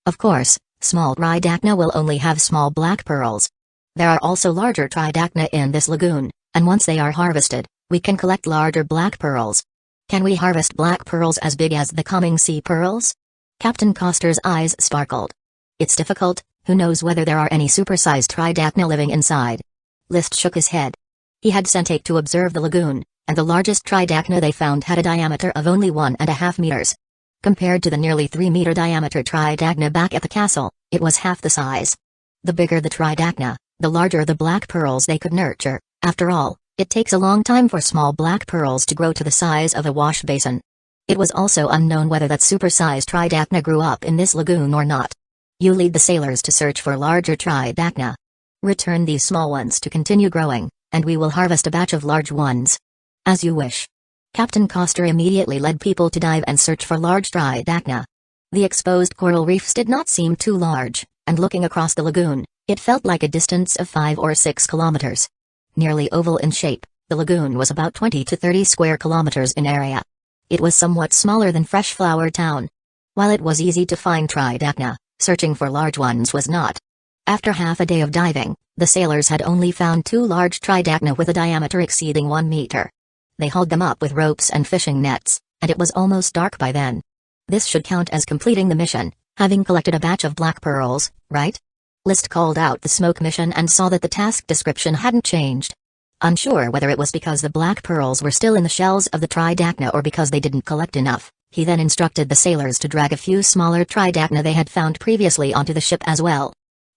Of course, small tridacna will only have small black pearls. There are also larger tridacna in this lagoon, and once they are harvested, we can collect larger black pearls. Can we harvest black pearls as big as the coming sea pearls? Captain Coster's eyes sparkled. It's difficult, who knows whether there are any supersized tridacna living inside. List shook his head. He had sent 8 to observe the lagoon, and the largest tridacna they found had a diameter of only 1.5 meters. Compared to the nearly 3-meter diameter tridacna back at the castle, it was half the size. The bigger the tridacna, the larger the black pearls they could nurture. After all, it takes a long time for small black pearls to grow to the size of a wash basin. It was also unknown whether that supersized tridacna grew up in this lagoon or not. You lead the sailors to search for larger tridacna. Return these small ones to continue growing, and we will harvest a batch of large ones. As you wish. Captain Coster immediately led people to dive and search for large tridacna. The exposed coral reefs did not seem too large, and looking across the lagoon, it felt like a distance of 5 or 6 kilometers. Nearly oval in shape, the lagoon was about 20 to 30 square kilometers in area. It was somewhat smaller than Freshflower Town. While it was easy to find tridacna, searching for large ones was not. After half a day of diving, the sailors had only found 2 large tridacna with a diameter exceeding 1 meter. They hauled them up with ropes and fishing nets, and it was almost dark by then. This should count as completing the mission, having collected a batch of black pearls, right? List called out the smoke mission and saw that the task description hadn't changed. Unsure whether it was because the black pearls were still in the shells of the tridacna or because they didn't collect enough, he then instructed the sailors to drag a few smaller tridacna they had found previously onto the ship as well.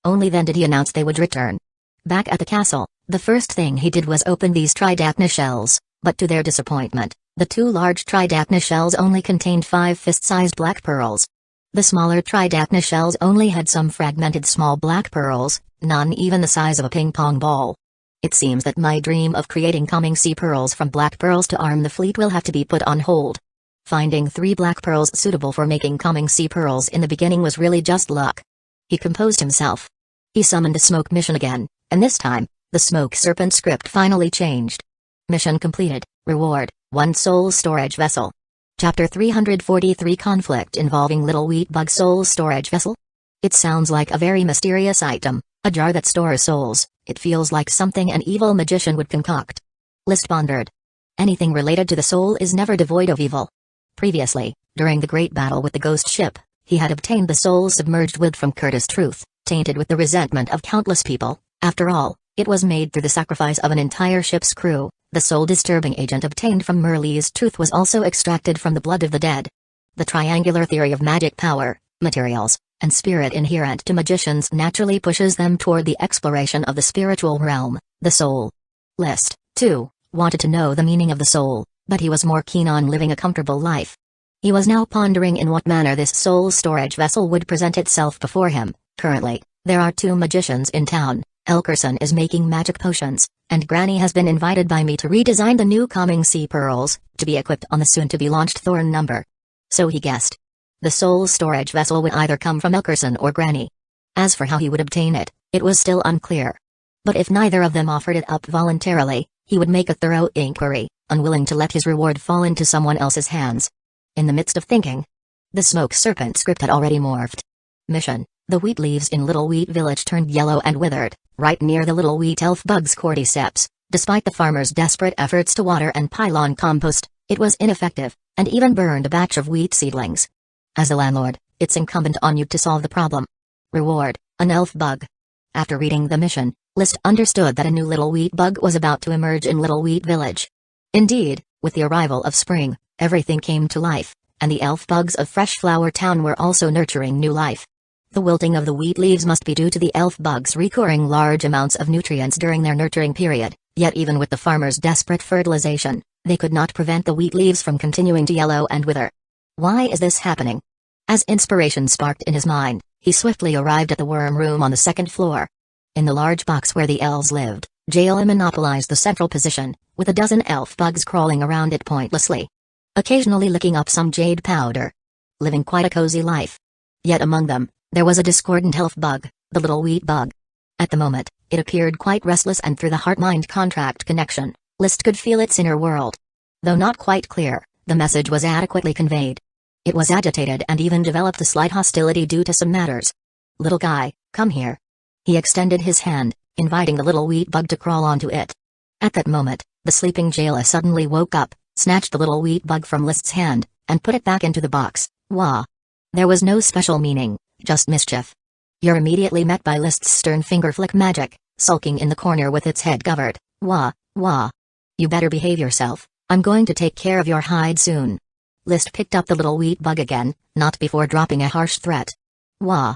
Only then did he announce they would return. Back at the castle, the first thing he did was open these tridacna shells, but to their disappointment, the 2 large tridacna shells only contained 5 fist-sized black pearls. The smaller tridacna shells only had some fragmented small black pearls, none even the size of a ping-pong ball. It seems that my dream of creating coming sea pearls from black pearls to arm the fleet will have to be put on hold. Finding 3 black pearls suitable for making coming sea pearls in the beginning was really just luck. He composed himself. He summoned a smoke mission again, and this time, the smoke serpent script finally changed. Mission completed. Reward, 1 soul storage vessel. Chapter 343 Conflict involving Little Wheat Bug Soul Storage Vessel? It sounds like a very mysterious item, a jar that stores souls. It feels like something an evil magician would concoct. List pondered. Anything related to the soul is never devoid of evil. Previously, during the great battle with the ghost ship, he had obtained the soul submerged wood from Curtis Truth, tainted with the resentment of countless people. After all, it was made through the sacrifice of an entire ship's crew. The soul-disturbing agent obtained from Merle's tooth was also extracted from the blood of the dead. The triangular theory of magic power, materials, and spirit inherent to magicians naturally pushes them toward the exploration of the spiritual realm, the soul. List, too, wanted to know the meaning of the soul, but he was more keen on living a comfortable life. He was now pondering in what manner this soul storage vessel would present itself before him. Currently, there are 2 magicians in town. Elkerson is making magic potions, and Granny has been invited by me to redesign the new coming sea pearls, to be equipped on the soon-to-be-launched Thorn number. So he guessed. The soul storage vessel would either come from Elkerson or Granny. As for how he would obtain it, it was still unclear. But if neither of them offered it up voluntarily, he would make a thorough inquiry, unwilling to let his reward fall into someone else's hands. In the midst of thinking, the smoke serpent script had already morphed. Mission: the wheat leaves in Little Wheat Village turned yellow and withered, right near the Little Wheat Elf Bug's cordyceps. Despite the farmer's desperate efforts to water and pile on compost, it was ineffective, and even burned a batch of wheat seedlings. As the landlord, it's incumbent on you to solve the problem. Reward: an elf bug. After reading the mission, List understood that a new Little Wheat Bug was about to emerge in Little Wheat Village. Indeed, with the arrival of spring, everything came to life, and the elf bugs of Freshflower Town were also nurturing new life. The wilting of the wheat leaves must be due to the elf bugs recoiring large amounts of nutrients during their nurturing period, yet even with the farmer's desperate fertilization, they could not prevent the wheat leaves from continuing to yellow and wither. Why is this happening? As inspiration sparked in his mind, he swiftly arrived at the worm room on the 2nd floor. In the large box where the elves lived, Jail monopolized the central position, with a dozen elf bugs crawling around it pointlessly. Occasionally licking up some jade powder. Living quite a cozy life. Yet among them, there was a discordant elf bug, the Little Wheat Bug. At the moment, it appeared quite restless, and through the heart-mind contract connection, List could feel its inner world. Though not quite clear, the message was adequately conveyed. It was agitated and even developed a slight hostility due to some matters. "Little guy, come here." He extended his hand, inviting the little wheat bug to crawl onto it. At that moment, the sleeping jailer suddenly woke up, snatched the little wheat bug from List's hand, and put it back into the box. Wah! There was no special meaning, just mischief. You're immediately met by List's stern finger flick magic, sulking in the corner with its head covered. Wah, wah. You better behave yourself, I'm going to take care of your hide soon. List picked up the little wheat bug again, not before dropping a harsh threat. Wah!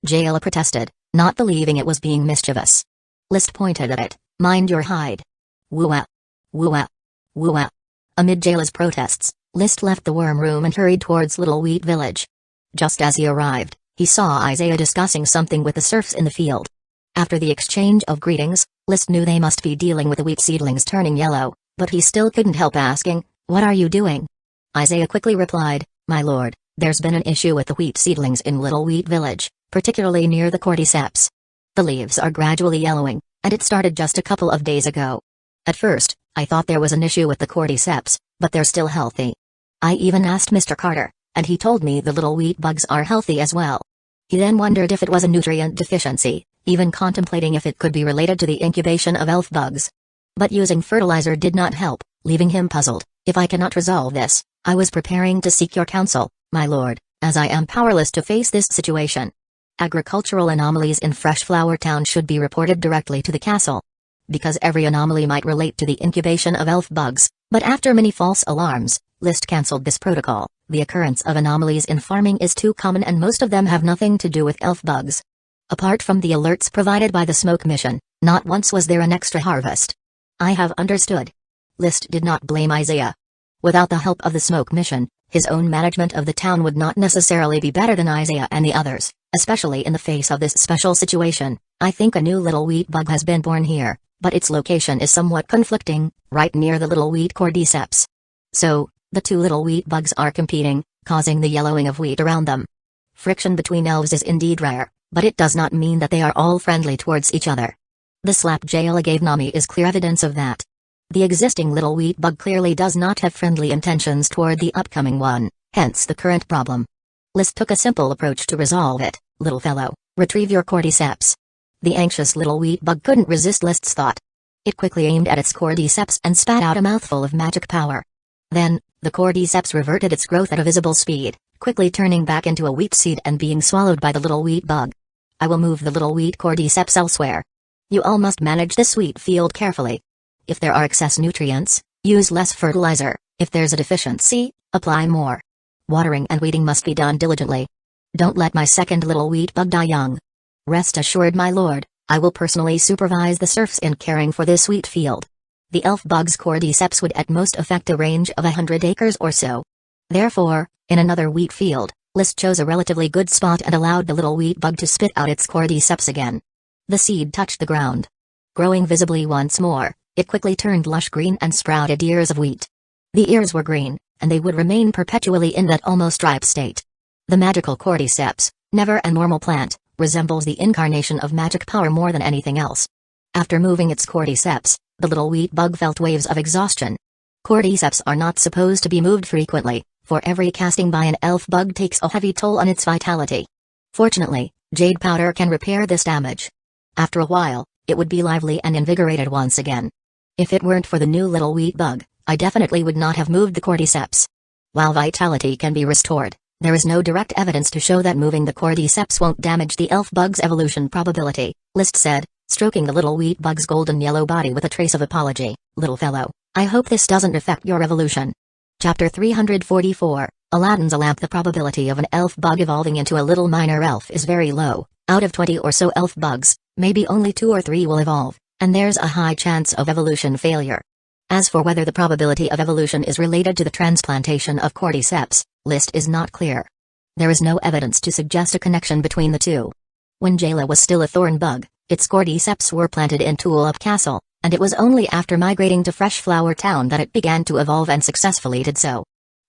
Jailer protested, not believing it was being mischievous. List pointed at it. Mind your hide. Woo-ah. Woo-ah. Woo-ah. Amid Jailer's protests, List left the worm room and hurried towards Little Wheat Village. Just as he arrived, he saw Isaiah discussing something with the serfs in the field. After the exchange of greetings, List knew they must be dealing with the wheat seedlings turning yellow, but he still couldn't help asking, "What are you doing?" Isaiah quickly replied, "My lord, there's been an issue with the wheat seedlings in Little Wheat Village, particularly near the cordyceps. The leaves are gradually yellowing, and it started just a couple of days ago. At first, I thought there was an issue with the cordyceps, but they're still healthy. I even asked Mr. Carter, and he told me the little wheat bugs are healthy as well." He then wondered if it was a nutrient deficiency, even contemplating if it could be related to the incubation of elf bugs. But using fertilizer did not help, leaving him puzzled. "If I cannot resolve this, I was preparing to seek your counsel, my lord, as I am powerless to face this situation. Agricultural anomalies in Freshflower Town should be reported directly to the castle. Because every anomaly might relate to the incubation of elf bugs, but after many false alarms, List cancelled this protocol. The occurrence of anomalies in farming is too common and most of them have nothing to do with elf bugs. Apart from the alerts provided by the smoke mission, not once was there an extra harvest." "I have understood." List did not blame Isaiah. Without the help of the smoke mission, his own management of the town would not necessarily be better than Isaiah and the others, especially in the face of this special situation. "I think a new little wheat bug has been born here, but its location is somewhat conflicting, right near the little wheat cordyceps. So, the two little wheat bugs are competing, causing the yellowing of wheat around them. Friction between elves is indeed rare, but it does not mean that they are all friendly towards each other. The slap Jayla gave Nami is clear evidence of that. The existing little wheat bug clearly does not have friendly intentions toward the upcoming one, hence the current problem. List took a simple approach to resolve it. "Little fellow, retrieve your cordyceps." The anxious little wheat bug couldn't resist List's thought. It quickly aimed at its cordyceps and spat out a mouthful of magic power. Then, the cordyceps reverted its growth at a visible speed, quickly turning back into a wheat seed and being swallowed by the little wheat bug. "I will move the little wheat cordyceps elsewhere. You all must manage this wheat field carefully. If there are excess nutrients, use less fertilizer. If there's a deficiency, apply more. Watering and weeding must be done diligently. Don't let my second little wheat bug die young. Rest assured, my lord, I will personally supervise the serfs in caring for this wheat field." The elf bug's cordyceps would at most affect a range of 100 acres or so. Therefore, in another wheat field, List chose a relatively good spot and allowed the little wheat bug to spit out its cordyceps again. The seed touched the ground. Growing visibly once more, it quickly turned lush green and sprouted ears of wheat. The ears were green, and they would remain perpetually in that almost ripe state. The magical cordyceps, never a normal plant, resembles the incarnation of magic power more than anything else. After moving its cordyceps, the little wheat bug felt waves of exhaustion. Cordyceps are not supposed to be moved frequently, for every casting by an elf bug takes a heavy toll on its vitality. Fortunately, jade powder can repair this damage. After a while, it would be lively and invigorated once again. If it weren't for the new little wheat bug, I definitely would not have moved the cordyceps. While vitality can be restored, there is no direct evidence to show that moving the cordyceps won't damage the elf bug's evolution probability, List said, stroking the little wheat bug's golden yellow body with a trace of apology. "Little fellow, I hope this doesn't affect your evolution." Chapter 344, Aladdin's a Lamp. The probability of an elf bug evolving into a little minor elf is very low. Out of 20 or so elf bugs, maybe only 2 or 3 will evolve, and there's a high chance of evolution failure. As for whether the probability of evolution is related to the transplantation of cordyceps, List is not clear. There is no evidence to suggest a connection between the two. When Jayla was still a thorn bug, its cordyceps were planted in Tulip Castle, and it was only after migrating to Freshflower Town that it began to evolve and successfully did so.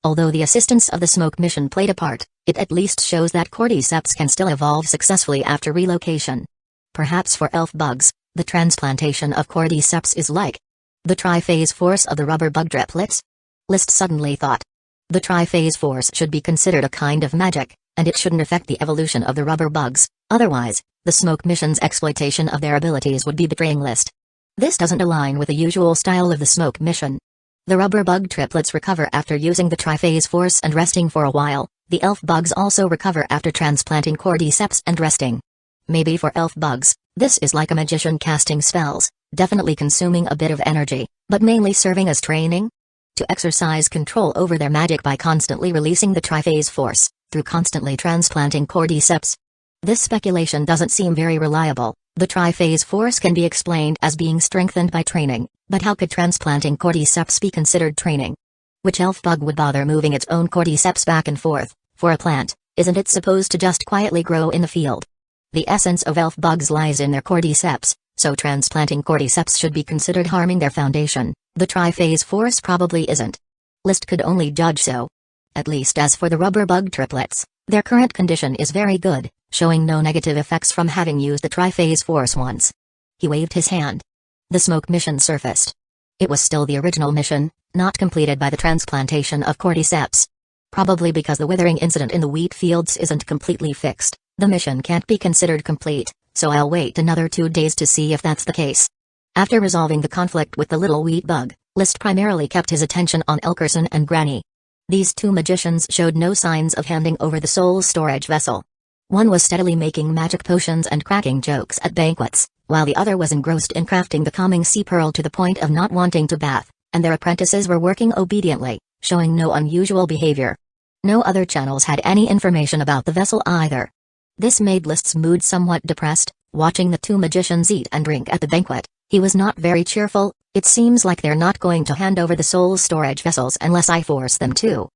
Although the assistance of the smoke mission played a part, it at least shows that cordyceps can still evolve successfully after relocation. Perhaps for elf bugs, the transplantation of cordyceps is like the tri-phase force of the rubber bug driplets? List suddenly thought. The tri-phase force should be considered a kind of magic, and it shouldn't affect the evolution of the rubber bugs, otherwise, the smoke mission's exploitation of their abilities would be betraying List. This doesn't align with the usual style of the smoke mission. The rubber bug triplets recover after using the tri-phase force and resting for a while. The elf bugs also recover after transplanting cordyceps and resting. Maybe for elf bugs, this is like a magician casting spells, definitely consuming a bit of energy, but mainly serving as training to exercise control over their magic by constantly releasing the tri-phase force, through constantly transplanting cordyceps. This speculation doesn't seem very reliable. The tri-phase force can be explained as being strengthened by training, but how could transplanting cordyceps be considered training? Which elf bug would bother moving its own cordyceps back and forth? For a plant, isn't it supposed to just quietly grow in the field? The essence of elf bugs lies in their cordyceps, so transplanting cordyceps should be considered harming their foundation. The tri-phase force probably isn't. List could only judge so. At least as for the rubber bug triplets, their current condition is very good, showing no negative effects from having used the tri-phase force once. He waved his hand. The smoke mission surfaced. It was still the original mission, not completed by the transplantation of cordyceps. Probably because the withering incident in the wheat fields isn't completely fixed, the mission can't be considered complete, so I'll wait another 2 days to see if that's the case. After resolving the conflict with the little wheat bug, List primarily kept his attention on Elkerson and Granny. These two magicians showed no signs of handing over the soul storage vessel. One was steadily making magic potions and cracking jokes at banquets, while the other was engrossed in crafting the calming sea pearl to the point of not wanting to bath, and their apprentices were working obediently, showing no unusual behavior. No other channels had any information about the vessel either. This made List's mood somewhat depressed. Watching the two magicians eat and drink at the banquet, he was not very cheerful. It seems like they're not going to hand over the soul storage vessels unless I force them to.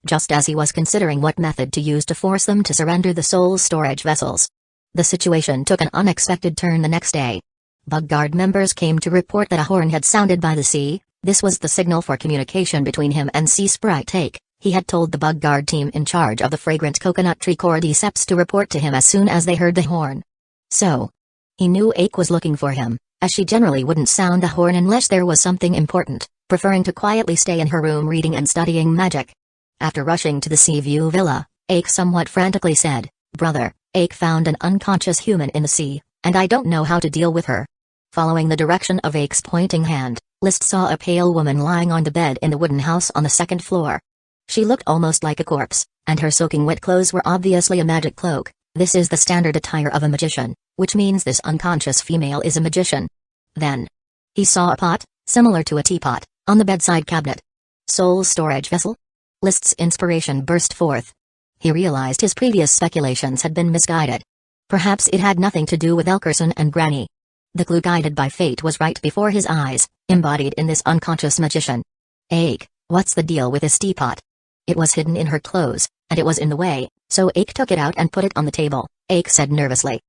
Just as he was considering what method to use to force them to surrender the soul storage vessels, the situation took an unexpected turn the next day. Bug Guard members came to report that a horn had sounded by the sea. This was the signal for communication between him and Sea Sprite Take. He had told the Bug Guard team in charge of the fragrant coconut tree cordyceps to report to him as soon as they heard the horn. So, he knew Ake was looking for him, as she generally wouldn't sound the horn unless there was something important, preferring to quietly stay in her room reading and studying magic. After rushing to the Seaview Villa, Ake somewhat frantically said, "Brother, Ake found an unconscious human in the sea, and I don't know how to deal with her." Following the direction of Ake's pointing hand, List saw a pale woman lying on the bed in the wooden house on the second floor. She looked almost like a corpse, and her soaking wet clothes were obviously a magic cloak. This is the standard attire of a magician, which means this unconscious female is a magician. Then, he saw a pot, similar to a teapot, on the bedside cabinet. Soul storage vessel? List's inspiration burst forth. He realized his previous speculations had been misguided. Perhaps it had nothing to do with Elkerson and Granny. The clue guided by fate was right before his eyes, embodied in this unconscious magician. Ake, what's the deal with this teapot? It was hidden in her clothes, and it was in the way, so Ake took it out and put it on the table. Ake said nervously.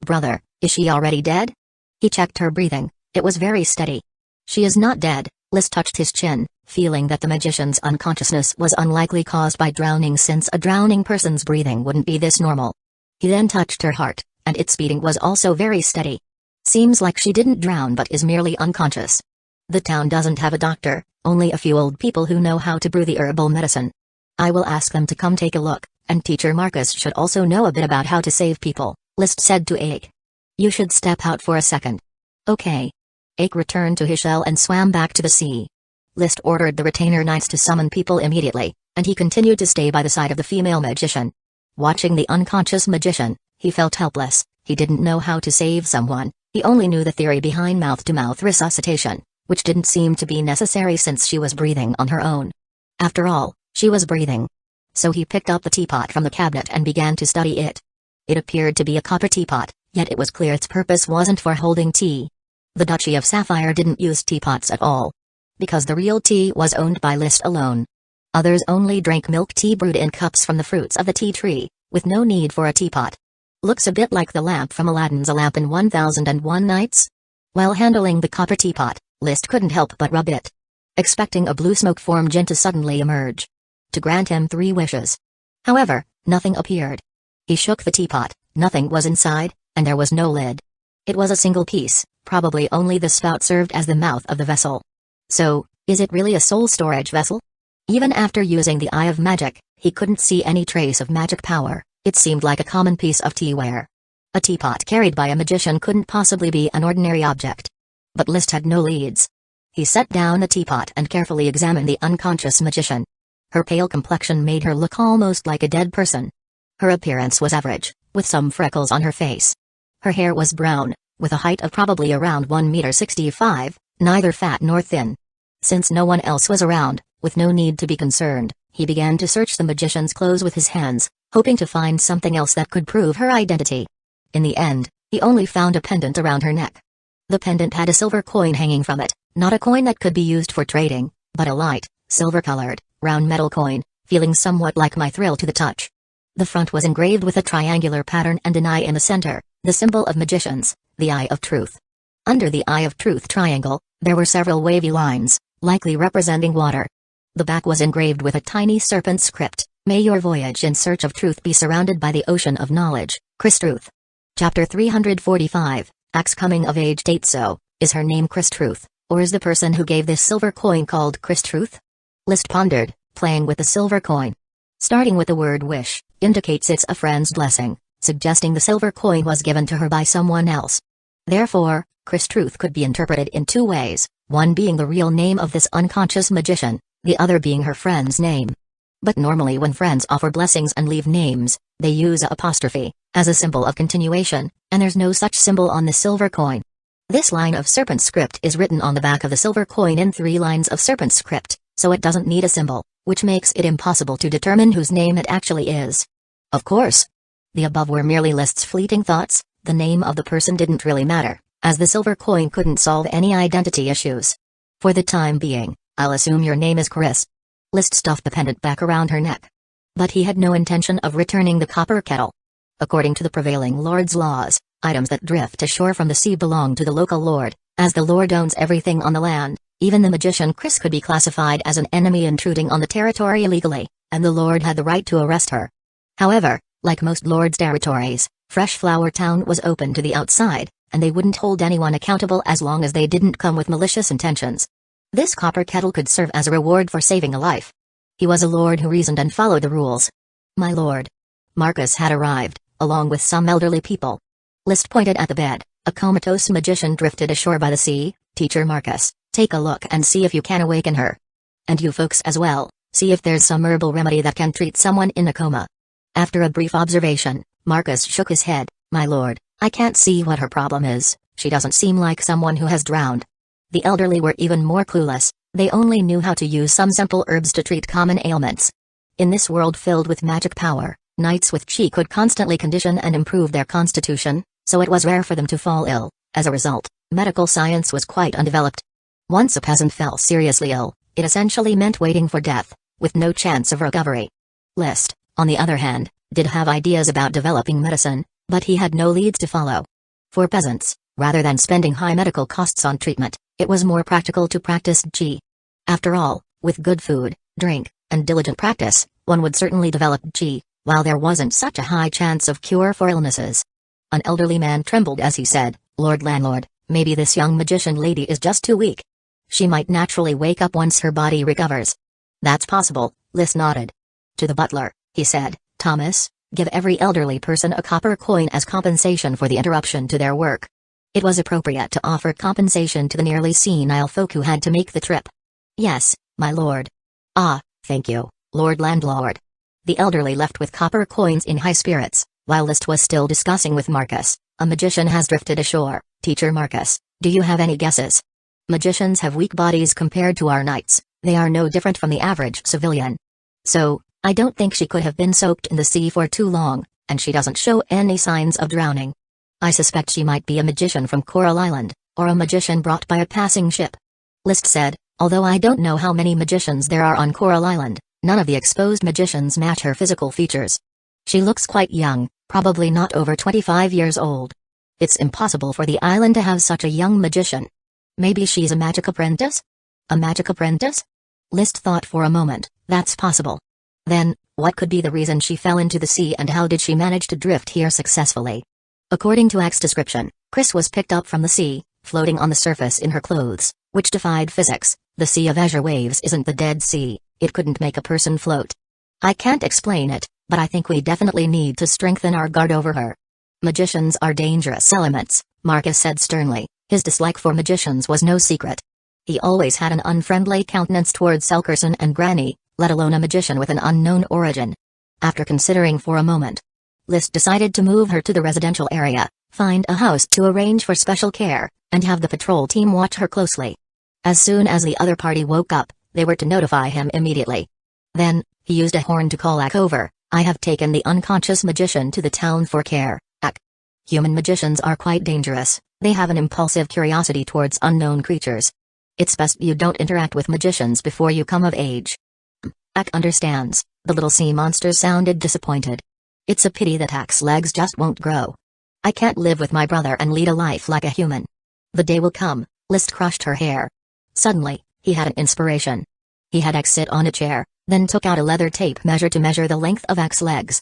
"Brother, is she already dead?" He checked her breathing. It was very steady. "She is not dead." List touched his chin, feeling that the magician's unconsciousness was unlikely caused by drowning since a drowning person's breathing wouldn't be this normal. He then touched her heart, and its beating was also very steady. Seems like she didn't drown but is merely unconscious. The town doesn't have a doctor, only a few old people who know how to brew the herbal medicine. I will ask them to come take a look, and Teacher Marcus should also know a bit about how to save people, List said to Ake. You should step out for a second. Okay. Ake returned to his shell and swam back to the sea. List ordered the retainer knights to summon people immediately, and he continued to stay by the side of the female magician. Watching the unconscious magician, he felt helpless. He didn't know how to save someone. He only knew the theory behind mouth-to-mouth resuscitation, which didn't seem to be necessary since she was breathing on her own. After all, she was breathing. So he picked up the teapot from the cabinet and began to study it. It appeared to be a copper teapot, yet it was clear its purpose wasn't for holding tea. The Duchy of Sapphire didn't use teapots at all, because the real tea was owned by List alone. Others only drank milk tea brewed in cups from the fruits of the tea tree, with no need for a teapot. Looks a bit like the lamp from Aladdin's A Lamp in 1001 Nights? While handling the copper teapot, List couldn't help but rub it, expecting a blue smoke form djinn to suddenly emerge, to grant him 3 wishes. However, nothing appeared. He shook the teapot, nothing was inside, and there was no lid. It was a single piece, probably only the spout served as the mouth of the vessel. So, is it really a soul storage vessel? Even after using the Eye of Magic, he couldn't see any trace of magic power. It seemed like a common piece of teaware. A teapot carried by a magician couldn't possibly be an ordinary object. But List had no leads. He set down the teapot and carefully examined the unconscious magician. Her pale complexion made her look almost like a dead person. Her appearance was average, with some freckles on her face. Her hair was brown, with a height of probably around 1.65 meters, neither fat nor thin. Since no one else was around, with no need to be concerned, he began to search the magician's clothes with his hands, hoping to find something else that could prove her identity. In the end, he only found a pendant around her neck. The pendant had a silver coin hanging from it, not a coin that could be used for trading, but a light, silver-colored, round metal coin, feeling somewhat like my thrill to the touch. The front was engraved with a triangular pattern and an eye in the center, the symbol of magicians, the Eye of Truth. Under the Eye of Truth triangle, there were several wavy lines, likely representing water. The back was engraved with a tiny serpent script, "May your voyage in search of truth be surrounded by the ocean of knowledge, Chris Truth." Chapter 345, Axe Coming of Age Date. So, is her name Chris Truth, or is the person who gave this silver coin called Chris Truth? List pondered, playing with the silver coin. Starting with the word wish, indicates it's a friend's blessing, suggesting the silver coin was given to her by someone else. Therefore, Chris Truth could be interpreted in two ways, one being the real name of this unconscious magician, the other being her friend's name. But normally when friends offer blessings and leave names, they use a apostrophe, as a symbol of continuation, and there's no such symbol on the silver coin. This line of serpent script is written on the back of the silver coin in 3 lines of serpent script, so it doesn't need a symbol, which makes it impossible to determine whose name it actually is. Of course, the above were merely List's fleeting thoughts. The name of the person didn't really matter, as the silver coin couldn't solve any identity issues. For the time being, I'll assume your name is Chris. List stuffed the pendant back around her neck. But he had no intention of returning the copper kettle. According to the prevailing lord's laws, items that drift ashore from the sea belong to the local lord, as the lord owns everything on the land. Even the magician Chris could be classified as an enemy intruding on the territory illegally, and the lord had the right to arrest her. However, like most lords' territories, Fresh Flower Town was open to the outside, and they wouldn't hold anyone accountable as long as they didn't come with malicious intentions. This copper kettle could serve as a reward for saving a life. He was a lord who reasoned and followed the rules. My lord. Marcus had arrived, along with some elderly people. List pointed at the bed. A comatose magician drifted ashore by the sea. Teacher Marcus, take a look and see if you can awaken her. And you folks as well, see if there's some herbal remedy that can treat someone in a coma. After a brief observation, Marcus shook his head. My lord, I can't see what her problem is. She doesn't seem like someone who has drowned. The elderly were even more clueless. They only knew how to use some simple herbs to treat common ailments. In this world filled with magic power, knights with chi could constantly condition and improve their constitution, so it was rare for them to fall ill. As a result, medical science was quite undeveloped. Once a peasant fell seriously ill, it essentially meant waiting for death, with no chance of recovery. List, on the other hand, did have ideas about developing medicine, but he had no leads to follow. For peasants, rather than spending high medical costs on treatment, it was more practical to practice chi. After all, with good food, drink, and diligent practice, one would certainly develop chi, while there wasn't such a high chance of cure for illnesses. An elderly man trembled as he said, Lord Landlord, maybe this young magician lady is just too weak. She might naturally wake up once her body recovers. That's possible, List nodded. To the butler, he said, Thomas, give every elderly person a copper coin as compensation for the interruption to their work. It was appropriate to offer compensation to the nearly senile folk who had to make the trip. Yes, my lord. Ah, thank you, Lord Landlord. The elderly left with copper coins in high spirits, while List was still discussing with Marcus. A magician has drifted ashore. Teacher Marcus, do you have any guesses? Magicians have weak bodies compared to our knights. They are no different from the average civilian. So, I don't think she could have been soaked in the sea for too long, and she doesn't show any signs of drowning. I suspect she might be a magician from Coral Island, or a magician brought by a passing ship. List said, although I don't know how many magicians there are on Coral Island, none of the exposed magicians match her physical features. She looks quite young, probably not over 25 years old. It's impossible for the island to have such a young magician. Maybe she's a magic apprentice? A magic apprentice? List thought for a moment. That's possible. Then, what could be the reason she fell into the sea and how did she manage to drift here successfully? According to Ax's description, Chris was picked up from the sea, floating on the surface in her clothes, which defied physics. The Sea of Azure Waves isn't the Dead Sea, it couldn't make a person float. I can't explain it, but I think we definitely need to strengthen our guard over her. Magicians are dangerous elements, Marcus said sternly. His dislike for magicians was no secret. He always had an unfriendly countenance towards Selkerson and Granny, let alone a magician with an unknown origin. After considering for a moment, List decided to move her to the residential area, find a house to arrange for special care, and have the patrol team watch her closely. As soon as the other party woke up, they were to notify him immediately. Then, he used a horn to call Ak over. I have taken the unconscious magician to the town for care, Ak. Human magicians are quite dangerous, they have an impulsive curiosity towards unknown creatures. It's best you don't interact with magicians before you come of age. Ak understands. The little sea monster sounded disappointed. It's a pity that Ak's legs just won't grow. I can't live with my brother and lead a life like a human. The day will come. List crushed her hair. Suddenly, he had an inspiration. He had Ak sit on a chair, then took out a leather tape measure to measure the length of Ak's legs.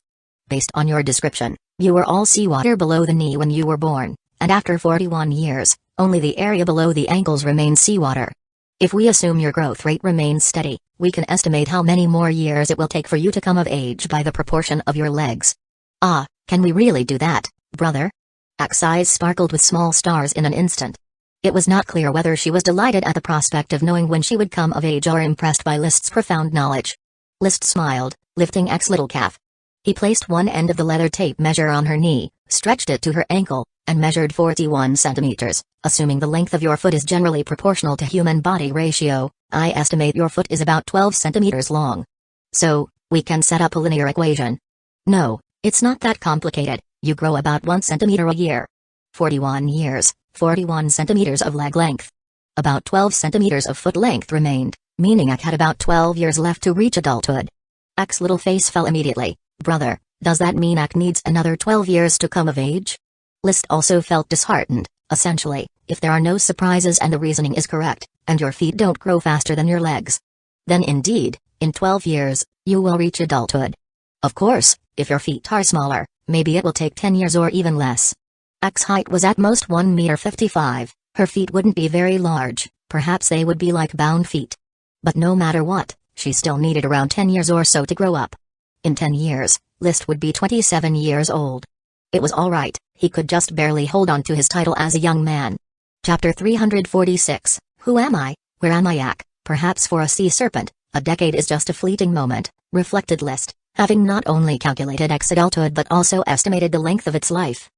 Based on your description, you were all seawater below the knee when you were born, and after 41 years, only the area below the ankles remains seawater. If we assume your growth rate remains steady, we can estimate how many more years it will take for you to come of age by the proportion of your legs. Ah, can we really do that, brother? Ak's eyes sparkled with small stars in an instant. It was not clear whether she was delighted at the prospect of knowing when she would come of age or impressed by List's profound knowledge. List smiled, lifting Ak's little calf. He placed one end of the leather tape measure on her knee, stretched it to her ankle, and measured 41 centimeters. Assuming the length of your foot is generally proportional to human body ratio, I estimate your foot is about 12 centimeters long. So, we can set up a linear equation. No, it's not that complicated. You grow about 1 centimeter a year. 41 years, 41 centimeters of leg length. About 12 centimeters of foot length remained, meaning Ak had about 12 years left to reach adulthood. Ak's little face fell immediately. Brother, does that mean Ak needs another 12 years to come of age? List also felt disheartened. Essentially, if there are no surprises and the reasoning is correct, and your feet don't grow faster than your legs, then indeed, in 12 years, you will reach adulthood. Of course, if your feet are smaller, maybe it will take 10 years or even less. Ak's height was at most 1.55 meters, her feet wouldn't be very large, perhaps they would be like bound feet. But no matter what, she still needed around 10 years or so to grow up. In 10 years, List would be 27 years old. It was alright, he could just barely hold on to his title as a young man. Chapter 346, Who am I, where am I Ak? Perhaps for a sea serpent, a decade is just a fleeting moment, reflected List, having not only calculated Ak's adulthood but also estimated the length of its life.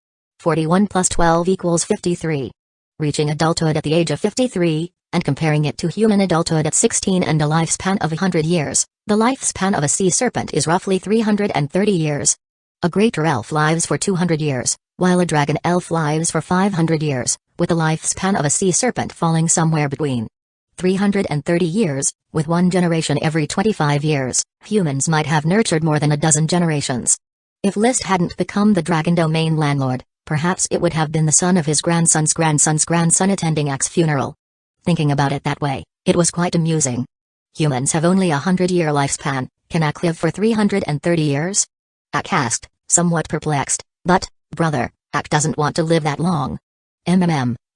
41 plus 12 equals 53. Reaching adulthood at the age of 53, and comparing it to human adulthood at 16 and a lifespan of 100 years, the lifespan of a sea serpent is roughly 330 years. A greater elf lives for 200 years, while a dragon elf lives for 500 years, with the lifespan of a sea serpent falling somewhere between 330 years, with one generation every 25 years, humans might have nurtured more than a dozen generations. If List hadn't become the Dragon Domain landlord, perhaps it would have been the son of his grandson's grandson's grandson attending Ak's funeral. Thinking about it that way, it was quite amusing. Humans have only a 100-year lifespan, can Ak live for 330 years? Ak asked, somewhat perplexed, but, brother, Ak doesn't want to live that long.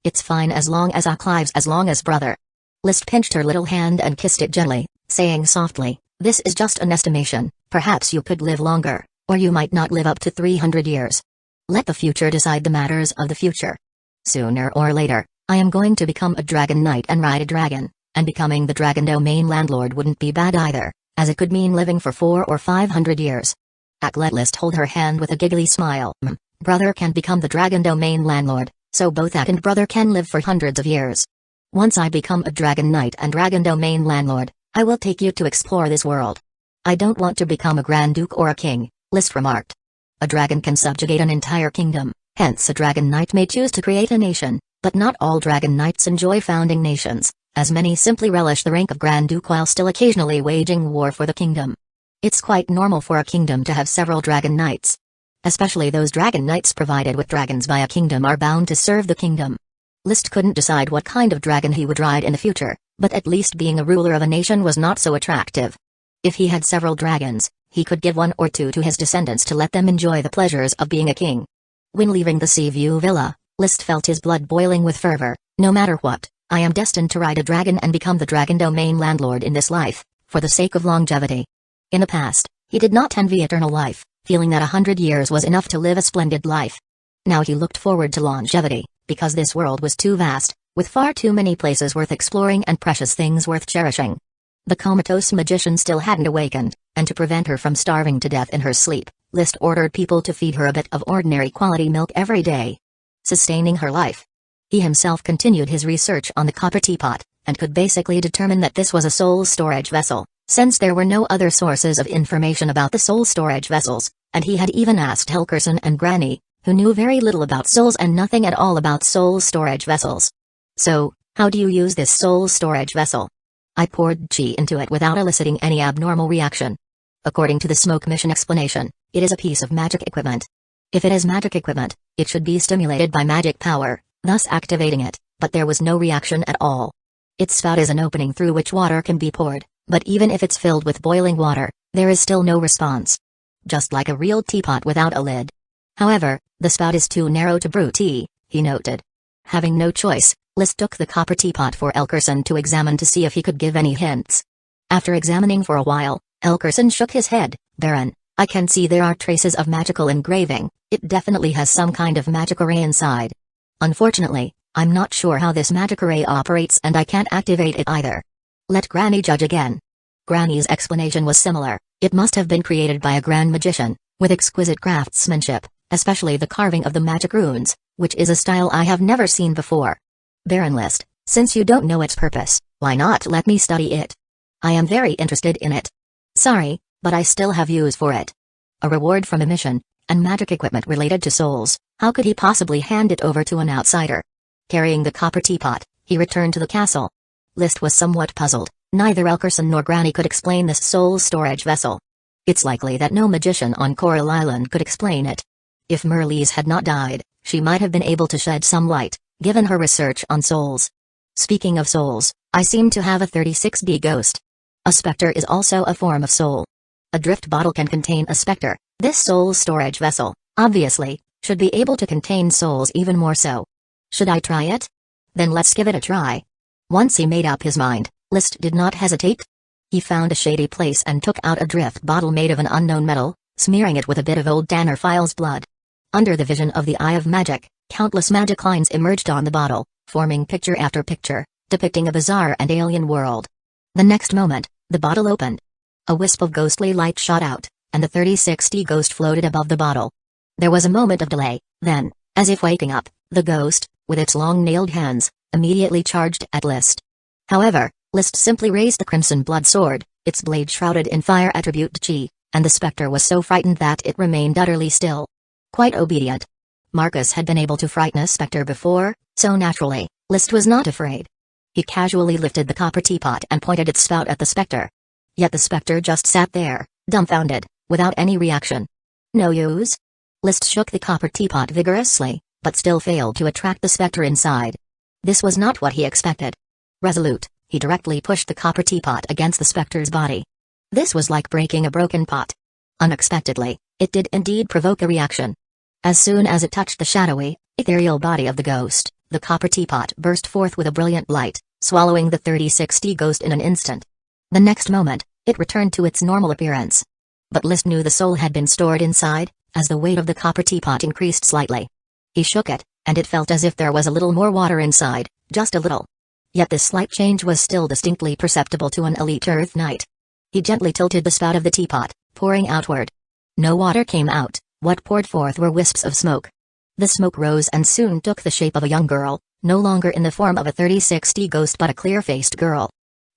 It's fine as long as Ak lives as long as brother. List pinched her little hand and kissed it gently, saying softly, this is just an estimation, perhaps you could live longer, or you might not live up to 300 years. Let the future decide the matters of the future. Sooner or later, I am going to become a dragon knight and ride a dragon, and becoming the Dragon Domain landlord wouldn't be bad either, as it could mean living for 400 or 500 years. Ak let List hold her hand with a giggly smile. Brother can become the Dragon Domain landlord, so both Ak and brother can live for hundreds of years. Once I become a dragon knight and Dragon Domain landlord, I will take you to explore this world. I don't want to become a Grand Duke or a king, List remarked. A dragon can subjugate an entire kingdom, hence a dragon knight may choose to create a nation, but not all dragon knights enjoy founding nations, as many simply relish the rank of Grand Duke while still occasionally waging war for the kingdom. It's quite normal for a kingdom to have several dragon knights. Especially those dragon knights provided with dragons by a kingdom are bound to serve the kingdom. List couldn't decide what kind of dragon he would ride in the future, but at least being a ruler of a nation was not so attractive. If he had several dragons, he could give one or two to his descendants to let them enjoy the pleasures of being a king. When leaving the Seaview Villa, List felt his blood boiling with fervor. No matter what, I am destined to ride a dragon and become the Dragon Domain landlord in this life. for the sake of longevity. In the past, he did not envy eternal life, feeling that 100 years was enough to live a splendid life. Now he looked forward to longevity, because this world was too vast, with far too many places worth exploring and precious things worth cherishing. The comatose magician still hadn't awakened, and to prevent her from starving to death in her sleep, List ordered people to feed her a bit of ordinary quality milk every day, sustaining her life. He himself continued his research on the copper teapot, and could basically determine that this was a soul storage vessel, since there were no other sources of information about the soul storage vessels, and he had even asked Helkerson and Granny, who knew very little about souls and nothing at all about soul storage vessels. So, how do you use this soul storage vessel? I poured chi into it without eliciting any abnormal reaction. According to the smoke mission explanation, it is a piece of magic equipment. If it is magic equipment, it should be stimulated by magic power, thus activating it, but there was no reaction at all. Its spout is an opening through which water can be poured, but even if it's filled with boiling water, there is still no response. Just like a real teapot without a lid. However, the spout is too narrow to brew tea, he noted. Having no choice, List took the copper teapot for Helkerson to examine to see if he could give any hints. After examining for a while, Helkerson shook his head. Baron, I can see there are traces of magical engraving, it definitely has some kind of magic array inside. Unfortunately, I'm not sure how this magic array operates and I can't activate it either. Let Granny judge again. Granny's explanation was similar, it must have been created by a grand magician, with exquisite craftsmanship, especially the carving of the magic runes, which is a style I have never seen before. Baron List, since you don't know its purpose, why not let me study it? I am very interested in it. Sorry, but I still have use for it. A reward from a mission, and magic equipment related to souls, how could he possibly hand it over to an outsider? Carrying the copper teapot, he returned to the castle. List was somewhat puzzled, neither Helkerson nor Granny could explain this soul storage vessel. It's likely that no magician on Coral Island could explain it. If Merlise had not died, she might have been able to shed some light, given her research on souls. Speaking of souls, I seem to have a 36D ghost. A specter is also a form of soul. A drift bottle can contain a specter. This soul storage vessel, obviously, should be able to contain souls even more so. Should I try it? Then let's give it a try. Once he made up his mind, List did not hesitate. He found a shady place and took out a drift bottle made of an unknown metal, smearing it with a bit of old Dannerfield's blood. Under the vision of the Eye of Magic, countless magic lines emerged on the bottle, forming picture after picture, depicting a bizarre and alien world. The next moment, the bottle opened. A wisp of ghostly light shot out, and the 3060 ghost floated above the bottle. There was a moment of delay, then, as if waking up, the ghost, with its long nailed hands, immediately charged at List. However, List simply raised the crimson blood sword, its blade shrouded in fire attribute chi, and the specter was so frightened that it remained utterly still. Quite obedient. Marcus had been able to frighten a specter before, so naturally, List was not afraid. He casually lifted the copper teapot and pointed its spout at the specter. Yet the specter just sat there, dumbfounded, without any reaction. No use? List shook the copper teapot vigorously, but still failed to attract the specter inside. This was not what he expected. Resolute, he directly pushed the copper teapot against the specter's body. This was like breaking a broken pot. Unexpectedly, it did indeed provoke a reaction. As soon as it touched the shadowy, ethereal body of the ghost, the copper teapot burst forth with a brilliant light, swallowing the 3060 ghost in an instant. The next moment, it returned to its normal appearance. But List knew the soul had been stored inside, as the weight of the copper teapot increased slightly. He shook it, and it felt as if there was a little more water inside, just a little. Yet this slight change was still distinctly perceptible to an elite Earth Knight. He gently tilted the spout of the teapot, pouring outward. No water came out, what poured forth were wisps of smoke. The smoke rose and soon took the shape of a young girl, no longer in the form of a 3060 ghost but a clear-faced girl.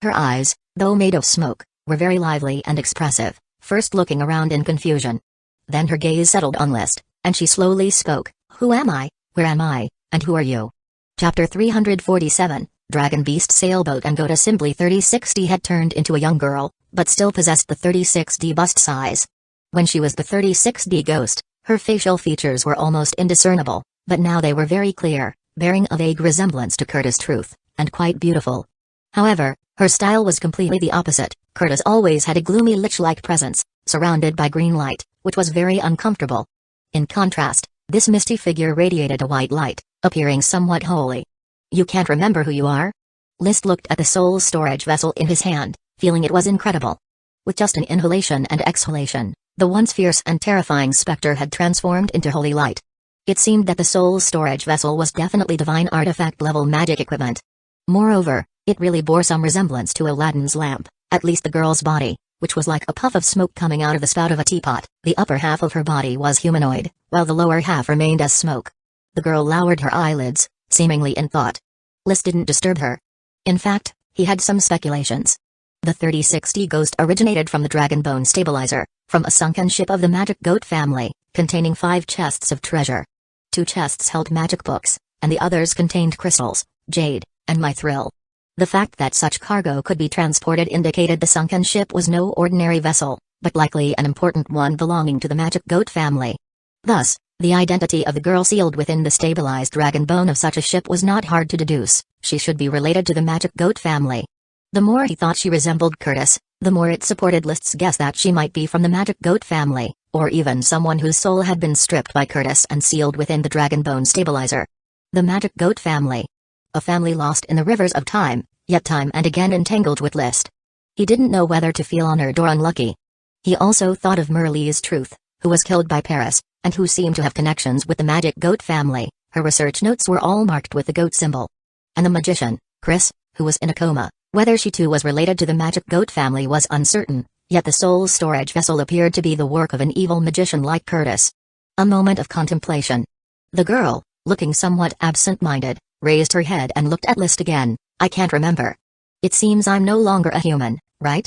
Her eyes, though made of smoke, were very lively and expressive, first looking around in confusion. Then her gaze settled on List, and she slowly spoke, "Who am I, where am I, and who are you?" Chapter 347, Dragon Beast Sailboat and Gota. Simply 3060 had turned into a young girl, but still possessed the 36D bust size. When she was the 36D ghost, her facial features were almost indiscernible, but now they were very clear, bearing a vague resemblance to Curtis Truth, and quite beautiful. However, her style was completely the opposite. Curtis always had a gloomy lich-like presence, surrounded by green light, which was very uncomfortable. In contrast, this misty figure radiated a white light, appearing somewhat holy. "You can't remember who you are?" List looked at the soul storage vessel in his hand, feeling it was incredible. With just an inhalation and exhalation, the once fierce and terrifying specter had transformed into holy light. It seemed that the soul storage vessel was definitely divine artifact-level magic equipment. Moreover, it really bore some resemblance to Aladdin's lamp, at least the girl's body, which was like a puff of smoke coming out of the spout of a teapot. The upper half of her body was humanoid, while the lower half remained as smoke. The girl lowered her eyelids, seemingly in thought. List didn't disturb her. In fact, he had some speculations. The 3060 ghost originated from the Dragon Bone Stabilizer, from a sunken ship of the Magic Goat family, containing 5 chests of treasure. 2 chests held magic books, and the others contained crystals, jade, and mithril. The fact that such cargo could be transported indicated the sunken ship was no ordinary vessel, but likely an important one belonging to the Magic Goat family. Thus, the identity of the girl sealed within the stabilized dragon bone of such a ship was not hard to deduce. She should be related to the Magic Goat family. The more he thought she resembled Curtis, the more it supported List's guess that she might be from the Magic Goat family, or even someone whose soul had been stripped by Curtis and sealed within the Dragon Bone Stabilizer. The Magic Goat family. A family lost in the rivers of time, yet time and again entangled with List. He didn't know whether to feel honored or unlucky. He also thought of Merle's Truth, who was killed by Paris, and who seemed to have connections with the Magic Goat family. Her research notes were all marked with the goat symbol. And the magician, Chris, who was in a coma. Whether she too was related to the Magic Goat family was uncertain, yet the soul storage vessel appeared to be the work of an evil magician like Curtis. A moment of contemplation. The girl, looking somewhat absent-minded, raised her head and looked at List again. I can't remember. It seems I'm no longer a human, right?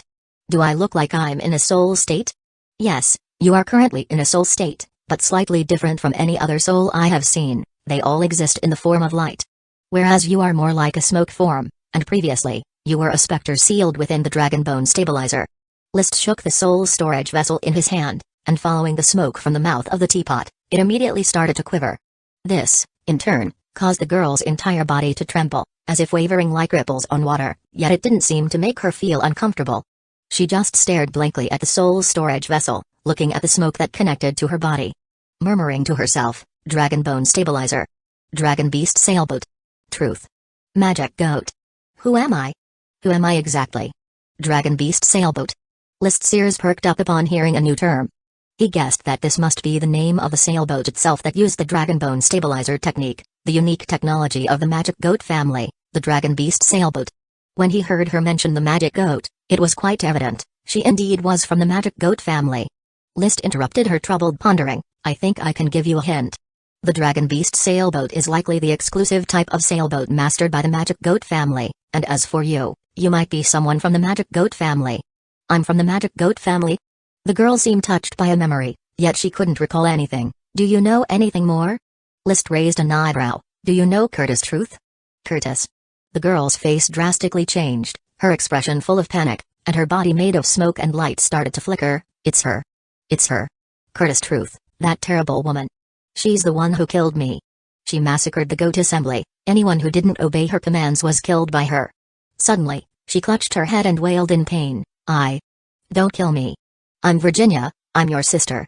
Do I look like I'm in a soul state? Yes, you are currently in a soul state, but slightly different from any other soul I have seen. They all exist in the form of light. Whereas you are more like a smoke form, and previously, you were a specter sealed within the Dragon Bone Stabilizer. List shook the soul storage vessel in his hand, and following the smoke from the mouth of the teapot, it immediately started to quiver. This, in turn, caused the girl's entire body to tremble, as if wavering like ripples on water, yet it didn't seem to make her feel uncomfortable. She just stared blankly at the soul storage vessel, looking at the smoke that connected to her body. Murmuring to herself, Dragon Bone Stabilizer. Dragon Beast Sailboat. Truth. Magic Goat. Who am I? Who am I exactly? Dragon Beast Sailboat. List's ears perked up upon hearing a new term. He guessed that this must be the name of the sailboat itself that used the Dragon Bone Stabilizer technique, the unique technology of the Magic Goat family, the Dragon Beast Sailboat. When he heard her mention the Magic Goat, it was quite evident, she indeed was from the Magic Goat family. List interrupted her troubled pondering. I think I can give you a hint. The Dragon Beast Sailboat is likely the exclusive type of sailboat mastered by the Magic Goat family, and as for you, you might be someone from the Magic Goat family. I'm from the Magic Goat family? The girl seemed touched by a memory, yet she couldn't recall anything. Do you know anything more? List raised an eyebrow. Do you know Curtis' Truth? Curtis. The girl's face drastically changed, her expression full of panic, and her body made of smoke and light started to flicker. It's her. It's her. Curtis' Truth, that terrible woman. She's the one who killed me. She massacred the goat assembly. Anyone who didn't obey her commands was killed by her. Suddenly, she clutched her head and wailed in pain. Don't kill me. I'm Virginia, I'm your sister.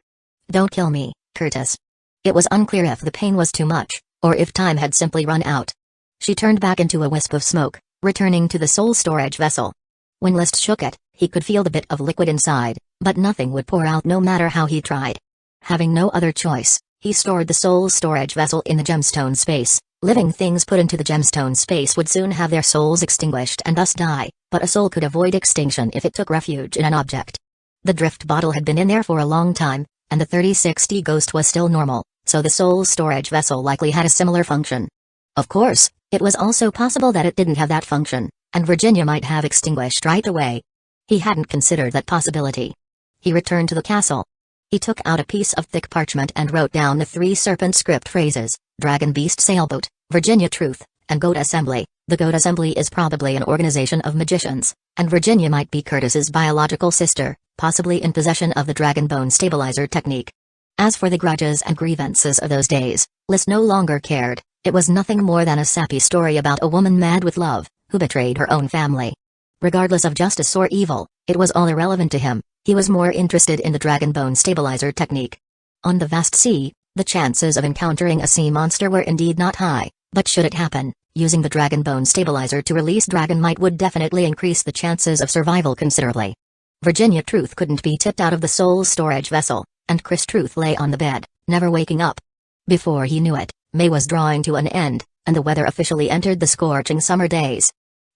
Don't kill me, Curtis. It was unclear if the pain was too much, or if time had simply run out. She turned back into a wisp of smoke, returning to the soul storage vessel. When List shook it, he could feel the bit of liquid inside, but nothing would pour out no matter how he tried. Having no other choice, he stored the soul storage vessel in the gemstone space. Living things put into the gemstone space would soon have their souls extinguished and thus die, but a soul could avoid extinction if it took refuge in an object. The drift bottle had been in there for a long time, and the 3060 ghost was still normal, so the soul storage vessel likely had a similar function. Of course, it was also possible that it didn't have that function, and Virginia might have extinguished right away. He hadn't considered that possibility. He returned to the castle. He took out a piece of thick parchment and wrote down the 3 serpent script phrases: Dragon Beast Sailboat, Virginia Truth, and Goat Assembly. The Goat Assembly is probably an organization of magicians, and Virginia might be Curtis's biological sister, possibly in possession of the Dragon Bone Stabilizer technique. As for the grudges and grievances of those days, List no longer cared. It was nothing more than a sappy story about a woman mad with love, who betrayed her own family. Regardless of justice or evil, it was all irrelevant to him. He was more interested in the Dragon Bone Stabilizer technique. On the vast sea, the chances of encountering a sea monster were indeed not high, But should it happen, using the Dragon Bone Stabilizer to release Dragon Might would definitely increase the chances of survival considerably. Virginia Truth couldn't be tipped out of the soul's storage vessel, and Chris Truth lay on the bed, never waking up. Before he knew it, May was drawing to an end, and the weather officially entered the scorching summer days.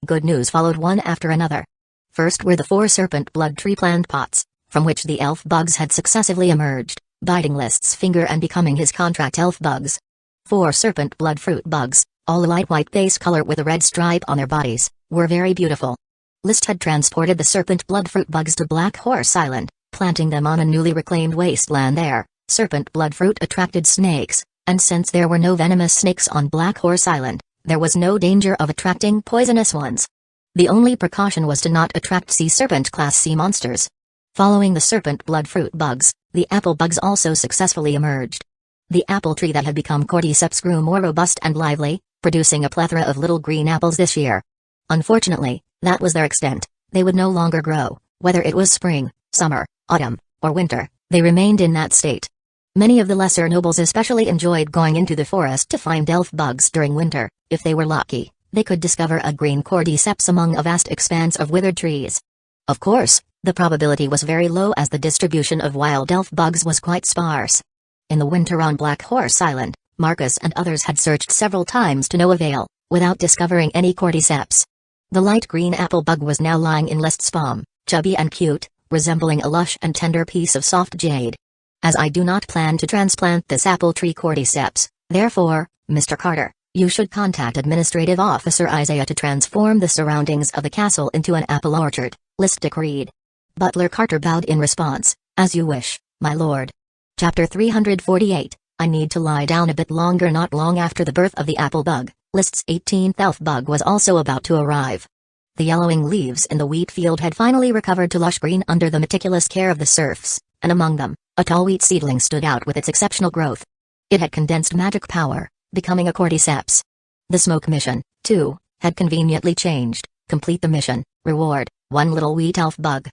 Good news followed one after another. First were the 4 serpent blood tree plant pots, from which the elf bugs had successively emerged, biting List's finger and becoming his contract elf bugs. 4 serpent blood fruit bugs, all a light white base color with a red stripe on their bodies, were very beautiful. List had transported the serpent blood fruit bugs to Black Horse Island, planting them on a newly reclaimed wasteland there. Serpent blood fruit attracted snakes, and since there were no venomous snakes on Black Horse Island, there was no danger of attracting poisonous ones. The only precaution was to not attract sea serpent class sea monsters. Following the serpent blood fruit bugs, the apple bugs also successfully emerged. The apple tree that had become cordyceps grew more robust and lively, producing a plethora of little green apples this year. Unfortunately, that was their extent. They would no longer grow, whether it was spring, summer, autumn, or winter, they remained in that state. Many of the lesser nobles especially enjoyed going into the forest to find elf bugs during winter. If they were lucky, they could discover a green cordyceps among a vast expanse of withered trees. Of course, the probability was very low as the distribution of wild elf bugs was quite sparse. In the winter on Black Horse Island, Marcus and others had searched several times to no avail, without discovering any cordyceps. The light green apple bug was now lying in List's palm, chubby and cute, resembling a lush and tender piece of soft jade. As I do not plan to transplant this apple tree cordyceps, therefore, Mr. Carter, you should contact Administrative Officer Isaiah to transform the surroundings of the castle into an apple orchard, List decreed. Butler Carter bowed in response, as you wish, my lord. Chapter 348, I need to lie down a bit longer. Not long after the birth of the apple bug, List's 18th elf bug was also about to arrive. The yellowing leaves in the wheat field had finally recovered to lush green under the meticulous care of the serfs, and among them, a tall wheat seedling stood out with its exceptional growth. It had condensed magic power, becoming a cordyceps. The smoke mission, too, had conveniently changed. Complete the mission, reward, 1 little wheat elf bug.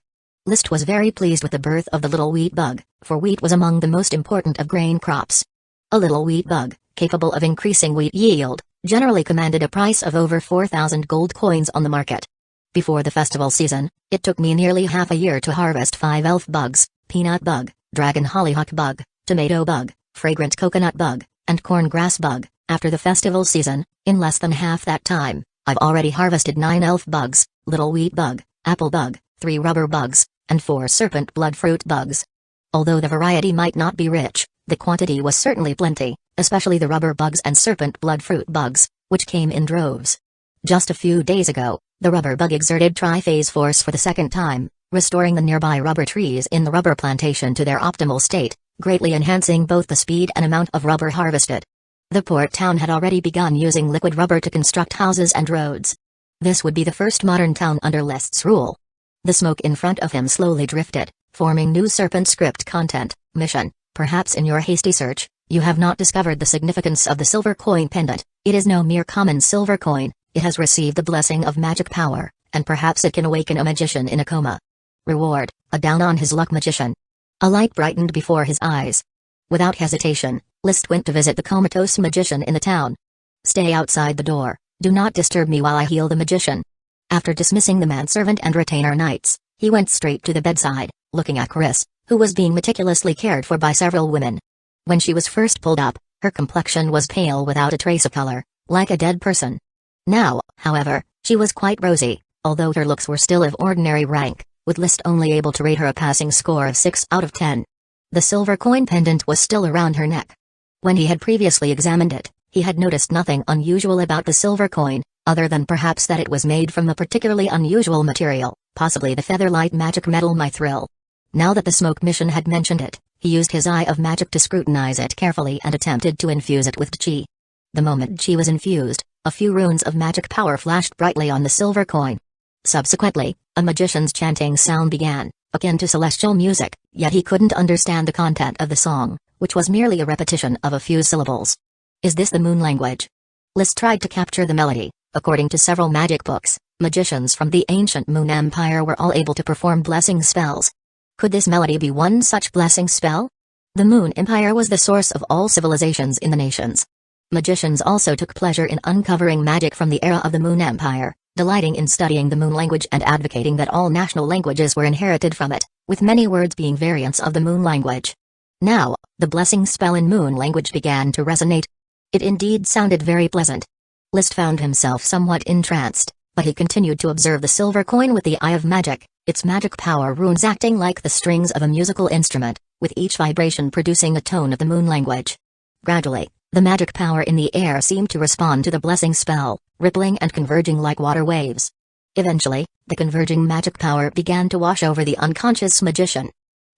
List was very pleased with the birth of the little wheat bug, for wheat was among the most important of grain crops. A little wheat bug, capable of increasing wheat yield, generally commanded a price of over 4,000 gold coins on the market. Before the festival season, it took me nearly half a year to harvest 5 elf bugs, peanut bug, dragon hollyhock bug, tomato bug, fragrant coconut bug, and corn grass bug. After the festival season, in less than half that time, I've already harvested 9 elf bugs, little wheat bug, apple bug, 3 rubber bugs, and 4 serpent blood fruit bugs. Although the variety might not be rich, the quantity was certainly plenty, especially the rubber bugs and serpent blood fruit bugs, which came in droves. Just a few days ago, the rubber bug exerted tri-phase force for the second time, restoring the nearby rubber trees in the rubber plantation to their optimal state, greatly enhancing both the speed and amount of rubber harvested. The port town had already begun using liquid rubber to construct houses and roads. This would be the first modern town under List's rule. The smoke in front of him slowly drifted, forming new serpent script content, mission. Perhaps in your hasty search, you have not discovered the significance of the silver coin pendant. It is no mere common silver coin, it has received the blessing of magic power, and perhaps it can awaken a magician in a coma. Reward, a down on his luck magician. A light brightened before his eyes. Without hesitation, List went to visit the comatose magician in the town. Stay outside the door, do not disturb me while I heal the magician. After dismissing the manservant and retainer knights, he went straight to the bedside, looking at Chris, who was being meticulously cared for by several women. When she was first pulled up, her complexion was pale without a trace of color, like a dead person. Now, however, she was quite rosy, although her looks were still of ordinary rank, with List only able to rate her a passing score of 6 out of 10. The silver coin pendant was still around her neck. When he had previously examined it, he had noticed nothing unusual about the silver coin, other than perhaps that it was made from a particularly unusual material, possibly the featherlight magic metal mithril. Now that the smoke mission had mentioned it, he used his eye of magic to scrutinize it carefully and attempted to infuse it with chi. The moment chi was infused, a few runes of magic power flashed brightly on the silver coin. Subsequently, a magician's chanting sound began, akin to celestial music, yet he couldn't understand the content of the song, which was merely a repetition of a few syllables. Is this the moon language? List tried to capture the melody. According to several magic books, magicians from the ancient Moon Empire were all able to perform blessing spells. Could this melody be one such blessing spell? The Moon Empire was the source of all civilizations in the nations. Magicians also took pleasure in uncovering magic from the era of the Moon Empire, delighting in studying the Moon language and advocating that all national languages were inherited from it, with many words being variants of the Moon language. Now, the blessing spell in Moon language began to resonate. It indeed sounded very pleasant. List found himself somewhat entranced, but he continued to observe the silver coin with the eye of magic, its magic power runes acting like the strings of a musical instrument, with each vibration producing a tone of the Moon language. Gradually, the magic power in the air seemed to respond to the blessing spell, rippling and converging like water waves. Eventually, the converging magic power began to wash over the unconscious magician.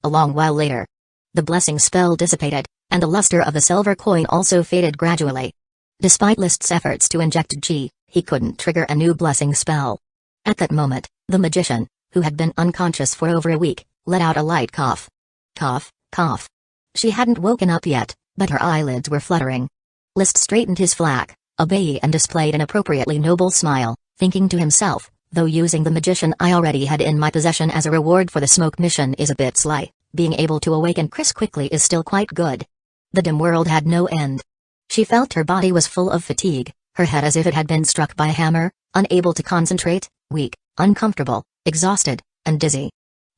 A long while later, the blessing spell dissipated, and the luster of the silver coin also faded gradually. Despite List's efforts to inject Qi, he couldn't trigger a new blessing spell. At that moment, the magician, who had been unconscious for over a week, let out a light cough. Cough, cough. She hadn't woken up yet, but her eyelids were fluttering. List straightened his flack, obeyed and displayed an appropriately noble smile, thinking to himself, though using the magician I already had in my possession as a reward for the smoke mission is a bit sly, being able to awaken Chris quickly is still quite good. The dim world had no end. She felt her body was full of fatigue, her head as if it had been struck by a hammer, unable to concentrate, weak, uncomfortable, exhausted, and dizzy.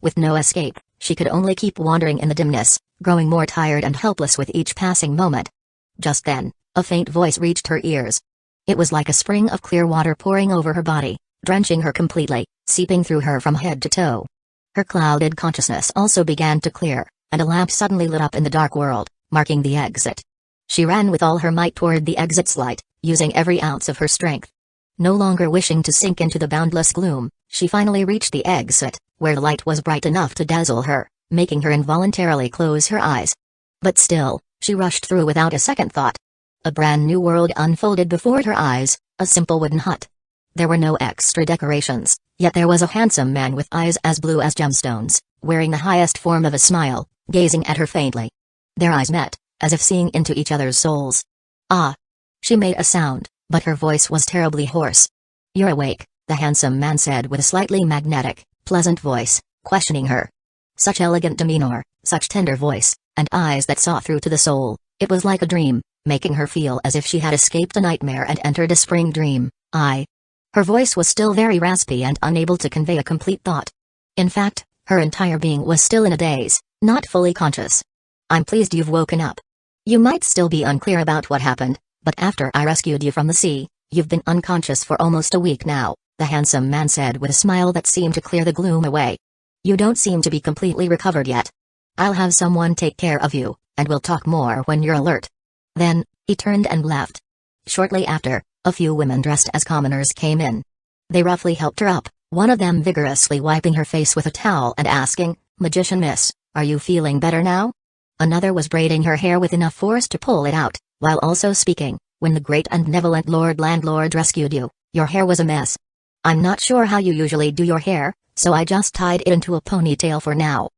With no escape, she could only keep wandering in the dimness, growing more tired and helpless with each passing moment. Just then, a faint voice reached her ears. It was like a spring of clear water pouring over her body, drenching her completely, seeping through her from head to toe. Her clouded consciousness also began to clear, and a lamp suddenly lit up in the dark world, marking the exit. She ran with all her might toward the exit's light, using every ounce of her strength. No longer wishing to sink into the boundless gloom, she finally reached the exit, where the light was bright enough to dazzle her, making her involuntarily close her eyes. But still, she rushed through without a second thought. A brand new world unfolded before her eyes, a simple wooden hut. There were no extra decorations, yet there was a handsome man with eyes as blue as gemstones, wearing the highest form of a smile, gazing at her faintly. Their eyes met, as if seeing into each other's souls. Ah! She made a sound, but her voice was terribly hoarse. "You're awake," the handsome man said with a slightly magnetic, pleasant voice, questioning her. Such elegant demeanor, such tender voice, and eyes that saw through to the soul, it was like a dream, making her feel as if she had escaped a nightmare and entered a spring dream. Her voice was still very raspy and unable to convey a complete thought. In fact, her entire being was still in a daze, not fully conscious. "I'm pleased you've woken up. You might still be unclear about what happened, but after I rescued you from the sea, you've been unconscious for almost a week now," the handsome man said with a smile that seemed to clear the gloom away. "You don't seem to be completely recovered yet. I'll have someone take care of you, and we'll talk more when you're alert." Then, he turned and left. Shortly after, a few women dressed as commoners came in. They roughly helped her up, one of them vigorously wiping her face with a towel and asking, "Magician miss, are you feeling better now?" Another was braiding her hair with enough force to pull it out, while also speaking, "When the great and benevolent Lord Landlord rescued you, your hair was a mess. I'm not sure how you usually do your hair, so I just tied it into a ponytail for now."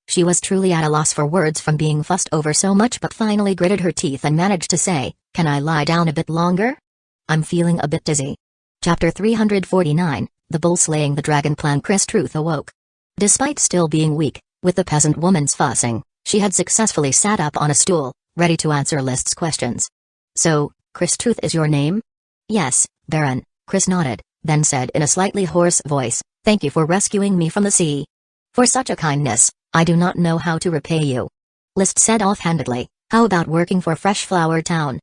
She was truly at a loss for words from being fussed over so much, but finally gritted her teeth and managed to say, "Can I lie down a bit longer? I'm feeling a bit dizzy." Chapter 349, The Bull Slaying the Dragon Plan. Chris Truth awoke. Despite still being weak, with the peasant woman's fussing, she had successfully sat up on a stool, ready to answer List's questions. "So, Chris Truth is your name?" "Yes, Baron," Chris nodded, then said in a slightly hoarse voice, "Thank you for rescuing me from the sea. For such a kindness, I do not know how to repay you." List said offhandedly, "How about working for Fresh Flower Town?"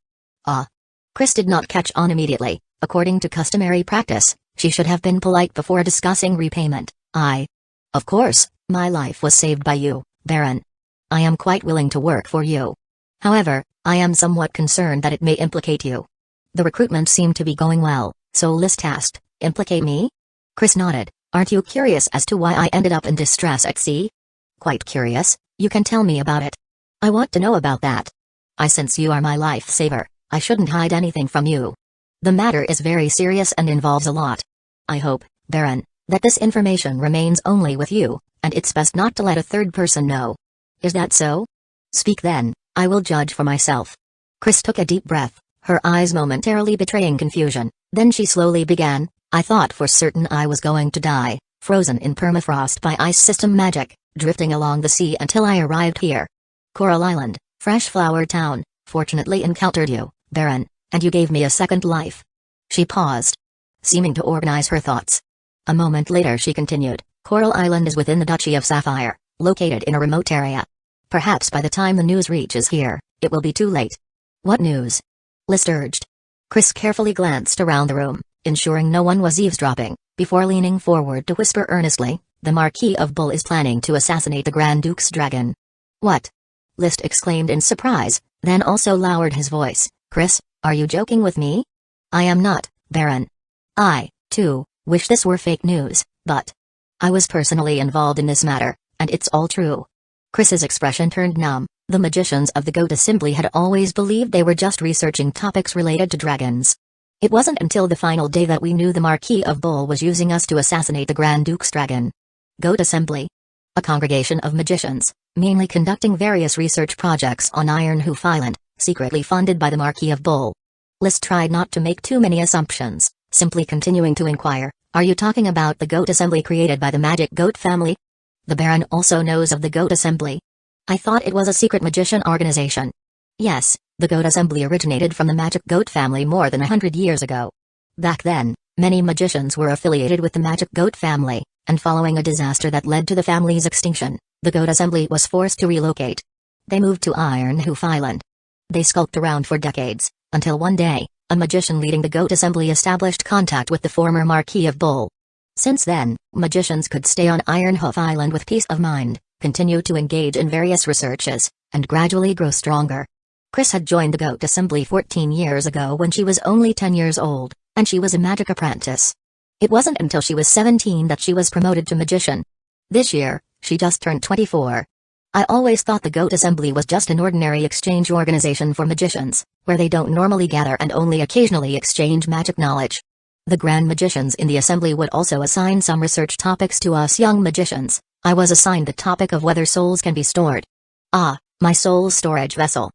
Chris did not catch on immediately. According to customary practice, she should have been polite before discussing repayment. Of course, my life was saved by you, Baron. I am quite willing to work for you. However, I am somewhat concerned that it may implicate you." The recruitment seemed to be going well, so List asked, "Implicate me?" Chris nodded. "Aren't you curious as to why I ended up in distress at sea?" "Quite curious. You can tell me about it." "I want to know about that. Since you are my life-saver, I shouldn't hide anything from you. The matter is very serious and involves a lot. I hope, Baron, that this information remains only with you, and it's best not to let a third person know. Is that so?" "Speak then, I will judge for myself." Chris took a deep breath, her eyes momentarily betraying confusion, then she slowly began, "I thought for certain I was going to die, frozen in permafrost by ice system magic, drifting along the sea until I arrived here. Coral Island, Fresh Flower Town, fortunately encountered you, Baron, and you gave me a second life." She paused, seeming to organize her thoughts. A moment later she continued, "Coral Island is within the Duchy of Sapphire, located in a remote area. Perhaps by the time the news reaches here, it will be too late." "What news?" List urged. Chris carefully glanced around the room, ensuring no one was eavesdropping, before leaning forward to whisper earnestly, "The Marquis of Bull is planning to assassinate the Grand Duke's dragon." "What?" List exclaimed in surprise, then also lowered his voice. "Chris, are you joking with me?" "I am not, Baron. I, too, wish this were fake news, but I was personally involved in this matter, and it's all true." Chris's expression turned numb. The magicians of the Goat Assembly had always believed they were just researching topics related to dragons. It wasn't until the final day that we knew the Marquis of Bull was using us to assassinate the Grand Duke's dragon. Goat Assembly. A congregation of magicians, mainly conducting various research projects on Ironhoof Island, secretly funded by the Marquis of Bull. List tried not to make too many assumptions, simply continuing to inquire, "Are you talking about the Goat Assembly created by the Magic Goat family?" "The Baron also knows of the Goat Assembly." "I thought it was a secret magician organization." "Yes, the Goat Assembly originated from the Magic Goat family more than 100 years ago. Back then, many magicians were affiliated with the Magic Goat family, and following a disaster that led to the family's extinction, the Goat Assembly was forced to relocate. They moved to Ironhoof Island. They skulked around for decades, until one day, a magician leading the Goat Assembly established contact with the former Marquis of Bull. Since then, magicians could stay on Ironhoof Island with peace of mind, continue to engage in various researches, and gradually grow stronger. Chris had joined the Goat Assembly 14 years ago when she was only 10 years old, and she was a magic apprentice. It wasn't until she was 17 that she was promoted to magician. This year, she just turned 24. "I always thought the Goat Assembly was just an ordinary exchange organization for magicians, where they don't normally gather and only occasionally exchange magic knowledge. The Grand Magicians in the Assembly would also assign some research topics to us young magicians. I was assigned the topic of whether souls can be stored." "Ah, my soul's storage vessel.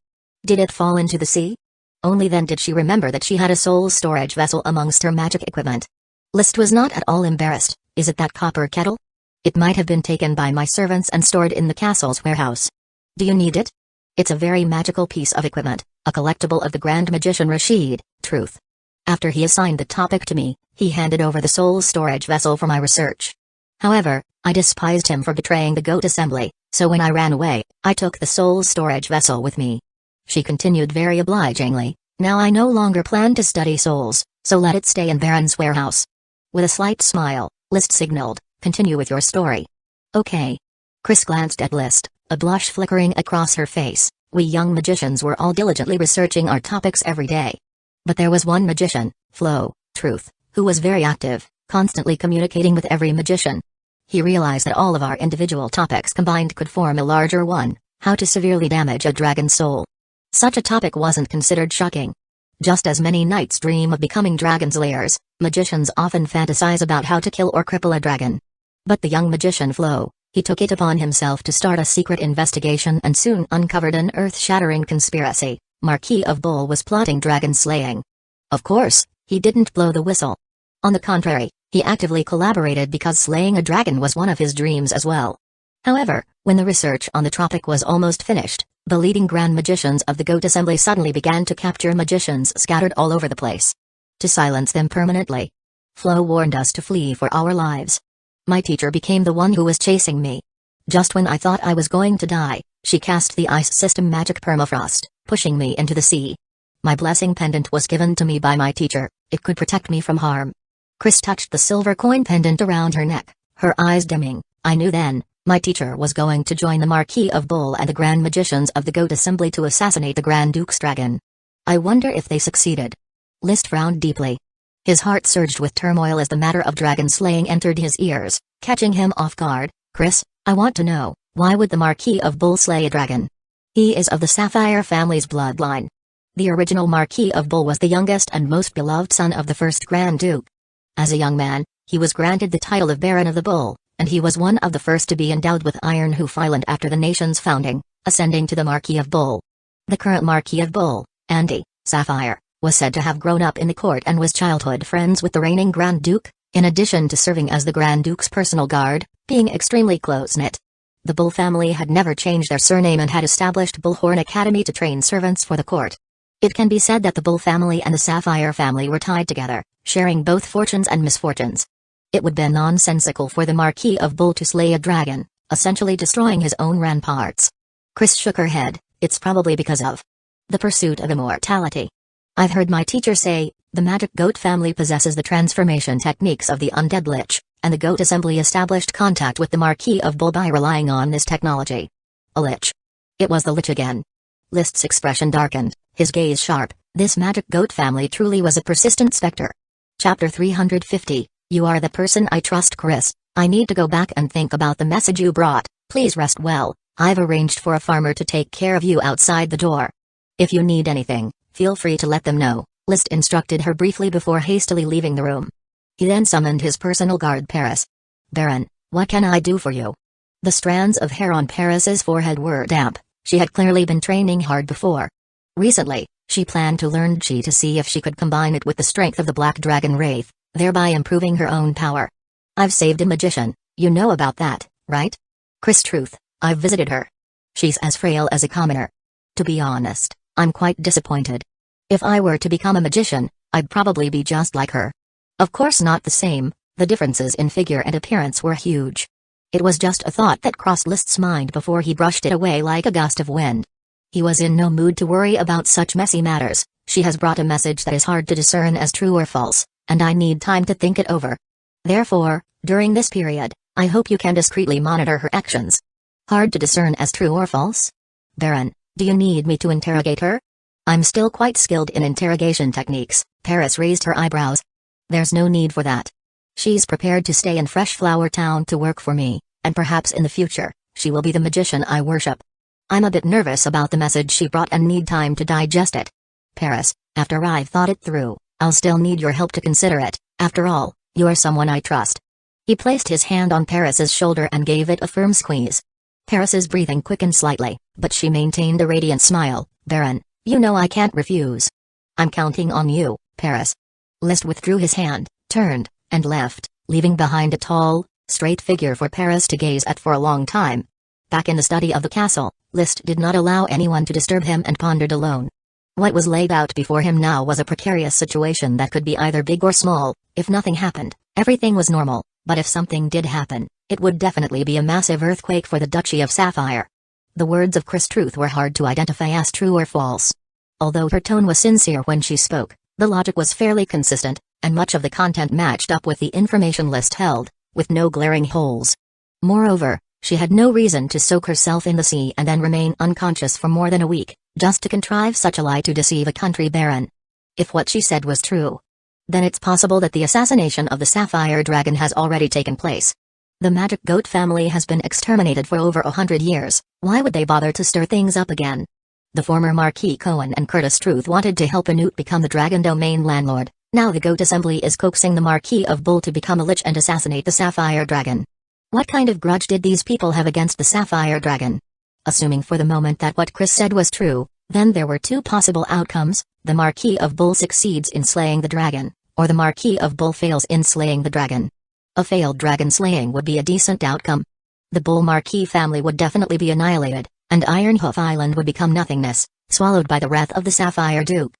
Did it fall into the sea?" Only then did she remember that she had a soul's storage vessel amongst her magic equipment. List was not at all embarrassed. "Is it that copper kettle? It might have been taken by my servants and stored in the castle's warehouse. Do you need it? It's a very magical piece of equipment, a collectible of the Grand Magician Rashid, Truth. After he assigned the topic to me, he handed over the soul's storage vessel for my research. However, I despised him for betraying the Goat Assembly, so when I ran away, I took the soul's storage vessel with me." She continued very obligingly, "Now I no longer plan to study souls, so let it stay in Baron's warehouse." With a slight smile, List signaled, "Continue with your story." "Okay." Chris glanced at List, a blush flickering across her face. We young magicians were all diligently researching our topics every day. But there was one magician, Truth, who was very active, constantly communicating with every magician. He realized that all of our individual topics combined could form a larger one, how to severely damage a dragon's soul. Such a topic wasn't considered shocking. Just as many knights dream of becoming dragon slayers, magicians often fantasize about how to kill or cripple a dragon. But the young magician he took it upon himself to start a secret investigation and soon uncovered an earth-shattering conspiracy. Marquis of Bull was plotting dragon slaying. Of course, he didn't blow the whistle. On the contrary, he actively collaborated because slaying a dragon was one of his dreams as well. However, when the research on the topic was almost finished, the leading Grand Magicians of the Goat Assembly suddenly began to capture magicians scattered all over the place. To silence them permanently. Flo warned us to flee for our lives. My teacher became the one who was chasing me. Just when I thought I was going to die, she cast the ice system magic permafrost, pushing me into the sea. My blessing pendant was given to me by my teacher. It could protect me from harm. Chris touched the silver coin pendant around her neck, her eyes dimming. I knew then, my teacher was going to join the Marquis of Bull and the Grand Magicians of the Goat Assembly to assassinate the Grand Duke's dragon. I wonder if they succeeded. List frowned deeply. His heart surged with turmoil as the matter of dragon slaying entered his ears, catching him off guard. "Chris, I want to know, why would the Marquis of Bull slay a dragon? He is of the Sapphire family's bloodline. The original Marquis of Bull was the youngest and most beloved son of the first Grand Duke. As a young man, he was granted the title of Baron of the Bull, and he was one of the first to be endowed with Ironhoof Island after the nation's founding, ascending to the Marquis of Bull. The current Marquis of Bull, Andy Sapphire, was said to have grown up in the court and was childhood friends with the reigning Grand Duke, in addition to serving as the Grand Duke's personal guard, being extremely close-knit. The Bull family had never changed their surname and had established Bullhorn Academy to train servants for the court. It can be said that the Bull family and the Sapphire family were tied together, sharing both fortunes and misfortunes. It would be nonsensical for the Marquis of Bull to slay a dragon, essentially destroying his own ramparts. Chris shook her head. It's probably because of the pursuit of immortality. I've heard my teacher say, the magic goat family possesses the transformation techniques of the undead lich, and the goat assembly established contact with the Marquis of Bull by relying on this technology. A lich. It was the lich again. List's expression darkened, his gaze sharp. This magic goat family truly was a persistent specter. Chapter 350, You are the person I trust, Chris. I need to go back and think about the message you brought. Please rest well. I've arranged for a farmer to take care of you outside the door. If you need anything, feel free to let them know, List instructed her briefly before hastily leaving the room. He then summoned his personal guard Paris. Baron, what can I do for you? The strands of hair on Paris's forehead were damp. She had clearly been training hard before. Recently, she planned to learn Chi to see if she could combine it with the strength of the Black Dragon Wraith, thereby improving her own power. I've saved a magician, you know about that, right? Chris Truth, I've visited her. She's as frail as a commoner. To be honest, I'm quite disappointed. If I were to become a magician, I'd probably be just like her. Of course not the same, the differences in figure and appearance were huge. It was just a thought that crossed List's mind before he brushed it away like a gust of wind. He was in no mood to worry about such messy matters. She has brought a message that is hard to discern as true or false, and I need time to think it over. Therefore, during this period, I hope you can discreetly monitor her actions. Hard to discern as true or false? Baron, do you need me to interrogate her? I'm still quite skilled in interrogation techniques. Paris raised her eyebrows. There's no need for that. She's prepared to stay in Fresh Flower Town to work for me, and perhaps in the future, she will be the magician I worship. I'm a bit nervous about the message she brought and need time to digest it. Paris, after I've thought it through, I'll still need your help to consider it. After all, you're someone I trust. He placed his hand on Paris's shoulder and gave it a firm squeeze. Paris's breathing quickened slightly, but she maintained a radiant smile. Baron, you know I can't refuse. I'm counting on you, Paris. List withdrew his hand, turned, and left, leaving behind a tall, straight figure for Paris to gaze at for a long time. Back in the study of the castle, List did not allow anyone to disturb him and pondered alone. What was laid out before him now was a precarious situation that could be either big or small. If nothing happened, everything was normal, but if something did happen, it would definitely be a massive earthquake for the Duchy of Sapphire. The words of Chris Truth were hard to identify as true or false. Although her tone was sincere when she spoke, the logic was fairly consistent, and much of the content matched up with the information List held, with no glaring holes. Moreover, she had no reason to soak herself in the sea and then remain unconscious for more than a week, just to contrive such a lie to deceive a country baron. If what she said was true, then it's possible that the assassination of the Sapphire Dragon has already taken place. The Magic Goat family has been exterminated for over 100 years, why would they bother to stir things up again? The former Marquis Cohen and Curtis Truth wanted to help Anute become the Dragon Domain landlord. Now the Goat Assembly is coaxing the Marquis of Bull to become a lich and assassinate the Sapphire Dragon. What kind of grudge did these people have against the Sapphire Dragon? Assuming for the moment that what Chris said was true, then there were two possible outcomes: the Marquis of Bull succeeds in slaying the dragon, or the Marquis of Bull fails in slaying the dragon. A failed dragon slaying would be a decent outcome. The Bull Marquis family would definitely be annihilated, and Ironhoof Island would become nothingness, swallowed by the wrath of the Sapphire Duke.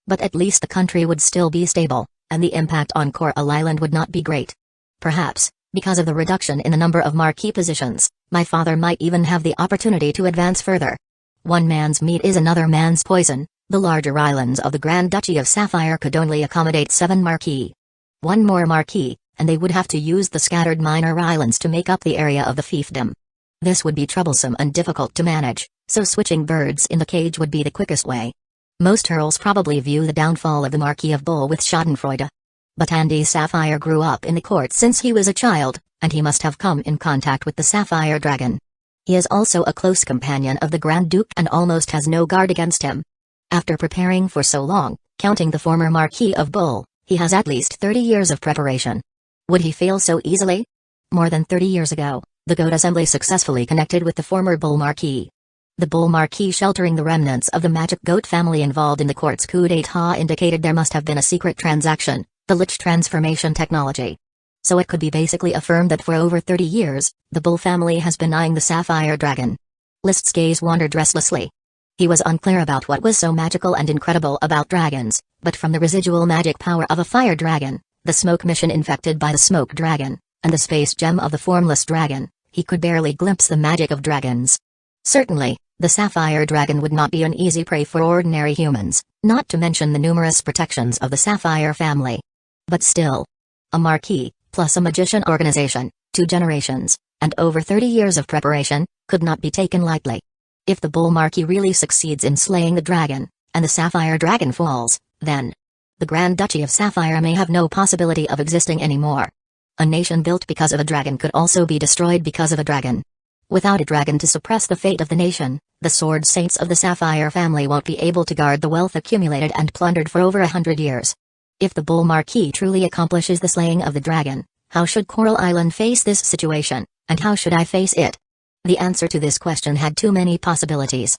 But at least the country would still be stable, and the impact on Coral Island would not be great. Perhaps, because of the reduction in the number of Marquis positions, my father might even have the opportunity to advance further. One man's meat is another man's poison. The larger islands of the Grand Duchy of Sapphire could only accommodate 7 Marquis. One more Marquis, and they would have to use the scattered minor islands to make up the area of the fiefdom. This would be troublesome and difficult to manage, so switching birds in the cage would be the quickest way. Most Earls probably view the downfall of the Marquis of Bull with schadenfreude. But Andy Sapphire grew up in the court since he was a child, and he must have come in contact with the Sapphire Dragon. He is also a close companion of the Grand Duke and almost has no guard against him. After preparing for so long, counting the former Marquis of Bull, he has at least 30 years of preparation. Would he fail so easily? More than 30 years ago, the Goat Assembly successfully connected with the former Bull Marquis. The Bull Marquis sheltering the remnants of the Magic Goat family involved in the court's coup d'état indicated there must have been a secret transaction, the Lich transformation technology. So it could be basically affirmed that for over 30 years, the Bull family has been eyeing the Sapphire Dragon. List's gaze wandered restlessly. He was unclear about what was so magical and incredible about dragons, but from the residual magic power of a fire dragon, the smoke mission infected by the smoke dragon, and the space gem of the formless dragon, he could barely glimpse the magic of dragons. Certainly, the sapphire dragon would not be an easy prey for ordinary humans, not to mention the numerous protections of the sapphire family. But still, a marquis, plus a magician organization, 2 generations, and over 30 years of preparation, could not be taken lightly. If the bull marquis really succeeds in slaying the dragon, and the sapphire dragon falls, then the Grand Duchy of Sapphire may have no possibility of existing anymore. A nation built because of a dragon could also be destroyed because of a dragon. Without a dragon to suppress the fate of the nation, the sword saints of the Sapphire family won't be able to guard the wealth accumulated and plundered for over 100 years. If the bull marquis truly accomplishes the slaying of the dragon, how should Coral Island face this situation, and how should I face it? The answer to this question had too many possibilities.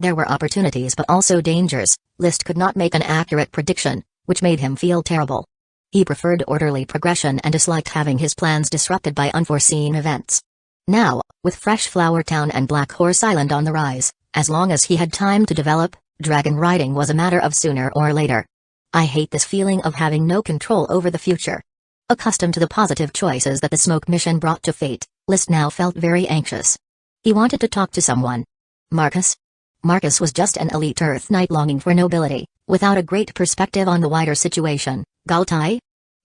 There were opportunities but also dangers. Liszt could not make an accurate prediction, which made him feel terrible. He preferred orderly progression and disliked having his plans disrupted by unforeseen events. Now, with Fresh Flower Town and Black Horse Island on the rise, as long as he had time to develop, dragon riding was a matter of sooner or later. I hate this feeling of having no control over the future. Accustomed to the positive choices that the smoke mission brought to fate, Liszt now felt very anxious. He wanted to talk to someone. Marcus? Marcus was just an elite Earth Knight longing for nobility, without a great perspective on the wider situation. Galtai?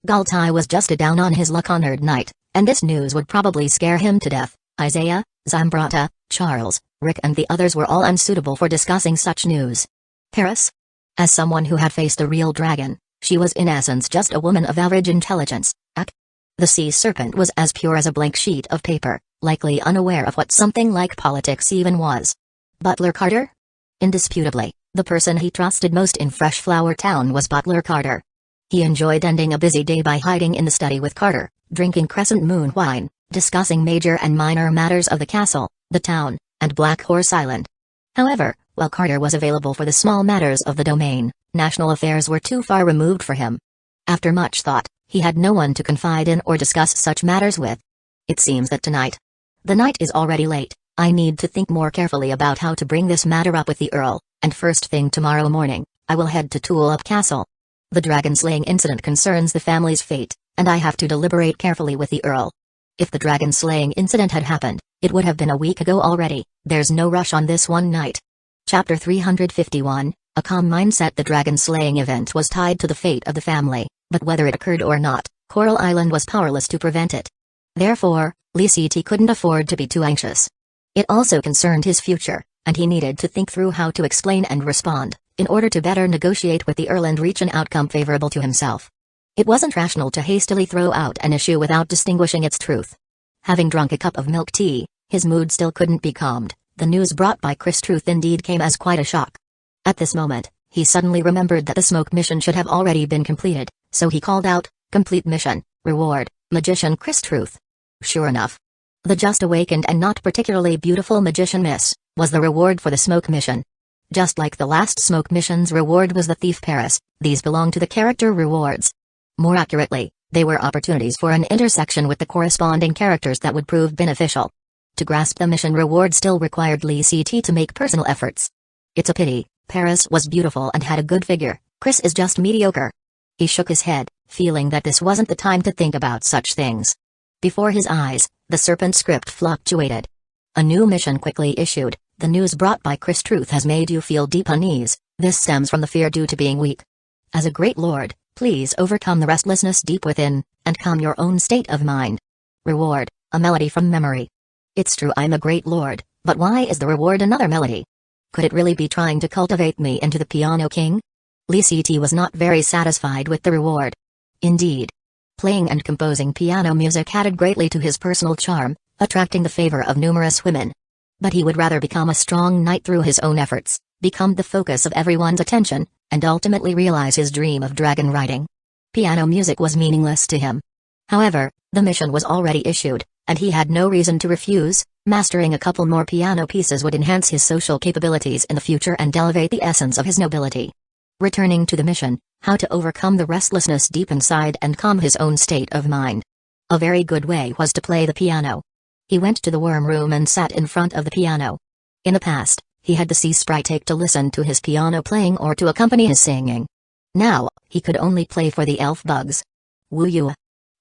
Galtai was just a down-on-his-luck honored knight, and this news would probably scare him to death. Isaiah, Zambrata, Charles, Rick and the others were all unsuitable for discussing such news. Paris? As someone who had faced a real dragon, she was in essence just a woman of average intelligence. The sea serpent was as pure as a blank sheet of paper, likely unaware of what something like politics even was. Butler Carter? Indisputably, the person he trusted most in Fresh Flower Town was Butler Carter. He enjoyed ending a busy day by hiding in the study with Carter, drinking Crescent Moon wine, discussing major and minor matters of the castle, the town, and Black Horse Island. However, while Carter was available for the small matters of the domain, national affairs were too far removed for him. After much thought, he had no one to confide in or discuss such matters with. It seems that tonight. The night is already late. I need to think more carefully about how to bring this matter up with the Earl, and first thing tomorrow morning, I will head to Tulip Castle. The dragon-slaying incident concerns the family's fate, and I have to deliberate carefully with the Earl. If the dragon-slaying incident had happened, it would have been a week ago already. There's no rush on this one night. Chapter 351, A Calm Mindset. The dragon-slaying event was tied to the fate of the family, but whether it occurred or not, Coral Island was powerless to prevent it. Therefore, Liszt couldn't afford to be too anxious. It also concerned his future, and he needed to think through how to explain and respond, in order to better negotiate with the Earl and reach an outcome favorable to himself. It wasn't rational to hastily throw out an issue without distinguishing its truth. Having drunk a cup of milk tea, his mood still couldn't be calmed. The news brought by Chris Truth indeed came as quite a shock. At this moment, he suddenly remembered that the smoke mission should have already been completed, so he called out, "Complete mission, reward, Magician Chris Truth." Sure enough, the just awakened and not particularly beautiful magician Miss was the reward for the smoke mission. Just like the last smoke mission's reward was the thief Paris, these belong to the character rewards. More accurately, they were opportunities for an intersection with the corresponding characters that would prove beneficial. To grasp the mission reward still required Liszt to make personal efforts. It's a pity, Paris was beautiful and had a good figure, Chris is just mediocre. He shook his head, feeling that this wasn't the time to think about such things. Before his eyes, the serpent script fluctuated. A new mission quickly issued. The news brought by Chris Truth has made you feel deep unease. This stems from the fear due to being weak. As a great lord, please overcome the restlessness deep within, and calm your own state of mind. Reward, a melody from memory. It's true I'm a great lord, but why is the reward another melody? Could it really be trying to cultivate me into the piano king? Liszt was not very satisfied with the reward. Indeed, playing and composing piano music added greatly to his personal charm, attracting the favor of numerous women. But he would rather become a strong knight through his own efforts, become the focus of everyone's attention, and ultimately realize his dream of dragon riding. Piano music was meaningless to him. However, the mission was already issued, and he had no reason to refuse. Mastering a couple more piano pieces would enhance his social capabilities in the future and elevate the essence of his nobility. Returning to the mission, how to overcome the restlessness deep inside and calm his own state of mind. A very good way was to play the piano. He went to the worm room and sat in front of the piano. In the past, He had the sea sprite take to listen to his piano playing or to accompany his singing. Now, he could only play for the elf bugs. Woo you.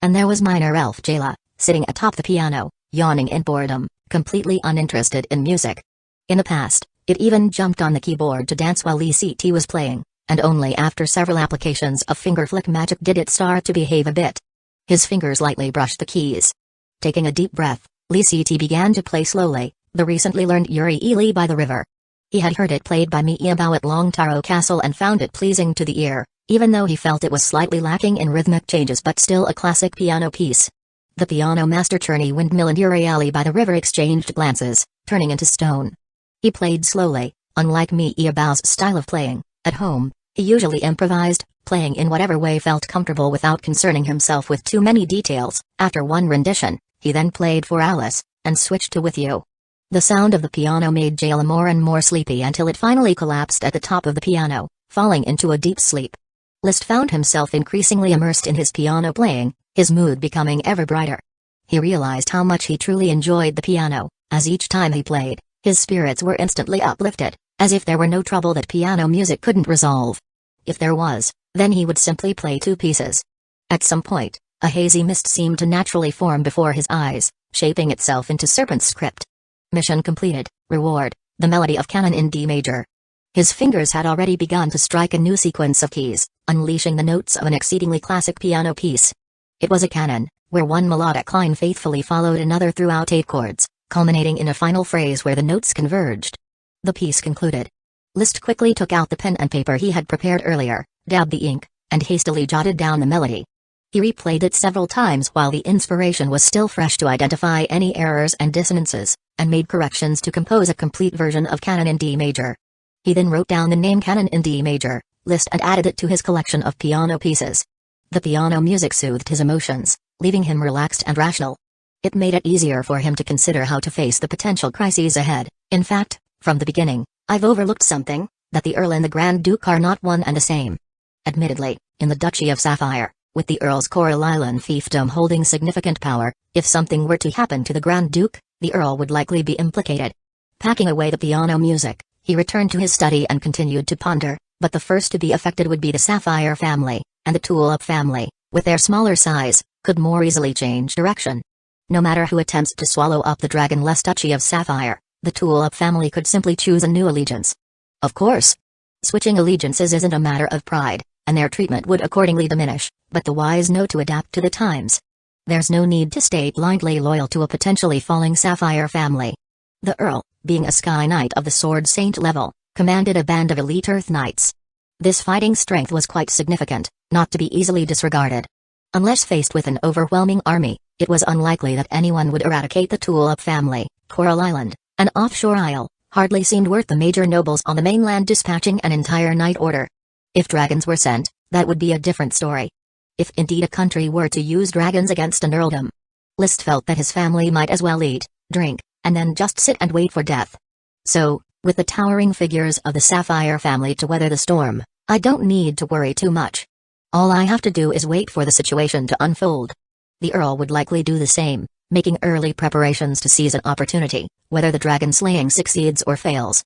And there was minor elf Jayla, sitting atop the piano, yawning in boredom, completely uninterested in music. In the past, it even jumped on the keyboard to dance while Lee was playing, and only after several applications of finger flick magic did it start to behave a bit. His fingers lightly brushed the keys. Taking a deep breath, Lee began to play slowly, the recently learned Yuri Ili by the river. He had heard it played by Mi'ibao at Long Taro Castle and found it pleasing to the ear, even though he felt it was slightly lacking in rhythmic changes but still a classic piano piece. The piano master Cherny Windmill and Yuri Ali by the river exchanged glances, turning into stone. He played slowly, unlike Mi'ibao's style of playing. At home, he usually improvised, playing in whatever way felt comfortable without concerning himself with too many details. After one rendition, he then played for Alice, and switched to With You. The sound of the piano made Jayla more and more sleepy until it finally collapsed at the top of the piano, falling into a deep sleep. List found himself increasingly immersed in his piano playing, his mood becoming ever brighter. He realized how much he truly enjoyed the piano, as each time he played, his spirits were instantly uplifted, as if there were no trouble that piano music couldn't resolve. If there was, then he would simply play two pieces. At some point, a hazy mist seemed to naturally form before his eyes, shaping itself into Serpent's script. Mission completed, reward, the melody of Canon in D major. His fingers had already begun to strike a new sequence of keys, unleashing the notes of an exceedingly classic piano piece. It was a canon, where one melodic line faithfully followed another throughout 8 chords, culminating in a final phrase where the notes converged. The piece concluded. Liszt quickly took out the pen and paper he had prepared earlier, dabbed the ink, and hastily jotted down the melody. He replayed it several times while the inspiration was still fresh to identify any errors and dissonances, and made corrections to compose a complete version of Canon in D major. He then wrote down the name Canon in D major, Liszt, and added it to his collection of piano pieces. The piano music soothed his emotions, leaving him relaxed and rational. It made it easier for him to consider how to face the potential crises ahead. In fact, from the beginning, I've overlooked something, that the Earl and the Grand Duke are not one and the same. Admittedly, in the Duchy of Sapphire, with the Earl's Coral Island fiefdom holding significant power, if something were to happen to the Grand Duke, the Earl would likely be implicated. Packing away the piano music, he returned to his study and continued to ponder, but the first to be affected would be the Sapphire family, and the Tulip family, with their smaller size, could more easily change direction. No matter who attempts to swallow up the dragon-less Duchy of Sapphire, the Tulip family could simply choose a new allegiance. Of course, switching allegiances isn't a matter of pride, and their treatment would accordingly diminish, but the wise know to adapt to the times. There's no need to stay blindly loyal to a potentially falling Sapphire family. The Earl, being a Sky Knight of the Sword Saint level, commanded a band of elite Earth Knights. This fighting strength was quite significant, not to be easily disregarded. Unless faced with an overwhelming army, it was unlikely that anyone would eradicate the Tulip family. Coral Island, an offshore isle, hardly seemed worth the major nobles on the mainland dispatching an entire knight order. If dragons were sent, that would be a different story. If indeed a country were to use dragons against an earldom, Liszt felt that his family might as well eat, drink, and then just sit and wait for death. So, with the towering figures of the Sapphire family to weather the storm, I don't need to worry too much. All I have to do is wait for the situation to unfold. The Earl would likely do the same, making early preparations to seize an opportunity, whether the dragon slaying succeeds or fails.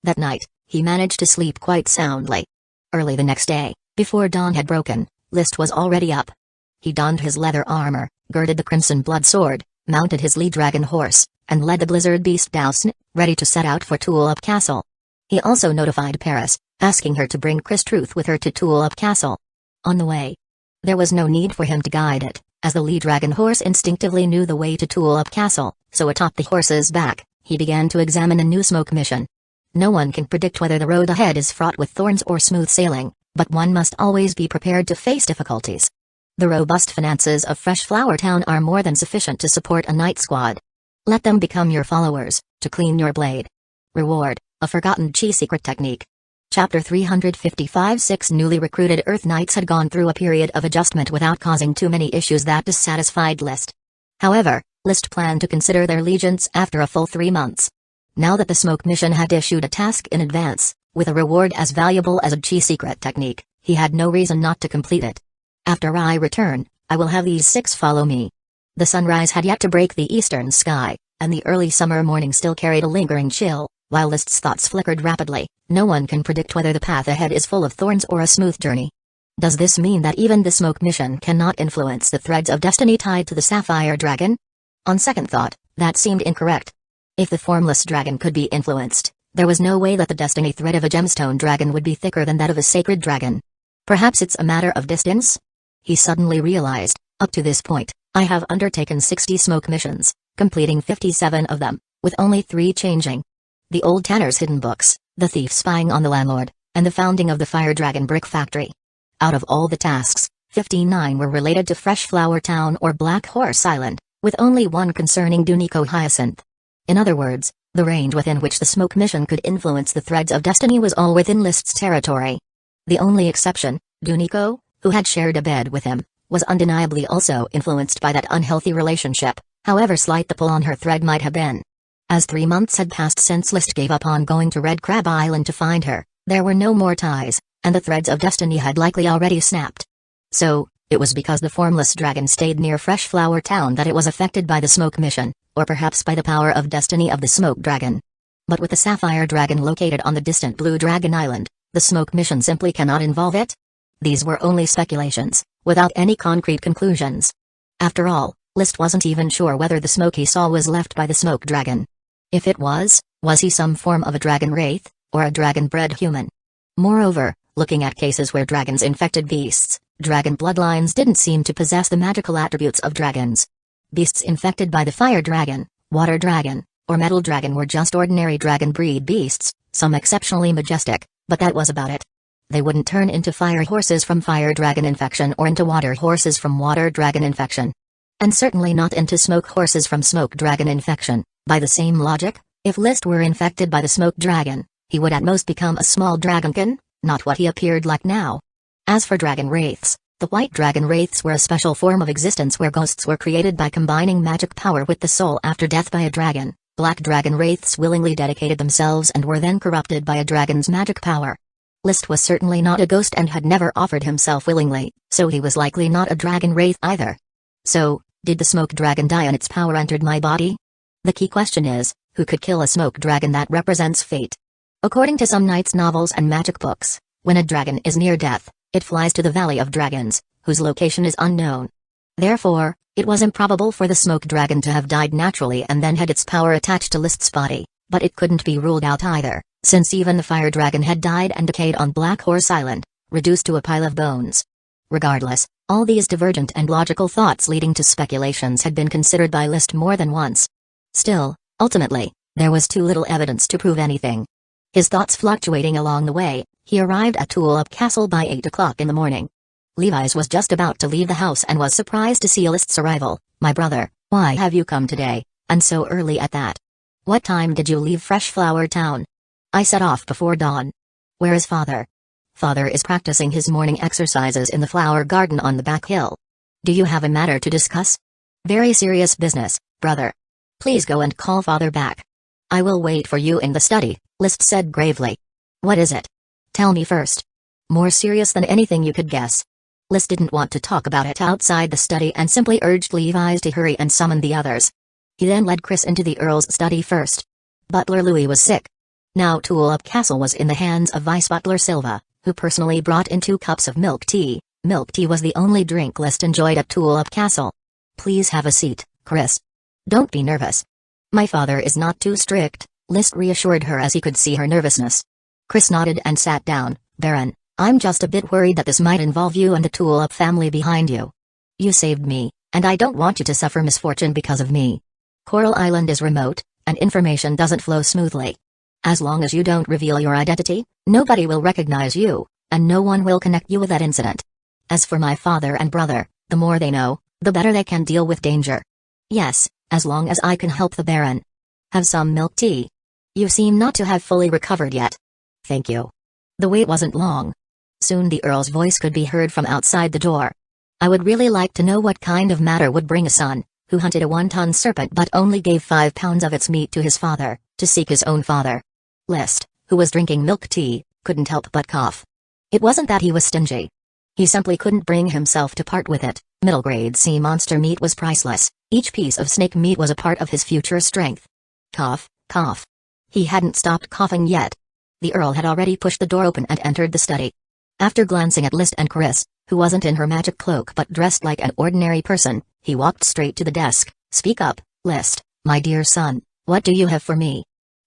That night, he managed to sleep quite soundly. Early the next day, before dawn had broken, Liszt was already up. He donned his leather armor, girded the crimson blood sword, mounted his lead dragon horse, and led the blizzard beast Dausn, ready to set out for Tulip Castle. He also notified Paris, asking her to bring Chris Truth with her to Tulip Castle. On the way, there was no need for him to guide it, as the lead dragon horse instinctively knew the way to Tulip Castle, so atop the horse's back, he began to examine a new smoke mission. No one can predict whether the road ahead is fraught with thorns or smooth sailing, but one must always be prepared to face difficulties. The robust finances of Fresh Flower Town are more than sufficient to support a knight squad. Let them become your followers, to clean your blade. Reward, a forgotten chi secret technique. Chapter 355. 6 newly recruited Earth Knights had gone through a period of adjustment without causing too many issues that dissatisfied Liszt. However, Liszt planned to consider their allegiance after a full 3 months. Now that the smoke mission had issued a task in advance, with a reward as valuable as a chi secret technique, he had no reason not to complete it. After I return, I will have these 6 follow me. The sunrise had yet to break the eastern sky, and the early summer morning still carried a lingering chill, While List's thoughts flickered rapidly, no one can predict whether the path ahead is full of thorns or a smooth journey. Does this mean that even the smoke mission cannot influence the threads of destiny tied to the sapphire dragon? On second thought, that seemed incorrect. If the formless dragon could be influenced, there was no way that the destiny thread of a gemstone dragon would be thicker than that of a sacred dragon. Perhaps it's a matter of distance? He suddenly realized, up to this point, I have undertaken 60 smoke missions, completing 57 of them, with only 3 changing. The old tanner's hidden books, the thief spying on the landlord, and the founding of the fire dragon brick factory. Out of all the tasks, 59 were related to Fresh Flower Town or Black Horse Island, with only one concerning Duniko Hyacinth. In other words, the range within which the smoke mission could influence the threads of destiny was all within List's territory. The only exception, Duniko, who had shared a bed with him, was undeniably also influenced by that unhealthy relationship, however slight the pull on her thread might have been. As 3 months had passed since List gave up on going to Red Crab Island to find her, there were no more ties, and the threads of destiny had likely already snapped. So, it was because the formless dragon stayed near Fresh Flower Town that it was affected by the smoke mission, or perhaps by the power of destiny of the smoke dragon. But with the sapphire dragon located on the distant Blue Dragon Island, the smoke mission simply cannot involve it? These were only speculations, without any concrete conclusions. After all, List wasn't even sure whether the smoke he saw was left by the smoke dragon. If it was he some form of a dragon wraith, or a dragon-bred human? Moreover, looking at cases where dragons infected beasts, dragon bloodlines didn't seem to possess the magical attributes of dragons. Beasts infected by the fire dragon, water dragon, or metal dragon were just ordinary dragon breed beasts, some exceptionally majestic, but that was about it. They wouldn't turn into fire horses from fire dragon infection or into water horses from water dragon infection. And certainly not into smoke horses from smoke dragon infection. By the same logic, if List were infected by the smoke dragon, he would at most become a small dragonkin, not what he appeared like now. As for dragon wraiths, the white dragon wraiths were a special form of existence where ghosts were created by combining magic power with the soul after death by a dragon. Black dragon wraiths willingly dedicated themselves and were then corrupted by a dragon's magic power. List was certainly not a ghost and had never offered himself willingly, so he was likely not a dragon wraith either. So, did the smoke dragon die and its power entered my body? The key question is, who could kill a smoke dragon that represents fate? According to some knights' novels and magic books, when a dragon is near death, it flies to the Valley of Dragons, whose location is unknown. Therefore, it was improbable for the smoke dragon to have died naturally and then had its power attached to List's body, but it couldn't be ruled out either, since even the fire dragon had died and decayed on Black Horse Island, reduced to a pile of bones. Regardless, all these divergent and logical thoughts leading to speculations had been considered by List more than once. Still, ultimately, there was too little evidence to prove anything. His thoughts fluctuating along the way, he arrived at Tulip Castle by 8 o'clock in the morning. Levi's was just about to leave the house and was surprised to see List's arrival. "My brother, why have you come today, and so early at that? What time did you leave Fresh Flower Town?" "I set off before dawn." "Where is father?" "Father is practicing his morning exercises in the flower garden on the back hill." "Do you have a matter to discuss?" "Very serious business, brother." "Please go and call father back." "I will wait for you in the study," List said gravely. "What is it?" "Tell me first." "More serious than anything you could guess." List didn't want to talk about it outside the study and simply urged Levi's to hurry and summon the others. He then led Chris into the Earl's study first. Butler Louis was sick. Now Tulip Castle was in the hands of Vice Butler Silva, who personally brought in 2 cups of milk tea. Milk tea was the only drink List enjoyed at Tulip Castle. "Please have a seat, Chris. Don't be nervous." "My father is not too strict," List reassured her as he could see her nervousness. Chris nodded and sat down. "Baron, I'm just a bit worried that this might involve you and the Tulip family behind you. You saved me, and I don't want you to suffer misfortune because of me. Coral Island is remote, and information doesn't flow smoothly. As long as you don't reveal your identity, nobody will recognize you, and no one will connect you with that incident. As for my father and brother, the more they know, the better they can deal with danger. Yes, as long as I can help the Baron. Have some milk tea. You seem not to have fully recovered yet." "Thank you." The wait wasn't long. Soon the Earl's voice could be heard from outside the door. "I would really like to know what kind of matter would bring a son, who hunted a 1-ton serpent but only gave 5 pounds of its meat to his father, to seek his own father." List, who was drinking milk tea, couldn't help but cough. It wasn't that he was stingy. He simply couldn't bring himself to part with it. Middle-grade sea monster meat was priceless. Each piece of snake meat was a part of his future strength. Cough, cough. He hadn't stopped coughing yet. The Earl had already pushed the door open and entered the study. After glancing at List and Chris, who wasn't in her magic cloak but dressed like an ordinary person, he walked straight to the desk. "Speak up, List, my dear son, what do you have for me?"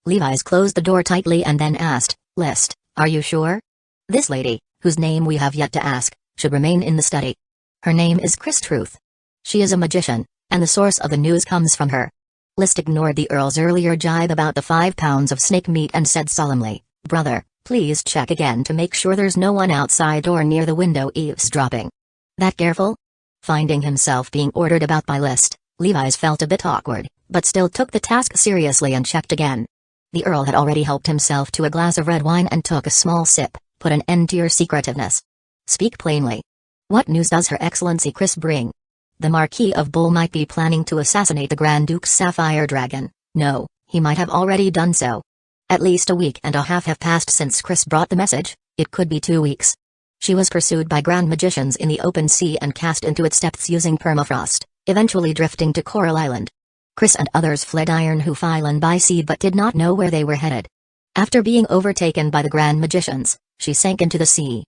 Levi's closed the door tightly and then asked, "List, are you sure? This lady, whose name we have yet to ask, should remain in the study. Her name is Chris Truth. She is a magician, and the source of the news comes from her." List ignored the Earl's earlier jibe about the 5 pounds of snake meat and said solemnly, "Brother, please check again to make sure there's no one outside or near the window eavesdropping." "That careful?" Finding himself being ordered about by List, Levi's felt a bit awkward, but still took the task seriously and checked again. The Earl had already helped himself to a glass of red wine and took a small sip. "Put an end to your secretiveness. Speak plainly. What news does Her Excellency Chris bring?" "The Marquis of Bull might be planning to assassinate the Grand Duke's sapphire dragon." "No, he might have already done so. At least a week and a half have passed since Chris brought the message. It could be 2 weeks. She was pursued by grand magicians in the open sea and cast into its depths using permafrost, eventually drifting to Coral Island. Chris and others fled Iron Hoof Island by sea but did not know where they were headed. After being overtaken by the grand magicians, she sank into the sea.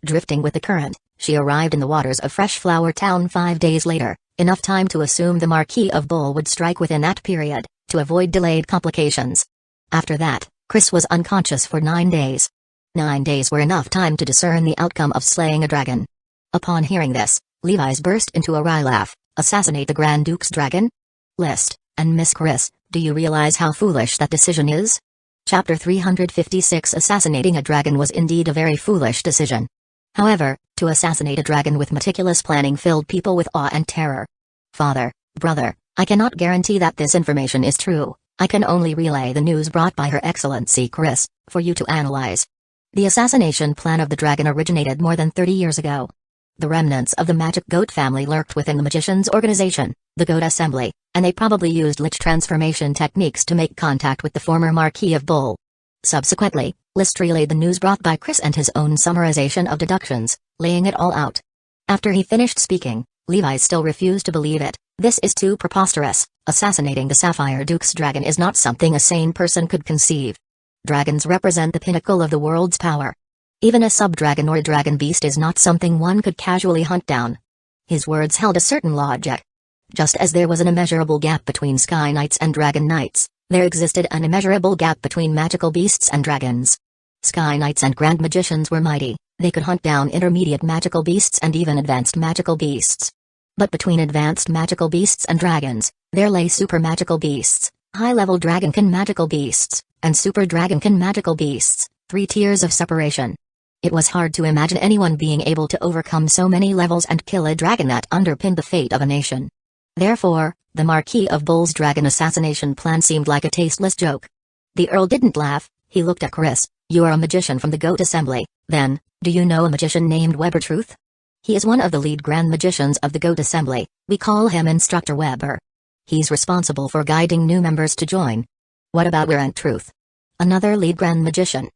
Drifting with the current, she arrived in the waters of Fresh Flower Town 5 days later, enough time to assume the Marquis of Bull would strike within that period, to avoid delayed complications. After that, Chris was unconscious for 9 days. 9 days were enough time to discern the outcome of slaying a dragon. Upon hearing this, Levi's burst into a wry laugh. "Assassinate the Grand Duke's dragon? List, and Miss Chris, do you realize how foolish that decision is?" Chapter 356 Assassinating a dragon was indeed a very foolish decision. However, to assassinate a dragon with meticulous planning filled people with awe and terror. "Father, brother, I cannot guarantee that this information is true. I can only relay the news brought by Her Excellency Chris, for you to analyze. The assassination plan of the dragon originated more than 30 years ago. The remnants of the magic goat family lurked within the magician's organization, the Goat Assembly, and they probably used lich transformation techniques to make contact with the former Marquis of Bull. Subsequently, List relayed the news brought by Chris and his own summarization of deductions, laying it all out. After he finished speaking, Levi still refused to believe it. "This is too preposterous. Assassinating the Sapphire Duke's dragon is not something a sane person could conceive. Dragons represent the pinnacle of the world's power. Even a sub-dragon or a dragon beast is not something one could casually hunt down." His words held a certain logic. Just as there was an immeasurable gap between Sky Knights and Dragon Knights, there existed an immeasurable gap between magical beasts and dragons. Sky Knights and Grand Magicians were mighty, they could hunt down intermediate magical beasts and even advanced magical beasts. But between advanced magical beasts and dragons, there lay super magical beasts, high-level dragonkin magical beasts, and super dragonkin magical beasts, 3 tiers of separation. It was hard to imagine anyone being able to overcome so many levels and kill a dragon that underpinned the fate of a nation. Therefore, the Marquis of Bull's dragon assassination plan seemed like a tasteless joke. The Earl didn't laugh, he looked at Chris. "You are a magician from the Goat Assembly, then, do you know a magician named Weber Truth?" "He is one of the lead grand magicians of the Goat Assembly, we call him Instructor Weber. He's responsible for guiding new members to join." "What about Warrant Truth?" "Another lead grand magician.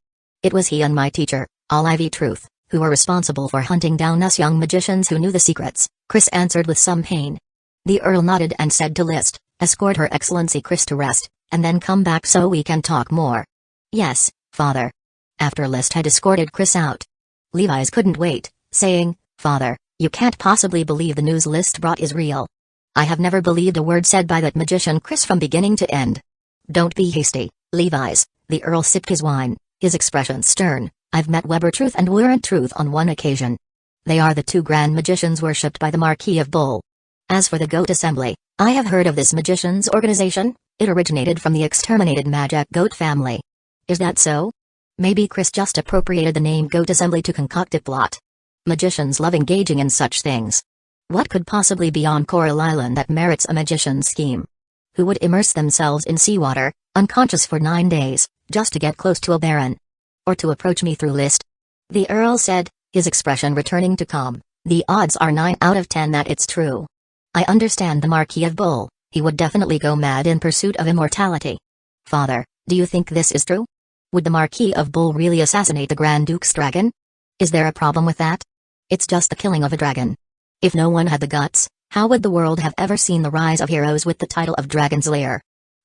It was he and my teacher, Ivy Truth, who were responsible for hunting down us young magicians who knew the secrets," Chris answered with some pain. The Earl nodded and said to List, "Escort Her Excellency Chris to rest, and then come back so we can talk more." "Yes, father." After List had escorted Chris out, Levi's couldn't wait, saying, "Father, you can't possibly believe the news List brought is real." "I have never believed a word said by that magician Chris from beginning to end." "Don't be hasty, Levi's." The Earl sipped his wine, his expression stern. "I've met Weber Truth and Warrant Truth on one occasion. They are the 2 grand magicians worshipped by the Marquis of Bull. As for the Goat Assembly, I have heard of this magician's organization. It originated from the exterminated magic goat family." "Is that so?" Maybe Chris just appropriated the name Goat Assembly to concoct a plot. Magicians love engaging in such things. What could possibly be on Coral Island that merits a magician's scheme? Who would immerse themselves in seawater, unconscious for 9 days, just to get close to a baron? Or to approach me through List? The Earl said, his expression returning to calm. "The odds are 9 out of 10 that it's true. I understand the Marquis of Bull, he would definitely go mad in pursuit of immortality. Father, do you think this is true? Would the Marquis of Bull really assassinate the Grand Duke's dragon? Is there a problem with that? It's just the killing of a dragon. If no one had the guts, how would the world have ever seen the rise of heroes with the title of Dragon's Lair?"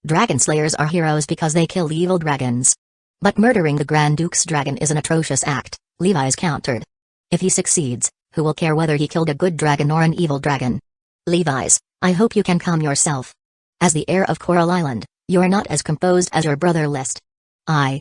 Dragon slayers are heroes because they kill evil dragons. But murdering the Grand Duke's dragon is an atrocious act, Levi's countered. If he succeeds, who will care whether he killed a good dragon or an evil dragon? Levi's, I hope you can calm yourself. As the heir of Coral Island, you are not as composed as your brother List. I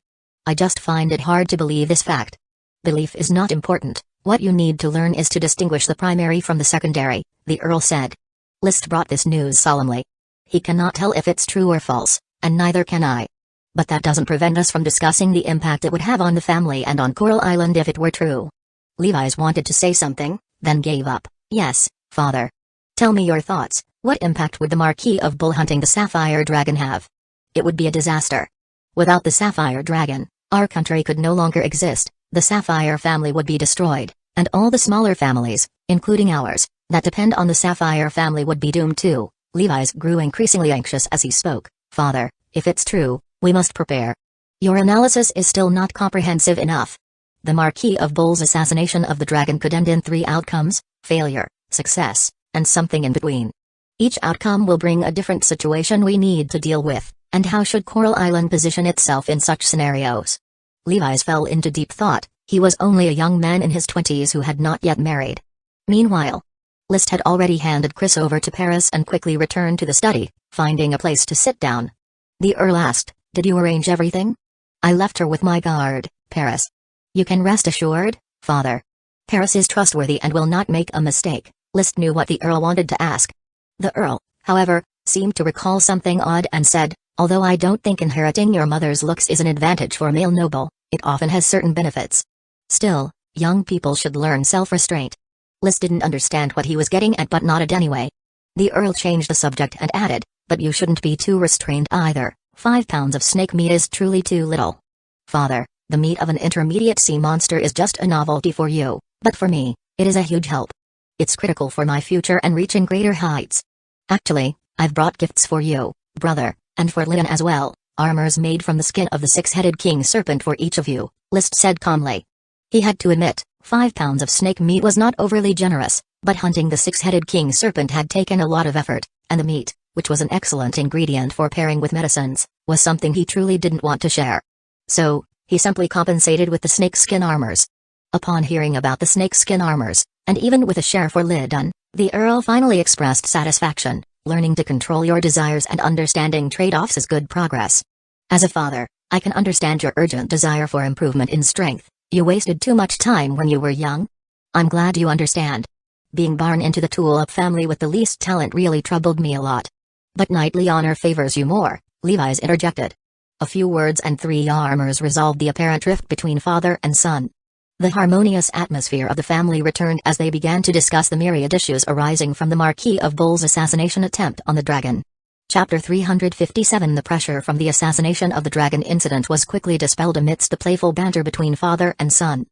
just find it hard to believe this fact. Belief is not important, what you need to learn is to distinguish the primary from the secondary, the Earl said. List brought this news solemnly. He cannot tell if it's true or false, and neither can I. But that doesn't prevent us from discussing the impact it would have on the family and on Coral Island if it were true. Levi's wanted to say something, then gave up. Yes, father. Tell me your thoughts, what impact would the Marquis of Bull hunting the Sapphire Dragon have? It would be a disaster. Without the Sapphire Dragon, our country could no longer exist, the Sapphire family would be destroyed, and all the smaller families, including ours, that depend on the Sapphire family would be doomed too. Levi's grew increasingly anxious as he spoke. Father, if it's true, we must prepare. Your analysis is still not comprehensive enough. The Marquis of Bull's assassination of the dragon could end in 3 outcomes: failure, success, and something in between. Each outcome will bring a different situation we need to deal with, and how should Coral Island position itself in such scenarios? Levi's fell into deep thought. He was only a young man in his 20s who had not yet married. Meanwhile, List had already handed Chris over to Paris and quickly returned to the study, finding a place to sit down. The Earl asked, "Did you arrange everything?" "I left her with my guard, Paris." "You can rest assured, father. Paris is trustworthy and will not make a mistake." List knew what the Earl wanted to ask. The Earl, however, seemed to recall something odd and said, "Although I don't think inheriting your mother's looks is an advantage for a male noble, it often has certain benefits. Still, young people should learn self-restraint." List didn't understand what he was getting at but nodded anyway. The Earl changed the subject and added, "But you shouldn't be too restrained either. 5 pounds of snake meat is truly too little. Father, the meat of an intermediate sea monster is just a novelty for you, but for me, it is a huge help. It's critical for my future and reaching greater heights. Actually, I've brought gifts for you, brother, and for Lynn as well, armors made from the skin of the 6-headed king serpent for each of you," List said calmly. He had to admit, 5 pounds of snake meat was not overly generous, but hunting the 6-headed king serpent had taken a lot of effort, and the meat, which was an excellent ingredient for pairing with medicines, was something he truly didn't want to share. So, he simply compensated with the snakeskin armors. Upon hearing about the snakeskin armors, and even with a share for Lidun, the Earl finally expressed satisfaction. Learning to control your desires and understanding trade-offs is good progress. As a father, I can understand your urgent desire for improvement in strength. You wasted too much time when you were young. I'm glad you understand. Being born into the Tulip family with the least talent really troubled me a lot. But knightly honor favors you more, Levi's interjected. A few words and 3 armors resolved the apparent rift between father and son. The harmonious atmosphere of the family returned as they began to discuss the myriad issues arising from the Marquis of Bull's assassination attempt on the dragon. Chapter 357. The pressure from the assassination of the dragon incident was quickly dispelled amidst the playful banter between father and son.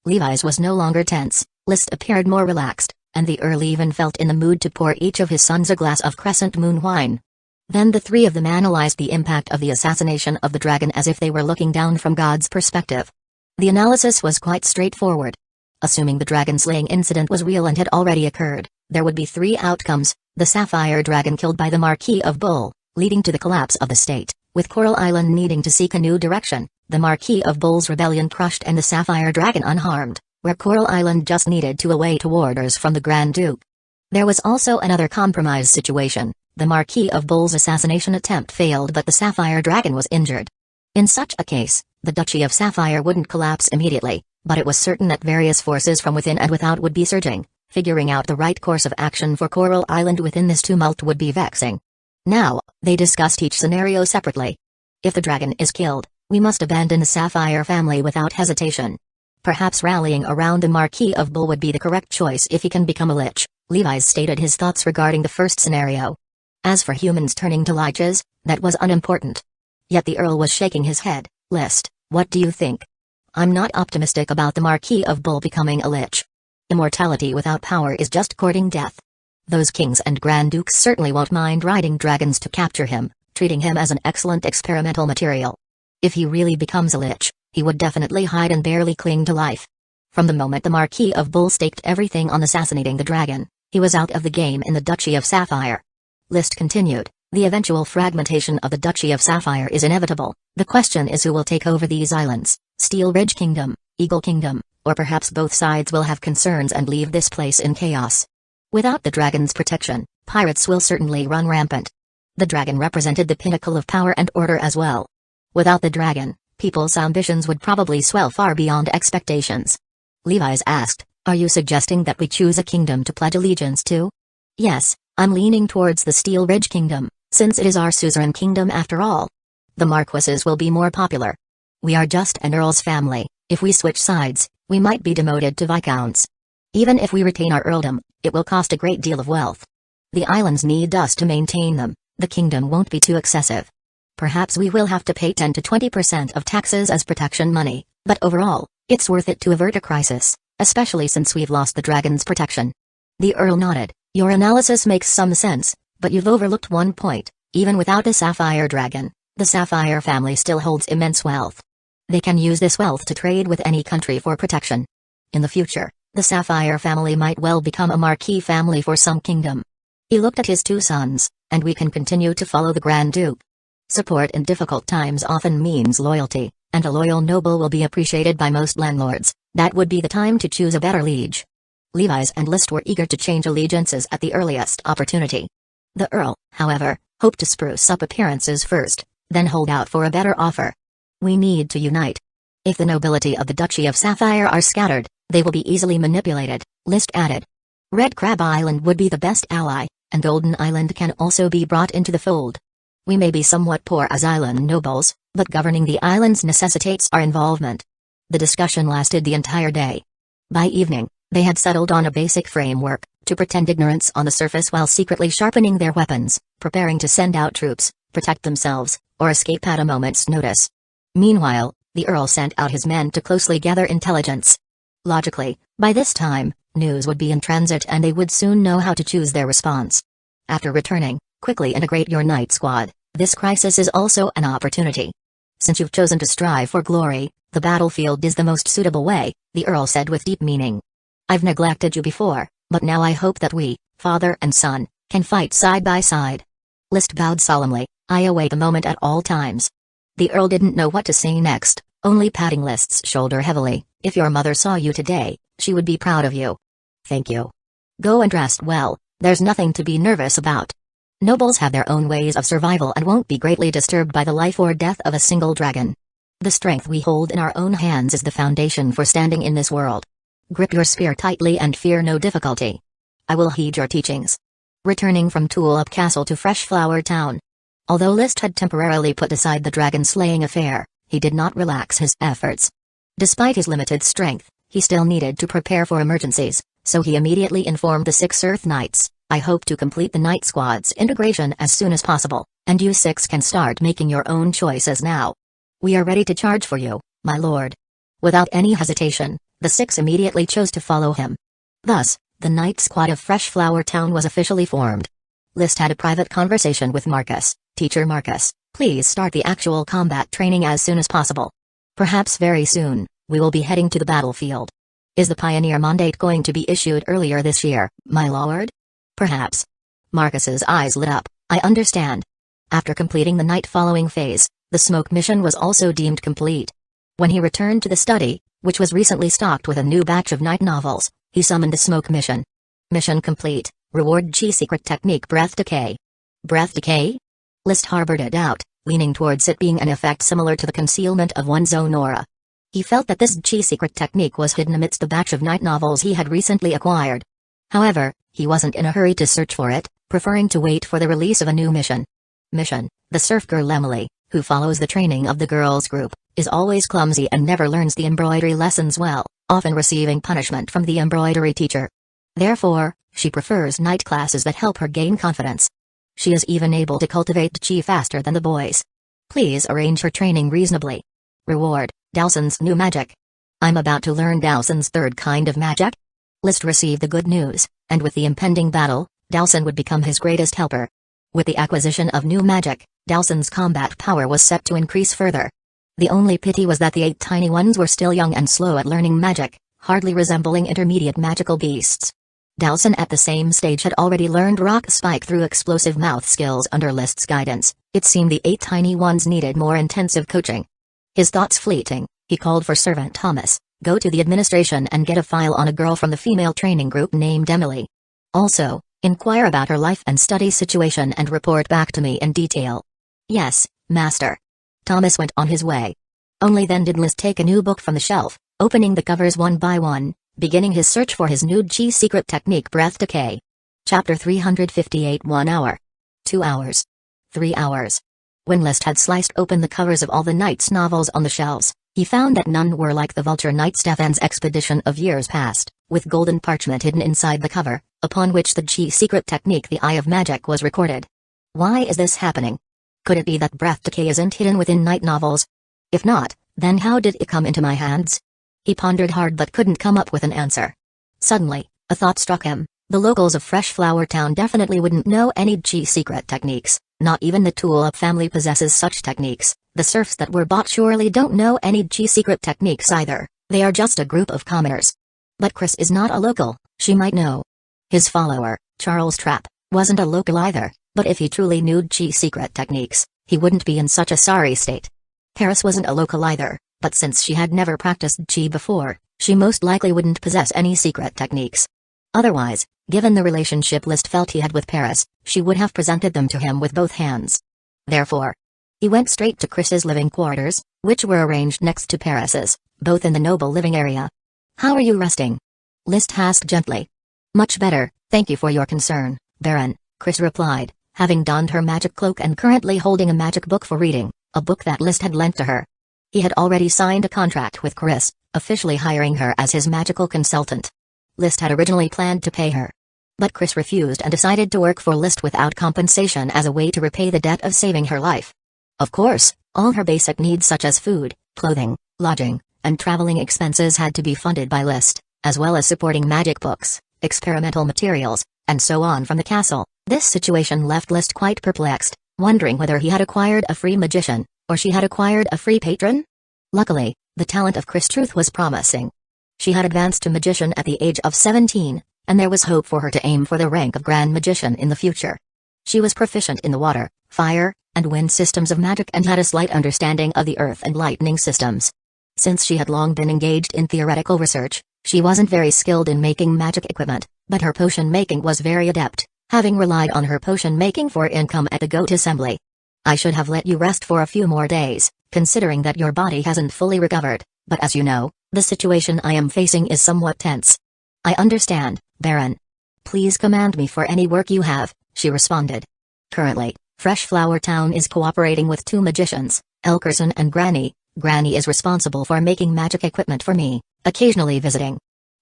Levi's was no longer tense, List appeared more relaxed, and the Earl even felt in the mood to pour each of his sons a glass of crescent moon wine. Then the 3 of them analyzed the impact of the assassination of the dragon as if they were looking down from God's perspective. The analysis was quite straightforward. Assuming the dragon-slaying incident was real and had already occurred, there would be 3 outcomes: the Sapphire Dragon killed by the Marquis of Bull, leading to the collapse of the state, with Coral Island needing to seek a new direction, the Marquis of Bull's rebellion crushed and the Sapphire Dragon unharmed, where Coral Island just needed to await orders from the Grand Duke. There was also another compromise situation: the Marquis of Bull's assassination attempt failed but the Sapphire Dragon was injured. In such a case, the Duchy of Sapphire wouldn't collapse immediately, but it was certain that various forces from within and without would be surging. Figuring out the right course of action for Coral Island within this tumult would be vexing. Now, they discussed each scenario separately. If the dragon is killed, we must abandon the Sapphire family without hesitation. Perhaps rallying around the Marquis of Bull would be the correct choice if he can become a lich. Levi's stated his thoughts regarding the first scenario. As for humans turning to liches, that was unimportant. Yet the Earl was shaking his head. List, what do you think? I'm not optimistic about the Marquis of Bull becoming a lich. Immortality without power is just courting death. Those kings and Grand Dukes certainly won't mind riding dragons to capture him, treating him as an excellent experimental material. If he really becomes a lich, he would definitely hide and barely cling to life. From the moment the Marquis of Bull staked everything on assassinating the dragon, he was out of the game in the Duchy of Sapphire. List continued, The eventual fragmentation of the Duchy of Sapphire is inevitable. The question is who will take over these islands, Steel Ridge Kingdom, Eagle Kingdom, or perhaps both sides will have concerns and leave this place in chaos. Without the dragon's protection, pirates will certainly run rampant. The dragon represented the pinnacle of power and order as well. Without the dragon, people's ambitions would probably swell far beyond expectations. Levi's asked, "Are you suggesting that we choose a kingdom to pledge allegiance to?" "Yes, I'm leaning towards the Steel Ridge Kingdom, since it is our suzerain kingdom after all. The marquises will be more popular. We are just an earl's family. If we switch sides, we might be demoted to viscounts. Even if we retain our earldom, it will cost a great deal of wealth. The islands need us to maintain them. The kingdom won't be too excessive. Perhaps we will have to pay 10 to 20% of taxes as protection money, but overall, it's worth it to avert a crisis, especially since we've lost the dragon's protection." The Earl nodded. "Your analysis makes some sense, but you've overlooked one point. Even without a Sapphire Dragon, the Sapphire family still holds immense wealth. They can use this wealth to trade with any country for protection. In the future, the Sapphire family might well become a marquee family for some kingdom." He looked at his two sons, "And we can continue to follow the Grand Duke. Support in difficult times often means loyalty, and a loyal noble will be appreciated by most landlords. That would be the time to choose a better liege." Levi's and List were eager to change allegiances at the earliest opportunity. The Earl, however, hoped to spruce up appearances first, then hold out for a better offer. "We need to unite. If the nobility of the Duchy of Sapphire are scattered, they will be easily manipulated," List added. "Red Crab Island would be the best ally, and Golden Island can also be brought into the fold. We may be somewhat poor as island nobles, but governing the islands necessitates our involvement." The discussion lasted the entire day. By evening, they had settled on a basic framework, to pretend ignorance on the surface while secretly sharpening their weapons, preparing to send out troops, protect themselves, or escape at a moment's notice. Meanwhile, the Earl sent out his men to closely gather intelligence. Logically, by this time, news would be in transit and they would soon know how to choose their response. After returning, quickly integrate your night squad. This crisis is also an opportunity. "Since you've chosen to strive for glory, the battlefield is the most suitable way," the Earl said with deep meaning. "I've neglected you before, but now I hope that we, father and son, can fight side by side." List bowed solemnly. "I await the moment at all times." The Earl didn't know what to say next, only patting List's shoulder heavily. "If your mother saw you today, she would be proud of you." "Thank you. Go and rest well, there's nothing to be nervous about. Nobles have their own ways of survival and won't be greatly disturbed by the life or death of a single dragon. The strength we hold in our own hands is the foundation for standing in this world. Grip your spear tightly and fear no difficulty. I will heed your teachings." Returning from Tulip Castle to Freshflower Town. Although List had temporarily put aside the dragon-slaying affair, he did not relax his efforts. Despite his limited strength, he still needed to prepare for emergencies, so he immediately informed the 6 Earth Knights, "I hope to complete the Night Squad's integration as soon as possible, and you 6 can start making your own choices now. We are ready to charge for you, my lord." Without any hesitation, the 6 immediately chose to follow him. Thus, the Night Squad of Freshflower Town was officially formed. List had a private conversation with Marcus. "Teacher Marcus, please start the actual combat training as soon as possible. Perhaps very soon, we will be heading to the battlefield. Is the Pioneer Mandate going to be issued earlier this year, my lord?" "Perhaps." Marcus's eyes lit up. "I understand." After completing the night-following phase, the smoke mission was also deemed complete. When he returned to the study, which was recently stocked with a new batch of night novels, he summoned the smoke mission. "Mission complete. Reward Chi secret technique breath decay." "Breath decay?" List harbored a doubt, leaning towards it being an effect similar to the concealment of one's own aura. He felt that this Chi secret technique was hidden amidst the batch of night novels he had recently acquired. However, he wasn't in a hurry to search for it, preferring to wait for the release of a new mission. The surf girl Emily, who follows the training of the girls' group, is always clumsy and never learns the embroidery lessons well, often receiving punishment from the embroidery teacher. Therefore, she prefers night classes that help her gain confidence. She is even able to cultivate chi faster than the boys. Please arrange her training reasonably. Reward, Dowson's new magic. I'm about to learn Dowson's third kind of magic. List received the good news, and with the impending battle, Dowson would become his greatest helper. With the acquisition of new magic, Dowson's combat power was set to increase further. The only pity was that the 8 tiny ones were still young and slow at learning magic, hardly resembling intermediate magical beasts. Dowson at the same stage had already learned rock spike through explosive mouth skills under List's guidance. It seemed the 8 tiny ones needed more intensive coaching. His thoughts fleeting, he called for Servant Thomas, go to the administration and get a file on a girl from the female training group named Emily. Also, inquire about her life and study situation and report back to me in detail. Yes, Master. Thomas went on his way. Only then did List take a new book from the shelf, opening the covers one by one, beginning his search for his new Chi secret technique Breath Decay. Chapter 358 1 hour. 2 hours. 3 hours. When List had sliced open the covers of all the Knight's novels on the shelves, he found that none were like the Vulture Knight Stefan's expedition of years past, with golden parchment hidden inside the cover, upon which the Chi secret technique the Eye of Magic was recorded. Why is this happening? Could it be that Breath Decay isn't hidden within Knight novels? If not, then how did it come into my hands? He pondered hard but couldn't come up with an answer. Suddenly, a thought struck him. The locals of Fresh Flower Town definitely wouldn't know any Chi secret techniques, not even the Tulip family possesses such techniques. The serfs that were bought surely don't know any Chi secret techniques either, they are just a group of commoners. But Chris is not a local, she might know. His follower, Charles Trapp, wasn't a local either, but if he truly knew Chi secret techniques, he wouldn't be in such a sorry state. Paris wasn't a local either, but since she had never practiced Chi before, she most likely wouldn't possess any secret techniques. Otherwise, given the relationship List felt he had with Paris, she would have presented them to him with both hands. Therefore, he went straight to Chris's living quarters, which were arranged next to Paris's, both in the noble living area. How are you resting? List asked gently. Much better, thank you for your concern, Baron, Chris replied, having donned her magic cloak and currently holding a magic book for reading, a book that List had lent to her. He had already signed a contract with Chris, officially hiring her as his magical consultant. List had originally planned to pay her. But Chris refused and decided to work for List without compensation as a way to repay the debt of saving her life. Of course, all her basic needs such as food, clothing, lodging, and traveling expenses had to be funded by List, as well as supporting magic books, experimental materials, and so on from the castle. This situation left List quite perplexed, wondering whether he had acquired a free magician, or she had acquired a free patron? Luckily, the talent of Chris Truth was promising. She had advanced to magician at the age of 17, and there was hope for her to aim for the rank of Grand Magician in the future. She was proficient in the water, fire, and wind systems of magic and had a slight understanding of the earth and lightning systems. Since she had long been engaged in theoretical research, she wasn't very skilled in making magic equipment, but her potion making was very adept, having relied on her potion making for income at the goat assembly. I should have let you rest for a few more days, considering that your body hasn't fully recovered, but as you know, the situation I am facing is somewhat tense. I understand, Baron. Please command me for any work you have, she responded. Currently, Fresh Flower Town is cooperating with 2 magicians, Elkerson and Granny. Granny is responsible for making magic equipment for me, occasionally visiting.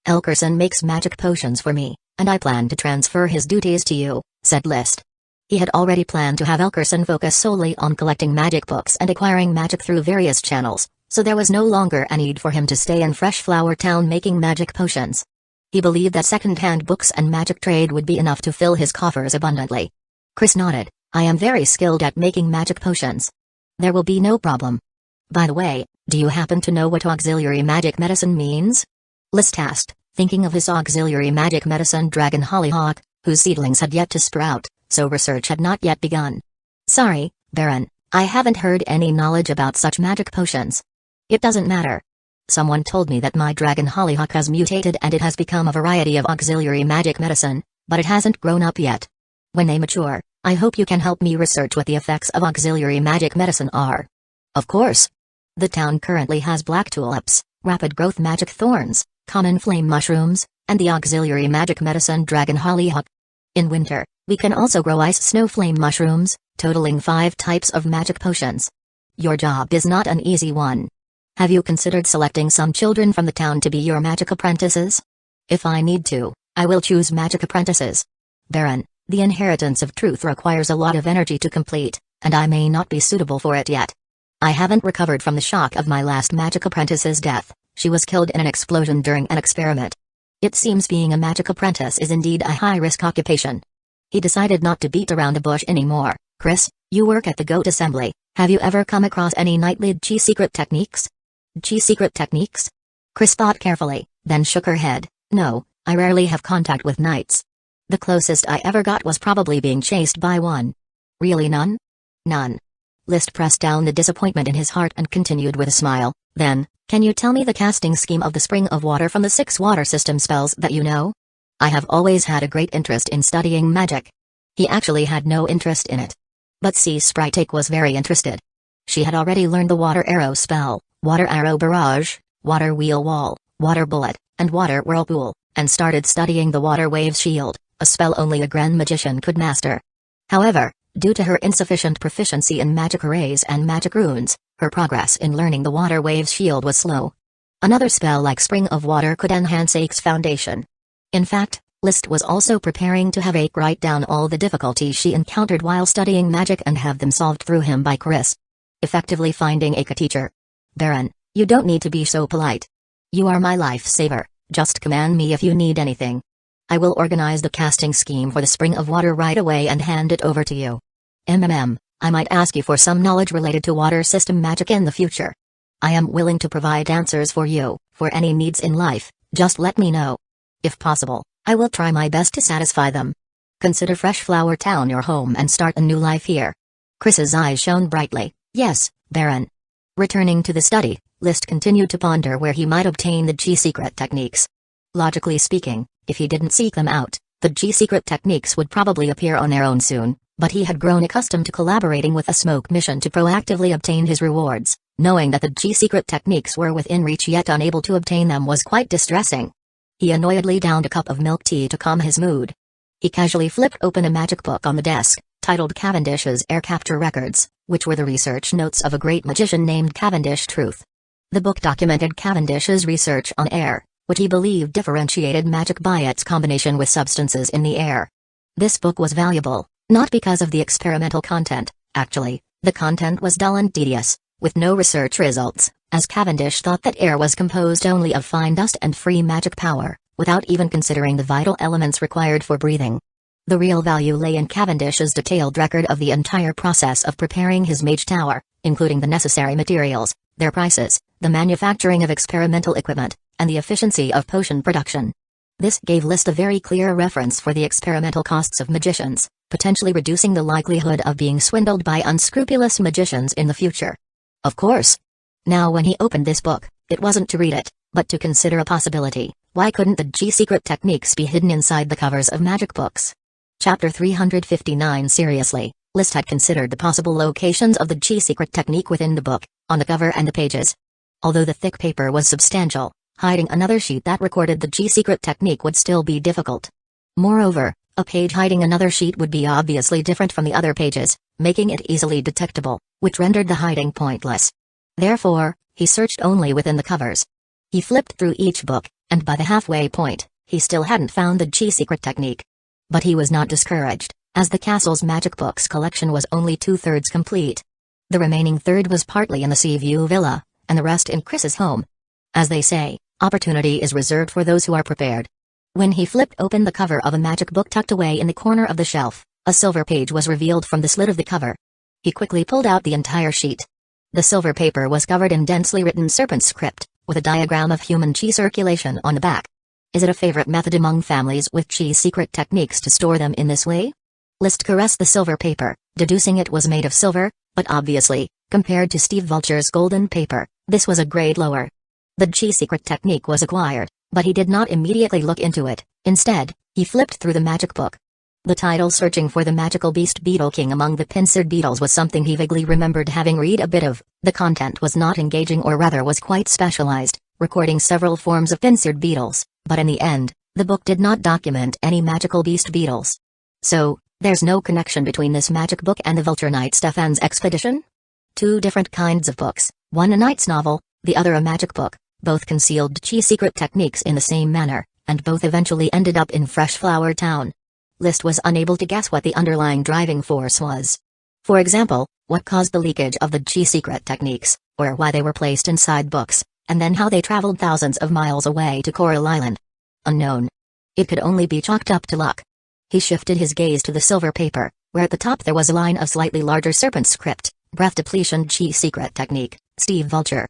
Elkerson makes magic potions for me, and I plan to transfer his duties to you, said List. He had already planned to have Elkerson focus solely on collecting magic books and acquiring magic through various channels, so there was no longer a need for him to stay in Fresh Flower Town making magic potions. He believed that second-hand books and magic trade would be enough to fill his coffers abundantly. Chris nodded. I am very skilled at making magic potions. There will be no problem. By the way, do you happen to know what auxiliary magic medicine means? List asked, thinking of his auxiliary magic medicine dragon hollyhock, whose seedlings had yet to sprout, so research had not yet begun. Sorry, Baron, I haven't heard any knowledge about such magic potions. It doesn't matter. Someone told me that my dragon hollyhock has mutated and it has become a variety of auxiliary magic medicine, but it hasn't grown up yet. When they mature, I hope you can help me research what the effects of auxiliary magic medicine are. Of course. The town currently has black tulips, rapid growth magic thorns, common flame mushrooms, and the auxiliary magic medicine dragon hollyhock. In winter, we can also grow ice snow flame mushrooms, totaling 5 types of magic potions. Your job is not an easy one. Have you considered selecting some children from the town to be your magic apprentices? If I need to, I will choose magic apprentices. Baron, the inheritance of truth requires a lot of energy to complete, and I may not be suitable for it yet. I haven't recovered from the shock of my last magic apprentice's death. She was killed in an explosion during an experiment. It seems being a magic apprentice is indeed a high-risk occupation. He decided not to beat around the bush anymore. Chris, you work at the goat assembly. Have you ever come across any nightly Chi secret techniques? Chi secret techniques? Chris thought carefully, then shook her head. No, I rarely have contact with knights. The closest I ever got was probably being chased by one. Really none? None. List pressed down the disappointment in his heart and continued with a smile. Then, can you tell me the casting scheme of the Spring of Water from the 6 water system spells that you know? I have always had a great interest in studying magic. He actually had no interest in it. But Sea Sprite was very interested. She had already learned the Water Arrow spell, Water Arrow Barrage, Water Wheel Wall, Water Bullet, and Water Whirlpool, and started studying the Water Wave Shield, a spell only a Grand Magician could master. However, due to her insufficient proficiency in magic arrays and magic runes, her progress in learning the Water Wave Shield was slow. Another spell like Spring of Water could enhance Ake's foundation. In fact, List was also preparing to have Ake write down all the difficulties she encountered while studying magic and have them solved through him by Chris. Effectively finding Ake a teacher. Baron, you don't need to be so polite. You are my lifesaver, just command me if you need anything. I will organize the casting scheme for the Spring of Water right away and hand it over to you. I might ask you for some knowledge related to water system magic in the future. I am willing to provide answers for you, for any needs in life, just let me know. If possible, I will try my best to satisfy them. Consider Fresh Flower Town your home and start a new life here. Chris's eyes shone brightly. Yes, Baron. Returning to the study, List continued to ponder where he might obtain the G-secret techniques. Logically speaking, if he didn't seek them out, the G-secret techniques would probably appear on their own soon, but he had grown accustomed to collaborating with a smoke mission to proactively obtain his rewards. Knowing that the G-secret techniques were within reach yet unable to obtain them was quite distressing. He annoyedly downed a cup of milk tea to calm his mood. He casually flipped open a magic book on the desk, titled Cavendish's Air Capture Records, which were the research notes of a great magician named Cavendish Truth. The book documented Cavendish's research on air, which he believed differentiated magic by its combination with substances in the air. This book was valuable, not because of the experimental content. Actually, the content was dull and tedious, with no research results, as Cavendish thought that air was composed only of fine dust and free magic power, without even considering the vital elements required for breathing. The real value lay in Cavendish's detailed record of the entire process of preparing his mage tower, including the necessary materials, their prices, the manufacturing of experimental equipment, and the efficiency of potion production. This gave List a very clear reference for the experimental costs of magicians, potentially reducing the likelihood of being swindled by unscrupulous magicians in the future. Of course. Now when he opened this book, it wasn't to read it, but to consider a possibility. Why couldn't the G-secret techniques be hidden inside the covers of magic books? Chapter 359 Seriously, List had considered the possible locations of the G-secret technique within the book, on the cover and the pages. Although the thick paper was substantial, hiding another sheet that recorded the G-secret technique would still be difficult. Moreover, a page hiding another sheet would be obviously different from the other pages, making it easily detectable, which rendered the hiding pointless. Therefore, he searched only within the covers. He flipped through each book, and by the halfway point, he still hadn't found the G-secret technique. But he was not discouraged, as the castle's magic books collection was only 2/3 complete. The remaining third was partly in the Seaview Villa, and the rest in Chris's home. As they say, opportunity is reserved for those who are prepared. When he flipped open the cover of a magic book tucked away in the corner of the shelf, a silver page was revealed from the slit of the cover. He quickly pulled out the entire sheet. The silver paper was covered in densely written serpent script, with a diagram of human chi circulation on the back. Is it a favorite method among families with chi secret techniques to store them in this way? List caressed the silver paper, deducing it was made of silver, but obviously, compared to Steve Vulture's golden paper, this was a grade lower. The chi secret technique was acquired, but he did not immediately look into it. Instead, he flipped through the magic book. The title Searching for the Magical Beast Beetle King Among the Pincered Beetles was something he vaguely remembered having read a bit of. The content was not engaging, or rather was quite specialized, recording several forms of pincered beetles, but in the end, the book did not document any magical beast beetles. So, there's no connection between this magic book and the Vulture Knight Stefan's expedition? Two different kinds of books, one a knight's novel, the other a magic book, both concealed chi secret techniques in the same manner, and both eventually ended up in Fresh Flower Town. List was unable to guess what the underlying driving force was. For example, what caused the leakage of the chi secret techniques, or why they were placed inside books, and then how they traveled thousands of miles away to Coral Island. Unknown. It could only be chalked up to luck. He shifted his gaze to the silver paper, where at the top there was a line of slightly larger serpent script, Breath Depletion Chi Secret Technique, Steve Vulture.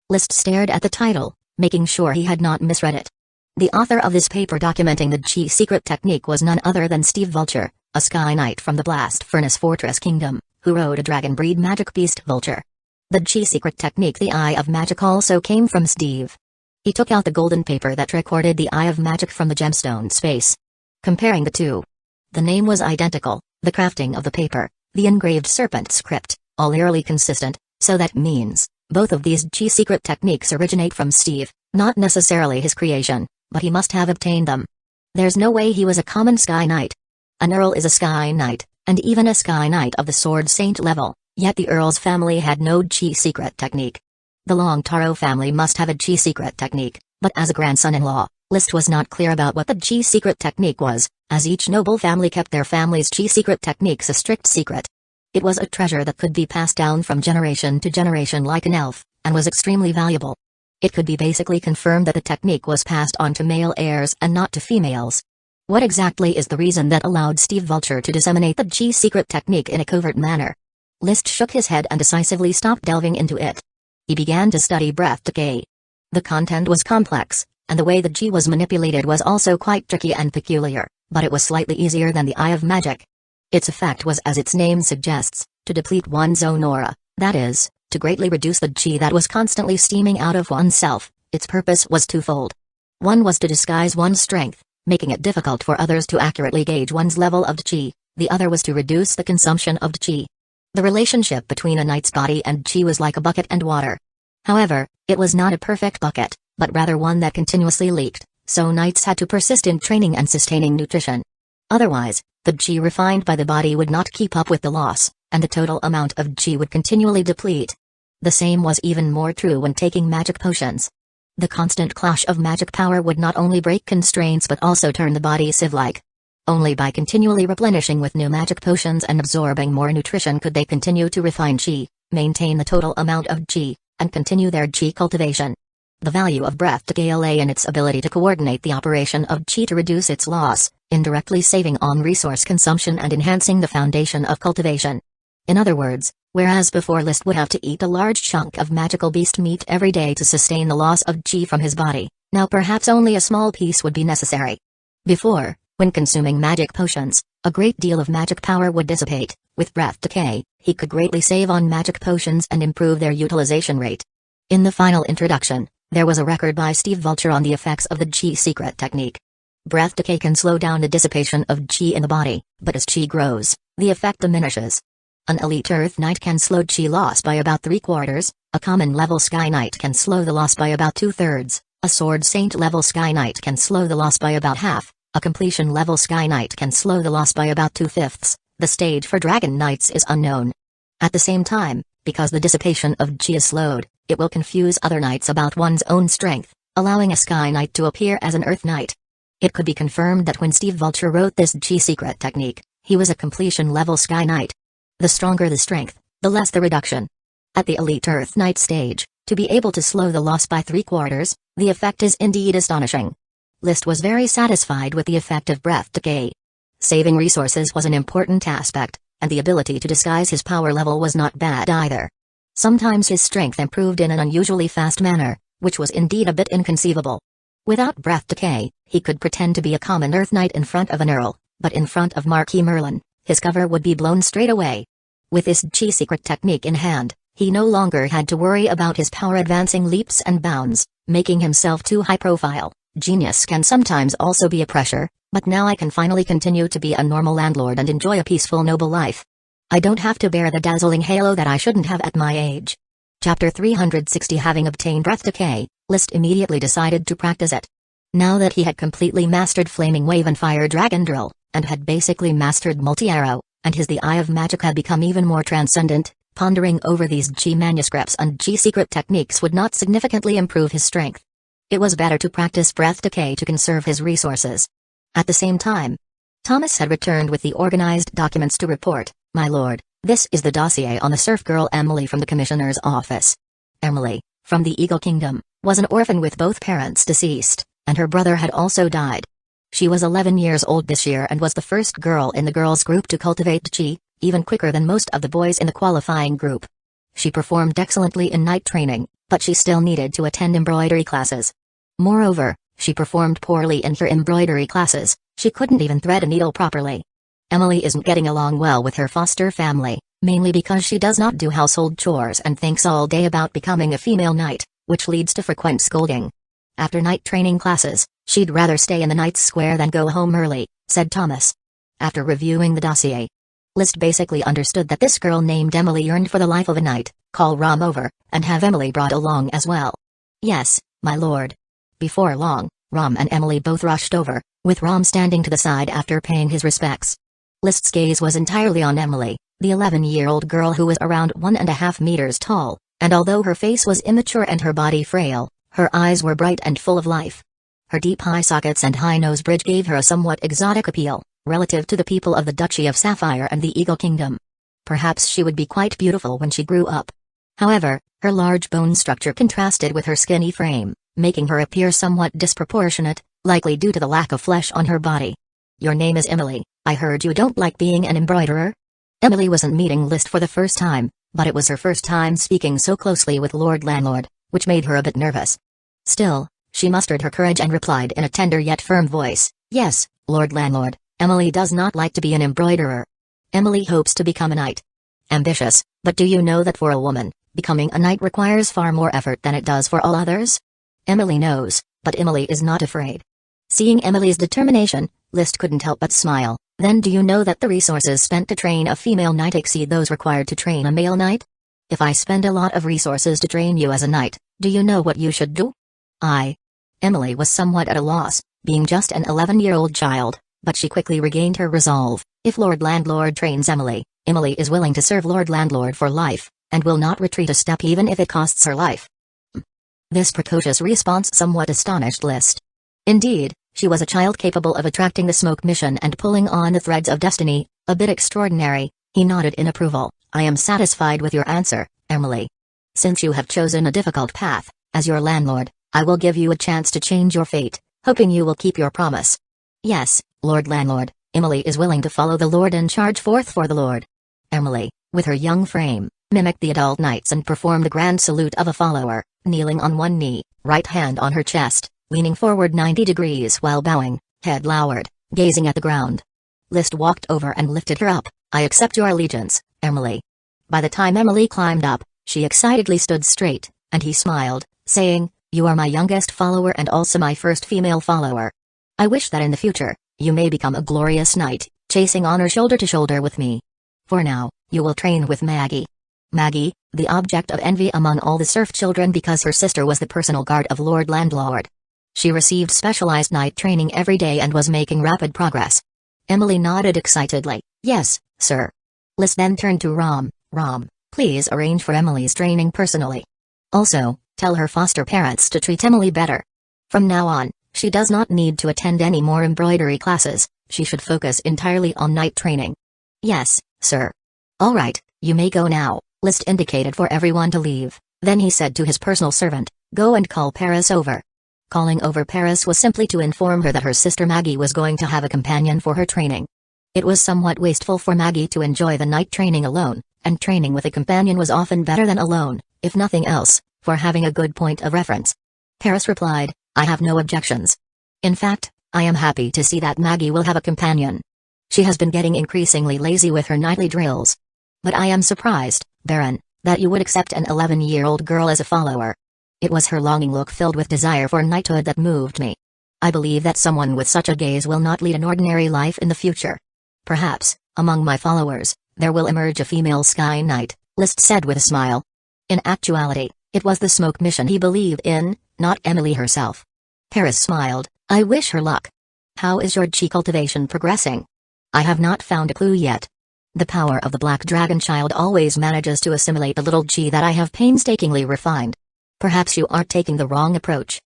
List stared at the title, making sure he had not misread it. The author of this paper documenting the Chi secret technique was none other than Steve Vulture, a Sky Knight from the Blast Furnace Fortress Kingdom, who rode a dragon breed magic beast Vulture. The Chi secret technique, the Eye of Magic, also came from Steve. He took out the golden paper that recorded the Eye of Magic from the gemstone space. Comparing the two, the name was identical, the crafting of the paper, the engraved serpent script, all eerily consistent, so that means both of these Chi secret techniques originate from Steve, not necessarily his creation, but he must have obtained them. There's no way he was a common Sky Knight. An Earl is a Sky Knight, and even a Sky Knight of the Sword Saint level, yet the Earl's family had no Chi secret technique. The Long Taro family must have a Chi secret technique, but as a grandson-in-law, List was not clear about what the Chi secret technique was, as each noble family kept their family's Chi secret techniques a strict secret. It was a treasure that could be passed down from generation to generation like an elf, and was extremely valuable. It could be basically confirmed that the technique was passed on to male heirs and not to females. What exactly is the reason that allowed Steve Vulture to disseminate the Chi secret technique in a covert manner? List shook his head and decisively stopped delving into it. He began to study breath decay. The content was complex, and the way the Chi was manipulated was also quite tricky and peculiar, but it was slightly easier than the Eye of Magic. Its effect was, as its name suggests, to deplete one's own aura, that is, to greatly reduce the Chi that was constantly steaming out of oneself. Its purpose was twofold. One was to disguise one's strength, making it difficult for others to accurately gauge one's level of Chi. The other was to reduce the consumption of Chi. The relationship between a knight's body and Chi was like a bucket and water. However, it was not a perfect bucket, but rather one that continuously leaked, so knights had to persist in training and sustaining nutrition. Otherwise, the Chi refined by the body would not keep up with the loss, and the total amount of Chi would continually deplete. The same was even more true when taking magic potions. The constant clash of magic power would not only break constraints but also turn the body sieve-like. Only by continually replenishing with new magic potions and absorbing more nutrition could they continue to refine Chi, maintain the total amount of Chi, and continue their Chi cultivation. The value of breath decay lay in its ability to coordinate the operation of Chi to reduce its loss, indirectly saving on resource consumption and enhancing the foundation of cultivation. In other words, whereas before List would have to eat a large chunk of magical beast meat every day to sustain the loss of Chi from his body, now perhaps only a small piece would be necessary. Before, when consuming magic potions, a great deal of magic power would dissipate. With breath decay, he could greatly save on magic potions and improve their utilization rate. In the final introduction, there was a record by Steve Vulture on the effects of the Chi secret technique. Breath decay can slow down the dissipation of Chi in the body, but as Chi grows, the effect diminishes. An elite Earth Knight can slow Chi loss by about 3/4, a common level Sky Knight can slow the loss by about 2/3, a Sword Saint level Sky Knight can slow the loss by about half, a completion level Sky Knight can slow the loss by about 2/5. The stage for Dragon Knights is unknown. At the same time, because the dissipation of Chi is slowed, it will confuse other knights about one's own strength, allowing a Sky Knight to appear as an Earth Knight. It could be confirmed that when Steve Vulture wrote this Chi secret technique, he was a completion level Sky Knight. The stronger the strength, the less the reduction. At the elite Earth Knight stage, to be able to slow the loss by 3/4, the effect is indeed astonishing. List was very satisfied with the effect of breath decay. Saving resources was an important aspect, and the ability to disguise his power level was not bad either. Sometimes his strength improved in an unusually fast manner, which was indeed a bit inconceivable. Without breath decay, he could pretend to be a common Earth Knight in front of an Earl, but in front of Marquis Merlin, his cover would be blown straight away. With this Chi secret technique in hand, he no longer had to worry about his power advancing leaps and bounds, making himself too high profile. Genius can sometimes also be a pressure, but now I can finally continue to be a normal landlord and enjoy a peaceful noble life. I don't have to bear the dazzling halo that I shouldn't have at my age. Chapter 360. Having obtained breath decay, List immediately decided to practice it. Now that he had completely mastered Flaming Wave and Fire Dragon Drill, and had basically mastered multi-arrow, and his The Eye of Magic had become even more transcendent, pondering over these Chi manuscripts and Chi secret techniques would not significantly improve his strength. It was better to practice breath decay to conserve his resources. At the same time, Thomas had returned with the organized documents to report. "My lord, this is the dossier on the serf girl Emily from the commissioner's office." Emily, from the Eagle Kingdom, was an orphan with both parents deceased, and her brother had also died. She was 11 years old this year and was the first girl in the girls' group to cultivate Chi, even quicker than most of the boys in the qualifying group. She performed excellently in night training, but she still needed to attend embroidery classes. Moreover, she performed poorly in her embroidery classes, she couldn't even thread a needle properly. Emily isn't getting along well with her foster family, mainly because she does not do household chores and thinks all day about becoming a female knight, which leads to frequent scolding. After night training classes, she'd rather stay in the knight's square than go home early, said Thomas. After reviewing the dossier, List basically understood that this girl named Emily yearned for the life of a knight. Call Rom over, and have Emily brought along as well. Yes, my lord. Before long, Rom and Emily both rushed over, with Rom standing to the side after paying his respects. List's gaze was entirely on Emily, the 11-year-old girl who was around 1.5 meters tall, and although her face was immature and her body frail, her eyes were bright and full of life. Her deep eye sockets and high nose bridge gave her a somewhat exotic appeal, relative to the people of the Duchy of Sapphire and the Eagle Kingdom. Perhaps she would be quite beautiful when she grew up. However, her large bone structure contrasted with her skinny frame, making her appear somewhat disproportionate, likely due to the lack of flesh on her body. Your name is Emily, I heard you don't like being an embroiderer? Emily wasn't meeting List for the first time, but it was her first time speaking so closely with Lord Landlord, which made her a bit nervous. Still, she mustered her courage and replied in a tender yet firm voice, Yes, Lord Landlord, Emily does not like to be an embroiderer. Emily hopes to become a knight. Ambitious, but do you know that for a woman, becoming a knight requires far more effort than it does for all others? Emily knows, but Emily is not afraid. Seeing Emily's determination, List couldn't help but smile. Then do you know that the resources spent to train a female knight exceed those required to train a male knight? If I spend a lot of resources to train you as a knight, do you know what you should do? Emily was somewhat at a loss, being just an 11-year-old child, but she quickly regained her resolve. If Lord Landlord trains Emily, Emily is willing to serve Lord Landlord for life, and will not retreat a step even if it costs her life. This precocious response somewhat astonished List. Indeed, she was a child capable of attracting the smoke mission and pulling on the threads of destiny, a bit extraordinary. He nodded in approval. I am satisfied with your answer, Emily. Since you have chosen a difficult path, as your landlord, I will give you a chance to change your fate, hoping you will keep your promise. Yes, Lord Landlord, Emily is willing to follow the Lord and charge forth for the Lord. Emily, with her young frame, mimicked the adult knights and performed the grand salute of a follower, kneeling on one knee, right hand on her chest, leaning forward 90 degrees while bowing, head lowered, gazing at the ground. List walked over and lifted her up. I accept your allegiance, Emily. By the time Emily climbed up, she excitedly stood straight, and he smiled, saying, You are my youngest follower and also my first female follower. I wish that in the future, you may become a glorious knight, chasing honor shoulder to shoulder with me. For now, you will train with Maggie. Maggie, the object of envy among all the serf children because her sister was the personal guard of Lord Landlord. She received specialized knight training every day and was making rapid progress. Emily nodded excitedly. Yes, sir. List then turned to Rom. Rom, please arrange for Emily's training personally. Also, tell her foster parents to treat Emily better. From now on, she does not need to attend any more embroidery classes, she should focus entirely on knight training. Yes, sir. All right, you may go now. List indicated for everyone to leave. Then he said to his personal servant, Go and call Paris over. Calling over Paris was simply to inform her that her sister Maggie was going to have a companion for her training. It was somewhat wasteful for Maggie to enjoy the knight training alone, and training with a companion was often better than alone, if nothing else, for having a good point of reference. Paris replied, I have no objections. In fact, I am happy to see that Maggie will have a companion. She has been getting increasingly lazy with her nightly drills. But I am surprised, Baron, that you would accept an 11-year-old girl as a follower. It was her longing look filled with desire for knighthood that moved me. I believe that someone with such a gaze will not lead an ordinary life in the future. Perhaps, among my followers, there will emerge a female Sky Knight, List said with a smile. In actuality, it was the smoke mission he believed in, not Emily herself. Paris smiled, I wish her luck. How is your chi cultivation progressing? I have not found a clue yet. The power of the Black Dragon Child always manages to assimilate the little chi that I have painstakingly refined. Perhaps you are taking the wrong approach.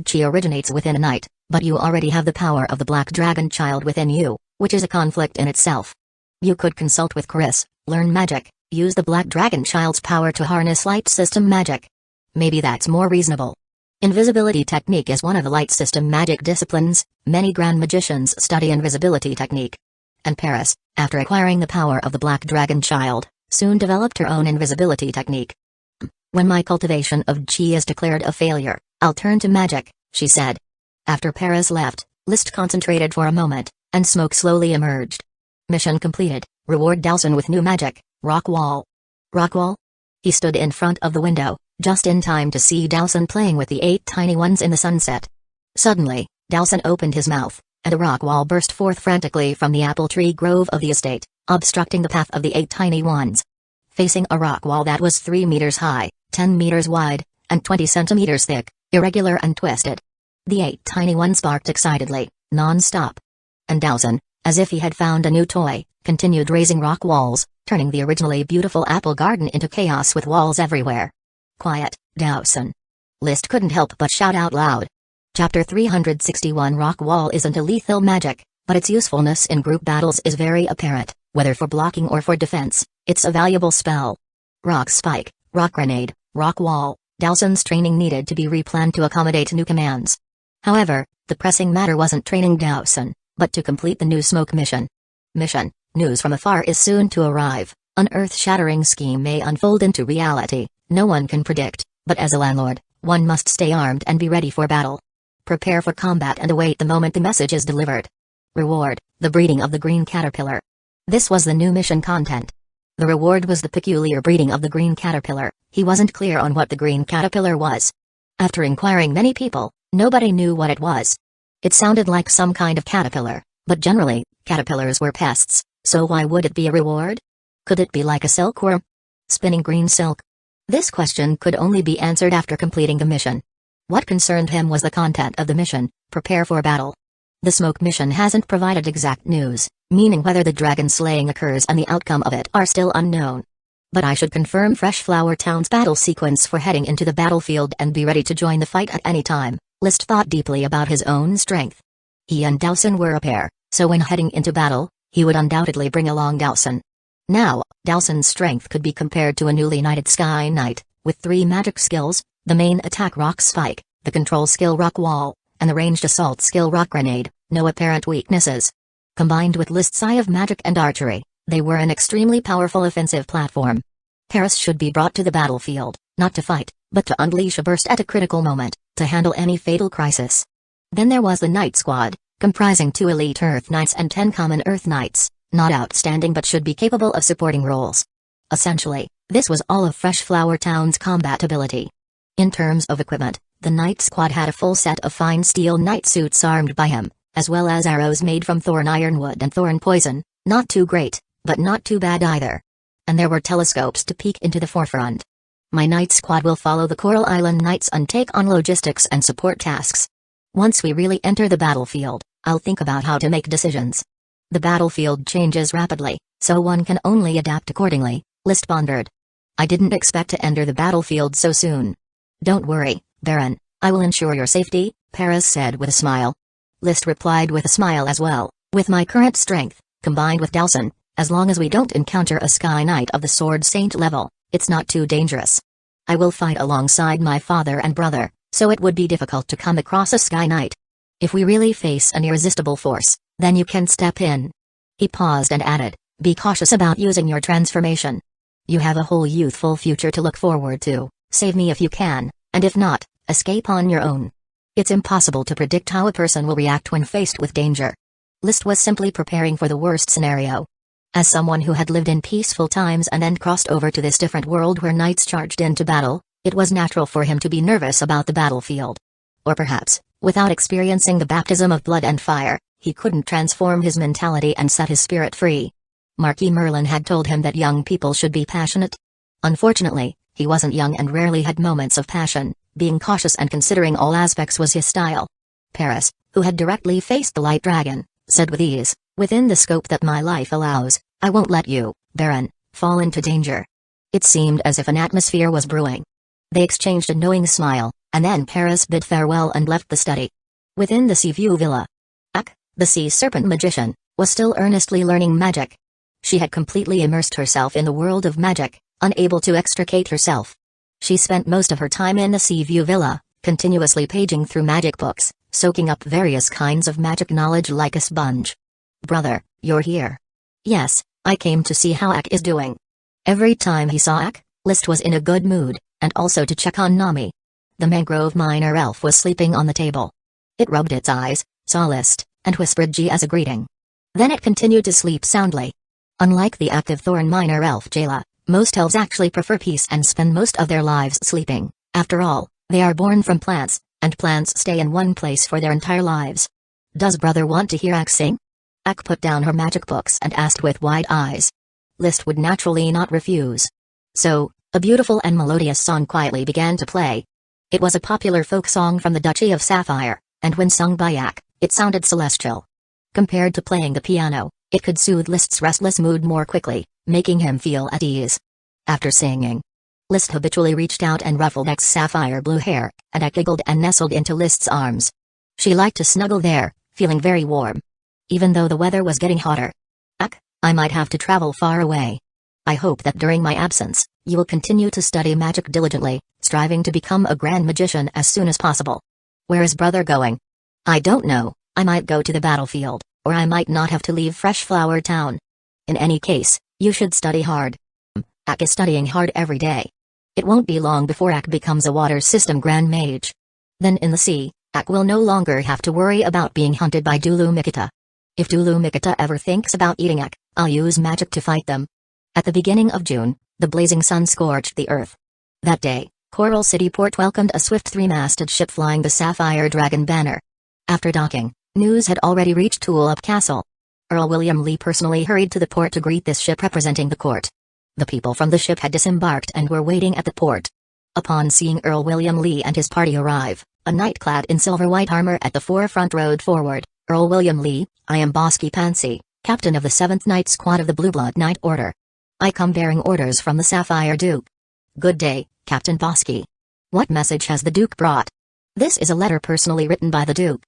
Chi originates within a knight, but you already have the power of the Black Dragon Child within you, which is a conflict in itself. You could consult with Chris, learn magic, use the Black Dragon Child's power to harness light system magic. Maybe that's more reasonable. Invisibility technique is one of the light system magic disciplines. Many grand magicians study invisibility technique. And Paris, after acquiring the power of the Black Dragon Child, soon developed her own invisibility technique. When my cultivation of chi is declared a failure, I'll turn to magic, she said. After Paris left, List concentrated for a moment, and smoke slowly emerged. Mission completed. Reward Dowson with new magic, rock wall. Rock wall? He stood in front of the window, just in time to see Dowson playing with the 8 tiny ones in the sunset. Suddenly, Dowson opened his mouth, and a rock wall burst forth frantically from the apple tree grove of the estate, obstructing the path of the 8 tiny ones. Facing a rock wall that was 3 meters high, 10 meters wide, and 20 centimeters thick, irregular and twisted. The 8 tiny ones barked excitedly, non-stop. And Dowson, as if he had found a new toy, continued raising rock walls, turning the originally beautiful apple garden into chaos with walls everywhere. Quiet, Dowson. List couldn't help but shout out loud. Chapter 361 Rock Wall isn't a lethal magic, but its usefulness in group battles is very apparent, whether for blocking or for defense. It's a valuable spell. Rock Spike, Rock Grenade, Rock Wall. Dowson's training needed to be replanned to accommodate new commands. However, the pressing matter wasn't training Dowson, but to complete the new smoke mission. News from afar is soon to arrive. An earth-shattering scheme may unfold into reality, no one can predict, but as a landlord, one must stay armed and be ready for battle. Prepare for combat and await the moment the message is delivered. Reward, the breeding of the green caterpillar. This was the new mission content. The reward was the peculiar breeding of the green caterpillar. He wasn't clear on what the green caterpillar was. After inquiring many people, nobody knew what it was. It sounded like some kind of caterpillar, but generally, caterpillars were pests, so why would it be a reward? Could it be like a silkworm? Spinning green silk? This question could only be answered after completing the mission. What concerned him was the content of the mission: prepare for battle. The smoke mission hasn't provided exact news, meaning whether the dragon slaying occurs and the outcome of it are still unknown. But I should confirm Fresh Flower Town's battle sequence for heading into the battlefield and be ready to join the fight at any time. List thought deeply about his own strength. He and Dowson were a pair, so when heading into battle, he would undoubtedly bring along Dowson. Now, Dowson's strength could be compared to a newly knighted Sky Knight, with 3 magic skills: the main attack Rock Spike, the control skill Rock Wall, and the ranged assault skill Rock Grenade, no apparent weaknesses. Combined with List's eye of magic and archery, they were an extremely powerful offensive platform. Paris should be brought to the battlefield, not to fight, but to unleash a burst at a critical moment, to handle any fatal crisis. Then there was the Knight Squad, comprising 2 elite Earth Knights and 10 common Earth Knights, not outstanding but should be capable of supporting roles. Essentially, this was all of Fresh Flower Town's combat ability. In terms of equipment, the Knight Squad had a full set of fine steel knight suits armed by him, as well as arrows made from thorn ironwood and thorn poison, not too great, but not too bad either. And there were telescopes to peek into the forefront. My Knight Squad will follow the Coral Island Knights and take on logistics and support tasks. Once we really enter the battlefield, I'll think about how to make decisions. The battlefield changes rapidly, so one can only adapt accordingly, List pondered. I didn't expect to enter the battlefield so soon. Don't worry, Baron, I will ensure your safety, Paris said with a smile. List replied with a smile as well. With my current strength, combined with Dowson, as long as we don't encounter a Sky Knight of the Sword Saint level, it's not too dangerous. I will fight alongside my father and brother, so it would be difficult to come across a Sky Knight. If we really face an irresistible force, then you can step in. He paused and added, be cautious about using your transformation. You have a whole youthful future to look forward to. Save me if you can, and if not, escape on your own. It's impossible to predict how a person will react when faced with danger. List was simply preparing for the worst scenario. As someone who had lived in peaceful times and then crossed over to this different world where knights charged into battle, it was natural for him to be nervous about the battlefield. Or perhaps, without experiencing the baptism of blood and fire, he couldn't transform his mentality and set his spirit free. Marquis Merlin had told him that young people should be passionate. Unfortunately, he wasn't young and rarely had moments of passion. Being cautious and considering all aspects was his style. Paris, who had directly faced the Light Dragon, said with ease, within the scope that my life allows, I won't let you, Baron, fall into danger. It seemed as if an atmosphere was brewing. They exchanged a knowing smile, and then Paris bid farewell and left the study. Within the Seaview Villa, Ak, the sea serpent magician, was still earnestly learning magic. She had completely immersed herself in the world of magic, unable to extricate herself. She spent most of her time in the Seaview Villa, continuously paging through magic books, soaking up various kinds of magic knowledge like a sponge. Brother, you're here. Yes, I came to see how Ak is doing. Every time he saw Ak, List was in a good mood, and also to check on Nami. The mangrove miner elf was sleeping on the table. It rubbed its eyes, saw List, and whispered G as a greeting. Then it continued to sleep soundly. Unlike the active thorn miner elf Jayla, most elves actually prefer peace and spend most of their lives sleeping. After all, they are born from plants, and plants stay in one place for their entire lives. Does brother want to hear Ak sing? Ak put down her magic books and asked with wide eyes. List would naturally not refuse. So, a beautiful and melodious song quietly began to play. It was a popular folk song from the Duchy of Sapphire, and when sung by Ak, it sounded celestial. Compared to playing the piano, it could soothe List's restless mood more quickly, making him feel at ease. After singing, List habitually reached out and ruffled Ak's sapphire blue hair, and Ak giggled and nestled into List's arms. She liked to snuggle there, feeling very warm. Even though the weather was getting hotter. Ak, I might have to travel far away. I hope that during my absence, you will continue to study magic diligently, striving to become a grand magician as soon as possible. Where is brother going? I don't know, I might go to the battlefield, or I might not have to leave Fresh Flower Town. In any case, you should study hard. Ak is studying hard every day. It won't be long before Ak becomes a water system grand mage. Then in the sea, Ak will no longer have to worry about being hunted by Dulu Mikita. If Dulu Mikita ever thinks about eating Ak, I'll use magic to fight them. At the beginning of June, the blazing sun scorched the earth. That day, Coral City Port welcomed a swift three-masted ship flying the Sapphire Dragon banner. After docking, news had already reached Tulip Castle. Earl William Lee personally hurried to the port to greet this ship representing the court. The people from the ship had disembarked and were waiting at the port. Upon seeing Earl William Lee and his party arrive, a knight clad in silver-white armor at the forefront rode forward. Earl William Lee, I am Bosky Pansy, captain of the 7th Night Squad of the Blue Blood Knight Order. I come bearing orders from the Sapphire Duke. Good day, Captain Bosky. What message has the Duke brought? This is a letter personally written by the Duke.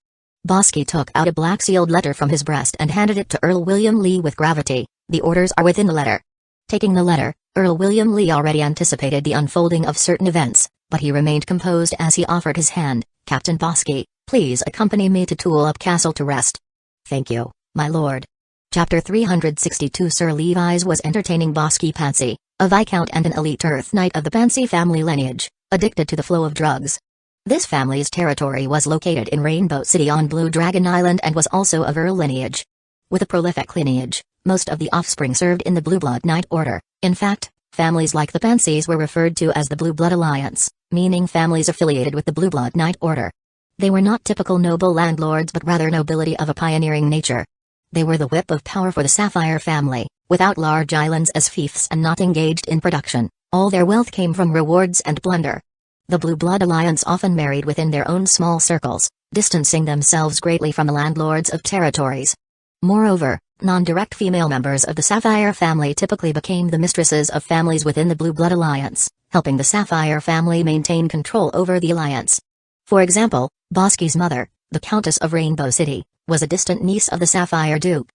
Bosky took out a black-sealed letter from his breast and handed it to Earl William Lee with gravity. The orders are within the letter. Taking the letter, Earl William Lee already anticipated the unfolding of certain events, but he remained composed as he offered his hand. Captain Bosky, please accompany me to Tulip Castle to rest. Thank you, my lord. Chapter 362 Sir Levi's was entertaining Bosky Pansy, a viscount and an elite Earth Knight of the Pansy family lineage, addicted to the flow of drugs. This family's territory was located in Rainbow City on Blue Dragon Island and was also of Earl lineage. With a prolific lineage, most of the offspring served in the Blue Blood Knight Order. In fact, families like the Pansys were referred to as the Blue Blood Alliance, meaning families affiliated with the Blue Blood Knight Order. They were not typical noble landlords but rather nobility of a pioneering nature. They were the whip of power for the Sapphire family, without large islands as fiefs and not engaged in production. All their wealth came from rewards and plunder. The Blue Blood Alliance often married within their own small circles, distancing themselves greatly from the landlords of territories. Moreover, non-direct female members of the Sapphire family typically became the mistresses of families within the Blue Blood Alliance, helping the Sapphire family maintain control over the alliance. For example, Bosky's mother, the Countess of Rainbow City, was a distant niece of the Sapphire Duke.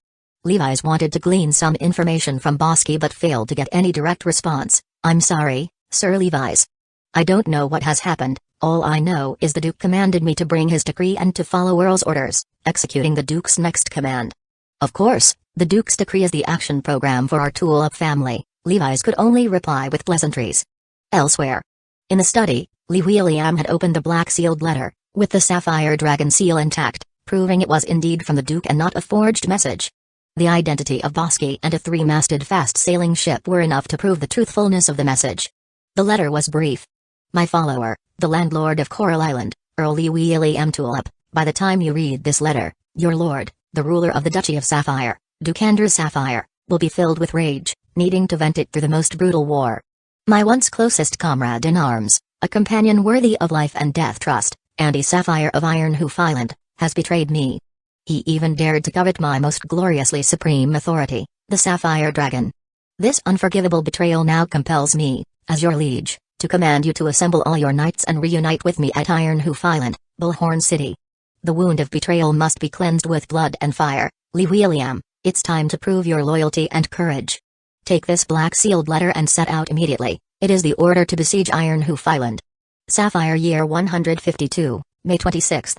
Levi's wanted to glean some information from Bosky but failed to get any direct response. I'm sorry, Sir Levi's. I don't know what has happened, all I know is the Duke commanded me to bring his decree and to follow Earl's orders, executing the Duke's next command. Of course, the Duke's decree is the action program for our Tulip family. Levi's could only reply with pleasantries. Elsewhere. In the study, Lee William had opened the black-sealed letter, with the Sapphire Dragon seal intact, proving it was indeed from the Duke and not a forged message. The identity of Bosky and a three-masted fast-sailing ship were enough to prove the truthfulness of the message. The letter was brief. My follower, the landlord of Coral Island, Earl Lee William Tulip, by the time you read this letter, your lord, the ruler of the Duchy of Sapphire, Duke Andrew Sapphire, will be filled with rage, needing to vent it through the most brutal war. My once closest comrade in arms, a companion worthy of life and death trust, Andy Sapphire of Ironhoof Island, has betrayed me. He even dared to covet my most gloriously supreme authority, the Sapphire Dragon. This unforgivable betrayal now compels me, as your liege, to command you to assemble all your knights and reunite with me at Ironhoof Island, Bullhorn City. The wound of betrayal must be cleansed with blood and fire. Lee William, it's time to prove your loyalty and courage. Take this black-sealed letter and set out immediately. It is the order to besiege Ironhoof Island. Sapphire Year 152, May 26.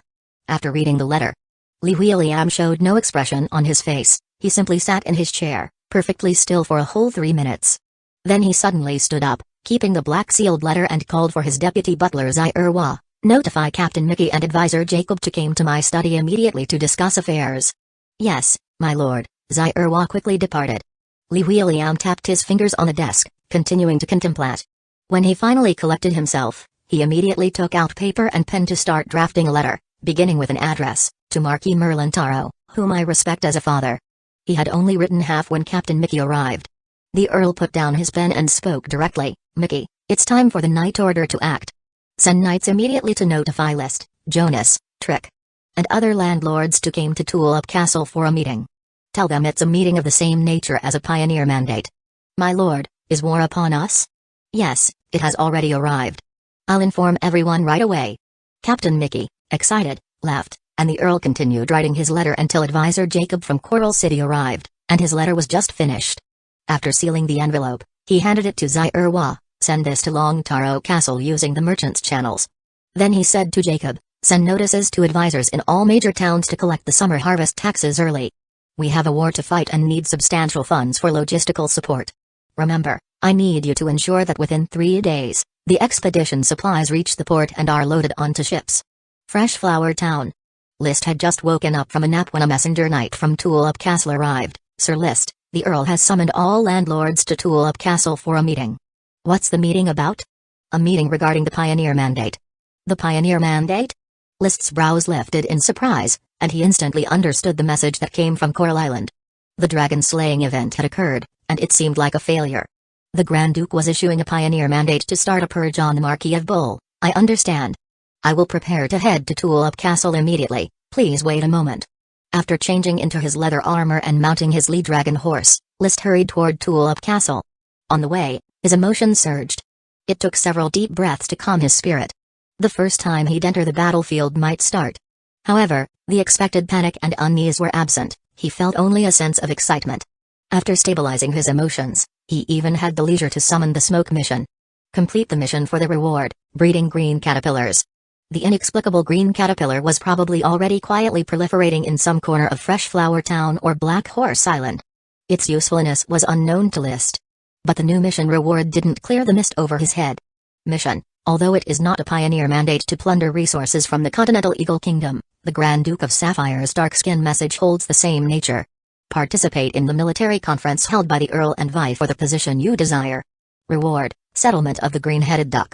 After reading the letter, Lee William showed no expression on his face. He simply sat in his chair, perfectly still for a whole 3 minutes. Then he suddenly stood up, keeping the black-sealed letter, and called for his deputy butler Zai Irwa. Notify Captain Mickey and Advisor Jacob to come to my study immediately to discuss affairs. Yes, my lord. Zierwa quickly departed. Li William tapped his fingers on the desk, continuing to contemplate. When he finally collected himself, he immediately took out paper and pen to start drafting a letter, beginning with an address, to Marquis Merlin Taro, whom I respect as a father. He had only written half when Captain Mickey arrived. The Earl put down his pen and spoke directly. Mickey, it's time for the night order to act. Send knights immediately to notify List, Jonas, Trick, and other landlords to come to Tulip Castle for a meeting. Tell them it's a meeting of the same nature as a pioneer mandate. My lord, is war upon us? Yes, it has already arrived. I'll inform everyone right away. Captain Mickey, excited, left, and the Earl continued writing his letter until Advisor Jacob from Coral City arrived, and his letter was just finished. After sealing the envelope, he handed it to Zierwa. Send this to Long Taro Castle using the merchant's channels. Then he said to Jacob, send notices to advisors in all major towns to collect the summer harvest taxes early. We have a war to fight and need substantial funds for logistical support. Remember, I need you to ensure that within 3 days, the expedition supplies reach the port and are loaded onto ships. Fresh Flower Town. List had just woken up from a nap when a messenger knight from Tulip Castle arrived. Sir List, the Earl has summoned all landlords to Tulip Castle for a meeting. What's the meeting about? A meeting regarding the Pioneer Mandate. The Pioneer Mandate? List's brows lifted in surprise, and he instantly understood the message that came from Coral Island. The dragon-slaying event had occurred, and it seemed like a failure. The Grand Duke was issuing a Pioneer Mandate to start a purge on the Marquis of Bull. I understand. I will prepare to head to Tulip Castle immediately, please wait a moment. After changing into his leather armor and mounting his lead dragon horse, List hurried toward Tulip Castle. On the way, his emotions surged. It took several deep breaths to calm his spirit. The first time he'd enter the battlefield might start. However, the expected panic and unease were absent. He felt only a sense of excitement. After stabilizing his emotions, he even had the leisure to summon the smoke mission. Complete the mission for the reward, breeding green caterpillars. The inexplicable green caterpillar was probably already quietly proliferating in some corner of Fresh Flower Town or Black Horse Island. Its usefulness was unknown to List. But the new mission reward didn't clear the mist over his head. Mission. Although it is not a pioneer mandate to plunder resources from the continental Eagle Kingdom, the Grand Duke of Sapphire's dark-skin message holds the same nature. Participate in the military conference held by the Earl and vie for the position you desire. Reward, settlement of the green-headed duck.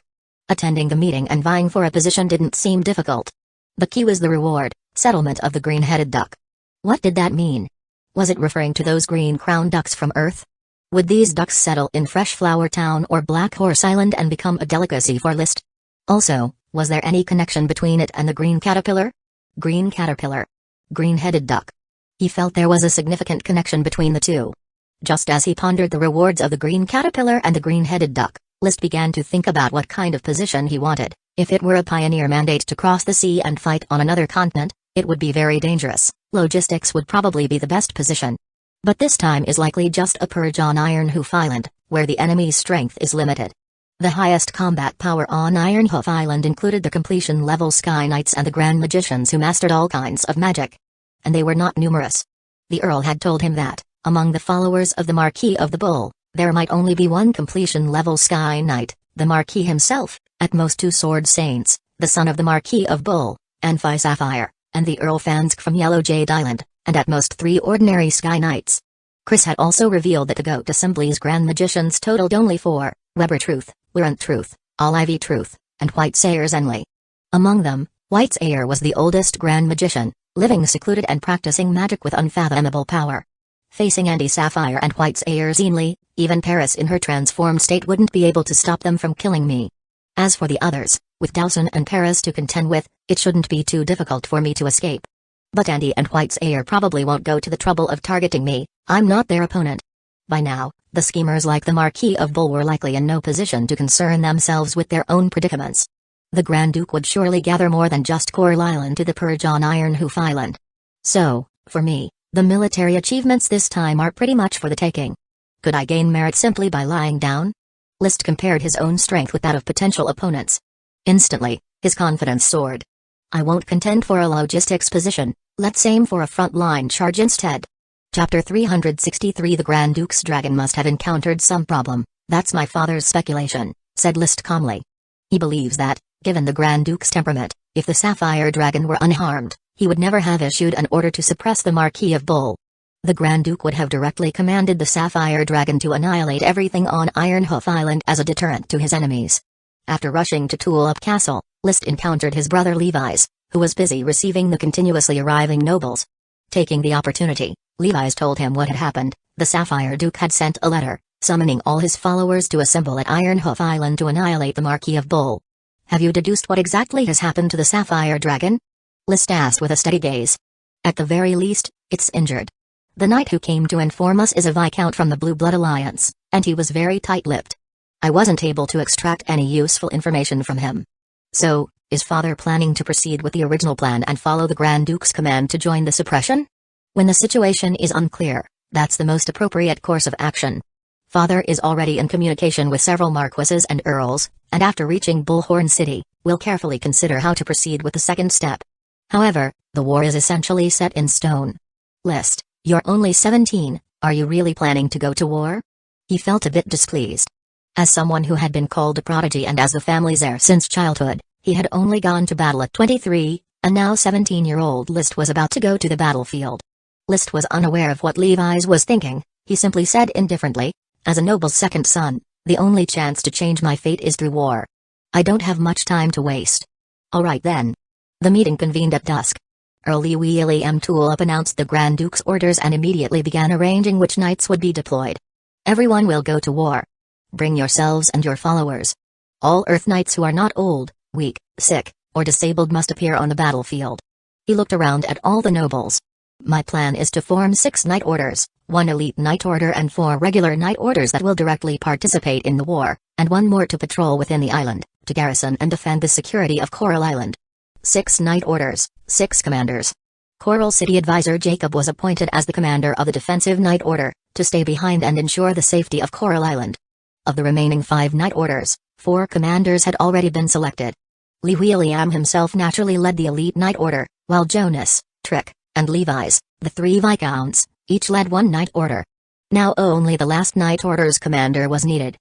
Attending the meeting and vying for a position didn't seem difficult. The key was the reward, settlement of the green-headed duck. What did that mean? Was it referring to those green-crowned ducks from Earth? Would these ducks settle in Fresh Flower Town or Black Horse Island and become a delicacy for List? Also, was there any connection between it and the green caterpillar? Green caterpillar. Green-headed duck. He felt there was a significant connection between the two. Just as he pondered the rewards of the green caterpillar and the green-headed duck, List began to think about what kind of position he wanted. If it were a pioneer mandate to cross the sea and fight on another continent, it would be very dangerous. Logistics would probably be the best position. But this time is likely just a purge on Iron Hoof Island, where the enemy's strength is limited. The highest combat power on Iron Hoof Island included the completion-level Sky Knights and the Grand Magicians who mastered all kinds of magic. And they were not numerous. The Earl had told him that, among the followers of the Marquis of the Bull, there might only be one completion-level Sky Knight, the Marquis himself, at most 2 Sword Saints, the son of the Marquis of Bull, Anfi Sapphire, and the Earl Fansk from Yellow Jade Island, and at most 3 ordinary Sky Knights. Chris had also revealed that the Goat Assembly's Grand Magicians totaled only 4, Weber Truth, Wirant Truth, Olive Truth, and White Sayers Enley. Among them, White Sayer was the oldest Grand Magician, living secluded and practicing magic with unfathomable power. Facing Andy Sapphire and White Sayers Enley, even Paris in her transformed state wouldn't be able to stop them from killing me. As for the others, with Dawson and Paris to contend with, it shouldn't be too difficult for me to escape. But Andy and White Sayer probably won't go to the trouble of targeting me. I'm not their opponent. By now, the schemers like the Marquis of Bull were likely in no position to concern themselves with their own predicaments. The Grand Duke would surely gather more than just Coral Island to the purge on Iron Hoof Island. So, for me, the military achievements this time are pretty much for the taking. Could I gain merit simply by lying down? List compared his own strength with that of potential opponents. Instantly, his confidence soared. I won't contend for a logistics position, let's aim for a front-line charge instead. Chapter 363 The Grand Duke's dragon must have encountered some problem, that's my father's speculation, said List calmly. He believes that, Given the Grand Duke's temperament, if the Sapphire Dragon were unharmed, he would never have issued an order to suppress the Marquis of Bull. The Grand Duke would have directly commanded the Sapphire Dragon to annihilate everything on Ironhoof Island as a deterrent to his enemies. After rushing to Tulip Castle, List encountered his brother Levi's, who was busy receiving the continuously arriving nobles. Taking the opportunity, Levi's told him what had happened. The Sapphire Duke had sent a letter, summoning all his followers to assemble at Ironhoof Island to annihilate the Marquis of Bull. Have you deduced what exactly has happened to the Sapphire Dragon? List asked with a steady gaze. At the very least, it's injured. The knight who came to inform us is a Viscount from the Blue Blood Alliance, and he was very tight-lipped. I wasn't able to extract any useful information from him. So, is father planning to proceed with the original plan and follow the Grand Duke's command to join the suppression? When the situation is unclear, that's the most appropriate course of action. Father is already in communication with several marquises and earls, and after reaching Bullhorn City, will carefully consider how to proceed with the second step. However, the war is essentially set in stone. List, you're only 17, are you really planning to go to war? He felt a bit displeased. As someone who had been called a prodigy and as the family's heir since childhood, he had only gone to battle at 23, and now 17-year-old List was about to go to the battlefield. List was unaware of what Levi's was thinking. He simply said indifferently, as a noble's second son, the only chance to change my fate is through war. I don't have much time to waste. All right then. The meeting convened at dusk. Earl William Tulip announced the Grand Duke's orders and immediately began arranging which knights would be deployed. Everyone will go to war. Bring yourselves and your followers. All Earth Knights who are not old, weak, sick, or disabled must appear on the battlefield. He looked around at all the nobles. My plan is to form 6 Knight Orders, 1 Elite Knight Order and 4 regular Knight Orders that will directly participate in the war, and 1 more to patrol within the island, to garrison and defend the security of Coral Island. 6 Knight Orders, 6 Commanders. Coral City Advisor Jacob was appointed as the commander of the Defensive Knight Order, to stay behind and ensure the safety of Coral Island. Of the remaining 5 Knight Orders, 4 commanders had already been selected. Lee William himself naturally led the Elite Knight Order, while Jonas, Trick, and Levi's, the 3 Viscounts, each led 1 Knight Order. Now only the last Knight Order's commander was needed.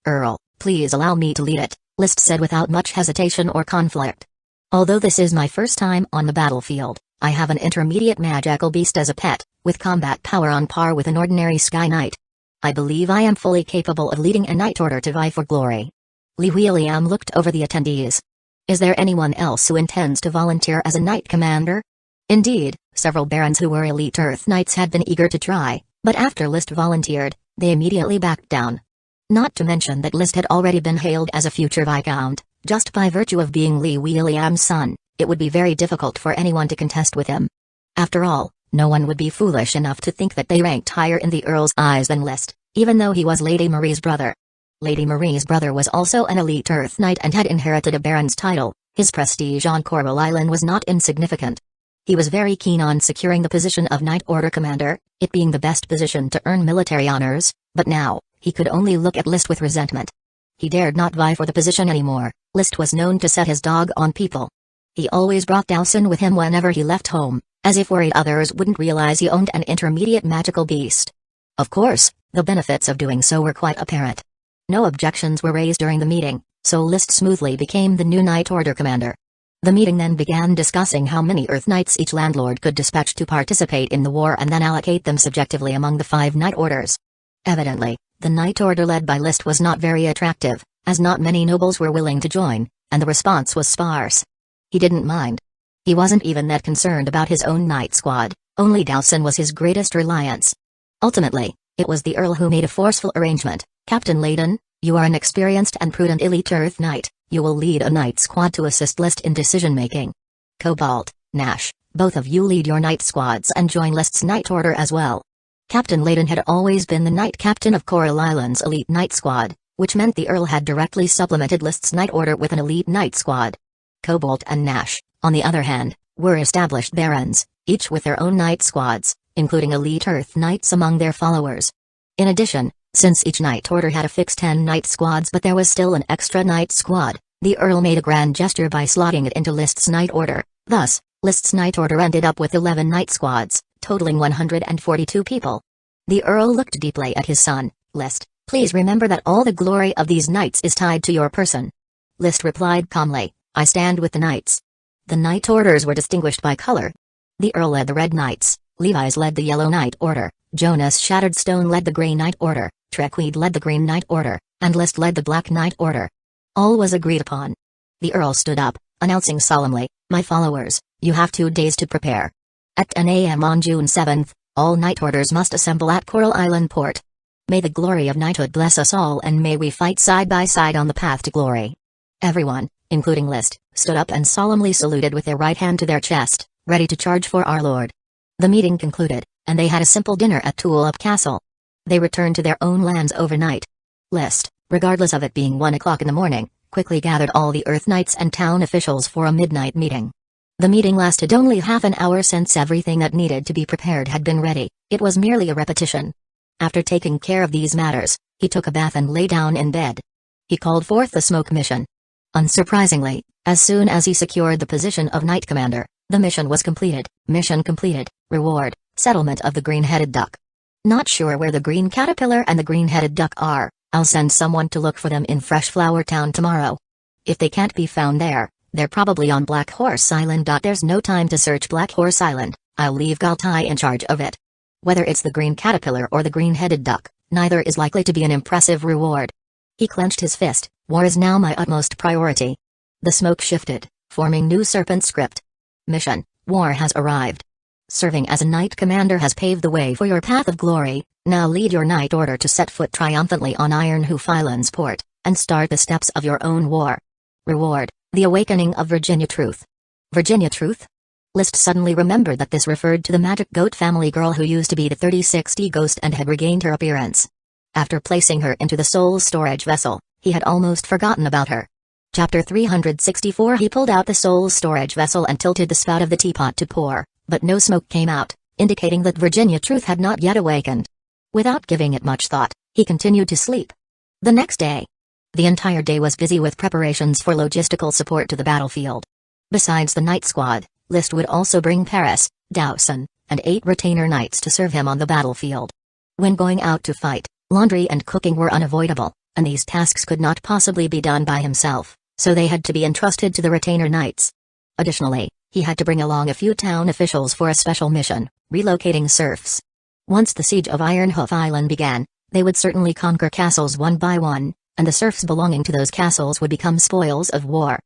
Earl, please allow me to lead it, List said without much hesitation or conflict. Although this is my first time on the battlefield, I have an intermediate magical beast as a pet, with combat power on par with an ordinary Sky Knight. I believe I am fully capable of leading a Knight Order to vie for glory. Lee William looked over the attendees. Is there anyone else who intends to volunteer as a Knight Commander? Indeed, several barons who were elite Earth Knights had been eager to try, but after List volunteered, they immediately backed down. Not to mention that List had already been hailed as a future Viscount, just by virtue of being Lee William's son, it would be very difficult for anyone to contest with him. After all, no one would be foolish enough to think that they ranked higher in the Earl's eyes than List, even though he was Lady Marie's brother. Lady Marie's brother was also an elite Earth Knight and had inherited a baron's title. His prestige on Coral Island was not insignificant. He was very keen on securing the position of Knight Order Commander, it being the best position to earn military honors, but now, he could only look at List with resentment. He dared not vie for the position anymore. List was known to set his dog on people. He always brought Dowson with him whenever he left home, as if worried others wouldn't realize he owned an intermediate magical beast. Of course, the benefits of doing so were quite apparent. No objections were raised during the meeting, so List smoothly became the new Knight Order Commander. The meeting then began discussing how many Earth Knights each landlord could dispatch to participate in the war and then allocate them subjectively among the 5 Knight Orders. Evidently, the Knight Order led by List was not very attractive, as not many nobles were willing to join, and the response was sparse. He didn't mind. He wasn't even that concerned about his own Knight squad, only Dowson was his greatest reliance. Ultimately, it was the Earl who made a forceful arrangement. Captain Layden, you are an experienced and prudent elite Earth Knight. You will lead a Knight squad to assist List in decision-making. Cobalt, Nash, both of you lead your Knight squads and join List's Knight Order as well. Captain Layden had always been the Knight Captain of Coral Island's elite Knight squad, which meant the Earl had directly supplemented List's Knight Order with an elite Knight squad. Cobalt and Nash, on the other hand, were established barons, each with their own Knight squads, including elite Earth Knights among their followers. In addition, since each Knight Order had a fixed 10 Knight squads but there was still an extra Knight squad, the Earl made a grand gesture by slotting it into List's Knight Order. Thus, List's Knight Order ended up with 11 Knight squads, totaling 142 people. The Earl looked deeply at his son. List, please remember that all the glory of these knights is tied to your person. List replied calmly, I stand with the knights." The knight orders were distinguished by color. The Earl led the Red Knights, Levi's led the Yellow Knight Order, Jonas Shattered Stone led the Grey Knight Order, Treckweed led the Green Knight Order, and List led the Black Knight Order. All was agreed upon. The Earl stood up, announcing solemnly, "My followers, you have 2 days to prepare. At 10 a.m. on June 7th, all Knight Orders must assemble at Coral Island Port. May the glory of knighthood bless us all, and may we fight side by side on the path to glory." Everyone, including List, stood up and solemnly saluted with their right hand to their chest, ready to charge for our Lord. The meeting concluded, and they had a simple dinner at Tulip Castle. They returned to their own lands overnight. List, regardless of it being 1 o'clock in the morning, quickly gathered all the Earth Knights and town officials for a midnight meeting. The meeting lasted only half an hour since everything that needed to be prepared had been ready. It was merely a repetition. After taking care of these matters, he took a bath and lay down in bed. He called forth the smoke mission. Unsurprisingly, as soon as he secured the position of Knight Commander, the mission was completed. Mission completed. Reward, settlement of the green-headed duck. Not sure where the green caterpillar and the green-headed duck are. I'll send someone to look for them in Fresh Flower Town tomorrow. If they can't be found there, they're probably on Black Horse Island. There's no time to search Black Horse Island. I'll leave Galtai in charge of it. Whether it's the green caterpillar or the green-headed duck, neither is likely to be an impressive reward. He clenched his fist. War is now my utmost priority. The smoke shifted, forming new serpent script. Mission: war has arrived. Serving as a Knight Commander has paved the way for your path of glory. Now lead your Knight Order to set foot triumphantly on Iron Hoof Island's port, and start the steps of your own war. Reward: the awakening of Virginia Truth. Virginia Truth? List suddenly remembered that this referred to the magic goat family girl who used to be the 3060 ghost and had regained her appearance. After placing her into the soul storage vessel, he had almost forgotten about her. Chapter 364. He pulled out the soul storage vessel and tilted the spout of the teapot to pour, but no smoke came out, indicating that Virginia Truth had not yet awakened. Without giving it much thought, he continued to sleep. The next day, the entire day was busy with preparations for logistical support to the battlefield. Besides the Knight Squad, List would also bring Paris, Dowson, and 8 retainer knights to serve him on the battlefield. When going out to fight, laundry and cooking were unavoidable, and these tasks could not possibly be done by himself, so they had to be entrusted to the retainer knights. Additionally, he had to bring along a few town officials for a special mission, relocating serfs. Once the siege of Ironhoof Island began, they would certainly conquer castles one by one, and the serfs belonging to those castles would become spoils of war.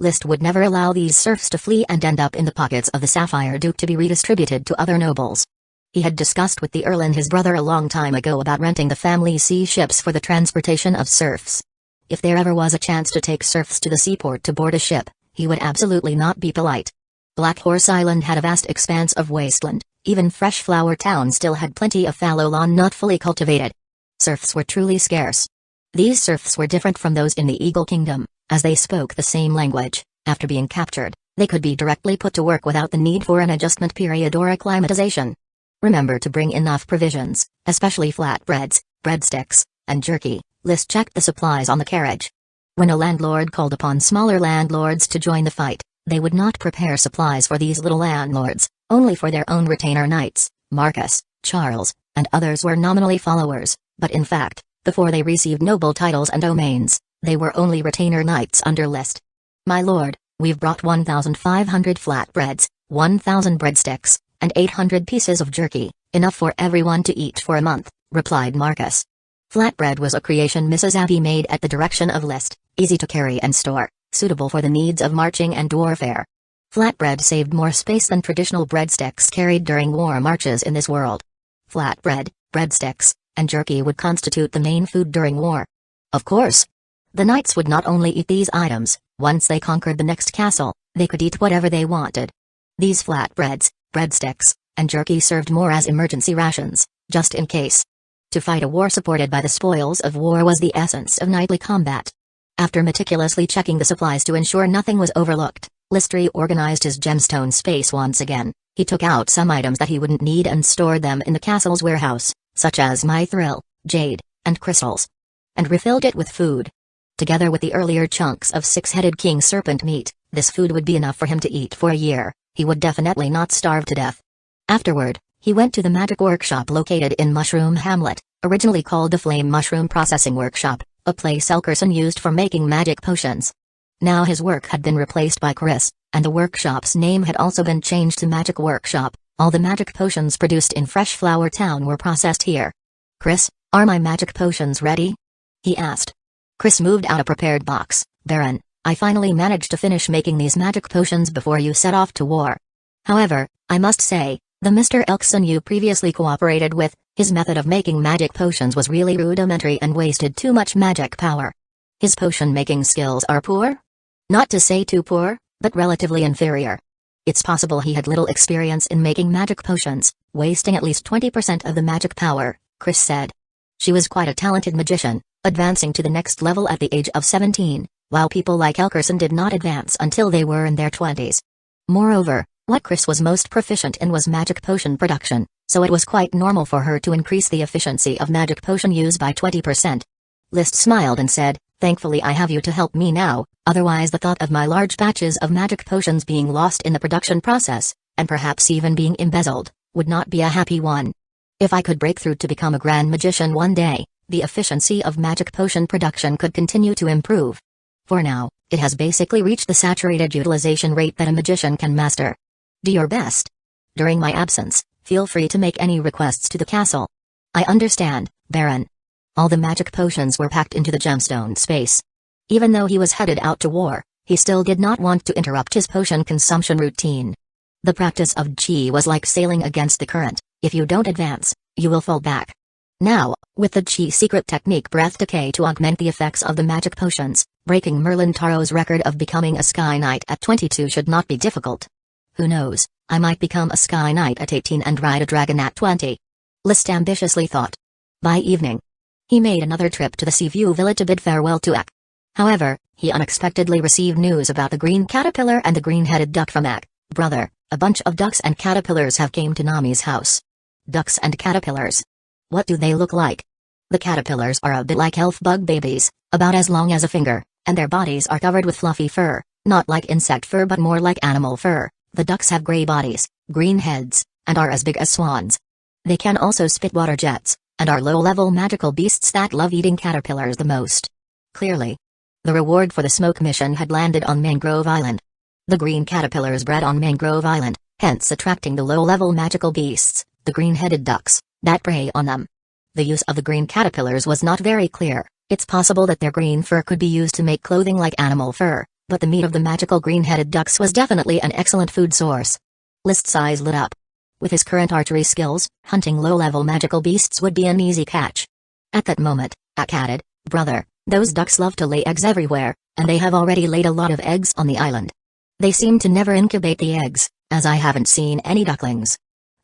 List would never allow these serfs to flee and end up in the pockets of the Sapphire Duke to be redistributed to other nobles. He had discussed with the Earl and his brother a long time ago about renting the family sea ships for the transportation of serfs. If there ever was a chance to take serfs to the seaport to board a ship, he would absolutely not be polite. Black Horse Island had a vast expanse of wasteland. Even Fresh Flower Town still had plenty of fallow lawn not fully cultivated. Serfs were truly scarce. These serfs were different from those in the Eagle Kingdom, as they spoke the same language. After being captured, they could be directly put to work without the need for an adjustment period or acclimatization. Remember to bring enough provisions, especially flatbreads, breadsticks, and jerky. List checked the supplies on the carriage. When a landlord called upon smaller landlords to join the fight, they would not prepare supplies for these little landlords, only for their own retainer knights. Marcus, Charles, and others were nominally followers, but in fact, before they received noble titles and domains, they were only retainer knights under List. "My lord, we've brought 1,500 flatbreads, 1,000 breadsticks, and 800 pieces of jerky, enough for everyone to eat for a month," replied Marcus. Flatbread was a creation Mrs. Abby made at the direction of List, easy to carry and store, suitable for the needs of marching and warfare. Flatbread saved more space than traditional breadsticks carried during war marches in this world. Flatbread, breadsticks, and jerky would constitute the main food during war. Of course, the knights would not only eat these items. Once they conquered the next castle, they could eat whatever they wanted. These flatbreads, breadsticks, and jerky served more as emergency rations, just in case. To fight a war supported by the spoils of war was the essence of knightly combat. After meticulously checking the supplies to ensure nothing was overlooked, List reorganized his gemstone space once again. He took out some items that he wouldn't need and stored them in the castle's warehouse, such as mithril, jade, and crystals, and refilled it with food. Together with the earlier chunks of 6-headed king serpent meat, this food would be enough for him to eat for a year. He would definitely not starve to death. Afterward, he went to the magic workshop located in Mushroom Hamlet, originally called the Flame Mushroom Processing Workshop, a place Elkerson used for making magic potions. Now his work had been replaced by Chris, and the workshop's name had also been changed to Magic Workshop. All the magic potions produced in Fresh Flower Town were processed here. "Chris, are my magic potions ready?" he asked. Chris moved out a prepared box. "Baron, I finally managed to finish making these magic potions before you set off to war. However, I must say, the Mr. Elkson you previously cooperated with, his method of making magic potions was really rudimentary and wasted too much magic power. His potion-making skills are poor? Not to say too poor, but relatively inferior. It's possible he had little experience in making magic potions, wasting at least 20% of the magic power," Chris said. She was quite a talented magician, advancing to the next level at the age of 17, while people like Elkerson did not advance until they were in their 20s. Moreover, what Chris was most proficient in was magic potion production, so it was quite normal for her to increase the efficiency of magic potion use by 20%. List smiled and said, "Thankfully I have you to help me now, otherwise the thought of my large batches of magic potions being lost in the production process, and perhaps even being embezzled, would not be a happy one. If I could break through to become a grand magician one day, the efficiency of magic potion production could continue to improve. For now, it has basically reached the saturated utilization rate that a magician can master. Do your best. During my absence, feel free to make any requests to the castle." "I understand, Baron." All the magic potions were packed into the gemstone space. Even though he was headed out to war, he still did not want to interrupt his potion consumption routine. The practice of Qi was like sailing against the current. If you don't advance, you will fall back. Now, with the Qi secret technique Breath Decay to augment the effects of the magic potions, breaking Merlin Taro's record of becoming a Sky Knight at 22 should not be difficult. Who knows, I might become a Sky Knight at 18 and ride a dragon at 20. List ambitiously thought. By evening, he made another trip to the Seaview Villa to bid farewell to Ak. However, he unexpectedly received news about the green caterpillar and the green-headed duck from Ak. "Brother, a bunch of ducks and caterpillars have came to Nami's house." "Ducks and caterpillars? What do they look like?" "The caterpillars are a bit like elf bug babies, about as long as a finger, and their bodies are covered with fluffy fur, not like insect fur but more like animal fur. The ducks have gray bodies, green heads, and are as big as swans. They can also spit water jets, and are low-level magical beasts that love eating caterpillars the most." Clearly, the reward for the smoke mission had landed on Mangrove Island. The green caterpillars bred on Mangrove Island, hence attracting the low-level magical beasts, the green-headed ducks, that prey on them. The use of the green caterpillars was not very clear. It's possible that their green fur could be used to make clothing like animal fur, but the meat of the magical green-headed ducks was definitely an excellent food source. List's eyes lit up. With his current archery skills, hunting low-level magical beasts would be an easy catch. At that moment, Ak added, "Brother, those ducks love to lay eggs everywhere, and they have already laid a lot of eggs on the island. They seem to never incubate the eggs, as I haven't seen any ducklings."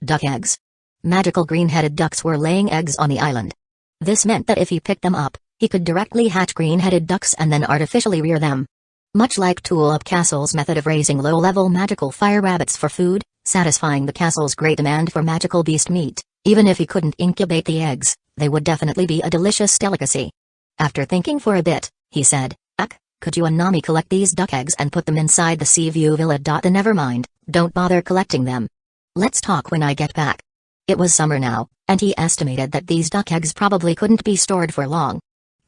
Duck eggs? Magical green-headed ducks were laying eggs on the island. This meant that if he picked them up, he could directly hatch green-headed ducks and then artificially rear them. Much like Tulip Castle's method of raising low-level magical fire rabbits for food, satisfying the castle's great demand for magical beast meat, even if he couldn't incubate the eggs, they would definitely be a delicious delicacy. After thinking for a bit, he said, "Ak, could you and Nami collect these duck eggs and put them inside the Seaview Villa? Never mind, don't bother collecting them. Let's talk when I get back." It was summer now, and he estimated that these duck eggs probably couldn't be stored for long.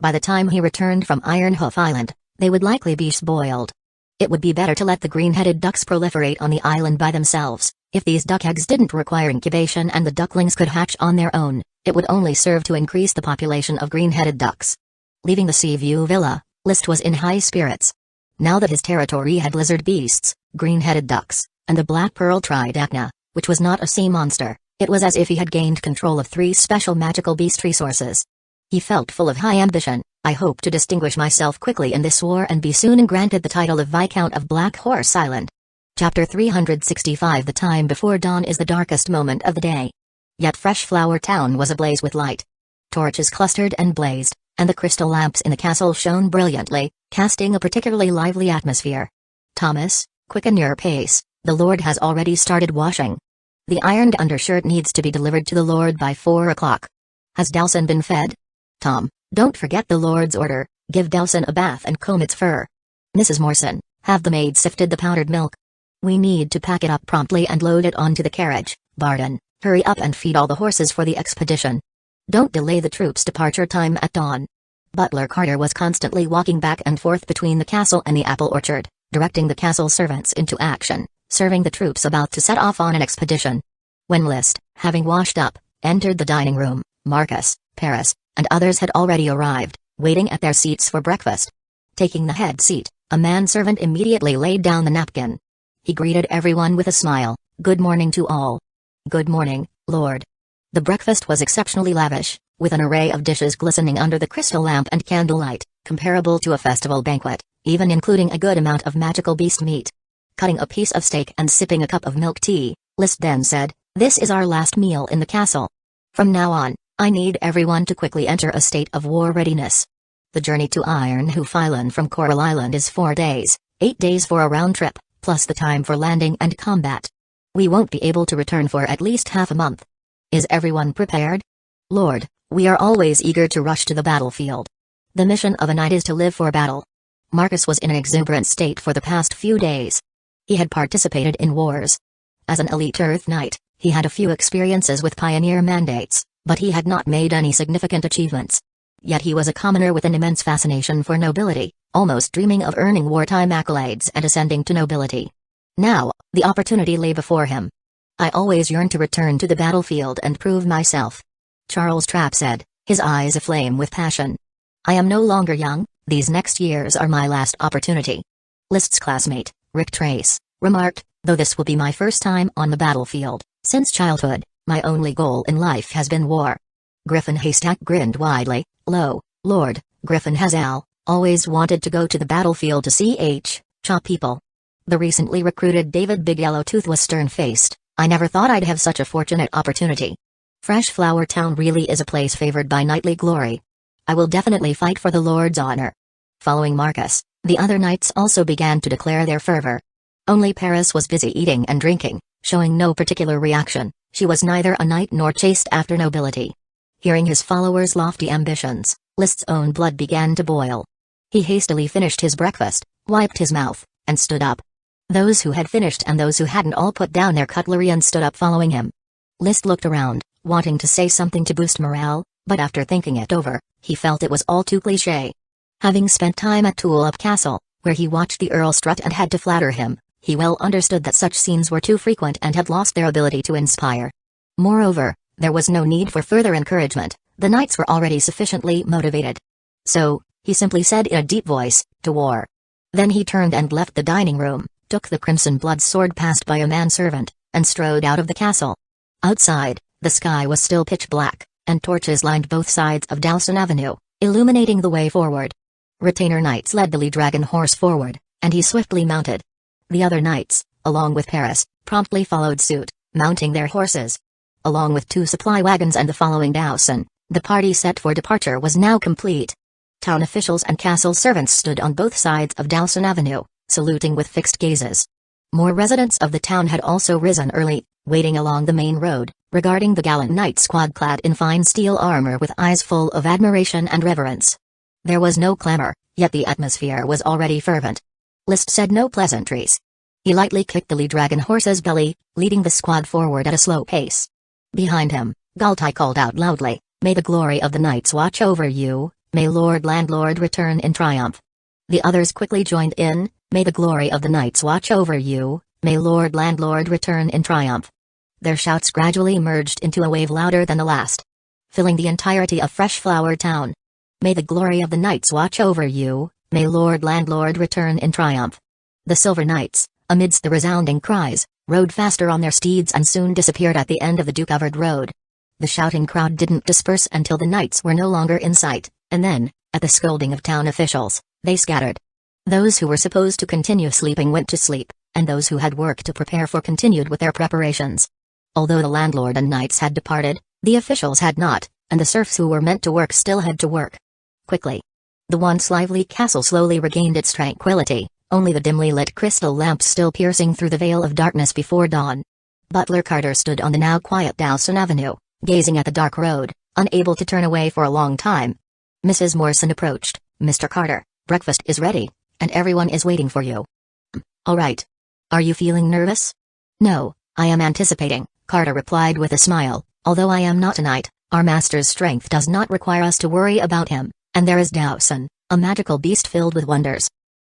By the time he returned from Ironhoof Island, they would likely be spoiled. It would be better to let the green-headed ducks proliferate on the island by themselves. If these duck eggs didn't require incubation and the ducklings could hatch on their own, it would only serve to increase the population of green-headed ducks. Leaving the Seaview Villa, List was in high spirits. Now that his territory had lizard beasts, green-headed ducks, and the black pearl tridacna, which was not a sea monster, it was as if he had gained control of 3 special magical beast resources. He felt full of high ambition. "I hope to distinguish myself quickly in this war and be soon granted the title of Viscount of Black Horse Island." Chapter 365. The time before dawn is the darkest moment of the day. Yet Fresh Flower Town was ablaze with light. Torches clustered and blazed, and the crystal lamps in the castle shone brilliantly, casting a particularly lively atmosphere. "Thomas, quicken your pace, the Lord has already started washing. The ironed undershirt needs to be delivered to the Lord by 4 o'clock. Has Delson been fed? Tom, don't forget the Lord's order, give Delson a bath and comb its fur. Mrs. Morson, have the maid sifted the powdered milk. We need to pack it up promptly and load it onto the carriage. Barden, hurry up and feed all the horses for the expedition. Don't delay the troops' departure time at dawn. Butler Carter was constantly walking back and forth between the castle and the apple orchard, directing the castle servants into action, serving the troops about to set off on an expedition. When List, having washed up, entered the dining room, Marcus, Paris, and others had already arrived, waiting at their seats for breakfast. Taking the head seat, a manservant immediately laid down the napkin. He greeted everyone with a smile. "Good morning to all." "Good morning, Lord." The breakfast was exceptionally lavish, with an array of dishes glistening under the crystal lamp and candlelight, comparable to a festival banquet, even including a good amount of magical beast meat. Cutting a piece of steak and sipping a cup of milk tea, List then said, "This is our last meal in the castle. From now on, I need everyone to quickly enter a state of war readiness. The journey to Iron Hoof Island from Coral Island is 4 days, 8 days for a round trip, plus the time for landing and combat. We won't be able to return for at least half a month. Is everyone prepared? Lord, we are always eager to rush to the battlefield. The mission of a knight is to live for battle." Marcus was in an exuberant state for the past few days. He had participated in wars. As an elite Earth Knight, he had a few experiences with pioneer mandates, but he had not made any significant achievements. Yet he was a commoner with an immense fascination for nobility, almost dreaming of earning wartime accolades and ascending to nobility. Now, the opportunity lay before him. "I always yearned to return to the battlefield and prove myself," Charles Trapp said, his eyes aflame with passion. "I am no longer young, these next years are my last opportunity." List's classmate, Rick Trace, remarked, "Though this will be my first time on the battlefield, since childhood, my only goal in life has been war." Griffin Haystack grinned widely. "Lo, Lord, Griffin has always wanted to go to the battlefield to chop people." The recently recruited David Big Yellowtooth was stern-faced. "I never thought I'd have such a fortunate opportunity. Fresh Flower Town really is a place favored by knightly glory. I will definitely fight for the Lord's honor." Following Marcus, the other knights also began to declare their fervor. Only Paris was busy eating and drinking, showing no particular reaction. She was neither a knight nor chased after nobility. Hearing his followers' lofty ambitions, List's own blood began to boil. He hastily finished his breakfast, wiped his mouth, and stood up. Those who had finished and those who hadn't all put down their cutlery and stood up following him. List looked around, wanting to say something to boost morale, but after thinking it over, he felt it was all too cliché. Having spent time at Tulip Castle, where he watched the Earl strut and had to flatter him, he well understood that such scenes were too frequent and had lost their ability to inspire. Moreover, there was no need for further encouragement, the knights were already sufficiently motivated. So, he simply said in a deep voice, "To war." Then he turned and left the dining room, took the crimson blood sword passed by a manservant, and strode out of the castle. Outside, the sky was still pitch black, and torches lined both sides of Dawson Avenue, illuminating the way forward. Retainer knights led the dragon horse forward, and he swiftly mounted. The other knights, along with Paris, promptly followed suit, mounting their horses. Along with 2 supply wagons and the following Dawson, the party set for departure was now complete. Town officials and castle servants stood on both sides of Dawson Avenue, saluting with fixed gazes. More residents of the town had also risen early, waiting along the main road, regarding the gallant knight squad clad in fine steel armor with eyes full of admiration and reverence. There was no clamor, yet the atmosphere was already fervent. List said no pleasantries. He lightly kicked the dragon horse's belly, leading the squad forward at a slow pace. Behind him, Galtai called out loudly, "May the glory of the knights watch over you, may Lord Landlord return in triumph." The others quickly joined in, "May the glory of the knights watch over you, may Lord Landlord return in triumph." Their shouts gradually merged into a wave louder than the last, filling the entirety of Fresh Flower Town. "May the glory of the knights watch over you, may Lord Landlord return in triumph." The Silver Knights, amidst the resounding cries, rode faster on their steeds and soon disappeared at the end of the dew-covered road. The shouting crowd didn't disperse until the knights were no longer in sight, and then, at the scolding of town officials, they scattered. Those who were supposed to continue sleeping went to sleep, and those who had work to prepare for continued with their preparations. Although the landlord and knights had departed, the officials had not, and the serfs who were meant to work still had to work. Quickly, the once lively castle slowly regained its tranquility, only the dimly lit crystal lamps still piercing through the veil of darkness before dawn. Butler Carter stood on the now quiet Dawson Avenue, gazing at the dark road, unable to turn away for a long time. Mrs. Morrison approached. "Mr. Carter, breakfast is ready, and everyone is waiting for you." "All right. Are you feeling nervous?" "No, I am anticipating," Carter replied with a smile. "Although I am not a knight, our master's strength does not require us to worry about him, And there is Dowson, a magical beast filled with wonders.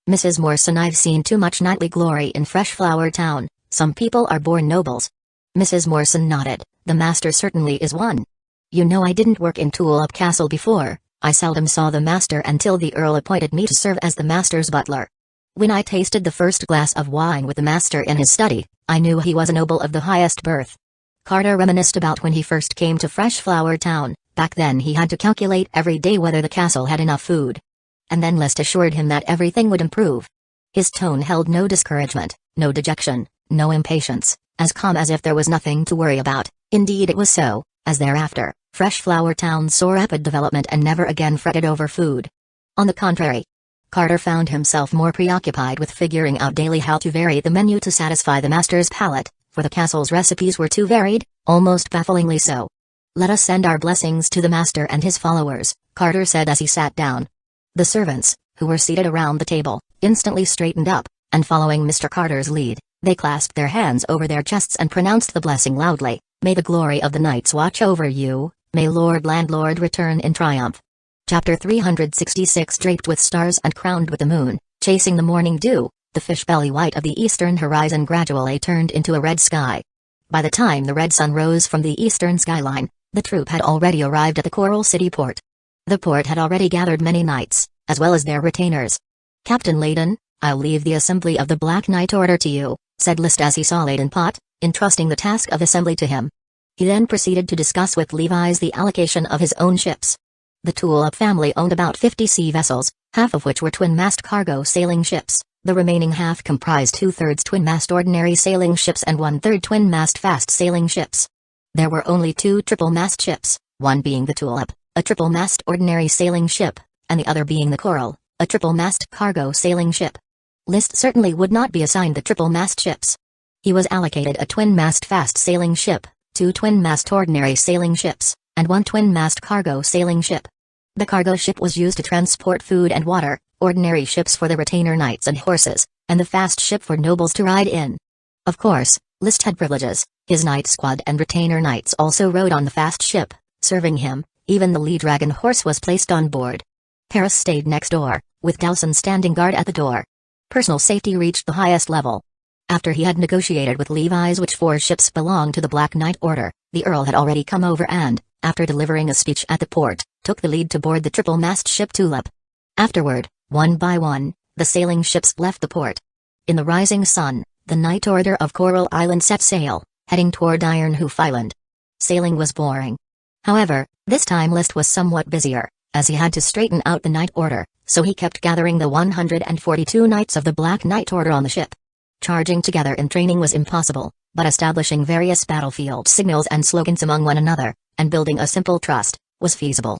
Mrs. Morrison, I've seen too much knightly glory in Fresh Flower Town. Some people are born nobles. Mrs. Morrison nodded. The master certainly is one. You know, I didn't work in Tulip Castle before. I seldom saw the master until the Earl appointed me to serve as the master's butler. When I tasted the first glass of wine with the master in his study, I knew he was a noble of the highest birth. Carter reminisced about when he first came to Fresh Flower Town. Back then he had to calculate every day whether the castle had enough food. And then List assured him that everything would improve. His tone held no discouragement, no dejection, no impatience, as calm as if there was nothing to worry about. Indeed it was so, as thereafter, Fresh Flower Town saw rapid development and never again fretted over food. On the contrary, Carter found himself more preoccupied with figuring out daily how to vary the menu to satisfy the master's palate, for the castle's recipes were too varied, almost bafflingly so. Let us send our blessings to the master and his followers, Carter said as he sat down. The servants, who were seated around the table, instantly straightened up, and following Mr. Carter's lead, they clasped their hands over their chests and pronounced the blessing loudly. May the glory of the knights watch over you, may Lord Landlord return in triumph. Chapter 366. Draped with stars and crowned with the moon, chasing the morning dew, the fish-belly white of the eastern horizon gradually turned into a red sky. By the time the red sun rose from the eastern skyline, the troop had already arrived at the Coral City port. The port had already gathered many knights, as well as their retainers. Captain Layden, I'll leave the assembly of the Black Knight Order to you, said List as he saw Layden Pot, entrusting the task of assembly to him. He then proceeded to discuss with Levi's the allocation of his own ships. The Tulip family owned about 50 sea vessels, half of which were twin-mast cargo sailing ships. The remaining half comprised 2/3 twin-mast ordinary sailing ships and 1/3 twin-mast fast sailing ships. There were only 2 triple-mast ships, one being the Tulip, a triple-mast ordinary sailing ship, and the other being the Coral, a triple-mast cargo sailing ship. List certainly would not be assigned the triple-mast ships. He was allocated a twin-mast fast sailing ship, 2 twin-mast ordinary sailing ships, and 1 twin-mast cargo sailing ship. The cargo ship was used to transport food and water, ordinary ships for the retainer knights and horses, and the fast ship for nobles to ride in. Of course, List had privileges. His knight squad and retainer knights also rode on the fast ship, serving him. Even the lead dragon horse was placed on board. Paris stayed next door, with Dowson standing guard at the door. Personal safety reached the highest level. After he had negotiated with Levi's which 4 ships belonged to the Black Knight Order, the Earl had already come over and, after delivering a speech at the port, took the lead to board the triple-mast ship Tulip. Afterward, one by one, the sailing ships left the port. In the rising sun, the Knight Order of Coral Island set sail, heading toward Iron Hoof Island. Sailing was boring. However, this time List was somewhat busier, as he had to straighten out the Knight Order, so he kept gathering the 142 knights of the Black Knight Order on the ship. Charging together in training was impossible, but establishing various battlefield signals and slogans among one another, and building a simple trust, was feasible.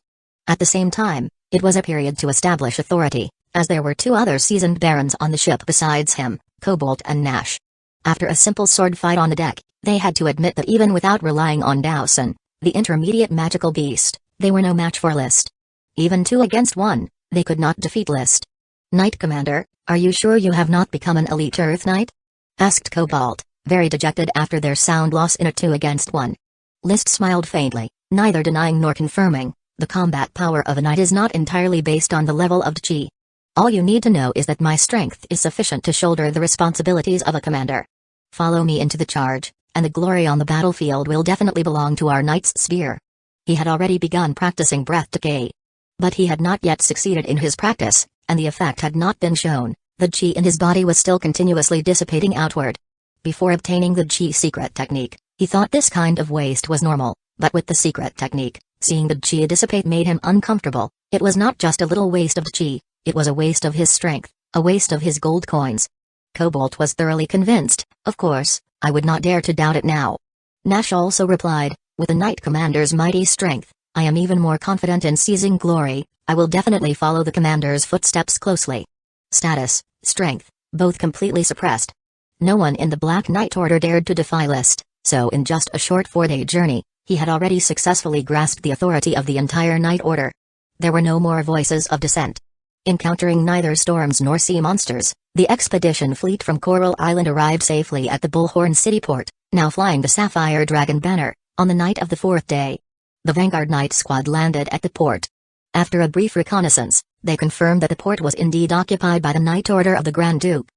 At the same time, it was a period to establish authority, as there were 2 other seasoned barons on the ship besides him, Cobalt and Nash. After a simple sword fight on the deck, they had to admit that even without relying on Dowson, the intermediate magical beast, they were no match for List. Even 2 against 1, they could not defeat List. Knight Commander, are you sure you have not become an elite Earth Knight? Asked Cobalt, very dejected after their sound loss in a 2 against 1. List smiled faintly, neither denying nor confirming. The combat power of a knight is not entirely based on the level of chi. All you need to know is that my strength is sufficient to shoulder the responsibilities of a commander. Follow me into the charge, and the glory on the battlefield will definitely belong to our knight's sphere. He had already begun practicing breath decay. But he had not yet succeeded in his practice, and the effect had not been shown. The chi in his body was still continuously dissipating outward. Before obtaining the chi secret technique, he thought this kind of waste was normal, but with the secret technique, seeing the chi dissipate made him uncomfortable. It was not just a little waste of chi, it was a waste of his strength, a waste of his gold coins. Cobalt was thoroughly convinced. Of course, I would not dare to doubt it now. Nash also replied, with the Knight Commander's mighty strength, I am even more confident in seizing glory. I will definitely follow the Commander's footsteps closely. Status, strength, both completely suppressed. No one in the Black Knight Order dared to defy List, so in just a short 4-day journey, he had already successfully grasped the authority of the entire Knight Order. There were no more voices of dissent. Encountering neither storms nor sea monsters, the expedition fleet from Coral Island arrived safely at the Bullhorn City port, now flying the Sapphire Dragon banner, on the night of the 4th day. The Vanguard Knight squad landed at the port. After a brief reconnaissance, they confirmed that the port was indeed occupied by the Knight Order of the Grand Duke.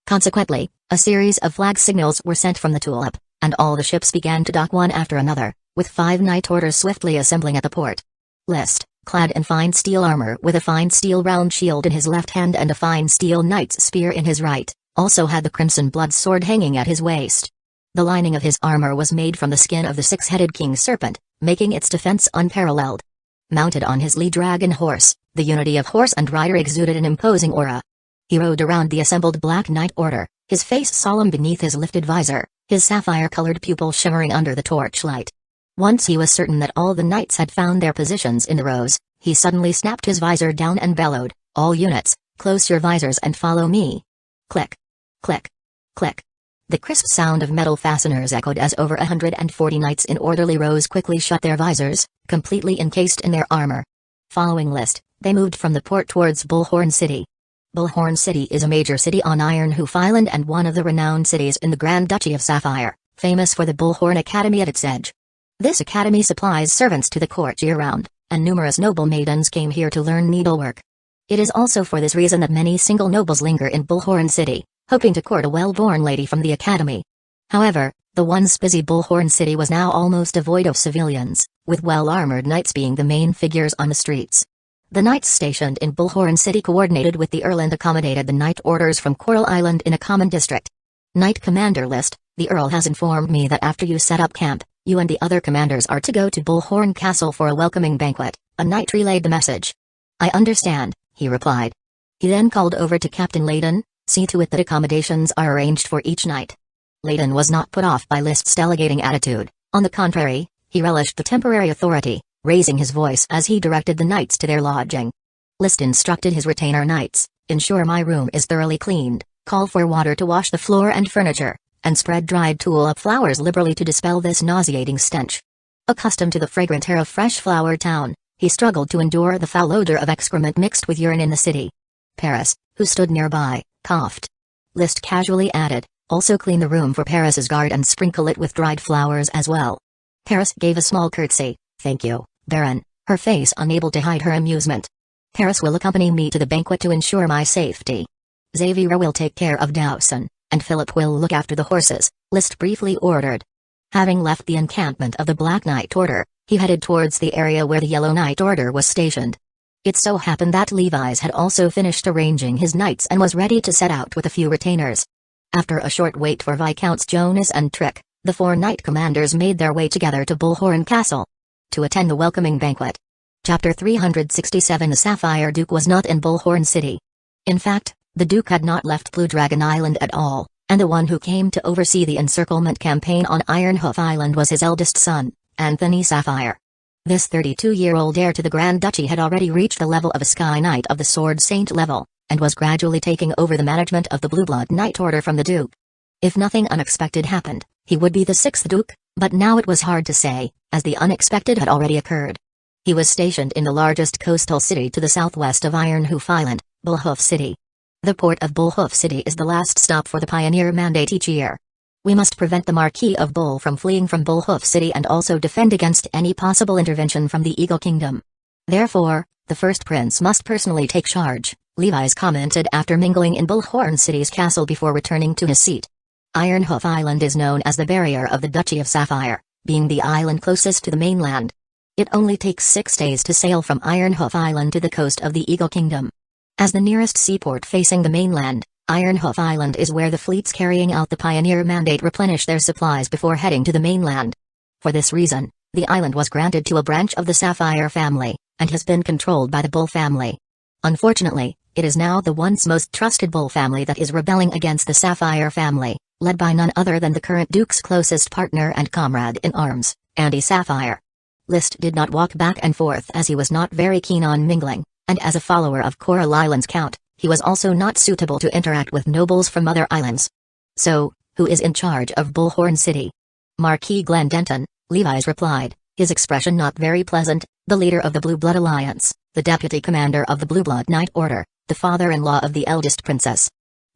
Consequently, a series of flag signals were sent from the Tulip, and all the ships began to dock one after another, with 5 Knight Orders swiftly assembling at the port. List, clad in fine steel armor with a fine steel round shield in his left hand and a fine steel knight's spear in his right, also had the crimson blood sword hanging at his waist. The lining of his armor was made from the skin of the 6-headed king serpent, making its defense unparalleled. Mounted on his lee-dragon horse, the unity of horse and rider exuded an imposing aura. He rode around the assembled Black Knight Order, his face solemn beneath his lifted visor, his sapphire-colored pupil shimmering under the torchlight. Once he was certain that all the knights had found their positions in the rows, he suddenly snapped his visor down and bellowed, "All units, close your visors and follow me." Click. Click. Click. The crisp sound of metal fasteners echoed as over 140 knights in orderly rows quickly shut their visors, completely encased in their armor. Following list, they moved from the port towards Bullhorn City. Bullhorn City is a major city on Ironhoof Island and one of the renowned cities in the Grand Duchy of Sapphire, famous for the Bullhorn Academy at its edge. This academy supplies servants to the court year-round, and numerous noble maidens came here to learn needlework. It is also for this reason that many single nobles linger in Bullhorn City, hoping to court a well-born lady from the academy. However, the once busy Bullhorn City was now almost devoid of civilians, with well-armored knights being the main figures on the streets. The knights stationed in Bullhorn City coordinated with the Earl and accommodated the knight orders from Coral Island in a common district. Knight Commander List, the Earl has informed me that after you set up camp, you and the other commanders are to go to Bullhorn Castle for a welcoming banquet. A knight relayed the message. "I understand," he replied. He then called over to Captain Layden, "See to it that accommodations are arranged for each knight." Layden was not put off by List's delegating attitude, on the contrary, he relished the temporary authority, raising his voice as he directed the knights to their lodging. List instructed his retainer knights, "Ensure my room is thoroughly cleaned, call for water to wash the floor and furniture, and spread dried tulip flowers liberally to dispel this nauseating stench." Accustomed to the fragrant air of Fresh Flower Town, he struggled to endure the foul odor of excrement mixed with urine in the city. Paris, who stood nearby, coughed. List casually added, "Also clean the room for Paris's guard and sprinkle it with dried flowers as well." Paris gave a small curtsy, "Thank you, Baron," her face unable to hide her amusement. "Paris will accompany me to the banquet to ensure my safety. Xavier will take care of Dawson, and Philip will look after the horses," List briefly ordered. Having left the encampment of the Black Knight Order, he headed towards the area where the Yellow Knight Order was stationed. It so happened that Levi's had also finished arranging his knights and was ready to set out with a few retainers. After a short wait for Viscounts Jonas and Trick, the 4 knight commanders made their way together to Bullhorn Castle to attend the welcoming banquet. Chapter 367. The Sapphire Duke was not in Bullhorn City. In fact, the Duke had not left Blue Dragon Island at all, and the one who came to oversee the encirclement campaign on Ironhoof Island was his eldest son, Anthony Sapphire. This 32-year-old heir to the Grand Duchy had already reached the level of a Sky Knight of the Sword Saint level, and was gradually taking over the management of the Blue Blood Knight Order from the Duke. If nothing unexpected happened, he would be the 6th Duke, but now it was hard to say, as the unexpected had already occurred. He was stationed in the largest coastal city to the southwest of Ironhoof Island, Bullhoof City. The port of Bullhoof City is the last stop for the Pioneer Mandate each year. We must prevent the Marquis of Bull from fleeing from Bullhoof City and also defend against any possible intervention from the Eagle Kingdom. Therefore, the first prince must personally take charge, Levi's commented after mingling in Bullhorn City's castle before returning to his seat. Ironhoof Island is known as the barrier of the Duchy of Sapphire, being the island closest to the mainland. It only takes 6 days to sail from Ironhoof Island to the coast of the Eagle Kingdom. As the nearest seaport facing the mainland, Ironhoof Island is where the fleets carrying out the Pioneer Mandate replenish their supplies before heading to the mainland. For this reason, the island was granted to a branch of the Sapphire family, and has been controlled by the Bull family. Unfortunately, it is now the once most trusted Bull family that is rebelling against the Sapphire family, led by none other than the current Duke's closest partner and comrade in arms, Andy Sapphire. List did not walk back and forth as he was not very keen on mingling, and as a follower of Coral Island's count, he was also not suitable to interact with nobles from other islands. "So, who is in charge of Bullhorn City?" "Marquis Glenn Denton," Levi's replied, his expression not very pleasant, "the leader of the Blue Blood Alliance, the deputy commander of the Blue Blood Knight Order, the father-in-law of the eldest princess.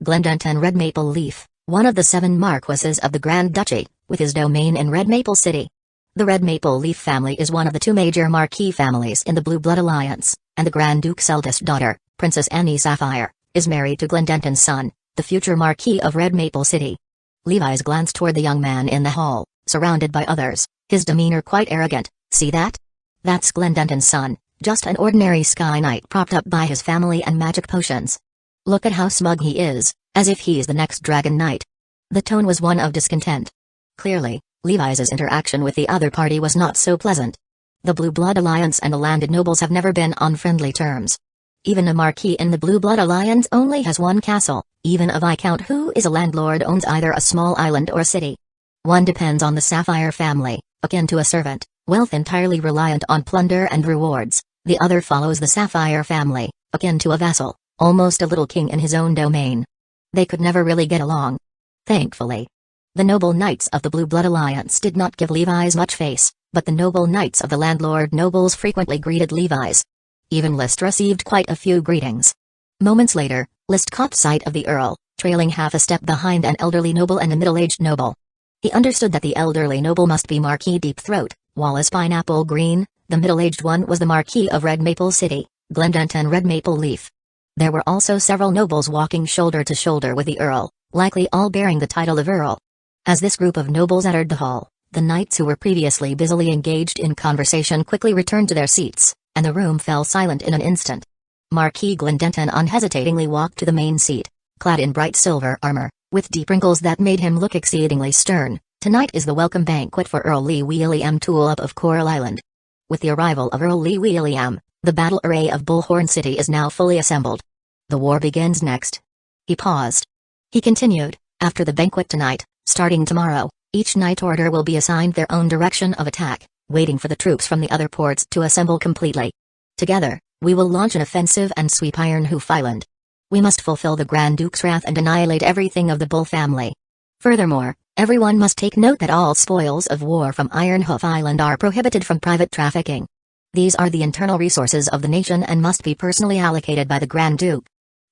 Glenn Denton Red Maple Leaf, one of the 7 marquises of the Grand Duchy, with his domain in Red Maple City. The Red Maple Leaf family is one of the 2 major marquis families in the Blue Blood Alliance, and the Grand Duke's eldest daughter, Princess Annie Sapphire, is married to Glendenton's son, the future Marquis of Red Maple City. Levi's glanced toward the young man in the hall, surrounded by others, his demeanor quite arrogant. See that? That's Glendenton's son, just an ordinary Sky Knight propped up by his family and magic potions. Look at how smug he is, as if he's the next Dragon Knight. The tone was one of discontent. Clearly, Levi's interaction with the other party was not so pleasant. The Blue Blood Alliance and the landed nobles have never been on friendly terms. Even a marquis in the Blue Blood Alliance only has one castle, even a viscount who is a landlord owns either a small island or city. One depends on the Sapphire family, akin to a servant, wealth entirely reliant on plunder and rewards. The other follows the Sapphire family, akin to a vassal, almost a little king in his own domain. They could never really get along. Thankfully, the noble knights of the Blue Blood Alliance did not give Levi's much face, but the noble knights of the landlord nobles frequently greeted Levi's. Even List received quite a few greetings. Moments later, List caught sight of the Earl, trailing half a step behind an elderly noble and a middle-aged noble. He understood that the elderly noble must be Marquis Deepthroat, Wallace Pineapple Green, the middle-aged one was the Marquis of Red Maple City, Glendenton Red Maple Leaf. There were also several nobles walking shoulder to shoulder with the Earl, likely all bearing the title of Earl. As this group of nobles entered the hall, the knights who were previously busily engaged in conversation quickly returned to their seats, and the room fell silent in an instant. Marquis Glendenton unhesitatingly walked to the main seat, clad in bright silver armor, with deep wrinkles that made him look exceedingly stern. Tonight is the welcome banquet for Earl Lee William Tulip of Coral Island. With the arrival of Earl Lee William, the battle array of Bullhorn City is now fully assembled. The war begins next. He paused. He continued, after the banquet tonight, starting tomorrow, each night order will be assigned their own direction of attack, waiting for the troops from the other ports to assemble completely. Together, we will launch an offensive and sweep Ironhoof Island. We must fulfill the Grand Duke's wrath and annihilate everything of the Bull family. Furthermore, everyone must take note that all spoils of war from Ironhoof Island are prohibited from private trafficking. These are the internal resources of the nation and must be personally allocated by the Grand Duke.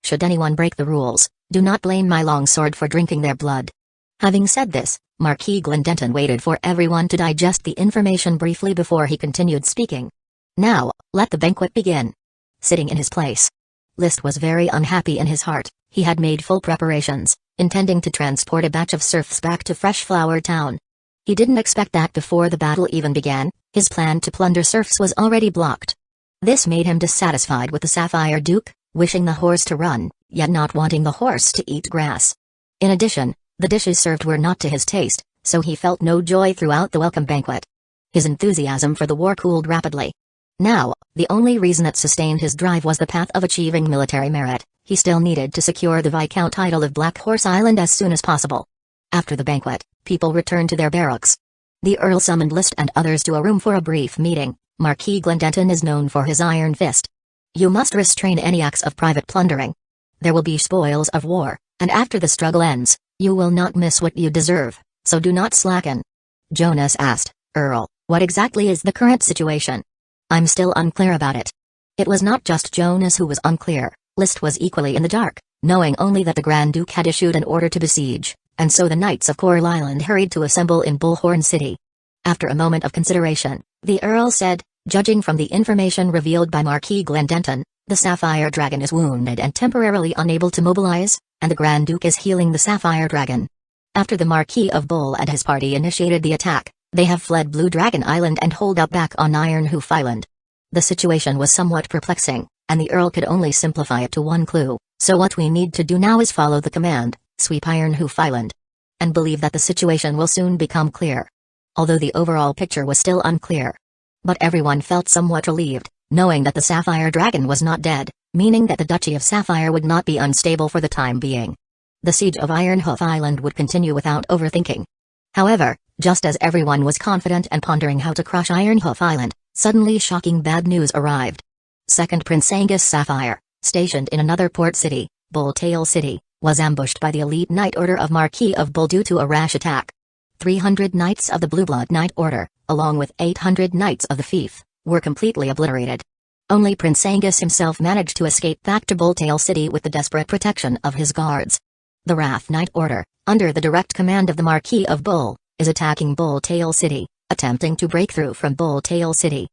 Should anyone break the rules, do not blame my longsword for drinking their blood. Having said this, Marquis Glendenton waited for everyone to digest the information briefly before he continued speaking. Now, let the banquet begin. Sitting in his place, List was very unhappy in his heart. He had made full preparations, intending to transport a batch of serfs back to Freshflower Town. He didn't expect that before the battle even began, his plan to plunder serfs was already blocked. This made him dissatisfied with the Sapphire Duke, wishing the horse to run, yet not wanting the horse to eat grass. In addition, the dishes served were not to his taste, so he felt no joy throughout the welcome banquet. His enthusiasm for the war cooled rapidly. Now, the only reason that sustained his drive was the path of achieving military merit. He still needed to secure the Viscount title of Black Horse Island as soon as possible. After the banquet, people returned to their barracks. The Earl summoned List and others to a room for a brief meeting. Marquis Glendenton is known for his iron fist. You must restrain any acts of private plundering. There will be spoils of war, and after the struggle ends, you will not miss what you deserve, so do not slacken. Jonas asked, Earl, what exactly is the current situation? I'm still unclear about it. It was not just Jonas who was unclear, List was equally in the dark, knowing only that the Grand Duke had issued an order to besiege, and so the Knights of Coral Island hurried to assemble in Bullhorn City. After a moment of consideration, the Earl said, judging from the information revealed by Marquis Glendenton, the Sapphire Dragon is wounded and temporarily unable to mobilize, and the Grand Duke is healing the Sapphire Dragon. After the Marquis of Bull and his party initiated the attack, they have fled Blue Dragon Island and holed up back on Ironhoof Island. The situation was somewhat perplexing, and the Earl could only simplify it to one clue, so what we need to do now is follow the command, sweep Ironhoof Island. And believe that the situation will soon become clear. Although the overall picture was still unclear. But everyone felt somewhat relieved, knowing that the Sapphire Dragon was not dead, meaning that the Duchy of Sapphire would not be unstable for the time being. The siege of Ironhoof Island would continue without overthinking. However, just as everyone was confident and pondering how to crush Ironhoof Island, suddenly shocking bad news arrived. Second Prince Angus Sapphire, stationed in another port city, Bulltail City, was ambushed by the elite Knight Order of Marquis of Bull due to a rash attack. 300 Knights of the Blue Blood Knight Order, along with 800 Knights of the Fief, were completely obliterated. Only Prince Angus himself managed to escape back to Bulltail City with the desperate protection of his guards. The Wrath Knight Order, under the direct command of the Marquis of Bull, is attacking Bulltail City, attempting to break through from Bulltail City.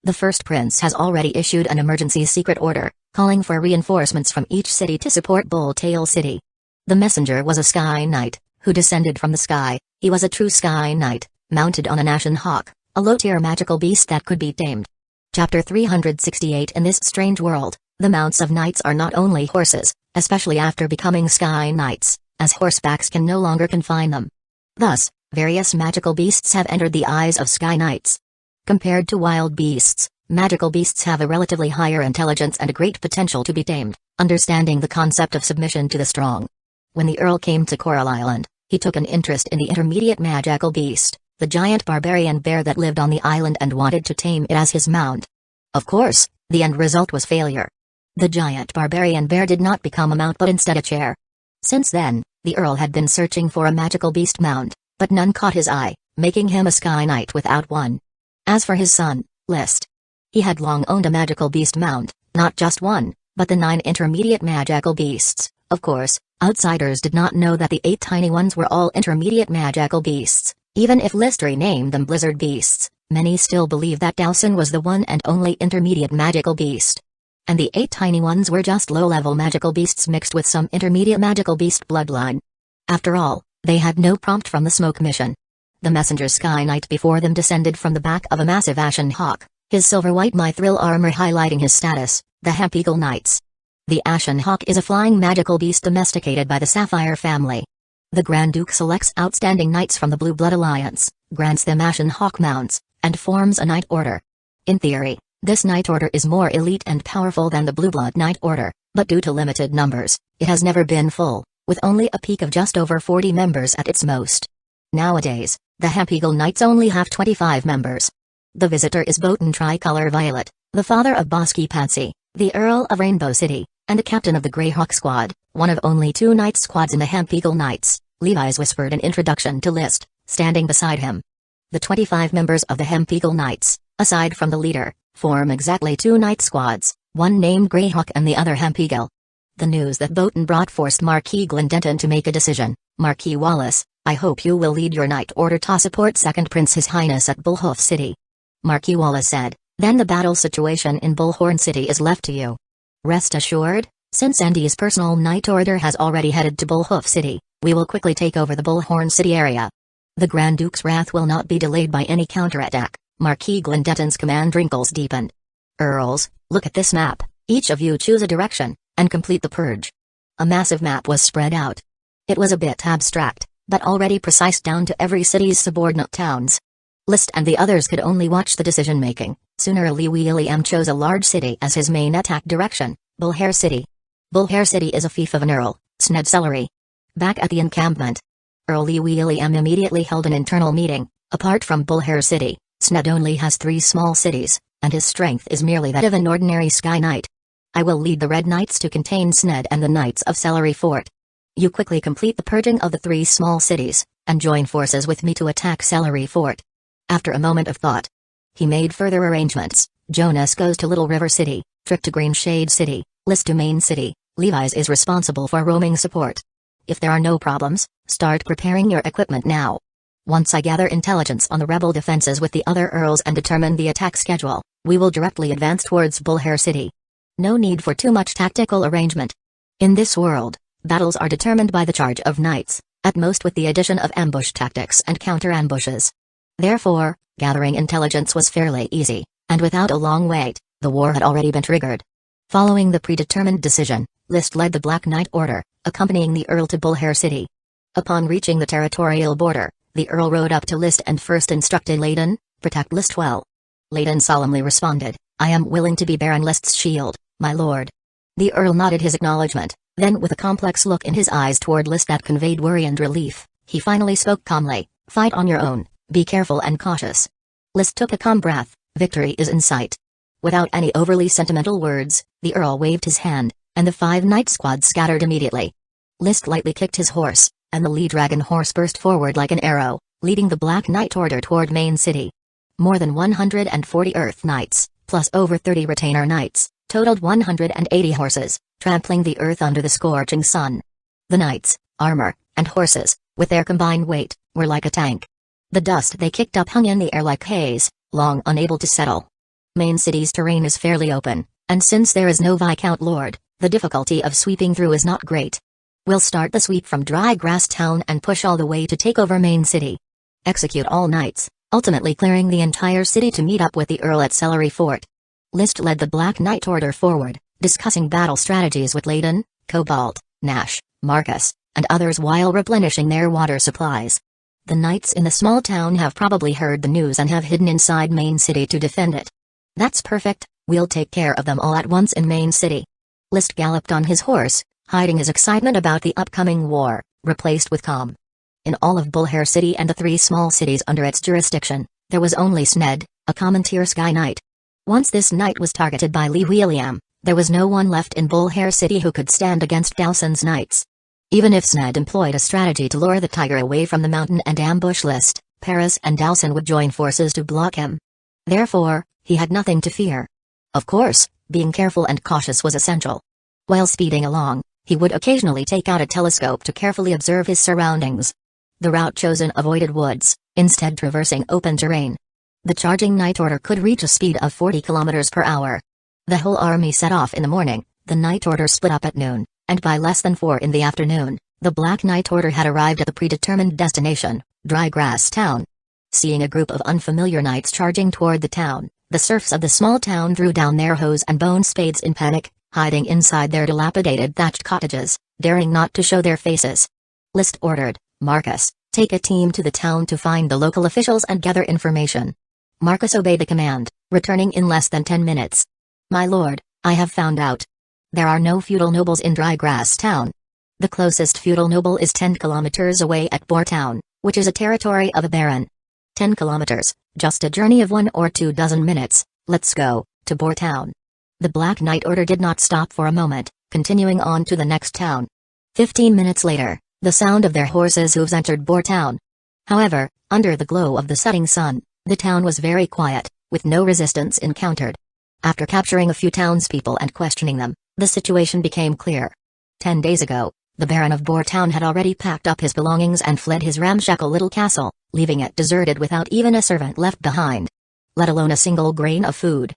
The first prince has already issued an emergency secret order, calling for reinforcements from each city to support Bulltail City. The messenger was a Sky Knight, who descended from the sky. He was a true Sky Knight, mounted on an ashen hawk, a low-tier magical beast that could be tamed. Chapter 368. In this strange world, the mounts of knights are not only horses, especially after becoming Sky Knights, as horsebacks can no longer confine them. Thus, various magical beasts have entered the eyes of Sky Knights. Compared to wild beasts, magical beasts have a relatively higher intelligence and a great potential to be tamed, understanding the concept of submission to the strong. When the Earl came to Coral Island, he took an interest in the intermediate magical beast, the giant barbarian bear that lived on the island, and wanted to tame it as his mount. Of course, the end result was failure. The giant barbarian bear did not become a mount but instead a chair. Since then, the Earl had been searching for a magical beast mount, but none caught his eye, making him a Sky Knight without one. As for his son, List, he had long owned a magical beast mount, not just one, but the 9 intermediate magical beasts. Of course, outsiders did not know that the 8 tiny ones were all intermediate magical beasts. Even if List renamed them blizzard beasts, many still believe that Dowson was the one and only intermediate magical beast. And the 8 tiny ones were just low-level magical beasts mixed with some intermediate magical beast bloodline. After all, they had no prompt from the smoke mission. The messenger Sky Knight before them descended from the back of a massive ashen hawk, his silver-white mithril armor highlighting his status, the Hemp Eagle Knights. The ashen hawk is a flying magical beast domesticated by the Sapphire family. The Grand Duke selects outstanding knights from the Blue Blood Alliance, grants them ashen hawk mounts, and forms a knight order. In theory, this knight order is more elite and powerful than the Blue Blood Knight Order, but due to limited numbers, it has never been full, with only a peak of just over 40 members at its most. Nowadays, the Hemp Eagle Knights only have 25 members. The visitor is Botan Tricolor Violet, the father of Bosky Patsy, the Earl of Rainbow City, and the captain of the Greyhawk Squad, one of only 2 knight squads in the Hemp Eagle Knights. Levi's whispered an introduction to List, standing beside him. The 25 members of the Hemp Eagle Knights, aside from the leader, form exactly 2 knight squads, one named Greyhawk and the other Hemp Eagle. The news that Botan brought forced Marquis Glendenton to make a decision. Marquis Wallace, I hope you will lead your knight order to support Second Prince His Highness at Bullhoof City. Marquis Wallace said, then the battle situation in Bullhorn City is left to you. Rest assured, since Andy's personal knight order has already headed to Bullhoof City, we will quickly take over the Bullhorn City area. The Grand Duke's wrath will not be delayed by any counterattack. Marquis Glendenton's command wrinkles deepened. Earls, look at this map, each of you choose a direction, and complete the purge. A massive map was spread out. It was a bit abstract, but already precise down to every city's subordinate towns. List and the others could only watch the decision-making. Sooner Lee William chose a large city as his main attack direction, Bullhare City. Bullhare City is a fief of an Earl, Sned Celery. Back at the encampment, Earl Lee William immediately held an internal meeting. Apart from Bullhare City, Sned only has 3 small cities, and his strength is merely that of an ordinary Sky Knight. I will lead the Red Knights to contain Sned and the Knights of Celery Fort. You quickly complete the purging of the 3 small cities, and join forces with me to attack Celery Fort. After a moment of thought, he made further arrangements. Jonas goes to Little River City, Trick to Green Shade City, List to Main City. Levi's is responsible for roaming support. If there are no problems, start preparing your equipment now. Once I gather intelligence on the rebel defenses with the other Earls and determine the attack schedule, we will directly advance towards Bullhare City. No need for too much tactical arrangement. In this world, battles are determined by the charge of knights, at most with the addition of ambush tactics and counter-ambushes. Therefore, gathering intelligence was fairly easy, and without a long wait, the war had already been triggered. Following the predetermined decision, List led the Black Knight Order, accompanying the Earl to Bullhare City. Upon reaching the territorial border, the Earl rode up to List and first instructed Layden, protect List well. Layden solemnly responded, I am willing to be Baron List's shield, my lord. The Earl nodded his acknowledgement, then with a complex look in his eyes toward List that conveyed worry and relief, he finally spoke calmly, fight on your own, be careful and cautious. List took a calm breath, victory is in sight. Without any overly sentimental words, the Earl waved his hand, and the 5 knight squads scattered immediately. List lightly kicked his horse, and the Lee Dragon horse burst forward like an arrow, leading the Black Knight Order toward Main City. More than 140 Earth Knights, plus over 30 Retainer Knights, totaled 180 horses, trampling the earth under the scorching sun. The knights, armor, and horses, with their combined weight, were like a tank. The dust they kicked up hung in the air like haze, long unable to settle. Main City's terrain is fairly open, and since there is no Viscount Lord, the difficulty of sweeping through is not great. We'll start the sweep from Dry Grass Town and push all the way to take over Main City. Execute all knights, ultimately clearing the entire city to meet up with the Earl at Celery Fort. List led the Black Knight Order forward, discussing battle strategies with Layden, Cobalt, Nash, Marcus, and others while replenishing their water supplies. The knights in the small town have probably heard the news and have hidden inside Main City to defend it. That's perfect, we'll take care of them all at once in Main City. List galloped on his horse, hiding his excitement about the upcoming war, replaced with calm. In all of Bullhair City and the 3 small cities under its jurisdiction, there was only Sned, a common tier Sky Knight. Once this knight was targeted by Lee William, there was no one left in Bullhair City who could stand against Dowson's knights. Even if Sned employed a strategy to lure the tiger away from the mountain and ambush List, Paris and Dowson would join forces to block him. Therefore, he had nothing to fear. Of course, being careful and cautious was essential. While speeding along, he would occasionally take out a telescope to carefully observe his surroundings. The route chosen avoided woods, instead traversing open terrain. The charging Knight Order could reach a speed of 40 kilometers per hour. The whole army set off in the morning, the Knight Order split up at noon, and by less than 4 in the afternoon, the Black Knight Order had arrived at the predetermined destination, Dry Grass Town. Seeing a group of unfamiliar knights charging toward the town, the serfs of the small town threw down their hoes and bone spades in panic, hiding inside their dilapidated thatched cottages, daring not to show their faces. List ordered, Marcus, take a team to the town to find the local officials and gather information. Marcus obeyed the command, returning in less than 10 minutes. My lord, I have found out. There are no feudal nobles in Dry Grass Town. The closest feudal noble is 10 kilometers away at Boar Town, which is a territory of a baron. 10 kilometers, just a journey of 1 or 2 dozen minutes. Let's go to Boar Town. The Black Knight Order did not stop for a moment, continuing on to the next town. 15 minutes later, the sound of their horses' hooves entered Boar Town. However, under the glow of the setting sun, the town was very quiet, with no resistance encountered. After capturing a few townspeople and questioning them, the situation became clear. 10 days ago, the Baron of Boar Town had already packed up his belongings and fled his ramshackle little castle, leaving it deserted without even a servant left behind. Let alone a single grain of food.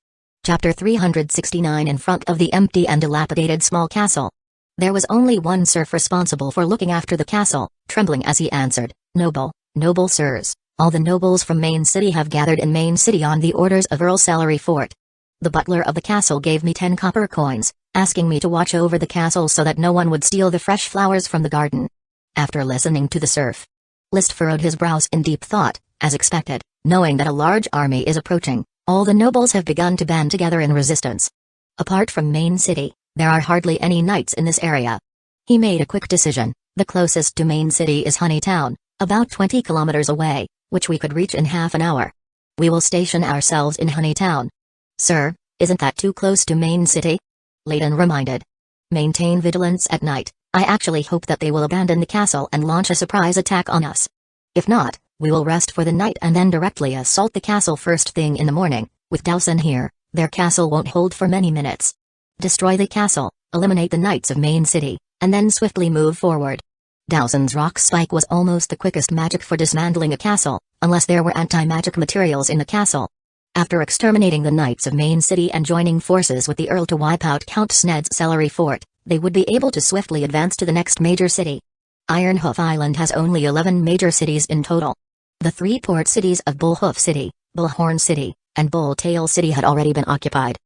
Chapter 369. In front of the empty and dilapidated small castle. There was only one serf responsible for looking after the castle, trembling as he answered, Noble sirs, all the nobles from Main City have gathered in Main City on the orders of Earl Celery Fort. The butler of the castle gave me 10 copper coins, asking me to watch over the castle so that no one would steal the fresh flowers from the garden. After listening to the serf, List furrowed his brows in deep thought, as expected, knowing that a large army is approaching. All the nobles have begun to band together in resistance. Apart from Main City, there are hardly any knights in this area. He made a quick decision. The closest to Main City is Honey Town, about 20 kilometers away, which we could reach in half an hour. We will station ourselves in Honey Town. Sir, isn't that too close to Main City? Layden reminded. Maintain vigilance at night. I actually hope that they will abandon the castle and launch a surprise attack on us. If not, we will rest for the night and then directly assault the castle first thing in the morning. With Dowson here, their castle won't hold for many minutes. Destroy the castle, eliminate the knights of Main City, and then swiftly move forward. Dowson's rock spike was almost the quickest magic for dismantling a castle, unless there were anti-magic materials in the castle. After exterminating the knights of Main City and joining forces with the Earl to wipe out Count Sned's Celery Fort, they would be able to swiftly advance to the next major city. Ironhoof Island has only 11 major cities in total. The 3 port cities of Bullhoof City, Bullhorn City, and Bulltail City had already been occupied.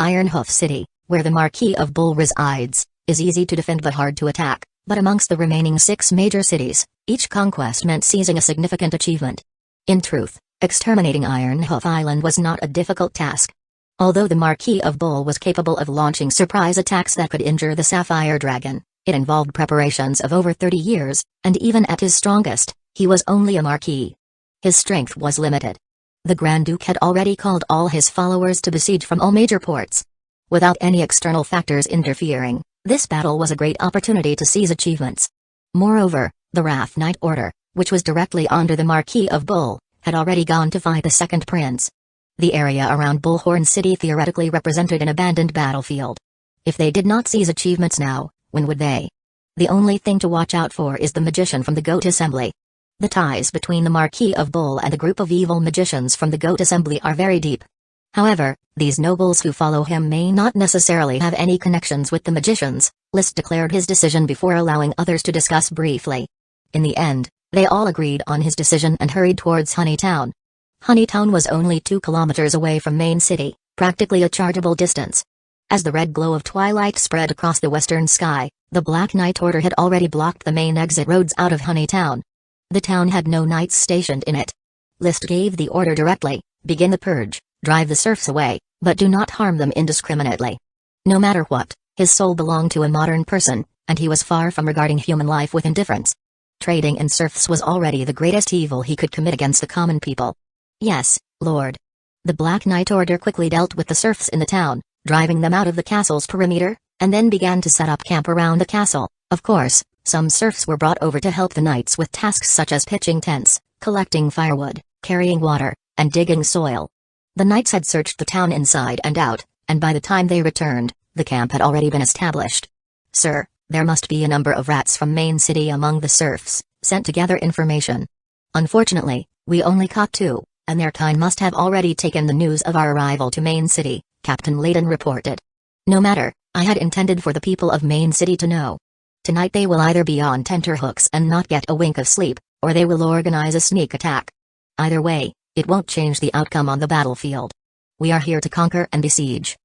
Ironhoof City, where the Marquis of Bull resides, is easy to defend but hard to attack, but amongst the remaining 6 major cities, each conquest meant seizing a significant achievement. In truth, exterminating Ironhoof Island was not a difficult task. Although the Marquis of Bull was capable of launching surprise attacks that could injure the Sapphire Dragon, it involved preparations of over 30 years, and even at his strongest, he was only a Marquis. His strength was limited. The Grand Duke had already called all his followers to besiege from all major ports. Without any external factors interfering, this battle was a great opportunity to seize achievements. Moreover, the Wrath Knight Order, which was directly under the Marquis of Bull, had already gone to fight the Second Prince. The area around Bullhorn City theoretically represented an abandoned battlefield. If they did not seize achievements now, when would they? The only thing to watch out for is the magician from the Goat Assembly. The ties between the Marquis of Bull and a group of evil magicians from the Goat Assembly are very deep. However, these nobles who follow him may not necessarily have any connections with the magicians. List declared his decision before allowing others to discuss briefly. In the end, they all agreed on his decision and hurried towards Honeytown. Honeytown was only 2 kilometers away from Main City, practically a chargeable distance. As the red glow of twilight spread across the western sky, the Black Knight Order had already blocked the main exit roads out of Honeytown. The town had no knights stationed in it. List gave the order directly: begin the purge, drive the serfs away, but do not harm them indiscriminately. No matter what, his soul belonged to a modern person, and he was far from regarding human life with indifference. Trading in serfs was already the greatest evil he could commit against the common people. Yes, Lord. The Black Knight Order quickly dealt with the serfs in the town, driving them out of the castle's perimeter, and then began to set up camp around the castle. Of course, some serfs were brought over to help the knights with tasks such as pitching tents, collecting firewood, carrying water, and digging soil. The knights had searched the town inside and out, and by the time they returned, the camp had already been established. Sir, there must be a number of rats from Main City among the serfs, sent to gather information. Unfortunately, we only caught 2, and their kind must have already taken the news of our arrival to Main City, Captain Layden reported. No matter, I had intended for the people of Main City to know. Tonight they will either be on tenterhooks and not get a wink of sleep, or they will organize a sneak attack. Either way, it won't change the outcome on the battlefield. We are here to conquer and besiege.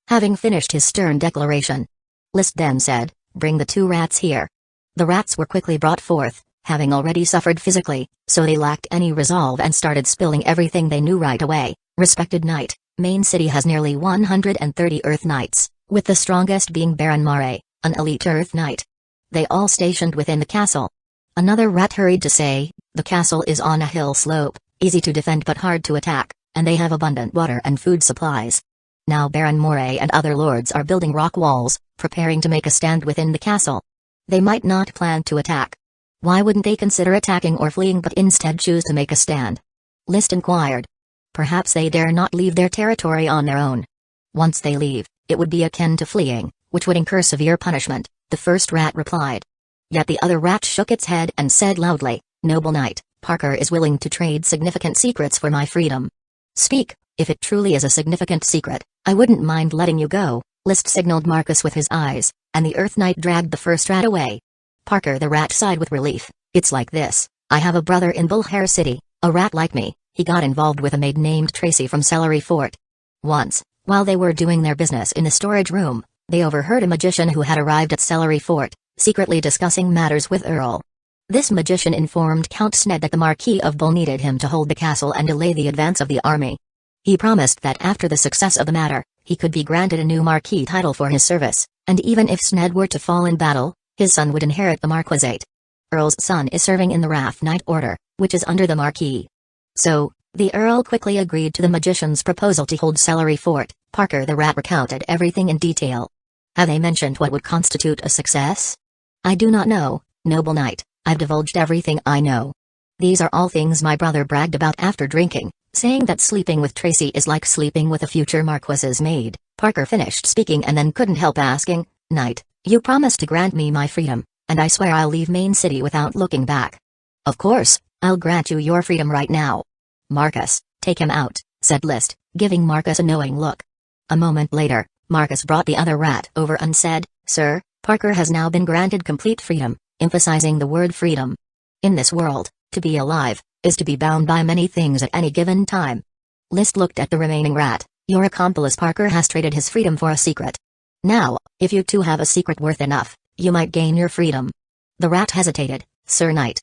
Having finished his stern declaration, List then said, bring the 2 rats here. The rats were quickly brought forth, having already suffered physically, so they lacked any resolve and started spilling everything they knew right away. Respected Knight, Main City has nearly 130 Earth Knights, with the strongest being Baron Mare, an elite Earth Knight. They all stationed within the castle. Another rat hurried to say, the castle is on a hill slope, easy to defend but hard to attack, and they have abundant water and food supplies. Now Baron Moray and other lords are building rock walls, preparing to make a stand within the castle. They might not plan to attack. Why wouldn't they consider attacking or fleeing but instead choose to make a stand? List inquired. Perhaps they dare not leave their territory on their own. Once they leave, it would be akin to fleeing, which would incur severe punishment, the first rat replied. Yet the other rat shook its head and said loudly, Noble Knight, Parker is willing to trade significant secrets for my freedom. Speak, if it truly is a significant secret, I wouldn't mind letting you go. List signaled Marcus with his eyes, and the Earth Knight dragged the first rat away. Parker the rat sighed with relief. It's like this, I have a brother in Bullhair City, a rat like me. He got involved with a maid named Tracy from Celery Fort. Once, while they were doing their business in the storage room, they overheard a magician who had arrived at Celery Fort, secretly discussing matters with Earl. This magician informed Count Sned that the Marquis of Bull needed him to hold the castle and delay the advance of the army. He promised that after the success of the matter, he could be granted a new Marquis title for his service, and even if Sned were to fall in battle, his son would inherit the Marquisate. Earl's son is serving in the Wrath Knight Order, which is under the Marquis. So, the Earl quickly agreed to the magician's proposal to hold Celery Fort. Parker the rat recounted everything in detail. Have they mentioned what would constitute a success? I do not know, Noble Knight. I've divulged everything I know. These are all things my brother bragged about after drinking, saying that sleeping with Tracy is like sleeping with a future Marquis's maid. Parker finished speaking and then couldn't help asking, Knight, you promised to grant me my freedom, and I swear I'll leave Main City without looking back. Of course, I'll grant you your freedom right now. Marcus, take him out, said List, giving Marcus a knowing look. A moment later, Marcus brought the other rat over and said, Sir, Parker has now been granted complete freedom, emphasizing the word freedom. In this world, to be alive, is to be bound by many things at any given time. List looked at the remaining rat. Your accomplice Parker has traded his freedom for a secret. Now, if you two have a secret worth enough, you might gain your freedom. The rat hesitated. Sir Knight,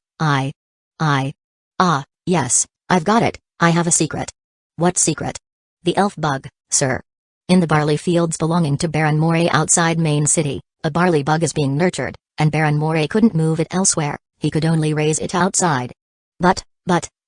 yes, I've got it, I have a secret. What secret? The elf bug, sir. In the barley fields belonging to Baron Moray outside Main City, a barley bug is being nurtured, and Baron Moray couldn't move it elsewhere, he could only raise it outside. But,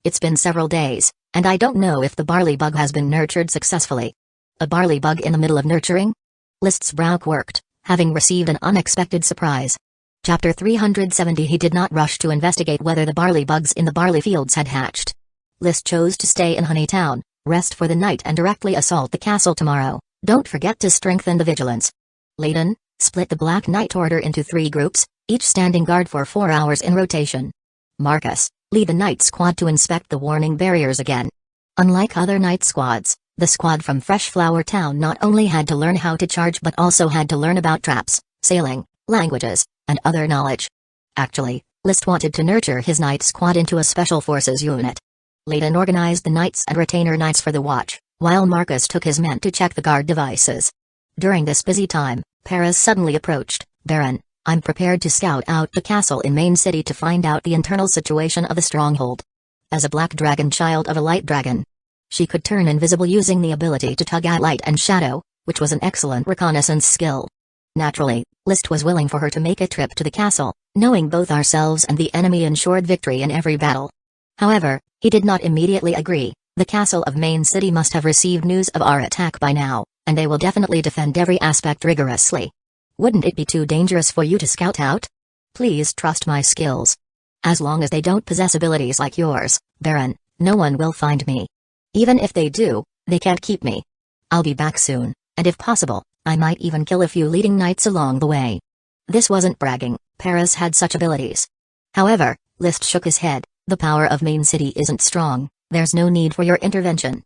it's been several days, and I don't know if the barley bug has been nurtured successfully. A barley bug in the middle of nurturing? List's brow quirked, having received an unexpected surprise. Chapter 370. He did not rush to investigate whether the barley bugs in the barley fields had hatched. List chose to stay in Honeytown, rest for the night and directly assault the castle tomorrow. Don't forget to strengthen the vigilance. Layden, split the Black Knight Order into 3 groups, each standing guard for 4 hours in rotation. Marcus, lead the Knight Squad to inspect the warning barriers again. Unlike other Knight Squads, The squad from Fresh Flower Town not only had to learn how to charge but also had to learn about traps, sailing, languages, and other knowledge. Actually, List wanted to nurture his night squad into a special forces unit. Layton organized the knights and retainer knights for the watch, while Marcus took his men to check the guard devices. During this busy time, Paris suddenly approached. "Baron, I'm prepared to scout out the castle in Main City to find out the internal situation of the stronghold." As a black dragon child of a light dragon, she could turn invisible using the ability to tug at light and shadow, which was an excellent reconnaissance skill. Naturally, List was willing for her to make a trip to the castle, knowing both ourselves and the enemy ensured victory in every battle. However, he did not immediately agree. The castle of Main City must have received news of our attack by now, and they will definitely defend every aspect rigorously. Wouldn't it be too dangerous for you to scout out? Please trust my skills. As long as they don't possess abilities like yours, Baron, no one will find me. Even if they do, they can't keep me. I'll be back soon, and if possible, I might even kill a few leading knights along the way. This wasn't bragging, Paris had such abilities. However, List shook his head. The power of Main City isn't strong, there's no need for your intervention.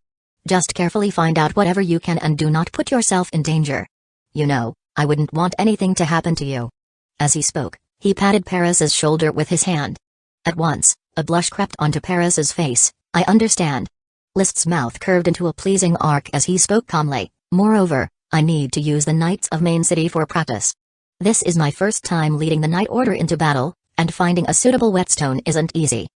Just carefully find out whatever you can and do not put yourself in danger. You know, I wouldn't want anything to happen to you. As he spoke, he patted Paris's shoulder with his hand. At once, a blush crept onto Paris's face. I understand. List's mouth curved into a pleasing arc as he spoke calmly. Moreover, I need to use the Knights of Main City for practice. This is my first time leading the Knight Order into battle, and finding a suitable whetstone isn't easy.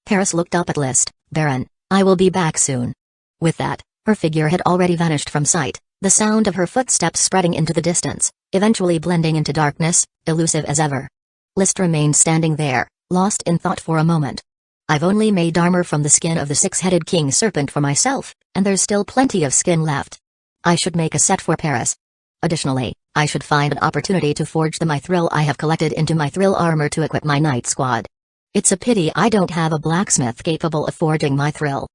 Paris looked up at List. Baron, I will be back soon. With that, her figure had already vanished from sight, the sound of her footsteps spreading into the distance, eventually blending into darkness, elusive as ever. List remained standing there, lost in thought for a moment. I've only made armor from the skin of the six-headed king serpent for myself, and there's still plenty of skin left. I should make a set for Paris. Additionally, I should find an opportunity to forge the mithril I have collected into mithril armor to equip my knight squad. It's a pity I don't have a blacksmith capable of forging mithril.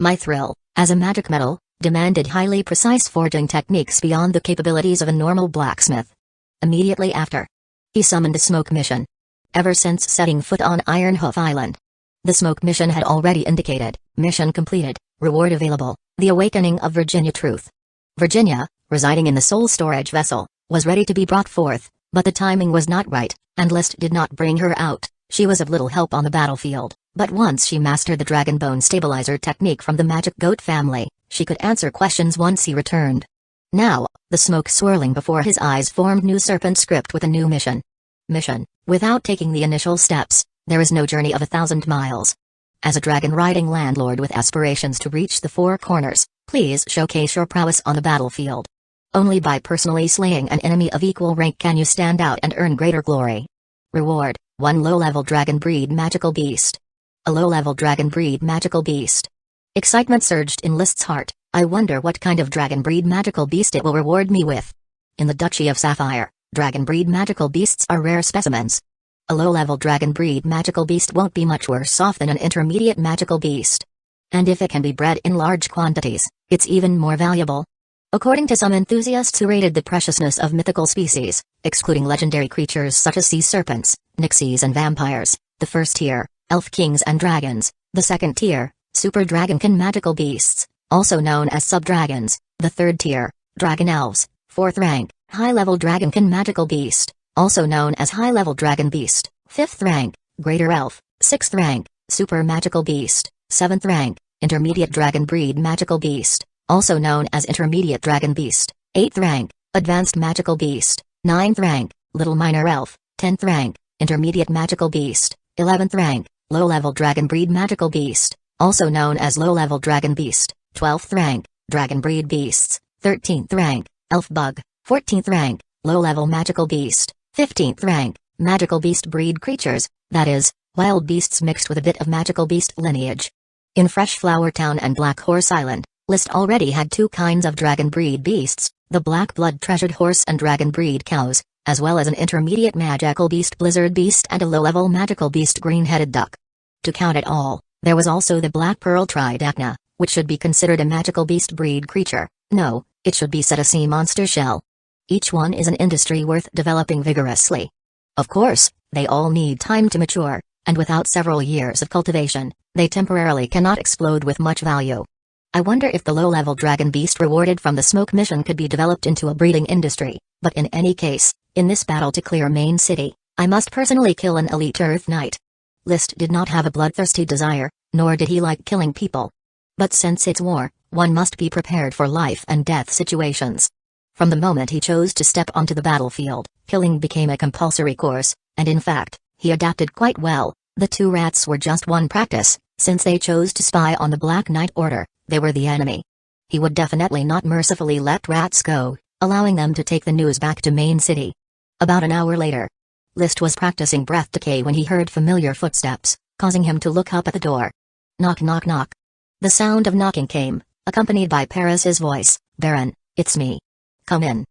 Mithril, as a magic metal, demanded highly precise forging techniques beyond the capabilities of a normal blacksmith. Immediately after, he summoned the smoke mission. Ever since setting foot on Ironhoof Island, the smoke mission had already indicated, mission completed, reward available, the awakening of Virginia Truth. Virginia, residing in the soul storage vessel, was ready to be brought forth, but the timing was not right, and List did not bring her out. She was of little help on the battlefield, but once she mastered the dragon bone stabilizer technique from the magic goat family, she could answer questions once he returned. Now, the smoke swirling before his eyes formed new serpent script with a new mission. Mission: without taking the initial steps, there is no journey of 1,000 miles. As a dragon-riding landlord with aspirations to reach the four corners, please showcase your prowess on the battlefield. Only by personally slaying an enemy of equal rank can you stand out and earn greater glory. Reward: 1 low-level dragon breed magical beast. A low-level dragon breed magical beast. Excitement surged in List's heart. I wonder what kind of dragon breed magical beast it will reward me with. In the Duchy of Sapphire, dragon breed magical beasts are rare specimens. A low-level dragon breed magical beast won't be much worse off than an intermediate magical beast. And if it can be bred in large quantities, it's even more valuable. According to some enthusiasts who rated the preciousness of mythical species, excluding legendary creatures such as sea serpents, nixies and vampires, the first tier, elf kings and dragons, the second tier, super dragonkin magical beasts, also known as sub-dragons, the third tier, dragon elves, fourth rank, high-level dragonkin magical beast, also known as high-level dragon beast, fifth rank, greater elf, sixth rank, super magical beast, seventh rank, intermediate dragon breed magical beast, also known as intermediate dragon beast, 8th rank, advanced magical beast, 9th rank, little minor elf, 10th rank, intermediate magical beast, 11th rank, low-level dragon breed magical beast, also known as low-level dragon beast, 12th rank, dragon breed beasts, 13th rank, elf bug, 14th rank, low-level magical beast, 15th rank, magical beast breed creatures, that is, wild beasts mixed with a bit of magical beast lineage. In Fresh Flower Town and Black Horse Island, List already had 2 kinds of dragon breed beasts, the black blood treasured horse and dragon breed cows, as well as an intermediate magical beast blizzard beast and a low-level magical beast green-headed duck. To count it all, there was also the black pearl tridacna, which should be considered a magical beast breed creature. No, it should be said a sea monster shell. Each one is an industry worth developing vigorously. Of course, they all need time to mature, and without several years of cultivation, they temporarily cannot explode with much value. I wonder if the low-level dragon beast rewarded from the smoke mission could be developed into a breeding industry, but in any case, in this battle to clear Main City, I must personally kill an elite Earth Knight. List did not have a bloodthirsty desire, nor did he like killing people. But since it's war, one must be prepared for life and death situations. From the moment he chose to step onto the battlefield, killing became a compulsory course, and in fact, he adapted quite well. The two rats were just one practice, since they chose to spy on the Black Knight Order, they were the enemy. He would definitely not mercifully let rats go, allowing them to take the news back to Main City. About an hour later, List was practicing breath decay when he heard familiar footsteps, causing him to look up at the door. Knock knock knock. The sound of knocking came, accompanied by Paris's voice, "Baron, it's me. Come in."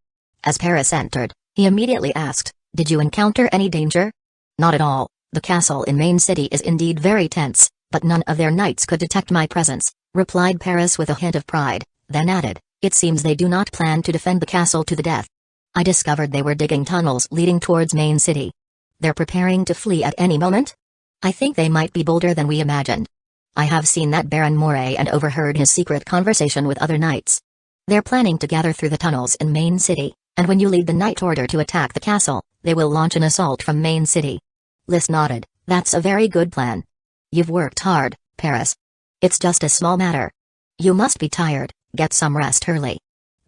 As Paris entered, he immediately asked, "Did you encounter any danger?" "Not at all. The castle in Main City is indeed very tense, but none of their knights could detect my presence," replied Paris with a hint of pride, then added, "It seems they do not plan to defend the castle to the death. I discovered they were digging tunnels leading towards Main City. They're preparing to flee at any moment? I think they might be bolder than we imagined. I have seen that Baron Moray and overheard his secret conversation with other knights. They're planning to gather through the tunnels in Main City, and when you lead the Knight Order to attack the castle, they will launch an assault from Main City." List nodded. "That's a very good plan. You've worked hard, Paris. It's just a small matter. You must be tired, get some rest early.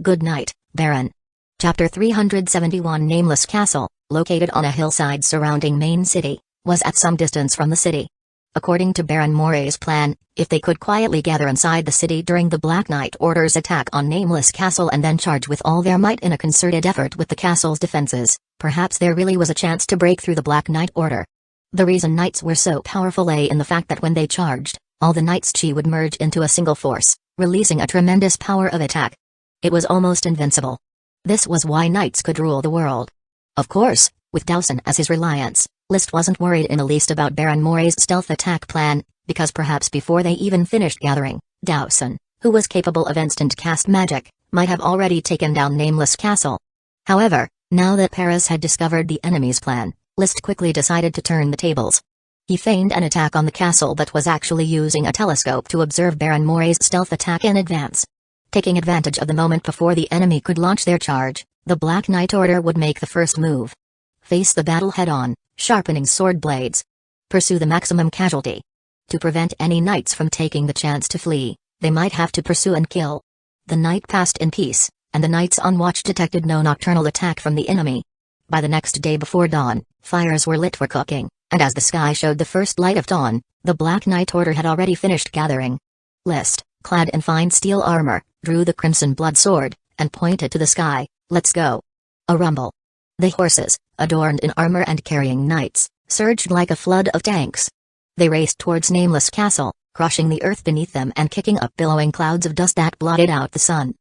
Good night, Baron." Chapter 371 Nameless Castle, located on a hillside surrounding Main City, was at some distance from the city. According to Baron Moray's plan, if they could quietly gather inside the city during the Black Knight Order's attack on Nameless Castle and then charge with all their might in a concerted effort with the castle's defenses, perhaps there really was a chance to break through the Black Knight Order. The reason knights were so powerful lay in the fact that when they charged, all the knights' chi would merge into a single force, releasing a tremendous power of attack. It was almost invincible. This was why knights could rule the world. Of course, with Dowson as his reliance, List wasn't worried in the least about Baron Moray's stealth attack plan, because perhaps before they even finished gathering, Dowson, who was capable of instant cast magic, might have already taken down Nameless Castle. However, now that Paris had discovered the enemy's plan, List quickly decided to turn the tables. He feigned an attack on the castle but was actually using a telescope to observe Baron Moray's stealth attack in advance. Taking advantage of the moment before the enemy could launch their charge, the Black Knight Order would make the first move. Face the battle head-on, sharpening sword blades. Pursue the maximum casualty. To prevent any knights from taking the chance to flee, they might have to pursue and kill. The night passed in peace, and the knights on watch detected no nocturnal attack from the enemy. By the next day before dawn, fires were lit for cooking, and as the sky showed the first light of dawn, the Black Knight Order had already finished gathering. List, clad in fine steel armor, drew the crimson blood sword, and pointed to the sky. "Let's go." A rumble. The horses, adorned in armor and carrying knights, surged like a flood of tanks. They raced towards Nameless Castle, crushing the earth beneath them and kicking up billowing clouds of dust that blotted out the sun.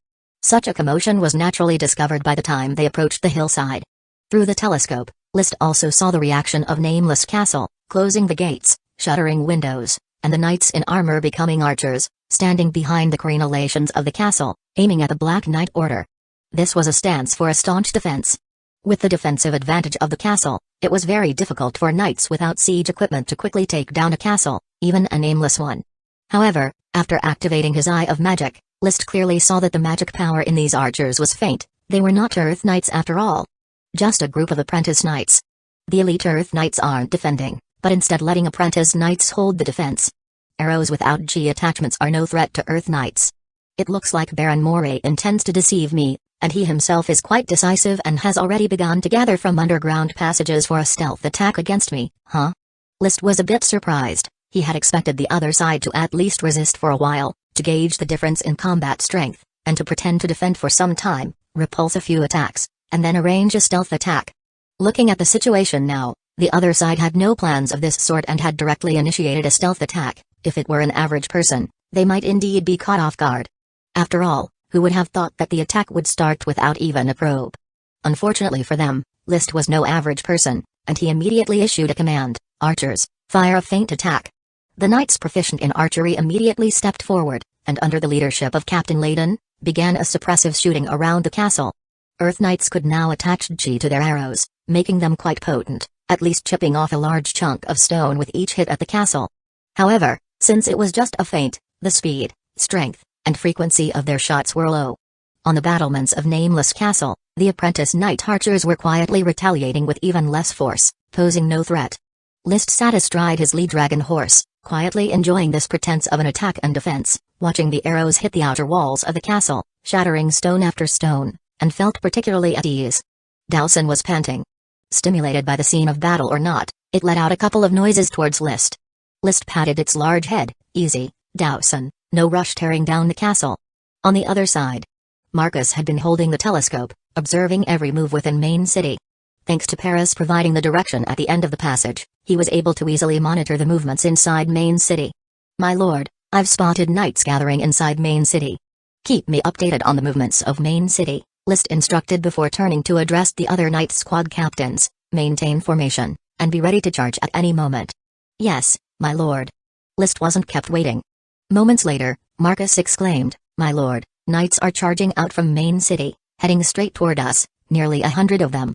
Such a commotion was naturally discovered by the time they approached the hillside. Through the telescope, List also saw the reaction of Nameless Castle, closing the gates, shuttering windows, and the knights in armor becoming archers, standing behind the crenellations of the castle, aiming at the Black Knight Order. This was a stance for a staunch defense. With the defensive advantage of the castle, it was very difficult for knights without siege equipment to quickly take down a castle, even a nameless one. However, after activating his Eye of Magic, List clearly saw that the magic power in these archers was faint. They were not Earth Knights after all. Just a group of apprentice knights. The elite Earth Knights aren't defending, but instead letting apprentice knights hold the defense. Arrows without G attachments are no threat to Earth Knights. It looks like Baron Moray intends to deceive me, and he himself is quite decisive and has already begun to gather from underground passages for a stealth attack against me, huh? List was a bit surprised. He had expected the other side to at least resist for a while, to gauge the difference in combat strength, and to pretend to defend for some time, repulse a few attacks, and then arrange a stealth attack. Looking at the situation now, the other side had no plans of this sort and had directly initiated a stealth attack. If it were an average person, they might indeed be caught off guard. After all, who would have thought that the attack would start without even a probe? Unfortunately for them, List was no average person, and he immediately issued a command: "Archers, fire a feint attack." The knights proficient in archery immediately stepped forward, and under the leadership of Captain Layden, began a suppressive shooting around the castle. Earth Knights could now attach chi to their arrows, making them quite potent, at least chipping off a large chunk of stone with each hit at the castle. However, since it was just a feint, the speed, strength, and frequency of their shots were low. On the battlements of Nameless Castle, the apprentice knight archers were quietly retaliating with even less force, posing no threat. List sat astride his lead dragon horse, quietly enjoying this pretense of an attack and defense, watching the arrows hit the outer walls of the castle, shattering stone after stone, and felt particularly at ease. Dowson was panting. Stimulated by the scene of battle or not, it let out a couple of noises towards List. List patted its large head. Easy, Dowson, no rush tearing down the castle. On the other side, Marcus had been holding the telescope, observing every move within Main City. Thanks to Paris providing the direction at the end of the passage, he was able to easily monitor the movements inside Main City. My lord, I've spotted knights gathering inside Main City. Keep me updated on the movements of Main City, List instructed before turning to address the other knight squad captains. Maintain formation, and be ready to charge at any moment. Yes, my lord. List wasn't kept waiting. Moments later, Marcus exclaimed, My lord, knights are charging out from Main City, heading straight toward us, nearly 100 of them.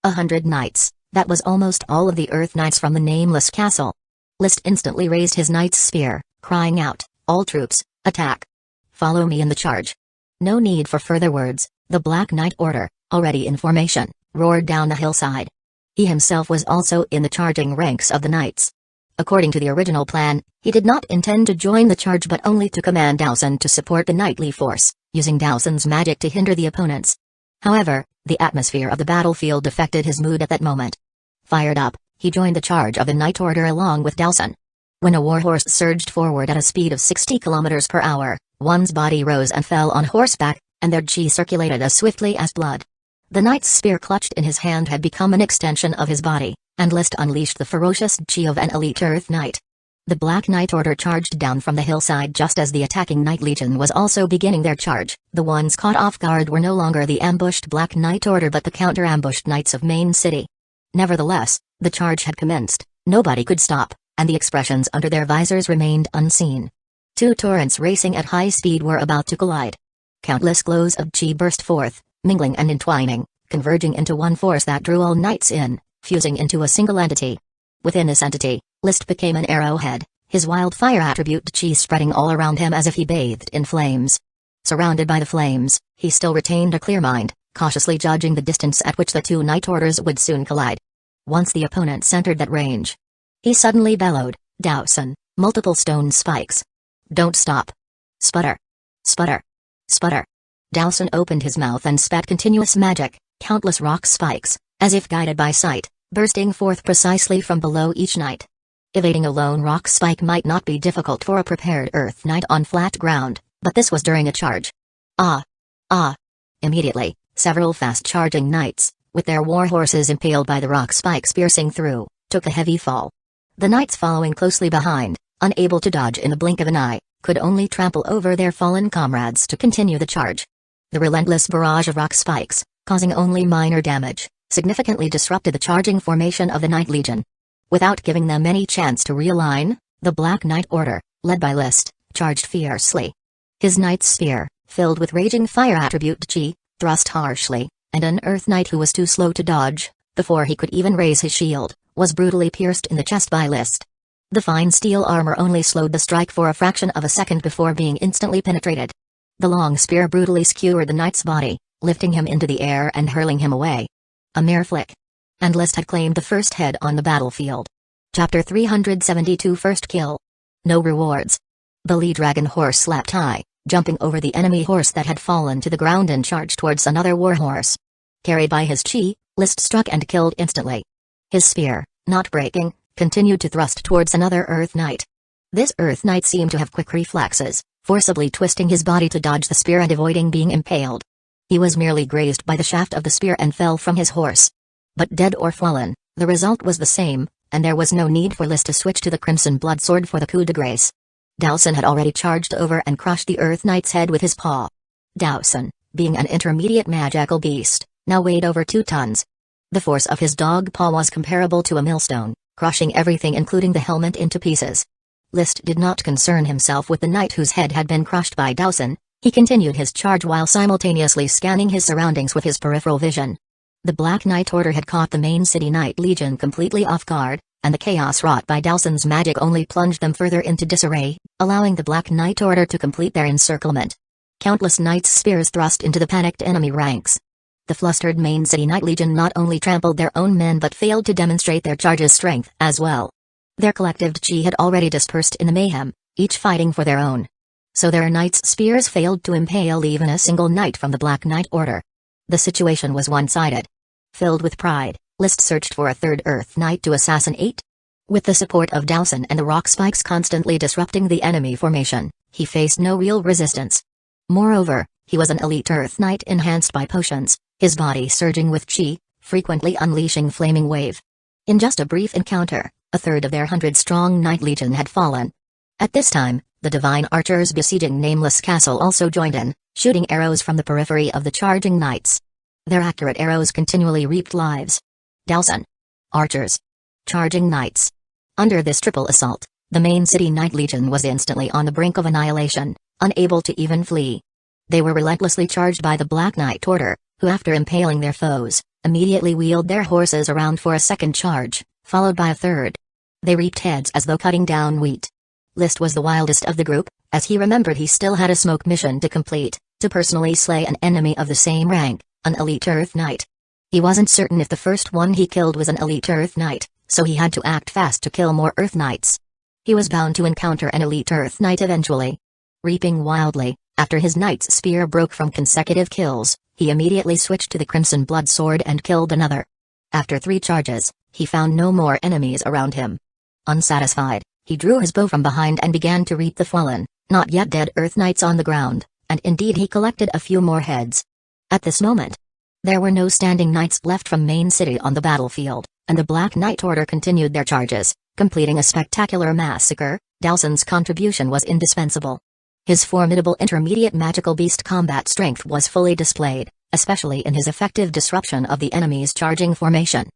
100 knights, that was almost all of the Earth Knights from the Nameless Castle. List instantly raised his knight's spear, crying out, All troops, attack! Follow me in the charge. No need for further words, the Black Knight Order, already in formation, roared down the hillside. He himself was also in the charging ranks of the knights. According to the original plan, he did not intend to join the charge but only to command Dowson to support the knightly force, using Dowson's magic to hinder the opponents. However, the atmosphere of the battlefield affected his mood at that moment. Fired up, he joined the charge of the Knight Order along with Dowson. When a warhorse surged forward at a speed of 60 km per hour, one's body rose and fell on horseback, and their chi circulated as swiftly as blood. The knight's spear clutched in his hand had become an extension of his body, and List unleashed the ferocious chi of an elite Earth Knight. The Black Knight Order charged down from the hillside just as the attacking Knight Legion was also beginning their charge. The ones caught off guard were no longer the ambushed Black Knight Order but the counter-ambushed Knights of Main City. Nevertheless, the charge had commenced, nobody could stop, and the expressions under their visors remained unseen. Two torrents racing at high speed were about to collide. Countless glows of chi burst forth, mingling and entwining, converging into one force that drew all knights in, fusing into a single entity. Within this entity, List became an arrowhead, his wildfire attribute chi spreading all around him as if he bathed in flames. Surrounded by the flames, he still retained a clear mind, cautiously judging the distance at which the two knight orders would soon collide. Once the opponents entered that range, he suddenly bellowed, Dowson, multiple stone spikes. Don't stop. Sputter. Sputter. Sputter. Dowson opened his mouth and spat continuous magic, countless rock spikes, as if guided by sight, bursting forth precisely from below each knight. Evading a lone rock spike might not be difficult for a prepared Earth Knight on flat ground, but this was during a charge. Ah! Ah! Immediately, several fast-charging knights, with their war horses impaled by the rock spikes piercing through, took a heavy fall. The knights following closely behind, unable to dodge in the blink of an eye, could only trample over their fallen comrades to continue the charge. The relentless barrage of rock spikes, causing only minor damage, significantly disrupted the charging formation of the Knight Legion. Without giving them any chance to realign, the Black Knight Order, led by List, charged fiercely. His knight's spear, filled with raging fire attribute chi, thrust harshly, and an Earth Knight who was too slow to dodge, before he could even raise his shield, was brutally pierced in the chest by List. The fine steel armor only slowed the strike for a fraction of a second before being instantly penetrated. The long spear brutally skewered the knight's body, lifting him into the air and hurling him away. A mere flick. And List had claimed the first head on the battlefield. Chapter 372 First Kill. No rewards. The lead dragon horse leapt high, jumping over the enemy horse that had fallen to the ground and charged towards another warhorse. Carried by his chi, List struck and killed instantly. His spear, not breaking, continued to thrust towards another Earth Knight. This Earth Knight seemed to have quick reflexes, forcibly twisting his body to dodge the spear and avoiding being impaled. He was merely grazed by the shaft of the spear and fell from his horse. But dead or fallen, the result was the same, and there was no need for List to switch to the Crimson Blood Sword for the coup de grace. Dowson had already charged over and crushed the Earth Knight's head with his paw. Dowson, being an intermediate magical beast, now weighed over 2 tons. The force of his dog paw was comparable to a millstone, crushing everything including the helmet into pieces. List did not concern himself with the knight whose head had been crushed by Dowson. He continued his charge while simultaneously scanning his surroundings with his peripheral vision. The Black Knight Order had caught the main city Knight Legion completely off guard, and the chaos wrought by Dowson's magic only plunged them further into disarray, allowing the Black Knight Order to complete their encirclement. Countless knights' spears thrust into the panicked enemy ranks. The flustered main city Knight Legion not only trampled their own men but failed to demonstrate their charge's strength as well. Their collective chi had already dispersed in the mayhem, each fighting for their own. So their knights' spears failed to impale even a single knight from the Black Knight Order. The situation was one-sided. Filled with pride, List searched for a third Earth Knight to assassinate. With the support of Dowson and the rock spikes constantly disrupting the enemy formation, he faced no real resistance. Moreover, he was an elite Earth Knight enhanced by potions, his body surging with chi, frequently unleashing flaming wave. In just a brief encounter, a third of their 100-strong Knight Legion had fallen. At this time, the divine archers besieging Nameless Castle also joined in, shooting arrows from the periphery of the charging knights. Their accurate arrows continually reaped lives. Dowson. Archers. Charging knights. Under this triple assault, the main city Knight Legion was instantly on the brink of annihilation, unable to even flee. They were relentlessly charged by the Black Knight Order, who after impaling their foes, immediately wheeled their horses around for a second charge, followed by a third. They reaped heads as though cutting down wheat. List was the wildest of the group, as he remembered he still had a smoke mission to complete, to personally slay an enemy of the same rank, an elite Earth Knight. He wasn't certain if the first one he killed was an elite Earth Knight, so he had to act fast to kill more Earth Knights. He was bound to encounter an elite Earth Knight eventually. Reaping wildly, after his knight's spear broke from consecutive kills, he immediately switched to the Crimson Blood Sword and killed another. After 3 charges, he found no more enemies around him. Unsatisfied, he drew his bow from behind and began to reap the fallen, not yet dead Earth Knights on the ground, and indeed he collected a few more heads. At this moment, there were no standing knights left from main city on the battlefield, and the Black Knight Order continued their charges, completing a spectacular massacre. Dowson's contribution was indispensable. His formidable intermediate magical beast combat strength was fully displayed, especially in his effective disruption of the enemy's charging formation.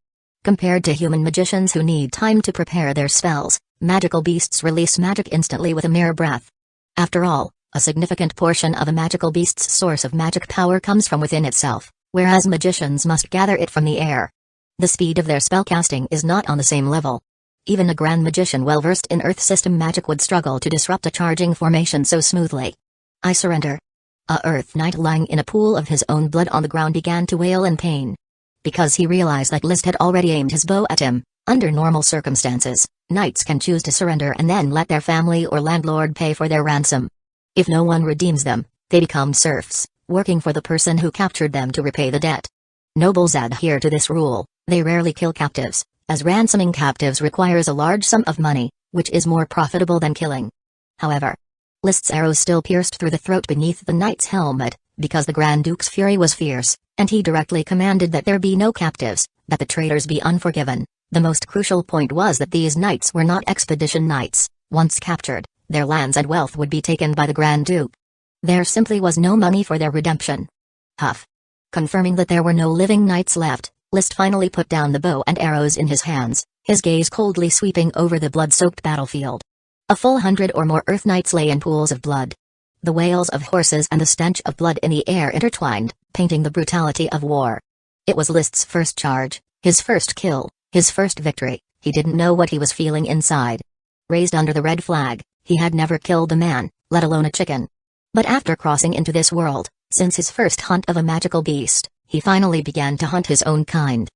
Compared to human magicians who need time to prepare their spells, magical beasts release magic instantly with a mere breath. After all, a significant portion of a magical beast's source of magic power comes from within itself, whereas magicians must gather it from the air. The speed of their spellcasting is not on the same level. Even a grand magician well versed in Earth system magic would struggle to disrupt a charging formation so smoothly. I surrender. A Earth Knight lying in a pool of his own blood on the ground began to wail in pain. Because he realized that List had already aimed his bow at him, under normal circumstances, knights can choose to surrender and then let their family or landlord pay for their ransom. If no one redeems them, they become serfs, working for the person who captured them to repay the debt. Nobles adhere to this rule. They rarely kill captives, as ransoming captives requires a large sum of money, which is more profitable than killing. However, List's arrows still pierced through the throat beneath the knight's helmet, because the Grand Duke's fury was fierce, and he directly commanded that there be no captives, that the traitors be unforgiven. The most crucial point was that these knights were not expedition knights. Once captured, their lands and wealth would be taken by the Grand Duke. There simply was no money for their redemption. Huff. Confirming that there were no living knights left, List finally put down the bow and arrows in his hands, his gaze coldly sweeping over the blood-soaked battlefield. A full 100 or more Earth Knights lay in pools of blood. The wails of horses and the stench of blood in the air intertwined, painting the brutality of war. It was List's first charge, his first kill, his first victory. He didn't know what he was feeling inside. Raised under the red flag, he had never killed a man, let alone a chicken. But after crossing into this world, since his first hunt of a magical beast, he finally began to hunt his own kind.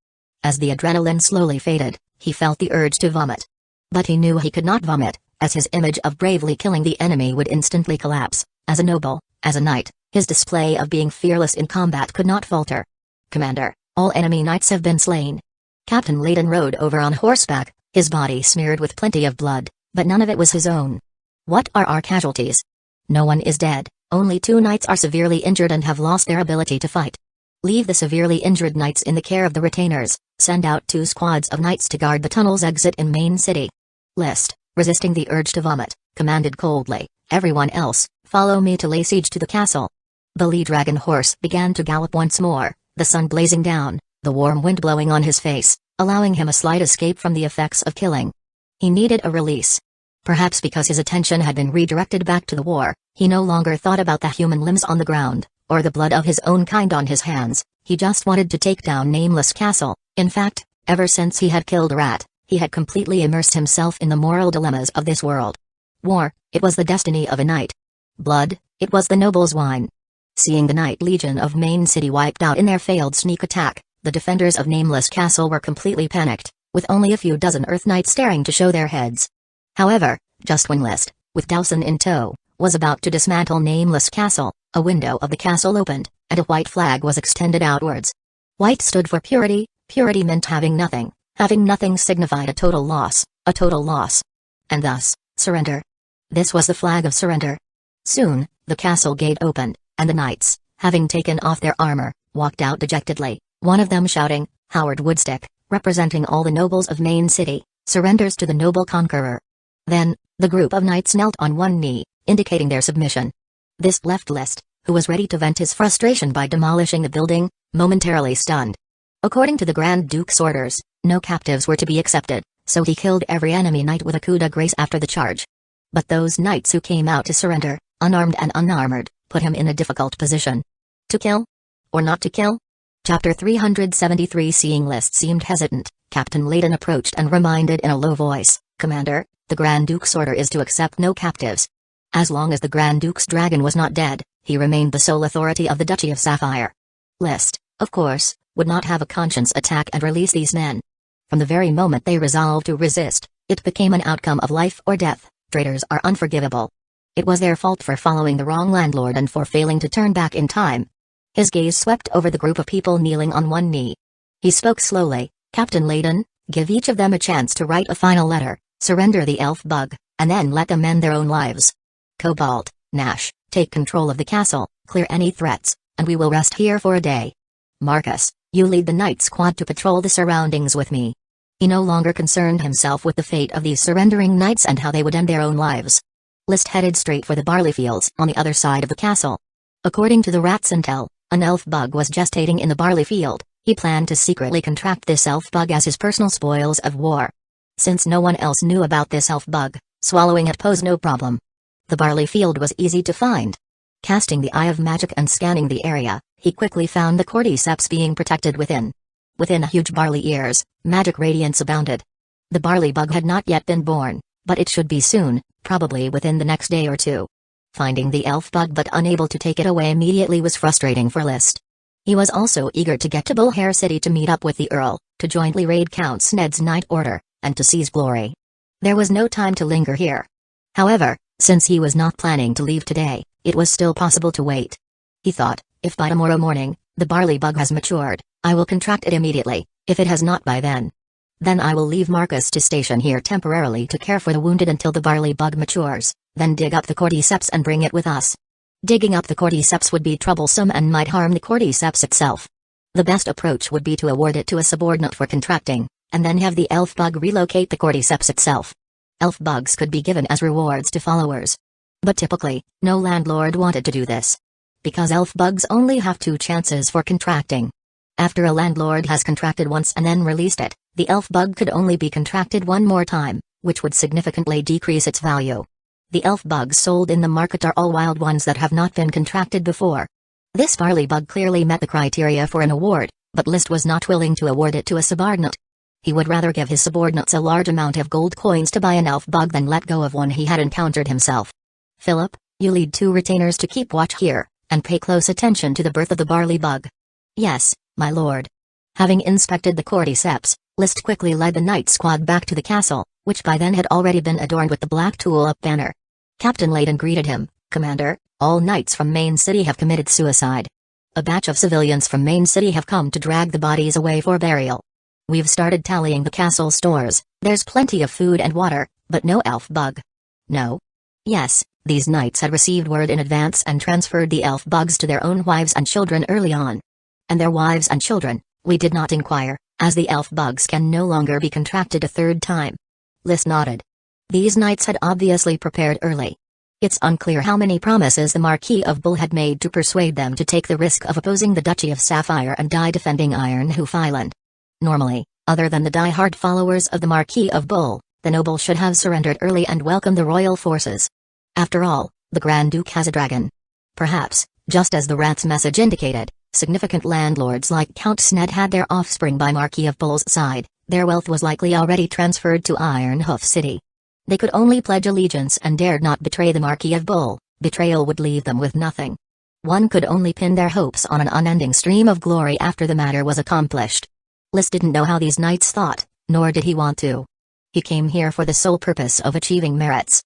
As the adrenaline slowly faded, he felt the urge to vomit. But he knew he could not vomit, as his image of bravely killing the enemy would instantly collapse. As a noble, as a knight, his display of being fearless in combat could not falter. Commander, all enemy knights have been slain. Captain Layden rode over on horseback, his body smeared with plenty of blood, but none of it was his own. What are our casualties? No one is dead, only 2 knights are severely injured and have lost their ability to fight. Leave the severely injured knights in the care of the retainers, send out 2 squads of knights to guard the tunnel's exit in main city. List, resisting the urge to vomit, commanded coldly, everyone else, follow me to lay siege to the castle. The lead dragon horse began to gallop once more, the sun blazing down, the warm wind blowing on his face, allowing him a slight escape from the effects of killing. He needed a release. Perhaps because his attention had been redirected back to the war, he no longer thought about the human limbs on the ground, or the blood of his own kind on his hands. He just wanted to take down Nameless Castle. In fact, ever since he had killed Rat, he had completely immersed himself in the moral dilemmas of this world. War, it was the destiny of a knight. Blood, it was the noble's wine. Seeing the Knight Legion of Main City wiped out in their failed sneak attack, the defenders of Nameless Castle were completely panicked, with only a few dozen Earth Knights staring to show their heads. However, just when List, with Dowson in tow, was about to dismantle Nameless Castle, a window of the castle opened, and a white flag was extended outwards. White stood for purity. Purity meant having nothing. Having nothing signified a total loss, and thus, surrender. This was the flag of surrender. Soon, the castle gate opened, and the knights, having taken off their armor, walked out dejectedly, one of them shouting, "Howard Woodstick, representing all the nobles of Main City, surrenders to the noble conqueror." Then, the group of knights knelt on one knee, indicating their submission. This left List, who was ready to vent his frustration by demolishing the building, momentarily stunned. According to the Grand Duke's orders, no captives were to be accepted, so he killed every enemy knight with a coup de grace after the charge. But those knights who came out to surrender, unarmed and unarmored, put him in a difficult position. To kill? Or not to kill? Chapter 373. Seeing List seemed hesitant, Captain Layton approached and reminded in a low voice, "Commander, the Grand Duke's order is to accept no captives." As long as the Grand Duke's dragon was not dead, he remained the sole authority of the Duchy of Sapphire. List, of course, would not have a conscience attack and release these men. From the very moment they resolved to resist, it became an outcome of life or death. Traitors are unforgivable. It was their fault for following the wrong landlord and for failing to turn back in time. His gaze swept over the group of people kneeling on one knee. He spoke slowly, "Captain Layton, give each of them a chance to write a final letter, surrender the elf bug, and then let them end their own lives. Cobalt, Nash, take control of the castle, clear any threats, and we will rest here for a day. Marcus, you lead the night squad to patrol the surroundings with me." He no longer concerned himself with the fate of these surrendering knights and how they would end their own lives. List headed straight for the barley fields on the other side of the castle. According to the rat's intel, an elf bug was gestating in the barley field. He planned to secretly contract this elf bug as his personal spoils of war. Since no one else knew about this elf bug, swallowing it posed no problem. The barley field was easy to find. Casting the Eye of Magic and scanning the area, he quickly found the cordyceps being protected within. Within huge barley ears, magic radiance abounded. The barley bug had not yet been born, but it should be soon, probably within the next day or two. Finding the elf bug but unable to take it away immediately was frustrating for List. He was also eager to get to Bullhare City to meet up with the Earl, to jointly raid Count Sned's Night Order, and to seize glory. There was no time to linger here. However, since he was not planning to leave today, it was still possible to wait. He thought, if by tomorrow morning, the barley bug has matured, I will contract it immediately. If it has not by then I will leave Marcus to station here temporarily to care for the wounded until the barley bug matures, then dig up the cordyceps and bring it with us. Digging up the cordyceps would be troublesome and might harm the cordyceps itself. The best approach would be to award it to a subordinate for contracting, and then have the elf bug relocate the cordyceps itself. Elf bugs could be given as rewards to followers. But typically, no landlord wanted to do this. Because elf bugs only have 2 chances for contracting. After a landlord has contracted once and then released it, the elf bug could only be contracted one more time, which would significantly decrease its value. The elf bugs sold in the market are all wild ones that have not been contracted before. This barley bug clearly met the criteria for an award, but List was not willing to award it to a subordinate. He would rather give his subordinates a large amount of gold coins to buy an elf bug than let go of one he had encountered himself. "Philip, you lead 2 retainers to keep watch here, and pay close attention to the birth of the barley bug." "Yes, my lord." Having inspected the cordyceps, List quickly led the night squad back to the castle, which by then had already been adorned with the black tulip banner. Captain Layton greeted him, "Commander, all knights from Main City have committed suicide. A batch of civilians from Main City have come to drag the bodies away for burial. We've started tallying the castle stores. There's plenty of food and water, but no elf bug." "No?" "Yes, these knights had received word in advance and transferred the elf bugs to their own wives and children early on. And their wives and children, we did not inquire, as the elf bugs can no longer be contracted a 3rd time." List nodded. These knights had obviously prepared early. It's unclear how many promises the Marquis of Bull had made to persuade them to take the risk of opposing the Duchy of Sapphire and die defending Ironhoof Island. Normally, other than the die-hard followers of the Marquis of Bull, the noble should have surrendered early and welcomed the royal forces. After all, the Grand Duke has a dragon. Perhaps, Just as the rat's message indicated, significant landlords like Count Sned had their offspring by Marquis of Bull's side. Their wealth was likely already transferred to Ironhoof City. They could only pledge allegiance and dared not betray the Marquis of Bull. Betrayal would leave them with nothing. One could only pin their hopes on an unending stream of glory after the matter was accomplished. Lys didn't know how these knights thought, nor did he want to. He came here for the sole purpose of achieving merits.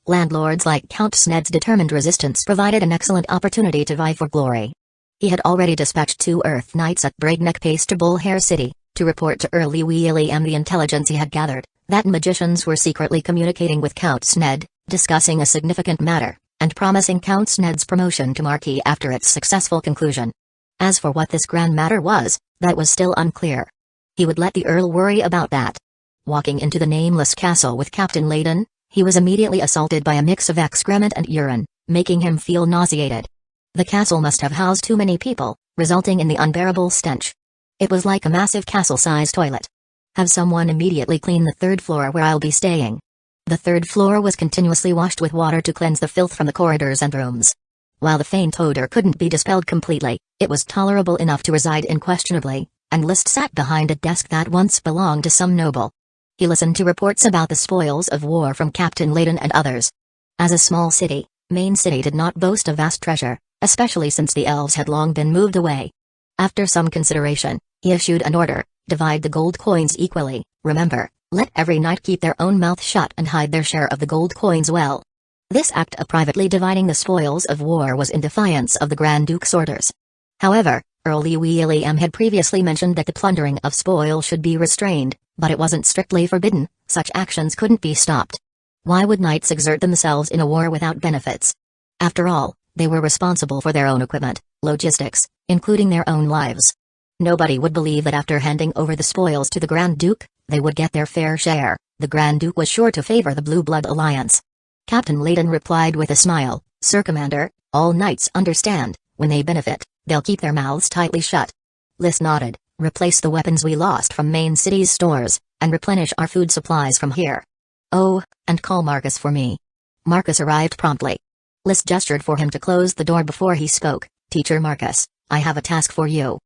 Landlords like Count Sned's determined resistance provided an excellent opportunity to vie for glory. He had already dispatched 2 Earth Knights at breakneck pace to Bullhair City, to report to Early William the intelligence he had gathered, that magicians were secretly communicating with Count Sned, discussing a significant matter, and promising Count Sned's promotion to Marquis after its successful conclusion. As for what this grand matter was, that was still unclear. He would let the Earl worry about that. Walking into the nameless castle with Captain Layden, he was immediately assaulted by a mix of excrement and urine, making him feel nauseated. The castle must have housed too many people, resulting in the unbearable stench. It was like a massive castle-sized toilet. Have someone immediately clean the 3rd floor where I'll be staying. The 3rd floor was continuously washed with water to cleanse the filth from the corridors and rooms. While the faint odor couldn't be dispelled completely, it was tolerable enough to reside in questionably, and List sat behind a desk that once belonged to some noble. He listened to reports about the spoils of war from Captain Layden and others. As a small city, Main City did not boast a vast treasure, especially since the elves had long been moved away. After some consideration, he issued an order: divide the gold coins equally. Remember, let every knight keep their own mouth shut and hide their share of the gold coins well. This act of privately dividing the spoils of war was in defiance of the Grand Duke's orders. However, Early William had previously mentioned that the plundering of spoil should be restrained, but it wasn't strictly forbidden. Such actions couldn't be stopped. Why would knights exert themselves in a war without benefits? After all, they were responsible for their own equipment, logistics, including their own lives. Nobody would believe that after handing over the spoils to the Grand Duke, they would get their fair share. The Grand Duke was sure to favor the Blue Blood Alliance. Captain Layden replied with a smile, "Sir Commander, all knights understand, when they benefit, they'll keep their mouths tightly shut." Lys nodded. "Replace the weapons we lost from Main City's stores, and replenish our food supplies from here. Oh, and call Marcus for me." Marcus arrived promptly. Lys gestured for him to close the door before he spoke. "Teacher Marcus, I have a task for you.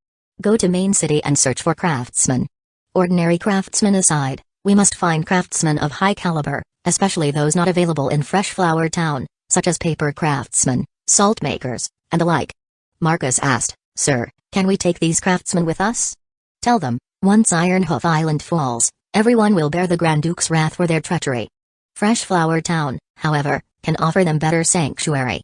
Go to Main City and search for craftsmen. Ordinary craftsmen aside, we must find craftsmen of high caliber, especially those not available in Fresh Flower Town, such as paper craftsmen, salt makers, and the like." Marcus asked, "Sir, can we take these craftsmen with us?" "Tell them, once Ironhoof Island falls, everyone will bear the Grand Duke's wrath for their treachery. Fresh Flower Town, however, can offer them better sanctuary.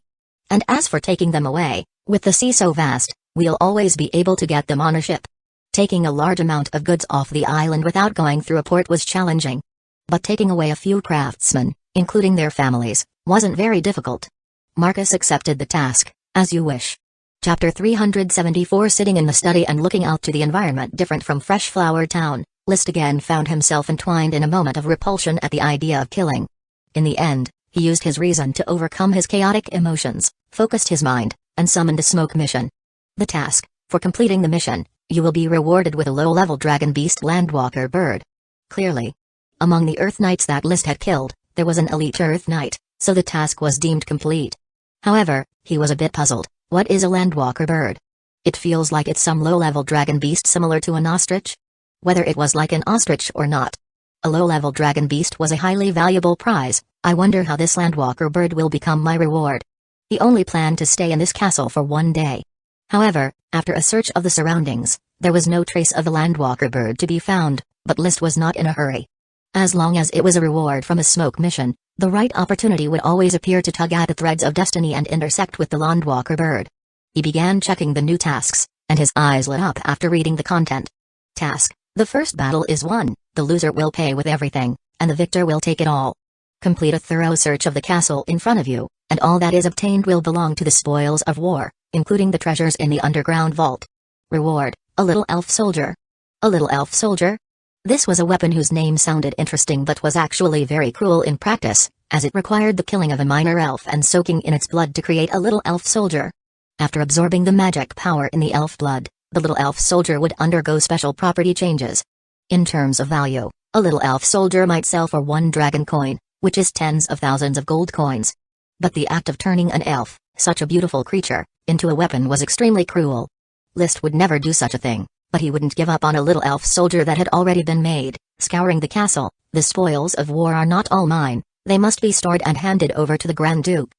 And as for taking them away, with the sea so vast, we'll always be able to get them on a ship." Taking a large amount of goods off the island without going through a port was challenging. But taking away a few craftsmen, including their families, wasn't very difficult. Marcus accepted the task. "As you wish." Chapter 374. Sitting in the study and looking out to the environment different from Fresh Flower Town, List again found himself entwined in a moment of repulsion at the idea of killing. In the end, he used his reason to overcome his chaotic emotions, focused his mind, and summoned a smoke mission. The task: for completing the mission, you will be rewarded with a low-level dragon beast landwalker bird. Clearly, among the Earth Knights that List had killed, there was an elite Earth Knight, so the task was deemed complete. However, he was a bit puzzled. What is a landwalker bird? It feels like it's some low-level dragon beast similar to an ostrich. Whether it was like an ostrich or not, a low-level dragon beast was a highly valuable prize. I wonder how this landwalker bird will become my reward. He only planned to stay in this castle for one day. However, after a search of the surroundings, there was no trace of the landwalker bird to be found, but List was not in a hurry. As long as it was a reward from a smoke mission, the right opportunity would always appear to tug at the threads of destiny and intersect with the landwalker bird. He began checking the new tasks, and his eyes lit up after reading the content. Task: the first battle is won, the loser will pay with everything, and the victor will take it all. Complete a thorough search of the castle in front of you, and all that is obtained will belong to the spoils of war, including the treasures in the underground vault. Reward: a little elf soldier. A little elf soldier? This was a weapon whose name sounded interesting but was actually very cruel in practice, as it required the killing of a minor elf and soaking in its blood to create a little elf soldier. After absorbing the magic power in the elf blood, the little elf soldier would undergo special property changes. In terms of value, a little elf soldier might sell for 1 dragon coin, which is tens of thousands of gold coins. But the act of turning an elf, such a beautiful creature, into a weapon was extremely cruel. List would never do such a thing, but he wouldn't give up on a little elf soldier that had already been made. Scouring the castle, the spoils of war are not all mine, they must be stored and handed over to the Grand Duke.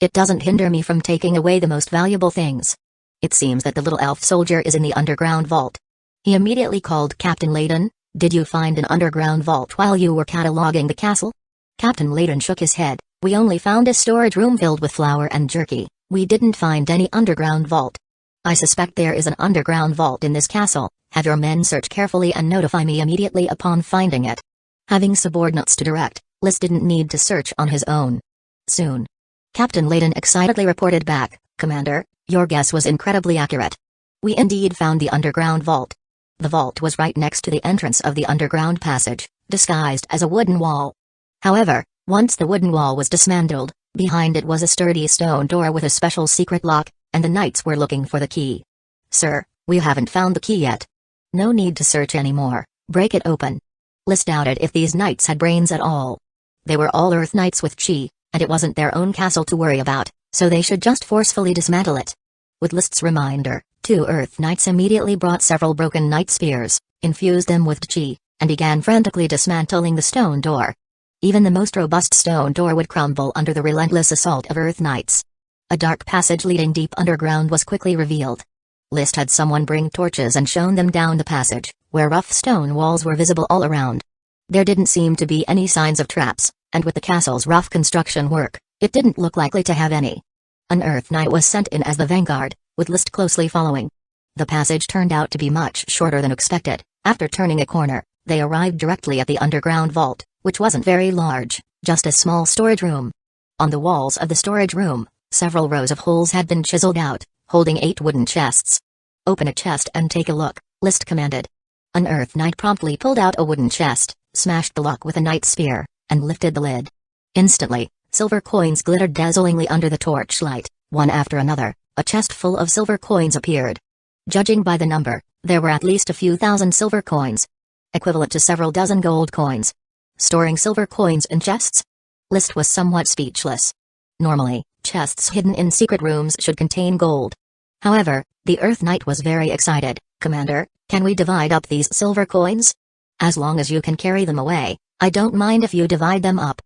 It doesn't hinder me from taking away the most valuable things. It seems that the little elf soldier is in the underground vault. He immediately called Captain Layden. Did you find an underground vault while you were cataloging the castle? Captain Layden shook his head. We only found a storage room filled with flour and jerky. We didn't find any underground vault. I suspect there is an underground vault in this castle. Have your men search carefully and notify me immediately upon finding it. Having subordinates to direct, List didn't need to search on his own. Soon. Captain Layden excitedly reported back, Commander, your guess was incredibly accurate. We indeed found the underground vault. The vault was right next to the entrance of the underground passage, disguised as a wooden wall. However, once the wooden wall was dismantled, behind it was a sturdy stone door with a special secret lock, and the knights were looking for the key. Sir, we haven't found the key yet. No need to search anymore, break it open. List doubted if these knights had brains at all. They were all Earth Knights with chi, and it wasn't their own castle to worry about, so they should just forcefully dismantle it. With List's reminder, 2 Earth Knights immediately brought several broken knight spears, infused them with chi, and began frantically dismantling the stone door. Even the most robust stone door would crumble under the relentless assault of Earth Knights. A dark passage leading deep underground was quickly revealed. List had someone bring torches and shone them down the passage, where rough stone walls were visible all around. There didn't seem to be any signs of traps, and with the castle's rough construction work, it didn't look likely to have any. An Earth Knight was sent in as the vanguard, with List closely following. The passage turned out to be much shorter than expected. After turning a corner, they arrived directly at the underground vault, which wasn't very large, just a small storage room. On the walls of the storage room, several rows of holes had been chiseled out, holding 8 wooden chests. Open a chest and take a look, List commanded. An Earth Knight promptly pulled out a wooden chest, smashed the lock with a knight spear, and lifted the lid. Instantly, silver coins glittered dazzlingly under the torchlight. One after another, a chest full of silver coins appeared. Judging by the number, there were at least a few thousand silver coins, equivalent to several dozen gold coins. Storing silver coins in chests? List was somewhat speechless. Normally, chests hidden in secret rooms should contain gold. However, the Earth Knight was very excited. Commander, can we divide up these silver coins? As long as you can carry them away, I don't mind if you divide them up.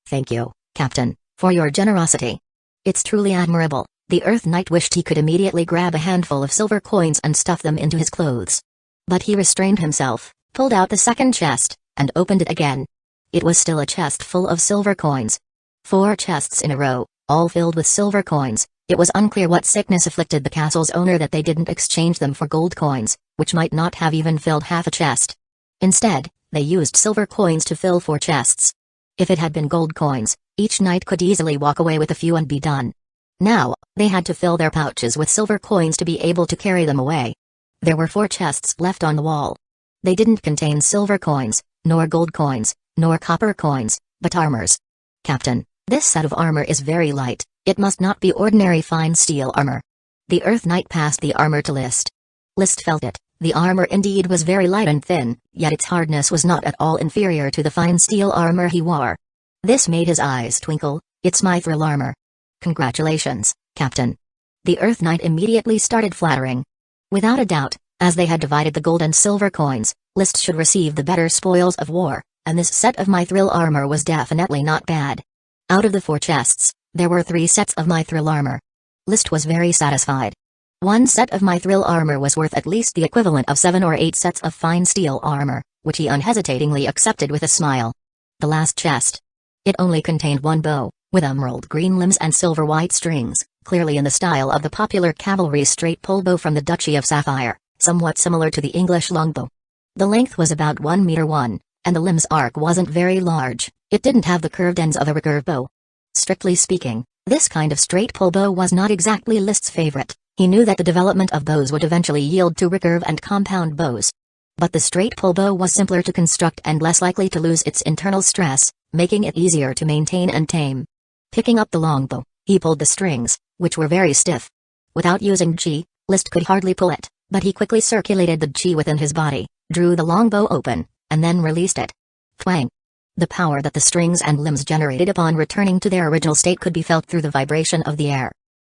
Thank you, Captain, for your generosity. It's truly admirable. The Earth Knight wished he could immediately grab a handful of silver coins and stuff them into his clothes. But he restrained himself, pulled out the second chest, and opened it again. It was still a chest full of silver coins. 4 chests in a row, all filled with silver coins. It was unclear what sickness afflicted the castle's owner that they didn't exchange them for gold coins, which might not have even filled half a chest. Instead, they used silver coins to fill 4 chests. If it had been gold coins, each knight could easily walk away with a few and be done. Now, they had to fill their pouches with silver coins to be able to carry them away. There were 4 chests left on the wall. They didn't contain silver coins, nor gold coins, nor copper coins, but armors. Captain, this set of armor is very light, it must not be ordinary fine steel armor. The Earth Knight passed the armor to List. List felt it, the armor indeed was very light and thin, yet its hardness was not at all inferior to the fine steel armor he wore. This made his eyes twinkle. It's mithril armor. Congratulations, Captain. The Earth Knight immediately started flattering. Without a doubt, as they had divided the gold and silver coins, List should receive the better spoils of war, and this set of mithril armor was definitely not bad. Out of the 4 chests, there were 3 sets of mithril armor. List was very satisfied. 1 set of mithril armor was worth at least the equivalent of 7 or 8 sets of fine steel armor, which he unhesitatingly accepted with a smile. The last chest. It only contained 1 bow, with emerald green limbs and silver white strings, clearly in the style of the popular cavalry straight pull bow from the Duchy of Sapphire, somewhat similar to the English longbow. The length was about 1 meter 1, and the limb's arc wasn't very large. It didn't have the curved ends of a recurve bow. Strictly speaking, this kind of straight pull bow was not exactly List's favorite. He knew that the development of bows would eventually yield to recurve and compound bows. But the straight pull bow was simpler to construct and less likely to lose its internal stress, making it easier to maintain and tame. Picking up the longbow, he pulled the strings, which were very stiff. Without using chi, List could hardly pull it, but he quickly circulated the chi within his body, drew the longbow open, and then released it. Twang! The power that the strings and limbs generated upon returning to their original state could be felt through the vibration of the air.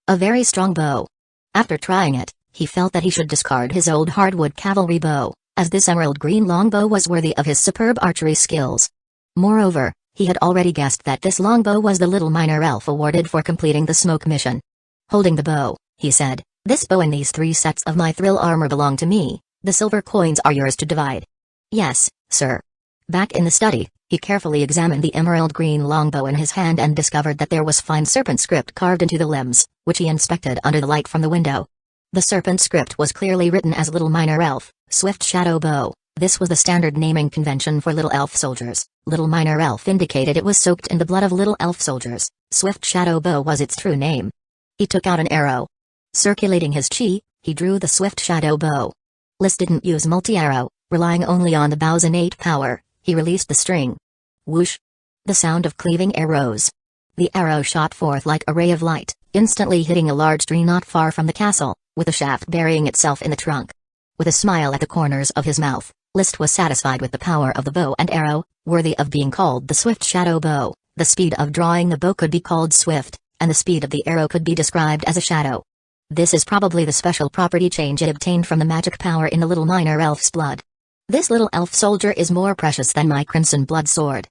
A very strong bow. After trying it, he felt that he should discard his old hardwood cavalry bow, as this emerald green longbow was worthy of his superb archery skills. Moreover, he had already guessed that this longbow was the little minor elf awarded for completing the smoke mission. Holding the bow, he said, "This bow and these 3 sets of mithril armor belong to me. The silver coins are yours to divide." "Yes, sir." Back in the study, he carefully examined the emerald green longbow in his hand and discovered that there was fine serpent script carved into the limbs, which he inspected under the light from the window. The serpent script was clearly written as Little Minor Elf, Swift Shadow Bow. This was the standard naming convention for little elf soldiers. Little Minor Elf indicated it was soaked in the blood of little elf soldiers. Swift Shadow Bow was its true name. He took out an arrow. Circulating his chi, he drew the Swift Shadow Bow. List didn't use multi-arrow, relying only on the bow's innate power. He released the string. Whoosh! The sound of cleaving air rose. The arrow shot forth like a ray of light, instantly hitting a large tree not far from the castle, with the shaft burying itself in the trunk. With a smile at the corners of his mouth, List was satisfied with the power of the bow and arrow, worthy of being called the Swift Shadow Bow. The speed of drawing the bow could be called swift, and the speed of the arrow could be described as a shadow. This is probably the special property change it obtained from the magic power in the little minor elf's blood. This little elf soldier is more precious than my crimson blood sword.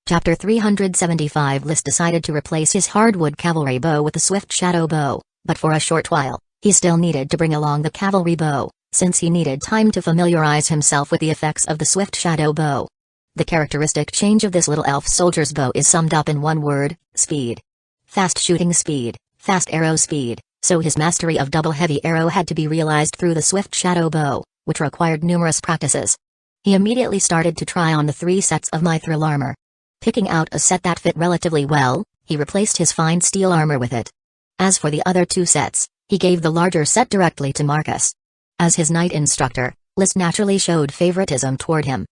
Chapter 375. List decided to replace his hardwood cavalry bow with the Swift Shadow Bow, but for a short while, he still needed to bring along the cavalry bow, since he needed time to familiarize himself with the effects of the Swift Shadow Bow. The characteristic change of this little elf soldier's bow is summed up in one word: speed. Fast shooting speed, fast arrow speed, so his mastery of double heavy arrow had to be realized through the Swift Shadow Bow, which required numerous practices. He immediately started to try on the 3 sets of mithril armor. Picking out a set that fit relatively well, he replaced his fine steel armor with it. As for the other 2 sets, he gave the larger set directly to Marcus. As his knight instructor, List naturally showed favoritism toward him.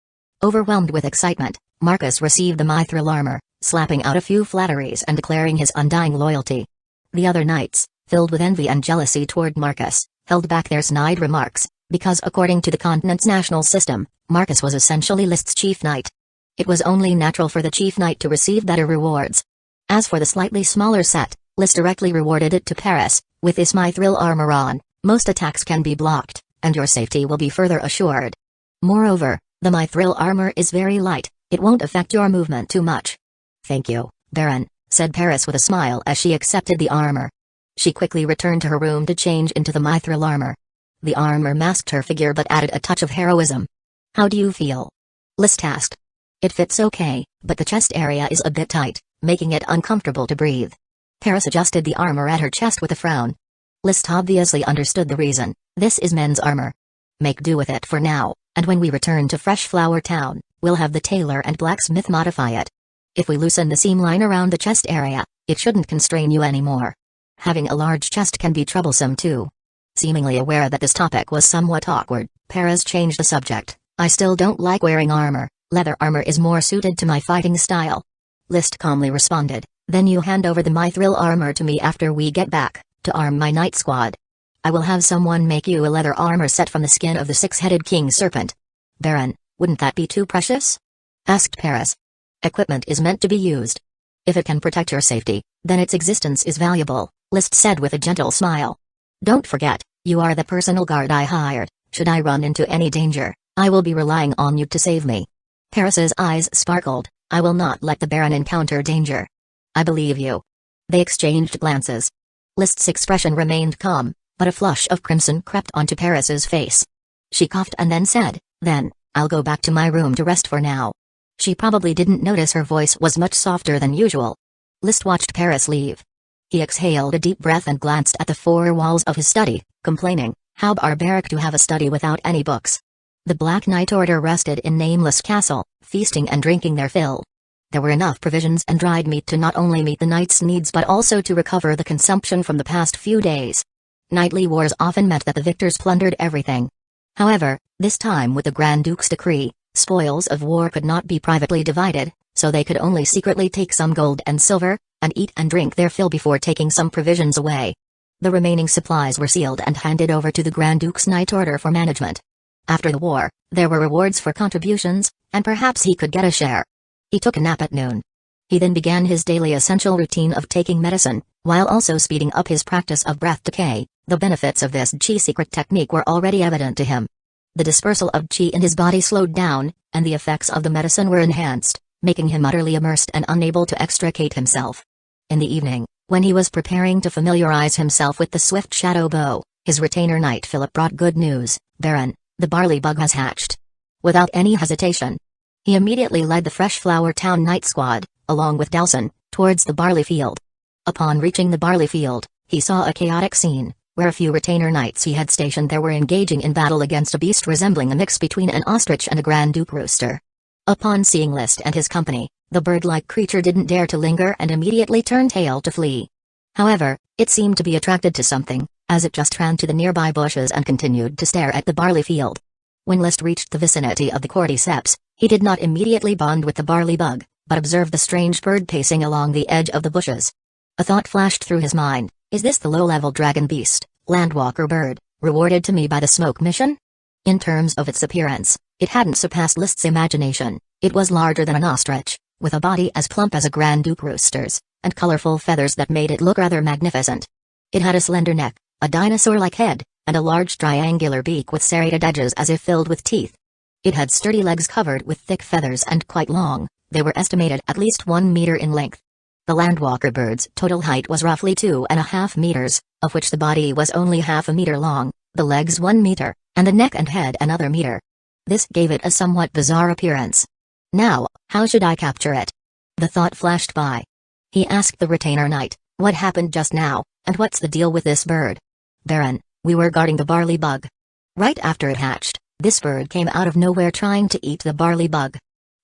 Overwhelmed with excitement, Marcus received the mithril armor, slapping out a few flatteries and declaring his undying loyalty. The other knights, filled with envy and jealousy toward Marcus, held back their snide remarks, because according to the continent's national system, Marcus was essentially List's chief knight. It was only natural for the chief knight to receive better rewards. As for the slightly smaller set, List directly rewarded it to Paris. With this mithril armor on, most attacks can be blocked, and your safety will be further assured. Moreover, the mithril armor is very light, it won't affect your movement too much. "Thank you, Baron," said Paris with a smile as she accepted the armor. She quickly returned to her room to change into the mithril armor. The armor masked her figure but added a touch of heroism. "How do you feel?" List asked. "It fits okay, but the chest area is a bit tight, making it uncomfortable to breathe." Paris adjusted the armor at her chest with a frown. List obviously understood the reason. "This is men's armor. Make do with it for now, and when we return to Fresh Flower Town, we'll have the tailor and blacksmith modify it. If we loosen the seam line around the chest area, it shouldn't constrain you anymore. Having a large chest can be troublesome too." Seemingly aware that this topic was somewhat awkward, Paris changed the subject. "I still don't like wearing armor. Leather armor is more suited to my fighting style." List calmly responded, "Then you hand over the mithril armor to me after we get back, to arm my knight squad. I will have someone make you a leather armor set from the skin of the 6-headed king serpent." "Baron, wouldn't that be too precious?" asked Paris. "Equipment is meant to be used. If it can protect your safety, then its existence is valuable," List said with a gentle smile. "Don't forget, you are the personal guard I hired. Should I run into any danger, I will be relying on you to save me." Paris's eyes sparkled. "I will not let the Baron encounter danger." "I believe you." They exchanged glances. List's expression remained calm, but a flush of crimson crept onto Paris's face. She coughed and then said, "Then, I'll go back to my room to rest for now." She probably didn't notice her voice was much softer than usual. List watched Paris leave. He exhaled a deep breath and glanced at the 4 walls of his study, complaining, "How barbaric to have a study without any books." The Black Knight Order rested in Nameless Castle, feasting and drinking their fill. There were enough provisions and dried meat to not only meet the knight's needs but also to recover the consumption from the past few days. Knightly wars often meant that the victors plundered everything. However, this time with the Grand Duke's decree, spoils of war could not be privately divided, so they could only secretly take some gold and silver, and eat and drink their fill before taking some provisions away. The remaining supplies were sealed and handed over to the Grand Duke's Knight Order for management. After the war, there were rewards for contributions, and perhaps he could get a share. He took a nap at noon. He then began his daily essential routine of taking medicine, while also speeding up his practice of breath decay. The benefits of this chi secret technique were already evident to him. The dispersal of chi in his body slowed down, and the effects of the medicine were enhanced, making him utterly immersed and unable to extricate himself. In the evening, when he was preparing to familiarize himself with the swift shadow bow, his retainer knight Philip brought good news. "Baron, the barley bug has hatched." Without any hesitation, he immediately led the Fresh Flower Town Knight Squad, along with Dowson, towards the barley field. Upon reaching the barley field, he saw a chaotic scene, where a few retainer knights he had stationed there were engaging in battle against a beast resembling a mix between an ostrich and a Grand Duke rooster. Upon seeing List and his company, the bird-like creature didn't dare to linger and immediately turned tail to flee. However, it seemed to be attracted to something, as it just ran to the nearby bushes and continued to stare at the barley field. When List reached the vicinity of the cordyceps, he did not immediately bond with the barley bug, but observed the strange bird pacing along the edge of the bushes. A thought flashed through his mind: is this the low-level dragon beast, landwalker bird, rewarded to me by the smoke mission? In terms of its appearance, it hadn't surpassed List's imagination. It was larger than an ostrich, with a body as plump as a Grand Duke rooster's, and colorful feathers that made it look rather magnificent. It had a slender neck, a dinosaur-like head, and a large triangular beak with serrated edges as if filled with teeth. It had sturdy legs covered with thick feathers and quite long. They were estimated at least 1 meter in length. The landwalker bird's total height was roughly 2.5 meters, of which the body was only half a meter long, the legs 1 meter, and the neck and head another meter. This gave it a somewhat bizarre appearance. Now, how should I capture it? The thought flashed by. He asked the retainer knight, "What happened just now, and what's the deal with this bird?" "Baron, we were guarding the barley bug. Right after it hatched, this bird came out of nowhere trying to eat the barley bug.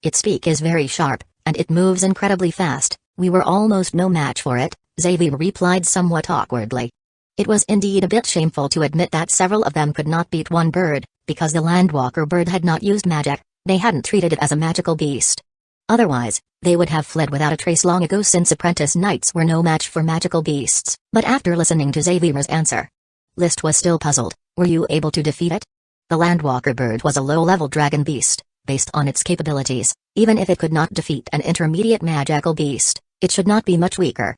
Its beak is very sharp, and it moves incredibly fast. We were almost no match for it," Xavier replied somewhat awkwardly. It was indeed a bit shameful to admit that several of them could not beat one bird, because the landwalker bird had not used magic. They hadn't treated it as a magical beast. Otherwise, they would have fled without a trace long ago, since apprentice knights were no match for magical beasts. But after listening to Xavier's answer, List was still puzzled. Were you able to defeat it? The landwalker bird was a low-level dragon beast. Based on its capabilities, even if it could not defeat an intermediate magical beast, it should not be much weaker.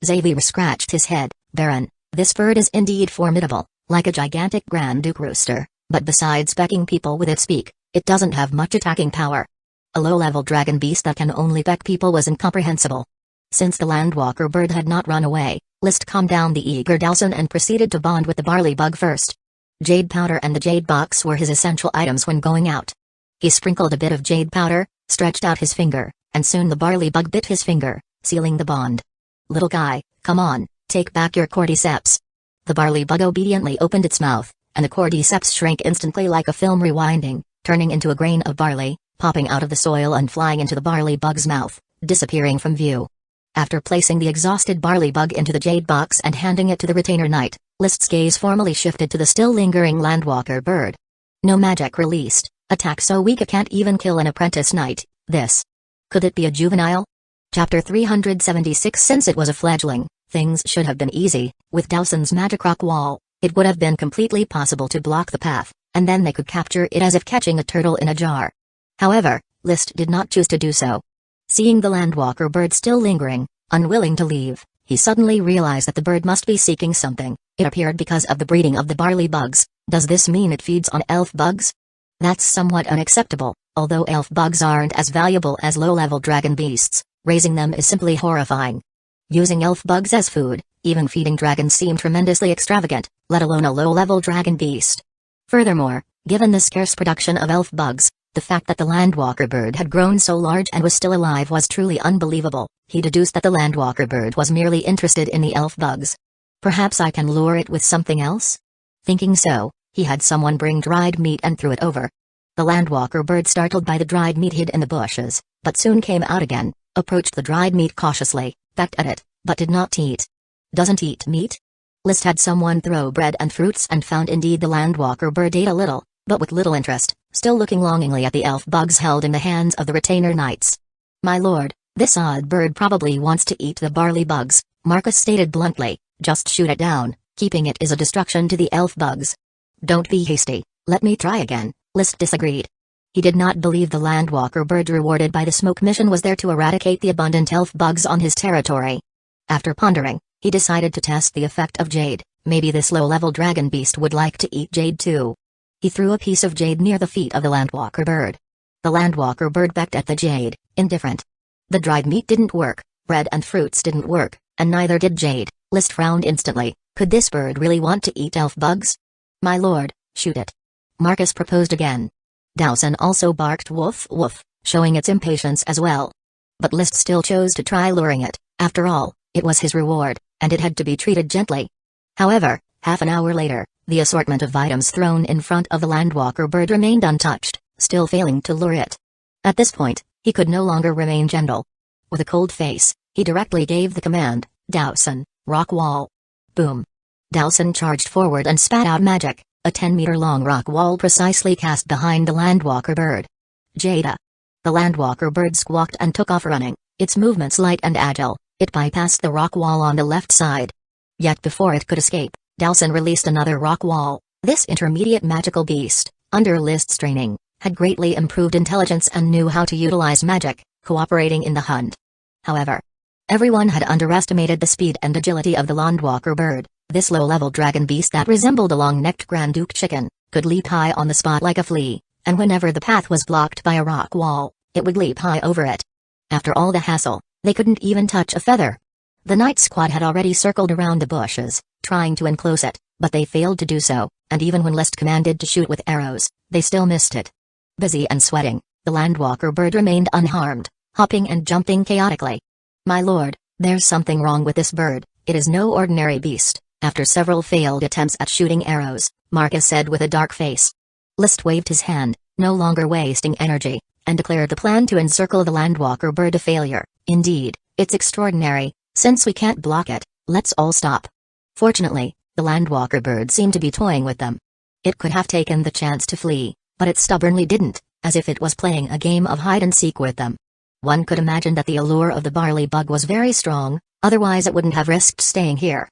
Xavier scratched his head. "Baron, this bird is indeed formidable, like a gigantic Grand Duke rooster, but besides pecking people with its beak, it doesn't have much attacking power. A low-level dragon beast that can only peck people was incomprehensible." Since the landwalker bird had not run away, List calmed down the eager Dowson and proceeded to bond with the barley bug first. Jade powder and the jade box were his essential items when going out. He sprinkled a bit of jade powder, stretched out his finger, and soon the barley bug bit his finger, sealing the bond. "Little guy, come on, take back your cordyceps." The barley bug obediently opened its mouth, and the cordyceps shrank instantly like a film rewinding, turning into a grain of barley, popping out of the soil and flying into the barley bug's mouth, disappearing from view. After placing the exhausted barley bug into the jade box and handing it to the retainer knight, List's gaze formally shifted to the still lingering landwalker bird. No magic released. Attack so weak it can't even kill an apprentice knight. Could it be a juvenile? Chapter 376. Since it was a fledgling, things should have been easy. With Dowson's magic rock wall, it would have been completely possible to block the path, and then they could capture it as if catching a turtle in a jar. However, List did not choose to do so. Seeing the landwalker bird still lingering, unwilling to leave, he suddenly realized that the bird must be seeking something. It appeared because of the breeding of the barley bugs. Does this mean it feeds on elf bugs? That's somewhat unacceptable. Although elf bugs aren't as valuable as low-level dragon beasts, raising them is simply horrifying. Using elf bugs as food, even feeding dragons, seemed tremendously extravagant, let alone a low-level dragon beast. Furthermore, given the scarce production of elf bugs, the fact that the landwalker bird had grown so large and was still alive was truly unbelievable. He deduced that the landwalker bird was merely interested in the elf bugs. Perhaps I can lure it with something else? Thinking so, he had someone bring dried meat and threw it over. The landwalker bird, startled by the dried meat, hid in the bushes, but soon came out again, approached the dried meat cautiously, pecked at it, but did not eat. Doesn't eat meat? List had someone throw bread and fruits and found indeed the landwalker bird ate a little, but with little interest, still looking longingly at the elf bugs held in the hands of the retainer knights. "My lord, this odd bird probably wants to eat the barley bugs," Marcus stated bluntly. "Just shoot it down. Keeping it is a destruction to the elf bugs." "Don't be hasty, let me try again," List disagreed. He did not believe the landwalker bird rewarded by the smoke mission was there to eradicate the abundant elf bugs on his territory. After pondering, he decided to test the effect of jade. Maybe this low-level dragon beast would like to eat jade too. He threw a piece of jade near the feet of the landwalker bird. The landwalker bird pecked at the jade, indifferent. The dried meat didn't work, bread and fruits didn't work, and neither did jade. List frowned instantly. Could this bird really want to eat elf bugs? My lord, shoot it. Marcus proposed again. Dowson also barked woof woof, showing its impatience as well. But List still chose to try luring it. After all, it was his reward, and it had to be treated gently. However, half an hour later, the assortment of items thrown in front of the landwalker bird remained untouched, still failing to lure it. At this point, he could no longer remain gentle. With a cold face, he directly gave the command, Dowson, rock wall. Boom. Dowson charged forward and spat out magic, a 10-meter-long rock wall precisely cast behind the landwalker bird. Jada. The landwalker bird squawked and took off running, its movements light and agile. It bypassed the rock wall on the left side. Yet before it could escape, Dowson released another rock wall. This intermediate magical beast, under List's training, had greatly improved intelligence and knew how to utilize magic, cooperating in the hunt. However, everyone had underestimated the speed and agility of the landwalker bird. This low-level dragon beast that resembled a long-necked Grand Duke chicken, could leap high on the spot like a flea, and whenever the path was blocked by a rock wall, it would leap high over it. After all the hassle, they couldn't even touch a feather. The night squad had already circled around the bushes, trying to enclose it, but they failed to do so, and even when List commanded to shoot with arrows, they still missed it. Busy and sweating, the landwalker bird remained unharmed, hopping and jumping chaotically. My lord, there's something wrong with this bird, it is no ordinary beast. After several failed attempts at shooting arrows, Marcus said with a dark face. List waved his hand, no longer wasting energy, and declared the plan to encircle the landwalker bird a failure. Indeed, it's extraordinary. Since we can't block it, let's all stop. Fortunately, the landwalker bird seemed to be toying with them. It could have taken the chance to flee, but it stubbornly didn't, as if it was playing a game of hide-and-seek with them. One could imagine that the allure of the barley bug was very strong, otherwise it wouldn't have risked staying here.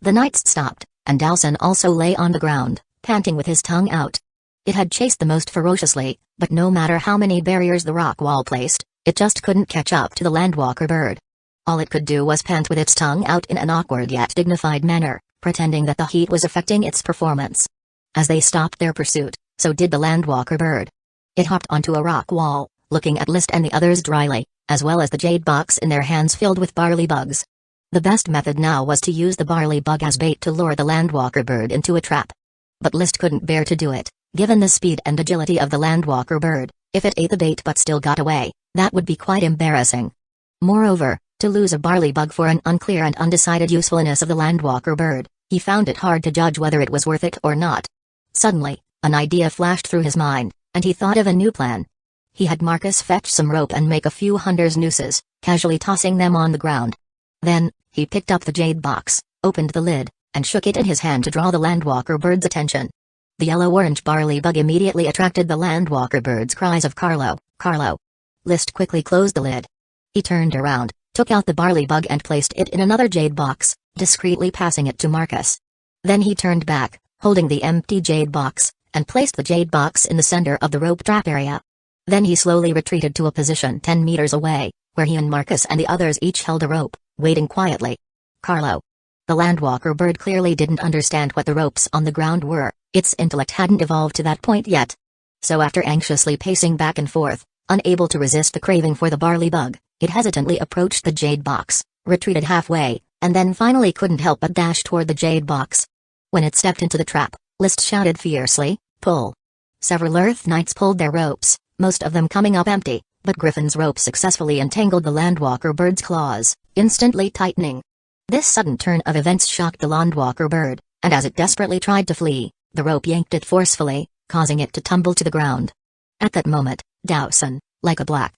The knights stopped, and Dowson also lay on the ground, panting with his tongue out. It had chased the most ferociously, but no matter how many barriers the rock wall placed, it just couldn't catch up to the landwalker bird. All it could do was pant with its tongue out in an awkward yet dignified manner, pretending that the heat was affecting its performance. As they stopped their pursuit, so did the landwalker bird. It hopped onto a rock wall, looking at List and the others dryly, as well as the jade box in their hands filled with barley bugs. The best method now was to use the barley bug as bait to lure the landwalker bird into a trap. But List couldn't bear to do it, given the speed and agility of the landwalker bird. If it ate the bait but still got away, that would be quite embarrassing. Moreover, to lose a barley bug for an unclear and undecided usefulness of the landwalker bird, he found it hard to judge whether it was worth it or not. Suddenly, an idea flashed through his mind, and he thought of a new plan. He had Marcus fetch some rope and make a few hunter's nooses, casually tossing them on the ground. Then, he picked up the jade box, opened the lid, and shook it in his hand to draw the landwalker bird's attention. The yellow-orange barley bug immediately attracted the landwalker bird's cries of Carlo, Carlo. List quickly closed the lid. He turned around, took out the barley bug and placed it in another jade box, discreetly passing it to Marcus. Then he turned back, holding the empty jade box, and placed the jade box in the center of the rope trap area. Then he slowly retreated to a position 10 meters away, where he and Marcus and the others each held a rope, waiting quietly. Carlo. The landwalker bird clearly didn't understand what the ropes on the ground were, its intellect hadn't evolved to that point yet. So after anxiously pacing back and forth, unable to resist the craving for the barley bug, it hesitantly approached the jade box, retreated halfway, and then finally couldn't help but dash toward the jade box. When it stepped into the trap, List shouted fiercely, "Pull!" Several Earth Knights pulled their ropes, most of them coming up empty, but Griffin's rope successfully entangled the landwalker bird's claws, instantly tightening. This sudden turn of events shocked the landwalker bird, and as it desperately tried to flee, the rope yanked it forcefully, causing it to tumble to the ground. At that moment, Dowson, like a black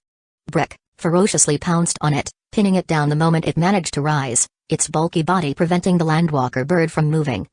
brick, ferociously pounced on it, pinning it down the moment it managed to rise, its bulky body preventing the landwalker bird from moving.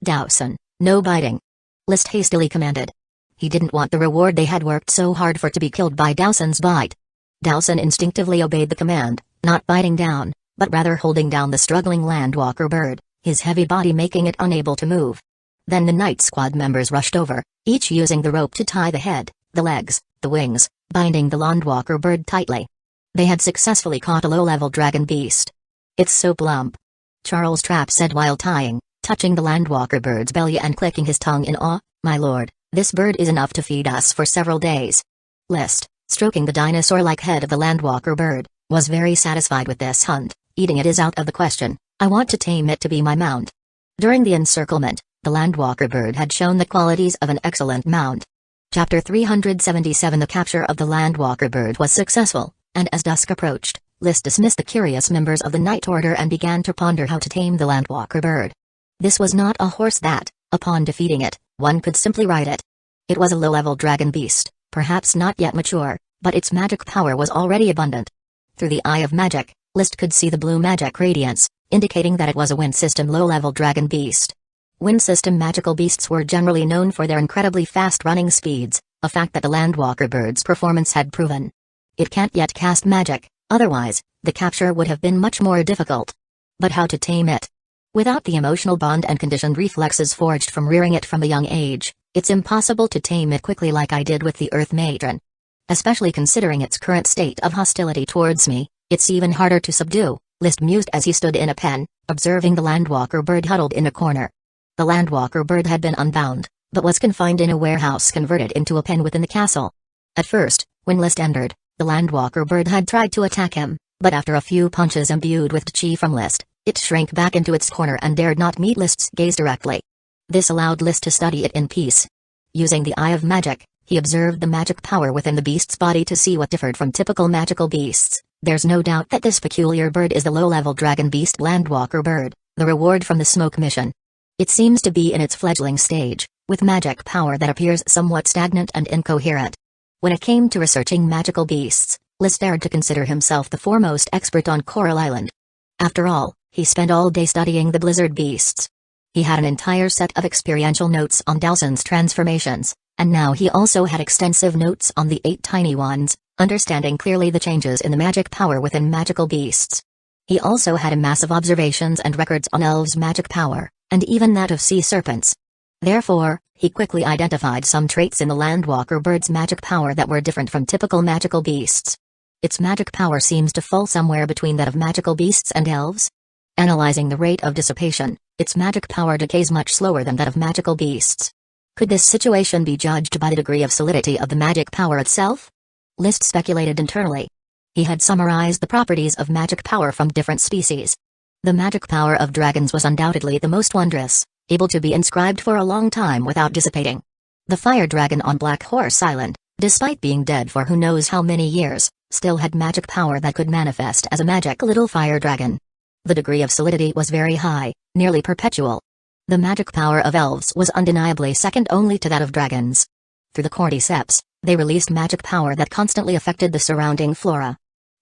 "Dowson, no biting!" List hastily commanded. He didn't want the reward they had worked so hard for to be killed by Dowson's bite. Dowson instinctively obeyed the command, not biting down, but rather holding down the struggling landwalker bird, his heavy body making it unable to move. Then the night squad members rushed over, each using the rope to tie the head, the legs, the wings, binding the landwalker bird tightly. They had successfully caught a low-level dragon beast. "It's so plump," Charles Trapp said while tying, touching the landwalker bird's belly and clicking his tongue in awe. "My lord, this bird is enough to feed us for several days." List, stroking the dinosaur-like head of the landwalker bird, was very satisfied with this hunt. "Eating it is out of the question. I want to tame it to be my mount." During the encirclement, the landwalker bird had shown the qualities of an excellent mount. Chapter 377 The capture of the landwalker bird was successful, and as dusk approached, List dismissed the curious members of the Night Order and began to ponder how to tame the landwalker bird. This was not a horse that, upon defeating it, one could simply ride it. It was a low-level dragon beast, perhaps not yet mature, but its magic power was already abundant. Through the eye of magic, List could see the blue magic radiance, indicating that it was a wind system low-level dragon beast. Wind system magical beasts were generally known for their incredibly fast running speeds, a fact that the landwalker bird's performance had proven. It can't yet cast magic, otherwise, the capture would have been much more difficult. But how to tame it? Without the emotional bond and conditioned reflexes forged from rearing it from a young age, it's impossible to tame it quickly like I did with the Earth Matron. Especially considering its current state of hostility towards me, it's even harder to subdue, List mused as he stood in a pen, observing the landwalker bird huddled in a corner. The landwalker bird had been unbound, but was confined in a warehouse converted into a pen within the castle. At first, when List entered, the landwalker bird had tried to attack him, but after a few punches imbued with chi from List, it shrank back into its corner and dared not meet List's gaze directly. This allowed List to study it in peace. Using the eye of magic, he observed the magic power within the beast's body to see what differed from typical magical beasts. There's no doubt that this peculiar bird is the low-level dragon beast landwalker bird, the reward from the smoke mission. It seems to be in its fledgling stage, with magic power that appears somewhat stagnant and incoherent. When it came to researching magical beasts, List dared to consider himself the foremost expert on Coral Island. After all, he spent all day studying the blizzard beasts. He had an entire set of experiential notes on Dowson's transformations, and now he also had extensive notes on the 8 tiny ones, understanding clearly the changes in the magic power within magical beasts. He also had massive observations and records on elves' magic power, and even that of sea serpents. Therefore, he quickly identified some traits in the landwalker bird's magic power that were different from typical magical beasts. Its magic power seems to fall somewhere between that of magical beasts and elves. Analyzing the rate of dissipation, its magic power decays much slower than that of magical beasts. Could this situation be judged by the degree of solidity of the magic power itself? List speculated internally. He had summarized the properties of magic power from different species. The magic power of dragons was undoubtedly the most wondrous, able to be inscribed for a long time without dissipating. The fire dragon on Black Horse Island, despite being dead for who knows how many years, still had magic power that could manifest as a magic little fire dragon. The degree of solidity was very high, nearly perpetual. The magic power of elves was undeniably second only to that of dragons. Through the cordyceps, they released magic power that constantly affected the surrounding flora.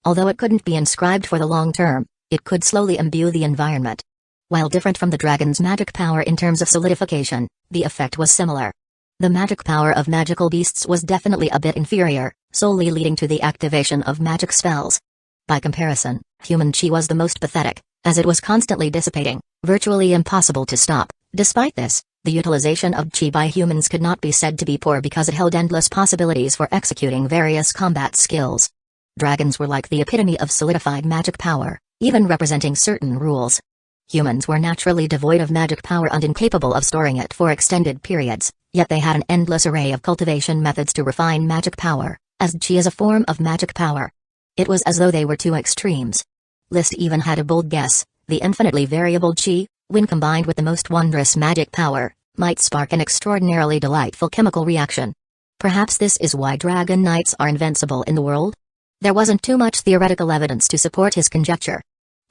Although it couldn't be inscribed for the long term, it could slowly imbue the environment. While different from the dragon's magic power in terms of solidification, the effect was similar. The magic power of magical beasts was definitely a bit inferior, solely leading to the activation of magic spells. By comparison, human chi was the most pathetic, as it was constantly dissipating, virtually impossible to stop. Despite this, the utilization of chi by humans could not be said to be poor because it held endless possibilities for executing various combat skills. Dragons were like the epitome of solidified magic power, even representing certain rules. Humans were naturally devoid of magic power and incapable of storing it for extended periods, yet they had an endless array of cultivation methods to refine magic power, as chi is a form of magic power. It was as though they were two extremes. List even had a bold guess: the infinitely variable chi, when combined with the most wondrous magic power, might spark an extraordinarily delightful chemical reaction. Perhaps this is why dragon knights are invincible in the world? There wasn't too much theoretical evidence to support his conjecture.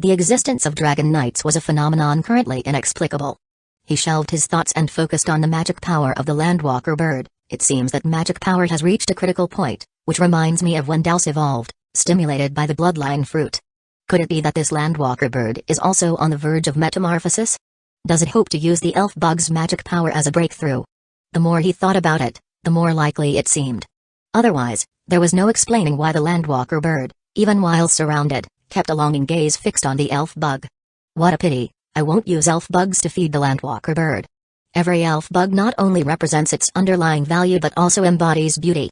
The existence of dragon knights was a phenomenon currently inexplicable. He shelved his thoughts and focused on the magic power of the landwalker bird. It seems that magic power has reached a critical point, which reminds me of when Dowse evolved, stimulated by the bloodline fruit. Could it be that this landwalker bird is also on the verge of metamorphosis? Does it hope to use the elf bug's magic power as a breakthrough? The more he thought about it, the more likely it seemed. Otherwise, there was no explaining why the landwalker bird, even while surrounded, kept a longing gaze fixed on the elf bug. What a pity, I won't use elf bugs to feed the landwalker bird. Every elf bug not only represents its underlying value but also embodies beauty.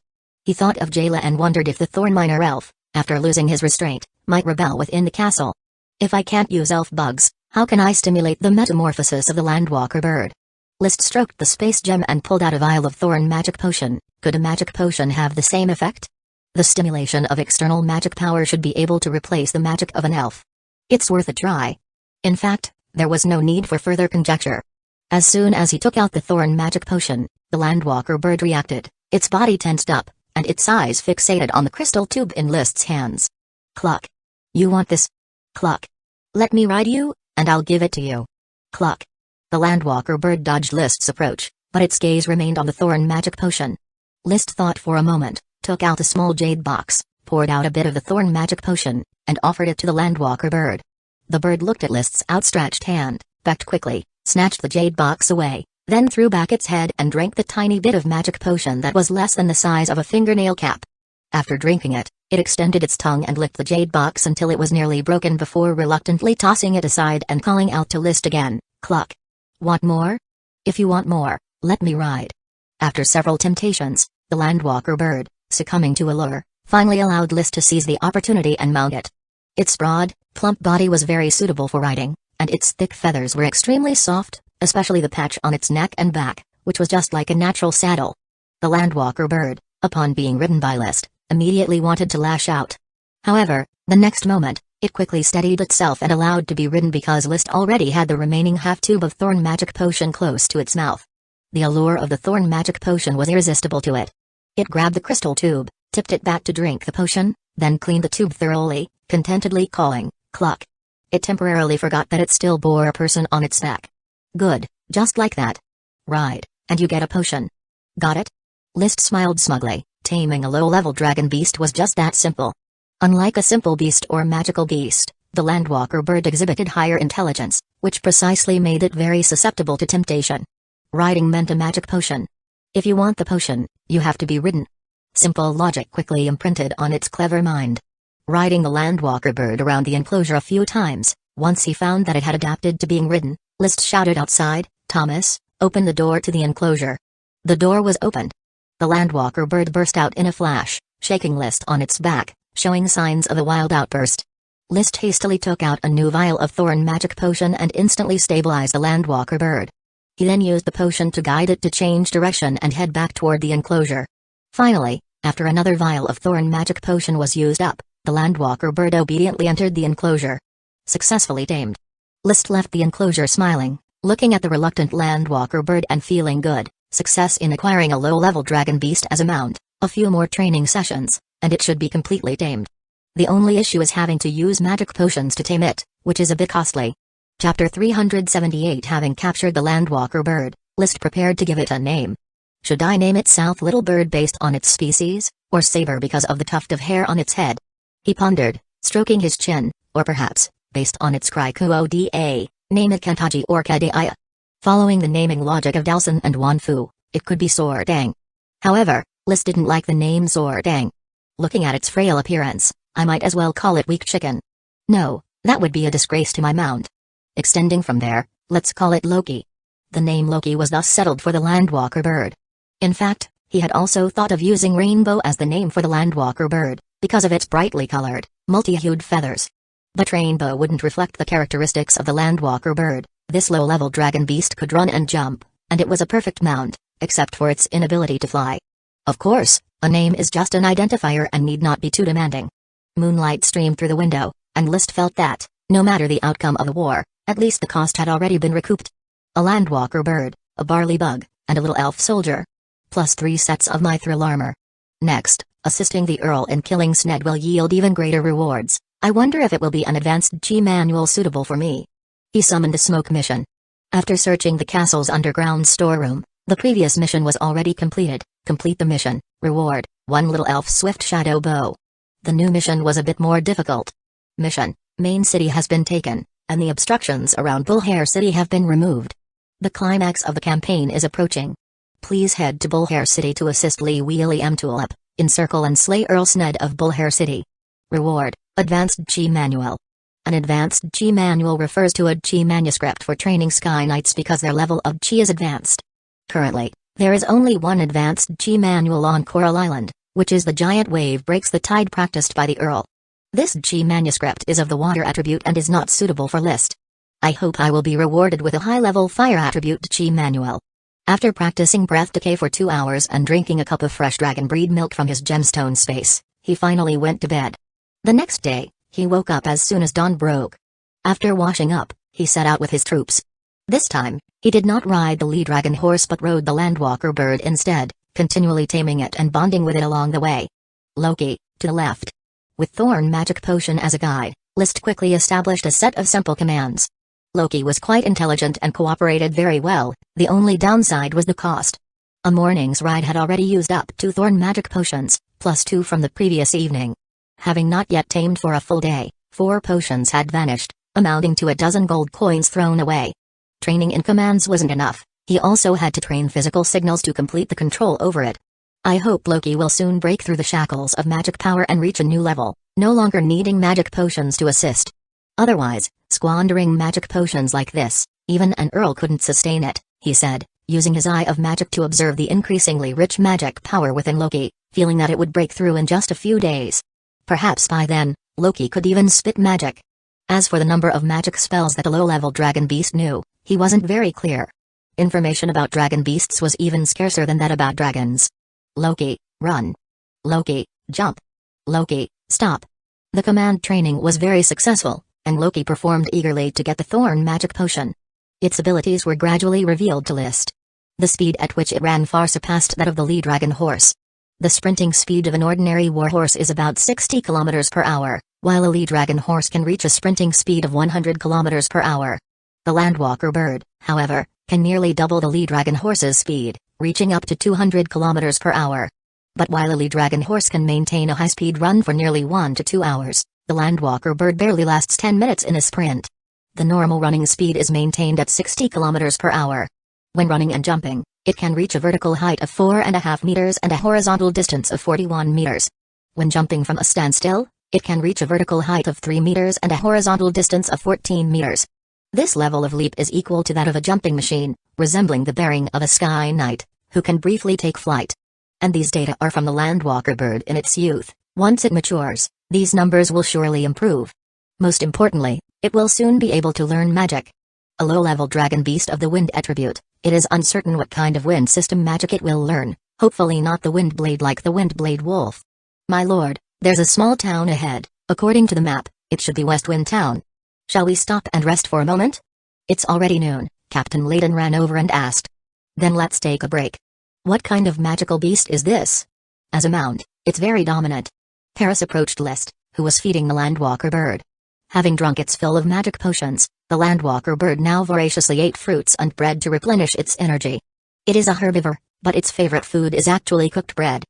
He thought of Jayla and wondered if the Thorn Minor Elf, after losing his restraint, might rebel within the castle. If I can't use elf bugs, how can I stimulate the metamorphosis of the Landwalker bird? List stroked the space gem and pulled out a vial of Thorn magic potion. Could a magic potion have the same effect? The stimulation of external magic power should be able to replace the magic of an elf. It's worth a try. In fact, there was no need for further conjecture. As soon as he took out the Thorn magic potion, the Landwalker bird reacted, its body tensed up, and its eyes fixated on the crystal tube in List's hands. Cluck. You want this? Cluck. Let me ride you, and I'll give it to you. Cluck. The Landwalker bird dodged List's approach, but its gaze remained on the Thorn magic potion. List thought for a moment, took out a small jade box, poured out a bit of the Thorn magic potion, and offered it to the Landwalker bird. The bird looked at List's outstretched hand, backed quickly, snatched the jade box away, then threw back its head and drank the tiny bit of magic potion that was less than the size of a fingernail cap. After drinking it, it extended its tongue and licked the jade box until it was nearly broken before reluctantly tossing it aside and calling out to List again, Cluck. Want more? If you want more, let me ride. After several temptations, the Landwalker bird, succumbing to a lure, finally allowed List to seize the opportunity and mount it. Its broad, plump body was very suitable for riding, and its thick feathers were extremely soft, especially the patch on its neck and back, which was just like a natural saddle. The Landwalker bird, upon being ridden by List, immediately wanted to lash out. However, the next moment, it quickly steadied itself and allowed to be ridden because List already had the remaining half-tube of Thorn magic potion close to its mouth. The allure of the Thorn magic potion was irresistible to it. It grabbed the crystal tube, tipped it back to drink the potion, then cleaned the tube thoroughly, contentedly calling, Cluck. It temporarily forgot that it still bore a person on its back. Good, just like that. Ride, and you get a potion. Got it? List smiled smugly. Taming a low-level dragon beast was just that simple. Unlike a simple beast or magical beast, the Landwalker bird exhibited higher intelligence, which precisely made it very susceptible to temptation. Riding meant a magic potion. If you want the potion, you have to be ridden. Simple logic quickly imprinted on its clever mind. Riding the Landwalker bird around the enclosure a few times, once he found that it had adapted to being ridden, List shouted outside, Thomas, open the door to the enclosure. The door was opened. The Landwalker bird burst out in a flash, shaking List on its back, showing signs of a wild outburst. List hastily took out a new vial of Thorn magic potion and instantly stabilized the Landwalker bird. He then used the potion to guide it to change direction and head back toward the enclosure. Finally, after another vial of Thorn magic potion was used up, the Landwalker bird obediently entered the enclosure. Successfully tamed. List left the enclosure smiling, looking at the reluctant Landwalker bird and feeling good. Success in acquiring a low-level dragon beast as a mount, a few more training sessions, and it should be completely tamed. The only issue is having to use magic potions to tame it, which is a bit costly. Chapter 378. Having captured the Landwalker bird, List prepared to give it a name. Should I name it South Little Bird based on its species, or Saber because of the tuft of hair on its head? He pondered, stroking his chin, or perhaps, based on its cry Kuoda, name it Kantaji or Kadaya. Following the naming logic of Dalson and Wanfu, it could be Sordang. However, List didn't like the name Sordang. Looking at its frail appearance, I might as well call it Weak Chicken. No, that would be a disgrace to my mount. Extending from there, let's call it Loki. The name Loki was thus settled for the Landwalker bird. In fact, he had also thought of using Rainbow as the name for the Landwalker bird, because of its brightly colored, multi-hued feathers. But Rainbow wouldn't reflect the characteristics of the Landwalker bird. This low-level dragon beast could run and jump, and it was a perfect mount, except for its inability to fly. Of course, a name is just an identifier and need not be too demanding. Moonlight streamed through the window, and List felt that, no matter the outcome of the war, at least the cost had already been recouped. A Landwalker bird, a barley bug, and a little elf soldier. Plus 3 sets of mithril armor. Next, assisting the Earl in killing Sned will yield even greater rewards. I wonder if it will be an advanced G manual suitable for me. He summoned a smoke mission. After searching the castle's underground storeroom, the previous mission was already completed. Complete the mission. Reward, 1 little elf swift shadow bow. The new mission was a bit more difficult. Mission, main city has been taken, and the obstructions around Bullhair City have been removed. The climax of the campaign is approaching. Please head to Bullhair City to assist Lee Wheelie M. Tulip, encircle and slay Earl Sned of Bullhair City. Reward, Advanced G Manual. An Advanced G Manual refers to a G manuscript for training Sky Knights because their level of G is advanced. Currently, there is only one Advanced G Manual on Coral Island, which is the giant wave breaks the tide practiced by the Earl. This Chi manuscript is of the water attribute and is not suitable for list. I hope I will be rewarded with a high-level fire attribute Chi manual. After practicing breath decay for 2 hours and drinking a cup of fresh dragon breed milk from his gemstone space, he finally went to bed. The next day, he woke up as soon as dawn broke. After washing up, he set out with his troops. This time, he did not ride the lead dragon horse but rode the landwalker bird instead, continually taming it and bonding with it along the way. Loki, to the left. With Thorn Magic Potion as a guide, List quickly established a set of simple commands. Loki was quite intelligent and cooperated very well, the only downside was the cost. A morning's ride had already used up 2 Thorn Magic Potions, plus 2 from the previous evening. Having not yet tamed for a full day, 4 potions had vanished, amounting to a dozen gold coins thrown away. Training in commands wasn't enough, he also had to train physical signals to complete the control over it. I hope Loki will soon break through the shackles of magic power and reach a new level, no longer needing magic potions to assist. Otherwise, squandering magic potions like this, even an Earl couldn't sustain it, he said, using his eye of magic to observe the increasingly rich magic power within Loki, feeling that it would break through in just a few days. Perhaps by then, Loki could even spit magic. As for the number of magic spells that a low-level dragon beast knew, he wasn't very clear. Information about dragon beasts was even scarcer than that about dragons. Loki, run. Loki, jump. Loki, stop. The command training was very successful, and Loki performed eagerly to get the Thorn Magic Potion. Its abilities were gradually revealed to List. The speed at which it ran far surpassed that of the lead dragon horse. The sprinting speed of an ordinary warhorse is about 60 km per hour, while a lead dragon horse can reach a sprinting speed of 100 km per hour. The landwalker bird, however, can nearly double the lead dragon horse's speed, reaching up to 200 km per hour. But while a lead dragon horse can maintain a high-speed run for nearly 1 to 2 hours, the landwalker bird barely lasts 10 minutes in a sprint. The normal running speed is maintained at 60 km per hour. When running and jumping, it can reach a vertical height of 4.5 meters and a horizontal distance of 41 meters. When jumping from a standstill, it can reach a vertical height of 3 meters and a horizontal distance of 14 meters. This level of leap is equal to that of a jumping machine, resembling the bearing of a sky knight, who can briefly take flight. And these data are from the landwalker bird in its youth. Once it matures, these numbers will surely improve. Most importantly, it will soon be able to learn magic. A low-level dragon beast of the wind attribute, it is uncertain what kind of wind system magic it will learn, hopefully not the wind blade like the wind blade wolf. My lord, there's a small town ahead. According to the map, it should be Westwind Town. Shall we stop and rest for a moment? It's already noon, Captain Layden ran over and asked. Then let's take a break. What kind of magical beast is this? As a mount, it's very dominant. Paris approached List, who was feeding the landwalker bird. Having drunk its fill of magic potions, the landwalker bird now voraciously ate fruits and bread to replenish its energy. It is a herbivore, but its favorite food is actually cooked bread.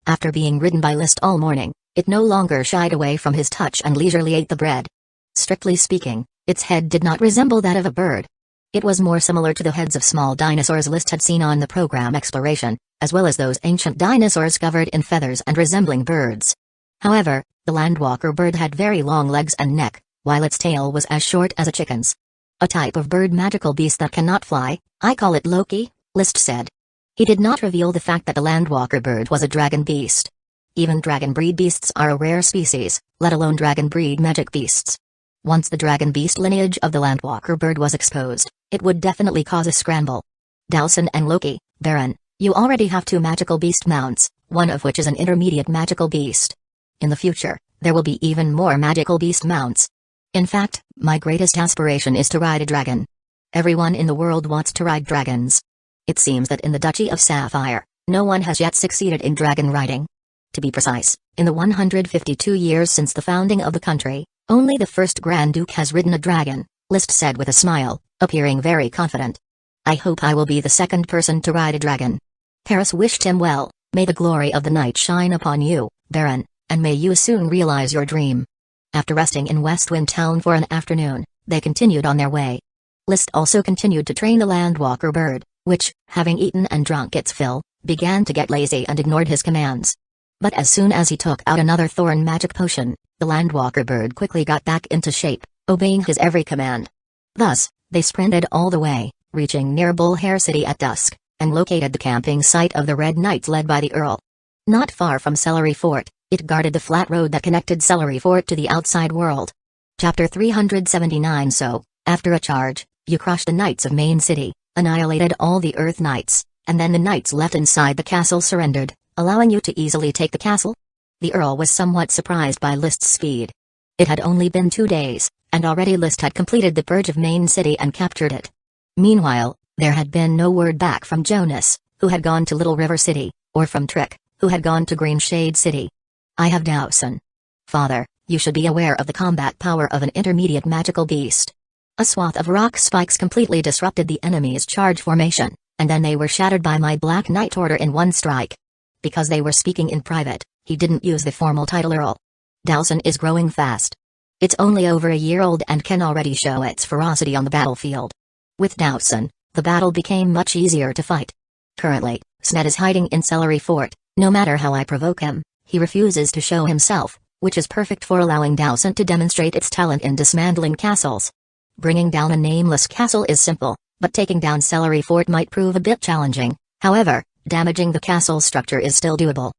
After being ridden by List all morning, it no longer shied away from his touch and leisurely ate the bread. Strictly speaking, its head did not resemble that of a bird. It was more similar to the heads of small dinosaurs List had seen on the program Exploration, as well as those ancient dinosaurs covered in feathers and resembling birds. However, the landwalker bird had very long legs and neck, while its tail was as short as a chicken's. A type of bird magical beast that cannot fly, I call it Loki, List said. He did not reveal the fact that the landwalker bird was a dragon beast. Even dragon breed beasts are a rare species, let alone dragon breed magic beasts. Once the dragon beast lineage of the landwalker bird was exposed, it would definitely cause a scramble. Dowson and Loki, Baron, you already have 2 magical beast mounts, one of which is an intermediate magical beast. In the future, there will be even more magical beast mounts. In fact, my greatest aspiration is to ride a dragon. Everyone in the world wants to ride dragons. It seems that in the Duchy of Sapphire, no one has yet succeeded in dragon riding. To be precise, in the 152 years since the founding of the country, only the first Grand Duke has ridden a dragon, List said with a smile, appearing very confident. I hope I will be the second person to ride a dragon. Paris wished him well. May the glory of the night shine upon you, Baron, and may you soon realize your dream. After resting in Westwind Town for an afternoon, they continued on their way. List also continued to train the landwalker bird, which, having eaten and drunk its fill, began to get lazy and ignored his commands. But as soon as he took out another Thorn Magic Potion, the landwalker bird quickly got back into shape, obeying his every command. Thus, they sprinted all the way, reaching near Bullhair City at dusk, and located the camping site of the Red Knights led by the Earl. Not far from Celery Fort, it guarded the flat road that connected Celery Fort to the outside world. Chapter 379. So, after a charge, you crushed the knights of Main City, annihilated all the Earth Knights, and then the knights left inside the castle surrendered, allowing you to easily take the castle? The Earl was somewhat surprised by List's speed. It had only been 2 days, and already List had completed the purge of Main City and captured it. Meanwhile, there had been no word back from Jonas, who had gone to Little River City, or from Trick, who had gone to Green Shade City. I have Dowson. Father, you should be aware of the combat power of an intermediate magical beast. A swath of rock spikes completely disrupted the enemy's charge formation, and then they were shattered by my Black Knight order in one strike. Because they were speaking in private, he didn't use the formal title Earl. Dowson is growing fast. It's only over a year old and can already show its ferocity on the battlefield. With Dowson, the battle became much easier to fight. Currently, Sned is hiding in Celery Fort. No matter how I provoke him, he refuses to show himself, which is perfect for allowing Dowson to demonstrate its talent in dismantling castles. Bringing down a nameless castle is simple, but taking down Celery Fort might prove a bit challenging. However, damaging the castle structure is still doable.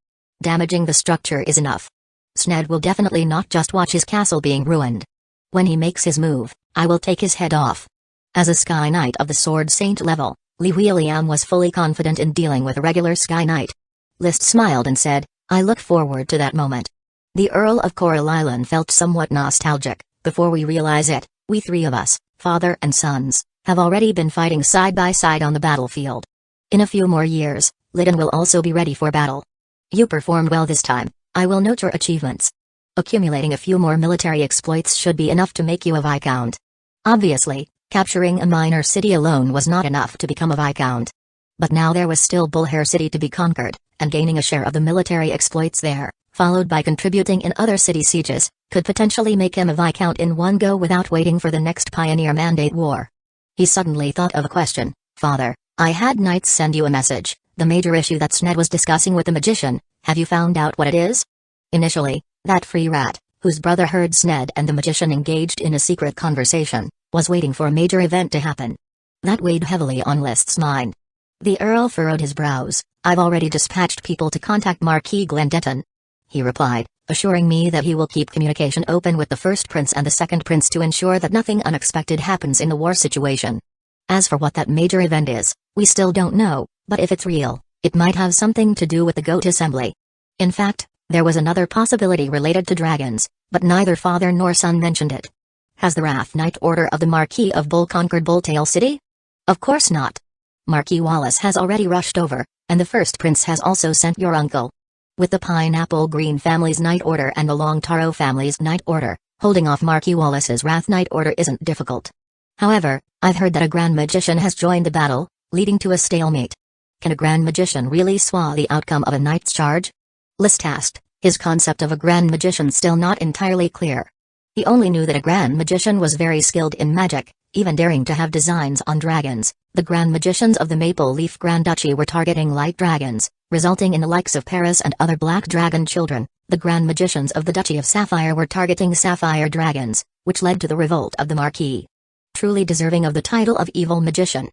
Damaging the structure is enough. Sned will definitely not just watch his castle being ruined. When he makes his move, I will take his head off. As a Sky Knight of the Sword Saint level, Li William was fully confident in dealing with a regular Sky Knight. List smiled and said, I look forward to that moment. The Earl of Coral Island felt somewhat nostalgic. Before we realize it, we three of us, father and sons, have already been fighting side by side on the battlefield. In a few more years, Lydon will also be ready for battle. You performed well this time. I will note your achievements. Accumulating a few more military exploits should be enough to make you a Viscount. Obviously, capturing a minor city alone was not enough to become a Viscount. But now there was still Bullhair City to be conquered, and gaining a share of the military exploits there, followed by contributing in other city sieges, could potentially make him a Viscount in one go without waiting for the next Pioneer Mandate War. He suddenly thought of a question. Father, I had knights send you a message, the major issue that Sned was discussing with the magician, have you found out what it is? Initially, that free rat, whose brother heard Sned and the magician engaged in a secret conversation, was waiting for a major event to happen. That weighed heavily on List's mind. The Earl furrowed his brows. I've already dispatched people to contact Marquis Glendetton. He replied, assuring me that he will keep communication open with the first prince and the second prince to ensure that nothing unexpected happens in the war situation. As for what that major event is, we still don't know, but if it's real, it might have something to do with the Goat Assembly. In fact, there was another possibility related to dragons, but neither father nor son mentioned it. Has the Wrath Knight Order of the Marquis of Bull conquered Bulltail City? Of course not. Marquis Wallace has already rushed over, and the first prince has also sent your uncle. With the Pineapple Green family's Knight Order and the Long Taro family's Knight Order, holding off Marquis Wallace's Wrath Knight Order isn't difficult. However, I've heard that a Grand Magician has joined the battle, leading to a stalemate. Can a Grand Magician really sway the outcome of a knight's charge? List asked, his concept of a Grand Magician still not entirely clear. He only knew that a Grand Magician was very skilled in magic, even daring to have designs on dragons. The Grand Magicians of the Maple Leaf Grand Duchy were targeting light dragons, resulting in the likes of Paris and other black dragon children. The Grand Magicians of the Duchy of Sapphire were targeting sapphire dragons, which led to the revolt of the Marquis. Truly deserving of the title of Evil Magician.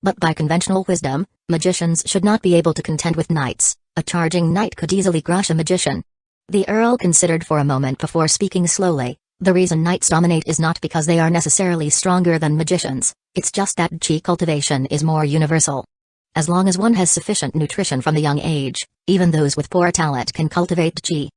But by conventional wisdom, magicians should not be able to contend with knights. A charging knight could easily crush a magician. The Earl considered for a moment before speaking slowly. The reason knights dominate is not because they are necessarily stronger than magicians, it's just that chi cultivation is more universal. As long as one has sufficient nutrition from a young age, even those with poor talent can cultivate chi.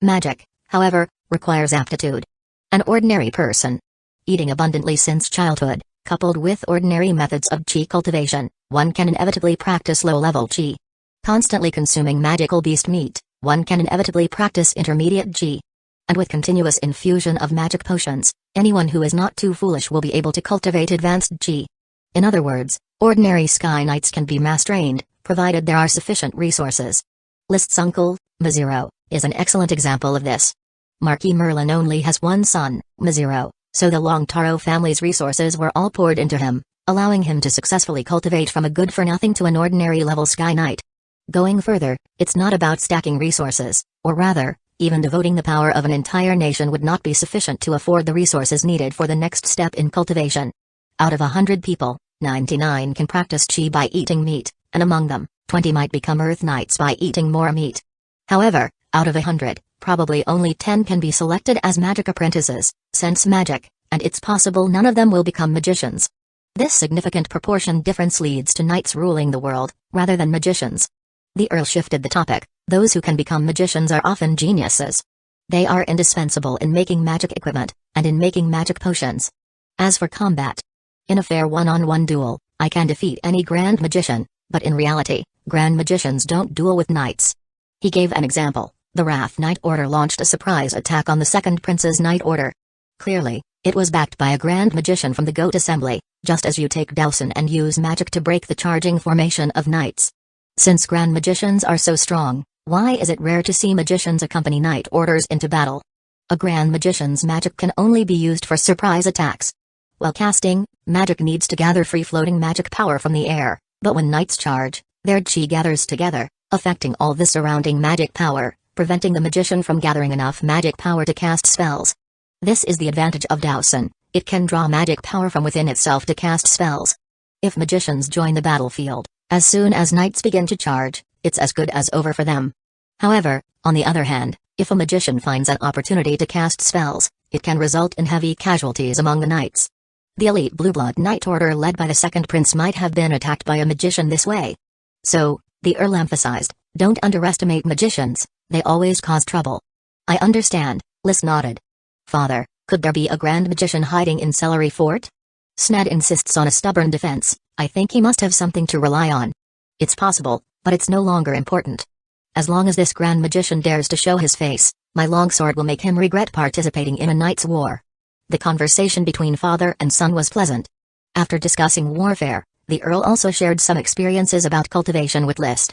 Magic, however, requires aptitude. An ordinary person, eating abundantly since childhood, coupled with ordinary methods of chi cultivation, one can inevitably practice low-level chi. Constantly consuming magical beast meat, one can inevitably practice intermediate chi. And with continuous infusion of magic potions, anyone who is not too foolish will be able to cultivate advanced chi. In other words, ordinary Sky Knights can be mass-trained, provided there are sufficient resources. List's uncle, Maziro, is an excellent example of this. Marquis Merlin only has one son, Maziro, so the Long Taro family's resources were all poured into him, allowing him to successfully cultivate from a good-for-nothing to an ordinary-level Sky Knight. Going further, it's not about stacking resources, or rather, even devoting the power of an entire nation would not be sufficient to afford the resources needed for the next step in cultivation. Out of 100 people, 99 can practice chi by eating meat, and among them, 20 might become Earth Knights by eating more meat. However, out of 100, probably only 10 can be selected as magic apprentices, sense magic, and it's possible none of them will become magicians. This significant proportion difference leads to knights ruling the world, rather than magicians. The Earl shifted the topic. Those who can become magicians are often geniuses. They are indispensable in making magic equipment, and in making magic potions. As for combat, in a fair one-on-one duel, I can defeat any grand magician, but in reality, grand magicians don't duel with knights. He gave an example. The Wrath Knight Order launched a surprise attack on the Second Prince's Knight Order. Clearly, it was backed by a grand magician from the Goat Assembly, just as you take Dowson and use magic to break the charging formation of knights. Since grand magicians are so strong, why is it rare to see magicians accompany knight orders into battle? A grand magician's magic can only be used for surprise attacks. While casting, magic needs to gather free-floating magic power from the air, but when knights charge, their chi gathers together, affecting all the surrounding magic power, preventing the magician from gathering enough magic power to cast spells. This is the advantage of Dowson. It can draw magic power from within itself to cast spells. If magicians join the battlefield, as soon as knights begin to charge, it's as good as over for them. However, on the other hand, if a magician finds an opportunity to cast spells, it can result in heavy casualties among the knights. The elite Blue Blood Knight Order led by the Second Prince might have been attacked by a magician this way. So, the Earl emphasized, don't underestimate magicians, they always cause trouble. I understand, Lys nodded. Father, could there be a grand magician hiding in Celery Fort? Sned insists on a stubborn defense. I think he must have something to rely on. It's possible, but it's no longer important. As long as this grand magician dares to show his face, my longsword will make him regret participating in a knight's war. The conversation between father and son was pleasant. After discussing warfare, the Earl also shared some experiences about cultivation with Lys.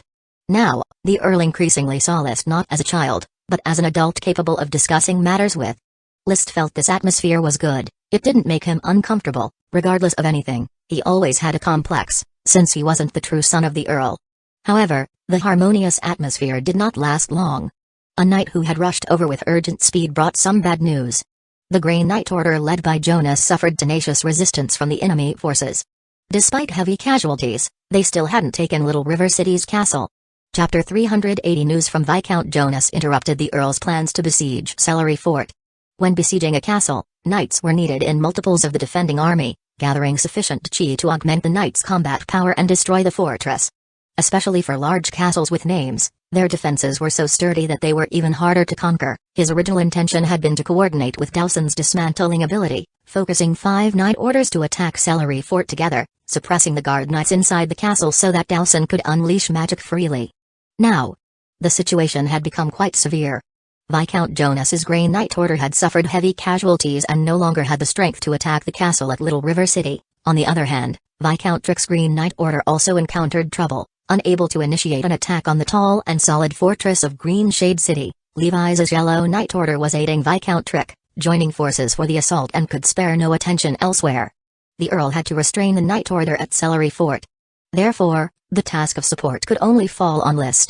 Now, the Earl increasingly saw Lys not as a child, but as an adult capable of discussing matters with. Lys felt this atmosphere was good. It didn't make him uncomfortable. Regardless of anything, he always had a complex, since he wasn't the true son of the Earl. However, the harmonious atmosphere did not last long. A knight who had rushed over with urgent speed brought some bad news. The Grey Knight Order led by Jonas suffered tenacious resistance from the enemy forces. Despite heavy casualties, they still hadn't taken Little River City's castle. Chapter 380 News from Viscount Jonas interrupted the Earl's plans to besiege Celery Fort. When besieging a castle, knights were needed in multiples of the defending army, gathering sufficient chi to augment the knights' combat power and destroy the fortress. Especially for large castles with names, their defenses were so sturdy that they were even harder to conquer. His original intention had been to coordinate with Dowson's dismantling ability, focusing 5 knight orders to attack Celery Fort together, suppressing the guard knights inside the castle so that Dowson could unleash magic freely. Now, the situation had become quite severe. Viscount Jonas's Grey Knight Order had suffered heavy casualties and no longer had the strength to attack the castle at Little River City. On the other hand, Viscount Trick's Green Knight Order also encountered trouble. Unable to initiate an attack on the tall and solid fortress of Green Shade City, Levi's Yellow Knight Order was aiding Viscount Trick, joining forces for the assault and could spare no attention elsewhere. The Earl had to restrain the Knight Order at Celery Fort. Therefore, the task of support could only fall on Lys.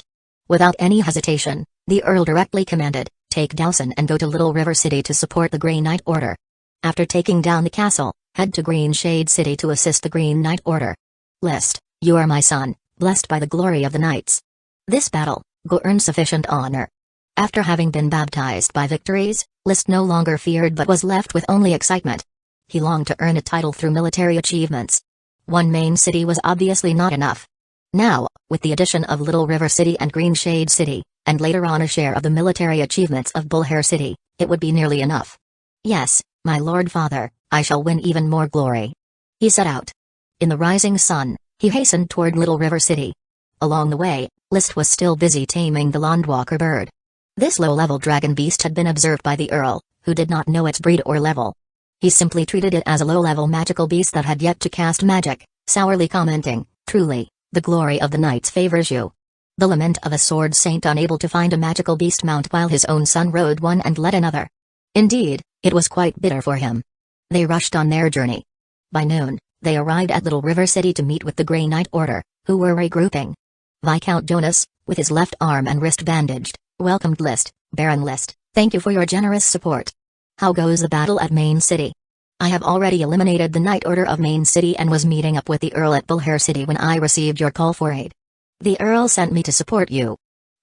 Without any hesitation, the Earl directly commanded, take Dowson and go to Little River City to support the Grey Knight Order. After taking down the castle, head to Green Shade City to assist the Green Knight Order. Lys, you are my son, blessed by the glory of the knights. This battle, go earn sufficient honor. After having been baptized by victories, Lys no longer feared but was left with only excitement. He longed to earn a title through military achievements. One main city was obviously not enough. Now, with the addition of Little River City and Green Shade City, and later on a share of the military achievements of Bullhair City, it would be nearly enough. Yes, my lord father, I shall win even more glory. He set out. In the rising sun, he hastened toward Little River City. Along the way, Lys was still busy taming the Landwalker bird. This low-level dragon beast had been observed by the Earl, who did not know its breed or level. He simply treated it as a low-level magical beast that had yet to cast magic, sourly commenting, truly, the glory of the knights favors you. The lament of a sword saint unable to find a magical beast mount while his own son rode one and led another. Indeed, it was quite bitter for him. They rushed on their journey. By noon, they arrived at Little River City to meet with the Grey Knight Order, who were regrouping. Viscount Jonas, with his left arm and wrist bandaged, welcomed Lys. Baron Lys, thank you for your generous support. How goes the battle at Main City? I have already eliminated the Knight Order of Main City and was meeting up with the Earl at Bullhair City when I received your call for aid. The Earl sent me to support you.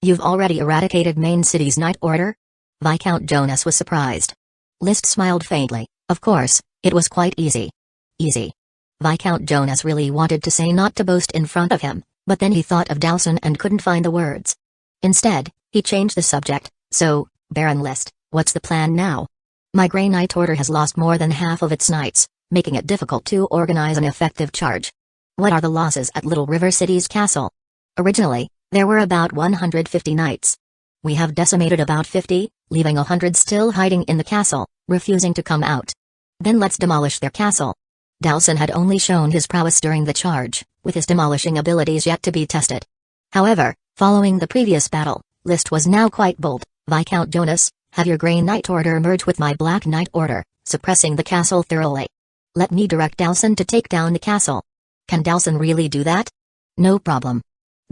You've already eradicated Main City's Night Order? Viscount Jonas was surprised. List smiled faintly. Of course, it was quite easy. Easy. Viscount Jonas really wanted to say not to boast in front of him, but then he thought of Dowson and couldn't find the words. Instead, he changed the subject. So, Baron List, what's the plan now? My Grey Knight Order has lost more than half of its knights, making it difficult to organize an effective charge. What are the losses at Little River City's castle? Originally, there were about 150 knights. We have decimated about 50, leaving 100 still hiding in the castle, refusing to come out. Then let's demolish their castle. Dowson had only shown his prowess during the charge, with his demolishing abilities yet to be tested. However, following the previous battle, List was now quite bold. Viscount Jonas, have your Grey Knight Order merge with my Black Knight Order, suppressing the castle thoroughly. Let me direct Dowson to take down the castle. Can Dowson really do that? No problem.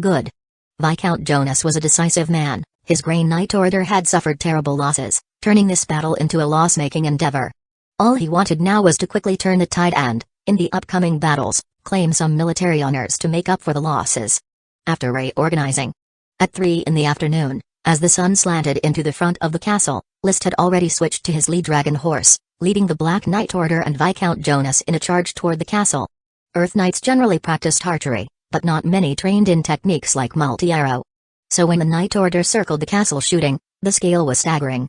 Good. Viscount Jonas was a decisive man. His Grey Knight Order had suffered terrible losses, turning this battle into a loss-making endeavor. All he wanted now was to quickly turn the tide and, in the upcoming battles, claim some military honors to make up for the losses. After reorganizing. At 3 in the afternoon, as the sun slanted into the front of the castle, List had already switched to his lead dragon horse, leading the Black Knight Order and Viscount Jonas in a charge toward the castle. Earth Knights generally practiced archery, but not many trained in techniques like multi-arrow. So when the Knight Order circled the castle shooting, the scale was staggering.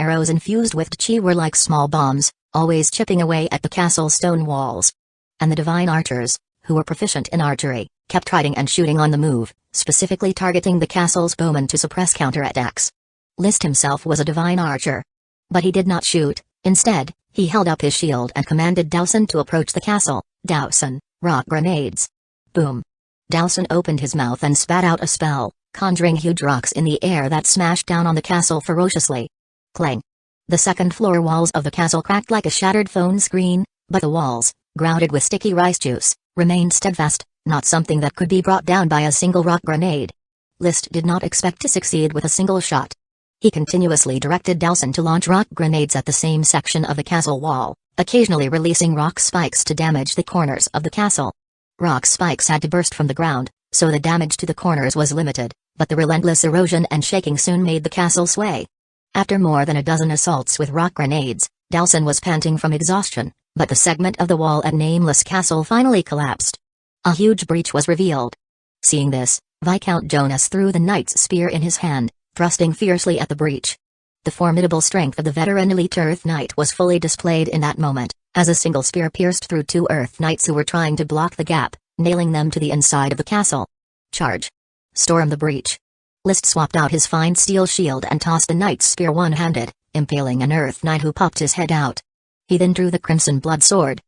Arrows infused with chi were like small bombs, always chipping away at the castle's stone walls. And the divine archers, who were proficient in archery, kept riding and shooting on the move, specifically targeting the castle's bowmen to suppress counterattacks. List himself was a divine archer. But he did not shoot. Instead, he held up his shield and commanded Dowson to approach the castle. Dowson, rock grenades. Boom. Dowson opened his mouth and spat out a spell, conjuring huge rocks in the air that smashed down on the castle ferociously. Clang. The second-floor walls of the castle cracked like a shattered phone screen, but the walls, grounded with sticky rice juice, remained steadfast, not something that could be brought down by a single rock grenade. List did not expect to succeed with a single shot. He continuously directed Dowson to launch rock grenades at the same section of the castle wall, occasionally releasing rock spikes to damage the corners of the castle. Rock spikes had to burst from the ground, so the damage to the corners was limited, but the relentless erosion and shaking soon made the castle sway. After more than a dozen assaults with rock grenades, Dowson was panting from exhaustion, but the segment of the wall at Nameless Castle finally collapsed. A huge breach was revealed. Seeing this, Viscount Jonas threw the knight's spear in his hand, thrusting fiercely at the breach. The formidable strength of the veteran elite Earth Knight was fully displayed in that moment, as a single spear pierced through 2 Earth Knights who were trying to block the gap, nailing them to the inside of the castle. Charge. Storm the breach. List swapped out his fine steel shield and tossed the knight's spear one-handed, impaling an Earth Knight who popped his head out. He then drew the Crimson Blood sword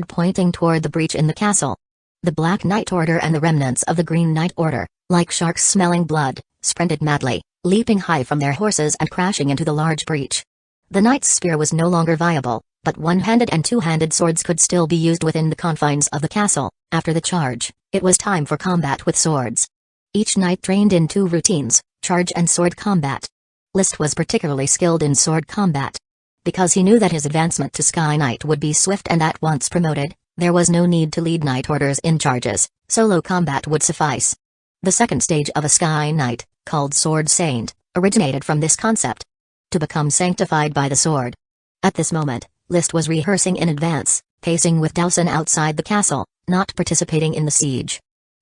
pointing toward the breach in the castle. The Black Knight Order and the remnants of the Green Knight Order, like sharks smelling blood, sprinted madly, leaping high from their horses and crashing into the large breach. The knight's spear was no longer viable, but one-handed and two-handed swords could still be used within the confines of the castle. After the charge, it was time for combat with swords. Each knight trained in 2 routines, charge and sword combat. List was particularly skilled in sword combat. Because he knew that his advancement to Sky Knight would be swift and at once promoted, there was no need to lead knight orders in charges, solo combat would suffice. The second stage of a Sky Knight, called Sword Saint, originated from this concept. To become sanctified by the sword. At this moment, List was rehearsing in advance, pacing with Dowson outside the castle, not participating in the siege.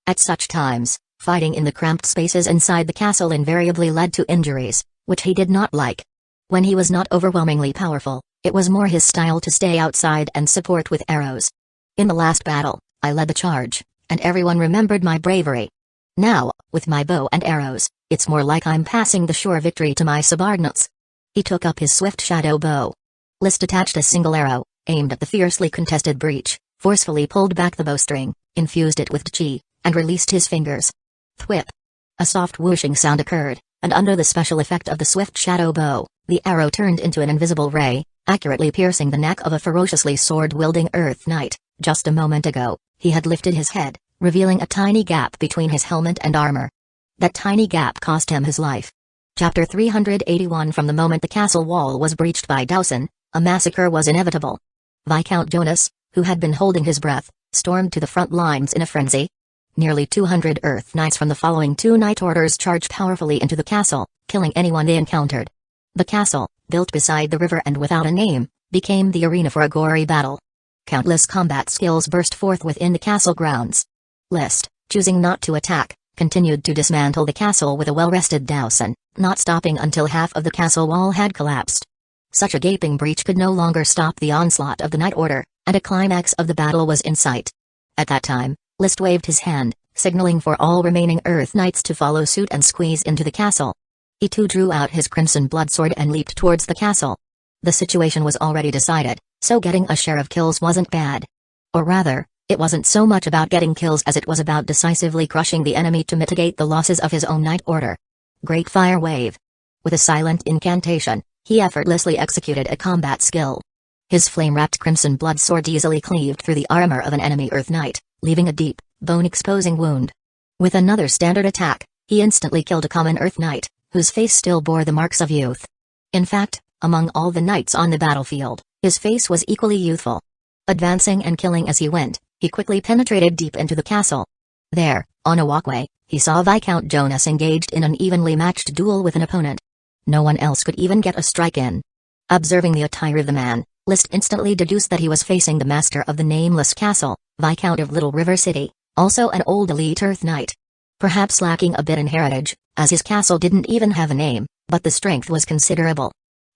At such times, fighting in the cramped spaces inside the castle invariably led to injuries, which he did not like. When he was not overwhelmingly powerful, it was more his style to stay outside and support with arrows. In the last battle, I led the charge, and everyone remembered my bravery. Now, with my bow and arrows, it's more like I'm passing the sure victory to my subordinates. He took up his swift shadow bow. List attached a single arrow, aimed at the fiercely contested breach, forcefully pulled back the bowstring, infused it with chi, and released his fingers. Thwip. A soft whooshing sound occurred, and under the special effect of the swift shadow bow, the arrow turned into an invisible ray, accurately piercing the neck of a ferociously sword-wielding Earth Knight. Just a moment ago, he had lifted his head, revealing a tiny gap between his helmet and armor. That tiny gap cost him his life. Chapter 381. From the moment the castle wall was breached by Dowson, a massacre was inevitable. Viscount Jonas, who had been holding his breath, stormed to the front lines in a frenzy. nearly 200 Earth Knights from the following two Knight Orders charged powerfully into the castle, killing anyone they encountered. The castle, built beside the river and without a name, became the arena for a gory battle. Countless combat skills burst forth within the castle grounds. List, choosing not to attack, continued to dismantle the castle with a well-rested Dowson, not stopping until half of the castle wall had collapsed. Such a gaping breach could no longer stop the onslaught of the Knight Order, and a climax of the battle was in sight. At that time, List waved his hand, signaling for all remaining Earth Knights to follow suit and squeeze into the castle. He too drew out his crimson bloodsword and leaped towards the castle. The situation was already decided, so getting a share of kills wasn't bad. Or rather, it wasn't so much about getting kills as it was about decisively crushing the enemy to mitigate the losses of his own Knight Order. Great Fire Wave. With a silent incantation, he effortlessly executed a combat skill. His flame-wrapped crimson bloodsword easily cleaved through the armor of an enemy Earth Knight, leaving a deep, bone-exposing wound. With another standard attack, he instantly killed a common Earth Knight, whose face still bore the marks of youth. In fact, among all the knights on the battlefield, his face was equally youthful. Advancing and killing as he went, he quickly penetrated deep into the castle. There, on a walkway, he saw Viscount Jonas engaged in an evenly matched duel with an opponent. No one else could even get a strike in. Observing the attire of the man, List instantly deduced that he was facing the master of the nameless castle, Viscount of Little River City, also an old elite Earth Knight. Perhaps lacking a bit in heritage, as his castle didn't even have a name, but the strength was considerable.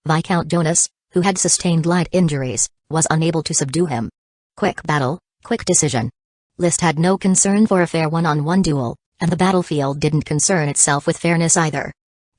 Viscount Jonas, who had sustained light injuries, was unable to subdue him. Quick battle, quick decision. List had no concern for a fair one-on-one duel, and the battlefield didn't concern itself with fairness either.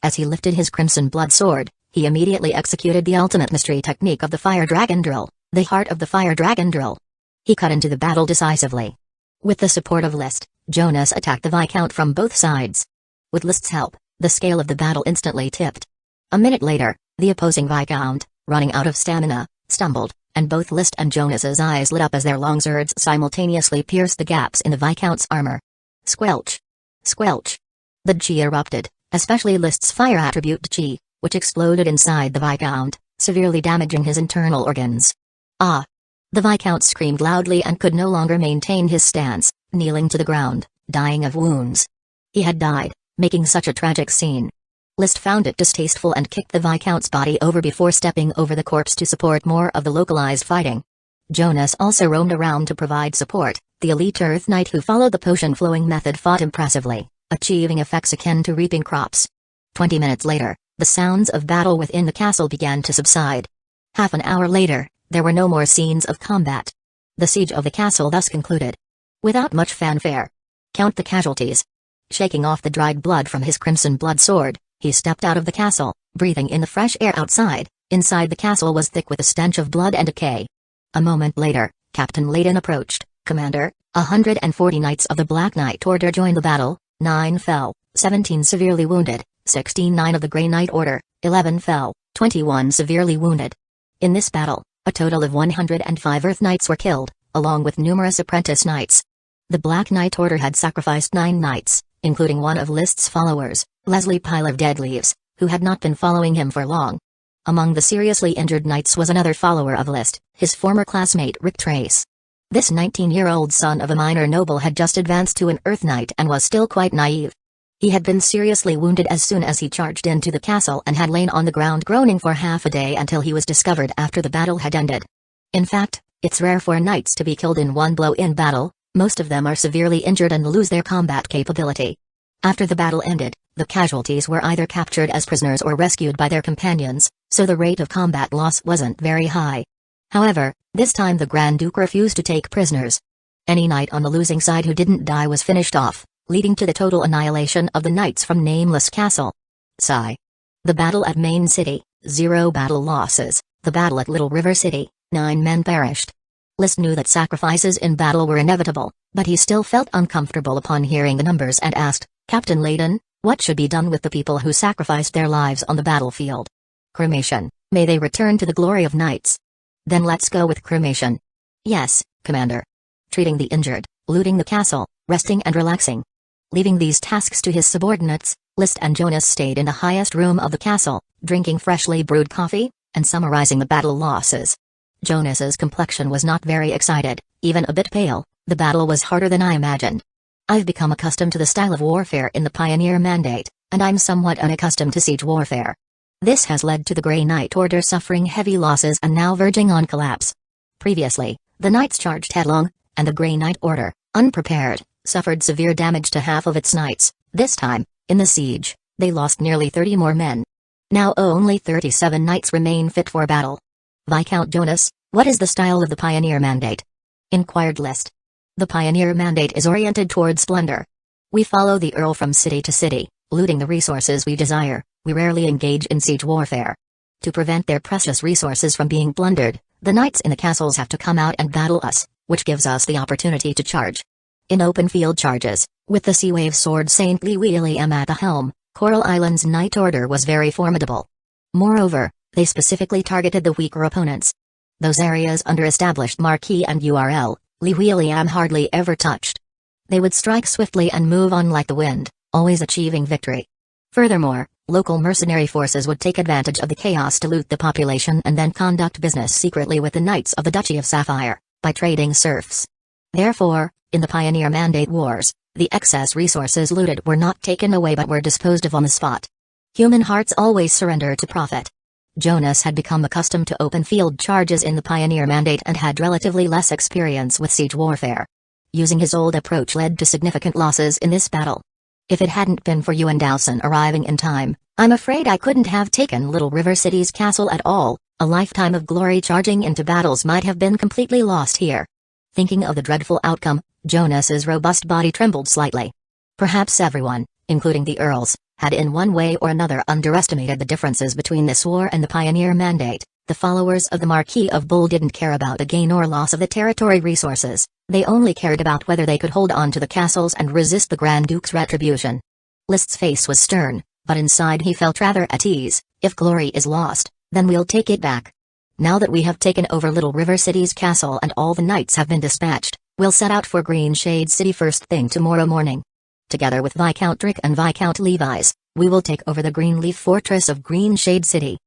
As he lifted his crimson blood sword, he immediately executed the ultimate mystery technique of the Fire Dragon Drill, the heart of the Fire Dragon Drill. He cut into the battle decisively. With the support of List, Jonas attacked the Viscount from both sides. With List's help, the scale of the battle instantly tipped. A minute later, the opposing Viscount, running out of stamina, stumbled, and both List and Jonas's eyes lit up as their long swords simultaneously pierced the gaps in the Viscount's armor. Squelch! Squelch! The chi erupted, especially List's fire attribute chi, which exploded inside the Viscount, severely damaging his internal organs. Ah! The Viscount screamed loudly and could no longer maintain his stance, kneeling to the ground, dying of wounds. He had died, making such a tragic scene. List found it distasteful and kicked the Viscount's body over before stepping over the corpse to support more of the localized fighting. Jonas also roamed around to provide support. The elite Earth Knight who followed the potion-flowing method fought impressively, achieving effects akin to reaping crops. 20 minutes later, the sounds of battle within the castle began to subside. Half an hour later, there were no more scenes of combat. The siege of the castle thus concluded. Without much fanfare. Count the casualties. Shaking off the dried blood from his crimson blood sword, he stepped out of the castle, breathing in the fresh air outside. Inside the castle was thick with a stench of blood and decay. A moment later, Captain Layden approached. Commander, 140 knights of the Black Knight Order joined the battle. 9 fell, 17 severely wounded, 69 of the Grey Knight Order, 11 fell, 21 severely wounded. In this battle, a total of 105 Earth Knights were killed, along with numerous apprentice knights. The Black Knight Order had sacrificed 9 knights, including one of List's followers, Leslie Pile of Deadleaves, who had not been following him for long. Among the seriously injured knights was another follower of List, his former classmate Rick Trace. This 19-year-old son of a minor noble had just advanced to an Earth Knight and was still quite naive. He had been seriously wounded as soon as he charged into the castle and had lain on the ground groaning for half a day until he was discovered after the battle had ended. In fact, it's rare for knights to be killed in one blow in battle. Most of them are severely injured and lose their combat capability. After the battle ended, the casualties were either captured as prisoners or rescued by their companions, so the rate of combat loss wasn't very high. However, this time the Grand Duke refused to take prisoners. Any knight on the losing side who didn't die was finished off, leading to the total annihilation of the knights from Nameless Castle. Sigh. The battle at Main City, 0 battle losses. The battle at Little River City, 9 men perished. List knew that sacrifices in battle were inevitable, but he still felt uncomfortable upon hearing the numbers and asked, Captain Layden, what should be done with the people who sacrificed their lives on the battlefield? Cremation. May they return to the glory of knights. Then let's go with cremation. Yes, Commander. Treating the injured, looting the castle, resting and relaxing. Leaving these tasks to his subordinates, List and Jonas stayed in the highest room of the castle, drinking freshly brewed coffee, and summarizing the battle losses. Jonas's complexion was not very excited, even a bit pale. The battle was harder than I imagined. I've become accustomed to the style of warfare in the Pioneer Mandate, and I'm somewhat unaccustomed to siege warfare. This has led to the Grey Knight Order suffering heavy losses and now verging on collapse. Previously, the Knights charged headlong, and the Grey Knight Order, unprepared, suffered severe damage to half of its knights. This time, in the siege, they lost nearly 30 more men. Now only 37 knights remain fit for battle. Viscount Jonas, what is the style of the Pioneer Mandate? Inquired List. The Pioneer Mandate is oriented toward splendor. We follow the Earl from city to city, looting the resources we desire. We rarely engage in siege warfare. To prevent their precious resources from being plundered, the knights in the castles have to come out and battle us, which gives us the opportunity to charge. In open field charges, with the Sea Wave Sword Saintly William at the helm, Coral Island's Knight Order was very formidable. Moreover, they specifically targeted the weaker opponents. Those areas under established Marquis and URL, Lee William hardly ever touched. They would strike swiftly and move on like the wind, always achieving victory. Furthermore, local mercenary forces would take advantage of the chaos to loot the population and then conduct business secretly with the Knights of the Duchy of Sapphire, by trading serfs. Therefore, in the Pioneer Mandate Wars, the excess resources looted were not taken away but were disposed of on the spot. Human hearts always surrender to profit. Jonas had become accustomed to open field charges in the Pioneer Mandate and had relatively less experience with siege warfare. Using his old approach led to significant losses in this battle. If it hadn't been for you and Dowson arriving in time, I'm afraid I couldn't have taken Little River City's castle at all. A lifetime of glory charging into battles might have been completely lost here. Thinking of the dreadful outcome, Jonas's robust body trembled slightly. Perhaps everyone, including the Earls, had in one way or another underestimated the differences between this war and the Pioneer Mandate. The followers of the Marquis of Bull didn't care about the gain or loss of the territory resources. They only cared about whether they could hold on to the castles and resist the Grand Duke's retribution. List's face was stern, but inside he felt rather at ease. If glory is lost, then we'll take it back. Now that we have taken over Little River City's castle and all the knights have been dispatched, we'll set out for Green Shade City first thing tomorrow morning. Together with Viscount Drick and Viscount Levis, we will take over the Greenleaf Fortress of Green Shade City.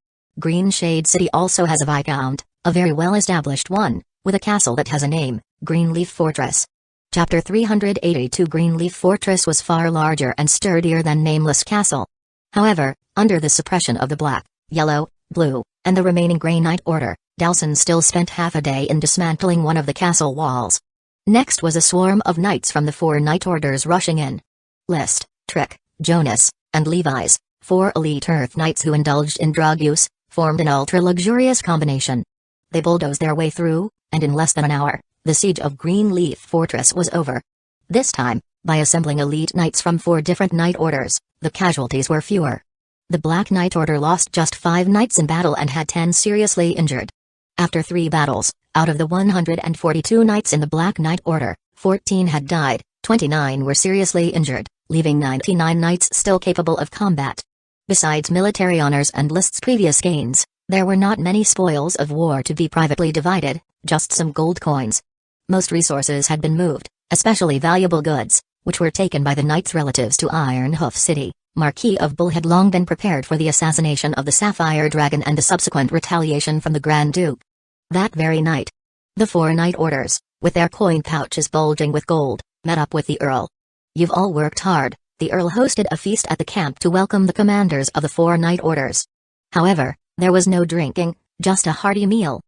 Green Shade City also has a Viscount, a very well-established one, with a castle that has a name, Greenleaf Fortress. Chapter 382 Greenleaf Fortress was far larger and sturdier than Nameless Castle. However, under the suppression of the Black, Yellow, Blue, and the remaining Grey Knight Order, Dowson still spent half a day in dismantling one of the castle walls. Next was a swarm of knights from the 4 Knight Orders rushing in. List, Trick, Jonas, and Levis, 4 elite Earth Knights who indulged in drug use, formed an ultra-luxurious combination. They bulldozed their way through, and in less than an hour, the siege of Greenleaf Fortress was over. This time, by assembling elite knights from 4 different Knight Orders, the casualties were fewer. The Black Knight Order lost just 5 knights in battle and had 10 seriously injured. After 3 battles, out of the 142 knights in the Black Knight Order, 14 had died, 29 were seriously injured, leaving 99 knights still capable of combat. Besides military honors and List's previous gains, there were not many spoils of war to be privately divided, just some gold coins. Most resources had been moved, especially valuable goods, which were taken by the knights' relatives to Ironhoof City. Marquis of Bull had long been prepared for the assassination of the Sapphire Dragon and the subsequent retaliation from the Grand Duke. That very night, the 4 Knight Orders, with their coin pouches bulging with gold, met up with the Earl. You've all worked hard. The Earl hosted a feast at the camp to welcome the commanders of the 4 Knight Orders. However, there was no drinking, just a hearty meal.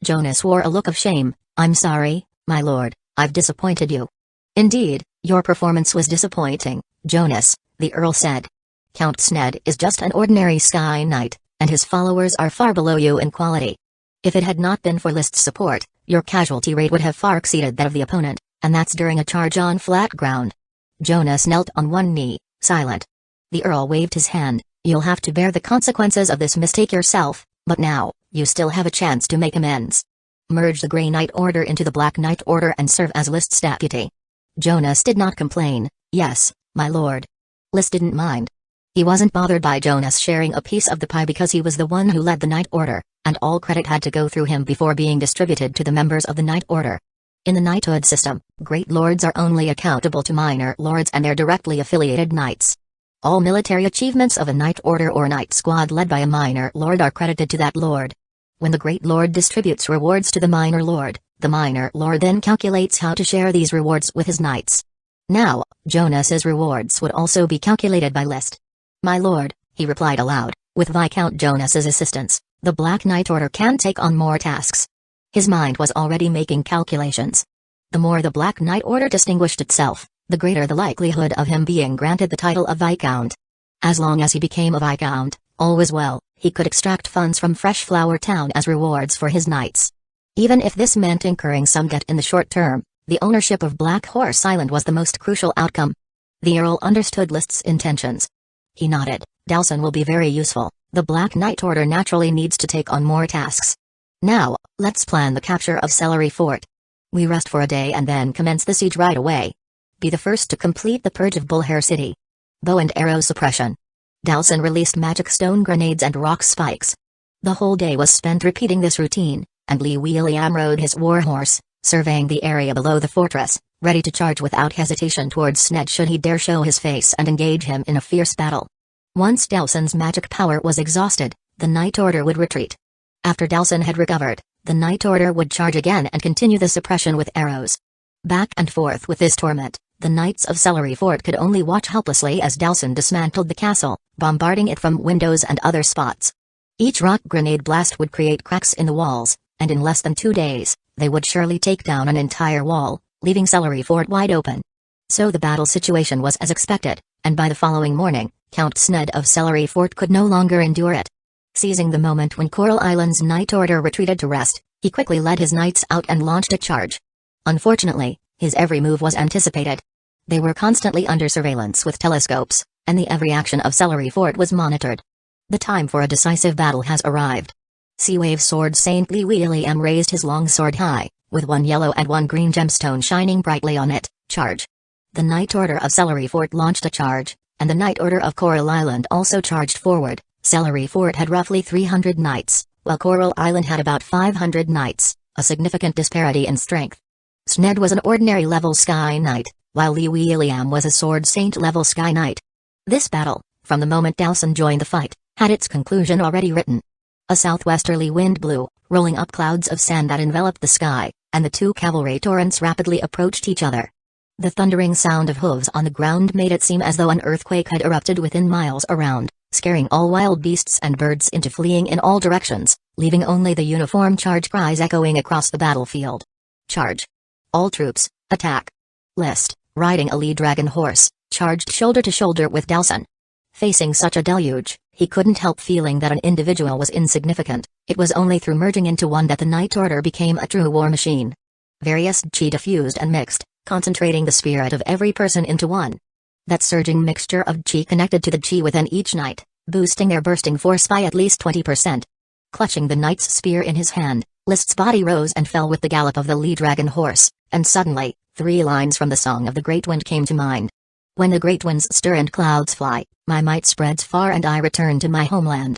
Jonas wore a look of shame. I'm sorry, my lord, I've disappointed you. Indeed, your performance was disappointing, Jonas, the Earl said. Count Sned is just an ordinary Sky Knight, and his followers are far below you in quality. If it had not been for List's support, your casualty rate would have far exceeded that of the opponent, and that's during a charge on flat ground. Jonas knelt on one knee, silent. The Earl waved his hand. You'll have to bear the consequences of this mistake yourself, but now, you still have a chance to make amends. Merge the Grey Knight Order into the Black Knight Order and serve as List's deputy. Jonas did not complain. Yes, my lord. List didn't mind. He wasn't bothered by Jonas sharing a piece of the pie because he was the one who led the Knight Order, and all credit had to go through him before being distributed to the members of the Knight Order. In the knighthood system, great lords are only accountable to minor lords and their directly affiliated knights. All military achievements of a Knight Order or Knight Squad led by a minor lord are credited to that lord. When the great lord distributes rewards to the minor lord then calculates how to share these rewards with his knights. Now, Jonas's rewards would also be calculated by list. My lord, he replied aloud, with Viscount Jonas's assistance, the Black Knight Order can take on more tasks. His mind was already making calculations. The more the Black Knight Order distinguished itself, the greater the likelihood of him being granted the title of Viscount. As long as he became a Viscount, all was well, he could extract funds from Fresh Flower Town as rewards for his knights. Even if this meant incurring some debt in the short term, the ownership of Black Horse Island was the most crucial outcome. The Earl understood List's intentions. He nodded. Dowson will be very useful. The Black Knight Order naturally needs to take on more tasks. Now, let's plan the capture of Celery Fort. We rest for a day and then commence the siege right away. Be the first to complete the purge of Bullhair City. Bow and arrow suppression. Dowson released magic stone grenades and rock spikes. The whole day was spent repeating this routine, and Lee William rode his warhorse, surveying the area below the fortress, ready to charge without hesitation towards Sned should he dare show his face and engage him in a fierce battle. Once Dowson's magic power was exhausted, the Knight Order would retreat. After Dowson had recovered, the Knight Order would charge again and continue the suppression with arrows. Back and forth with this torment, the Knights of Celery Fort could only watch helplessly as Dowson dismantled the castle, bombarding it from windows and other spots. Each rock grenade blast would create cracks in the walls, and in less than 2 days, they would surely take down an entire wall, leaving Celery Fort wide open. So the battle situation was as expected, and by the following morning, Count Sned of Celery Fort could no longer endure it. Seizing the moment when Coral Island's Knight Order retreated to rest, he quickly led his knights out and launched a charge. Unfortunately, his every move was anticipated. They were constantly under surveillance with telescopes, and the every action of Celery Fort was monitored. The time for a decisive battle has arrived. Seawave Sword Saint Lee William raised his long sword high, with one yellow and one green gemstone shining brightly on it. Charge. The Knight Order of Celery Fort launched a charge, and the Knight Order of Coral Island also charged forward. Celery Fort had roughly 300 knights, while Coral Island had about 500 knights, a significant disparity in strength. Sned was an ordinary level Sky Knight, while Lee William was a Sword Saint level Sky Knight. This battle, from the moment Dowson joined the fight, had its conclusion already written. A southwesterly wind blew, rolling up clouds of sand that enveloped the sky, and the two cavalry torrents rapidly approached each other. The thundering sound of hooves on the ground made it seem as though an earthquake had erupted within miles around, scaring all wild beasts and birds into fleeing in all directions, leaving only the uniform charge cries echoing across the battlefield. Charge. All troops, attack. List, riding a lead dragon horse, charged shoulder to shoulder with Dowson. Facing such a deluge, he couldn't help feeling that an individual was insignificant. It was only through merging into one that the Knight Order became a true war machine. Various chi diffused and mixed, concentrating the spirit of every person into one. That surging mixture of chi connected to the chi within each knight, boosting their bursting force by at least 20%. Clutching the knight's spear in his hand, List's body rose and fell with the gallop of the lead dragon horse, and suddenly, 3 lines from the Song of the Great Wind came to mind. When the great winds stir and clouds fly, my might spreads far and I return to my homeland.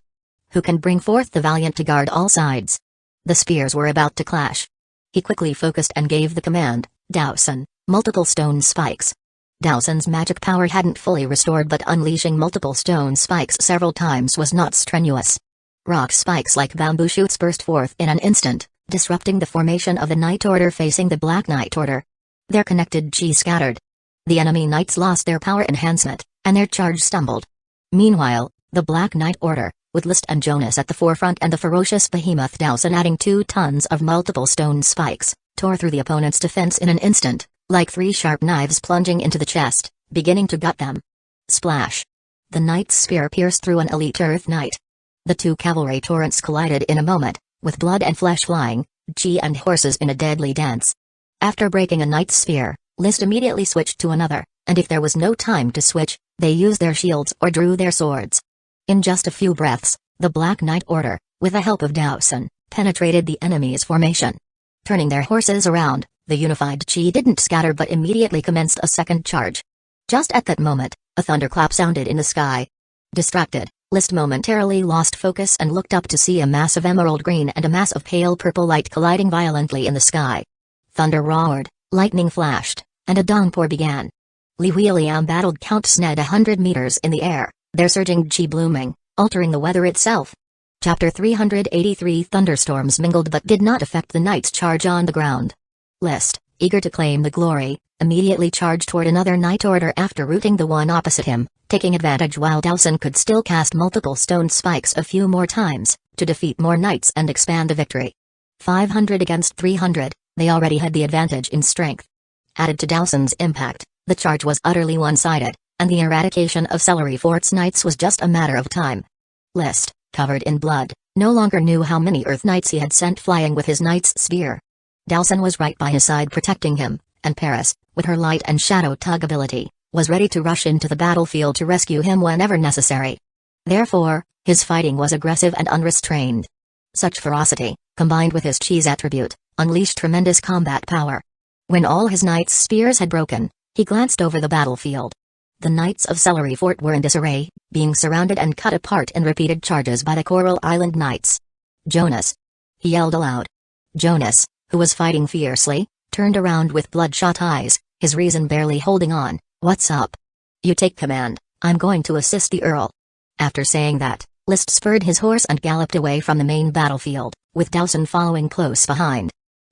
Who can bring forth the valiant to guard all sides? The spears were about to clash. He quickly focused and gave the command, Dowson, multiple stone spikes. Dowson's magic power hadn't fully restored, but unleashing multiple stone spikes several times was not strenuous. Rock spikes like bamboo shoots burst forth in an instant, disrupting the formation of the Knight Order facing the Black Knight Order. Their connected chi scattered. The enemy knights lost their power enhancement, and their charge stumbled. Meanwhile, the Black Knight Order, with List and Jonas at the forefront and the ferocious behemoth Dowson adding 2 tons of multiple stone spikes, tore through the opponent's defense in an instant, like 3 sharp knives plunging into the chest, beginning to gut them. Splash! The knight's spear pierced through an elite Earth Knight. The 2 cavalry torrents collided in a moment, with blood and flesh flying, chi and horses in a deadly dance. After breaking a knight's spear, List immediately switched to another, and if there was no time to switch, they used their shields or drew their swords. In just a few breaths, the Black Knight Order, with the help of Dowson, penetrated the enemy's formation. Turning their horses around, the unified chi didn't scatter but immediately commenced a second charge. Just at that moment, a thunderclap sounded in the sky. Distracted, List momentarily lost focus and looked up to see a mass of emerald green and a mass of pale purple light colliding violently in the sky. Thunder roared, lightning flashed, and a downpour began. Lee William battled Count Sned 100 meters in the air, their surging chi blooming, altering the weather itself. Chapter 383 Thunderstorms mingled but did not affect the knight's charge on the ground. List, eager to claim the glory, immediately charged toward another knight order after routing the one opposite him, taking advantage while Dowson could still cast multiple stone spikes a few more times, to defeat more knights and expand the victory. 500 against 300, they already had the advantage in strength. Added to Dowson's impact, the charge was utterly one-sided, and the eradication of Celery Fort's knights was just a matter of time. List, covered in blood, no longer knew how many Earth Knights he had sent flying with his knight's spear. Dowson was right by his side protecting him, and Paris, with her light and shadow tug ability, was ready to rush into the battlefield to rescue him whenever necessary. Therefore, his fighting was aggressive and unrestrained. Such ferocity, combined with his cheese attribute, unleashed tremendous combat power. When all his knights' spears had broken, he glanced over the battlefield. The knights of Celery Fort were in disarray, being surrounded and cut apart in repeated charges by the Coral Island knights. "Jonas!" he yelled aloud. Jonas, who was fighting fiercely, turned around with bloodshot eyes, his reason barely holding on. "What's up?" "You take command, I'm going to assist the Earl." After saying that, List spurred his horse and galloped away from the main battlefield, with Dowson following close behind.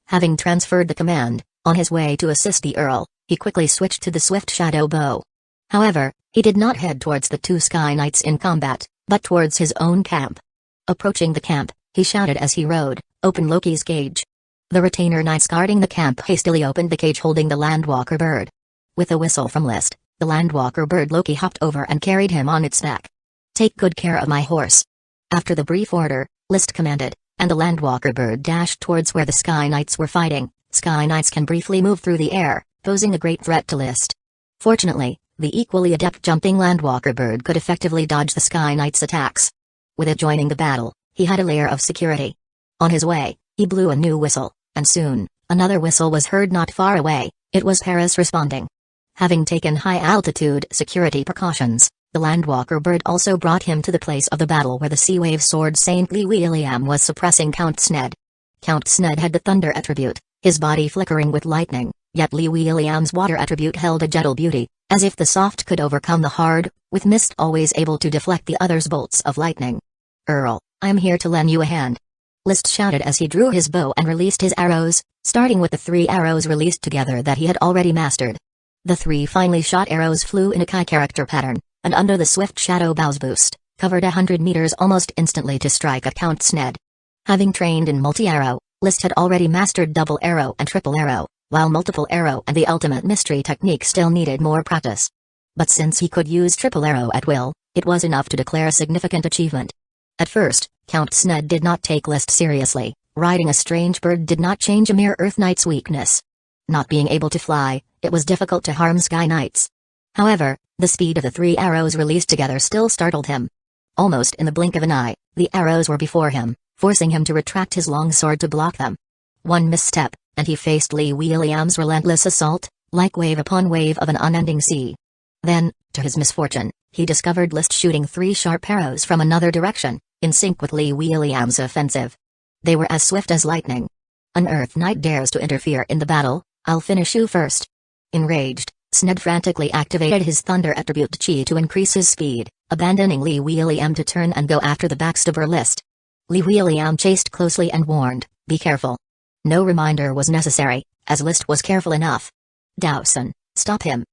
Having transferred the command, on his way to assist the Earl, he quickly switched to the swift shadow bow. However, he did not head towards the two Sky Knights in combat, but towards his own camp. Approaching the camp, he shouted as he rode, "Open Loki's cage." The retainer knights guarding the camp hastily opened the cage holding the Landwalker bird. With a whistle from List, the Landwalker bird Loki hopped over and carried him on its back. "Take good care of my horse." After the brief order, List commanded, and the Landwalker bird dashed towards where the Sky Knights were fighting. Sky Knights can briefly move through the air, posing a great threat to List. Fortunately, the equally adept jumping Landwalker bird could effectively dodge the Sky Knight's attacks. With it joining the battle, he had a layer of security. On his way, he blew a new whistle, and soon, another whistle was heard not far away. It was Paris responding. Having taken high-altitude security precautions, the Landwalker bird also brought him to the place of the battle where the Sea Wave Sword Saint Lee William was suppressing Count Sned. Count Sned had the thunder attribute, his body flickering with lightning, yet Lee William's water attribute held a gentle beauty, as if the soft could overcome the hard, with Mist always able to deflect the other's bolts of lightning. "Earl, I am here to lend you a hand," List shouted as he drew his bow and released his arrows, starting with the 3 arrows released together that he had already mastered. The 3 finely shot arrows flew in a Kai character pattern, and under the swift shadow bow's boost, covered 100 meters almost instantly to strike at Count Sned. Having trained in multi-arrow, List had already mastered double arrow and triple arrow, while multiple arrow and the ultimate mystery technique still needed more practice. But since he could use triple arrow at will, it was enough to declare a significant achievement. At first, Count Sned did not take List seriously. Riding a strange bird did not change a mere Earth Knight's weakness. Not being able to fly, it was difficult to harm Sky Knights. However, the speed of the 3 arrows released together still startled him. Almost in the blink of an eye, the arrows were before him, forcing him to retract his long sword to block them. One misstep, and he faced Lee William's relentless assault, like wave upon wave of an unending sea. Then, to his misfortune, he discovered List shooting 3 sharp arrows from another direction, in sync with Lee William's offensive. They were as swift as lightning. "An Earth Knight dares to interfere in the battle, I'll finish you first." Enraged, Sned frantically activated his thunder attribute Chi to increase his speed, abandoning Lee William to turn and go after the backstabber List. Lee William chased closely and warned, "Be careful." No reminder was necessary, as List was careful enough. "Dowson, stop him."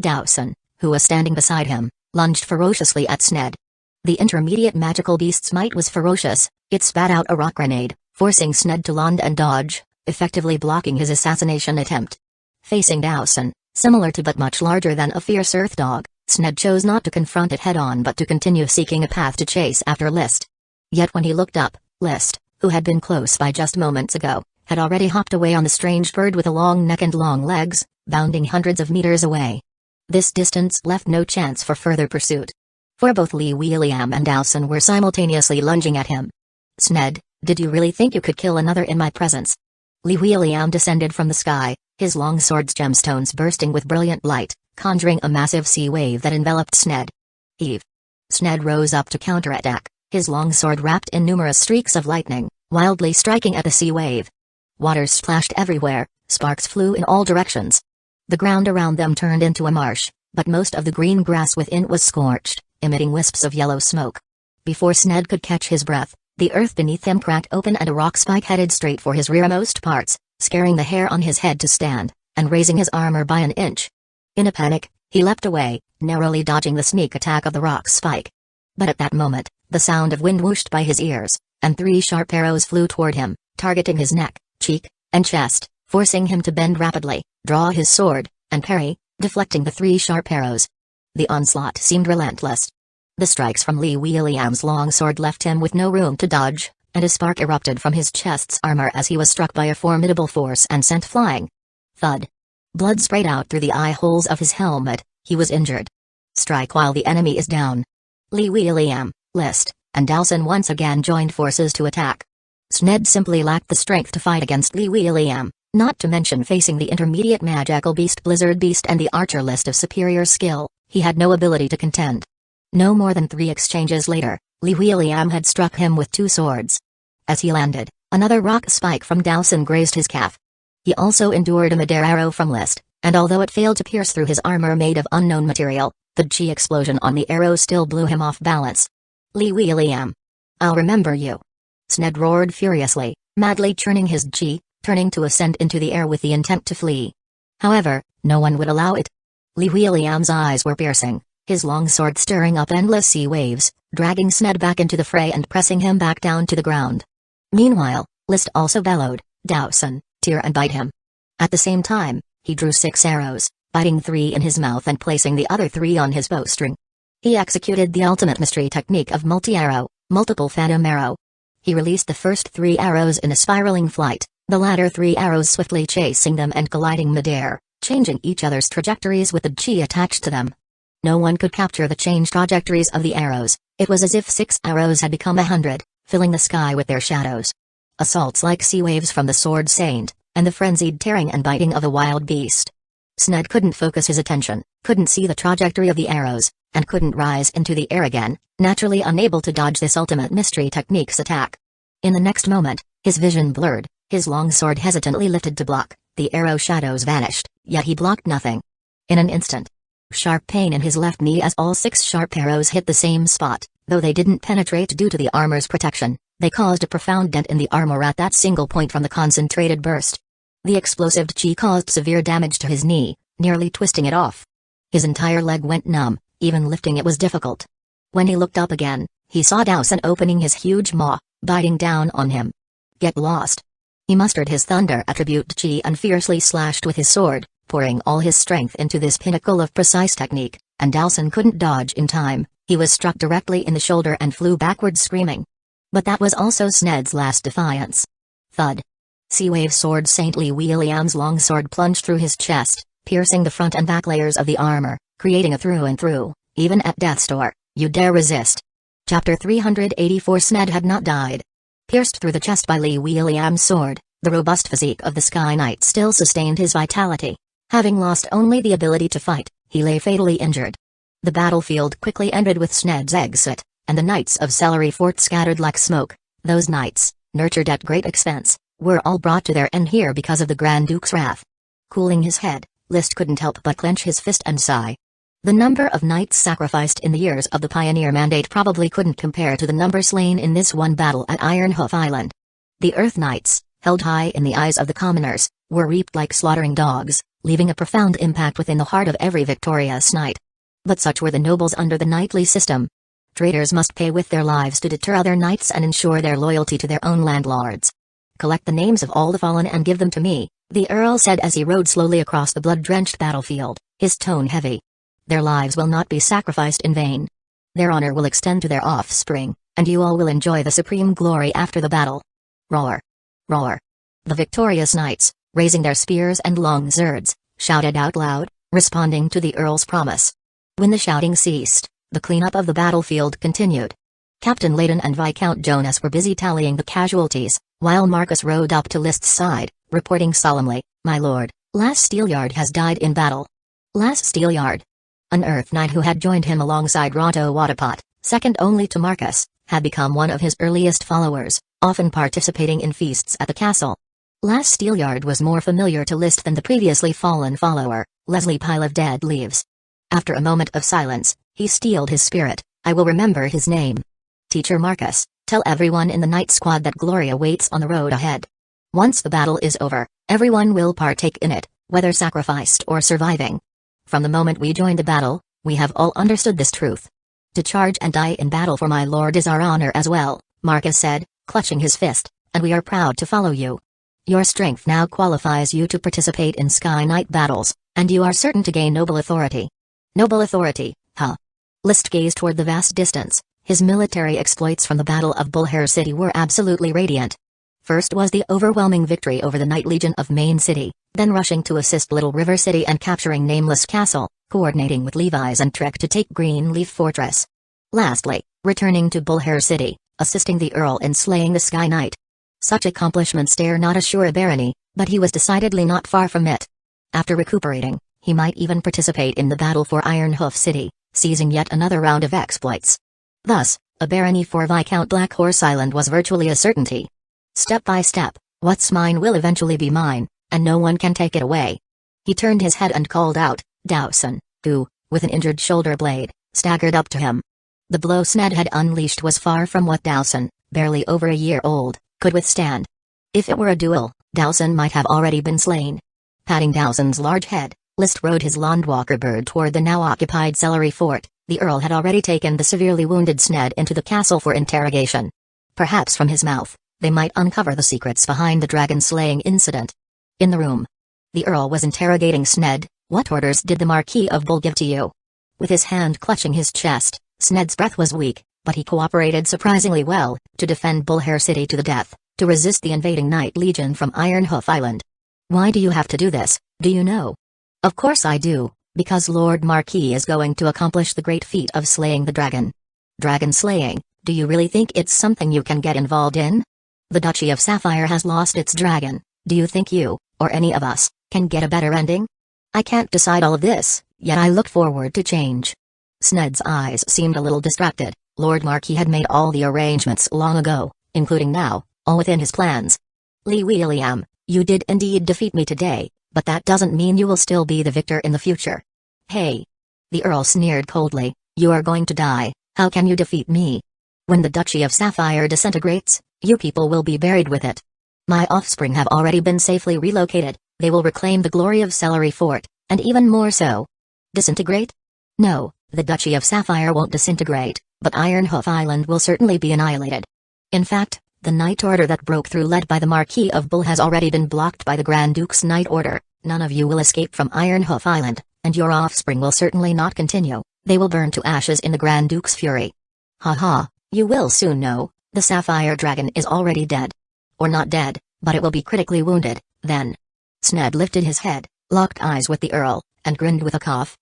Dowson, who was standing beside him, lunged ferociously at Sned. The intermediate magical beast's might was ferocious. It spat out a rock grenade, forcing Sned to land and dodge, effectively blocking his assassination attempt. Facing Dowson, similar to but much larger than a fierce earth dog, Sned chose not to confront it head-on but to continue seeking a path to chase after List. Yet when he looked up, List, who had been close by just moments ago, had already hopped away on the strange bird with a long neck and long legs, bounding hundreds of meters away. This distance left no chance for further pursuit. For both Lee William and Dowson were simultaneously lunging at him. "Sned, did you really think you could kill another in my presence?" Lee William descended from the sky, his long sword's gemstones bursting with brilliant light, conjuring a massive sea wave that enveloped Sned. "Eve." Sned rose up to counterattack, his long sword wrapped in numerous streaks of lightning, wildly striking at the sea wave. Water splashed everywhere, sparks flew in all directions. The ground around them turned into a marsh, but most of the green grass within was scorched, emitting wisps of yellow smoke. Before Sned could catch his breath, the earth beneath him cracked open and a rock spike headed straight for his rearmost parts, scaring the hair on his head to stand, and raising his armor by an inch. In a panic, he leapt away, narrowly dodging the sneak attack of the rock spike. But at that moment, the sound of wind whooshed by his ears, and 3 sharp arrows flew toward him, targeting his neck, cheek, and chest, forcing him to bend rapidly, draw his sword, and parry, deflecting the 3 sharp arrows. The onslaught seemed relentless. The strikes from Li William's long sword left him with no room to dodge, and a spark erupted from his chest's armor as he was struck by a formidable force and sent flying. Thud. Blood sprayed out through the eye holes of his helmet. He was injured. Strike while the enemy is down. Li William, List, and Dowson once again joined forces to attack. Sned simply lacked the strength to fight against Li William, not to mention facing the intermediate magical beast Blizzard Beast and the archer List of superior skill. He had no ability to contend. No more than 3 exchanges later, Li William had struck him with 2 swords. As he landed, another rock spike from Dowson grazed his calf. He also endured a mid-air arrow from List, and although it failed to pierce through his armor made of unknown material, the chi explosion on the arrow still blew him off balance. Li William. I'll remember you. Sned roared furiously, madly churning his chi, turning to ascend into the air with the intent to flee. However, no one would allow it. Li William's eyes were piercing, his long sword stirring up endless sea waves, dragging Sned back into the fray and pressing him back down to the ground. Meanwhile, List also bellowed, Dowson, tear and bite him. At the same time, he drew 6 arrows, biting 3 in his mouth and placing the other 3 on his bowstring. He executed the ultimate mystery technique of multi-arrow, multiple phantom arrow. He released the first 3 arrows in a spiraling flight, the latter 3 arrows swiftly chasing them and colliding mid-air, changing each other's trajectories with the chi attached to them. No one could capture the changed trajectories of the arrows. It was as if 6 arrows had become 100, filling the sky with their shadows. Assaults like sea waves from the sword saint, and the frenzied tearing and biting of a wild beast. Sned couldn't focus his attention, couldn't see the trajectory of the arrows, and couldn't rise into the air again, naturally unable to dodge this ultimate mystery technique's attack. In the next moment, his vision blurred, his long sword hesitantly lifted to block, the arrow shadows vanished, yet he blocked nothing. In an instant, sharp pain in his left knee as all 6 sharp arrows hit the same spot, though they didn't penetrate due to the armor's protection, they caused a profound dent in the armor at that single point from the concentrated burst. The explosive chi caused severe damage to his knee, nearly twisting it off. His entire leg went numb, even lifting it was difficult. When he looked up again, he saw Dowson opening his huge maw, biting down on him. Get lost. He mustered his thunder attribute chi and fiercely slashed with his sword, pouring all his strength into this pinnacle of precise technique, and Dowson couldn't dodge in time. He was struck directly in the shoulder and flew backwards screaming. But that was also Sned's last defiance. Thud. Seawave sword St. Li William's long sword plunged through his chest, piercing the front and back layers of the armor, creating a through and through, even at death's door, you dare resist. Chapter 384 Sned had not died. Pierced through the chest by Li William's sword, the robust physique of the Sky Knight still sustained his vitality. Having lost only the ability to fight, he lay fatally injured. The battlefield quickly ended with Sned's exit, and the knights of Celery Fort scattered like smoke. Those knights, nurtured at great expense, were all brought to their end here because of the Grand Duke's wrath. Cooling his head, List couldn't help but clench his fist and sigh. The number of knights sacrificed in the years of the Pioneer Mandate probably couldn't compare to the number slain in this one battle at Ironhoof Island. The Earth Knights, held high in the eyes of the commoners, were reaped like slaughtering dogs, leaving a profound impact within the heart of every victorious knight. But such were the nobles under the knightly system. Traitors must pay with their lives to deter other knights and ensure their loyalty to their own landlords. Collect the names of all the fallen and give them to me, the Earl said as he rode slowly across the blood-drenched battlefield, his tone heavy. Their lives will not be sacrificed in vain. Their honor will extend to their offspring, and you all will enjoy the supreme glory after the battle. Roar! Roar! The victorious knights, raising their spears and long swords, shouted out loud, responding to the Earl's promise. When the shouting ceased, the cleanup of the battlefield continued. Captain Layton and Viscount Jonas were busy tallying the casualties, while Marcus rode up to List's side, reporting solemnly, "My lord, Lass Steelyard has died in battle." Lass Steelyard. An Earth Knight who had joined him alongside Ronto Wadapot, second only to Marcus, had become one of his earliest followers, often participating in feasts at the castle. Lass Steelyard was more familiar to List than the previously fallen follower, Leslie Pile of Dead Leaves. After a moment of silence, he steeled his spirit. "I will remember his name. Teacher Marcus, tell everyone in the night squad that glory awaits on the road ahead. Once the battle is over, everyone will partake in it, whether sacrificed or surviving. From the moment we joined the battle, we have all understood this truth. To charge and die in battle for my lord is our honor as well, Marcus said, clutching his fist, and we are proud to follow you. Your strength now qualifies you to participate in Sky Knight battles, and you are certain to gain noble authority. Noble authority, huh? List gazed toward the vast distance. His military exploits from the Battle of Bullhair City were absolutely radiant. First was the overwhelming victory over the Night Legion of Main City, then rushing to assist Little River City and capturing Nameless Castle, coordinating with Levi's and Trek to take Greenleaf Fortress. Lastly, returning to Bullhair City, assisting the Earl in slaying the Sky Knight. Such accomplishments dare not assure a barony, but he was decidedly not far from it. After recuperating, he might even participate in the battle for Ironhoof City, seizing yet another round of exploits. Thus, a barony for Viscount Black Horse Island was virtually a certainty. Step by step, what's mine will eventually be mine, and no one can take it away. He turned his head and called out, Dowson, who, with an injured shoulder blade, staggered up to him. The blow Sned had unleashed was far from what Dowson, barely over a year old, could withstand. If it were a duel, Dowson might have already been slain. Patting Dowson's large head, List rode his Landwalker bird toward the now-occupied Celery Fort. The Earl had already taken the severely wounded Sned into the castle for interrogation. Perhaps from his mouth, they might uncover the secrets behind the dragon-slaying incident. In the room, the Earl was interrogating Sned. What orders did the Marquis of Bull give to you? With his hand clutching his chest, Sned's breath was weak, but he cooperated surprisingly well, to defend Bullhair City to the death, to resist the invading Night Legion from Ironhoof Island. Why do you have to do this, do you know? Of course I do. Because Lord Marquis is going to accomplish the great feat of slaying the dragon. Dragon slaying, do you really think it's something you can get involved in? The Duchy of Sapphire has lost its dragon. Do you think you, or any of us, can get a better ending? I can't decide all of this, yet I look forward to change. Sned's eyes seemed a little distracted. Lord Marquis had made all the arrangements long ago, including now, all within his plans. Lee William, you did indeed defeat me today, but that doesn't mean you will still be the victor in the future. Hey! The Earl sneered coldly, you are going to die, how can you defeat me? When the Duchy of Sapphire disintegrates, you people will be buried with it. My offspring have already been safely relocated, they will reclaim the glory of Celery Fort, and even more so. Disintegrate? No, the Duchy of Sapphire won't disintegrate, but Ironhoof Island will certainly be annihilated. In fact, the Night Order that broke through led by the Marquis of Bull has already been blocked by the Grand Duke's Night Order. None of you will escape from Ironhoof Island, and your offspring will certainly not continue. They will burn to ashes in the Grand Duke's fury. Ha, you will soon know, the Sapphire Dragon is already dead. Or not dead, but it will be critically wounded, then. Sned lifted his head, locked eyes with the Earl, and grinned with a cough.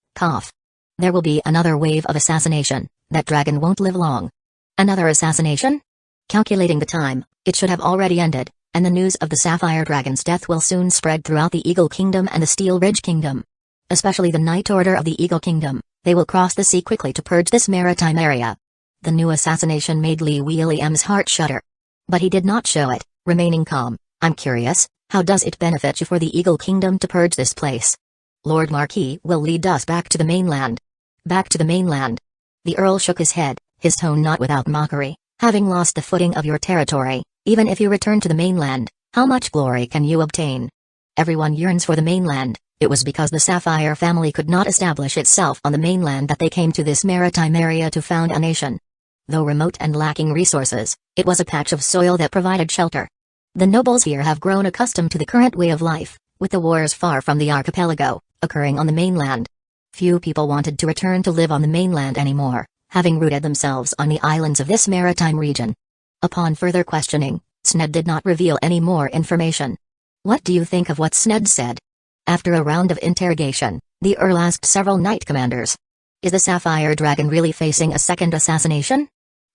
There will be another wave of assassination. That dragon won't live long. Another assassination? Calculating the time, it should have already ended, and the news of the Sapphire Dragon's death will soon spread throughout the Eagle Kingdom and the Steel Ridge Kingdom. Especially the Night Order of the Eagle Kingdom, they will cross the sea quickly to purge this maritime area. The new assassination made Lee William's heart shudder. But he did not show it, remaining calm. I'm curious, how does it benefit you for the Eagle Kingdom to purge this place? Lord Marquis will lead us back to the mainland. Back to the mainland. The Earl shook his head, his tone not without mockery. Having lost the footing of your territory, even if you return to the mainland, how much glory can you obtain? Everyone yearns for the mainland. It was because the Sapphire family could not establish itself on the mainland that they came to this maritime area to found a nation. Though remote and lacking resources, it was a patch of soil that provided shelter. The nobles here have grown accustomed to the current way of life, with the wars far from the archipelago, occurring on the mainland. Few people wanted to return to live on the mainland anymore, having rooted themselves on the islands of this maritime region. Upon further questioning, Sned did not reveal any more information. What do you think of what Sned said? After a round of interrogation, the Earl asked several knight commanders. Is the Sapphire Dragon really facing a second assassination?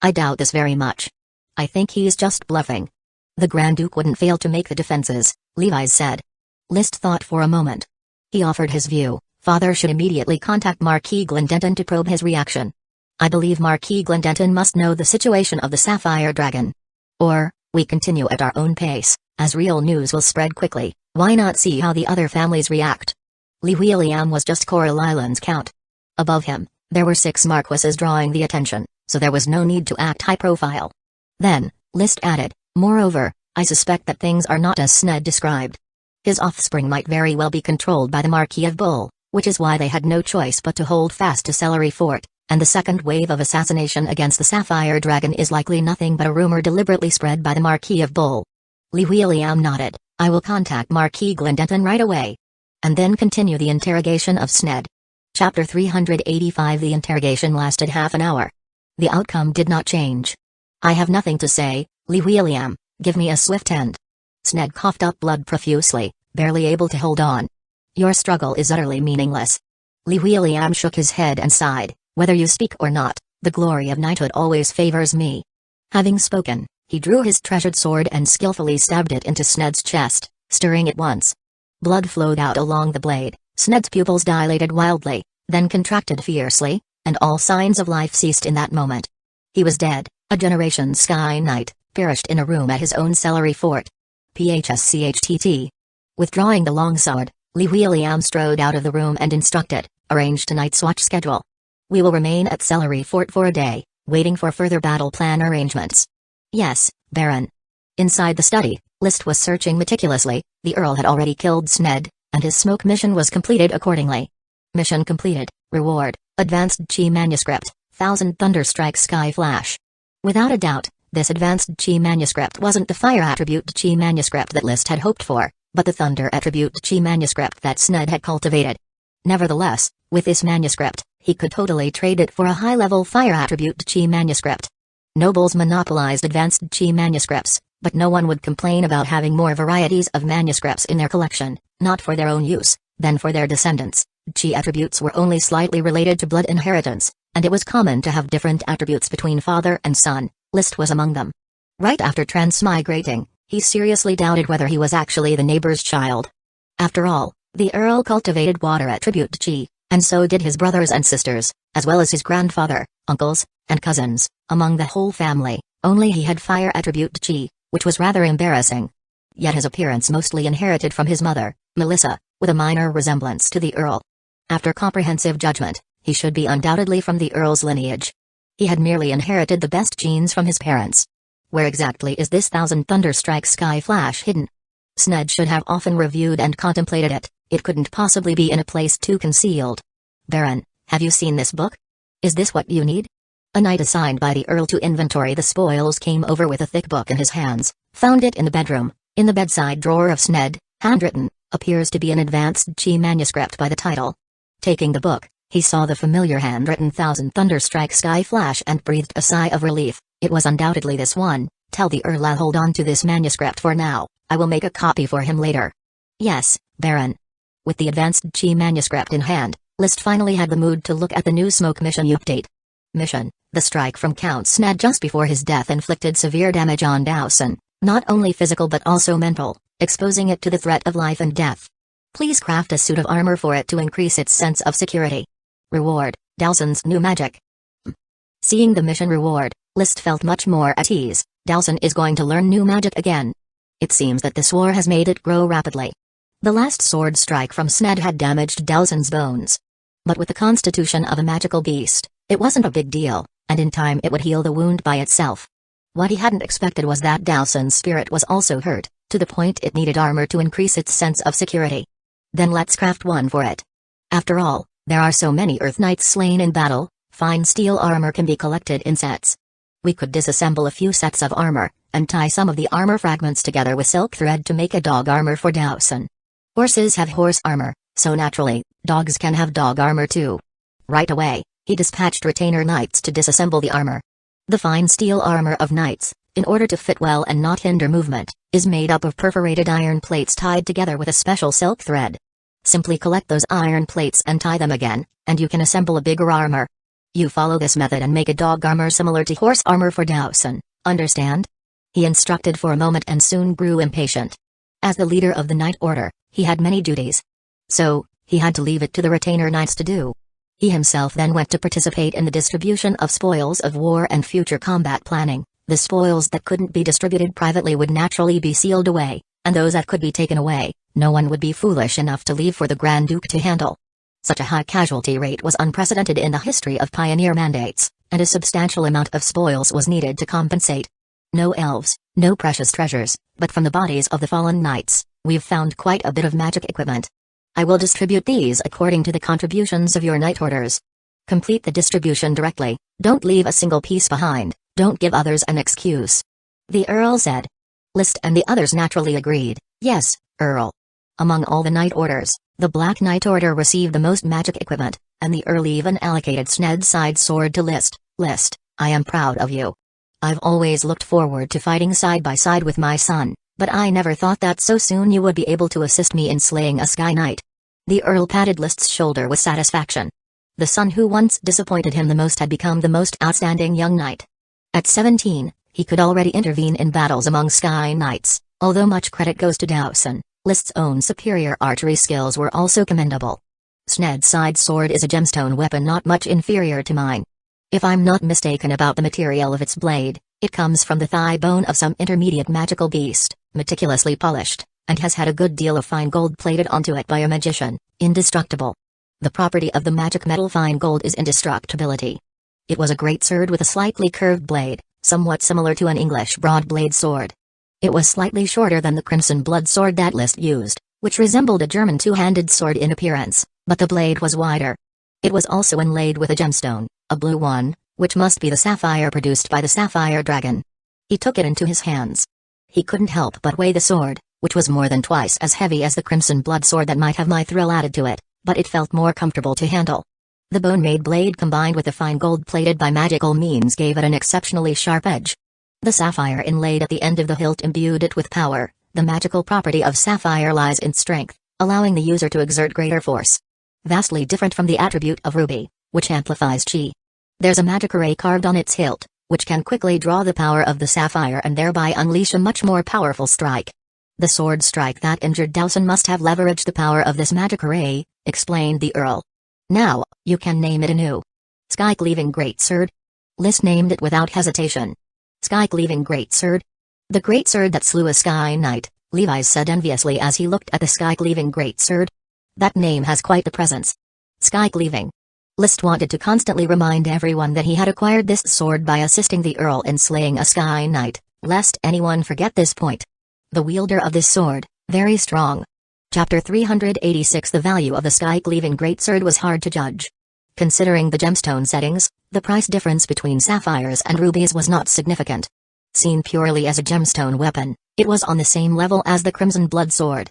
I doubt this very much. I think he's just bluffing. The Grand Duke wouldn't fail to make the defenses, Levi said. List thought for a moment. He offered his view. Father should immediately contact Marquis Glendenton to probe his reaction. I believe Marquis Glendenton must know the situation of the Sapphire Dragon. Or, we continue at our own pace, as real news will spread quickly. Why not see how the other families react? Lee William was just Coral Island's count. Above him, there were 6 marquises drawing the attention, so there was no need to act high profile. Then, List added, moreover, I suspect that things are not as Sned described. His offspring might very well be controlled by the Marquis of Bull, which is why they had no choice but to hold fast to Celery Fort, and the second wave of assassination against the Sapphire Dragon is likely nothing but a rumor deliberately spread by the Marquis of Bull. Lee William nodded. I will contact Marquis Glendenton right away. And then continue the interrogation of Sned. Chapter 385. The interrogation lasted half an hour. The outcome did not change. I have nothing to say, Lee William, give me a swift end. Sned coughed up blood profusely, barely able to hold on. Your struggle is utterly meaningless. Lee William shook his head and sighed. Whether you speak or not, the glory of knighthood always favors me. Having spoken, he drew his treasured sword and skillfully stabbed it into Sned's chest, stirring it once. Blood flowed out along the blade, Sned's pupils dilated wildly, then contracted fiercely, and all signs of life ceased in that moment. He was dead, a Generation Sky Knight, perished in a room at his own Celery Fort. PHSCHTT. Withdrawing the longsword, Lee William strode out of the room and instructed, arrange tonight's watch schedule. We will remain at Celery Fort for a day, waiting for further battle plan arrangements. Yes, Baron. Inside the study, List was searching meticulously. The Earl had already killed Sned, and his smoke mission was completed accordingly. Mission completed. Reward, Advanced Chi Manuscript, 1000 Thunderstrike Sky Flash. Without a doubt, this Advanced Chi Manuscript wasn't the Fire Attribute Chi Manuscript that List had hoped for, but the Thunder Attribute Chi Manuscript that Sned had cultivated. Nevertheless, with this manuscript, he could totally trade it for a high-level Fire Attribute Chi Manuscript. Nobles monopolized Advanced Chi Manuscripts, but no one would complain about having more varieties of manuscripts in their collection, not for their own use, than for their descendants. Chi attributes were only slightly related to blood inheritance, and it was common to have different attributes between father and son. List was among them. Right after transmigrating, he seriously doubted whether he was actually the neighbor's child. After all, the Earl cultivated water attribute Chi, and so did his brothers and sisters, as well as his grandfather, uncles, and cousins. Among the whole family, only he had fire attribute Chi, which was rather embarrassing. Yet his appearance mostly inherited from his mother, Melissa, with a minor resemblance to the Earl. After comprehensive judgment, he should be undoubtedly from the Earl's lineage. He had merely inherited the best genes from his parents. Where exactly is this 1000 Thunderstrike Sky Flash hidden? Sned should have often reviewed and contemplated it. It couldn't possibly be in a place too concealed. Baron, have you seen this book? Is this what you need? A knight assigned by the Earl to inventory the spoils came over with a thick book in his hands, found it in the bedroom, in the bedside drawer of Sned, handwritten, appears to be an Advanced Chi manuscript by the title. Taking the book, he saw the familiar handwritten 1000 Thunderstrike Sky Flash and breathed a sigh of relief. It was undoubtedly this one. Tell the Earl I'll hold on to this manuscript for now. I will make a copy for him later. Yes, Baron. With the Advanced Chi manuscript in hand, List finally had the mood to look at the new smoke mission update. Mission: the strike from Count Sned just before his death inflicted severe damage on Dowson, not only physical but also mental, exposing it to the threat of life and death. Please craft a suit of armor for it to increase its sense of security. Reward: Dowson's new magic. Seeing the mission reward, List felt much more at ease. Dowson is going to learn new magic again. It seems that this war has made it grow rapidly. The last sword strike from Sned had damaged Dowson's bones. But with the constitution of a magical beast, it wasn't a big deal, and in time it would heal the wound by itself. What he hadn't expected was that Dowson's spirit was also hurt, to the point it needed armor to increase its sense of security. Then let's craft one for it. After all, there are so many Earth Knights slain in battle, fine steel armor can be collected in sets. We could disassemble a few sets of armor, and tie some of the armor fragments together with silk thread to make a dog armor for Dowson. Horses have horse armor, so naturally, dogs can have dog armor too. Right away, he dispatched retainer knights to disassemble the armor. The fine steel armor of knights, in order to fit well and not hinder movement, is made up of perforated iron plates tied together with a special silk thread. Simply collect those iron plates and tie them again, and you can assemble a bigger armor. You follow this method and make a dog armor similar to horse armor for Dowson, understand? He instructed for a moment and soon grew impatient. As the leader of the Knight Order, he had many duties. So, he had to leave it to the retainer knights to do. He himself then went to participate in the distribution of spoils of war and future combat planning. The spoils that couldn't be distributed privately would naturally be sealed away, and those that could be taken away, no one would be foolish enough to leave for the Grand Duke to handle. Such a high casualty rate was unprecedented in the history of pioneer mandates, and a substantial amount of spoils was needed to compensate. No elves, no precious treasures, but from the bodies of the fallen knights, We've found quite a bit of magic equipment. I will distribute these according to the contributions of your knight orders. Complete the distribution directly, don't leave a single piece behind, don't give others an excuse. The Earl said. List and the others naturally agreed, yes, Earl. Among all the knight orders, the Black Knight Order received the most magic equipment, and the Earl even allocated Sned's side sword to List. List, I am proud of you. I've always looked forward to fighting side by side with my son, but I never thought that so soon you would be able to assist me in slaying a Sky Knight. The Earl patted List's shoulder with satisfaction. The son who once disappointed him the most had become the most outstanding young knight. At 17, he could already intervene in battles among Sky Knights, although much credit goes to Dowson. List's own superior archery skills were also commendable. Sned's side sword is a gemstone weapon not much inferior to mine. If I'm not mistaken about the material of its blade, it comes from the thigh bone of some intermediate magical beast, meticulously polished, and has had a good deal of fine gold plated onto it by a magician, indestructible. The property of the magic metal fine gold is indestructibility. It was a great sword with a slightly curved blade, somewhat similar to an English broad-blade sword. It was slightly shorter than the crimson blood sword that List used, which resembled a German two-handed sword in appearance, but the blade was wider. It was also inlaid with a gemstone, a blue one, which must be the sapphire produced by the sapphire dragon. He took it into his hands. He couldn't help but weigh the sword, which was more than twice as heavy as the crimson blood sword that might have mithril added to it, but it felt more comfortable to handle. The bone-made blade combined with the fine gold plated by magical means gave it an exceptionally sharp edge. The sapphire inlaid at the end of the hilt imbued it with power. The magical property of sapphire lies in strength, allowing the user to exert greater force. Vastly different from the attribute of ruby, which amplifies chi. There's a magic array carved on its hilt, which can quickly draw the power of the sapphire and thereby unleash a much more powerful strike. The sword strike that injured Dowson must have leveraged the power of this magic array, explained the Earl. Now, you can name it anew. Sky-cleaving greatsword? List named it without hesitation. Sky-cleaving greatsword? The greatsword that slew a Sky Knight, Levi said enviously as he looked at the sky-cleaving greatsword. That name has quite the presence. Sky-cleaving. List wanted to constantly remind everyone that he had acquired this sword by assisting the Earl in slaying a Sky Knight, lest anyone forget this point. The wielder of this sword, very strong. Chapter 386. The value of the sky-cleaving greatsword was hard to judge. Considering the gemstone settings, the price difference between sapphires and rubies was not significant. Seen purely as a gemstone weapon, it was on the same level as the crimson blood sword.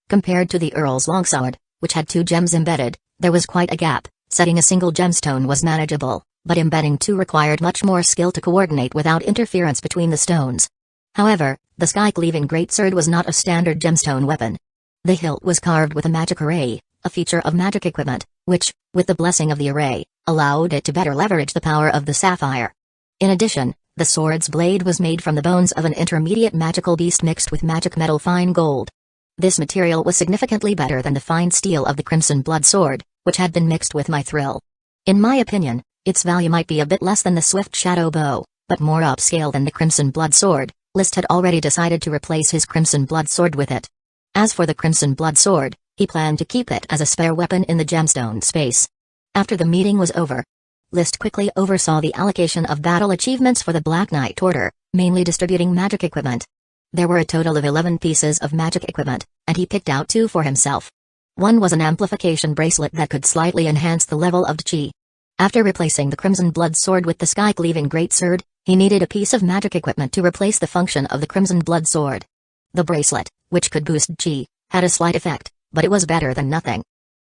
Compared to the Earl's longsword, which had 2 gems embedded, there was quite a gap. Setting a single gemstone was manageable, but embedding 2 required much more skill to coordinate without interference between the stones. However, the sky-cleaving greatsword was not a standard gemstone weapon. The hilt was carved with a magic array, a feature of magic equipment, which, with the blessing of the array, allowed it to better leverage the power of the sapphire. In addition, the sword's blade was made from the bones of an intermediate magical beast mixed with magic metal fine gold. This material was significantly better than the fine steel of the crimson blood sword, which had been mixed with mithril. In my opinion, its value might be a bit less than the swift shadow bow, but more upscale than the crimson blood sword. List had already decided to replace his crimson blood sword with it. As for the crimson blood sword, he planned to keep it as a spare weapon in the gemstone space. After the meeting was over, List quickly oversaw the allocation of battle achievements for the Black Knight Order, mainly distributing magic equipment. There were a total of 11 pieces of magic equipment, and he picked out 2 for himself. One was an amplification bracelet that could slightly enhance the level of chi. After replacing the crimson blood sword with the sky-cleaving greatsword, he needed a piece of magic equipment to replace the function of the crimson blood sword. The bracelet, which could boost chi, had a slight effect, but it was better than nothing.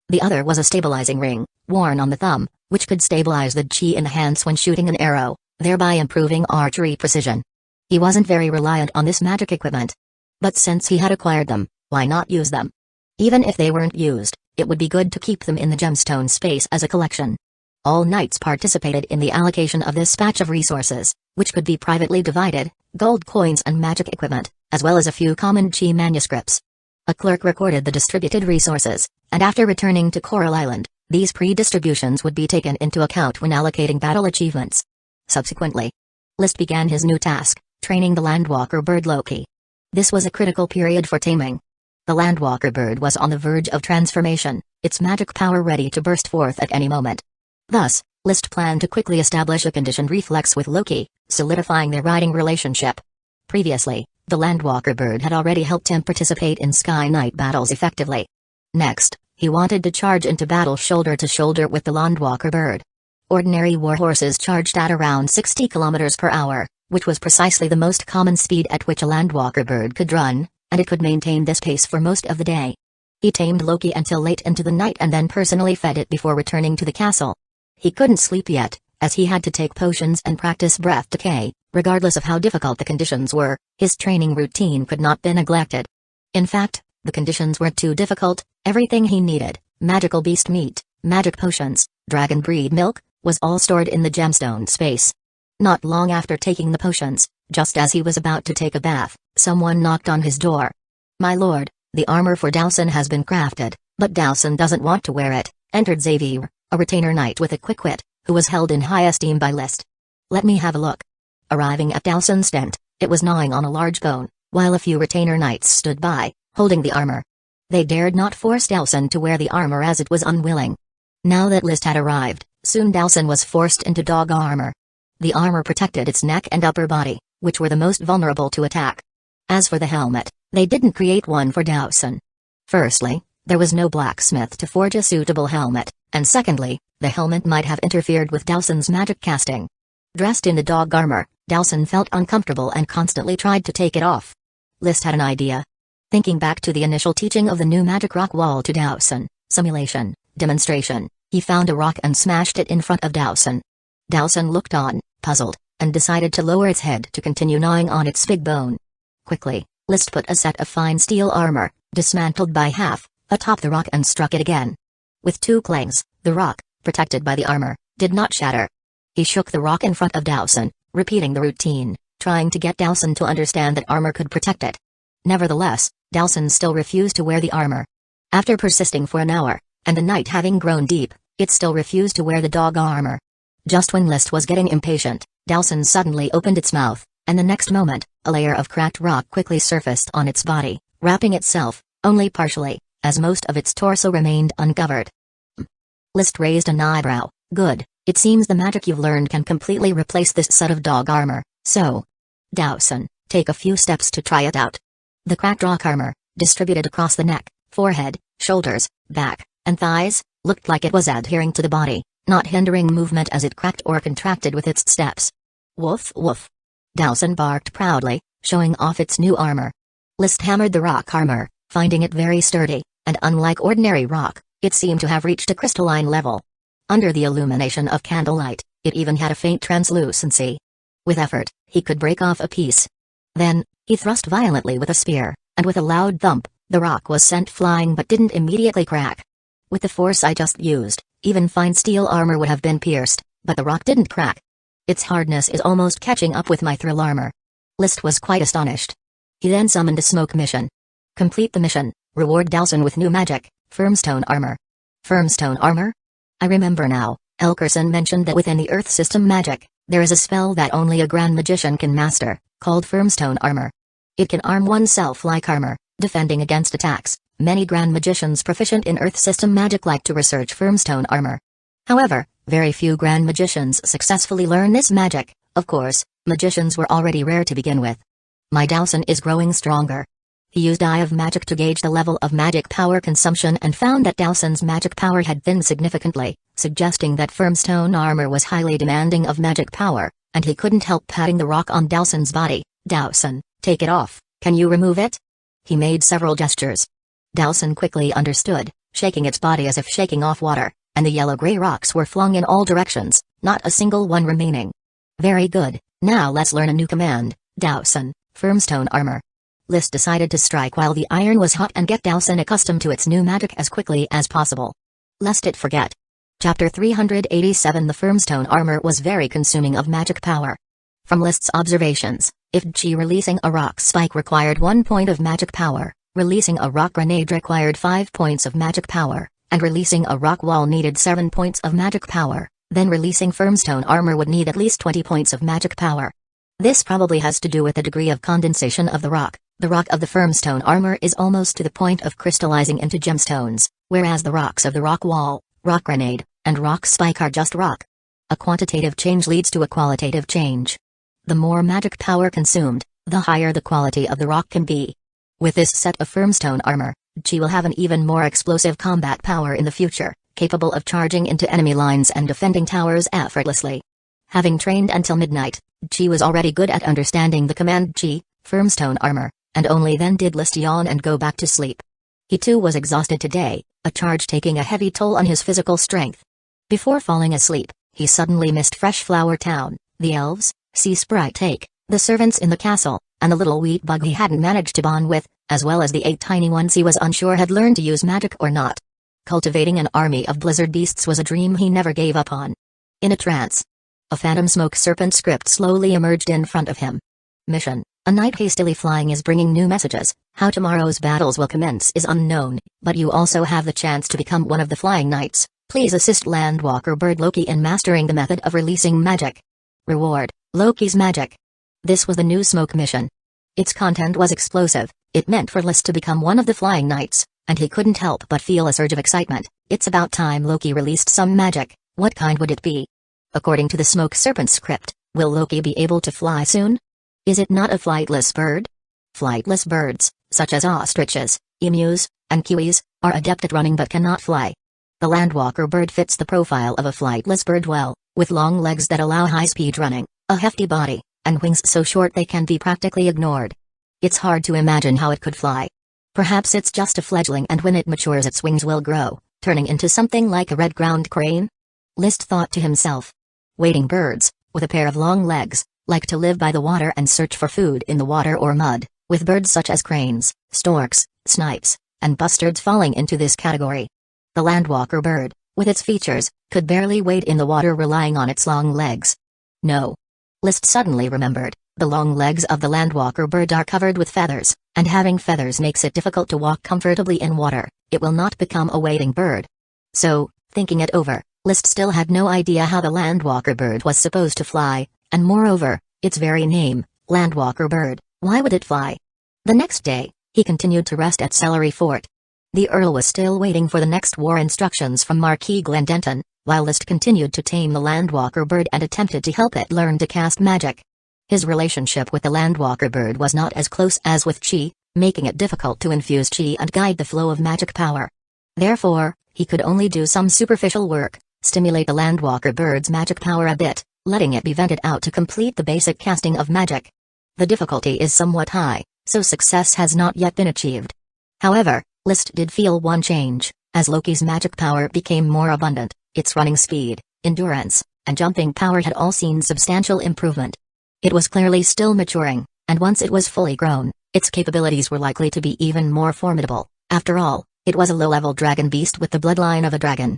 The other was a stabilizing ring, worn on the thumb, which could stabilize the chi in the hands when shooting an arrow, thereby improving archery precision. He wasn't very reliant on this magic equipment. But since he had acquired them, why not use them? Even if they weren't used, it would be good to keep them in the gemstone space as a collection. All knights participated in the allocation of this batch of resources, which could be privately divided, gold coins and magic equipment, as well as a few common chi manuscripts. A clerk recorded the distributed resources, and after returning to Coral Island, these pre-distributions would be taken into account when allocating battle achievements. Subsequently, List began his new task, training the landwalker bird Loki. This was a critical period for taming. The landwalker bird was on the verge of transformation, its magic power ready to burst forth at any moment. Thus, List planned to quickly establish a conditioned reflex with Loki, solidifying their riding relationship. Previously, The landwalker bird had already helped him participate in Sky Knight battles effectively. Next, he wanted to charge into battle shoulder to shoulder with the landwalker bird. Ordinary warhorses charged at around 60 km per hour, which was precisely the most common speed at which a landwalker bird could run, and it could maintain this pace for most of the day. He tamed Loki until late into the night and then personally fed it before returning to the castle. He couldn't sleep yet, as he had to take potions and practice breath decay. Regardless of how difficult the conditions were, his training routine could not be neglected. In fact, the conditions were too difficult. Everything he needed, magical beast meat, magic potions, dragon breed milk, was all stored in the gemstone space. Not long after taking the potions, just as he was about to take a bath, someone knocked on his door. "My lord, the armor for Dowson has been crafted, but Dowson doesn't want to wear it," entered Xavier, a retainer knight with a quick wit, who was held in high esteem by List. "Let me have a look." Arriving at Dowson's tent, it was gnawing on a large bone, while a few retainer knights stood by, holding the armor. They dared not force Dowson to wear the armor as it was unwilling. Now that List had arrived, soon Dowson was forced into dog armor. The armor protected its neck and upper body, which were the most vulnerable to attack. As for the helmet, they didn't create one for Dowson. Firstly, there was no blacksmith to forge a suitable helmet, and secondly, the helmet might have interfered with Dowson's magic casting. Dressed in the dog armor, Dowson felt uncomfortable and constantly tried to take it off. List had an idea. Thinking back to the initial teaching of the new magic rock wall to Dowson, simulation, demonstration, he found a rock and smashed it in front of Dowson. Dowson looked on, puzzled, and decided to lower its head to continue gnawing on its big bone. Quickly, List put a set of fine steel armor, dismantled by half, atop the rock and struck it again. With two clangs, the rock, protected by the armor, did not shatter. He shook the rock in front of Dowson, repeating the routine, trying to get Dowson to understand that armor could protect it. Nevertheless, Dowson still refused to wear the armor. After persisting for an hour, and the night having grown deep, it still refused to wear the dog armor. Just when List was getting impatient, Dowson suddenly opened its mouth, and the next moment, a layer of cracked rock quickly surfaced on its body, wrapping itself, only partially, as most of its torso remained uncovered. List raised an eyebrow. "Good, it seems the magic you've learned can completely replace this set of dog armor, so... Dowson, take a few steps to try it out." The cracked rock armor, distributed across the neck, forehead, shoulders, back, and thighs, looked like it was adhering to the body, not hindering movement as it cracked or contracted with its steps. "Woof woof." Dowson barked proudly, showing off its new armor. List hammered the rock armor, finding it very sturdy, and unlike ordinary rock, it seemed to have reached a crystalline level. Under the illumination of candlelight, it even had a faint translucency. With effort, he could break off a piece. Then, he thrust violently with a spear, and with a loud thump, the rock was sent flying but didn't immediately crack. With the force I just used, even fine steel armor would have been pierced, but the rock didn't crack. Its hardness is almost catching up with my thrill armor. List was quite astonished. He then summoned a smoke mission. Complete the mission, reward Dowson with new magic, firmstone armor. Firmstone armor? I remember now, Elkerson mentioned that within the Earth system magic, there is a spell that only a grand magician can master, called firmstone armor. It can arm oneself like armor, defending against attacks. Many grand magicians proficient in Earth system magic like to research firmstone armor. However, very few grand magicians successfully learn this magic. Of course, magicians were already rare to begin with. My Dowson is growing stronger. He used Eye of Magic to gauge the level of magic power consumption and found that Dowson's magic power had thinned significantly, suggesting that firmstone armor was highly demanding of magic power, and he couldn't help patting the rock on Dowson's body. "Dowson, take it off, can you remove it?" He made several gestures. Dowson quickly understood, shaking its body as if shaking off water, and the yellow-gray rocks were flung in all directions, not a single one remaining. "Very good, now let's learn a new command, Dowson, firmstone armor." List decided to strike while the iron was hot and get Dowson accustomed to its new magic as quickly as possible. Lest it forget. Chapter 387 The firmstone armor was very consuming of magic power. From List's observations, if Chi releasing a rock spike required 1 point of magic power, releasing a rock grenade required 5 points of magic power, and releasing a rock wall needed 7 points of magic power, then releasing firmstone armor would need at least 20 points of magic power. This probably has to do with the degree of condensation of the rock. The rock of the firmstone armor is almost to the point of crystallizing into gemstones, whereas the rocks of the rock wall, rock grenade, and rock spike are just rock. A quantitative change leads to a qualitative change. The more magic power consumed, the higher the quality of the rock can be. With this set of firm stone armor, Chi will have an even more explosive combat power in the future, capable of charging into enemy lines and defending towers effortlessly. Having trained until midnight, Chi was already good at understanding the command Chi, firm stone armor, and only then did List yawn and go back to sleep. He too was exhausted today, a charge taking a heavy toll on his physical strength. Before falling asleep, he suddenly missed Fresh Flower Town, the elves, Sea Sprite Take, the servants in the castle, and the little wheat bug he hadn't managed to bond with, as well as the 8 tiny ones he was unsure had learned to use magic or not. Cultivating an army of blizzard beasts was a dream he never gave up on. In a trance, a phantom smoke serpent script slowly emerged in front of him. Mission: a knight hastily flying is bringing new messages. How tomorrow's battles will commence is unknown, but you also have the chance to become one of the flying knights. Please assist Landwalker Bird Loki in mastering the method of releasing magic. Reward: Loki's magic. This was the new smoke mission. Its content was explosive. It meant for List to become one of the flying knights, and he couldn't help but feel a surge of excitement. It's about time Loki released some magic. What kind would it be? According to the smoke serpent script, will Loki be able to fly soon? Is it not a flightless bird? Flightless birds, such as ostriches, emus, and kiwis, are adept at running but cannot fly. The Landwalker bird fits the profile of a flightless bird well, with long legs that allow high-speed running, a hefty body, and wings so short they can be practically ignored. It's hard to imagine how it could fly. Perhaps it's just a fledgling, and when it matures its wings will grow, turning into something like a red-ground crane? List thought to himself. Wading birds, with a pair of long legs, like to live by the water and search for food in the water or mud, with birds such as cranes, storks, snipes, and bustards falling into this category. The Landwalker bird, with its features, could barely wade in the water relying on its long legs. No. List suddenly remembered, the long legs of the Landwalker bird are covered with feathers, and having feathers makes it difficult to walk comfortably in water. It will not become a wading bird. So, thinking it over, List still had no idea how the Landwalker bird was supposed to fly, and moreover, its very name, Landwalker bird, why would it fly? The next day, he continued to rest at Celery Fort. The Earl was still waiting for the next war instructions from Marquis Glendenton, while List continued to tame the Landwalker bird and attempted to help it learn to cast magic. His relationship with the Landwalker bird was not as close as with Chi, making it difficult to infuse Chi and guide the flow of magic power. Therefore, he could only do some superficial work, stimulate the Landwalker bird's magic power a bit, letting it be vented out to complete the basic casting of magic. The difficulty is somewhat high, so success has not yet been achieved. However, List did feel one change, as Loki's magic power became more abundant. Its running speed, endurance, and jumping power had all seen substantial improvement. It was clearly still maturing, and once it was fully grown, its capabilities were likely to be even more formidable. After all, it was a low-level dragon beast with the bloodline of a dragon.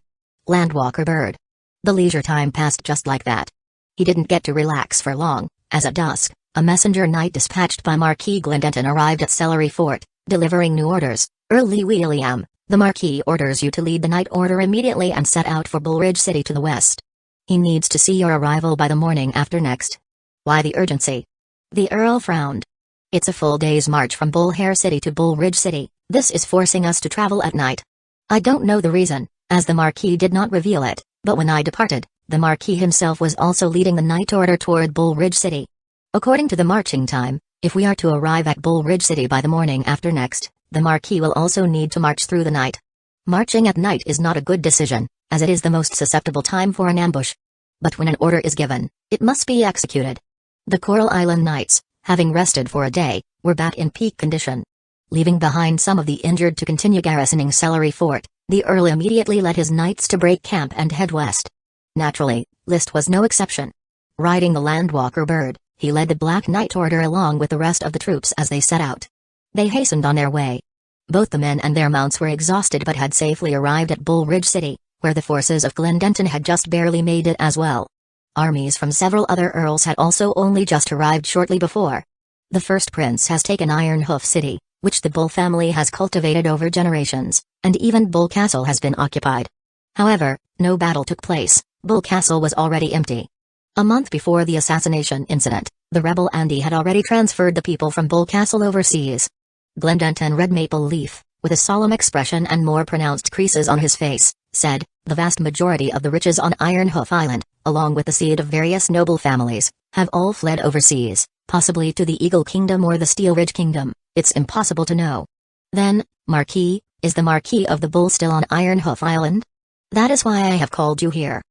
Landwalker bird. The leisure time passed just like that. He didn't get to relax for long, as at dusk, a messenger knight dispatched by Marquis Glendenton arrived at Celery Fort, delivering new orders. Early William, the Marquis orders you to lead the night order immediately and set out for Bullridge City to the west. He needs to see your arrival by the morning after next. Why the urgency? The Earl frowned. It's a full day's march from Bullhare City to Bullridge City. This is forcing us to travel at night. I don't know the reason, as the Marquis did not reveal it, but when I departed, the Marquis himself was also leading the night order toward Bullridge City. According to the marching time, if we are to arrive at Bullridge City by the morning after next, the Marquis will also need to march through the night. Marching at night is not a good decision, as it is the most susceptible time for an ambush. But when an order is given, it must be executed. The Coral Island Knights, having rested for a day, were back in peak condition. Leaving behind some of the injured to continue garrisoning Celery Fort, the Earl immediately led his knights to break camp and head west. Naturally, List was no exception. Riding the Landwalker bird, he led the Black Knight Order along with the rest of the troops as they set out. They hastened on their way. Both the men and their mounts were exhausted but had safely arrived at Bullridge City, where the forces of Glendenton had just barely made it as well. Armies from several other earls had also only just arrived shortly before. The first prince has taken Ironhoof City, which the Bull family has cultivated over generations, and even Bull Castle has been occupied. However, no battle took place. Bull Castle was already empty. A month before the assassination incident, the rebel Andy had already transferred the people from Bull Castle overseas. Glendenton Red Maple Leaf, with a solemn expression and more pronounced creases on his face, said, "The vast majority of the riches on Ironhoof Island, along with the seed of various noble families, have all fled overseas. Possibly to the Eagle Kingdom or the Steel Ridge Kingdom, it's impossible to know. Then, Marquis, is the Marquis of the Bull still on Ironhoof Island? That is why I have called you here.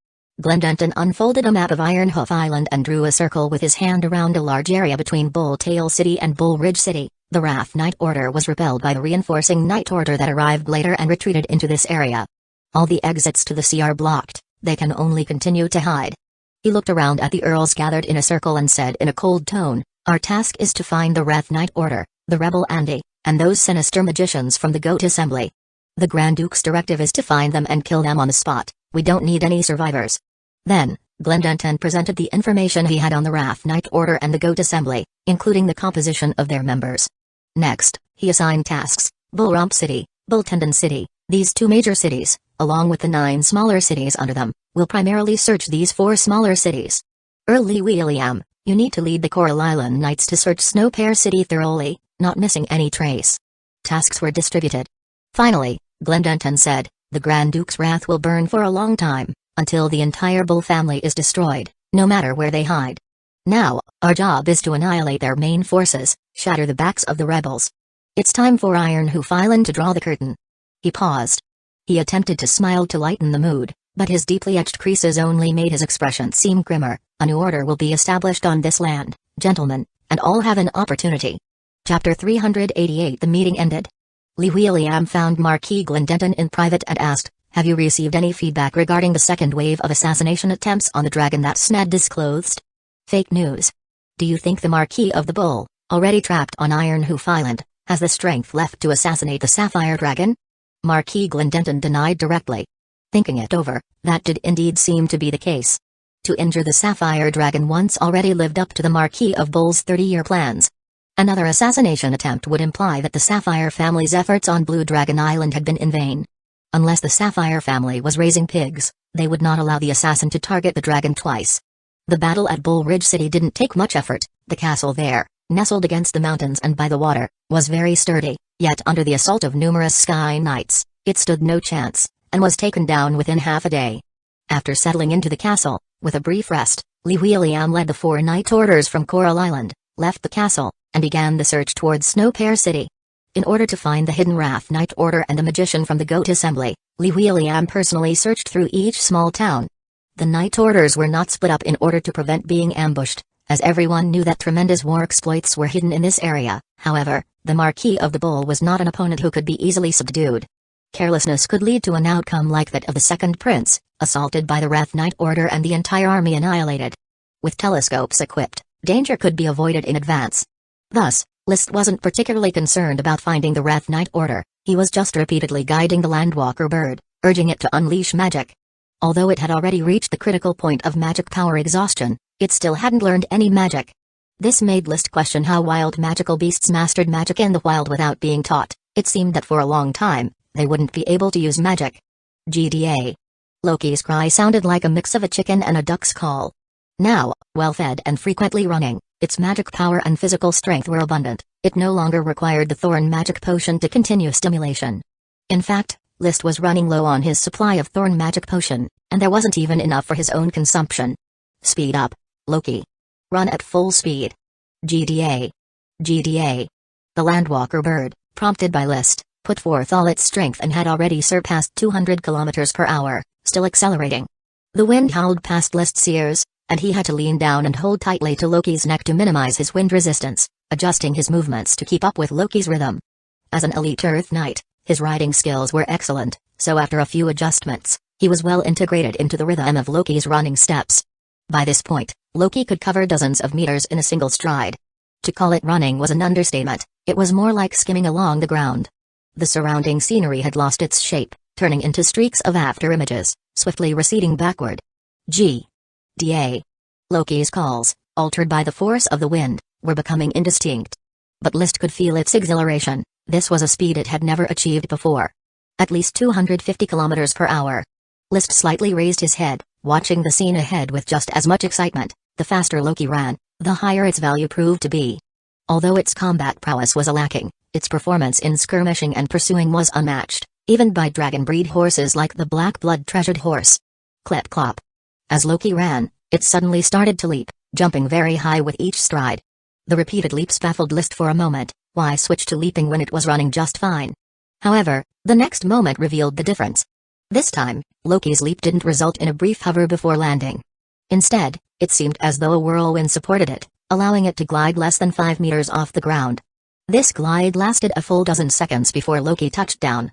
Glendenton unfolded a map of Ironhoof Island and drew a circle with his hand around a large area between Bull Tail City and Bull Ridge City. The Wrath Knight Order was repelled by the reinforcing Knight Order that arrived later and retreated into this area. All the exits to the sea are blocked, they can only continue to hide. He looked around at the Earls gathered in a circle and said in a cold tone, "Our task is to find the Wrath Knight Order, the rebel Andy, and those sinister magicians from the Goat Assembly. The Grand Duke's directive is to find them and kill them on the spot. We don't need any survivors." Then, Glendenton presented the information he had on the Wrath Knight Order and the Goat Assembly, including the composition of their members. Next, he assigned tasks: Bull Rump City, Bull Tendon City. These 2 major cities, along with the 9 smaller cities under them, will primarily search these 4 smaller cities. Early William, you need to lead the Coral Island Knights to search Snow Pear City thoroughly, not missing any trace. Tasks were distributed. Finally, Glendenton said, "The Grand Duke's wrath will burn for a long time, until the entire Bull family is destroyed, no matter where they hide. Now, our job is to annihilate their main forces, shatter the backs of the rebels. It's time for Ironhoof Island to draw the curtain." He paused. He attempted to smile to lighten the mood, but his deeply etched creases only made his expression seem grimmer. "A new order will be established on this land, gentlemen, and all have an opportunity." Chapter 388. The meeting ended. Lee William found Marquis Glendenton in private and asked, "Have you received any feedback regarding the second wave of assassination attempts on the dragon that Snad disclosed?" "Fake news. Do you think the Marquis of the Bull, already trapped on Ironhoof Island, has the strength left to assassinate the Sapphire Dragon?" Marquis Glendenton denied directly. Thinking it over, that did indeed seem to be the case. To injure the Sapphire Dragon once already lived up to the Marquis of Bull's 30-year plans. Another assassination attempt would imply that the Sapphire family's efforts on Blue Dragon Island had been in vain. Unless the Sapphire family was raising pigs, they would not allow the assassin to target the dragon twice. The battle at Bull Ridge City didn't take much effort. The castle there, nestled against the mountains and by the water, was very sturdy, yet under the assault of numerous Sky Knights, it stood no chance, and was taken down within half a day. After settling into the castle, with a brief rest, Lee William led the 4 Knight Orders from Coral Island, left the castle, and began the search towards Snow Pear City. In order to find the hidden Wrath Knight Order and a magician from the Goat Assembly, Lee William personally searched through each small town. The Knight Orders were not split up in order to prevent being ambushed, as everyone knew that tremendous war exploits were hidden in this area. However, the Marquis of the Bull was not an opponent who could be easily subdued. Carelessness could lead to an outcome like that of the Second Prince, assaulted by the Wrath Knight Order and the entire army annihilated. With telescopes equipped, danger could be avoided in advance. Thus, Liszt wasn't particularly concerned about finding the Wrath Knight Order. He was just repeatedly guiding the Landwalker bird, urging it to unleash magic. Although it had already reached the critical point of magic power exhaustion, it still hadn't learned any magic. This made Liszt question how wild magical beasts mastered magic in the wild without being taught. It seemed that for a long time, they wouldn't be able to use magic. GDA. Loki's cry sounded like a mix of a chicken and a duck's call. Now, well-fed and frequently running, its magic power and physical strength were abundant. It no longer required the Thorn magic potion to continue stimulation. In fact, Liszt was running low on his supply of Thorn magic potion, and there wasn't even enough for his own consumption. Speed up, Loki. Run at full speed. GDA. GDA. The Landwalker bird, prompted by Liszt, put forth all its strength and had already surpassed 200 kilometers per hour, still accelerating. The wind howled past Liszt's ears, and he had to lean down and hold tightly to Loki's neck to minimize his wind resistance, adjusting his movements to keep up with Loki's rhythm. As an elite Earth Knight, his riding skills were excellent, so after a few adjustments, he was well integrated into the rhythm of Loki's running steps. By this point, Loki could cover dozens of meters in a single stride. To call it running was an understatement, it was more like skimming along the ground. The surrounding scenery had lost its shape, turning into streaks of after images, swiftly receding backward. GDA. Loki's calls, altered by the force of the wind, were becoming indistinct. But Liszt could feel its exhilaration. This was a speed it had never achieved before. At least 250 kilometers per hour. Liszt slightly raised his head, watching the scene ahead with just as much excitement. The faster Loki ran, the higher its value proved to be. Although its combat prowess was lacking, its performance in skirmishing and pursuing was unmatched, even by dragon breed horses like the Black Blood Treasured Horse. Clip-clop. As Loki ran, it suddenly started to leap, jumping very high with each stride. The repeated leaps baffled List for a moment. Why switch to leaping when it was running just fine? However, the next moment revealed the difference. This time, Loki's leap didn't result in a brief hover before landing. Instead, it seemed as though a whirlwind supported it, allowing it to glide less than 5 meters off the ground. This glide lasted a full dozen seconds before Loki touched down.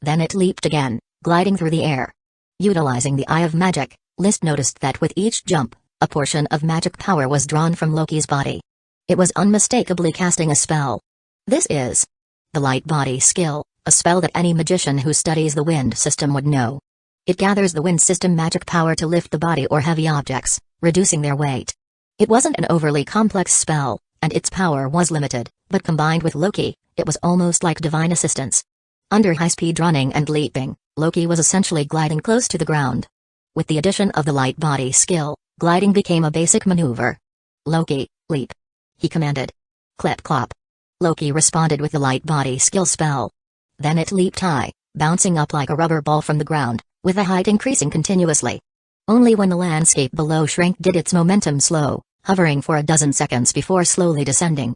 Then it leaped again, gliding through the air. Utilizing the Eye of Magic, List noticed that with each jump, a portion of magic power was drawn from Loki's body. It was unmistakably casting a spell. This is the Light Body skill, a spell that any magician who studies the wind system would know. It gathers the wind system magic power to lift the body or heavy objects, reducing their weight. It wasn't an overly complex spell, and its power was limited, but combined with Loki, it was almost like divine assistance. Under high-speed running and leaping, Loki was essentially gliding close to the ground. With the addition of the Light Body skill, gliding became a basic maneuver. "Loki, leap," he commanded. Clip-clop. Loki responded with the Light Body skill spell. Then it leaped high, bouncing up like a rubber ball from the ground, with the height increasing continuously. Only when the landscape below shrank did its momentum slow, hovering for a dozen seconds before slowly descending.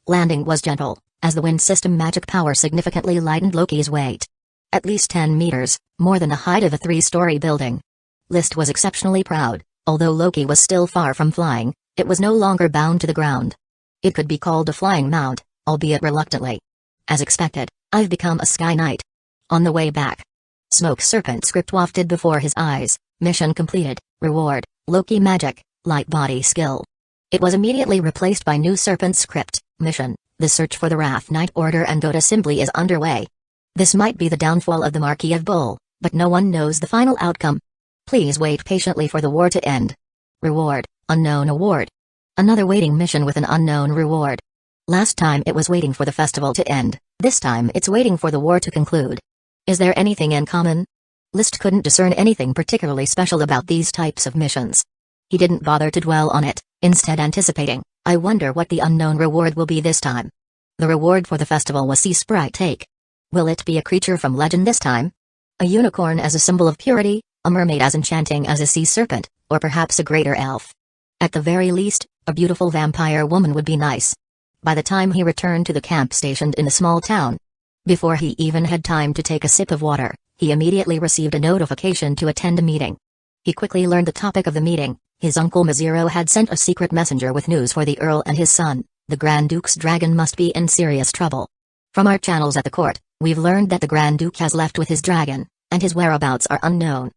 Landing was gentle, as the wind system magic power significantly lightened Loki's weight. At least 10 meters, more than the height of a 3-story building. List was exceptionally proud. Although Loki was still far from flying, it was no longer bound to the ground. It could be called a flying mount, albeit reluctantly. As expected, I've become a Sky Knight. On the way back. Smoke Serpent script wafted before his eyes. Mission completed. Reward, Loki magic, Light Body skill. It was immediately replaced by new Serpent script. Mission, the search for the Wrath Knight Order and Dota simply is underway. This might be the downfall of the Marquis of Bull, but no one knows the final outcome. Please wait patiently for the war to end. Reward, unknown award. Another waiting mission with an unknown reward. Last time it was waiting for the festival to end, this time it's waiting for the war to conclude. Is there anything in common? List couldn't discern anything particularly special about these types of missions. He didn't bother to dwell on it, instead anticipating, I wonder what the unknown reward will be this time. The reward for the festival was Sea Sprite Take. Will it be a creature from legend this time? A unicorn as a symbol of purity, a mermaid as enchanting as a sea serpent, or perhaps a greater elf. At the very least, a beautiful vampire woman would be nice. By the time he returned to the camp stationed in the small town, before he even had time to take a sip of water, he immediately received a notification to attend a meeting. He quickly learned the topic of the meeting. His uncle Maziro had sent a secret messenger with news for the Earl and his son. The Grand Duke's dragon must be in serious trouble. From our channels at the court, we've learned that the Grand Duke has left with his dragon, and his whereabouts are unknown.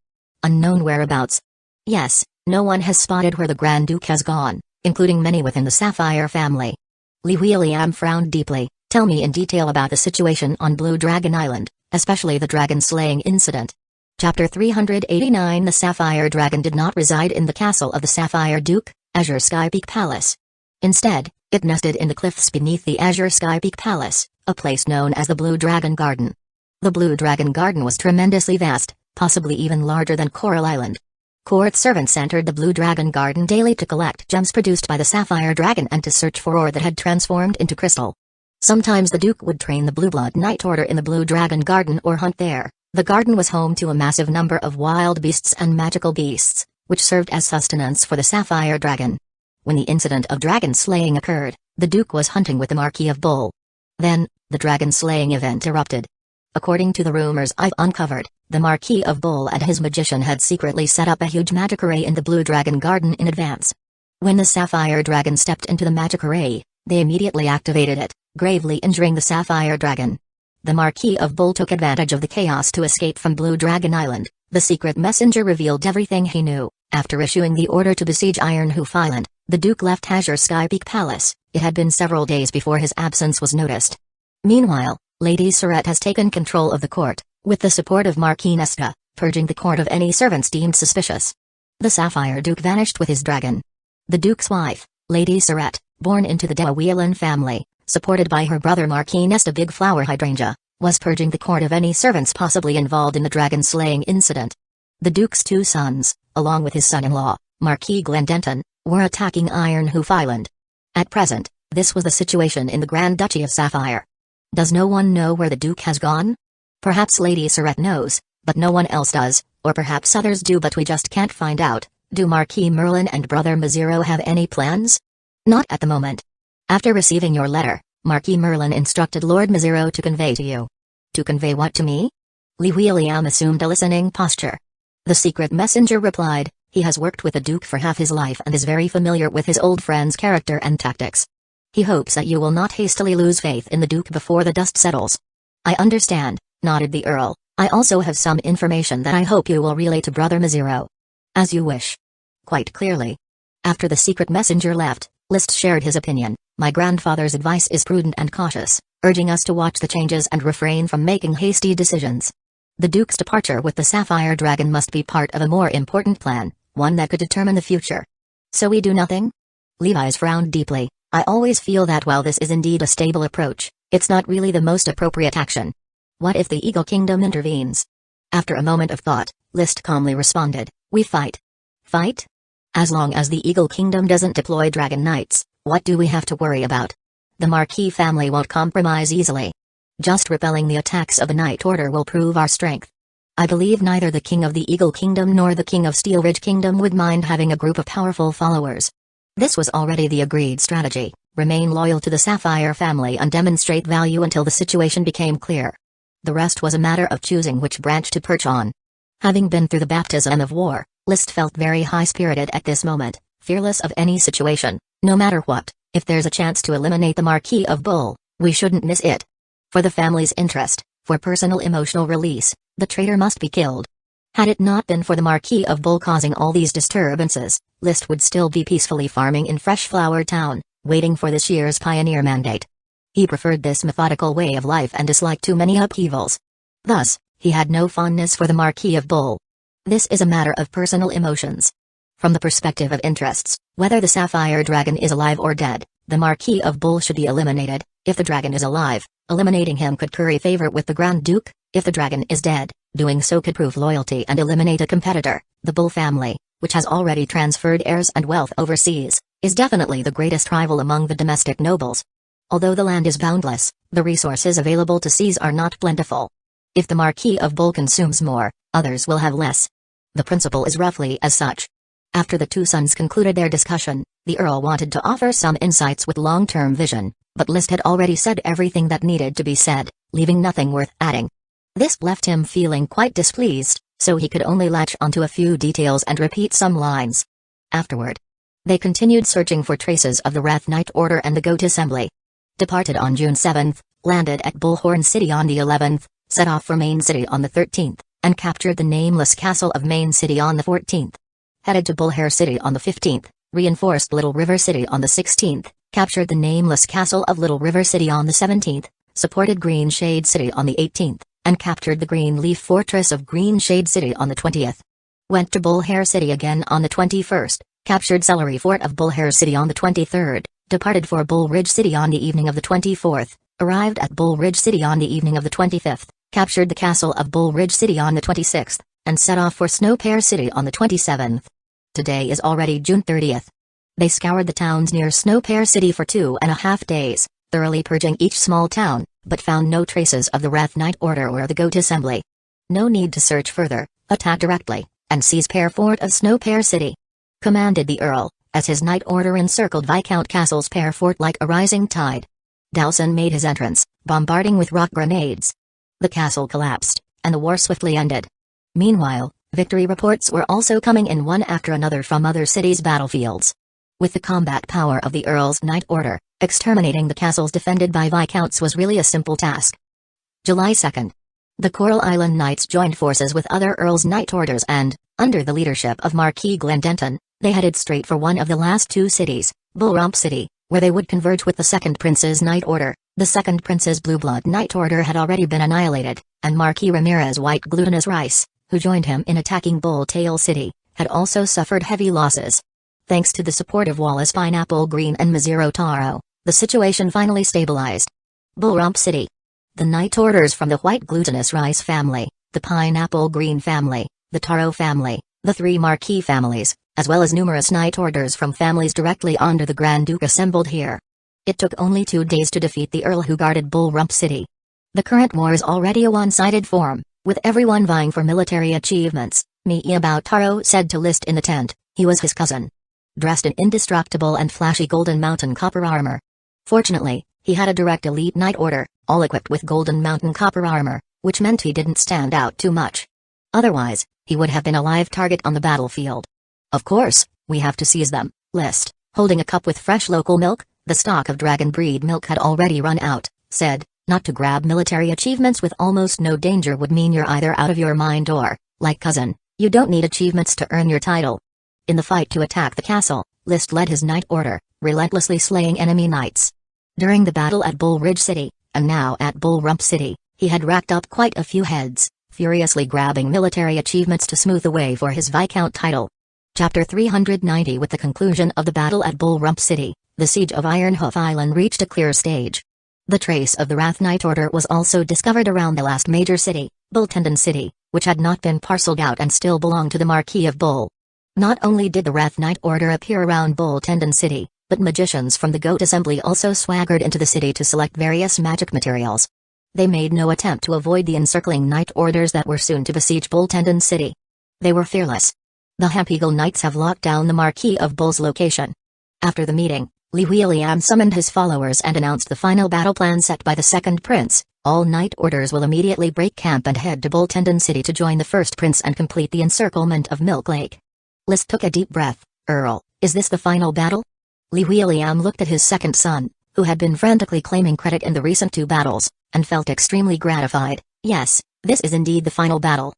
Unknown whereabouts? Yes, no one has spotted where the Grand Duke has gone, including many within the Sapphire family. Li William frowned deeply. Tell me in detail about the situation on Blue Dragon Island, especially the dragon-slaying incident. Chapter 389 The Sapphire Dragon did not reside in the castle of the Sapphire Duke, Azure Sky Peak Palace. Instead, it nested in the cliffs beneath the Azure Sky Peak Palace, a place known as the Blue Dragon Garden. The Blue Dragon Garden was tremendously vast, possibly even larger than Coral Island. Court servants entered the Blue Dragon Garden daily to collect gems produced by the Sapphire Dragon and to search for ore that had transformed into crystal. Sometimes the Duke would train the Blue Blood Knight Order in the Blue Dragon Garden or hunt there. The garden was home to a massive number of wild beasts and magical beasts, which served as sustenance for the Sapphire Dragon. When the incident of dragon slaying occurred, the Duke was hunting with the Marquis of Bull. Then, the dragon slaying event erupted. According to the rumors I've uncovered, the Marquis of Bull and his magician had secretly set up a huge magic array in the Blue Dragon Garden in advance. When the Sapphire Dragon stepped into the magic array, they immediately activated it, gravely injuring the Sapphire Dragon. The Marquis of Bull took advantage of the chaos to escape from Blue Dragon Island. The secret messenger revealed everything he knew. After issuing the order to besiege Iron Hoof Island, the Duke left Azure Sky Peak Palace. It had been several days before his absence was noticed. Meanwhile, Lady Surette has taken control of the court, with the support of Marquis Nesta, purging the court of any servants deemed suspicious. The Sapphire Duke vanished with his dragon. The Duke's wife, Lady Surette, born into the Dewhelan family, supported by her brother Marquis Nesta Big Flower Hydrangea, was purging the court of any servants possibly involved in the dragon-slaying incident. The Duke's two sons, along with his son-in-law, Marquis Glendenton, were attacking Iron Hoof Island. At present, this was the situation in the Grand Duchy of Sapphire. Does no one know where the Duke has gone? Perhaps Lady Surette knows, but no one else does, or perhaps others do but we just can't find out. Do Marquis Merlin and brother Maziro have any plans? Not at the moment. After receiving your letter, Marquis Merlin instructed Lord Mizero to convey to you. To convey what to me? Li Huiliang assumed a listening posture. The secret messenger replied, he has worked with the Duke for half his life and is very familiar with his old friend's character and tactics. He hopes that you will not hastily lose faith in the Duke before the dust settles. I understand, nodded the Earl. I also have some information that I hope you will relay to Brother Mizero. As you wish. Quite clearly. After the secret messenger left, List shared his opinion. My grandfather's advice is prudent and cautious, urging us to watch the changes and refrain from making hasty decisions. The Duke's departure with the Sapphire Dragon must be part of a more important plan, one that could determine the future. So we do nothing? Levi's frowned deeply. I always feel that while this is indeed a stable approach, it's not really the most appropriate action. What if the Eagle Kingdom intervenes? After a moment of thought, List calmly responded, we fight. Fight? As long as the Eagle Kingdom doesn't deploy Dragon Knights, what do we have to worry about? The Marquis family won't compromise easily. Just repelling the attacks of the Night Order will prove our strength. I believe neither the King of the Eagle Kingdom nor the King of Steel Ridge Kingdom would mind having a group of powerful followers. This was already the agreed strategy, remain loyal to the Sapphire family and demonstrate value until the situation became clear. The rest was a matter of choosing which branch to perch on. Having been through the baptism of war, List felt very high-spirited at this moment, fearless of any situation, no matter what. If there's a chance to eliminate the Marquis of Bull, we shouldn't miss it. For the family's interest, for personal emotional release, the traitor must be killed. Had it not been for the Marquis of Bull causing all these disturbances, List would still be peacefully farming in Freshflower Town, waiting for this year's pioneer mandate. He preferred this methodical way of life and disliked too many upheavals. Thus, he had no fondness for the Marquis of Bull. This is a matter of personal emotions. From the perspective of interests, whether the Sapphire Dragon is alive or dead, the Marquis of Bull should be eliminated. If the dragon is alive, eliminating him could curry favor with the Grand Duke. If the dragon is dead, doing so could prove loyalty and eliminate a competitor. The Bull family, which has already transferred heirs and wealth overseas, is definitely the greatest rival among the domestic nobles. Although the land is boundless, the resources available to seize are not plentiful. If the Marquis of Bull consumes more, others will have less. The principle is roughly as such. After the two sons concluded their discussion, the Earl wanted to offer some insights with long-term vision, but List had already said everything that needed to be said, leaving nothing worth adding. This left him feeling quite displeased, so he could only latch onto a few details and repeat some lines. Afterward, they continued searching for traces of the Wrath Knight Order and the Goat Assembly. Departed on June 7th, landed at Bullhorn City on the 11th, set off for Main City on the 13th, and captured the nameless castle of Main City on the 14th. Headed to Bullhare City on the 15th, reinforced Little River City on the 16th, captured the nameless castle of Little River City on the 17th, supported Green Shade City on the 18th, and captured the Green Leaf Fortress of Green Shade City on the 20th. Went to Bullhare City again on the 21st, captured Celery Fort of Bullhare City on the 23rd, departed for Bull Ridge City on the evening of the 24th, arrived at Bull Ridge City on the evening of the 25th, captured the castle of Bull Ridge City on the 26th, and set off for Snow Pear City on the 27th. Today is already June 30th. They scoured the towns near Snow Pear City for 2.5 days, thoroughly purging each small town, but found no traces of the Wrath Knight Order or the Goat Assembly. No need to search further, attack directly, and seize Pear Fort of Snow Pear City, commanded the Earl, as his Knight Order encircled Viscount Castle's Pear Fort like a rising tide. Dowson made his entrance, bombarding with rock grenades. The castle collapsed, and the war swiftly ended. Meanwhile, victory reports were also coming in one after another from other cities' battlefields. With the combat power of the Earl's Knight Order, exterminating the castles defended by Viscounts was really a simple task. July 2nd. The Coral Island Knights joined forces with other Earl's Knight Orders and, under the leadership of Marquis Glendenton, they headed straight for one of the last two cities, Bullrump City, where they would converge with the Second Prince's Knight Order. The Second Prince's Blue Blood Knight Order had already been annihilated, and Marquis Ramirez White Glutinous Rice, who joined him in attacking Bull Tail City, had also suffered heavy losses. Thanks to the support of Wallace Pineapple Green and Mizero Taro, the situation finally stabilized. Bullrump City. The Knight Orders from the White Glutinous Rice family, the Pineapple Green family, the Taro family, the three Marquis families, as well as numerous Knight Orders from families directly under the Grand Duke assembled here. It took only 2 days to defeat the Earl who guarded Bullrump City. The current war is already a one-sided form, with everyone vying for military achievements, About Taro said to List in the tent. He was his cousin. Dressed in indestructible and flashy golden mountain copper armor. Fortunately, he had a direct elite knight order, all equipped with golden mountain copper armor, which meant he didn't stand out too much. Otherwise, he would have been a live target on the battlefield. Of course, we have to seize them. List, holding a cup with fresh local milk, the stock of dragon breed milk had already run out, said, not to grab military achievements with almost no danger would mean you're either out of your mind or, like cousin, you don't need achievements to earn your title. In the fight to attack the castle, List led his knight order, relentlessly slaying enemy knights. During the battle at Bull Ridge City, and now at Bull Rump City, he had racked up quite a few heads, furiously grabbing military achievements to smooth the way for his Viscount title. Chapter 390. With the conclusion of the battle at Bull Rump City, the siege of Ironhoof Island reached a clear stage. The trace of the Wrath Knight Order was also discovered around the last major city, Bull Pendant City, which had not been parceled out and still belonged to the Marquis of Bull. Not only did the Wrath Knight Order appear around Bull Pendant City, but magicians from the Goat Assembly also swaggered into the city to select various magic materials. They made no attempt to avoid the encircling Knight Orders that were soon to besiege Bull Pendant City. They were fearless. The Hemp Eagle Knights have locked down the Marquis of Bull's location. After the meeting, Li William summoned his followers and announced the final battle plan set by the second prince. All Knight Orders will immediately break camp and head to Bull Pendant City to join the first prince and complete the encirclement of Milk Lake. List took a deep breath. Earl, is this the final battle? Li William looked at his second son, who had been frantically claiming credit in the recent two battles, and felt extremely gratified. Yes, this is indeed the final battle.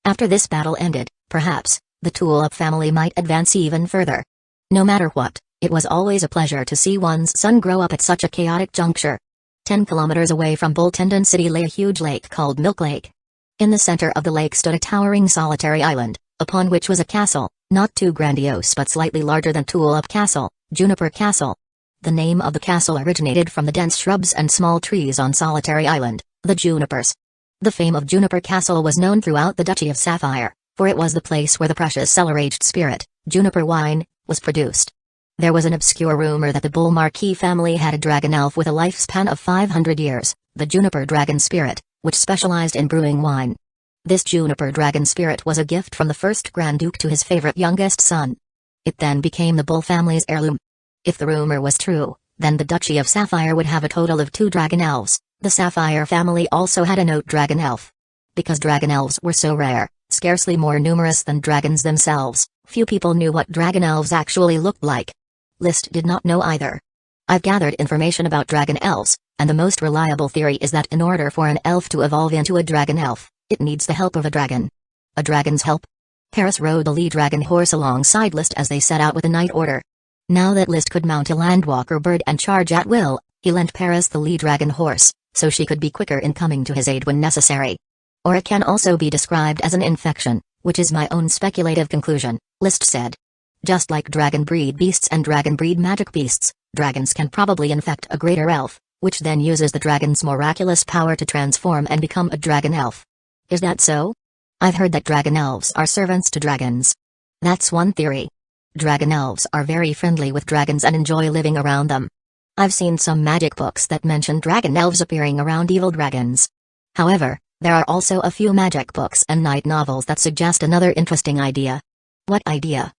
After this battle ended, perhaps, the Tulip family might advance even further. No matter what, it was always a pleasure to see one's son grow up at such a chaotic juncture. 10 kilometers away from Bull Pendant City lay a huge lake called Milk Lake. In the center of the lake stood a towering solitary island, upon which was a castle, not too grandiose but slightly larger than Tulip Castle, Juniper Castle. The name of the castle originated from the dense shrubs and small trees on Solitary Island, the junipers. The fame of Juniper Castle was known throughout the Duchy of Sapphire, for it was the place where the precious cellar-aged spirit, juniper wine, was produced. There was an obscure rumor that the Bull Marquis family had a dragon elf with a lifespan of 500 years, the Juniper Dragon Spirit, which specialized in brewing wine. This Juniper Dragon Spirit was a gift from the first Grand Duke to his favorite youngest son. It then became the Bull family's heirloom. If the rumor was true, then the Duchy of Sapphire would have a total of 2 dragon elves. The Sapphire family also had a note dragon elf. Because dragon elves were so rare, scarcely more numerous than dragons themselves, few people knew what dragon elves actually looked like. List did not know either. I've gathered information about dragon elves, and the most reliable theory is that in order for an elf to evolve into a dragon elf, it needs the help of a dragon. A dragon's help? Paris rode the lead dragon horse alongside List as they set out with a knight order. Now that List could mount a landwalker bird and charge at will, he lent Paris the lead dragon horse, so she could be quicker in coming to his aid when necessary. Or it can also be described as an infection, which is my own speculative conclusion, List said. Just like dragon breed beasts and dragon breed magic beasts, dragons can probably infect a greater elf, which then uses the dragon's miraculous power to transform and become a dragon elf. Is that so? I've heard that dragon elves are servants to dragons. That's one theory. Dragon elves are very friendly with dragons and enjoy living around them. I've seen some magic books that mention dragon elves appearing around evil dragons. However, there are also a few magic books and night novels that suggest another interesting idea. What idea?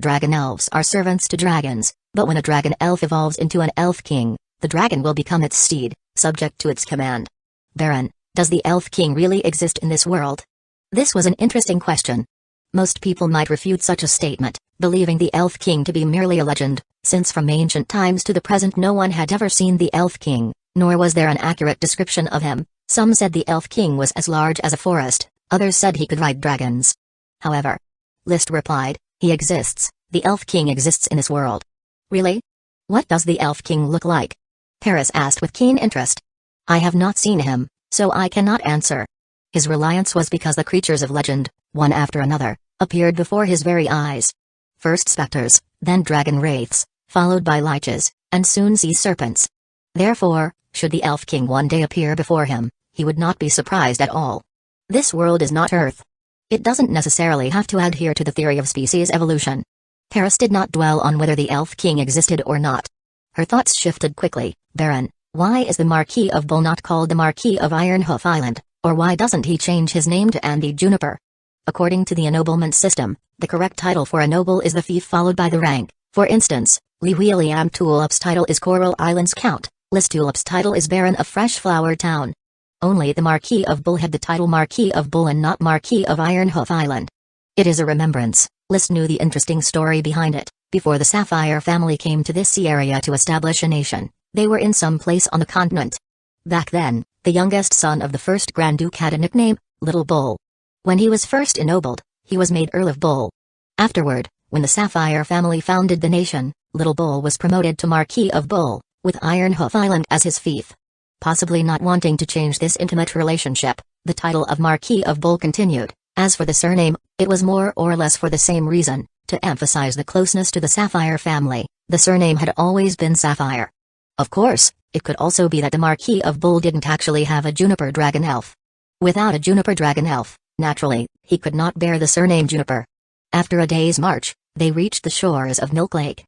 Dragon elves are servants to dragons, but when a dragon elf evolves into an elf king, the dragon will become its steed, subject to its command. Baron, does the elf king really exist in this world? This was an interesting question. Most people might refute such a statement, believing the elf king to be merely a legend, since from ancient times to the present no one had ever seen the elf king, nor was there an accurate description of him. Some said the elf king was as large as a forest, others said he could ride dragons. However, List replied, he exists, the elf king exists in this world. Really? What does the elf king look like? Paris asked with keen interest. I have not seen him, so I cannot answer. His reliance was because the creatures of legend, one after another, appeared before his very eyes. First specters, then dragon wraiths, followed by liches, and soon sea serpents. Therefore, should the elf king one day appear before him, he would not be surprised at all. This world is not Earth. It doesn't necessarily have to adhere to the theory of species evolution. Paris did not dwell on whether the elf king existed or not. Her thoughts shifted quickly. Baron, why is the Marquis of Bull not called the Marquis of Ironhoof Island, or why doesn't he change his name to Andy Juniper? According to the ennoblement system, the correct title for a noble is the fief followed by the rank. For instance, Li William Tulip's title is Coral Islands Count, List Tulip's title is Baron of Fresh Flower Town. Only the Marquis of Bull had the title Marquis of Bull and not Marquis of Ironhoof Island. It is a remembrance. List knew the interesting story behind it. Before the Sapphire family came to this sea area to establish a nation, they were in some place on the continent. Back then, the youngest son of the first Grand Duke had a nickname, Little Bull. When he was first ennobled, he was made Earl of Bull. Afterward, when the Sapphire family founded the nation, Little Bull was promoted to Marquis of Bull, with Ironhoof Island as his fief. Possibly not wanting to change this intimate relationship, the title of Marquis of Bull continued. As for the surname, it was more or less for the same reason, to emphasize the closeness to the Sapphire family. The surname had always been Sapphire. Of course, it could also be that the Marquis of Bull didn't actually have a juniper dragon elf. Without a juniper dragon elf, naturally, he could not bear the surname Juniper. After a day's march, they reached the shores of Milk Lake.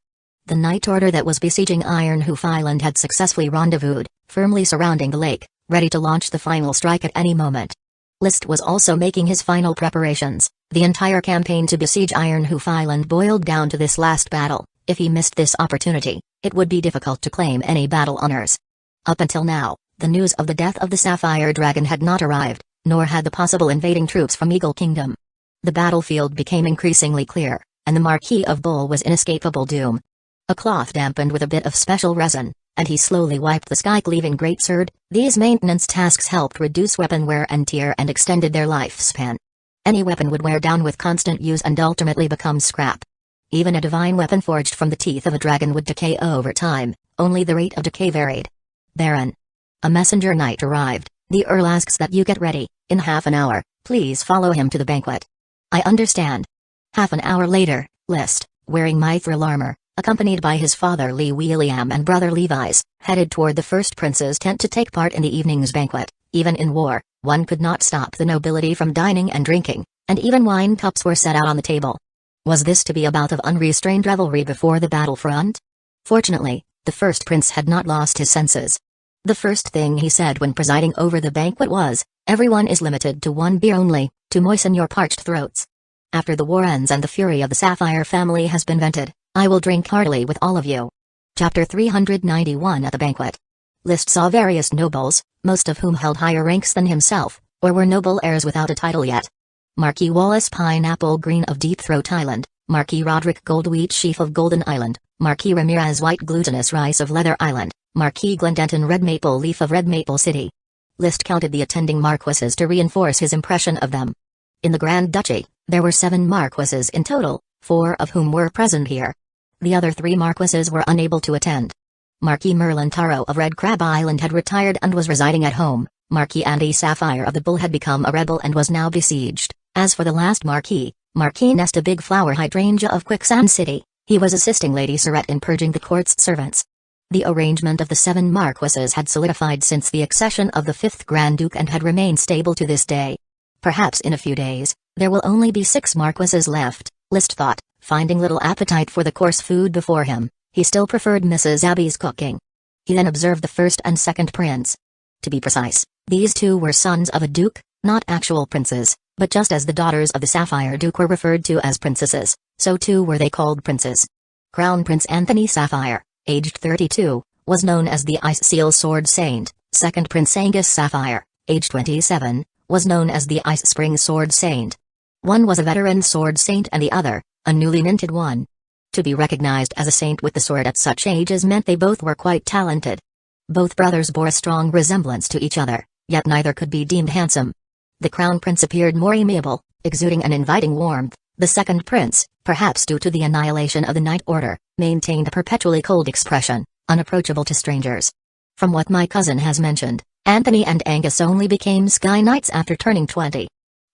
The Night Order that was besieging Ironhoof Island had successfully rendezvoused, firmly surrounding the lake, ready to launch the final strike at any moment. List was also making his final preparations. The entire campaign to besiege Ironhoof Island boiled down to this last battle. If he missed this opportunity, it would be difficult to claim any battle honors. Up until now, the news of the death of the Sapphire Dragon had not arrived, nor had the possible invading troops from Eagle Kingdom. The battlefield became increasingly clear, and the Marquis of Bull was inescapable doom. A cloth dampened with a bit of special resin, and he slowly wiped the sky cleaving greatsword. These maintenance tasks helped reduce weapon wear and tear and extended their lifespan. Any weapon would wear down with constant use and ultimately become scrap. Even a divine weapon forged from the teeth of a dragon would decay over time, only the rate of decay varied. Baron. A messenger knight arrived. The Earl asks that you get ready, in half an hour. Please follow him to the banquet. I understand. Half an hour later, List, wearing mithril armor, accompanied by his father Lee William and brother Levi's, headed toward the first prince's tent to take part in the evening's banquet. Even in war, one could not stop the nobility from dining and drinking, and even wine cups were set out on the table. Was this to be a bout of unrestrained revelry before the battlefront? Fortunately, the first prince had not lost his senses. The first thing he said when presiding over the banquet was, "Everyone is limited to one beer only, to moisten your parched throats. After the war ends and the fury of the Sapphire family has been vented, I will drink heartily with all of you." Chapter 391 At the banquet. List saw various nobles, most of whom held higher ranks than himself, or were noble heirs without a title yet. Marquis Wallace Pineapple Green of Deep Throat Island, Marquis Roderick Goldwheat Sheaf of Golden Island, Marquis Ramirez White Glutinous Rice of Leather Island, Marquis Glendenton Red Maple Leaf of Red Maple City. List counted the attending marquises to reinforce his impression of them. In the Grand Duchy, there were 7 marquises in total, 4 of whom were present here. The other 3 marquises were unable to attend. Marquis Merlin Taro of Red Crab Island had retired and was residing at home. Marquis Andy Sapphire of the Bull had become a rebel and was now besieged. As for the last Marquis, Marquis Nesta Big Flower Hydrangea of Quicksand City, he was assisting Lady Surette in purging the court's servants. The arrangement of the 7 marquises had solidified since the accession of the 5th Grand Duke and had remained stable to this day. Perhaps in a few days, there will only be 6 marquises left, List thought, finding little appetite for the coarse food before him. He still preferred Mrs. Abby's cooking. He then observed the first and second prince. To be precise, these 2 were sons of a duke, not actual princes, but just as the daughters of the Sapphire Duke were referred to as princesses, so too were they called princes. Crown Prince Anthony Sapphire, aged 32, was known as the Ice Seal Sword Saint. Second Prince Angus Sapphire, aged 27, was known as the Ice Spring Sword Saint. One was a veteran sword saint and the other, a newly minted one. To be recognized as a saint with the sword at such ages meant they both were quite talented. Both brothers bore a strong resemblance to each other, yet neither could be deemed handsome. The Crown Prince appeared more amiable, exuding an inviting warmth. The second prince, perhaps due to the annihilation of the Night Order, maintained a perpetually cold expression, unapproachable to strangers. From what my cousin has mentioned, Anthony and Angus only became Sky Knights after turning 20.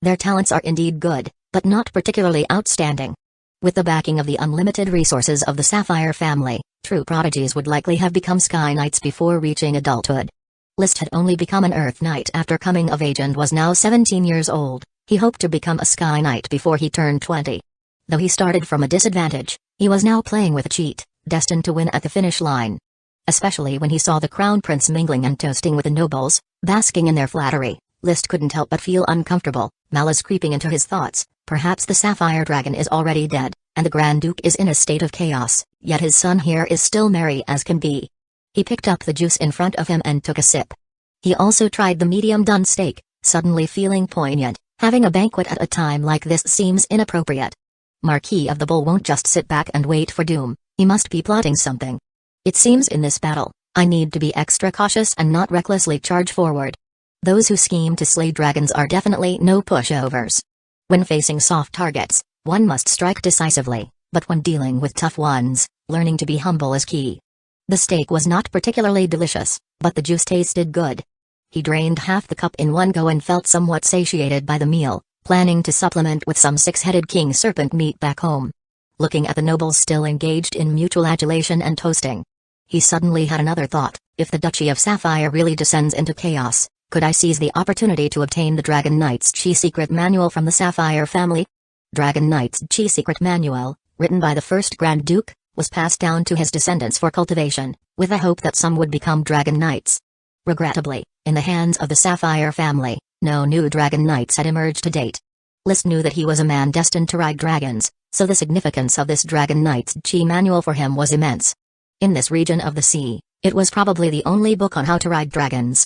Their talents are indeed good, but not particularly outstanding. With the backing of the unlimited resources of the Sapphire family, true prodigies would likely have become Sky Knights before reaching adulthood. List had only become an Earth Knight after coming of age and was now 17 years old. He hoped to become a Sky Knight before he turned 20. Though he started from a disadvantage, he was now playing with a cheat, destined to win at the finish line. Especially when he saw the Crown Prince mingling and toasting with the nobles, basking in their flattery, List couldn't help but feel uncomfortable, malice creeping into his thoughts. Perhaps the Sapphire Dragon is already dead, and the Grand Duke is in a state of chaos, yet his son here is still merry as can be. He picked up the juice in front of him and took a sip. He also tried the medium-done steak, suddenly feeling poignant. Having a banquet at a time like this seems inappropriate. Marquis of the Bull won't just sit back and wait for doom, he must be plotting something. It seems in this battle, I need to be extra cautious and not recklessly charge forward. Those who scheme to slay dragons are definitely no pushovers. When facing soft targets, one must strike decisively, but when dealing with tough ones, learning to be humble is key. The steak was not particularly delicious, but the juice tasted good. He drained half the cup in one go and felt somewhat satiated by the meal, planning to supplement with some six-headed king serpent meat back home. Looking at the nobles still engaged in mutual adulation and toasting, he suddenly had another thought. If the Duchy of Sapphire really descends into chaos, could I seize the opportunity to obtain the Dragon Knight's Chi secret manual from the Sapphire family? Dragon Knight's Chi secret manual, written by the first Grand Duke, was passed down to his descendants for cultivation, with the hope that some would become Dragon Knights. Regrettably, in the hands of the Sapphire family, no new Dragon Knights had emerged to date. List knew that he was a man destined to ride dragons, so the significance of this Dragon Knight's Chi manual for him was immense. In this region of the sea, it was probably the only book on how to ride dragons.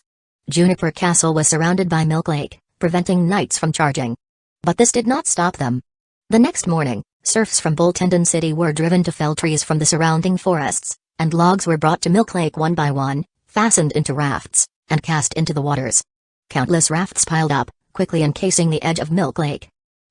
Juniper Castle was surrounded by Milk Lake, preventing knights from charging. But this did not stop them. The next morning, serfs from Bulltendon City were driven to fell trees from the surrounding forests, and logs were brought to Milk Lake one by one, fastened into rafts, and cast into the waters. Countless rafts piled up, quickly encasing the edge of Milk Lake.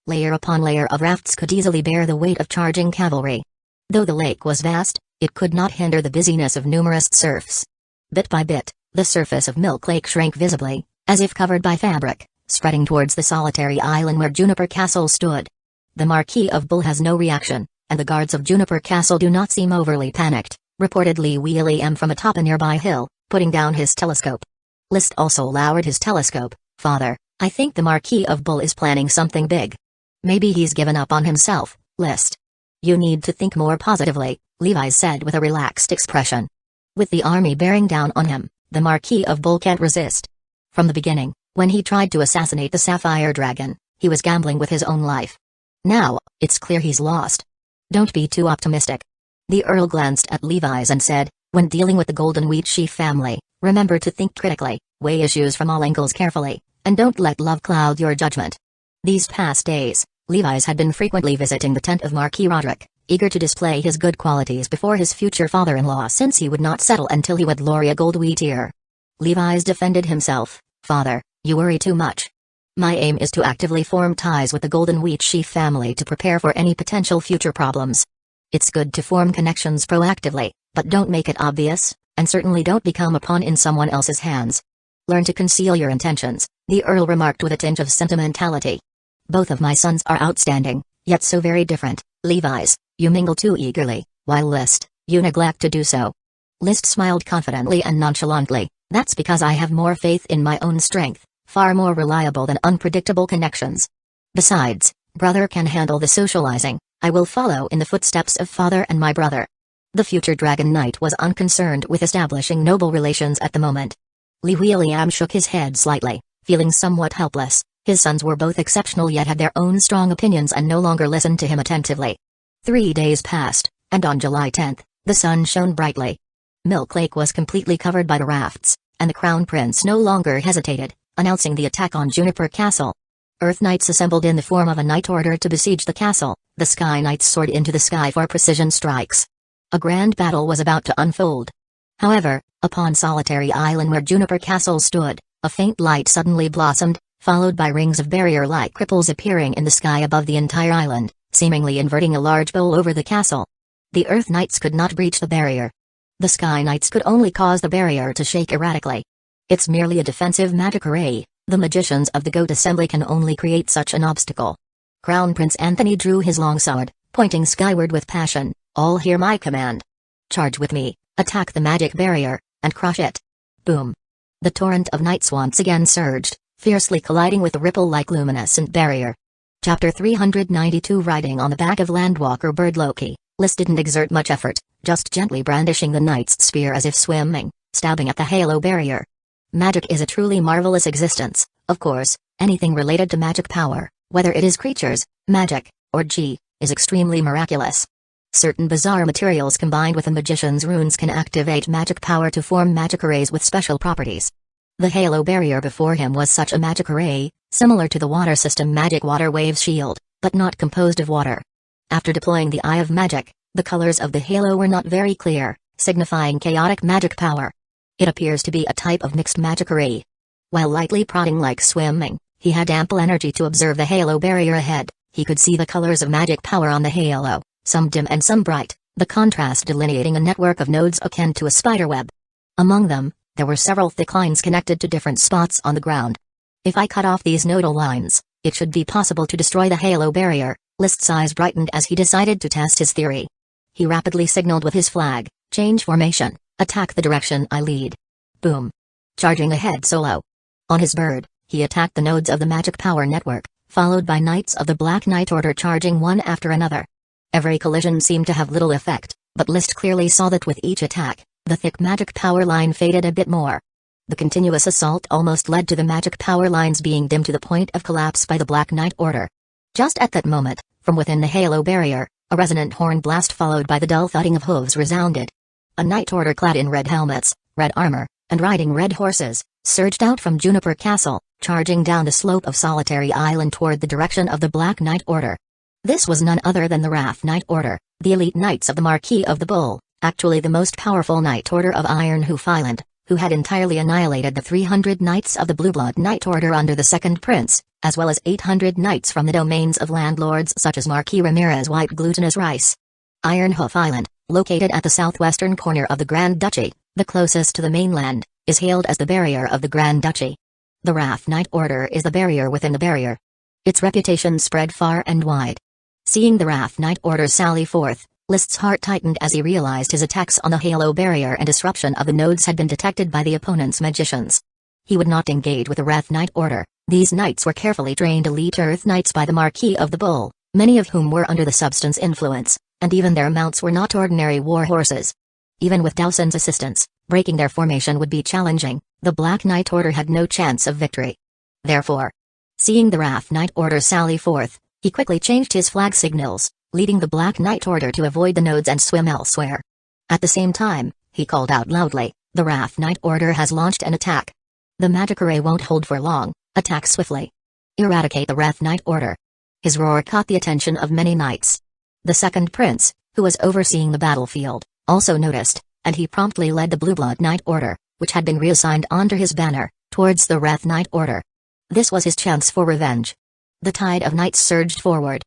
Layer upon layer of rafts could easily bear the weight of charging cavalry. Though the lake was vast, it could not hinder the busyness of numerous serfs. Bit by bit, the surface of Milk Lake shrank visibly, as if covered by fabric, spreading towards the solitary island where Juniper Castle stood. The Marquis of Bull has no reaction, and the guards of Juniper Castle do not seem overly panicked, reported Lee William from atop a nearby hill, putting down his telescope. List also lowered his telescope. Father, I think the Marquis of Bull is planning something big. Maybe he's given up on himself, List. You need to think more positively, Levi said with a relaxed expression. With the army bearing down on him, the Marquis of Bull can't resist. From the beginning, when he tried to assassinate the Sapphire Dragon, he was gambling with his own life. Now, it's clear he's lost. Don't be too optimistic. The Earl glanced at Levi's and said, when dealing with the Golden Wheat Sheaf family, remember to think critically, weigh issues from all angles carefully, and don't let love cloud your judgment. These past days, Levi's had been frequently visiting the tent of Marquis Roderick, eager to display his good qualities before his future father-in-law since he would not settle until he would Loria Goldwheatear. Levi's defended himself. Father, you worry too much. My aim is to actively form ties with the Golden Wheat Sheaf family to prepare for any potential future problems. It's good to form connections proactively, but don't make it obvious, and certainly don't become a pawn in someone else's hands. Learn to conceal your intentions, the Earl remarked with a tinge of sentimentality. Both of my sons are outstanding, yet so very different. Levi's, you mingle too eagerly, while List, you neglect to do so. List smiled confidently and nonchalantly. That's because I have more faith in my own strength, far more reliable than unpredictable connections. Besides, brother can handle the socializing. I will follow in the footsteps of father and my brother. The future Dragon Knight was unconcerned with establishing noble relations at the moment. Lee William shook his head slightly, feeling somewhat helpless. His sons were both exceptional yet had their own strong opinions and no longer listened to him attentively. 3 days passed, and on July 10th, the sun shone brightly. Milk Lake was completely covered by the rafts, and the Crown Prince no longer hesitated, announcing the attack on Juniper Castle. Earth Knights assembled in the form of a knight order to besiege the castle. The Sky Knights soared into the sky for precision strikes. A grand battle was about to unfold. However, upon solitary island where Juniper Castle stood, a faint light suddenly blossomed, followed by rings of barrier-like cripples appearing in the sky above the entire island, seemingly inverting a large bowl over the castle. The Earth Knights could not breach the barrier. The Sky Knights could only cause the barrier to shake erratically. It's merely a defensive magic array. The magicians of the Goat Assembly can only create such an obstacle. Crown Prince Anthony drew his longsword, pointing skyward with passion. All hear my command. Charge with me, attack the magic barrier, and crush it. Boom. The torrent of knights once again surged, fiercely colliding with the ripple-like luminescent barrier. Chapter 392 Riding on the back of Landwalker Bird Loki, List didn't exert much effort, just gently brandishing the knight's spear as if swimming, stabbing at the halo barrier. Magic is a truly marvelous existence. Of course, anything related to magic power, whether it is creatures, magic, or G, is extremely miraculous. Certain bizarre materials combined with a magician's runes can activate magic power to form magic arrays with special properties. The halo barrier before him was such a magic array, similar to the water system magic water waves shield, but not composed of water. After deploying the Eye of Magic, the colors of the halo were not very clear, signifying chaotic magic power. It appears to be a type of mixed magic array. While lightly prodding like swimming, he had ample energy to observe the halo barrier ahead. He could see the colors of magic power on the halo, some dim and some bright, the contrast delineating a network of nodes akin to a spiderweb. Among them, there were several thick lines connected to different spots on the ground. If I cut off these nodal lines, it should be possible to destroy the halo barrier. List's eyes brightened as he decided to test his theory. He rapidly signaled with his flag, change formation, attack the direction I lead. Boom. Charging ahead solo. On his bird, he attacked the nodes of the magic power network, followed by Knights of the Black Knight Order charging one after another. Every collision seemed to have little effect, but List clearly saw that with each attack, the thick magic power line faded a bit more. The continuous assault almost led to the magic power lines being dimmed to the point of collapse by the Black Knight Order. Just at that moment, from within the halo barrier, a resonant horn blast followed by the dull thudding of hooves resounded. A Knight Order clad in red helmets, red armor, and riding red horses, surged out from Juniper Castle, charging down the slope of Solitary Island toward the direction of the Black Knight Order. This was none other than the Wrath Knight Order, the elite knights of the Marquis of the Bull, actually the most powerful Knight Order of Ironhoof Island, who had entirely annihilated the 300 knights of the Blueblood Knight Order under the Second Prince, as well as 800 knights from the domains of landlords such as Marquis Ramirez White Glutinous Rice. Ironhoof Island, located at the southwestern corner of the Grand Duchy, the closest to the mainland, is hailed as the barrier of the Grand Duchy. The Wrath Knight Order is the barrier within the barrier. Its reputation spread far and wide. Seeing the Wrath Knight Order sally forth, List's heart tightened as he realized his attacks on the halo barrier and disruption of the nodes had been detected by the opponent's magicians. He would not engage with the Wrath Knight Order. These knights were carefully trained elite Earth Knights by the Marquis of the Bull, many of whom were under the substance influence, and even their mounts were not ordinary war horses. Even with Dowson's assistance, breaking their formation would be challenging. The Black Knight Order had no chance of victory. Therefore, seeing the Wrath Knight Order sally forth, he quickly changed his flag signals, leading the Black Knight Order to avoid the nodes and swim elsewhere. At the same time, he called out loudly, "The Wrath Knight Order has launched an attack. The magic array won't hold for long. Attack swiftly. Eradicate the Wrath Knight Order." His roar caught the attention of many knights. The Second Prince, who was overseeing the battlefield, also noticed, and he promptly led the Blueblood Knight Order, which had been reassigned under his banner, towards the Wrath Knight Order. This was his chance for revenge. The tide of knights surged forward.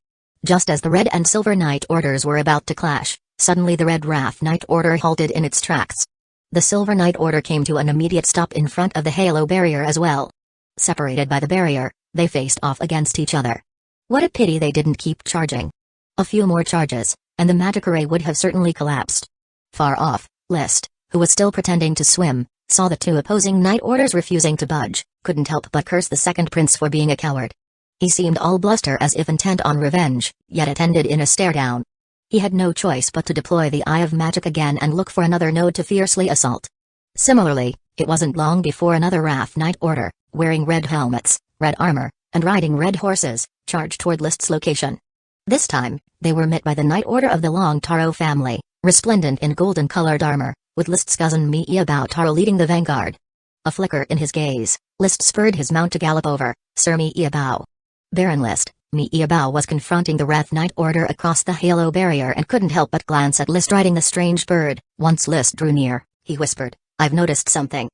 Just as the Red and Silver Knight Orders were about to clash, suddenly the Red Wrath Knight Order halted in its tracks. The Silver Knight Order came to an immediate stop in front of the halo barrier as well. Separated by the barrier, they faced off against each other. What a pity they didn't keep charging. A few more charges, and the magic array would have certainly collapsed. Far off, List, who was still pretending to swim, saw the two opposing Knight Orders refusing to budge, couldn't help but curse the Second Prince for being a coward. He seemed all bluster as if intent on revenge, yet it ended in a stare-down. He had no choice but to deploy the Eye of Magic again and look for another node to fiercely assault. Similarly, it wasn't long before another Wrath Knight Order, wearing red helmets, red armor, and riding red horses, charged toward List's location. This time, they were met by the Knight Order of the Long Taro family, resplendent in golden-colored armor, with List's cousin Mi'Iabao Taro leading the vanguard. A flicker in his gaze, List spurred his mount to gallop over. "Sir Mi'Iabao." Baron List, Mi'Iabao was confronting the Wrath Knight Order across the halo barrier and couldn't help but glance at List riding the strange bird. Once List drew near, he whispered, "I've noticed something.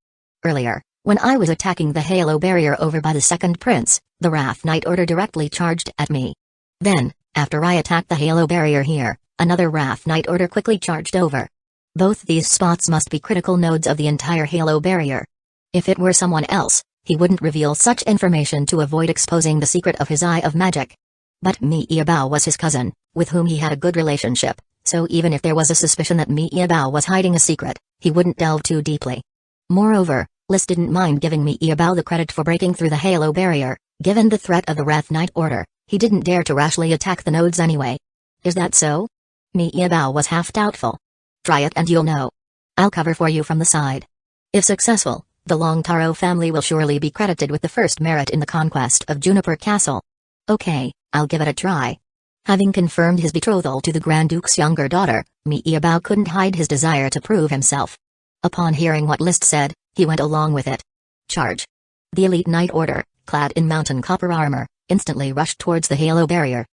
Earlier, when I was attacking the halo barrier over by the Second Prince, the Wrath Knight Order directly charged at me. Then, after I attacked the halo barrier here, another Wrath Knight Order quickly charged over. Both these spots must be critical nodes of the entire halo barrier. If it were someone else, he wouldn't reveal such information to avoid exposing the secret of his Eye of Magic. But Mi'Iabao was his cousin, with whom he had a good relationship, so even if there was a suspicion that Mi'Iabao was hiding a secret, he wouldn't delve too deeply. Moreover, List didn't mind giving Mi'Iabao the credit for breaking through the halo barrier. Given the threat of the Wrath Knight Order, he didn't dare to rashly attack the nodes anyway. "Is that so?" Mi'Iabao was half doubtful. "Try it and you'll know. I'll cover for you from the side. If successful, the Long Taro family will surely be credited with the first merit in the conquest of Juniper Castle." "Okay, I'll give it a try." Having confirmed his betrothal to the Grand Duke's younger daughter, Miebao couldn't hide his desire to prove himself. Upon hearing what List said, he went along with it. Charge! The elite Knight Order, clad in mountain copper armor, instantly rushed towards the Halo barrier.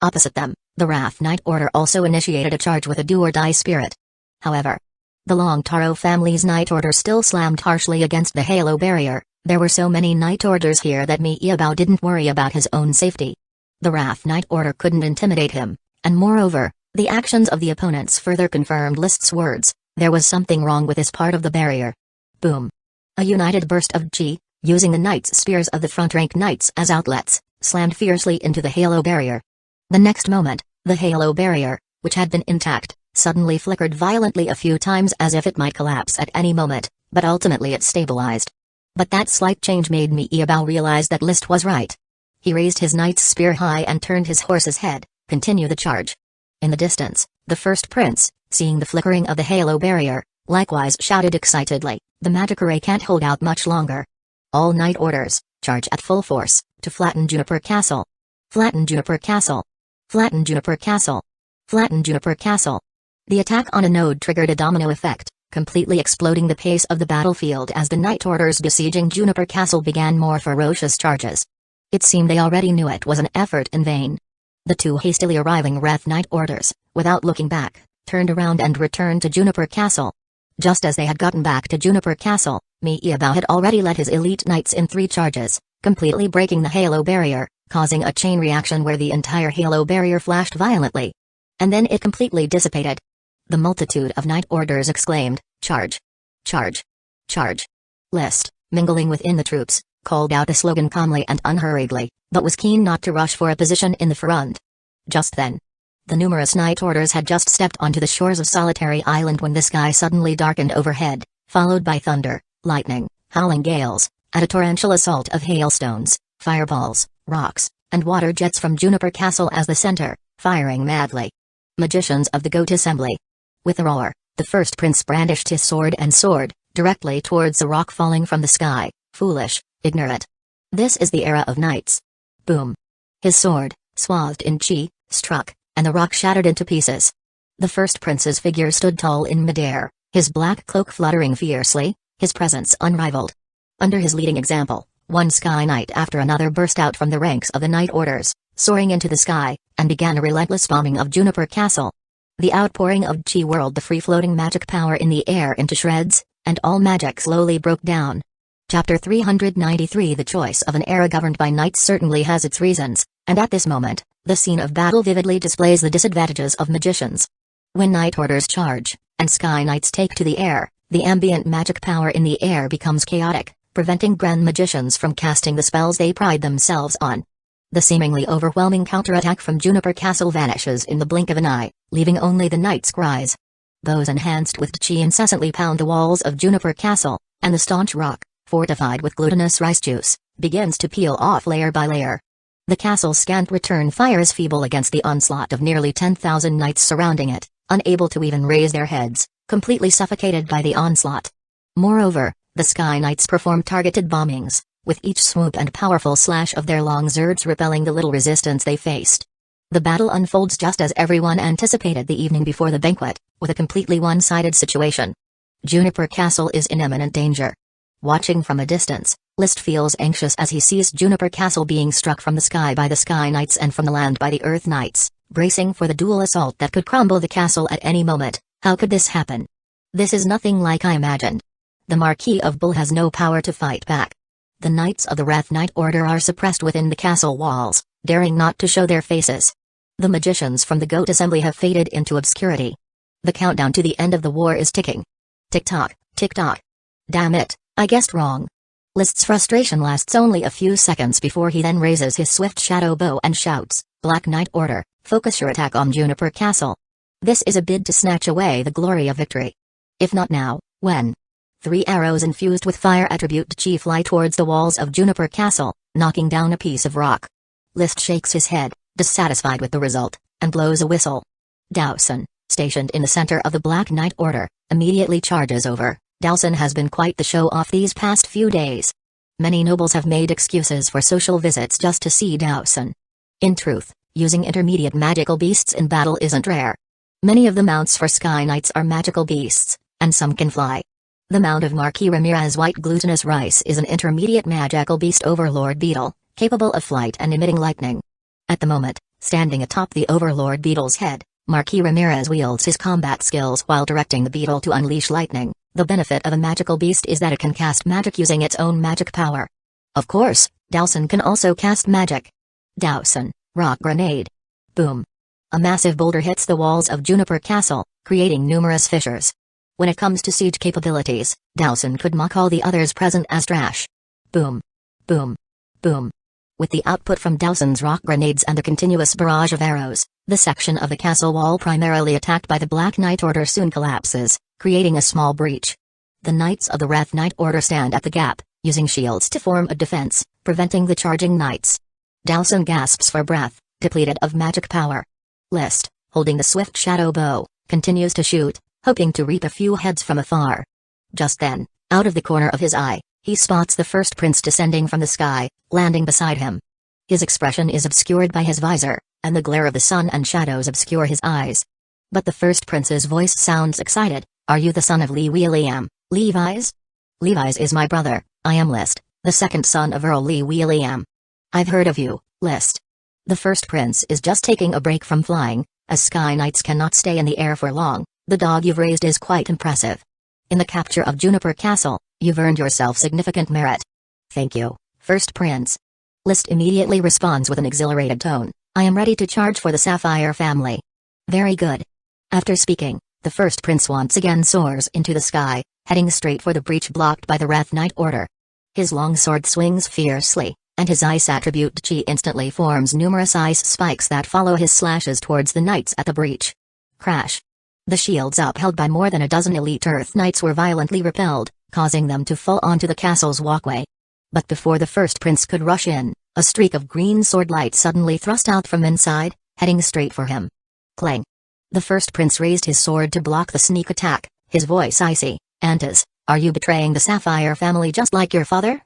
Opposite them, the Wrath Knight Order also initiated a charge with a do-or-die spirit. However, the Long Taro family's Knight Order still slammed harshly against the Halo barrier. There were so many Knight Orders here that Miebao didn't worry about his own safety. The Wrath Knight Order couldn't intimidate him, and moreover, the actions of the opponents further confirmed List's words. There was something wrong with this part of the barrier. Boom! A united burst of chi, using the Knight's spears of the front-rank Knights as outlets, slammed fiercely into the Halo barrier. The next moment, the Halo barrier, which had been intact, suddenly flickered violently a few times as if it might collapse at any moment, but ultimately it stabilized. But that slight change made Miebao realize that List was right. He raised his knight's spear high and turned his horse's head, continue the charge. In the distance, the first prince, seeing the flickering of the Halo barrier, likewise shouted excitedly, "The Magicure can't hold out much longer. All Knight Orders, charge at full force, to flatten Juniper Castle. Flatten Juniper Castle. Flatten Juniper Castle. Flatten Juniper Castle." The attack on a node triggered a domino effect, completely exploding the pace of the battlefield as the Knight Orders besieging Juniper Castle began more ferocious charges. It seemed they already knew it was an effort in vain. The two hastily arriving Wrath Knight Orders, without looking back, turned around and returned to Juniper Castle. Just as they had gotten back to Juniper Castle, Miebao had already led his elite knights in 3 charges, completely breaking the Halo barrier, causing a chain reaction where the entire Halo barrier flashed violently. And then it completely dissipated. The multitude of Knight Orders exclaimed, "Charge! Charge! Charge!" List, mingling within the troops, called out a slogan calmly and unhurriedly, but was keen not to rush for a position in the front. Just then, the numerous Knight Orders had just stepped onto the shores of Solitary Island when the sky suddenly darkened overhead, followed by thunder, lightning, howling gales, and a torrential assault of hailstones, fireballs, rocks, and water jets from Juniper Castle as the center, firing madly. Magicians of the Goat Assembly. With a roar, the first prince brandished his sword and soared, directly towards a rock falling from the sky. Foolish, ignorant. This is the era of knights. Boom. His sword, swathed in chi, struck, and the rock shattered into pieces. The first prince's figure stood tall in midair, his black cloak fluttering fiercely, his presence unrivaled. Under his leading example, one Sky Knight after another burst out from the ranks of the Knight Orders, soaring into the sky, and began a relentless bombing of Juniper Castle. The outpouring of chi whirled the free-floating magic power in the air into shreds, and all magic slowly broke down. Chapter 393 The choice of an era governed by knights certainly has its reasons, and at this moment, the scene of battle vividly displays the disadvantages of magicians. When Knight Orders charge, and Sky Knights take to the air, the ambient magic power in the air becomes chaotic, preventing grand magicians from casting the spells they pride themselves on. The seemingly overwhelming counterattack from Juniper Castle vanishes in the blink of an eye, leaving only the knight's cries. Bows enhanced with chi incessantly pound the walls of Juniper Castle, and the staunch rock, fortified with glutinous rice juice, begins to peel off layer by layer. The castle's scant return fire is feeble against the onslaught of nearly 10,000 knights surrounding it, unable to even raise their heads, completely suffocated by the onslaught. Moreover, the Sky Knights perform targeted bombings, with each swoop and powerful slash of their long swords repelling the little resistance they faced. The battle unfolds just as everyone anticipated the evening before the banquet, with a completely one-sided situation. Juniper Castle is in imminent danger. Watching from a distance, List feels anxious as he sees Juniper Castle being struck from the sky by the Sky Knights and from the land by the Earth Knights, bracing for the dual assault that could crumble the castle at any moment. How could this happen? This is nothing like I imagined. The Marquis of Bull has no power to fight back. The Knights of the Wrath Knight Order are suppressed within the castle walls, daring not to show their faces. The magicians from the Goat Assembly have faded into obscurity. The countdown to the end of the war is ticking. Tick-tock, tick-tock. Damn it, I guessed wrong. List's frustration lasts only a few seconds before he then raises his swift shadow bow and shouts, "Black Knight Order, focus your attack on Juniper Castle." This is a bid to snatch away the glory of victory. If not now, when? 3 arrows infused with fire attribute chi fly towards the walls of Juniper Castle, knocking down a piece of rock. List shakes his head, dissatisfied with the result, and blows a whistle. Dowson, stationed in the center of the Black Knight Order, immediately charges over. Dowson has been quite the show-off these past few days. Many nobles have made excuses for social visits just to see Dowson. In truth, Using intermediate magical beasts in battle isn't rare. Many of the mounts for Sky Knights are magical beasts, and some can fly. The mount of Marquis Ramirez White Glutinous Rice is an intermediate magical beast overlord beetle, capable of flight and emitting lightning. At the moment, standing atop the overlord beetle's head, Marquis Ramirez wields his combat skills while directing the beetle to unleash lightning. The benefit of a magical beast is that it can cast magic using its own magic power. Of course, Dowson can also cast magic. Dowson, Rock Grenade. Boom. A massive boulder hits the walls of Juniper Castle, creating numerous fissures. When it comes to siege capabilities, Dowson could mock all the others present as trash. Boom. Boom. Boom. With the output from Dowson's rock grenades and the continuous barrage of arrows, the section of the castle wall primarily attacked by the Black Knight Order soon collapses, creating a small breach. The Knights of the Red Knight Order stand at the gap, using shields to form a defense, preventing the charging knights. Dowson gasps for breath, depleted of magic power. List, holding the swift shadow bow, continues to shoot, hoping to reap a few heads from afar. Just then, out of the corner of his eye, he spots the first prince descending from the sky, landing beside him. His expression is obscured by his visor, and the glare of the sun and shadows obscure his eyes. But the first prince's voice sounds excited. "Are you the son of Lee William, Levi's?" "Levi's is my brother, I am List, the second son of Earl Lee William." "I've heard of you, List." The first prince is just taking a break from flying, as Sky Knights cannot stay in the air for long. "The dog you've raised is quite impressive. In the capture of Juniper Castle, you've earned yourself significant merit." "Thank you, First Prince." List immediately responds with an exhilarated tone. "I am ready to charge for the Sapphire family." "Very good." After speaking, the first prince once again soars into the sky, heading straight for the breach blocked by the Red Knight Order. His long sword swings fiercely, and his ice attribute Chi instantly forms numerous ice spikes that follow his slashes towards the knights at the breach. Crash. The shields upheld by more than a dozen elite Earth Knights were violently repelled, causing them to fall onto the castle's walkway. But before the first prince could rush in, a streak of green sword light suddenly thrust out from inside, heading straight for him. Clang. The first prince raised his sword to block the sneak attack, his voice icy. "Antas, are you betraying the Sapphire family just like your father?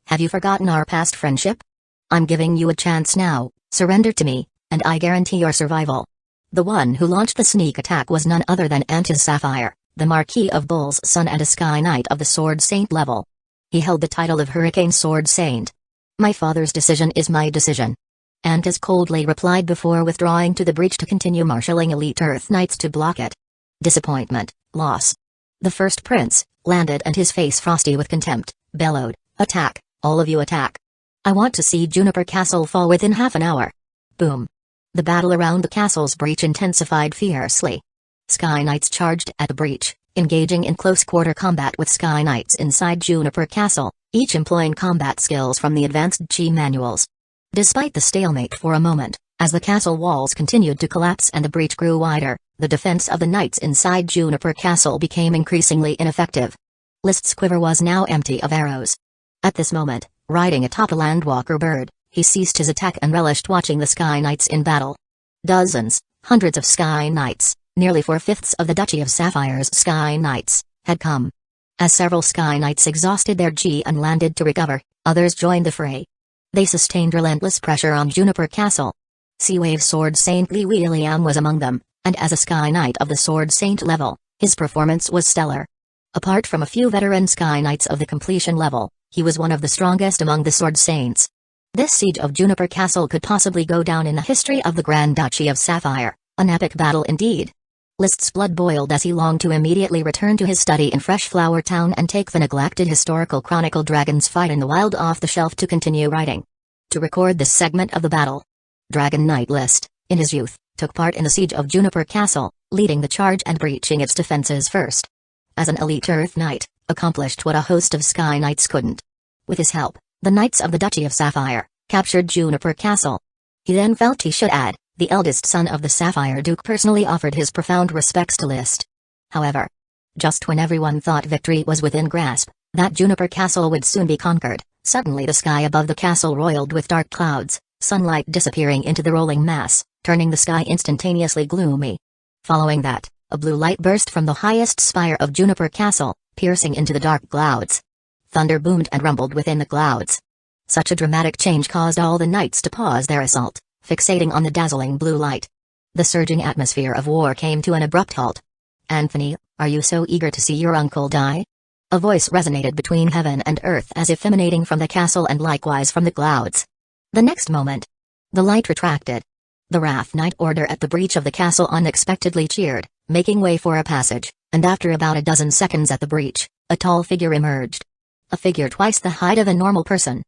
Have you forgotten our past friendship? I'm giving you a chance now, surrender to me, and I guarantee your survival." The one who launched the sneak attack was none other than Antas Sapphire, the Marquis of Bull's son and a Sky Knight of the Sword Saint level. He held the title of Hurricane Sword Saint. "My father's decision is my decision," Antas coldly replied before withdrawing to the breach to continue marshalling elite Earth Knights to block it. Disappointment, loss. The first prince landed and his face frosty with contempt, bellowed, "Attack, all of you attack. I want to see Juniper Castle fall within half an hour." Boom. The battle around the castle's breach intensified fiercely. Sky Knights charged at the breach, engaging in close-quarter combat with Sky Knights inside Juniper Castle, each employing combat skills from the advanced Chi manuals. Despite the stalemate for a moment, as the castle walls continued to collapse and the breach grew wider, the defense of the knights inside Juniper Castle became increasingly ineffective. List's quiver was now empty of arrows. At this moment, riding atop a landwalker bird, he ceased his attack and relished watching the Sky Knights in battle. Dozens, hundreds of Sky Knights, nearly 4/5 of the Duchy of Sapphire's Sky Knights, had come. As several Sky Knights exhausted their Chi and landed to recover, others joined the fray. They sustained relentless pressure on Juniper Castle. Seawave Sword Saint Lee William was among them, and as a Sky Knight of the Sword Saint level, his performance was stellar. Apart from a few veteran Sky Knights of the completion level, he was one of the strongest among the Sword Saints. This siege of Juniper Castle could possibly go down in the history of the Grand Duchy of Sapphire, an epic battle indeed. List's blood boiled as he longed to immediately return to his study in Fresh Flower Town and take the neglected historical chronicle Dragon's Fight in the Wild off the shelf to continue writing. To record this segment of the battle, Dragon Knight List, in his youth, took part in the siege of Juniper Castle, leading the charge and breaching its defenses first. As an elite Earth Knight, accomplished what a host of Sky Knights couldn't. With his help, the Knights of the Duchy of Sapphire captured Juniper Castle. He then felt he should add, the eldest son of the Sapphire Duke personally offered his profound respects to List. However, just when everyone thought victory was within grasp, that Juniper Castle would soon be conquered, suddenly the sky above the castle roiled with dark clouds, sunlight disappearing into the rolling mass, turning the sky instantaneously gloomy. Following that, a blue light burst from the highest spire of Juniper Castle, piercing into the dark clouds. Thunder boomed and rumbled within the clouds. Such a dramatic change caused all the knights to pause their assault, fixating on the dazzling blue light. The surging atmosphere of war came to an abrupt halt. "Anthony, are you so eager to see your uncle die?" A voice resonated between heaven and earth as if emanating from the castle and likewise from the clouds. The next moment, the light retracted. The Wrath Knight Order at the breach of the castle unexpectedly cheered, making way for a passage, and after about a dozen seconds at the breach, a tall figure emerged. A figure twice the height of a normal person.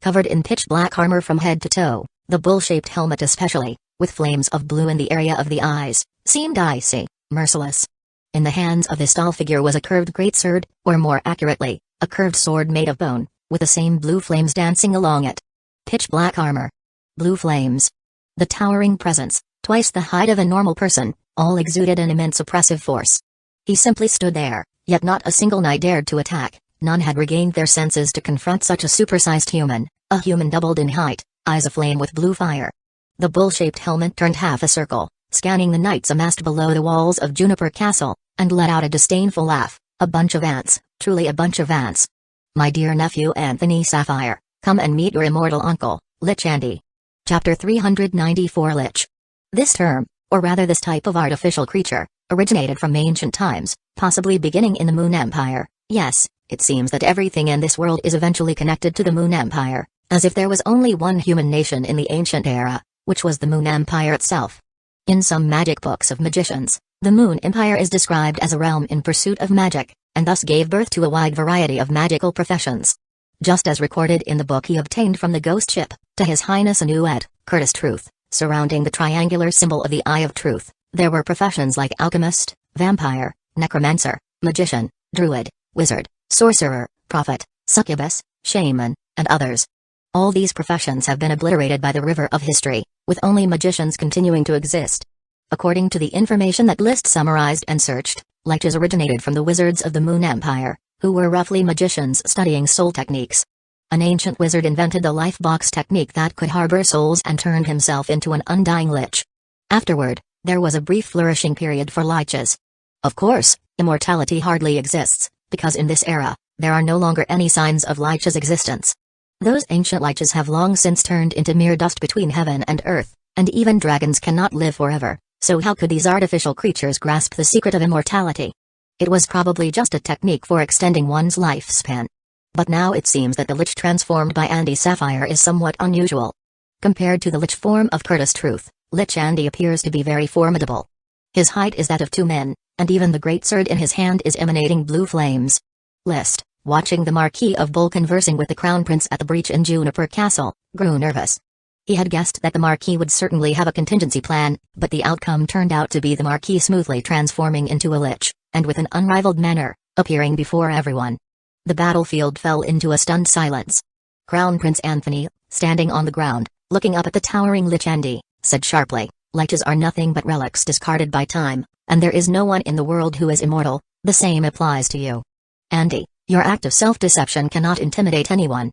Covered in pitch black armor from head to toe, the bull-shaped helmet especially, with flames of blue in the area of the eyes, seemed icy, merciless. In the hands of this tall figure was a curved greatsword, or more accurately, a curved sword made of bone, with the same blue flames dancing along it. Pitch black armor. Blue flames. The towering presence, twice the height of a normal person, all exuded an immense oppressive force. He simply stood there, yet not a single knight dared to attack, none had regained their senses to confront such a supersized human, a human doubled in height, eyes aflame with blue fire. The bull-shaped helmet turned half a circle, scanning the knights amassed below the walls of Juniper Castle, and let out a disdainful laugh. "A bunch of ants, truly a bunch of ants. My dear nephew Anthony Sapphire, come and meet your immortal uncle, Lich Andy." Chapter 394 Lich. This term, or rather this type of artificial creature, originated from ancient times, possibly beginning in the Moon Empire. Yes, it seems that everything in this world is eventually connected to the Moon Empire, as if there was only one human nation in the ancient era, which was the Moon Empire itself. In some magic books of magicians, the Moon Empire is described as a realm in pursuit of magic, and thus gave birth to a wide variety of magical professions. Just as recorded in the book he obtained from the ghost ship, to His Highness Anuet, Curtis Truth, surrounding the triangular symbol of the Eye of Truth, there were professions like alchemist, vampire, necromancer, magician, druid, wizard, sorcerer, prophet, succubus, shaman, and others. All these professions have been obliterated by the river of history, with only magicians continuing to exist. According to the information that list summarized and searched, liches originated from the wizards of the Moon Empire, who were roughly magicians studying soul techniques. An ancient wizard invented the life box technique that could harbor souls and turned himself into an undying lich. Afterward, there was a brief flourishing period for liches. Of course, immortality hardly exists, because in this era, there are no longer any signs of liches' existence. Those ancient liches have long since turned into mere dust between heaven and earth, and even dragons cannot live forever, so how could these artificial creatures grasp the secret of immortality? It was probably just a technique for extending one's lifespan. But now it seems that the lich transformed by Andy Sapphire is somewhat unusual. Compared to the lich form of Curtis Truth, Lich Andy appears to be very formidable. His height is that of 2 men, and even the greatsword in his hand is emanating blue flames. List, watching the Marquis of Bull conversing with the Crown Prince at the breach in Juniper Castle, grew nervous. He had guessed that the Marquis would certainly have a contingency plan, but the outcome turned out to be the Marquis smoothly transforming into a lich, and with an unrivaled manner, appearing before everyone. The battlefield fell into a stunned silence. Crown Prince Anthony, standing on the ground, looking up at the towering Lich Andy, said sharply, "Liches are nothing but relics discarded by time, and there is no one in the world who is immortal. The same applies to you. Andy, your act of self-deception cannot intimidate anyone."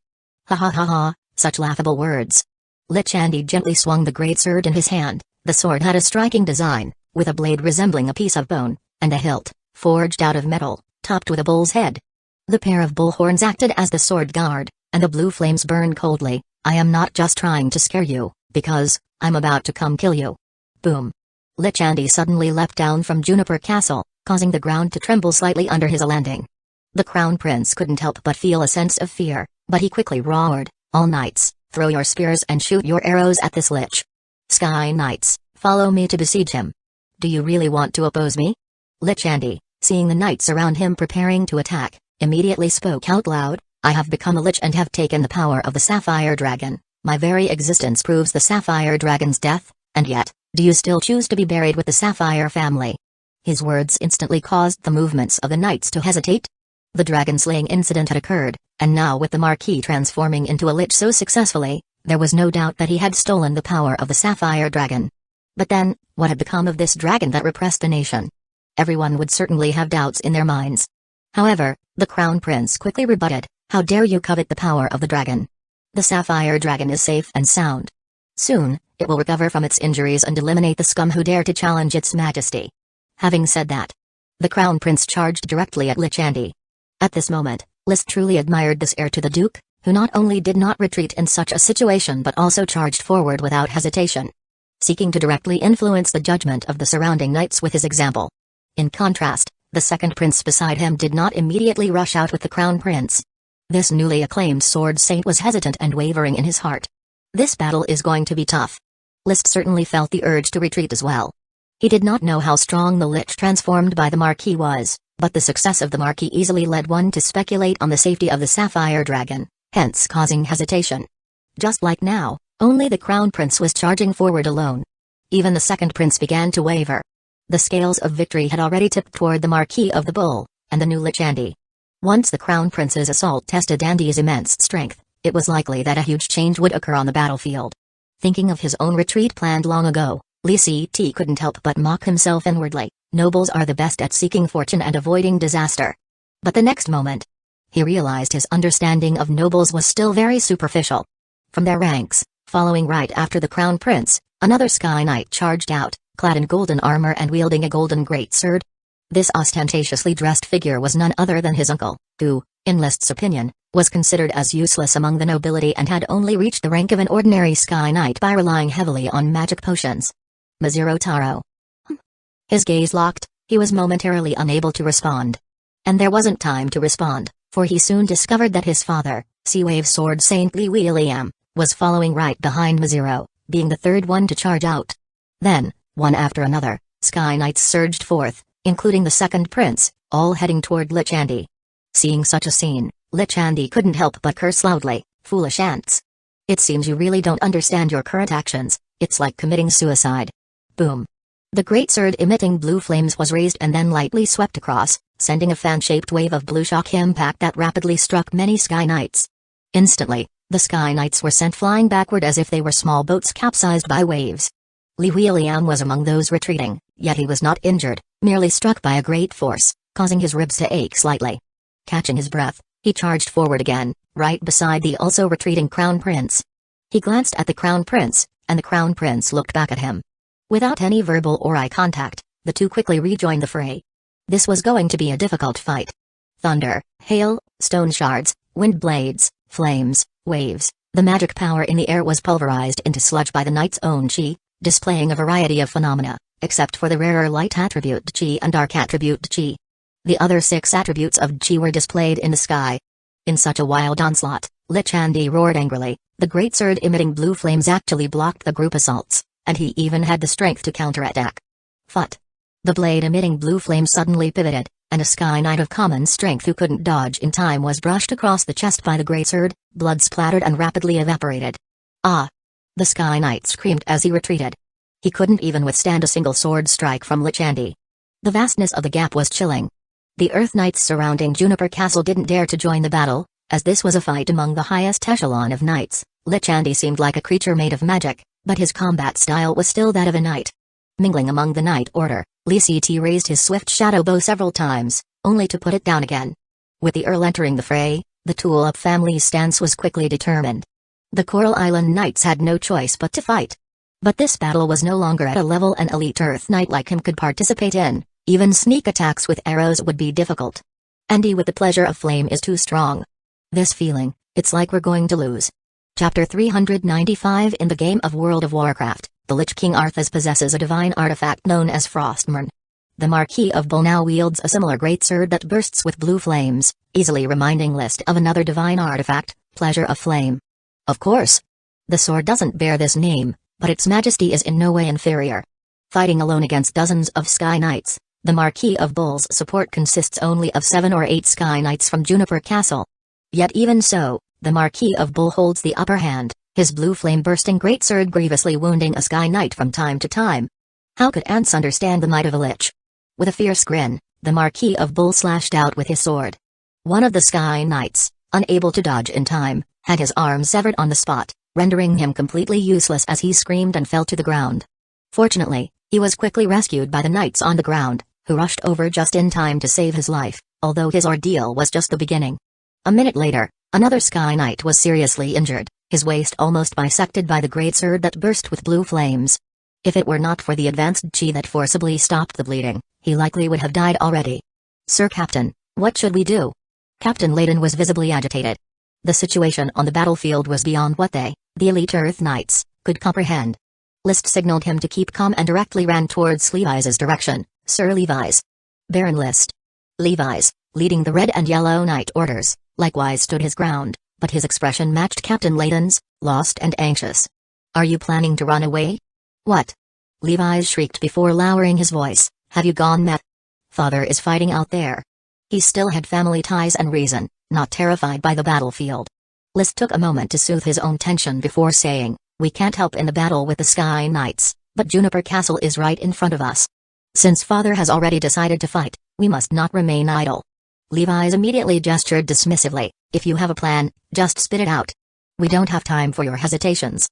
Ha ha ha ha, such laughable words. Lich Andy gently swung the greatsword in his hand. The sword had a striking design, with a blade resembling a piece of bone, and a hilt, forged out of metal, topped with a bull's head. The pair of bull horns acted as the sword guard, and the blue flames burned coldly. "I am not just trying to scare you, because I'm about to come kill you." Boom. Lich Andy suddenly leapt down from Juniper Castle, causing the ground to tremble slightly under his landing. The Crown Prince couldn't help but feel a sense of fear, but he quickly roared, "All knights, throw your spears and shoot your arrows at this lich. Sky Knights, follow me to besiege him. Do you really want to oppose me?" Lich Andy, seeing the knights around him preparing to attack, immediately spoke out loud, "I have become a lich and have taken the power of the Sapphire Dragon. My very existence proves the Sapphire Dragon's death, and yet, do you still choose to be buried with the Sapphire family?" His words instantly caused the movements of the knights to hesitate. The dragon-slaying incident had occurred, and now with the Marquis transforming into a lich so successfully, there was no doubt that he had stolen the power of the Sapphire Dragon. But then, what had become of this dragon that repressed a nation? Everyone would certainly have doubts in their minds. However, the Crown Prince quickly rebutted, "How dare you covet the power of the dragon? The Sapphire Dragon is safe and sound. Soon, it will recover from its injuries and eliminate the scum who dare to challenge its majesty." Having said that, the Crown Prince charged directly at Lich Andy. At this moment, List truly admired this heir to the Duke, who not only did not retreat in such a situation but also charged forward without hesitation, seeking to directly influence the judgment of the surrounding knights with his example. In contrast, the second prince beside him did not immediately rush out with the crown prince. This newly acclaimed sword saint was hesitant and wavering in his heart. This battle is going to be tough. Liszt certainly felt the urge to retreat as well. He did not know how strong the lich transformed by the Marquis was, but the success of the Marquis easily led one to speculate on the safety of the Sapphire Dragon, hence causing hesitation. Just like now, only the Crown Prince was charging forward alone. Even the second prince began to waver. The scales of victory had already tipped toward the Marquis of the Bull, and the new Lich Andy. Once the Crown Prince's assault tested Andy's immense strength, it was likely that a huge change would occur on the battlefield. Thinking of his own retreat planned long ago, Li Ct couldn't help but mock himself inwardly. Nobles are the best at seeking fortune and avoiding disaster. But the next moment, he realized his understanding of nobles was still very superficial. From their ranks, following right after the Crown Prince, another Sky Knight charged out, clad in golden armor and wielding a golden greatsword. This ostentatiously dressed figure was none other than his uncle, who, in Liszt's opinion, was considered as useless among the nobility and had only reached the rank of an ordinary Sky Knight by relying heavily on magic potions. Maziro Taro. His gaze locked, he was momentarily unable to respond. And there wasn't time to respond, for he soon discovered that his father, Seawave Sword Saint Li William, was following right behind Maziro, being the third one to charge out. Then, one after another, Sky Knights surged forth, including the second prince, all heading toward Lich Andy. Seeing such a scene, Lich Andy couldn't help but curse loudly, "Foolish ants. It seems you really don't understand your current actions, it's like committing suicide." Boom. The greatsword emitting blue flames was raised and then lightly swept across, sending a fan-shaped wave of blue shock impact that rapidly struck many Sky Knights. Instantly, the Sky Knights were sent flying backward as if they were small boats capsized by waves. Li William was among those retreating, yet he was not injured, merely struck by a great force, causing his ribs to ache slightly. Catching his breath, he charged forward again, right beside the also retreating Crown Prince. He glanced at the Crown Prince, and the Crown Prince looked back at him. Without any verbal or eye contact, the two quickly rejoined the fray. This was going to be a difficult fight. Thunder, hail, stone shards, wind blades, flames, waves, the magic power in the air was pulverized into sludge by the knight's own chi, displaying a variety of phenomena, except for the rarer light attribute chi and dark attribute chi. The other 6 attributes of chi were displayed in the sky. In such a wild onslaught, Lich Andy roared angrily. The greatsword emitting blue flames actually blocked the group assaults, and he even had the strength to counterattack. Phut! The blade emitting blue flame suddenly pivoted, and a Sky Knight of common strength who couldn't dodge in time was brushed across the chest by the greatsword, blood splattered and rapidly evaporated. Ah! The Sky Knight screamed as he retreated. He couldn't even withstand a single sword strike from Lich Andy. The vastness of the gap was chilling. The Earth Knights surrounding Juniper Castle didn't dare to join the battle, as this was a fight among the highest echelon of knights. Lich Andy seemed like a creature made of magic, but his combat style was still that of a knight. Mingling among the knight order, Li Ct raised his swift shadow bow several times, only to put it down again. With the Earl entering the fray, the Tulip family's stance was quickly determined. The Coral Island Knights had no choice but to fight. But this battle was no longer at a level an elite Earth Knight like him could participate in. Even sneak attacks with arrows would be difficult. Andy with the pleasure of flame is too strong. This feeling, it's like we're going to lose. Chapter 395 In the game of World of Warcraft, the Lich King Arthas possesses a divine artifact known as Frostmourne. The Marquis of Bull now wields a similar greatsword that bursts with blue flames, easily reminding Liszt of another divine artifact, Pleasure of Flame. Of course. The sword doesn't bear this name, but its majesty is in no way inferior. Fighting alone against dozens of Sky Knights, the Marquis of Bull's support consists only of 7 or 8 Sky Knights from Juniper Castle. Yet even so, the Marquis of Bull holds the upper hand, his blue flame-bursting greatsword grievously wounding a Sky Knight from time to time. How could ants understand the might of a lich? With a fierce grin, the Marquis of Bull slashed out with his sword. One of the Sky Knights, unable to dodge in time, had his arm severed on the spot, rendering him completely useless as he screamed and fell to the ground. Fortunately, he was quickly rescued by the knights on the ground, who rushed over just in time to save his life, although his ordeal was just the beginning. A minute later, another Sky Knight was seriously injured, his waist almost bisected by the greatsword that burst with blue flames. If it were not for the advanced chi that forcibly stopped the bleeding, he likely would have died already. "Sir Captain, what should we do?" Captain Layden was visibly agitated. The situation on the battlefield was beyond what they, the elite Earth Knights, could comprehend. List signaled him to keep calm and directly ran towards Levi's direction. Sir Levi's. Baron List. Levi's, leading the red and yellow knight orders, likewise stood his ground, but his expression matched Captain Layton's, lost and anxious. Are you planning to run away? What? Levi's shrieked before lowering his voice. Have you gone mad? Father is fighting out there. He still had family ties and reason, not terrified by the battlefield. List took a moment to soothe his own tension before saying, we can't help in the battle with the Sky Knights, but Juniper Castle is right in front of us. Since father has already decided to fight, we must not remain idle. Levi's immediately gestured dismissively, if you have a plan, just spit it out. We don't have time for your hesitations.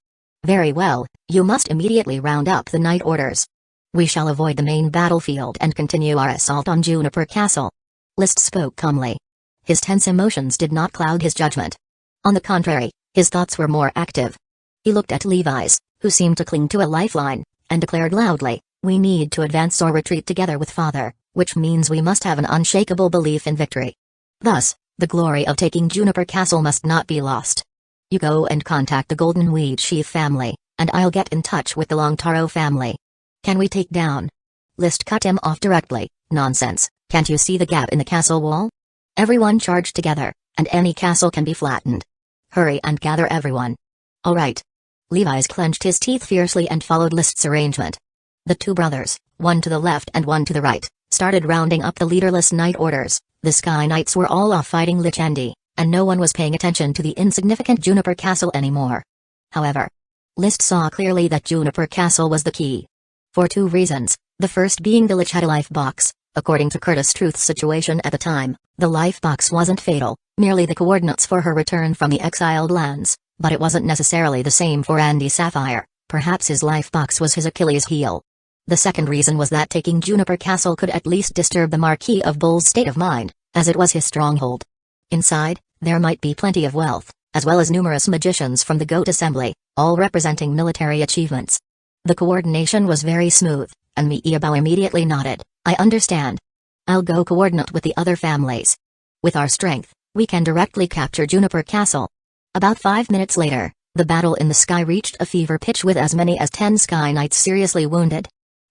Very well, you must immediately round up the knight orders. We shall avoid the main battlefield and continue our assault on Juniper Castle. List spoke calmly. His tense emotions did not cloud his judgment. On the contrary, his thoughts were more active. He looked at Levi's, who seemed to cling to a lifeline, and declared loudly, we need to advance or retreat together with father, which means we must have an unshakable belief in victory. Thus, the glory of taking Juniper Castle must not be lost. You go and contact the Golden Weed Chief family, and I'll get in touch with the Longtaro family. Can we take down? List cut him off directly. Nonsense, can't you see the gap in the castle wall? Everyone charge together, and any castle can be flattened. Hurry and gather everyone. All right. Levi's clenched his teeth fiercely and followed List's arrangement. The two brothers, one to the left and one to the right, started rounding up the leaderless knight orders. The Sky Knights were all off fighting Lichendi, and no one was paying attention to the insignificant Juniper Castle anymore. However, List saw clearly that Juniper Castle was the key. For two reasons, the first being the Lichetta life box. According to Curtis Truth's situation at the time, the life box wasn't fatal, merely the coordinates for her return from the exiled lands, but it wasn't necessarily the same for Andy Sapphire. Perhaps his life box was his Achilles heel. The second reason was that taking Juniper Castle could at least disturb the Marquis of Bull's state of mind, as it was his stronghold. Inside, there might be plenty of wealth, as well as numerous magicians from the Goat Assembly, all representing military achievements. The coordination was very smooth, and Miyabu immediately nodded. I understand. I'll go coordinate with the other families. With our strength, we can directly capture Juniper Castle. About 5 minutes later, the battle in the sky reached a fever pitch with as many as 10 Sky Knights seriously wounded.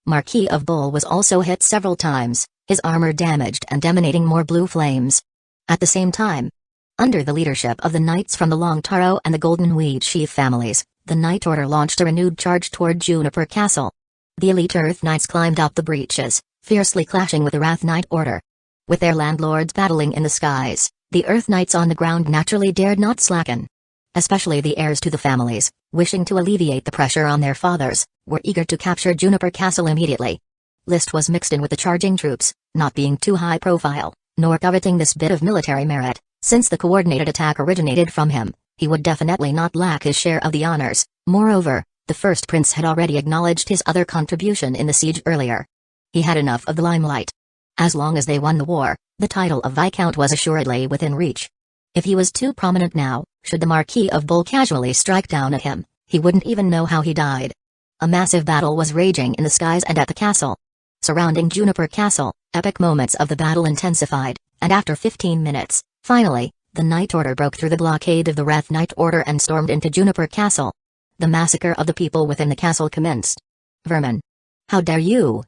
Marquis of Bull was also hit several times, his armor damaged and emanating more blue flames. At the same time, under the leadership of the knights from the Longtaro and the Golden Weed Chief families, the Knight Order launched a renewed charge toward Juniper Castle. The elite Earth Knights climbed up the breaches, fiercely clashing with the Wrath Knight Order. With their landlords battling in the skies, the Earth Knights on the ground naturally dared not slacken. Especially the heirs to the families, wishing to alleviate the pressure on their fathers, were eager to capture Juniper Castle immediately. List was mixed in with the charging troops, not being too high profile, nor coveting this bit of military merit. Since the coordinated attack originated from him, he would definitely not lack his share of the honors. Moreover, the first prince had already acknowledged his other contribution in the siege earlier. He had enough of the limelight. As long as they won the war, the title of Viscount was assuredly within reach. If he was too prominent now, should the Marquis of Bull casually strike down at him, he wouldn't even know how he died. A massive battle was raging in the skies and at the castle. Surrounding Juniper Castle, epic moments of the battle intensified, and after 15 minutes, finally, the Knight Order broke through the blockade of the Wrath Knight Order and stormed into Juniper Castle. The massacre of the people within the castle commenced. Vermin! How dare you!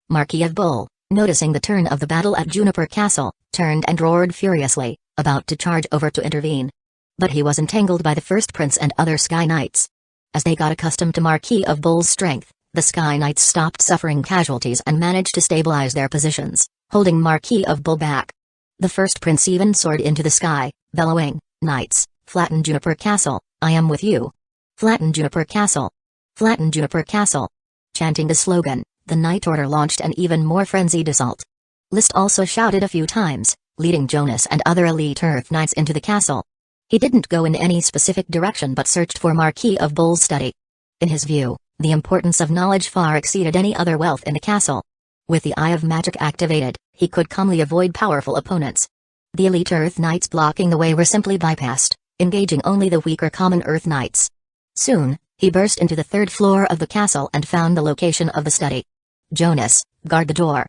Marquis of Bull, noticing the turn of the battle at Juniper Castle, turned and roared furiously, about to charge over to intervene. But he was entangled by the first prince and other Sky Knights. As they got accustomed to Marquis of Bull's strength, the Sky Knights stopped suffering casualties and managed to stabilize their positions, holding Marquis of Bull back. The first prince even soared into the sky, bellowing, Knights, flatten Juniper Castle, I am with you. Flatten Juniper Castle. Flatten Juniper Castle. Chanting the slogan, the Knight Order launched an even more frenzied assault. List also shouted a few times, leading Jonas and other elite Earth Knights into the castle. He didn't go in any specific direction but searched for Marquis of Bull's study. In his view, the importance of knowledge far exceeded any other wealth in the castle. With the Eye of Magic activated, he could calmly avoid powerful opponents. The elite Earth Knights blocking the way were simply bypassed, engaging only the weaker common Earth Knights. Soon, he burst into the third floor of the castle and found the location of the study. Jonas, guard the door.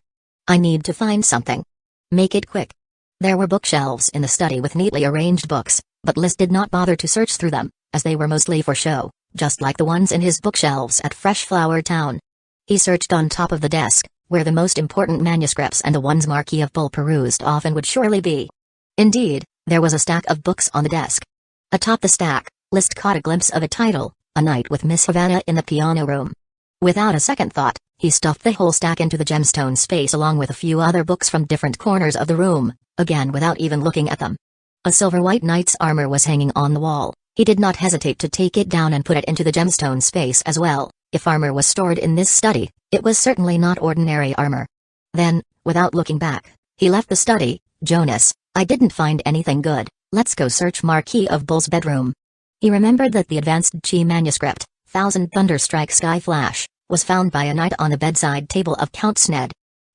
I need to find something. Make it quick. There were bookshelves in the study with neatly arranged books, but List did not bother to search through them, as they were mostly for show, just like the ones in his bookshelves at Fresh Flower Town. He searched on top of the desk, where the most important manuscripts and the ones Marquis of Bull perused often would surely be. Indeed, there was a stack of books on the desk. Atop the stack, List caught a glimpse of a title, A Night with Miss Havana in the Piano Room. Without a second thought, he stuffed the whole stack into the gemstone space along with a few other books from different corners of the room, again without even looking at them. A silver-white knight's armor was hanging on the wall. He did not hesitate to take it down and put it into the gemstone space as well. If armor was stored in this study, it was certainly not ordinary armor. Then, without looking back, he left the study. Jonas, I didn't find anything good, let's go search Marquis of Bull's bedroom. He remembered that the advanced Chi manuscript, Thousand Thunderstrike Sky Flash, was found by a night on the bedside table of Count Sned.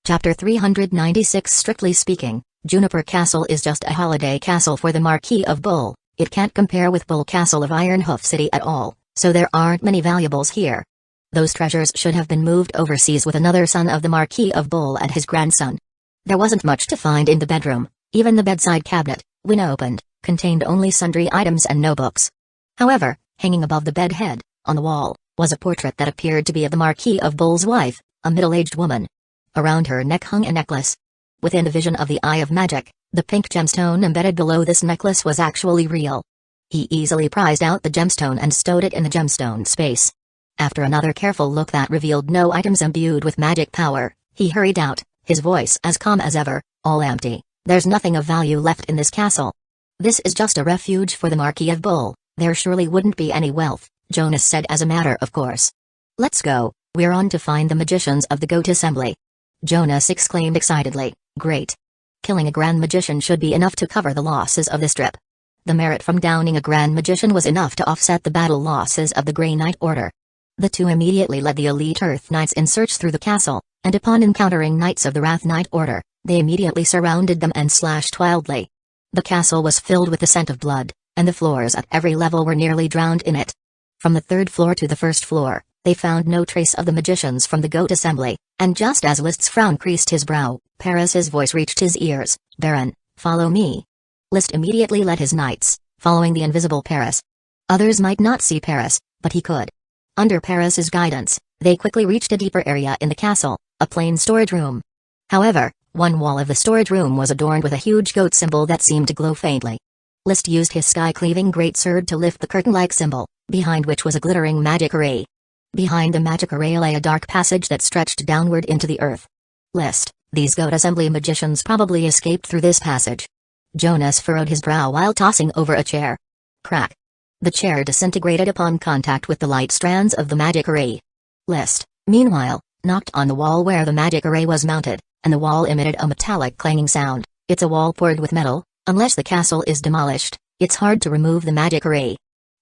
Chapter 396. Strictly speaking, Juniper Castle is just a holiday castle for the Marquis of Bull. It can't compare with Bull Castle of Ironhoof City at all, so there aren't many valuables here. Those treasures should have been moved overseas with another son of the Marquis of Bull and his grandson. There wasn't much to find in the bedroom. Even the bedside cabinet, when opened, contained only sundry items and no books. However, hanging above the bed head, on the wall, was a portrait that appeared to be of the Marquis of Bull's wife, a middle-aged woman. Around her neck hung a necklace. Within the vision of the Eye of Magic, the pink gemstone embedded below this necklace was actually real. He easily prized out the gemstone and stowed it in the gemstone space. After another careful look that revealed no items imbued with magic power, he hurried out, his voice as calm as ever, all empty. There's nothing of value left in this castle. This is just a refuge for the Marquis of Bull. There surely wouldn't be any wealth, Jonas said as a matter of course. Let's go, we're on to find the magicians of the Goat Assembly. Jonas exclaimed excitedly, great. Killing a Grand Magician should be enough to cover the losses of this trip. The merit from downing a Grand Magician was enough to offset the battle losses of the Grey Knight Order. The two immediately led the elite Earth Knights in search through the castle, and upon encountering Knights of the Wrath Knight Order, they immediately surrounded them and slashed wildly. The castle was filled with the scent of blood, and the floors at every level were nearly drowned in it. From the third floor to the first floor, they found no trace of the magicians from the Goat Assembly, and just as List's frown creased his brow, Paris's voice reached his ears, Baron, follow me. List immediately led his knights, following the invisible Paris. Others might not see Paris, but he could. Under Paris's guidance, they quickly reached a deeper area in the castle, a plain storage room. However, one wall of the storage room was adorned with a huge goat symbol that seemed to glow faintly. List used his sky-cleaving greatsword to lift the curtain-like symbol, behind which was a glittering magic array. Behind the magic array lay a dark passage that stretched downward into the earth. List, these Goat Assembly magicians probably escaped through this passage. Jonas furrowed his brow while tossing over a chair. Crack. The chair disintegrated upon contact with the light strands of the magic array. List, meanwhile, knocked on the wall where the magic array was mounted, and the wall emitted a metallic clanging sound. It's a wall poured with metal. Unless the castle is demolished, it's hard to remove the magic array.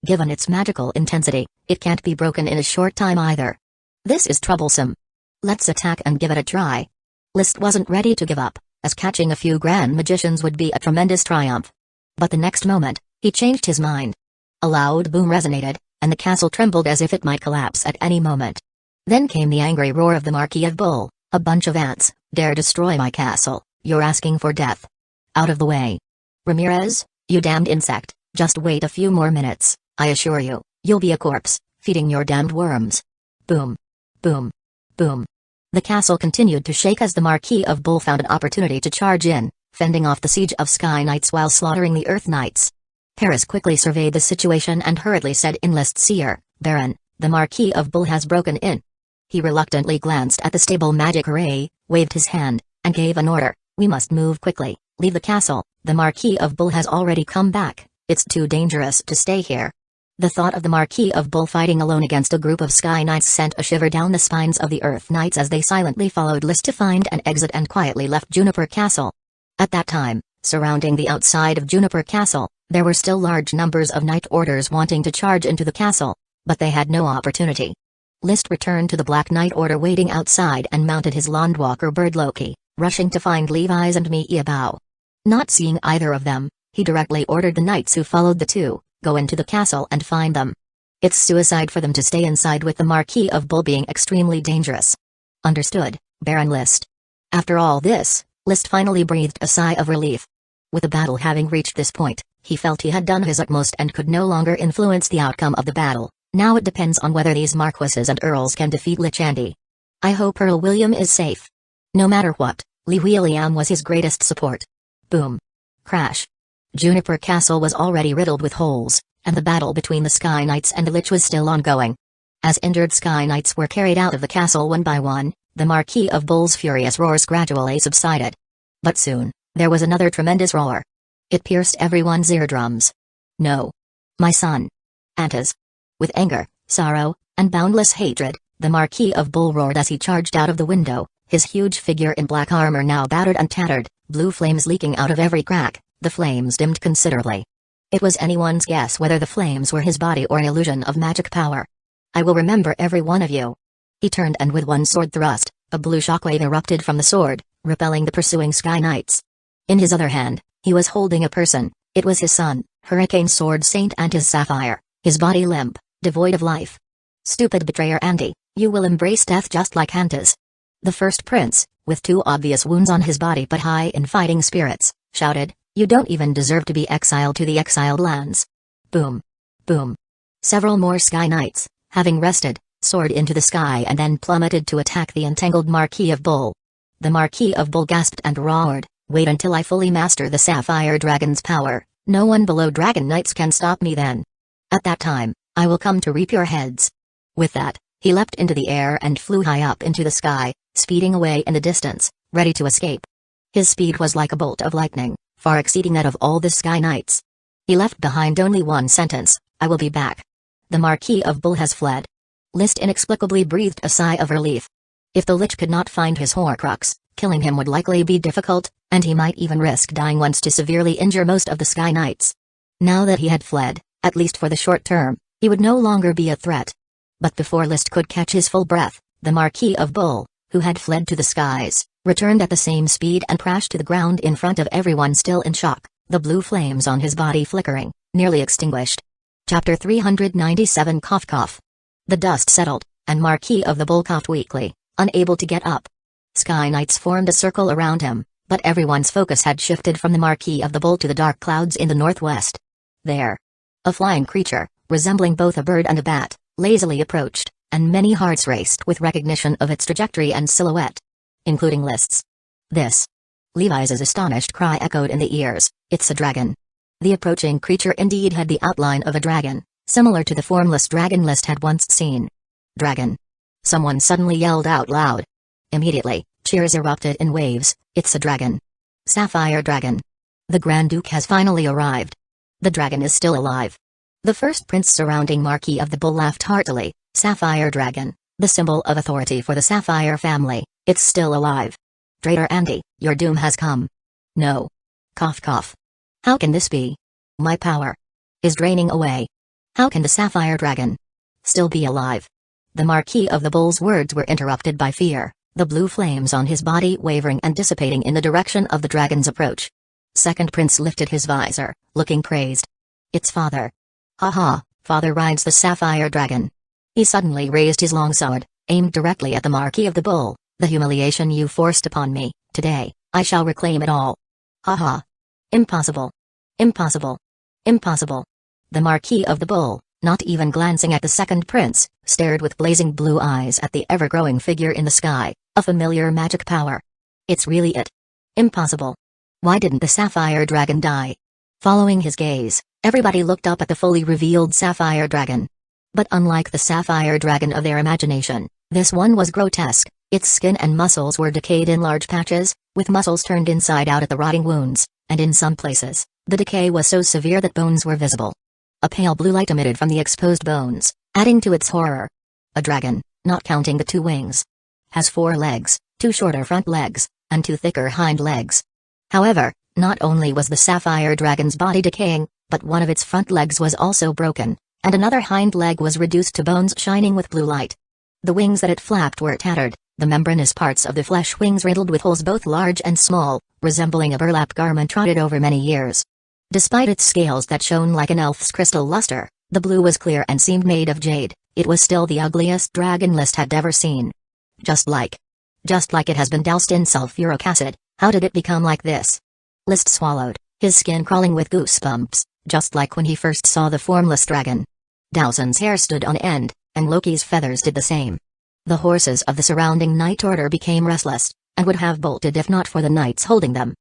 Given its magical intensity, it can't be broken in a short time either. This is troublesome. Let's attack and give it a try. List wasn't ready to give up, as catching a few Grand Magicians would be a tremendous triumph. But the next moment, he changed his mind. A loud boom resonated, and the castle trembled as if it might collapse at any moment. Then came the angry roar of the Marquis of Bull. A bunch of ants, dare destroy my castle, you're asking for death. Out of the way. Ramirez, you damned insect, just wait a few more minutes, I assure you, you'll be a corpse, feeding your damned worms. Boom. Boom. Boom. The castle continued to shake as the Marquis of Bull found an opportunity to charge in, fending off the siege of Sky Knights while slaughtering the Earth Knights. Paris quickly surveyed the situation and hurriedly said in List's ear, Baron, the Marquis of Bull has broken in. He reluctantly glanced at the stable magic array, waved his hand, and gave an order, we must move quickly, leave the castle, the Marquis of Bull has already come back, it's too dangerous to stay here. The thought of the Marquis of Bull fighting alone against a group of Sky Knights sent a shiver down the spines of the Earth Knights as they silently followed List to find an exit and quietly left Juniper Castle. At that time, surrounding the outside of Juniper Castle, there were still large numbers of Knight Orders wanting to charge into the castle, but they had no opportunity. List returned to the Black Knight Order waiting outside and mounted his Landwalker bird Loki, rushing to find Levi's and Miebao. Not seeing either of them, he directly ordered the knights who followed the two, go into the castle and find them. It's suicide for them to stay inside with the Marquis of Bull being extremely dangerous. Understood, Baron List. After all this, List finally breathed a sigh of relief. With the battle having reached this point, He felt he had done his utmost and could no longer influence the outcome of the battle. Now it depends on whether these marquises and earls can defeat Lich Andy. I hope Earl William is safe. No matter what, Lee William was his greatest support. Boom. Crash. Juniper Castle was already riddled with holes, and the battle between the Sky Knights and the Lich was still ongoing. As injured Sky Knights were carried out of the castle one by one, the Marquis of Bull's furious roars gradually subsided. But soon, there was another tremendous roar. It pierced everyone's eardrums. No. My son. Antas. With anger, sorrow, and boundless hatred, the Marquis of Bull roared as he charged out of the window, his huge figure in black armor now battered and tattered, blue flames leaking out of every crack. The flames dimmed considerably. It was anyone's guess whether the flames were his body or an illusion of magic power. I will remember every one of you. He turned and with one sword thrust, a blue shockwave erupted from the sword, repelling the pursuing Sky Knights. In his other hand, he was holding a person. It was his son, Hurricane Sword Saint Antas Sapphire, his body limp, devoid of life. Stupid betrayer Andy, you will embrace death just like Antas. The first prince, with 2 obvious wounds on his body but high in fighting spirits, shouted, "You don't even deserve to be exiled to the exiled lands." Boom. Boom. Several more Sky Knights, having rested, soared into the sky and then plummeted to attack the entangled Marquis of Bull. The Marquis of Bull gasped and roared, "Wait until I fully master the Sapphire Dragon's power. No one below Dragon Knights can stop me then. At that time, I will come to reap your heads." With that, he leapt into the air and flew high up into the sky, speeding away in the distance, ready to escape. His speed was like a bolt of lightning, far exceeding that of all the Sky Knights. He left behind only one sentence, "I will be back. The Marquis of Bull has fled." List inexplicably breathed a sigh of relief. If the Lich could not find his Horcrux, killing him would likely be difficult, and he might even risk dying once to severely injure most of the Sky Knights. Now that he had fled, at least for the short term, he would no longer be a threat. But before List could catch his full breath, the Marquis of Bull, who had fled to the skies, returned at the same speed and crashed to the ground in front of everyone still in shock, the blue flames on his body flickering, nearly extinguished. Chapter 397 Cough Cough. The dust settled, and Marquis of the Bull coughed weakly, unable to get up. Sky Knights formed a circle around him, but everyone's focus had shifted from the Marquis of the Bull to the dark clouds in the northwest. There. A flying creature, resembling both a bird and a bat, lazily approached, and many hearts raced with recognition of its trajectory and silhouette. Including List's. "This." Levi's astonished cry echoed in the ears, "It's a dragon." The approaching creature indeed had the outline of a dragon, similar to the formless dragon List had once seen. "Dragon." Someone suddenly yelled out loud. Immediately, cheers erupted in waves, "It's a dragon. Sapphire Dragon. The Grand Duke has finally arrived. The dragon is still alive." The first prince surrounding Marquis of the Bull laughed heartily, "Sapphire Dragon, the symbol of authority for the Sapphire family, it's still alive. Traitor Andy, your doom has come." "No." Cough cough. "How can this be? My power is draining away. How can the Sapphire Dragon still be alive?" The Marquis of the Bull's words were interrupted by fear, the blue flames on his body wavering and dissipating in the direction of the dragon's approach. Second prince lifted his visor, looking crazed. "It's father. Ha ha, father rides the Sapphire Dragon." He suddenly raised his long sword, aimed directly at the Marquis of the Bull. "The humiliation you forced upon me, today, I shall reclaim it all. Ha ha. Impossible. Impossible. Impossible." The Marquis of the Bull, not even glancing at the second prince, stared with blazing blue eyes at the ever-growing figure in the sky, a familiar magic power. "It's really it. Impossible. Why didn't the Sapphire Dragon die?" Following his gaze, everybody looked up at the fully revealed Sapphire Dragon. But unlike the Sapphire Dragon of their imagination, this one was grotesque. Its skin and muscles were decayed in large patches, with muscles turned inside out at the rotting wounds, and in some places, the decay was so severe that bones were visible. A pale blue light emitted from the exposed bones, adding to its horror. A dragon, not counting the 2 wings, has 4 legs, 2 shorter front legs, and 2 thicker hind legs. However, not only was the Sapphire Dragon's body decaying, but one of its front legs was also broken, and another hind leg was reduced to bones shining with blue light. The wings that it flapped were tattered, the membranous parts of the flesh wings riddled with holes both large and small, resembling a burlap garment trotted over many years. Despite its scales that shone like an elf's crystal luster, the blue was clear and seemed made of jade, it was still the ugliest dragon List had ever seen. Just like it has been doused in sulfuric acid, how did it become like this? List swallowed, his skin crawling with goosebumps. just like when he first saw the formless dragon. Dowson's hair stood on end, and Loki's feathers did the same. The horses of the surrounding Night Order became restless, and would have bolted if not for the knights holding them.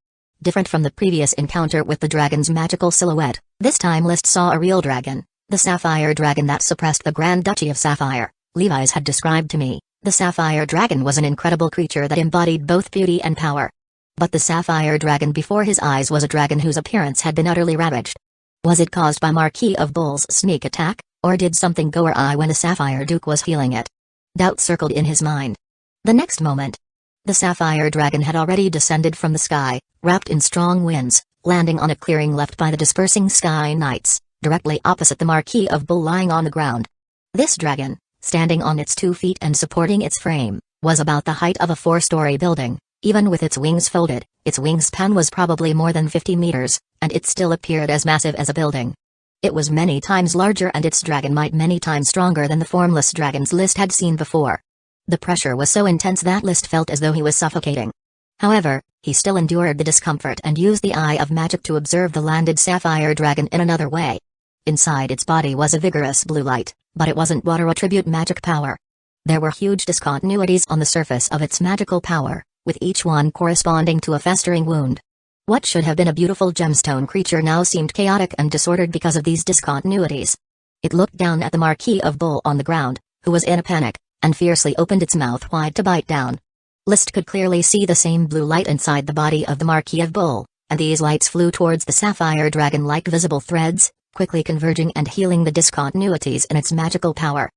Different from the previous encounter with the dragon's magical silhouette, this time List saw a real dragon, the sapphire dragon that suppressed the Grand Duchy of Sapphire. Levi's had described to me, the sapphire dragon was an incredible creature that embodied both beauty and power. But the sapphire dragon before his eyes was a dragon whose appearance had been utterly ravaged. Was it caused by Marquis of Bull's sneak attack, or did something go awry when the Sapphire Duke was feeling it? Doubt circled in his mind. The next moment, the sapphire dragon had already descended from the sky, wrapped in strong winds, landing on a clearing left by the dispersing sky knights, directly opposite the Marquis of Bull lying on the ground. This dragon, standing on its 2 feet and supporting its frame, was about the height of a 4-story building. Even with its wings folded, its wingspan was probably more than 50 meters, and it still appeared as massive as a building. It was many times larger and its dragon might many times stronger than the formless dragons List had seen before. The pressure was so intense that List felt as though he was suffocating. However, he still endured the discomfort and used the eye of magic to observe the landed sapphire dragon in another way. Inside its body was a vigorous blue light, but it wasn't water attribute magic power. There were huge discontinuities on the surface of its magical power, with each one corresponding to a festering wound. What should have been a beautiful gemstone creature now seemed chaotic and disordered because of these discontinuities. It looked down at the Marquis of Bull on the ground, who was in a panic, and fiercely opened its mouth wide to bite down. List could clearly see the same blue light inside the body of the Marquis of Bull, and these lights flew towards the sapphire dragon like visible threads, quickly converging and healing the discontinuities in its magical power.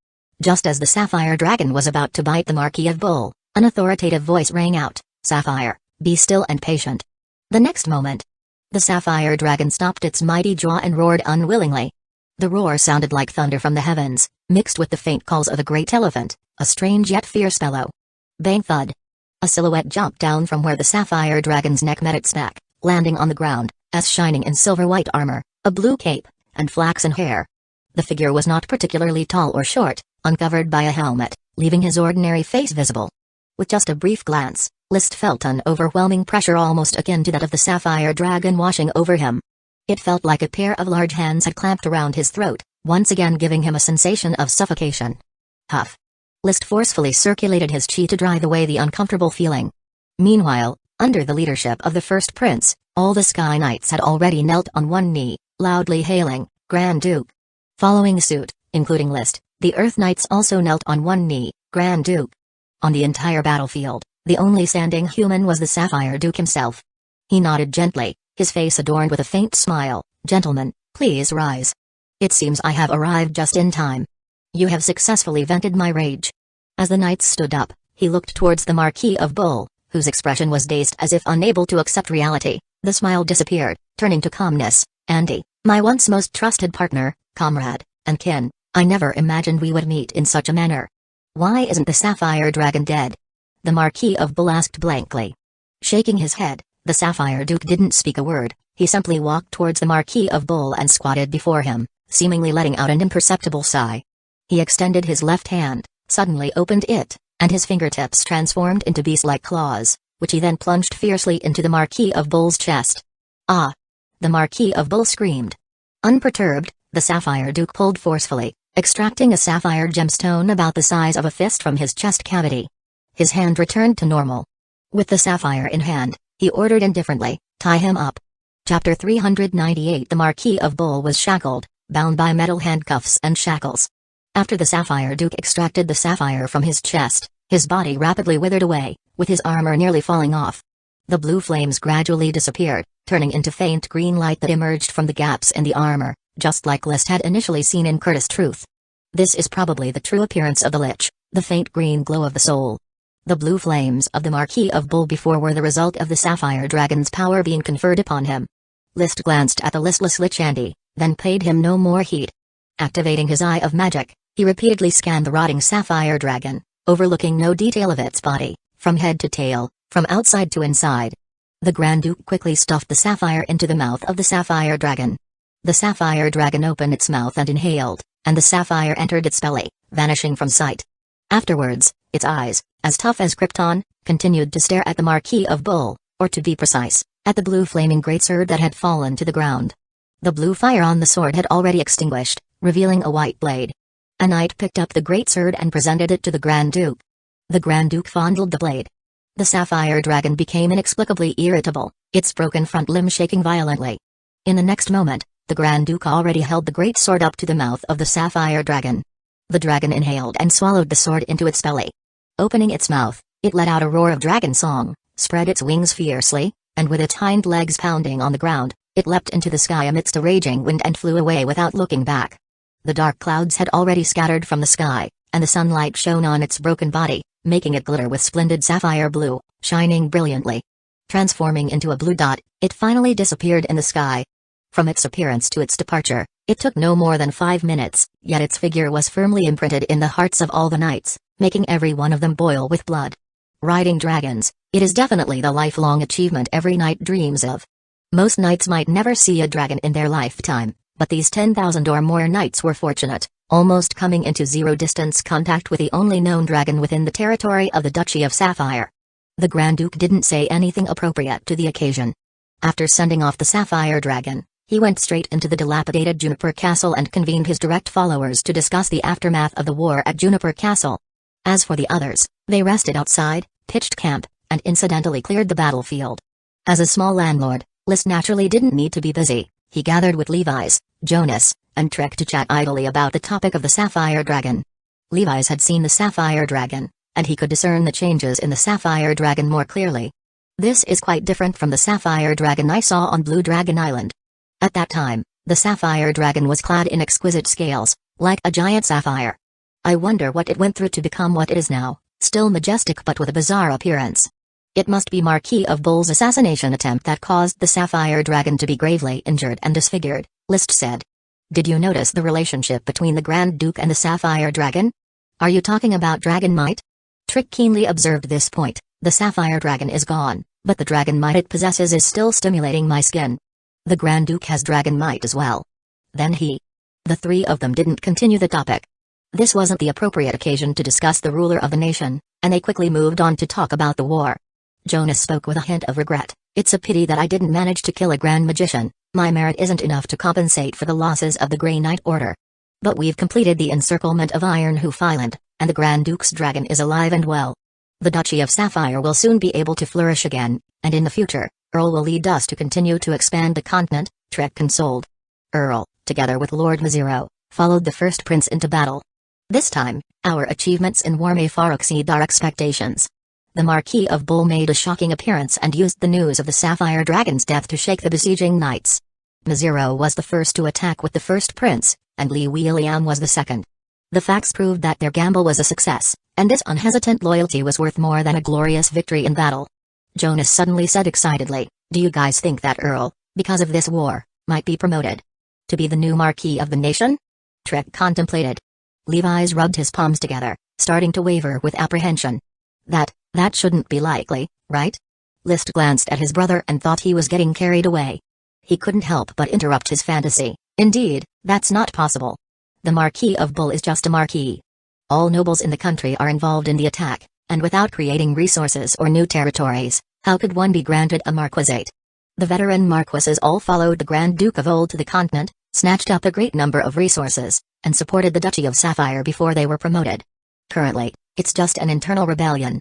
Just as the sapphire dragon was about to bite the Marquis of Bull, an authoritative voice rang out, "Sapphire, be still and patient." The next moment, the sapphire dragon stopped its mighty jaw and roared unwillingly. The roar sounded like thunder from the heavens, mixed with the faint calls of a great elephant, a strange yet fierce bellow. Bang thud. A silhouette jumped down from where the sapphire dragon's neck met its neck, landing on the ground, as shining in silver-white armor, a blue cape, and flaxen hair. The figure was not particularly tall or short, uncovered by a helmet, leaving his ordinary face visible. With just a brief glance, List felt an overwhelming pressure almost akin to that of the sapphire dragon washing over him. It felt like a pair of large hands had clamped around his throat, once again giving him a sensation of suffocation. Huff. List forcefully circulated his chi to drive away the uncomfortable feeling. Meanwhile, under the leadership of the first prince, all the Sky Knights had already knelt on one knee, loudly hailing, "Grand Duke." Following suit, including List, the Earth Knights also knelt on one knee, "Grand Duke." On the entire battlefield, the only standing human was the Sapphire Duke himself. He nodded gently, his face adorned with a faint smile. "Gentlemen, please rise. It seems I have arrived just in time. You have successfully vented my rage." As the knights stood up, he looked towards the Marquis of Bull, whose expression was dazed as if unable to accept reality. The smile disappeared, turning to calmness. "Andy, my once most trusted partner, comrade, and kin, I never imagined we would meet in such a manner. Why isn't the Sapphire Dragon dead?" the Marquis of Bull asked blankly. Shaking his head, the Sapphire Duke didn't speak a word. He simply walked towards the Marquis of Bull and squatted before him, seemingly letting out an imperceptible sigh. He extended his left hand, suddenly opened it, and his fingertips transformed into beast-like claws, which he then plunged fiercely into the Marquis of Bull's chest. "Ah!" the Marquis of Bull screamed. Unperturbed, the Sapphire Duke pulled forcefully, extracting a sapphire gemstone about the size of a fist from his chest cavity. His hand returned to normal. With the sapphire in hand, he ordered indifferently, "Tie him up." Chapter 398. The Marquis of Bull was shackled, bound by metal handcuffs and shackles. After the Sapphire Duke extracted the sapphire from his chest, his body rapidly withered away, with his armor nearly falling off. The blue flames gradually disappeared, turning into faint green light that emerged from the gaps in the armor, just like List had initially seen in Curtis Truth. This is probably the true appearance of the Lich, the faint green glow of the soul. The blue flames of the Marquis of Bull before were the result of the Sapphire Dragon's power being conferred upon him. List glanced at the listless Lich Andy, then paid him no more heed. Activating his eye of magic, he repeatedly scanned the rotting Sapphire Dragon, overlooking no detail of its body, from head to tail, from outside to inside. The Grand Duke quickly stuffed the sapphire into the mouth of the Sapphire Dragon. The Sapphire Dragon opened its mouth and inhaled, and the sapphire entered its belly, vanishing from sight. Afterwards, its eyes, as tough as Krypton, continued to stare at the Marquis of Bull, or to be precise, at the blue flaming greatsword that had fallen to the ground. The blue fire on the sword had already extinguished, revealing a white blade. A knight picked up the great sword and presented it to the Grand Duke. The Grand Duke fondled the blade. The sapphire dragon became inexplicably irritable, its broken front limb shaking violently. In the next moment, the Grand Duke already held the great sword up to the mouth of the sapphire dragon. The dragon inhaled and swallowed the sword into its belly. Opening its mouth, it let out a roar of dragon song, spread its wings fiercely, and with its hind legs pounding on the ground, it leapt into the sky amidst a raging wind and flew away without looking back. The dark clouds had already scattered from the sky, and the sunlight shone on its broken body, making it glitter with splendid sapphire blue, shining brilliantly. Transforming into a blue dot, it finally disappeared in the sky. From its appearance to its departure, it took no more than 5 minutes, yet its figure was firmly imprinted in the hearts of all the knights, making every one of them boil with blood. Riding dragons, it is definitely the lifelong achievement every knight dreams of. Most knights might never see a dragon in their lifetime, but these 10,000 or more knights were fortunate, almost coming into zero-distance contact with the only known dragon within the territory of the Duchy of Sapphire. The Grand Duke didn't say anything appropriate to the occasion. After sending off the sapphire dragon, he went straight into the dilapidated Juniper Castle and convened his direct followers to discuss the aftermath of the war at Juniper Castle. As for the others, they rested outside, pitched camp, and incidentally cleared the battlefield. As a small landlord, List naturally didn't need to be busy. He gathered with Levi's, Jonas, and Trek to chat idly about the topic of the sapphire dragon. Levi's had seen the sapphire dragon, and he could discern the changes in the sapphire dragon more clearly. This is quite different from the sapphire dragon I saw on Blue Dragon Island. At that time, the sapphire dragon was clad in exquisite scales, like a giant sapphire. I wonder what it went through to become what it is now, still majestic but with a bizarre appearance. It must be Marquis of Bull's assassination attempt that caused the sapphire dragon to be gravely injured and disfigured, List said. Did you notice the relationship between the Grand Duke and the sapphire dragon? Are you talking about dragon might? Trick keenly observed this point. The sapphire dragon is gone, but the dragon might it possesses is still stimulating my skin. The Grand Duke has dragon might as well. Then the three of them didn't continue the topic. This wasn't the appropriate occasion to discuss the ruler of the nation, and they quickly moved on to talk about the war. Jonas spoke with a hint of regret. It's a pity that I didn't manage to kill a grand magician. My merit isn't enough to compensate for the losses of the Grey Knight Order. But we've completed the encirclement of Iron Hoof Island, and the Grand Duke's dragon is alive and well. The Duchy of Sapphire will soon be able to flourish again, and in the future, Earl will lead us to continue to expand the continent, Trek consoled. Earl, together with Lord Maziro, followed the first prince into battle. This time, our achievements in war may far exceed our expectations. The Marquis of Bull made a shocking appearance and used the news of the Sapphire Dragon's death to shake the besieging knights. Maziro was the first to attack with the first prince, and Lee William was the second. The facts proved that their gamble was a success, and this unhesitant loyalty was worth more than a glorious victory in battle. Jonas suddenly said excitedly, "Do you guys think that Earl, because of this war, might be promoted to be the new Marquis of the nation?" Trek contemplated. Levi's rubbed his palms together, starting to waver with apprehension. That shouldn't be likely, right? List glanced at his brother and thought he was getting carried away. He couldn't help but interrupt his fantasy. Indeed, that's not possible. The Marquis of Bull is just a marquis. All nobles in the country are involved in the attack, and without creating resources or new territories, how could one be granted a marquisate? The veteran marquises all followed the Grand Duke of Old to the continent, snatched up a great number of resources, and supported the Duchy of Sapphire before they were promoted. Currently, it's just an internal rebellion.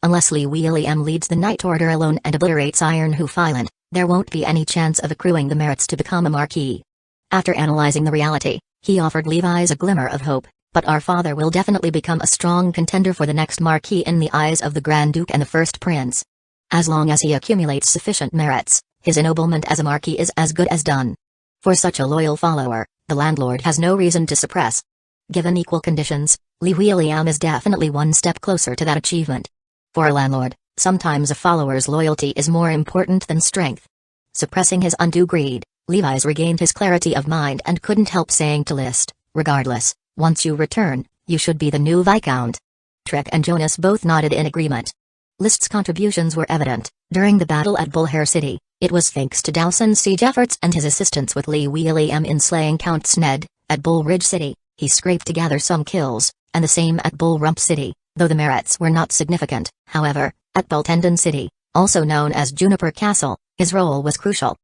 Unless Lee William leads the Knight Order alone and obliterates Iron Hoof Island, there won't be any chance of accruing the merits to become a marquis. After analyzing the reality, he offered Levi's a glimmer of hope, but our father will definitely become a strong contender for the next marquis in the eyes of the Grand Duke and the First Prince. As long as he accumulates sufficient merits, his ennoblement as a marquis is as good as done. For such a loyal follower, the landlord has no reason to suppress. Given equal conditions, Lee William is definitely one step closer to that achievement. For a landlord, sometimes a follower's loyalty is more important than strength. Suppressing his undue greed, Levi's regained his clarity of mind and couldn't help saying to List, "Regardless, once you return, you should be the new Viscount." Trek and Jonas both nodded in agreement. List's contributions were evident. During the battle at Bullhair City, it was thanks to Dowson's siege efforts and his assistance with Lee William in slaying Count Sned. At Bull Ridge City, he scraped together some kills, and the same at Bull Rump City, though the merits were not significant. However, at Pendant City, also known as Juniper Castle, his role was crucial.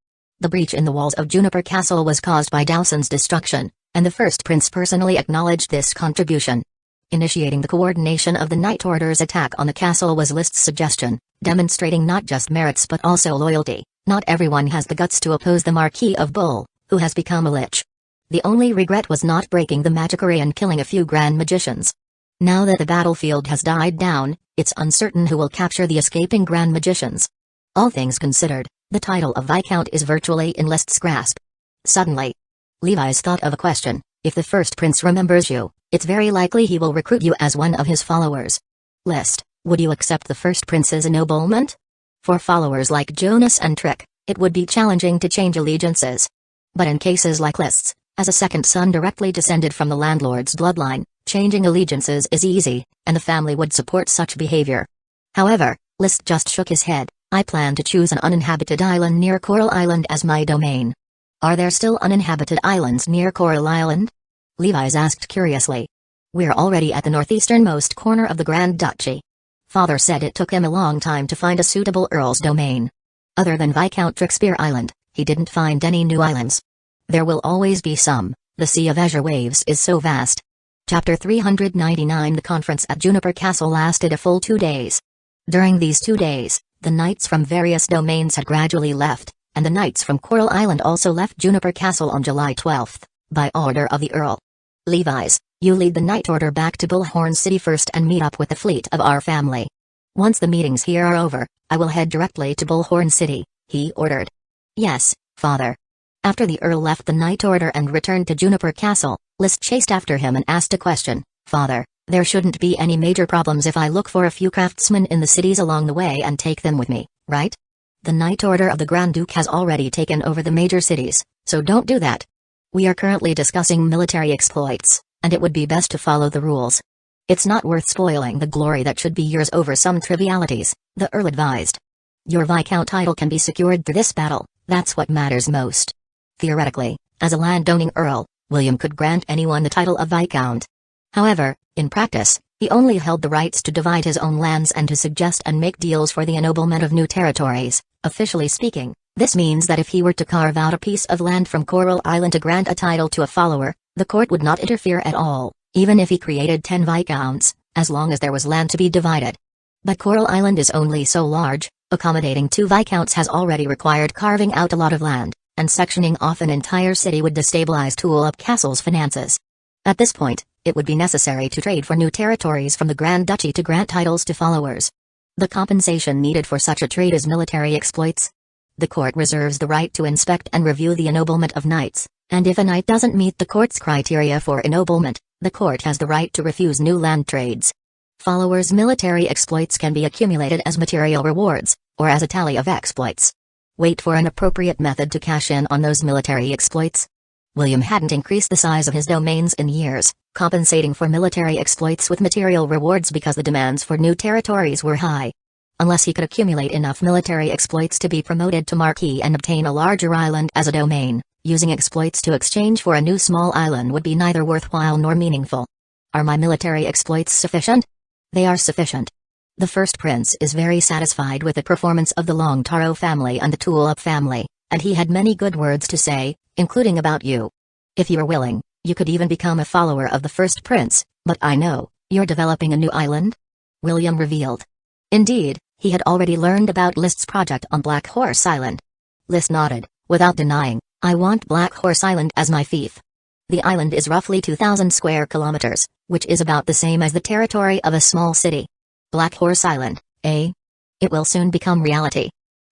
The breach in the walls of Juniper Castle was caused by Dowson's destruction, and the first prince personally acknowledged this contribution. Initiating the coordination of the Night Order's attack on the castle was List's suggestion, demonstrating not just merits but also loyalty. Not everyone has the guts to oppose the Marquis of Bull, who has become a lich. The only regret was not breaking the Magicary and killing a few grand magicians. Now that the battlefield has died down, it's uncertain who will capture the escaping grand magicians. All things considered, the title of Viscount is virtually in List's grasp. Suddenly, Levi's thought of a question. If the first prince remembers you, it's very likely he will recruit you as one of his followers. List, would you accept the first prince's ennoblement? For followers like Jonas and Trick, it would be challenging to change allegiances. But in cases like List's, as a second son directly descended from the landlord's bloodline, changing allegiances is easy, and the family would support such behavior. However, List just shook his head. I plan to choose an uninhabited island near Coral Island as my domain. Are there still uninhabited islands near Coral Island? Levi's asked curiously. We're already at the northeasternmost corner of the Grand Duchy. Father said it took him a long time to find a suitable Earl's domain. Other than Viscount Drixpear Island, he didn't find any new islands. There will always be some, the Sea of Azure Waves is so vast. Chapter 399 The conference at Juniper Castle lasted a full 2 days. During these 2 days, the knights from various domains had gradually left, and the knights from Coral Island also left Juniper Castle on July 12, by order of the Earl. Levi's, you lead the Night Order back to Bullhorn City first and meet up with the fleet of our family. Once the meetings here are over, I will head directly to Bullhorn City, he ordered. Yes, father. After the Earl left the Night Order and returned to Juniper Castle, List chased after him and asked a question. Father, there shouldn't be any major problems if I look for a few craftsmen in the cities along the way and take them with me, right? The Night Order of the Grand Duke has already taken over the major cities, so don't do that. We are currently discussing military exploits, and it would be best to follow the rules. It's not worth spoiling the glory that should be yours over some trivialities, the Earl advised. Your Viscount title can be secured through this battle, that's what matters most. Theoretically, as a land-owning Earl, William could grant anyone the title of Viscount. However, in practice, he only held the rights to divide his own lands and to suggest and make deals for the ennoblement of new territories. Officially speaking, this means that if he were to carve out a piece of land from Coral Island to grant a title to a follower, the court would not interfere at all, even if he created 10 Viscounts, as long as there was land to be divided. But Coral Island is only so large, accommodating 2 Viscounts has already required carving out a lot of land, and sectioning off an entire city would destabilize Tulip Castle's finances. At this point, it would be necessary to trade for new territories from the Grand Duchy to grant titles to followers. The compensation needed for such a trade is military exploits. The court reserves the right to inspect and review the ennoblement of knights, and if a knight doesn't meet the court's criteria for ennoblement, the court has the right to refuse new land trades. Followers' military exploits can be accumulated as material rewards, or as a tally of exploits. Wait for an appropriate method to cash in on those military exploits. William hadn't increased the size of his domains in years, compensating for military exploits with material rewards because the demands for new territories were high. Unless he could accumulate enough military exploits to be promoted to Marquis and obtain a larger island as a domain, using exploits to exchange for a new small island would be neither worthwhile nor meaningful. Are my military exploits sufficient? They are sufficient. The first prince is very satisfied with the performance of the Long Taro family and the Tulip family, and he had many good words to say, including about you. If you are willing, you could even become a follower of the first prince, but I know, you're developing a new island? William revealed. Indeed, he had already learned about List's project on Black Horse Island. List nodded, without denying, I want Black Horse Island as my fief. The island is roughly 2,000 square kilometers, which is about the same as the territory of a small city. Black Horse Island, eh? It will soon become reality.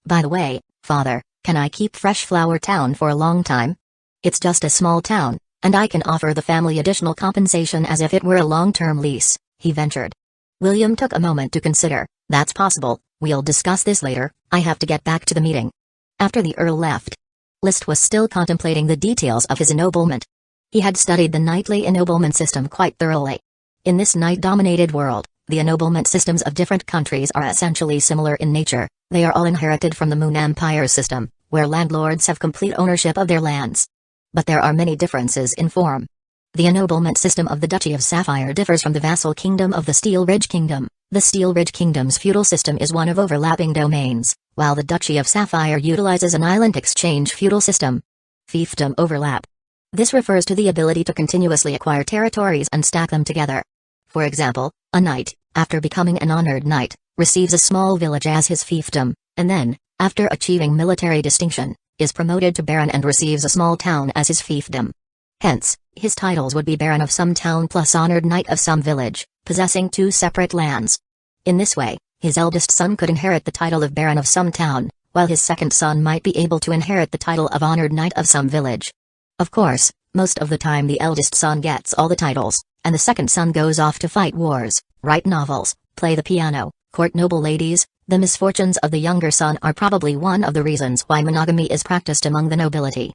By the way, father, can I keep Fresh Flower Town for a long time? It's just a small town, and I can offer the family additional compensation as if it were a long-term lease, he ventured. William took a moment to consider. That's possible, we'll discuss this later, I have to get back to the meeting. After the Earl left, List was still contemplating the details of his ennoblement. He had studied the knightly ennoblement system quite thoroughly. In this knight-dominated world, the ennoblement systems of different countries are essentially similar in nature. They are all inherited from the Moon Empire system, where landlords have complete ownership of their lands. But there are many differences in form. The ennoblement system of the Duchy of Sapphire differs from the vassal kingdom of the Steel Ridge Kingdom, The Steel Ridge Kingdom's feudal system is one of overlapping domains, while the Duchy of Sapphire utilizes an island exchange feudal system. Fiefdom overlap. This refers to the ability to continuously acquire territories and stack them together. For example, a knight, after becoming an honored knight, receives a small village as his fiefdom, and then, after achieving military distinction, is promoted to baron and receives a small town as his fiefdom. Hence, his titles would be Baron of some town plus Honored Knight of some village, possessing two separate lands. In this way, his eldest son could inherit the title of Baron of some town, while his second son might be able to inherit the title of Honored Knight of some village. Of course, most of the time the eldest son gets all the titles, and the second son goes off to fight wars, write novels, play the piano, court noble ladies. The misfortunes of the younger son are probably one of the reasons why monogamy is practiced among the nobility.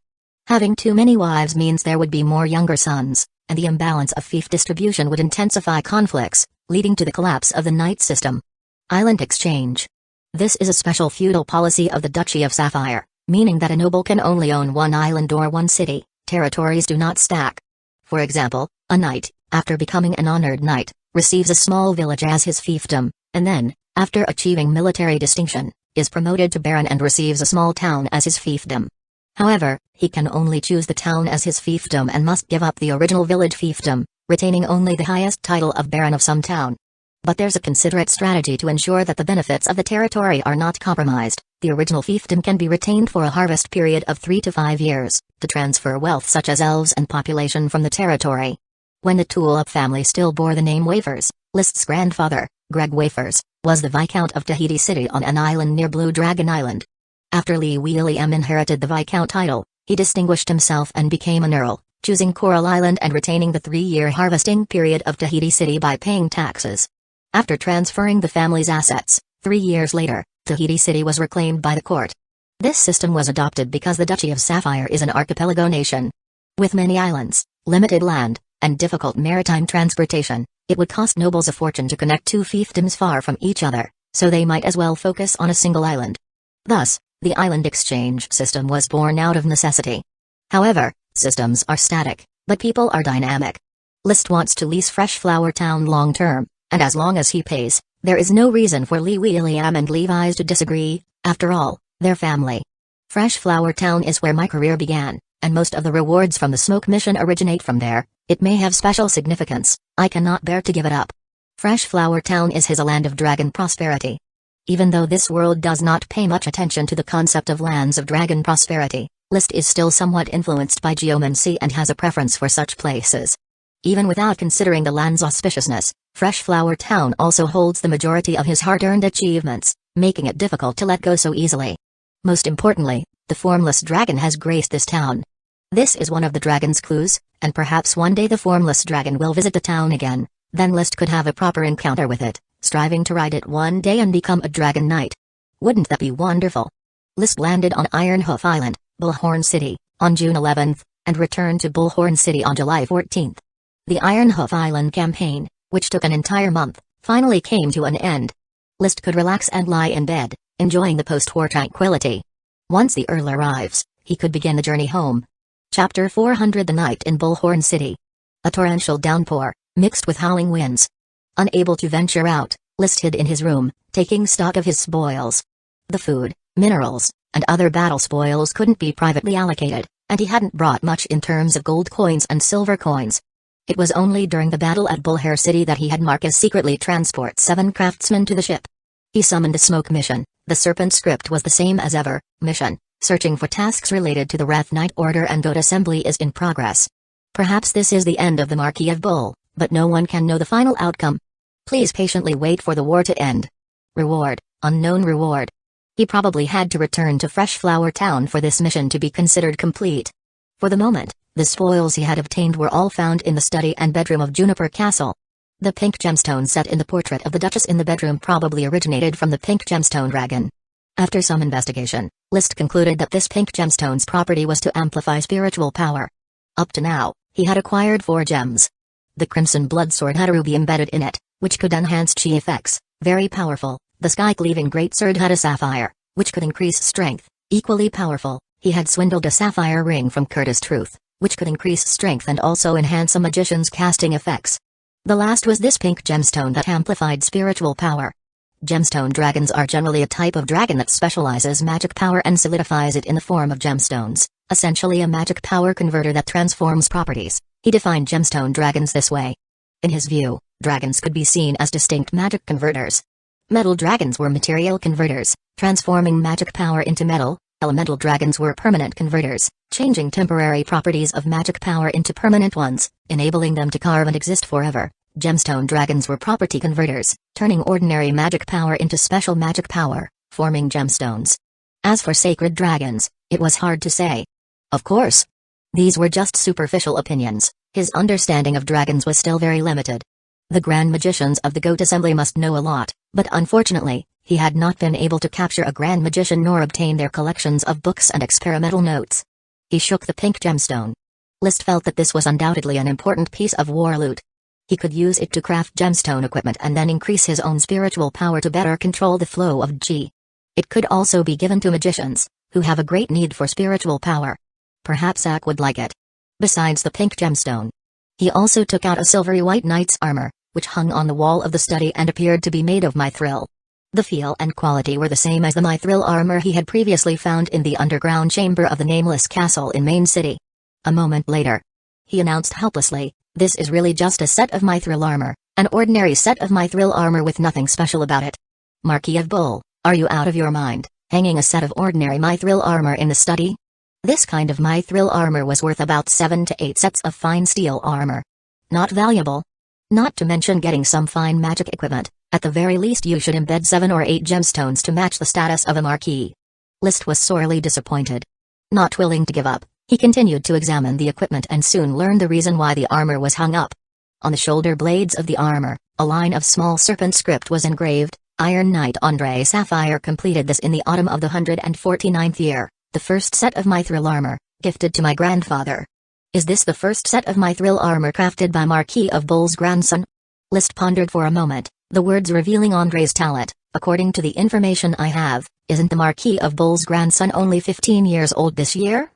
Having too many wives means there would be more younger sons, and the imbalance of fief distribution would intensify conflicts, leading to the collapse of the knight system. Island exchange. This is a special feudal policy of the Duchy of Sapphire, meaning that a noble can only own one island or one city. Territories do not stack. For example, a knight, after becoming an honored knight, receives a small village as his fiefdom, and then, after achieving military distinction, is promoted to baron and receives a small town as his fiefdom. However, he can only choose the town as his fiefdom and must give up the original village fiefdom, retaining only the highest title of baron of some town. But there's a considerate strategy to ensure that the benefits of the territory are not compromised. The original fiefdom can be retained for a harvest period of 3 to 5 years, to transfer wealth such as elves and population from the territory. When the Tulip family still bore the name Wafers, List's grandfather, Greg Wafers, was the Viscount of Tahiti City on an island near Blue Dragon Island. After Lee William inherited the Viscount title, he distinguished himself and became an earl, choosing Coral Island and retaining the 3-year harvesting period of Tahiti City by paying taxes. After transferring the family's assets, 3 years later, Tahiti City was reclaimed by the court. This system was adopted because the Duchy of Sapphire is an archipelago nation. With many islands, limited land, and difficult maritime transportation, it would cost nobles a fortune to connect two fiefdoms far from each other, so they might as well focus on a single island. Thus, the island exchange system was born out of necessity. However, systems are static, but people are dynamic. List wants to lease Fresh Flower Town long term, and as long as he pays, there is no reason for Lee William and Levi's to disagree. After all, they're family. Fresh Flower Town is where my career began, and most of the rewards from the smoke mission originate from there. It may have special significance, I cannot bear to give it up. Fresh Flower Town is his a land of dragon prosperity. Even though this world does not pay much attention to the concept of lands of dragon prosperity, List is still somewhat influenced by geomancy and has a preference for such places. Even without considering the land's auspiciousness, Fresh Flower Town also holds the majority of his hard-earned achievements, making it difficult to let go so easily. Most importantly, the formless dragon has graced this town. This is one of the dragon's clues, and perhaps one day the formless dragon will visit the town again, then List could have a proper encounter with it, striving to ride it one day and become a dragon knight. Wouldn't that be wonderful? List landed on Ironhoof Island, Bullhorn City, on June 11th, and returned to Bullhorn City on July 14th. The Ironhoof Island campaign, which took an entire month, finally came to an end. List could relax and lie in bed, enjoying the post-war tranquility. Once the Earl arrives, he could begin the journey home. Chapter 400 The Night in Bullhorn City. A torrential downpour, mixed with howling winds. Unable to venture out, List hid in his room, taking stock of his spoils. The food, minerals, and other battle spoils couldn't be privately allocated, and he hadn't brought much in terms of gold coins and silver coins. It was only during the battle at Bullhare City that he had Marcus secretly transport 7 craftsmen to the ship. He summoned a smoke mission. The serpent script was the same as ever: mission, searching for tasks related to the Wrath Knight Order and Goat Assembly is in progress. Perhaps this is the end of the Marquis of Bull, but no one can know the final outcome. Please patiently wait for the war to end. Reward, unknown reward. He probably had to return to Fresh Flower Town for this mission to be considered complete. For the moment, the spoils he had obtained were all found in the study and bedroom of Juniper Castle. The pink gemstone set in the portrait of the Duchess in the bedroom probably originated from the pink gemstone dragon. After some investigation, List concluded that this pink gemstone's property was to amplify spiritual power. Up to now, he had acquired 4 gems. The Crimson Blood Sword had a ruby embedded in it, which could enhance chi effects, very powerful. The Sky-Cleaving Great Sword had a sapphire, which could increase strength, equally powerful. He had swindled a sapphire ring from Curtis Truth, which could increase strength and also enhance a magician's casting effects. The last was this pink gemstone that amplified spiritual power. Gemstone dragons are generally a type of dragon that specializes magic power and solidifies it in the form of gemstones, essentially a magic power converter that transforms properties. He defined gemstone dragons this way. In his view, dragons could be seen as distinct magic converters. Metal dragons were material converters, transforming magic power into metal. Elemental dragons were permanent converters, changing temporary properties of magic power into permanent ones, enabling them to carve and exist forever. Gemstone dragons were property converters, turning ordinary magic power into special magic power, forming gemstones. As for sacred dragons, it was hard to say. Of course, these were just superficial opinions. His understanding of dragons was still very limited. The Grand Magicians of the Goat Assembly must know a lot, but unfortunately, he had not been able to capture a Grand Magician nor obtain their collections of books and experimental notes. He shook the pink gemstone. Liszt felt that this was undoubtedly an important piece of war loot. He could use it to craft gemstone equipment and then increase his own spiritual power to better control the flow of Qi. It could also be given to magicians, who have a great need for spiritual power. Perhaps Zach would like it. Besides the pink gemstone, he also took out a silvery white knight's armor, which hung on the wall of the study and appeared to be made of mithril. The feel and quality were the same as the mithril armor he had previously found in the underground chamber of the Nameless Castle in Main City. A moment later, he announced helplessly, "This is really just a set of mithril armor, an ordinary set of mithril armor with nothing special about it. Marquis of Bull, are you out of your mind, hanging a set of ordinary mithril armor in the study?" This kind of mithril armor was worth about 7 to 8 sets of fine steel armor. Not valuable. Not to mention getting some fine magic equipment. At the very least you should embed 7 or 8 gemstones to match the status of a marquis. Liszt was sorely disappointed. Not willing to give up, he continued to examine the equipment and soon learned the reason why the armor was hung up. On the shoulder blades of the armor, a line of small serpent script was engraved. Iron Knight André Sapphire completed this in the autumn of the 149th year, the first set of mithril armor, gifted to my grandfather. Is this the first set of mithril armor crafted by Marquis of Bull's grandson? Liszt pondered for a moment, the words revealing André's talent. According to the information I have, isn't the Marquis of Bull's grandson only 15 years old this year?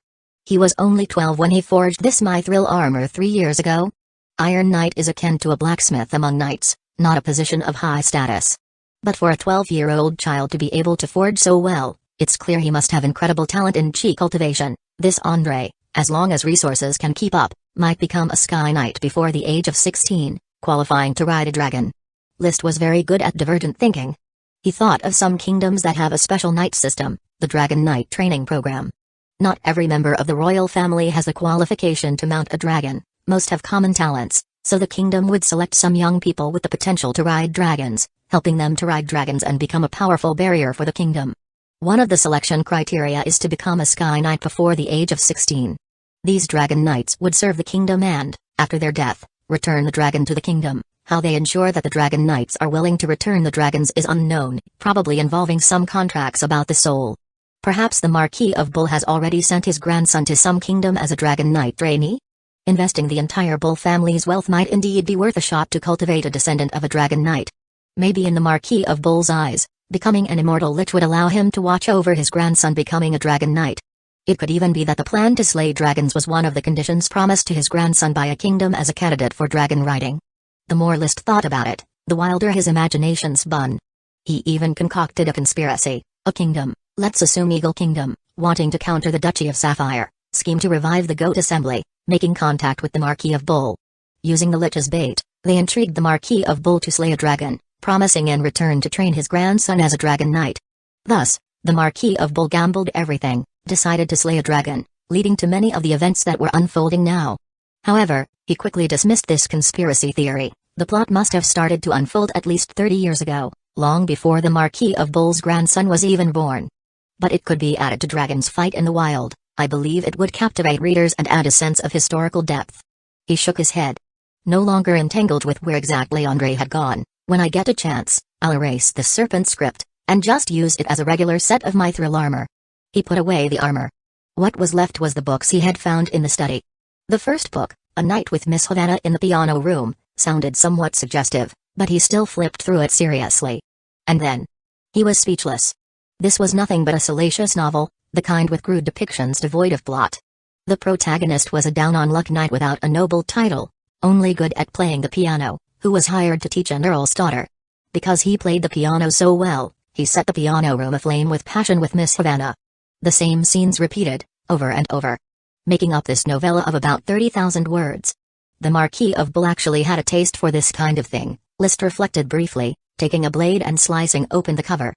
He was only 12 when he forged this mithril armor 3 years ago. Iron Knight is akin to a blacksmith among knights, not a position of high status. But for a 12-year-old child to be able to forge so well, it's clear he must have incredible talent in Qi cultivation. This André, as long as resources can keep up, might become a Sky Knight before the age of 16, qualifying to ride a dragon. Liszt was very good at divergent thinking. He thought of some kingdoms that have a special knight system, the Dragon Knight training program. Not every member of the royal family has the qualification to mount a dragon, most have common talents, so the kingdom would select some young people with the potential to ride dragons, helping them to ride dragons and become a powerful barrier for the kingdom. One of the selection criteria is to become a Sky Knight before the age of 16. These dragon knights would serve the kingdom and, after their death, return the dragon to the kingdom. How they ensure that the dragon knights are willing to return the dragons is unknown, probably involving some contracts about the soul. Perhaps the Marquis of Bull has already sent his grandson to some kingdom as a dragon knight trainee? Investing the entire Bull family's wealth might indeed be worth a shot to cultivate a descendant of a dragon knight. Maybe in the Marquis of Bull's eyes, becoming an immortal lich would allow him to watch over his grandson becoming a dragon knight. It could even be that the plan to slay dragons was one of the conditions promised to his grandson by a kingdom as a candidate for dragon riding. The more Liszt thought about it, the wilder his imagination spun. He even concocted a conspiracy, a kingdom, let's assume Eagle Kingdom, wanting to counter the Duchy of Sapphire, scheme to revive the Goat Assembly, making contact with the Marquis of Bull. Using the lich as bait, they intrigued the Marquis of Bull to slay a dragon, promising in return to train his grandson as a dragon knight. Thus, the Marquis of Bull gambled everything, decided to slay a dragon, leading to many of the events that were unfolding now. However, he quickly dismissed this conspiracy theory. The plot must have started to unfold at least 30 years ago, long before the Marquis of Bull's grandson was even born. But it could be added to Dragon's Fight in the Wild. I believe it would captivate readers and add a sense of historical depth. He shook his head. No longer entangled with where exactly André had gone, when I get a chance, I'll erase the serpent script, and just use it as a regular set of mithril armor. He put away the armor. What was left was the books he had found in the study. The first book, A Night with Miss Havana in the Piano Room, sounded somewhat suggestive, but he still flipped through it seriously. And then, he was speechless. This was nothing but a salacious novel, the kind with crude depictions devoid of plot. The protagonist was a down-on-luck knight without a noble title, only good at playing the piano, who was hired to teach an earl's daughter. Because he played the piano so well, he set the piano room aflame with passion with Miss Havana. The same scenes repeated, over and over, making up this novella of about 30,000 words. The Marquis of Bull actually had a taste for this kind of thing, Liszt reflected briefly, taking a blade and slicing open the cover.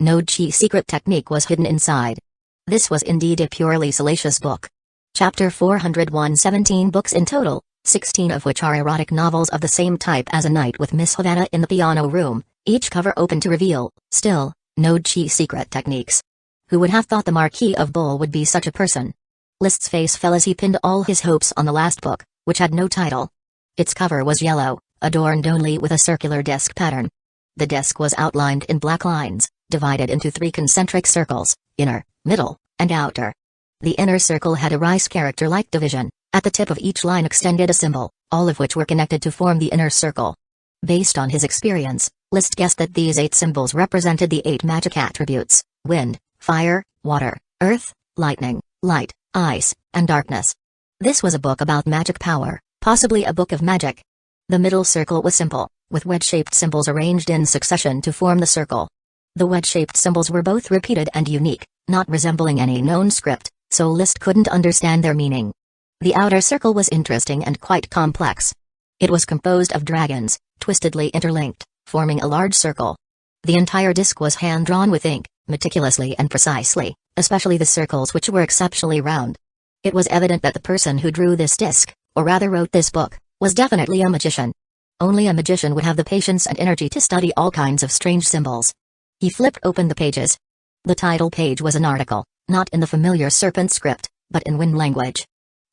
No secret technique was hidden inside. This was indeed a purely salacious book. Chapter 401, 17 books in total, 16 of which are erotic novels of the same type as A Night with Miss Havana in the Piano Room, each cover open to reveal, still, no secret techniques. Who would have thought the Marquis of Bull would be such a person? Liszt's face fell as he pinned all his hopes on the last book, which had no title. Its cover was yellow, adorned only with a circular disc pattern. The disc was outlined in black lines, divided into 3 concentric circles, inner, middle, and outer. The inner circle had a rice character-like division. At the tip of each line extended a symbol, all of which were connected to form the inner circle. Based on his experience, Liszt guessed that these 8 symbols represented the 8 magic attributes: wind, fire, water, earth, lightning, light, ice, and darkness. This was a book about magic power, possibly a book of magic. The middle circle was simple, with wedge-shaped symbols arranged in succession to form the circle. The wedge-shaped symbols were both repeated and unique, not resembling any known script, so Liszt couldn't understand their meaning. The outer circle was interesting and quite complex. It was composed of dragons, twistedly interlinked, forming a large circle. The entire disc was hand-drawn with ink, meticulously and precisely, especially the circles which were exceptionally round. It was evident that the person who drew this disc, or rather wrote this book, was definitely a magician. Only a magician would have the patience and energy to study all kinds of strange symbols. He flipped open the pages. The title page was an article, not in the familiar serpent script, but in wind language.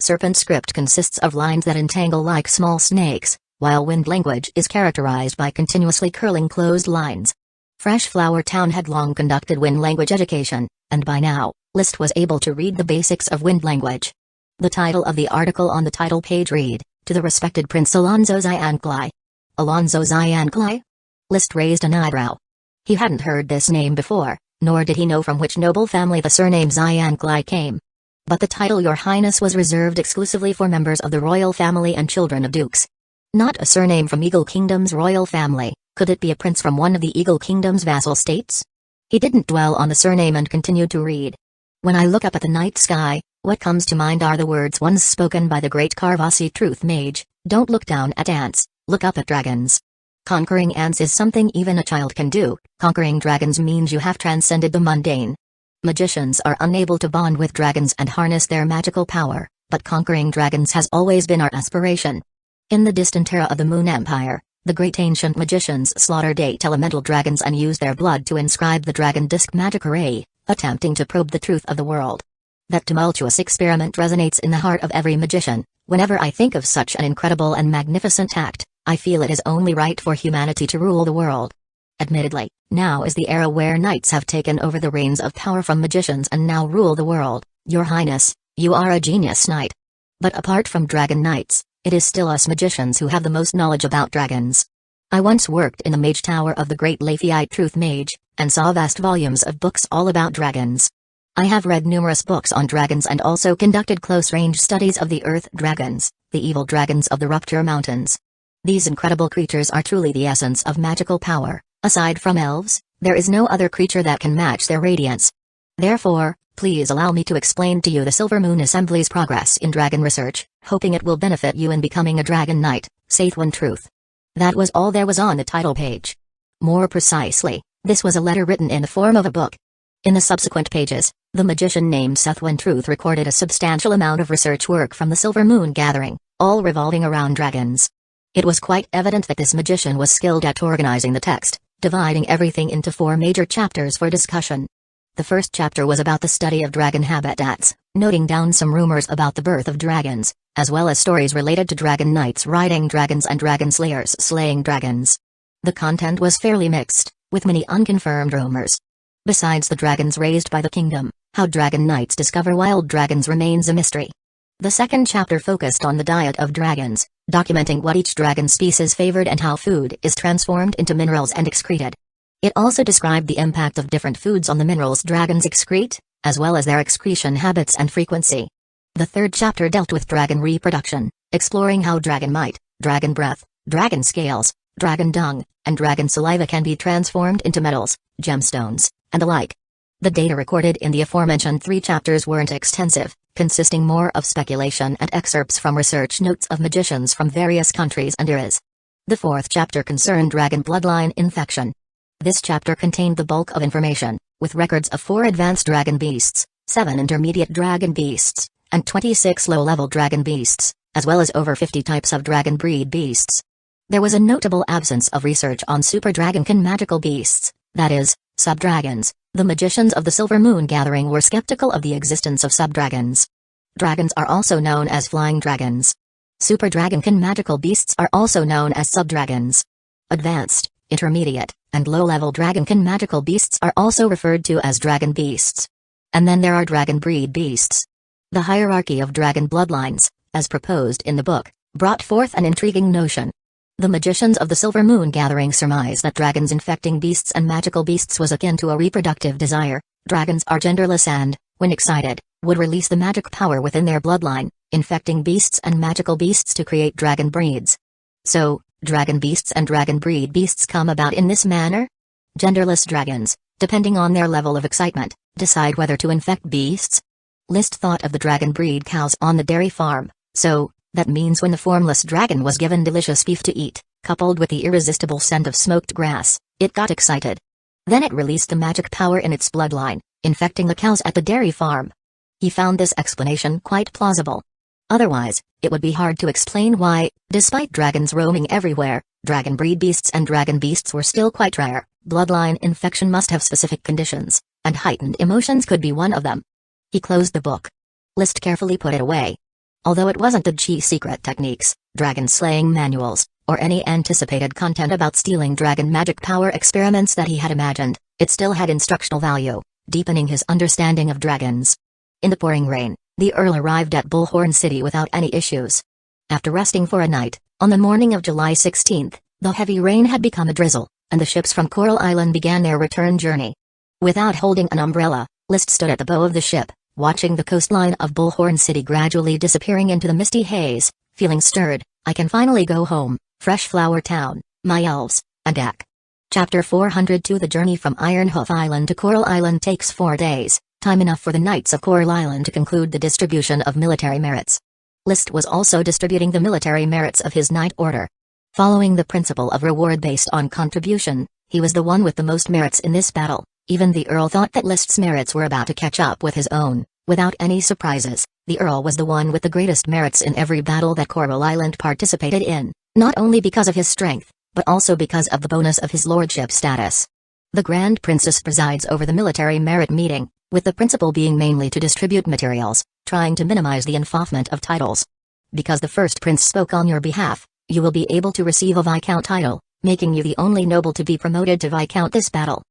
Serpent script consists of lines that entangle like small snakes, while wind language is characterized by continuously curling closed lines. Fresh Flower Town had long conducted wind language education, and by now, Liszt was able to read the basics of wind language. The title of the article on the title page read, "To the respected Prince Alonso Zianklai." Alonso Zianklai? Liszt raised an eyebrow. He hadn't heard this name before, nor did he know from which noble family the surname Zianklai came. But the title Your Highness was reserved exclusively for members of the royal family and children of dukes. Not a surname from Eagle Kingdom's royal family, could it be a prince from one of the Eagle Kingdom's vassal states? He didn't dwell on the surname and continued to read. When I look up at the night sky, what comes to mind are the words once spoken by the great Karvasi truth mage, don't look down at ants, look up at dragons. Conquering ants is something even a child can do, conquering dragons means you have transcended the mundane. Magicians are unable to bond with dragons and harness their magical power, but conquering dragons has always been our aspiration. In the distant era of the Moon Empire, the great ancient magicians slaughtered 8 elemental dragons and used their blood to inscribe the dragon disc magic array, attempting to probe the truth of the world. That tumultuous experiment resonates in the heart of every magician. Whenever I think of such an incredible and magnificent act, I feel it is only right for humanity to rule the world. Admittedly, now is the era where knights have taken over the reins of power from magicians and now rule the world. Your Highness, you are a genius knight. But apart from dragon knights, it is still us magicians who have the most knowledge about dragons. I once worked in the Mage Tower of the great Laphite Truth Mage, and saw vast volumes of books all about dragons. I have read numerous books on dragons and also conducted close-range studies of the earth dragons, the evil dragons of the Rupture Mountains. These incredible creatures are truly the essence of magical power. Aside from elves, there is no other creature that can match their radiance. Therefore, please allow me to explain to you the Silver Moon Assembly's progress in dragon research, hoping it will benefit you in becoming a dragon knight, saith one truth. That was all there was on the title page. More precisely, this was a letter written in the form of a book. In the subsequent pages, the magician named Sethwan Truth recorded a substantial amount of research work from the Silver Moon Gathering, all revolving around dragons. It was quite evident that this magician was skilled at organizing the text, dividing everything into 4 major chapters for discussion. The first chapter was about the study of dragon habitats, noting down some rumors about the birth of dragons, as well as stories related to dragon knights riding dragons and dragon slayers slaying dragons. The content was fairly mixed, with many unconfirmed rumors. Besides the dragons raised by the kingdom, how dragon knights discover wild dragons remains a mystery. The second chapter focused on the diet of dragons, documenting what each dragon species favored and how food is transformed into minerals and excreted. It also described the impact of different foods on the minerals dragons excrete, as well as their excretion habits and frequency. The third chapter dealt with dragon reproduction, exploring how dragon might, dragon breath, dragon scales, dragon dung, and dragon saliva can be transformed into metals, gemstones, and the like. The data recorded in the aforementioned 3 chapters weren't extensive, consisting more of speculation and excerpts from research notes of magicians from various countries and eras. The 4th chapter concerned dragon bloodline infection. This chapter contained the bulk of information, with records of 4 advanced dragon beasts, 7 intermediate dragon beasts, and 26 low-level dragon beasts, as well as over 50 types of dragon breed beasts. There was a notable absence of research on super dragonkin magical beasts, that is, sub-dragons. The magicians of the Silver Moon Gathering were skeptical of the existence of sub-dragons. Dragons are also known as flying dragons. Super dragonkin magical beasts are also known as sub-dragons. Advanced, intermediate, and low-level dragonkin magical beasts are also referred to as dragon beasts. And then there are dragon breed beasts. The hierarchy of dragon bloodlines, as proposed in the book, brought forth an intriguing notion. The magicians of the Silver Moon Gathering surmise that dragons infecting beasts and magical beasts was akin to a reproductive desire. Dragons are genderless and, when excited, would release the magic power within their bloodline, infecting beasts and magical beasts to create dragon breeds. So, dragon beasts and dragon breed beasts come about in this manner? Genderless dragons, depending on their level of excitement, decide whether to infect beasts. List thought of the dragon breed cows on the dairy farm, so, that means when the formless dragon was given delicious beef to eat, coupled with the irresistible scent of smoked grass, it got excited. Then it released the magic power in its bloodline, infecting the cows at the dairy farm. He found this explanation quite plausible. Otherwise, it would be hard to explain why, despite dragons roaming everywhere, dragon breed beasts and dragon beasts were still quite rare. Bloodline infection must have specific conditions, and heightened emotions could be one of them. He closed the book. List carefully put it away. Although it wasn't the Chi secret techniques, dragon slaying manuals, or any anticipated content about stealing dragon magic power experiments that he had imagined, it still had instructional value, deepening his understanding of dragons. In the pouring rain, the Earl arrived at Bullhorn City without any issues. After resting for a night, on the morning of July 16th, the heavy rain had become a drizzle, and the ships from Coral Island began their return journey. Without holding an umbrella, List stood at the bow of the ship, watching the coastline of Bullhorn City gradually disappearing into the misty haze, feeling stirred. I can finally go home, Fresh Flower Town, my elves, and Dak. Chapter 402. The journey from Ironhoof Island to Coral Island takes 4 days, time enough for the Knights of Coral Island to conclude the distribution of military merits. List was also distributing the military merits of his Knight Order. Following the principle of reward based on contribution, he was the one with the most merits in this battle. Even the Earl thought that List's merits were about to catch up with his own. Without any surprises, the Earl was the one with the greatest merits in every battle that Coral Island participated in, not only because of his strength, but also because of the bonus of his lordship status. The Grand Princess presides over the military merit meeting, with the principle being mainly to distribute materials, trying to minimize the involvement of titles. Because the first prince spoke on your behalf, you will be able to receive a Viscount title, making you the only noble to be promoted to Viscount this battle.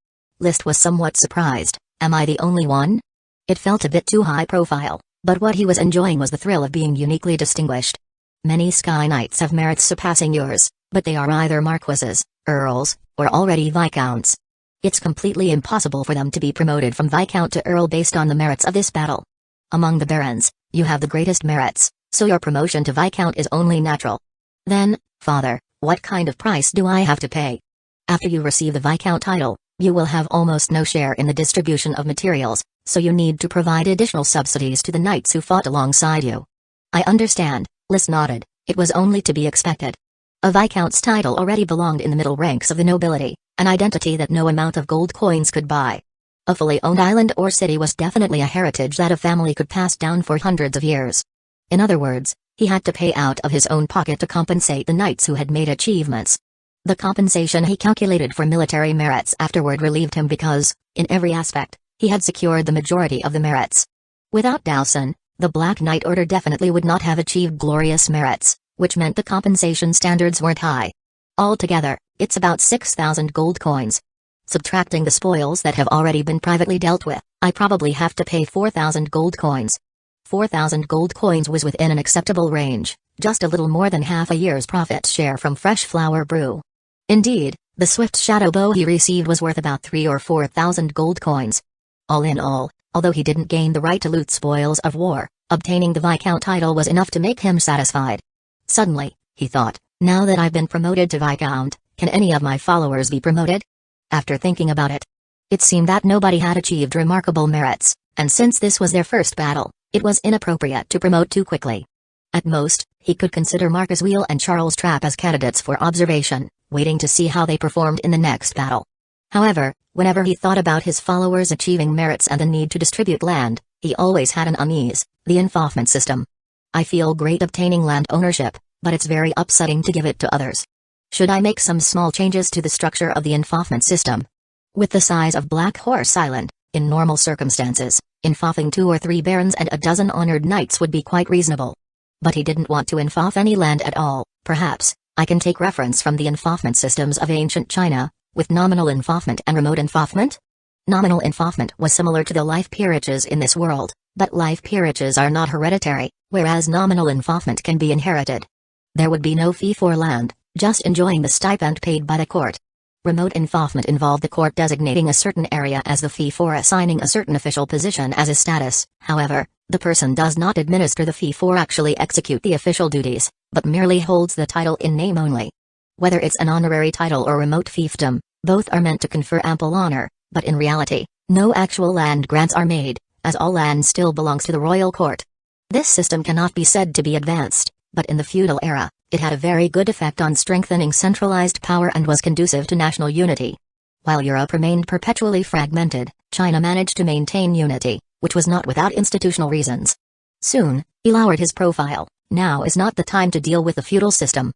List was somewhat surprised. Am I the only one? It felt a bit too high profile, but what he was enjoying was the thrill of being uniquely distinguished. Many Sky Knights have merits surpassing yours, but they are either marquises, earls, or already viscounts. It's completely impossible for them to be promoted from viscount to earl based on the merits of this battle. Among the barons, you have the greatest merits, so your promotion to viscount is only natural. Then, father, what kind of price do I have to pay? After you receive the viscount title, you will have almost no share in the distribution of materials, so you need to provide additional subsidies to the knights who fought alongside you. I understand, List nodded. It was only to be expected. A viscount's title already belonged in the middle ranks of the nobility, an identity that no amount of gold coins could buy. A fully owned island or city was definitely a heritage that a family could pass down for hundreds of years. In other words, he had to pay out of his own pocket to compensate the knights who had made achievements. The compensation he calculated for military merits afterward relieved him because, in every aspect, he had secured the majority of the merits. Without Dowson, the Black Knight Order definitely would not have achieved glorious merits, which meant the compensation standards weren't high. Altogether, it's about 6,000 gold coins. Subtracting the spoils that have already been privately dealt with, I probably have to pay 4,000 gold coins. 4,000 gold coins was within an acceptable range, just a little more than half a year's profit share from Fresh Flower Brew. Indeed, the swift shadow bow he received was worth about 3,000 or 4,000 gold coins. All in all, although he didn't gain the right to loot spoils of war, obtaining the Viscount title was enough to make him satisfied. Suddenly, he thought, now that I've been promoted to Viscount, Can any of my followers be promoted? After thinking about it, it seemed that nobody had achieved remarkable merits, and since this was their first battle, it was inappropriate to promote too quickly. At most, he could consider Marcus Wheel and Charles Trapp as candidates for observation, waiting to see how they performed in the next battle. However, whenever he thought about his followers achieving merits and the need to distribute land, he always had an unease: the infaufment system. I feel great obtaining land ownership, but it's very upsetting to give it to others. Should I make some small changes to the structure of the infaufment system? With the size of Black Horse Island, in normal circumstances, infaufing 2 or 3 barons and a dozen honored knights would be quite reasonable. But he didn't want to infauf any land at all. Perhaps I can take reference from the infaufment systems of ancient China, with nominal infaufment and remote infaufment? Nominal infaufment was similar to the life peerages in this world, but life peerages are not hereditary, whereas nominal infaufment can be inherited. There would be no fee for land, just enjoying the stipend paid by the court. Remote infaufment involved the court designating a certain area as the fee for assigning a certain official position as a status. However, the person does not administer the fee for actually execute the official duties, but merely holds the title in name only. Whether it's an honorary title or remote fiefdom, both are meant to confer ample honor, but in reality, no actual land grants are made, as all land still belongs to the royal court. This system cannot be said to be advanced, but in the feudal era, it had a very good effect on strengthening centralized power and was conducive to national unity. While Europe remained perpetually fragmented, China managed to maintain unity, which was not without institutional reasons. Soon, he lowered his profile. Now is not the time to deal with the feudal system.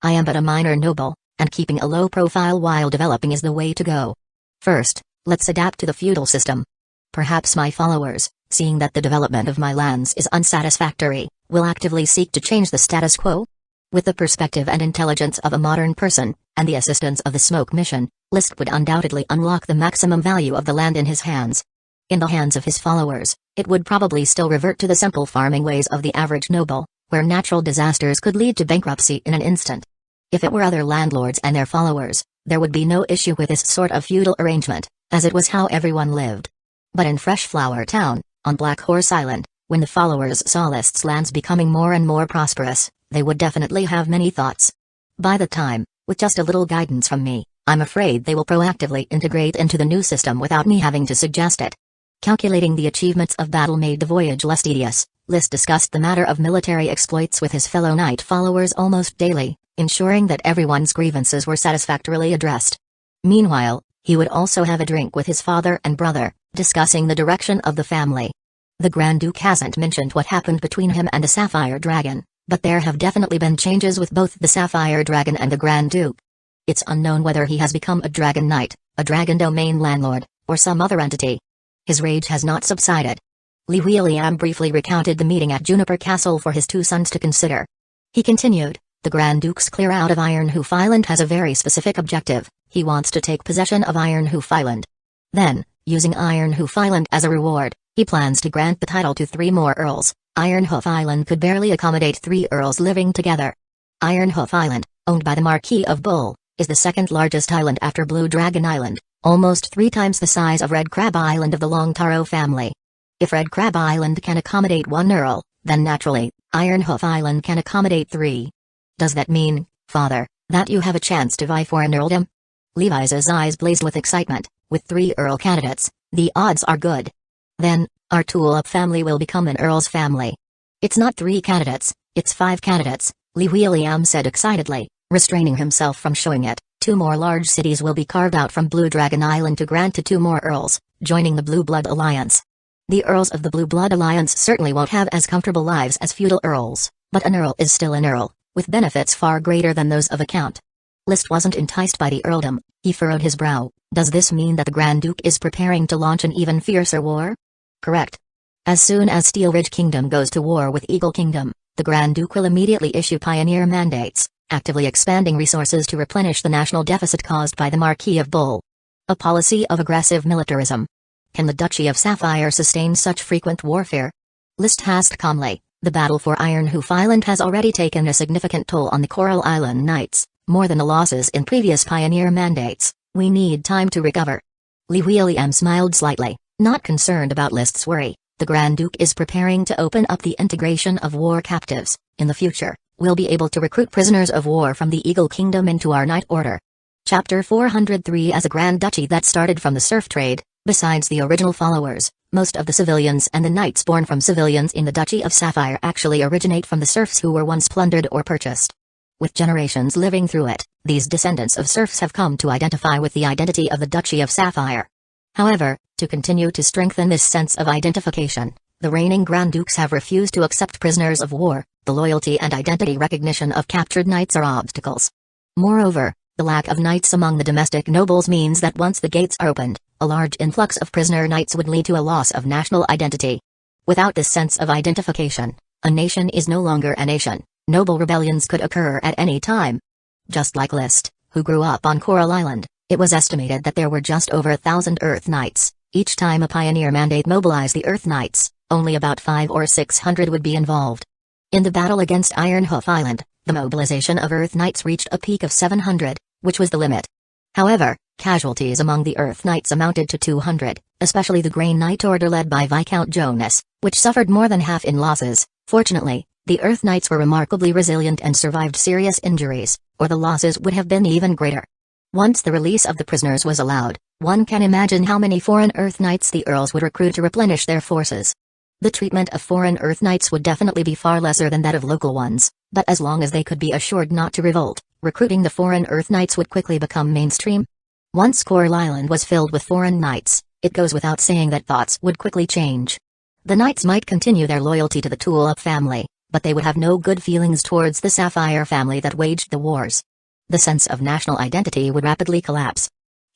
I am but a minor noble, and keeping a low profile while developing is the way to go. First, let's adapt to the feudal system. Perhaps my followers, seeing that the development of my lands is unsatisfactory, will actively seek to change the status quo. With the perspective and intelligence of a modern person, and the assistance of the smoke mission, Liszt would undoubtedly unlock the maximum value of the land in his hands. In the hands of his followers, it would probably still revert to the simple farming ways of the average noble, where natural disasters could lead to bankruptcy in an instant. If it were other landlords and their followers, there would be no issue with this sort of feudal arrangement, as it was how everyone lived. But in Freshflower Town, on Black Horse Island, when the followers saw Liszt's lands becoming more and more prosperous, they would definitely have many thoughts. By the time, with just a little guidance from me, I'm afraid they will proactively integrate into the new system without me having to suggest it. Calculating the achievements of battle made the voyage less tedious. Liszt discussed the matter of military exploits with his fellow knight followers almost daily, ensuring that everyone's grievances were satisfactorily addressed. Meanwhile, he would also have a drink with his father and brother, discussing the direction of the family. The Grand Duke hasn't mentioned what happened between him and the Sapphire Dragon, but there have definitely been changes with both the Sapphire Dragon and the Grand Duke. It's unknown whether he has become a Dragon Knight, a Dragon Domain landlord, or some other entity. His rage has not subsided. Li William briefly recounted the meeting at Juniper Castle for his 2 sons to consider. He continued, the Grand Duke's clear out of Iron Hoof Island has a very specific objective. He wants to take possession of Iron Hoof Island. Then, using Iron Hoof Island as a reward, he plans to grant the title to 3 more earls. Iron Hoof Island could barely accommodate 3 earls living together. Iron Hoof Island, owned by the Marquis of Bull, is the second largest island after Blue Dragon Island, almost 3 times the size of Red Crab Island of the Long Taro family. If Red Crab Island can accommodate 1 earl, then naturally, Iron Hoof Island can accommodate 3. Does that mean, father, that you have a chance to vie for an earldom? Levi's eyes blazed with excitement. With 3 earl candidates, the odds are good. Then, our Tulip family will become an earl's family. It's not 3 candidates, it's 5 candidates, Li William said excitedly, restraining himself from showing it. 2 more large cities will be carved out from Blue Dragon Island to grant to 2 more earls, joining the Blue Blood Alliance. The earls of the Blue Blood Alliance certainly won't have as comfortable lives as feudal earls, but an earl is still an earl, with benefits far greater than those of a count. Liszt wasn't enticed by the earldom. He furrowed his brow. Does this mean that the Grand Duke is preparing to launch an even fiercer war? Correct. As soon as Steel Ridge Kingdom goes to war with Eagle Kingdom, the Grand Duke will immediately issue pioneer mandates, actively expanding resources to replenish the national deficit caused by the Marquis of Bull. A policy of aggressive militarism. Can the Duchy of Sapphire sustain such frequent warfare? Liszt asked calmly. The battle for Iron Hoof Island has already taken a significant toll on the Coral Island Knights, more than the losses in previous pioneer mandates. We need time to recover. Li William smiled slightly, not concerned about Liszt's worry. The Grand Duke is preparing to open up the integration of war captives. In the future, we'll be able to recruit prisoners of war from the Eagle Kingdom into our Knight Order. Chapter 403. As a Grand Duchy that started from the serf trade, besides the original followers, most of the civilians and the knights born from civilians in the Duchy of Sapphire actually originate from the serfs who were once plundered or purchased. With generations living through it, these descendants of serfs have come to identify with the identity of the Duchy of Sapphire. However, to continue to strengthen this sense of identification, the reigning Grand Dukes have refused to accept prisoners of war. The loyalty and identity recognition of captured knights are obstacles. Moreover, the lack of knights among the domestic nobles means that once the gates are opened, a large influx of prisoner knights would lead to a loss of national identity. Without this sense of identification, a nation is no longer a nation. Noble rebellions could occur at any time. Just like List, who grew up on Coral Island, it was estimated that there were just over 1,000 Earth Knights. Each time a pioneer mandate mobilized the Earth Knights, only about 500 or 600 would be involved. In the battle against Ironhoof Island, the mobilization of Earth Knights reached a peak of 700, which was the limit. However, casualties among the Earth Knights amounted to 200, especially the Grey Knight Order led by Viscount Jonas, which suffered more than half in losses. Fortunately, the Earth Knights were remarkably resilient and survived serious injuries, or the losses would have been even greater. Once the release of the prisoners was allowed, one can imagine how many foreign Earth Knights the Earls would recruit to replenish their forces. The treatment of foreign Earth Knights would definitely be far lesser than that of local ones, but as long as they could be assured not to revolt, recruiting the foreign Earth Knights would quickly become mainstream. Once Coral Island was filled with foreign knights, it goes without saying that thoughts would quickly change. The knights might continue their loyalty to the Tulip family, but they would have no good feelings towards the Sapphire family that waged the wars. The sense of national identity would rapidly collapse.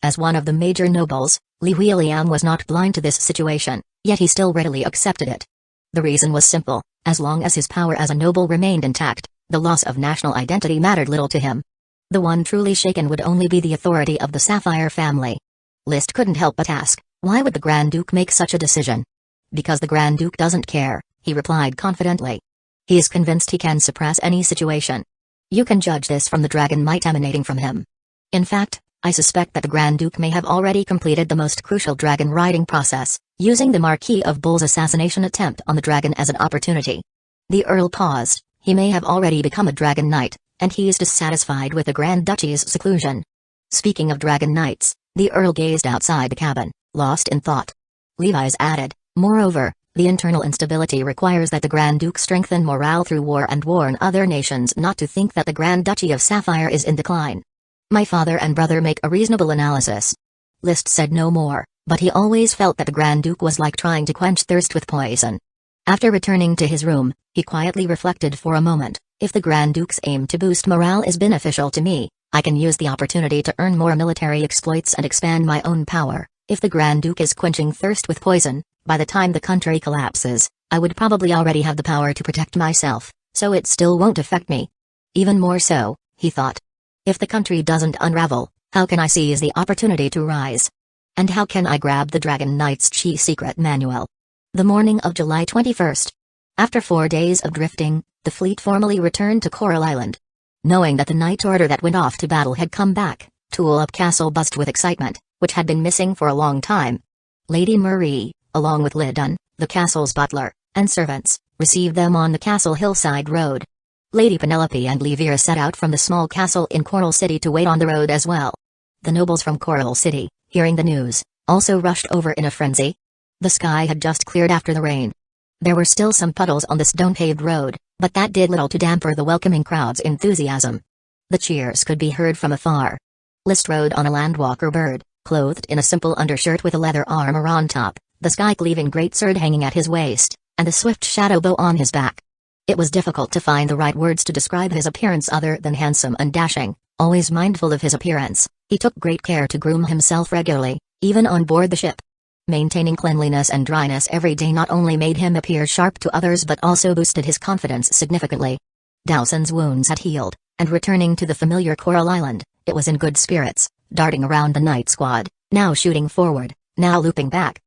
As one of the major nobles, Li Huiliang was not blind to this situation, yet he still readily accepted it. The reason was simple: as long as his power as a noble remained intact, the loss of national identity mattered little to him. The one truly shaken would only be the authority of the Sapphire family. List couldn't help but ask, why would the Grand Duke make such a decision? Because the Grand Duke doesn't care, he replied confidently. He is convinced he can suppress any situation. You can judge this from the dragon might emanating from him. In fact, I suspect that the Grand Duke may have already completed the most crucial dragon riding process, using the Marquis of Bull's assassination attempt on the dragon as an opportunity. The Earl paused. He may have already become a dragon knight, and he is dissatisfied with the Grand Duchy's seclusion. Speaking of dragon knights, the Earl gazed outside the cabin, lost in thought. Levi's added, moreover, the internal instability requires that the Grand Duke strengthen morale through war and warn other nations not to think that the Grand Duchy of Sapphire is in decline. My father and brother make a reasonable analysis. List said no more, but he always felt that the Grand Duke was like trying to quench thirst with poison. After returning to his room, he quietly reflected for a moment. If the Grand Duke's aim to boost morale is beneficial to me, I can use the opportunity to earn more military exploits and expand my own power. If the Grand Duke is quenching thirst with poison, by the time the country collapses, I would probably already have the power to protect myself, so it still won't affect me. Even more so, he thought. If the country doesn't unravel, how can I seize the opportunity to rise? And how can I grab the Dragon Knight's Chi secret manual? The morning of July 21st. After 4 days of drifting, the fleet formally returned to Coral Island. Knowing that the Knight Order that went off to battle had come back, Tulip Castle buzzed with excitement, which had been missing for a long time. Lady Marie, along with Lidun, the castle's butler, and servants, received them on the castle hillside road. Lady Penelope and Levira set out from the small castle in Coral City to wait on the road as well. The nobles from Coral City, hearing the news, also rushed over in a frenzy. The sky had just cleared after the rain. There were still some puddles on the stone-paved road, but that did little to damper the welcoming crowd's enthusiasm. The cheers could be heard from afar. List rode on a landwalker bird, clothed in a simple undershirt with a leather armor on top, the sky-cleaving greatsword hanging at his waist, and the swift shadow bow on his back. It was difficult to find the right words to describe his appearance other than handsome and dashing. Always mindful of his appearance, he took great care to groom himself regularly, even on board the ship. Maintaining cleanliness and dryness every day not only made him appear sharp to others but also boosted his confidence significantly. Dowson's wounds had healed, and returning to the familiar Coral Island, it was in good spirits, darting around the night squad, now shooting forward, now looping back.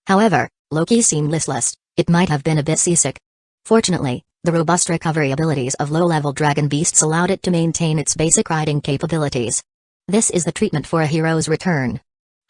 However, Loki seemed listless. It might have been a bit seasick. Fortunately, the robust recovery abilities of low-level dragon beasts allowed it to maintain its basic riding capabilities. This is the treatment for a hero's return.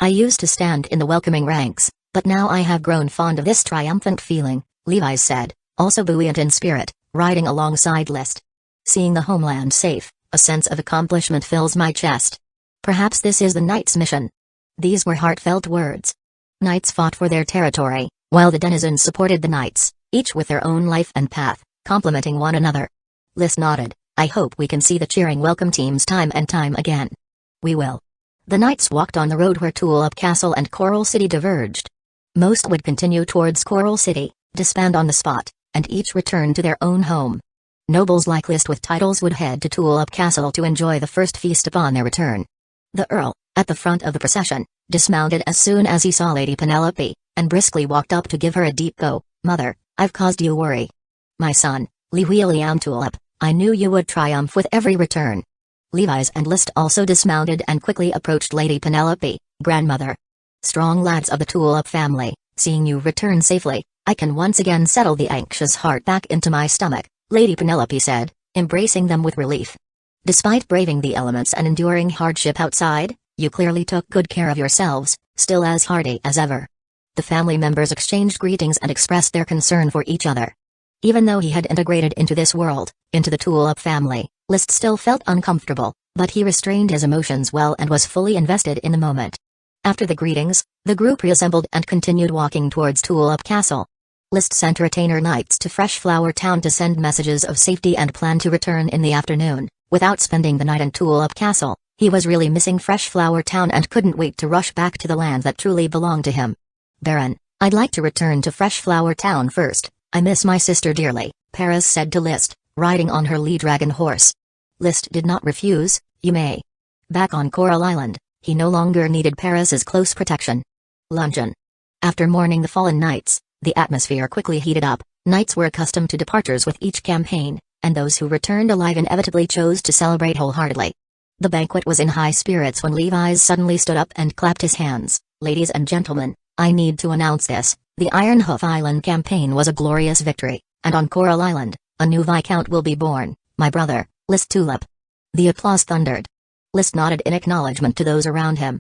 I used to stand in the welcoming ranks, but now I have grown fond of this triumphant feeling, Levi said, also buoyant in spirit, riding alongside List. Seeing the homeland safe, a sense of accomplishment fills my chest. Perhaps this is the Knights' mission. These were heartfelt words. Knights fought for their territory, while the denizens supported the Knights, each with their own life and path, complementing one another. List nodded. I hope we can see the cheering welcome teams time and time again. We will. The Knights walked on the road where Tulip Castle and Coral City diverged. Most would continue towards Coral City, disband on the spot, and each return to their own home. Nobles like List with titles would head to Tulip Castle to enjoy the first feast upon their return. The Earl, at the front of the procession, dismounted as soon as he saw Lady Penelope, and briskly walked up to give her a deep bow. Mother, I've caused you worry. My son, Liam Tulip, I knew you would triumph with every return. Levi's and List also dismounted and quickly approached Lady Penelope. Grandmother. Strong lads of the Tulip family, seeing you return safely, I can once again settle the anxious heart back into my stomach, Lady Penelope said, embracing them with relief. Despite braving the elements and enduring hardship outside, you clearly took good care of yourselves, still as hearty as ever. The family members exchanged greetings and expressed their concern for each other. Even though he had integrated into this world, into the Tulip family, List still felt uncomfortable, but he restrained his emotions well and was fully invested in the moment. After the greetings, the group reassembled and continued walking towards Tulip Castle. List sent retainer knights to Fresh Flower Town to send messages of safety and planned to return in the afternoon. Without spending the night in Tulip Castle, he was really missing Fresh Flower Town and couldn't wait to rush back to the land that truly belonged to him. Baron, I'd like to return to Fresh Flower Town first. I miss my sister dearly, Paris said to List, riding on her lead dragon horse. List did not refuse. You may. Back on Coral Island, he no longer needed Paris's close protection. Luncheon. After mourning the fallen knights, the atmosphere quickly heated up. Knights were accustomed to departures with each campaign, and those who returned alive inevitably chose to celebrate wholeheartedly. The banquet was in high spirits when Levi's suddenly stood up and clapped his hands. Ladies and gentlemen, I need to announce this. The Ironhoof Island campaign was a glorious victory, and on Coral Island, a new Viscount will be born, my brother, List Tulip. The applause thundered. List nodded in acknowledgement to those around him.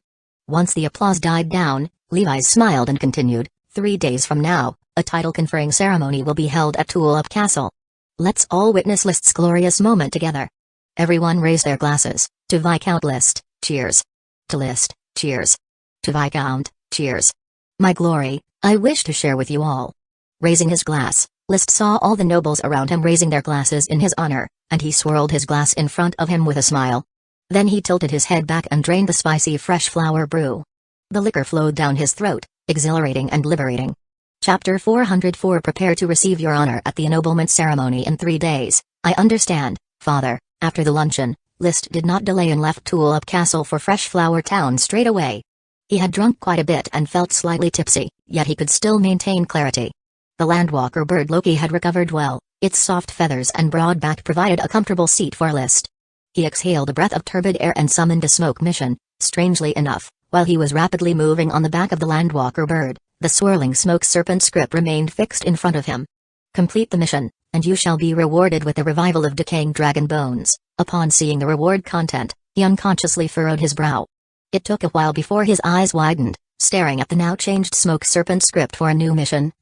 Once the applause died down, Levi's smiled and continued, 3 days from now, a title-conferring ceremony will be held at Tulip Castle. Let's all witness List's glorious moment together. Everyone raise their glasses. To Viscount List, cheers. To List, cheers. To Viscount, cheers. My glory, I wish to share with you all. Raising his glass, List saw all the nobles around him raising their glasses in his honor, and he swirled his glass in front of him with a smile. Then he tilted his head back and drained the spicy fresh flower brew. The liquor flowed down his throat, exhilarating and liberating. Chapter 404 Prepare to receive your honor at the ennoblement ceremony in 3 days. I understand, father. After the luncheon, List did not delay and left Tulip Castle for Fresh Flower Town straight away. He had drunk quite a bit and felt slightly tipsy, yet he could still maintain clarity. The landwalker bird Loki had recovered well, its soft feathers and broad back provided a comfortable seat for List. He exhaled a breath of turbid air and summoned a smoke mission. Strangely enough, while he was rapidly moving on the back of the landwalker bird, the swirling smoke serpent script remained fixed in front of him. Complete the mission, and you shall be rewarded with the revival of decaying dragon bones. Upon seeing the reward content, he unconsciously furrowed his brow. It took a while before his eyes widened, staring at the now changed smoke serpent script for a new mission.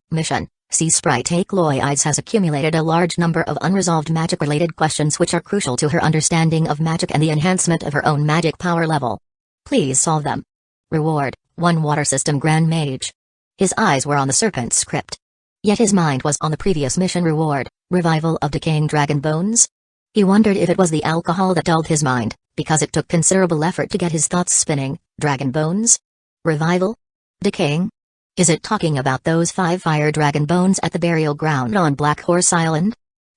Sea Sprite Aloides has accumulated a large number of unresolved magic-related questions which are crucial to her understanding of magic and the enhancement of her own magic power level. Please solve them. Reward, 1 Water System Grand Mage. His eyes were on the serpent script. Yet his mind was on the previous mission reward, revival of decaying dragon bones. He wondered if it was the alcohol that dulled his mind, because it took considerable effort to get his thoughts spinning. Dragon bones? Revival? Decaying? Is it talking about those 5 fire dragon bones at the burial ground on Black Horse Island?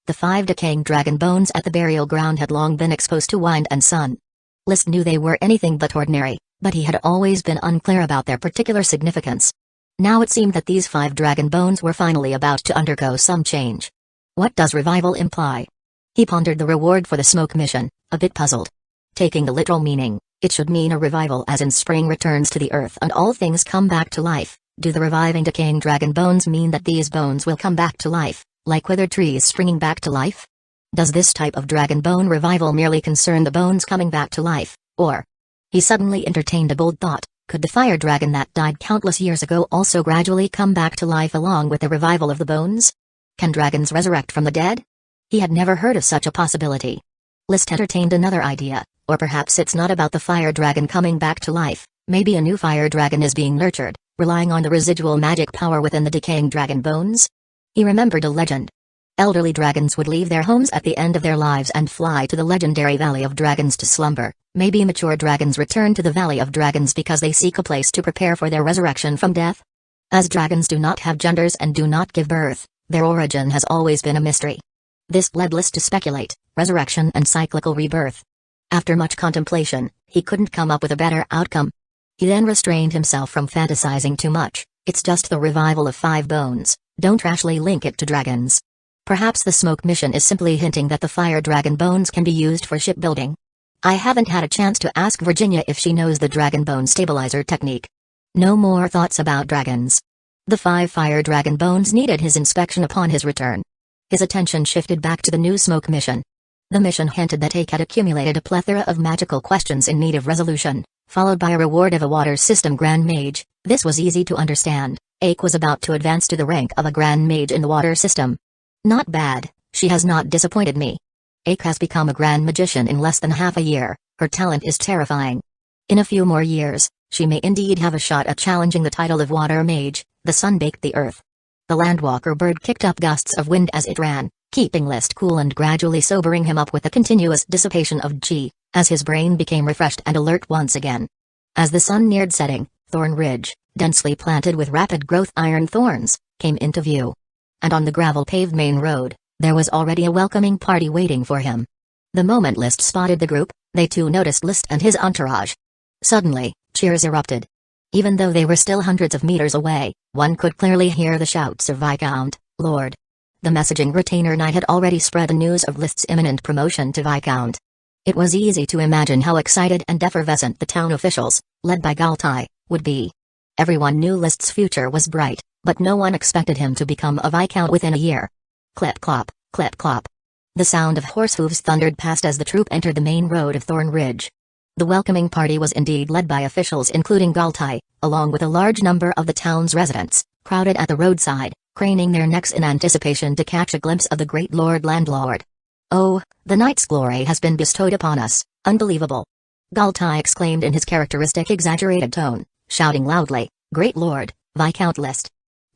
The 5 decaying dragon bones at the burial ground had long been exposed to wind and sun. List knew they were anything but ordinary, but he had always been unclear about their particular significance. Now it seemed that these 5 dragon bones were finally about to undergo some change. What does revival imply? He pondered the reward for the smoke mission, a bit puzzled. Taking the literal meaning, it should mean a revival as in spring returns to the earth and all things come back to life. Do the reviving decaying dragon bones mean that these bones will come back to life, like withered trees springing back to life? Does this type of dragon bone revival merely concern the bones coming back to life, or? He suddenly entertained a bold thought, could the fire dragon that died countless years ago also gradually come back to life along with the revival of the bones? Can dragons resurrect from the dead? He had never heard of such a possibility. List entertained another idea. Or perhaps it's not about the fire dragon coming back to life, maybe a new fire dragon is being nurtured, relying on the residual magic power within the decaying dragon bones? He remembered a legend. Elderly dragons would leave their homes at the end of their lives and fly to the legendary Valley of Dragons to slumber. Maybe mature dragons return to the Valley of Dragons because they seek a place to prepare for their resurrection from death. As dragons do not have genders and do not give birth, their origin has always been a mystery. This led List to speculate, resurrection and cyclical rebirth. After much contemplation, he couldn't come up with a better outcome. He then restrained himself from fantasizing too much. It's just the revival of 5 bones, don't rashly link it to dragons. Perhaps the smoke mission is simply hinting that the fire dragon bones can be used for shipbuilding. I haven't had a chance to ask Virginia if she knows the dragon bone stabilizer technique. No more thoughts about dragons. The 5 fire dragon bones needed his inspection upon his return. His attention shifted back to the new smoke mission. The mission hinted that Ake had accumulated a plethora of magical questions in need of resolution, followed by a reward of a water system Grand Mage. This was easy to understand. Ake was about to advance to the rank of a Grand Mage in the water system. Not bad, she has not disappointed me. Ake has become a Grand Magician in less than half a year. Her talent is terrifying. In a few more years, she may indeed have a shot at challenging the title of Water Mage. The sun baked the earth. The landwalker bird kicked up gusts of wind as it ran, keeping List cool and gradually sobering him up with the continuous dissipation of G, as his brain became refreshed and alert once again. As the sun neared setting, Thorn Ridge, densely planted with rapid growth iron thorns, came into view. And on the gravel-paved main road, there was already a welcoming party waiting for him. The moment List spotted the group, they too noticed List and his entourage. Suddenly, cheers erupted. Even though they were still hundreds of meters away, one could clearly hear the shouts of Viscount, Lord. The messaging retainer knight had already spread the news of List's imminent promotion to Viscount. It was easy to imagine how excited and effervescent the town officials, led by Galtai, would be. Everyone knew List's future was bright, but no one expected him to become a Viscount within a year. Clip-clop, clip-clop. The sound of horse hooves thundered past as the troop entered the main road of Thorn Ridge. The welcoming party was indeed led by officials including Galtai, along with a large number of the town's residents, crowded at the roadside, craning their necks in anticipation to catch a glimpse of the great Lord Landlord. Oh, the knight's glory has been bestowed upon us, unbelievable! Galtai exclaimed in his characteristic exaggerated tone, shouting loudly, Great Lord, Viscount List.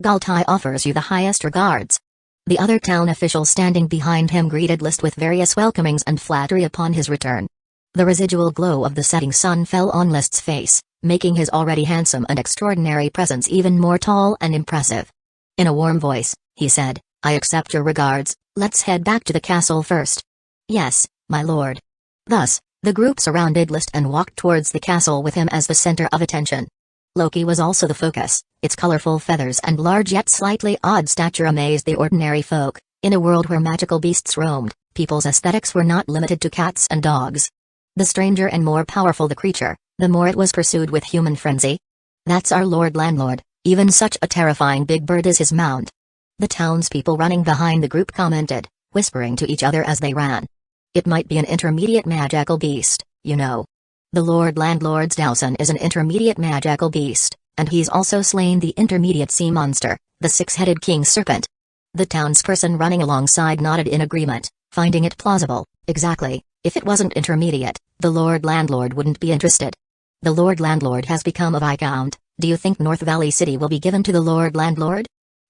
Galtai offers you the highest regards. The other town officials standing behind him greeted List with various welcomings and flattery upon his return. The residual glow of the setting sun fell on List's face, making his already handsome and extraordinary presence even more tall and impressive. In a warm voice, he said, I accept your regards, let's head back to the castle first. Yes, my lord. Thus, the group surrounded List and walked towards the castle with him as the center of attention. Loki was also the focus, its colorful feathers and large yet slightly odd stature amazed the ordinary folk. In a world where magical beasts roamed, people's aesthetics were not limited to cats and dogs. The stranger and more powerful the creature, the more it was pursued with human frenzy. That's our Lord Landlord, even such a terrifying big bird is his mount. The townspeople running behind the group commented, whispering to each other as they ran. It might be an intermediate magical beast, you know. The Lord Landlord's Dowson is an intermediate magical beast, and he's also slain the intermediate sea monster, the 6-headed king serpent. The townsperson running alongside nodded in agreement, finding it plausible. Exactly, if it wasn't intermediate, the Lord Landlord wouldn't be interested. The Lord Landlord has become a Viscount. Do you think North Valley City will be given to the Lord Landlord?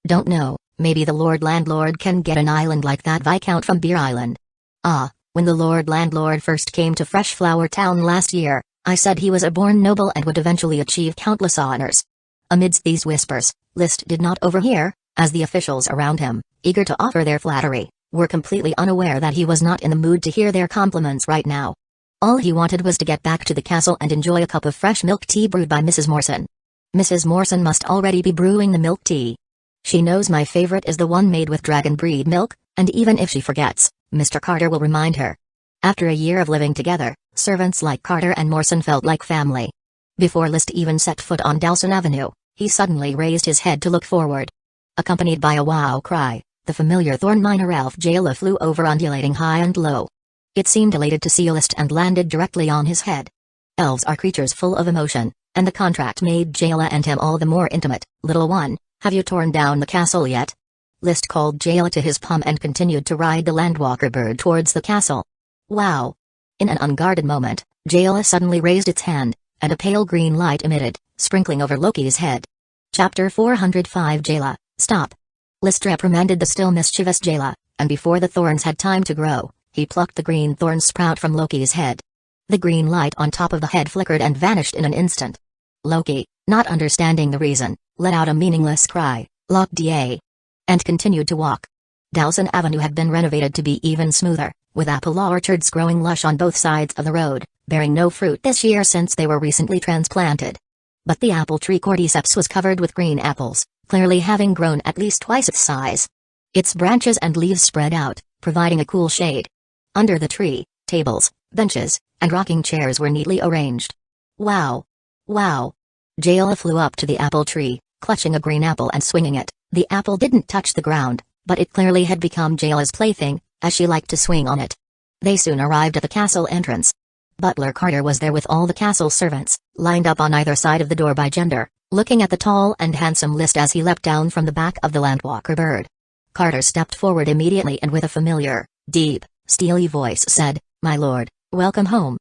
Don't know, maybe the Lord Landlord can get an island like that Viscount from Beer Island. Ah, when the Lord Landlord first came to Fresh Flower Town last year, I said he was a born noble and would eventually achieve countless honors. Amidst these whispers, List did not overhear, as the officials around him, eager to offer their flattery, were completely unaware that he was not in the mood to hear their compliments right now. All he wanted was to get back to the castle and enjoy a cup of fresh milk tea brewed by Mrs. Morson. Mrs. Morson must already be brewing the milk tea. She knows my favorite is the one made with dragon breed milk, and even if she forgets, Mr. Carter will remind her. After a year of living together, servants like Carter and Morson felt like family. Before List even set foot on Dowson Avenue, he suddenly raised his head to look forward. Accompanied by a wow cry, the familiar thorn miner elf Jayla flew over undulating high and low. It seemed elated to see List and landed directly on his head. Elves are creatures full of emotion, and the contract made Jayla and him all the more intimate. Little one, have you torn down the castle yet? List called Jayla to his palm and continued to ride the landwalker bird towards the castle. Wow! In an unguarded moment, Jayla suddenly raised its hand, and a pale green light emitted, sprinkling over Loki's head. Chapter 405 Jayla, stop. List reprimanded the still mischievous Jayla, and before the thorns had time to grow, he plucked the green thorn sprout from Loki's head. The green light on top of the head flickered and vanished in an instant. Loki, not understanding the reason, let out a meaningless cry, "Lock da!" and continued to walk. Dawson Avenue had been renovated to be even smoother, with apple orchards growing lush on both sides of the road, bearing no fruit this year since they were recently transplanted. But the apple tree cordyceps was covered with green apples, clearly having grown at least twice its size. Its branches and leaves spread out, providing a cool shade. Under the tree, tables, benches, and rocking chairs were neatly arranged. Wow! Wow! Jayla flew up to the apple tree, clutching a green apple and swinging it. The apple didn't touch the ground, but it clearly had become Jayla's plaything, as she liked to swing on it. They soon arrived at the castle entrance. Butler Carter was there with all the castle servants, lined up on either side of the door by gender, looking at the tall and handsome List as he leapt down from the back of the landwalker bird. Carter stepped forward immediately and with a familiar, deep, steely voice said, "My lord, welcome home."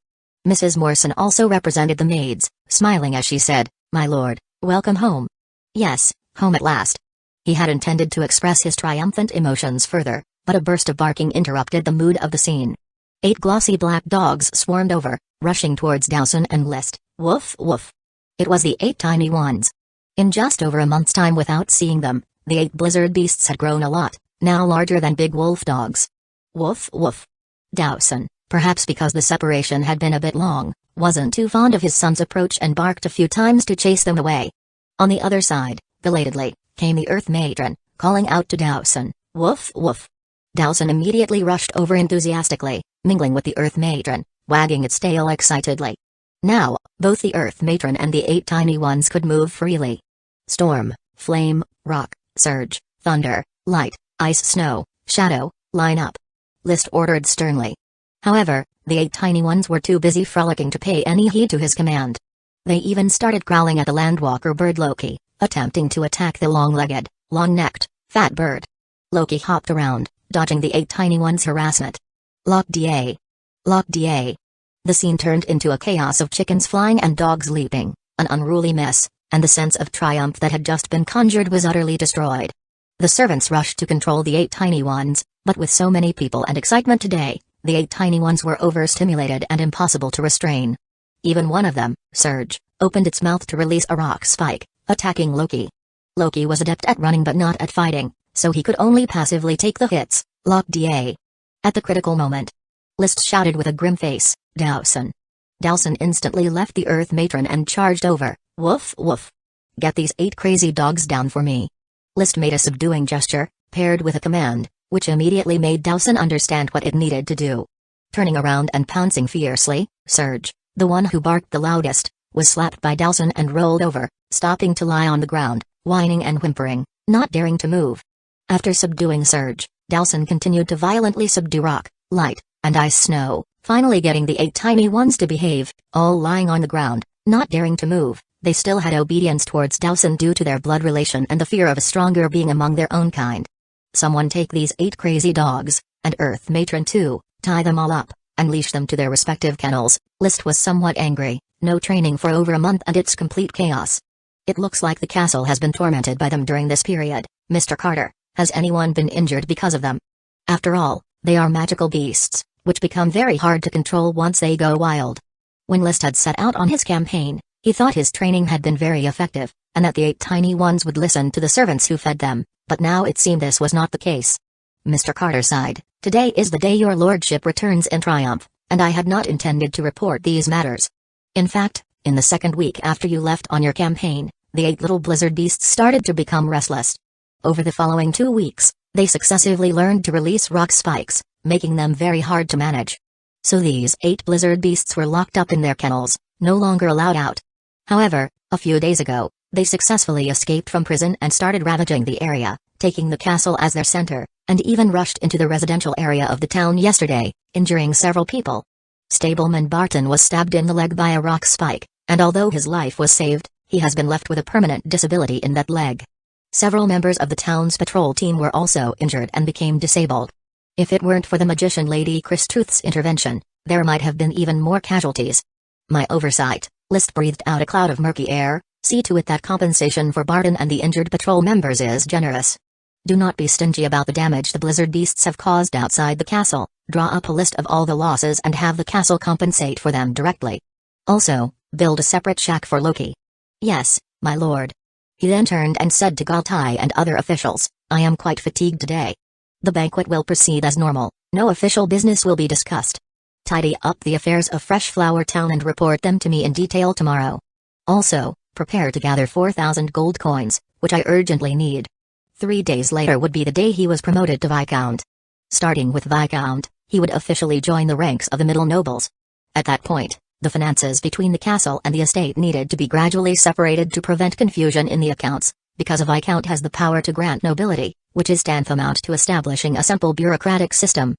Mrs. Morrison also represented the maids, smiling as she said, "My lord, welcome home." Yes, home at last. He had intended to express his triumphant emotions further, but a burst of barking interrupted the mood of the scene. 8 glossy black dogs swarmed over, rushing towards Dawson and List. Woof woof. It was the 8 tiny ones. In just over a month's time without seeing them, the 8 blizzard beasts had grown a lot, now larger than big wolf dogs. Woof woof. Dawson, perhaps because the separation had been a bit long, wasn't too fond of his son's approach and barked a few times to chase them away. On the other side, belatedly, came the Earth Matron, calling out to Dawson, "Woof woof." Dawson immediately rushed over enthusiastically, mingling with the Earth Matron, wagging its tail excitedly. Now, both the Earth Matron and the 8 tiny ones could move freely. Storm, flame, rock, surge, thunder, light, ice, snow, shadow, line up. List ordered sternly. However, the 8 tiny ones were too busy frolicking to pay any heed to his command. They even started growling at the landwalker bird Loki, attempting to attack the long-legged, long-necked, fat bird. Loki hopped around, dodging the 8 tiny ones' harassment. Lock da! Lock da! The scene turned into a chaos of chickens flying and dogs leaping, an unruly mess, and the sense of triumph that had just been conjured was utterly destroyed. The servants rushed to control the 8 tiny ones, but with so many people and excitement today, the 8 tiny ones were overstimulated and impossible to restrain. Even one of them, Surge, opened its mouth to release a rock spike, attacking Loki. Loki was adept at running but not at fighting, so he could only passively take the hits. Lock da! At the critical moment, List shouted with a grim face, "Dawson!" Dawson instantly left the Earth Matron and charged over. Woof woof. "Get these 8 crazy dogs down for me." List made a subduing gesture, paired with a command, which immediately made Dawson understand what it needed to do. Turning around and pouncing fiercely, Surge, the one who barked the loudest, was slapped by Dawson and rolled over, stopping to lie on the ground, whining and whimpering, not daring to move. After subduing Surge, Dawson continued to violently subdue rock, light, and ice snow, finally getting the 8 tiny ones to behave, all lying on the ground, not daring to move. They still had obedience towards Dawson due to their blood relation and the fear of a stronger being among their own kind. Someone take these 8 crazy dogs, and Earth Matron too, tie them all up, and leash them to their respective kennels. List was somewhat angry, no training for over a month and it's complete chaos. It looks like the castle has been tormented by them during this period. Mr. Carter, has anyone been injured because of them? After all, they are magical beasts, which become very hard to control once they go wild. When List had set out on his campaign, he thought his training had been very effective, and that the 8 tiny ones would listen to the servants who fed them, but now it seemed this was not the case. Mr. Carter sighed, "Today is the day your lordship returns in triumph, and I had not intended to report these matters. In fact, in the 2nd week after you left on your campaign, the 8 little blizzard beasts started to become restless. Over the following 2 weeks, they successively learned to release rock spikes, making them very hard to manage. So these 8 blizzard beasts were locked up in their kennels, no longer allowed out. However, a few days ago, they successfully escaped from prison and started ravaging the area, taking the castle as their center, and even rushed into the residential area of the town yesterday, injuring several people. Stableman Barton was stabbed in the leg by a rock spike, and although his life was saved, he has been left with a permanent disability in that leg. Several members of the town's patrol team were also injured and became disabled. If it weren't for the magician Lady Chris Truth's intervention, there might have been even more casualties. My oversight, List breathed out a cloud of murky air. See to it that compensation for Barton and the injured patrol members is generous. Do not be stingy about the damage the blizzard beasts have caused outside the castle. Draw up a list of all the losses and have the castle compensate for them directly. Also, build a separate shack for Loki. Yes, my lord. He then turned and said to Galtai and other officials, I am quite fatigued today. The banquet will proceed as normal, no official business will be discussed. Tidy up the affairs of Fresh Flower Town and report them to me in detail tomorrow. Also, prepare to gather 4,000 gold coins, which I urgently need. 3 days later would be the day he was promoted to Viscount. Starting with Viscount, he would officially join the ranks of the middle nobles. At that point, the finances between the castle and the estate needed to be gradually separated to prevent confusion in the accounts, because a Viscount has the power to grant nobility, which is tantamount to establishing a simple bureaucratic system.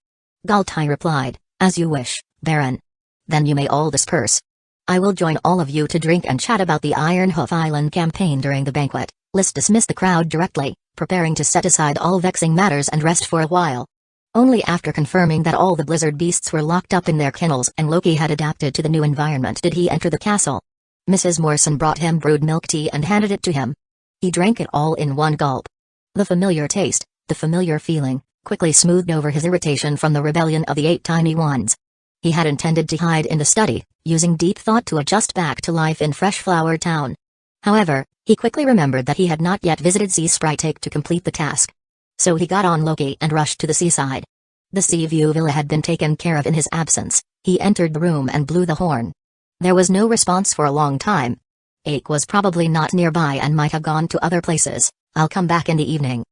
Galtai replied, As you wish, Baron. Then you may all disperse. I will join all of you to drink and chat about the Ironhoof Island campaign during the banquet. List dismissed the crowd directly, preparing to set aside all vexing matters and rest for a while. Only after confirming that all the blizzard beasts were locked up in their kennels and Loki had adapted to the new environment did he enter the castle. Mrs. Morrison brought him brewed milk tea and handed it to him. He drank it all in one gulp. The familiar taste, the familiar feeling, quickly smoothed over his irritation from the rebellion of the 8 tiny ones. He had intended to hide in the study, using deep thought to adjust back to life in Fresh Flower Town. However, he quickly remembered that he had not yet visited Sea Sprite to complete the task. So he got on Loki and rushed to the seaside. The Seaview Villa had been taken care of in his absence. He entered the room and blew the horn. There was no response for a long time. Ake was probably not nearby and might have gone to other places. I'll come back in the evening.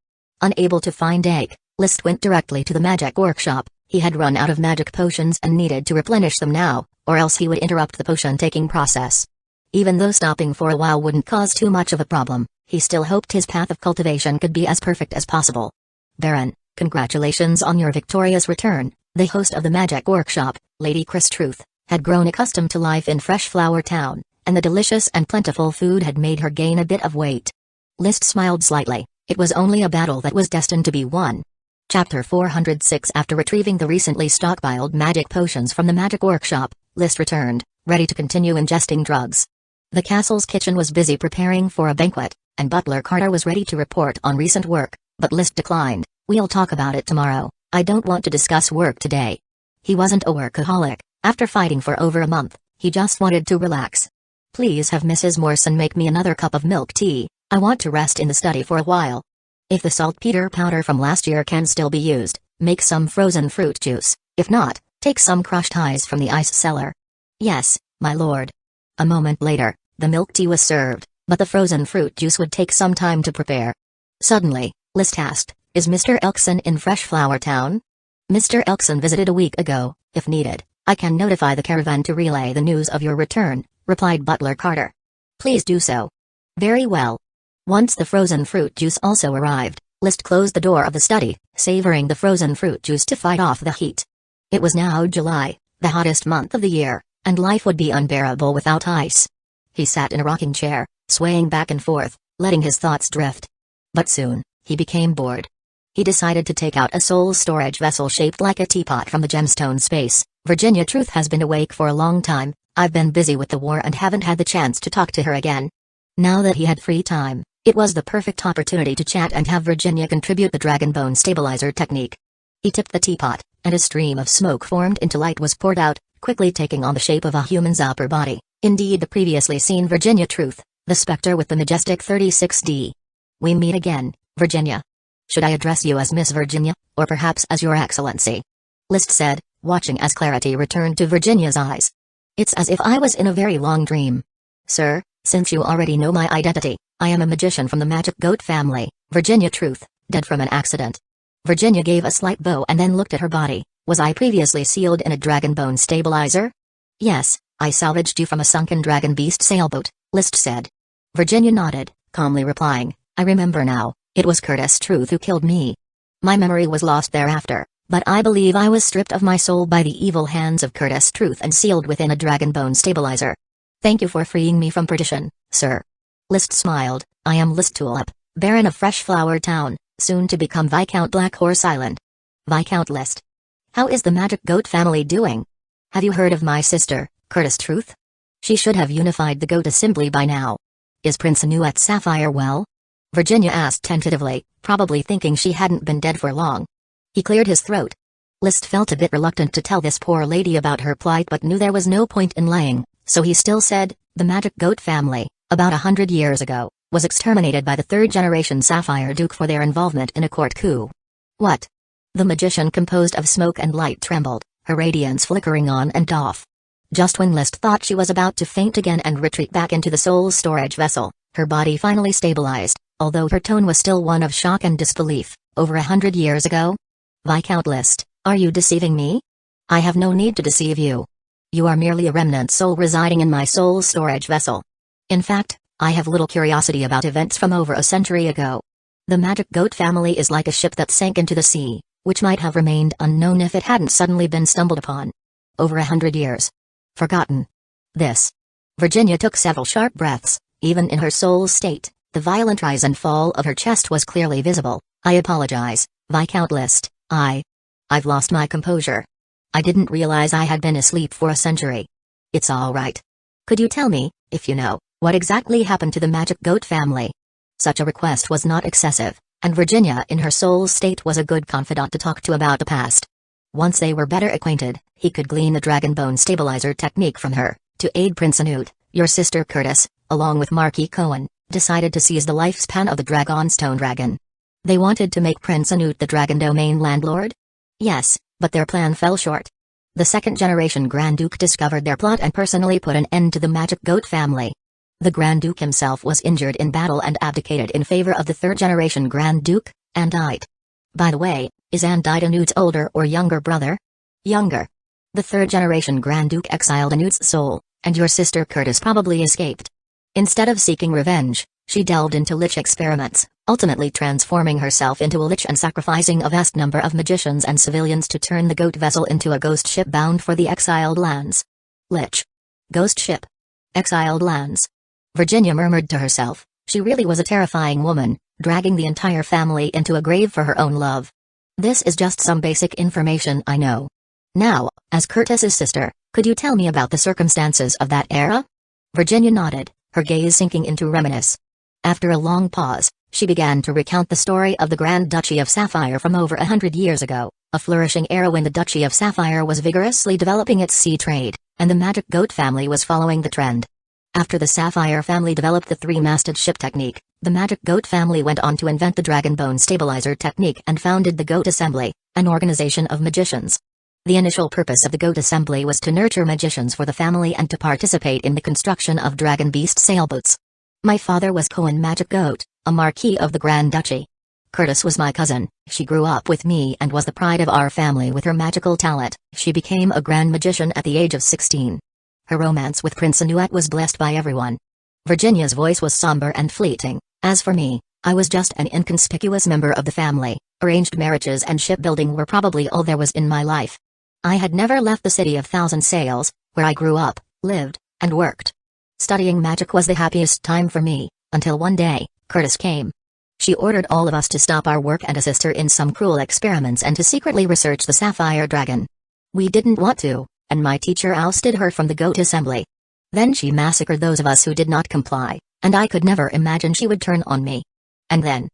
Unable to find Ake, List went directly to the magic workshop. He had run out of magic potions and needed to replenish them now, or else he would interrupt the potion-taking process. Even though stopping for a while wouldn't cause too much of a problem, he still hoped his path of cultivation could be as perfect as possible. Baron, congratulations on your victorious return. The host of the magic workshop, Lady Christruth, had grown accustomed to life in Fresh Flower Town, and the delicious and plentiful food had made her gain a bit of weight. List smiled slightly. It was only a battle that was destined to be won. Chapter 406. After retrieving the recently stockpiled magic potions from the magic workshop, List returned, ready to continue ingesting drugs. The castle's kitchen was busy preparing for a banquet, and Butler Carter was ready to report on recent work, but List declined. We'll talk about it tomorrow. I don't want to discuss work today. He wasn't a workaholic. After fighting for over a month, he just wanted to relax. Please have Mrs. Morrison make me another cup of milk tea. I want to rest in the study for a while. If the saltpeter powder from last year can still be used, make some frozen fruit juice. If not, take some crushed ice from the ice cellar. Yes, my lord. A moment later, the milk tea was served, but the frozen fruit juice would take some time to prepare. Suddenly, List asked, Is Mr. Elkson in Fresh Flower Town? Mr. Elkson visited a week ago. If needed, I can notify the caravan to relay the news of your return, replied Butler Carter. Please do so. Very well. Once the frozen fruit juice also arrived, List closed the door of the study, savoring the frozen fruit juice to fight off the heat. It was now July, the hottest month of the year, and life would be unbearable without ice. He sat in a rocking chair, swaying back and forth, letting his thoughts drift. But soon, he became bored. He decided to take out a soul storage vessel shaped like a teapot from the gemstone space. Virginia Truth has been awake for a long time. I've been busy with the war and haven't had the chance to talk to her again. Now that he had free time, it was the perfect opportunity to chat and have Virginia contribute the dragonbone stabilizer technique. He tipped the teapot, and a stream of smoke formed into light was poured out, quickly taking on the shape of a human's upper body. Indeed, the previously seen Virginia Truth, the specter with the majestic 36D. We meet again, Virginia. Should I address you as Miss Virginia, or perhaps as Your Excellency? List said, watching as clarity returned to Virginia's eyes. It's as if I was in a very long dream. Sir, since you already know my identity, I am a magician from the Magic Goat family, Virginia Truth, dead from an accident. Virginia gave a slight bow and then looked at her body. Was I previously sealed in a dragonbone stabilizer? Yes, I salvaged you from a sunken dragon beast sailboat, List said. Virginia nodded, calmly replying, I remember now, it was Curtis Truth who killed me. My memory was lost thereafter, but I believe I was stripped of my soul by the evil hands of Curtis Truth and sealed within a dragonbone stabilizer. Thank you for freeing me from perdition, sir. List smiled. I am List Tulip, Baron of Fresh Flower Town, soon to become Viscount Black Horse Island. Viscount List. How is the Magic Goat family doing? Have you heard of my sister, Curtis Truth? She should have unified the goat assembly by now. Is Prince Anuet Sapphire well? Virginia asked tentatively, probably thinking she hadn't been dead for long. He cleared his throat. List felt a bit reluctant to tell this poor lady about her plight but knew there was no point in lying, so he still said, the magic goat family, about 100 years ago, was exterminated by the third-generation Sapphire Duke for their involvement in a court coup. What? The magician composed of smoke and light trembled, her radiance flickering on and off. Just when List thought she was about to faint again and retreat back into the soul's storage vessel, her body finally stabilized, although her tone was still one of shock and disbelief. Over 100 years ago? Viscount List, are you deceiving me? I have no need to deceive you. You are merely a remnant soul residing in my soul's storage vessel. In fact, I have little curiosity about events from over a century ago. The magic goat family is like a ship that sank into the sea, which might have remained unknown if it hadn't suddenly been stumbled upon. Over 100 years. Forgotten. This. Virginia took several sharp breaths. Even in her soul's state, the violent rise and fall of her chest was clearly visible. I apologize, Viscount List. I've lost my composure. I didn't realize I had been asleep for a century. It's all right. Could you tell me, if you know, what exactly happened to the magic goat family? Such a request was not excessive, and Virginia in her soul's state was a good confidant to talk to about the past. Once they were better acquainted, he could glean the dragon bone stabilizer technique from her. To aid Prince Anuet, your sister Curtis, along with Marquis Cohen, decided to seize the lifespan of the Dragonstone dragon. They wanted to make Prince Anuet the dragon domain landlord? Yes, but their plan fell short. The second-generation Grand Duke discovered their plot and personally put an end to the magic goat family. The Grand Duke himself was injured in battle and abdicated in favor of the third-generation Grand Duke, Andite. By the way, is Andite Anuet's older or younger brother? Younger. The third-generation Grand Duke exiled Anuet's soul, and your sister Curtis probably escaped. Instead of seeking revenge, she delved into lich experiments, ultimately transforming herself into a lich and sacrificing a vast number of magicians and civilians to turn the goat vessel into a ghost ship bound for the exiled lands. Lich. Ghost ship. Exiled lands. Virginia murmured to herself, she really was a terrifying woman, dragging the entire family into a grave for her own love. This is just some basic information I know. Now, as Curtis's sister, could you tell me about the circumstances of that era? Virginia nodded, her gaze sinking into reminiscence. After a long pause, she began to recount the story of the Grand Duchy of Sapphire from over 100 years ago, a flourishing era when the Duchy of Sapphire was vigorously developing its sea trade, and the magic goat family was following the trend. After the Sapphire family developed the three-masted ship technique, the magic goat family went on to invent the dragon bone stabilizer technique and founded the Goat Assembly, an organization of magicians. The initial purpose of the Goat Assembly was to nurture magicians for the family and to participate in the construction of dragon beast sailboats. My father was Cohen Magic Goat, a Marquis of the Grand Duchy. Curtis was my cousin. She grew up with me and was the pride of our family with her magical talent. She became a grand magician at the age of 16. Her romance with Prince Anuet was blessed by everyone. Virginia's voice was somber and fleeting. As for me, I was just an inconspicuous member of the family. Arranged marriages and shipbuilding were probably all there was in my life. I had never left the city of thousand sails, where I grew up, lived, and worked. Studying magic was the happiest time for me, until one day, Curtis came. She ordered all of us to stop our work and assist her in some cruel experiments and to secretly research the Sapphire Dragon. We didn't want to, and my teacher ousted her from the Goat Assembly. Then she massacred those of us who did not comply, and I could never imagine she would turn on me. And then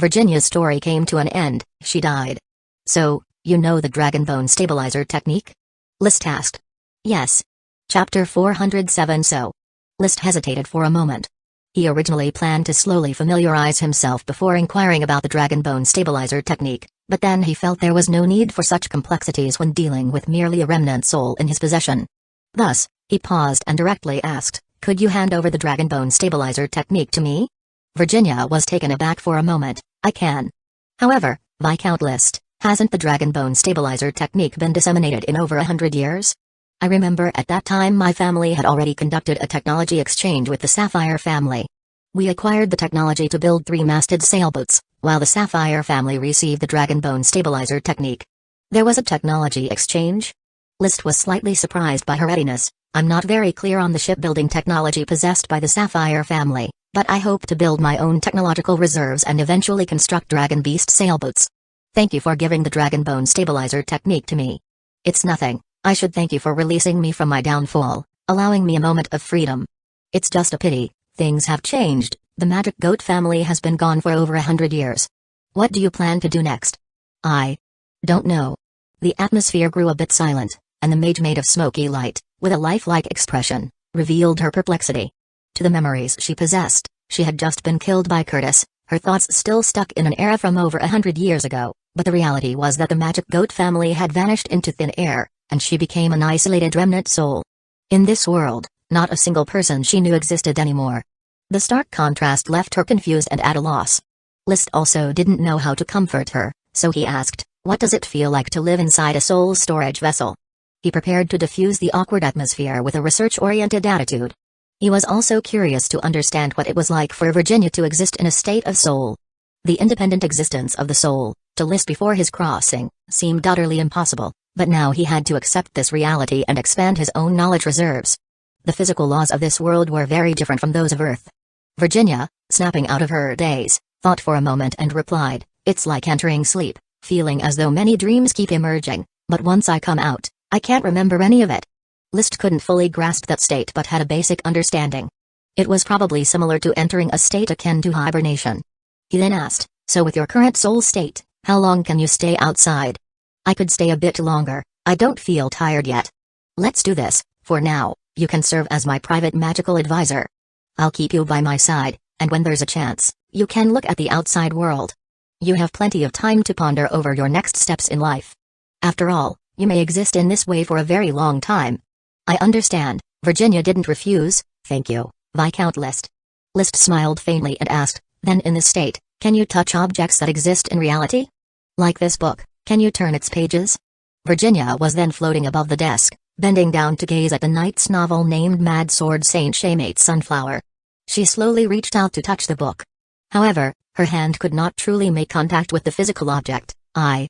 Virginia's story came to an end. She died. So, you know the dragon bone stabilizer technique? List asked. Yes. Chapter 407. So List hesitated for a moment. He originally planned to slowly familiarize himself before inquiring about the dragon bone stabilizer technique, but then he felt there was no need for such complexities when dealing with merely a remnant soul in his possession. Thus, he paused and directly asked, could you hand over the dragon bone stabilizer technique to me? Virginia was taken aback for a moment. I can. However, Viscount List, hasn't the dragon bone stabilizer technique been disseminated in over 100 years? I remember at that time my family had already conducted a technology exchange with the Sapphire family. We acquired the technology to build three-masted sailboats, while the Sapphire family received the dragon bone stabilizer technique. There was a technology exchange? List was slightly surprised by her readiness. I'm not very clear on the shipbuilding technology possessed by the Sapphire family, but I hope to build my own technological reserves and eventually construct dragon beast sailboats. Thank you for giving the dragon bone stabilizer technique to me. It's nothing. I should thank you for releasing me from my downfall. allowing me a moment of freedom. It's just a pity, things have changed, the magic goat family has been gone for over 100 years. What do you plan to do next? I don't know. The atmosphere grew a bit silent, and the mage made of smoky light, with a lifelike expression, revealed her perplexity. To the memories she possessed, she had just been killed by Curtis, her thoughts still stuck in an era from over 100 years ago, but the reality was that the magic goat family had vanished into thin air, and she became an isolated remnant soul. In this world, not a single person she knew existed anymore. The stark contrast left her confused and at a loss. List also didn't know how to comfort her, so he asked, "What does it feel like to live inside a soul storage vessel?" He prepared to diffuse the awkward atmosphere with a research-oriented attitude. He was also curious to understand what it was like for Virginia to exist in a state of soul. The independent existence of the soul, to List before his crossing, seemed utterly impossible, but now he had to accept this reality and expand his own knowledge reserves. The physical laws of this world were very different from those of Earth. Virginia, snapping out of her daze, thought for a moment and replied, "It's like entering sleep, feeling as though many dreams keep emerging, but once I come out, I can't remember any of it." List couldn't fully grasp that state but had a basic understanding. It was probably similar to entering a state akin to hibernation. He then asked, "So with your current soul state, how long can you stay outside?" "I could stay a bit longer, I don't feel tired yet." "Let's do this, for now, you can serve as my private magical advisor. I'll keep you by my side, and when there's a chance, you can look at the outside world. You have plenty of time to ponder over your next steps in life. After all, you may exist in this way for a very long time." "I understand." Virginia didn't refuse. "Thank you, Viscount List." List smiled faintly and asked, "Then in this state, can you touch objects that exist in reality? Like this book, can you turn its pages?" Virginia was then floating above the desk, bending down to gaze at the knight's novel named Mad Sword Saint Shaymate's Sunflower. She slowly reached out to touch the book. However, her hand could not truly make contact with the physical object. I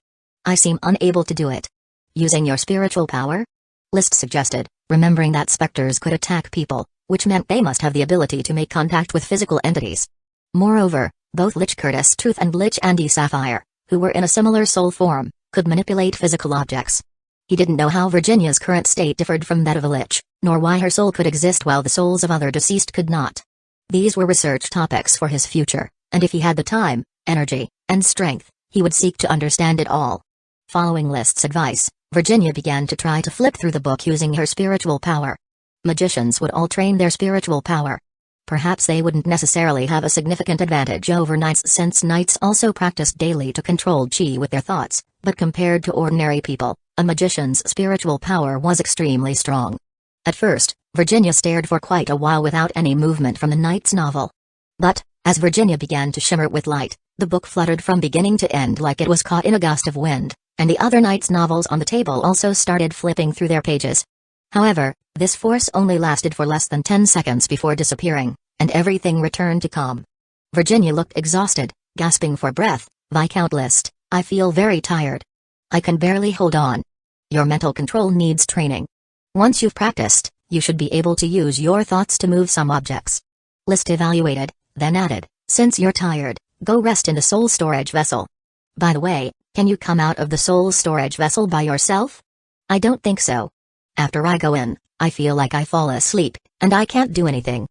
seem unable to do it." "Using your spiritual power?" List suggested, remembering that specters could attack people, which meant they must have the ability to make contact with physical entities. Moreover, both Lich Curtis Truth and Lich Andy Sapphire, who were in a similar soul form, could manipulate physical objects. He didn't know how Virginia's current state differed from that of a lich, nor why her soul could exist while the souls of other deceased could not. These were research topics for his future, and if he had the time, energy, and strength, he would seek to understand it all. Following List's advice, Virginia began to try to flip through the book using her spiritual power. Magicians would all train their spiritual power. Perhaps they wouldn't necessarily have a significant advantage over knights since knights also practiced daily to control chi with their thoughts, but compared to ordinary people, a magician's spiritual power was extremely strong. At first, Virginia stared for quite a while without any movement from the knight's novel. But, as Virginia began to shimmer with light, the book fluttered from beginning to end like it was caught in a gust of wind, and the other knight's novels on the table also started flipping through their pages. However, this force only lasted for less than 10 seconds before disappearing, and everything returned to calm. Virginia looked exhausted, gasping for breath. "Viscount List, I feel very tired. I can barely hold on." "Your mental control needs training. Once you've practiced, you should be able to use your thoughts to move some objects." List evaluated, then added, "Since you're tired, go rest in the soul storage vessel. By the way, can you come out of the soul storage vessel by yourself?" "I don't think so. After I go in, I feel like I fall asleep, and I can't do anything."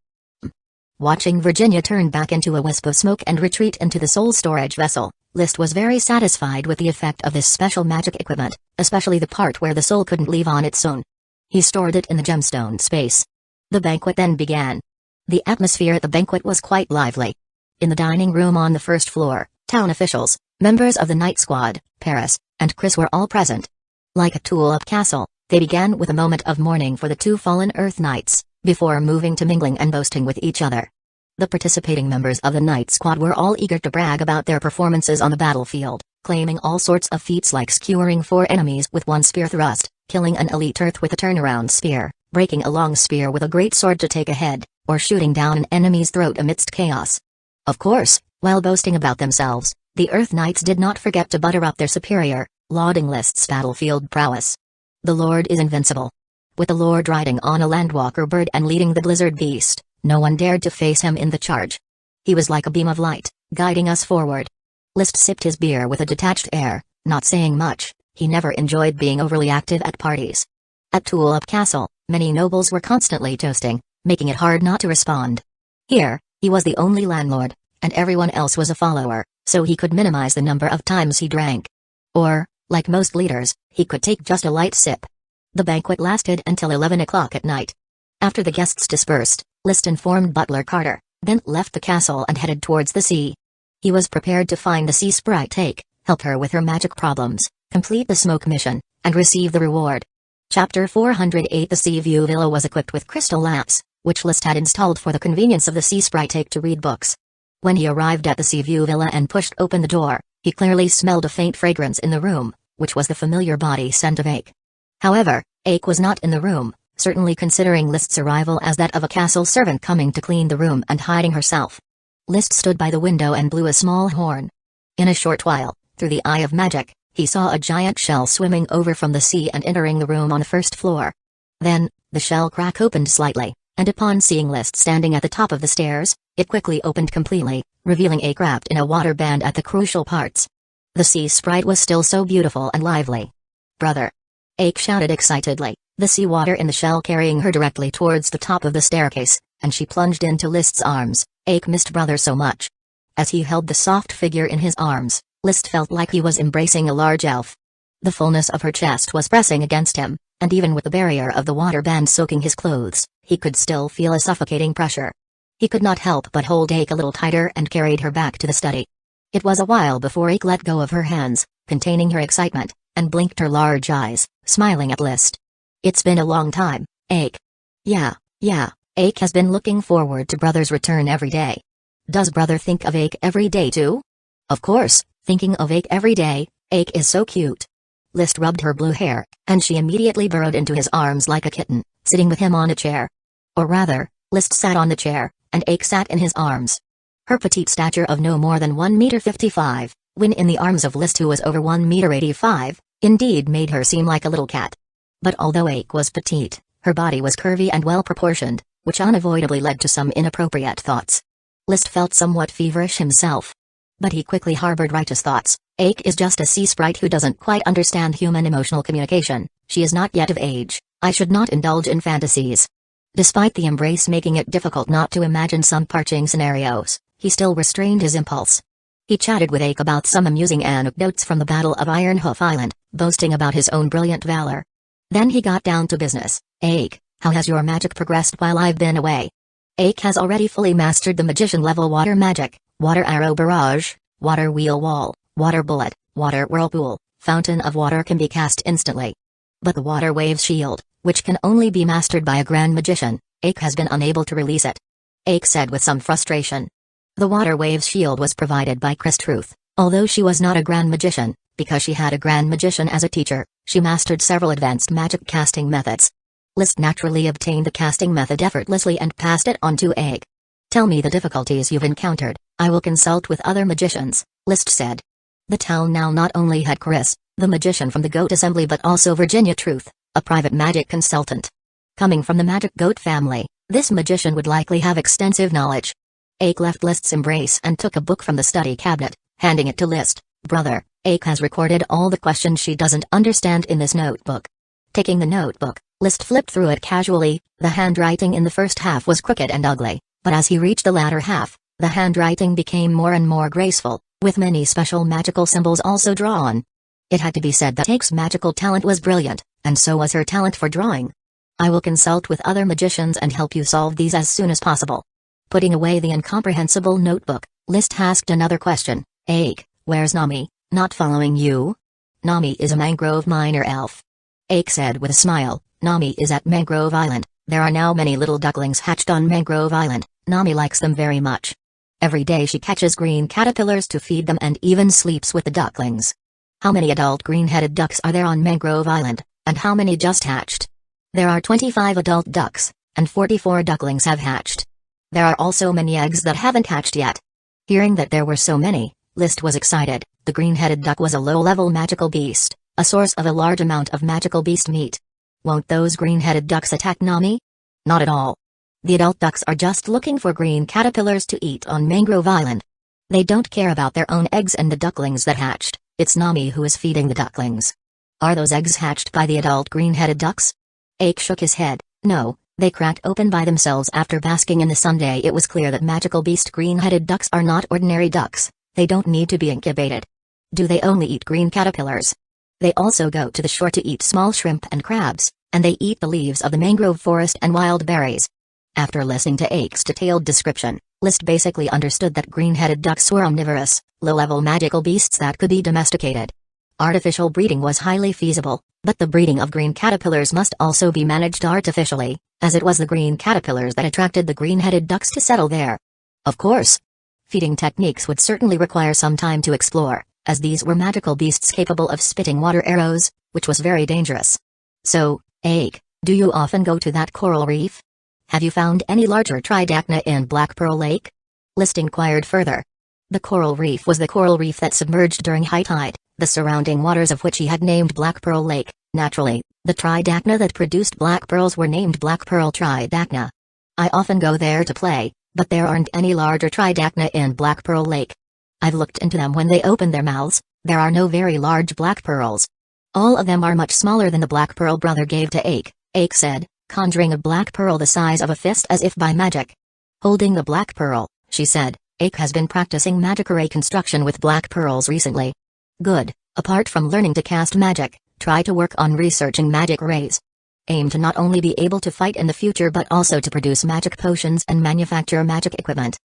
Watching Virginia turn back into a wisp of smoke and retreat into the soul storage vessel, List was very satisfied with the effect of this special magic equipment, especially the part where the soul couldn't leave on its own. He stored it in the gemstone space. The banquet then began. The atmosphere at the banquet was quite lively. In the dining room on the first floor, town officials, members of the night squad, Paris, and Chris were all present. Like a tulip castle, they began with a moment of mourning for the two fallen Earth Knights, before moving to mingling and boasting with each other. The participating members of the night squad were all eager to brag about their performances on the battlefield, claiming all sorts of feats like skewering 4 enemies with 1 spear thrust, killing an elite Earth with a turnaround spear, breaking a long spear with a great sword to take a head, or shooting down an enemy's throat amidst chaos. Of course, while boasting about themselves, the Earth Knights did not forget to butter up their superior, lauding List's battlefield prowess. The Lord is invincible. With the Lord riding on a landwalker bird and leading the blizzard beast, no one dared to face him in the charge. He was like a beam of light, guiding us forward. List sipped his beer with a detached air, not saying much. He never enjoyed being overly active at parties. At Tulip Castle, Many nobles were constantly toasting, making it hard not to respond. Here, he was the only landlord, and everyone else was a follower, so he could minimize the number of times he drank. Or, like most leaders, he could take just a light sip. The banquet lasted until 11 o'clock at night. After the guests dispersed, List informed Butler Carter, then left the castle and headed towards the sea. He was prepared to find the sea sprite Take, help her with her magic problems, complete the smoke mission, and receive the reward. Chapter 408. The Sea View Villa was equipped with crystal lamps, which List had installed for the convenience of the sea sprite Take to read books. When he arrived at the Sea View Villa and pushed open the door, he clearly smelled a faint fragrance in the room, which was the familiar body scent of Ake. However, Ake was not in the room, certainly considering List's arrival as that of a castle servant coming to clean the room and hiding herself. List stood by the window and blew a small horn. In a short while, through the eye of magic, he saw a giant shell swimming over from the sea and entering the room on the first floor. Then, the shell crack opened slightly, and upon seeing List standing at the top of the stairs, it quickly opened completely, revealing Ake wrapped in a water band at the crucial parts. The sea sprite was still so beautiful and lively. "Brother!" Ake shouted excitedly, the sea water in the shell carrying her directly towards the top of the staircase, and she plunged into List's arms. Ake missed brother so much. As he held the soft figure in his arms, List felt like he was embracing a large elf. The fullness of her chest was pressing against him, and even with the barrier of the water band soaking his clothes, he could still feel a suffocating pressure. He could not help but hold Ake a little tighter and carried her back to the study. It was a while before Ake let go of her hands, containing her excitement, and blinked her large eyes, smiling at List. "It's been a long time, Ake." Yeah. Ake has been looking forward to brother's return every day. Does brother think of Ake every day too? Of course, thinking of Ake every day. Ake is so cute. List rubbed her blue hair, and she immediately burrowed into his arms like a kitten, sitting with him on a chair. Or rather, List sat on the chair, and Ake sat in his arms. Her petite stature of no more than 1.55 meters, when in the arms of List who was over 1.85 meters, indeed made her seem like a little cat. But although Ake was petite, her body was curvy and well-proportioned, which unavoidably led to some inappropriate thoughts. List felt somewhat feverish himself. But he quickly harbored righteous thoughts. Ake is just a sea sprite who doesn't quite understand human emotional communication. She is not yet of age. I should not indulge in fantasies. Despite the embrace making it difficult not to imagine some parching scenarios, he still restrained his impulse. He chatted with Ake about some amusing anecdotes from the Battle of Ironhoof Island, boasting about his own brilliant valor. Then he got down to business. "Ake, how has your magic progressed while I've been away?" Ake has already fully mastered the magician-level water magic, water arrow barrage, water wheel wall, water bullet, water whirlpool, fountain of water can be cast instantly. But the water waves shield, which can only be mastered by a grand magician, Ake has been unable to release it. Ake said with some frustration. The water waves shield was provided by Truth, although she was not a grand magician. Because she had a grand magician as a teacher, she mastered several advanced magic casting methods. List naturally obtained the casting method effortlessly and passed it on to Ake. "Tell me the difficulties you've encountered, I will consult with other magicians," List said. The town now not only had Chris, the magician from the Goat Assembly, but also Virginia Truth, a private magic consultant. Coming from the Magic Goat family, this magician would likely have extensive knowledge. Ake left List's embrace and took a book from the study cabinet, handing it to List. "Brother, Ake has recorded all the questions she doesn't understand in this notebook." Taking the notebook, List flipped through it casually. The handwriting in the first half was crooked and ugly, but as he reached the latter half, the handwriting became more and more graceful, with many special magical symbols also drawn. It had to be said that Ake's magical talent was brilliant, and so was her talent for drawing. "I will consult with other magicians and help you solve these as soon as possible." Putting away the incomprehensible notebook, List asked another question. "Ake, where's Nami? Not following you?" "Nami is a mangrove miner elf." Ake said with a smile. "Nami is at Mangrove Island. There are now many little ducklings hatched on Mangrove Island. Nami likes them very much. Every day she catches green caterpillars to feed them and even sleeps with the ducklings." "How many adult green-headed ducks are there on Mangrove Island, and how many just hatched?" "There are 25 adult ducks, and 44 ducklings have hatched. There are also many eggs that haven't hatched yet." Hearing that there were so many, List was excited. The green-headed duck was a low-level magical beast, a source of a large amount of magical beast meat. "Won't those green-headed ducks attack Nami?" "Not at all. The adult ducks are just looking for green caterpillars to eat on Mangrove Island. They don't care about their own eggs and the ducklings that hatched. It's Nami who is feeding the ducklings." "Are those eggs hatched by the adult green-headed ducks?" Ake shook his head. No, they cracked open by themselves after basking in the sunday. It was clear that magical beast green-headed ducks are not ordinary ducks. They don't need to be incubated. Do they only eat green caterpillars? They also go to the shore to eat small shrimp and crabs, and they eat the leaves of the mangrove forest and wild berries. After listening to Ake's detailed description, List basically understood that green-headed ducks were omnivorous, low-level magical beasts that could be domesticated. Artificial breeding was highly feasible, but the breeding of green caterpillars must also be managed artificially, as it was the green caterpillars that attracted the green-headed ducks to settle there. Of course, feeding techniques would certainly require some time to explore, as these were magical beasts capable of spitting water arrows, which was very dangerous. So, Ake, do you often go to that coral reef? Have you found any larger tridacna in Black Pearl Lake? List inquired further. The coral reef was the coral reef that submerged during high tide, the surrounding waters of which he had named Black Pearl Lake. Naturally, the tridacna that produced black pearls were named Black Pearl Tridacna. I often go there to play, but there aren't any larger tridacna in Black Pearl Lake. I've looked into them when they open their mouths. There are no very large black pearls. All of them are much smaller than the black pearl brother gave to Ake, Ake said, conjuring a black pearl the size of a fist as if by magic. Holding the black pearl, she said, Ake has been practicing magic array construction with black pearls recently. Good. Apart from learning to cast magic, try to work on researching magic arrays. Aim to not only be able to fight in the future but also to produce magic potions and manufacture magic equipment.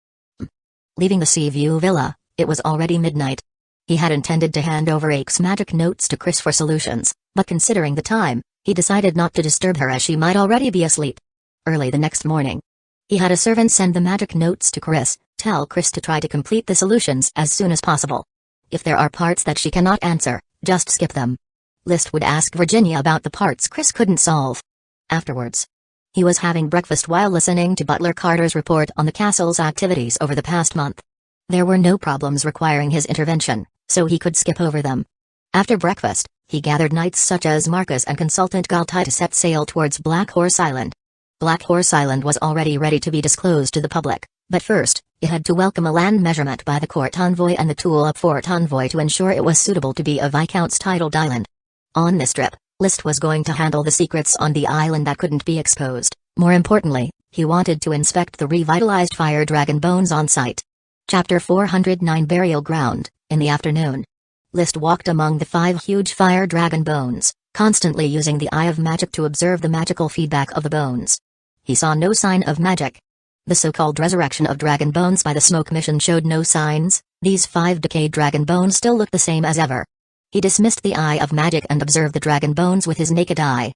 Leaving the Seaview Villa, it was already midnight. He had intended to hand over Ake's magic notes to Chris for solutions, but considering the time, he decided not to disturb her as she might already be asleep. Early the next morning, he had a servant send the magic notes to Chris, tell Chris to try to complete the solutions as soon as possible. If there are parts that she cannot answer, just skip them. List would ask Virginia about the parts Chris couldn't solve. Afterwards, he was having breakfast while listening to Butler Carter's report on the castle's activities over the past month. There were no problems requiring his intervention, so he could skip over them. After breakfast, he gathered knights such as Marcus and consultant Galtai to set sail towards Black Horse Island. Black Horse Island was already ready to be disclosed to the public, but first, it had to welcome a land measurement by the court envoy and the tulip fort envoy to ensure it was suitable to be a viscount's titled island. On this trip, List was going to handle the secrets on the island that couldn't be exposed. More importantly, he wanted to inspect the revitalized fire dragon bones on site. Chapter 409 Burial Ground. In the afternoon, List walked among the 5 huge fire dragon bones, constantly using the Eye of Magic to observe the magical feedback of the bones. He saw no sign of magic. The so-called resurrection of dragon bones by the smoke mission showed no signs. These 5 decayed dragon bones still looked the same as ever. He dismissed the Eye of Magic and observed the dragon bones with his naked eye.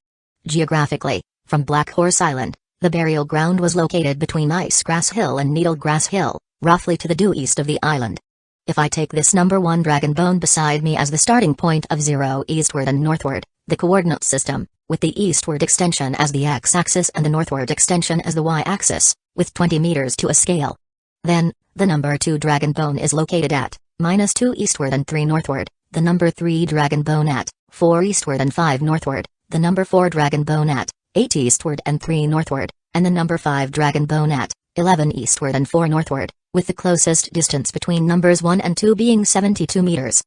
Geographically, from Black Horse Island, the burial ground was located between Icegrass Hill and Needlegrass Hill, roughly to the due east of the island. If I take this number 1 dragon bone beside me as the starting point of 0 eastward and northward, the coordinate system, with the eastward extension as the x-axis and the northward extension as the y-axis, with 20 meters to a scale. Then, the number 2 dragon bone is located at -2 eastward and 3 northward, the number 3 dragon bone at 4 eastward and 5 northward, the number 4 dragon bone at 8 eastward and 3 northward, and the number 5 dragon bone at 11 eastward and 4 northward, with the closest distance between numbers 1 and 2 being 72 meters.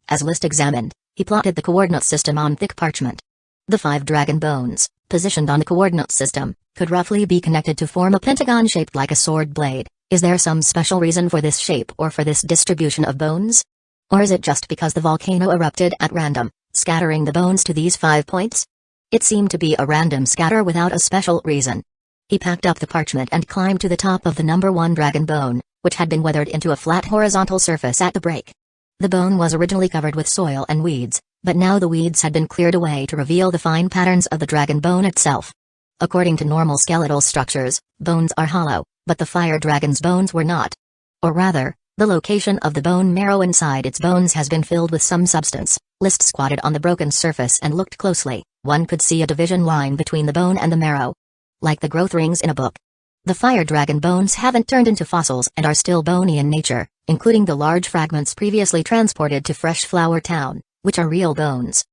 As List examined, he plotted the coordinate system on thick parchment. The 5 dragon bones, positioned on the coordinate system, could roughly be connected to form a pentagon shaped like a sword blade. Is there some special reason for this shape or for this distribution of bones? Or is it just because the volcano erupted at random, scattering the bones to these 5 points? It seemed to be a random scatter without a special reason. He packed up the parchment and climbed to the top of the number 1 dragon bone, which had been weathered into a flat horizontal surface at the break. The bone was originally covered with soil and weeds, but now the weeds had been cleared away to reveal the fine patterns of the dragon bone itself. According to normal skeletal structures, bones are hollow, but the fire dragon's bones were not. Or rather, the location of the bone marrow inside its bones has been filled with some substance. List squatted on the broken surface and looked closely. One could see a division line between the bone and the marrow, like the growth rings in a book. The fire dragon bones haven't turned into fossils and are still bony in nature, including the large fragments previously transported to Fresh Flower Town, which are real bones.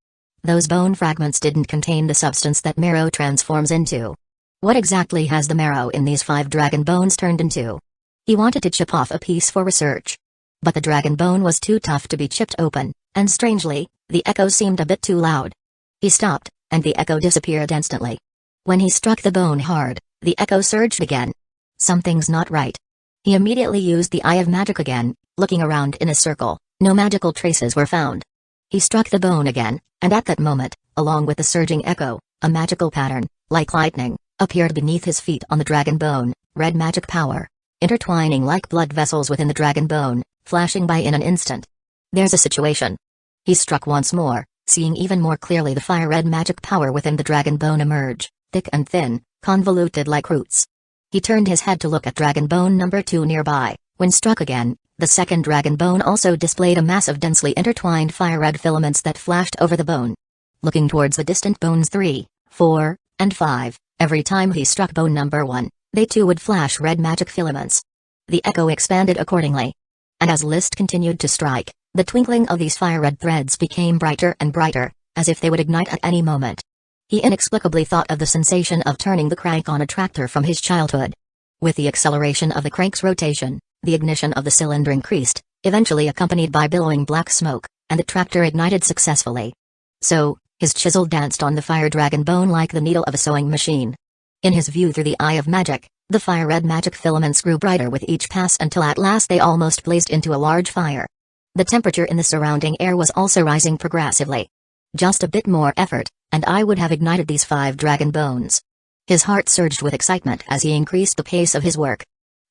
Those bone fragments didn't contain the substance that marrow transforms into. What exactly has the marrow in these 5 dragon bones turned into? He wanted to chip off a piece for research. But the dragon bone was too tough to be chipped open, and strangely, the echo seemed a bit too loud. He stopped, and the echo disappeared instantly. When he struck the bone hard, the echo surged again. Something's not right. He immediately used the Eye of Magic again, looking around in a circle. No magical traces were found. He struck the bone again, and at that moment, along with the surging echo, a magical pattern, like lightning, appeared beneath his feet on the dragon bone. Red magic power, intertwining like blood vessels within the dragon bone, flashing by in an instant. There's a situation. He struck once more, seeing even more clearly the fire-red magic power within the dragon bone emerge, thick and thin, convoluted like roots. He turned his head to look at dragon bone number 2 nearby. When struck again, the second dragon bone also displayed a mass of densely intertwined fire-red filaments that flashed over the bone. Looking towards the distant bones 3, 4, and 5, every time he struck bone number 1, they too would flash red magic filaments. The echo expanded accordingly. And as Liszt continued to strike, the twinkling of these fire-red threads became brighter and brighter, as if they would ignite at any moment. He inexplicably thought of the sensation of turning the crank on a tractor from his childhood. With the acceleration of the crank's rotation, the ignition of the cylinder increased, eventually accompanied by billowing black smoke, and the tractor ignited successfully. So, his chisel danced on the fire dragon bone like the needle of a sewing machine. In his view through the Eye of Magic, the fire-red magic filaments grew brighter with each pass until at last they almost blazed into a large fire. The temperature in the surrounding air was also rising progressively. Just a bit more effort, and I would have ignited these 5 dragon bones. His heart surged with excitement as he increased the pace of his work.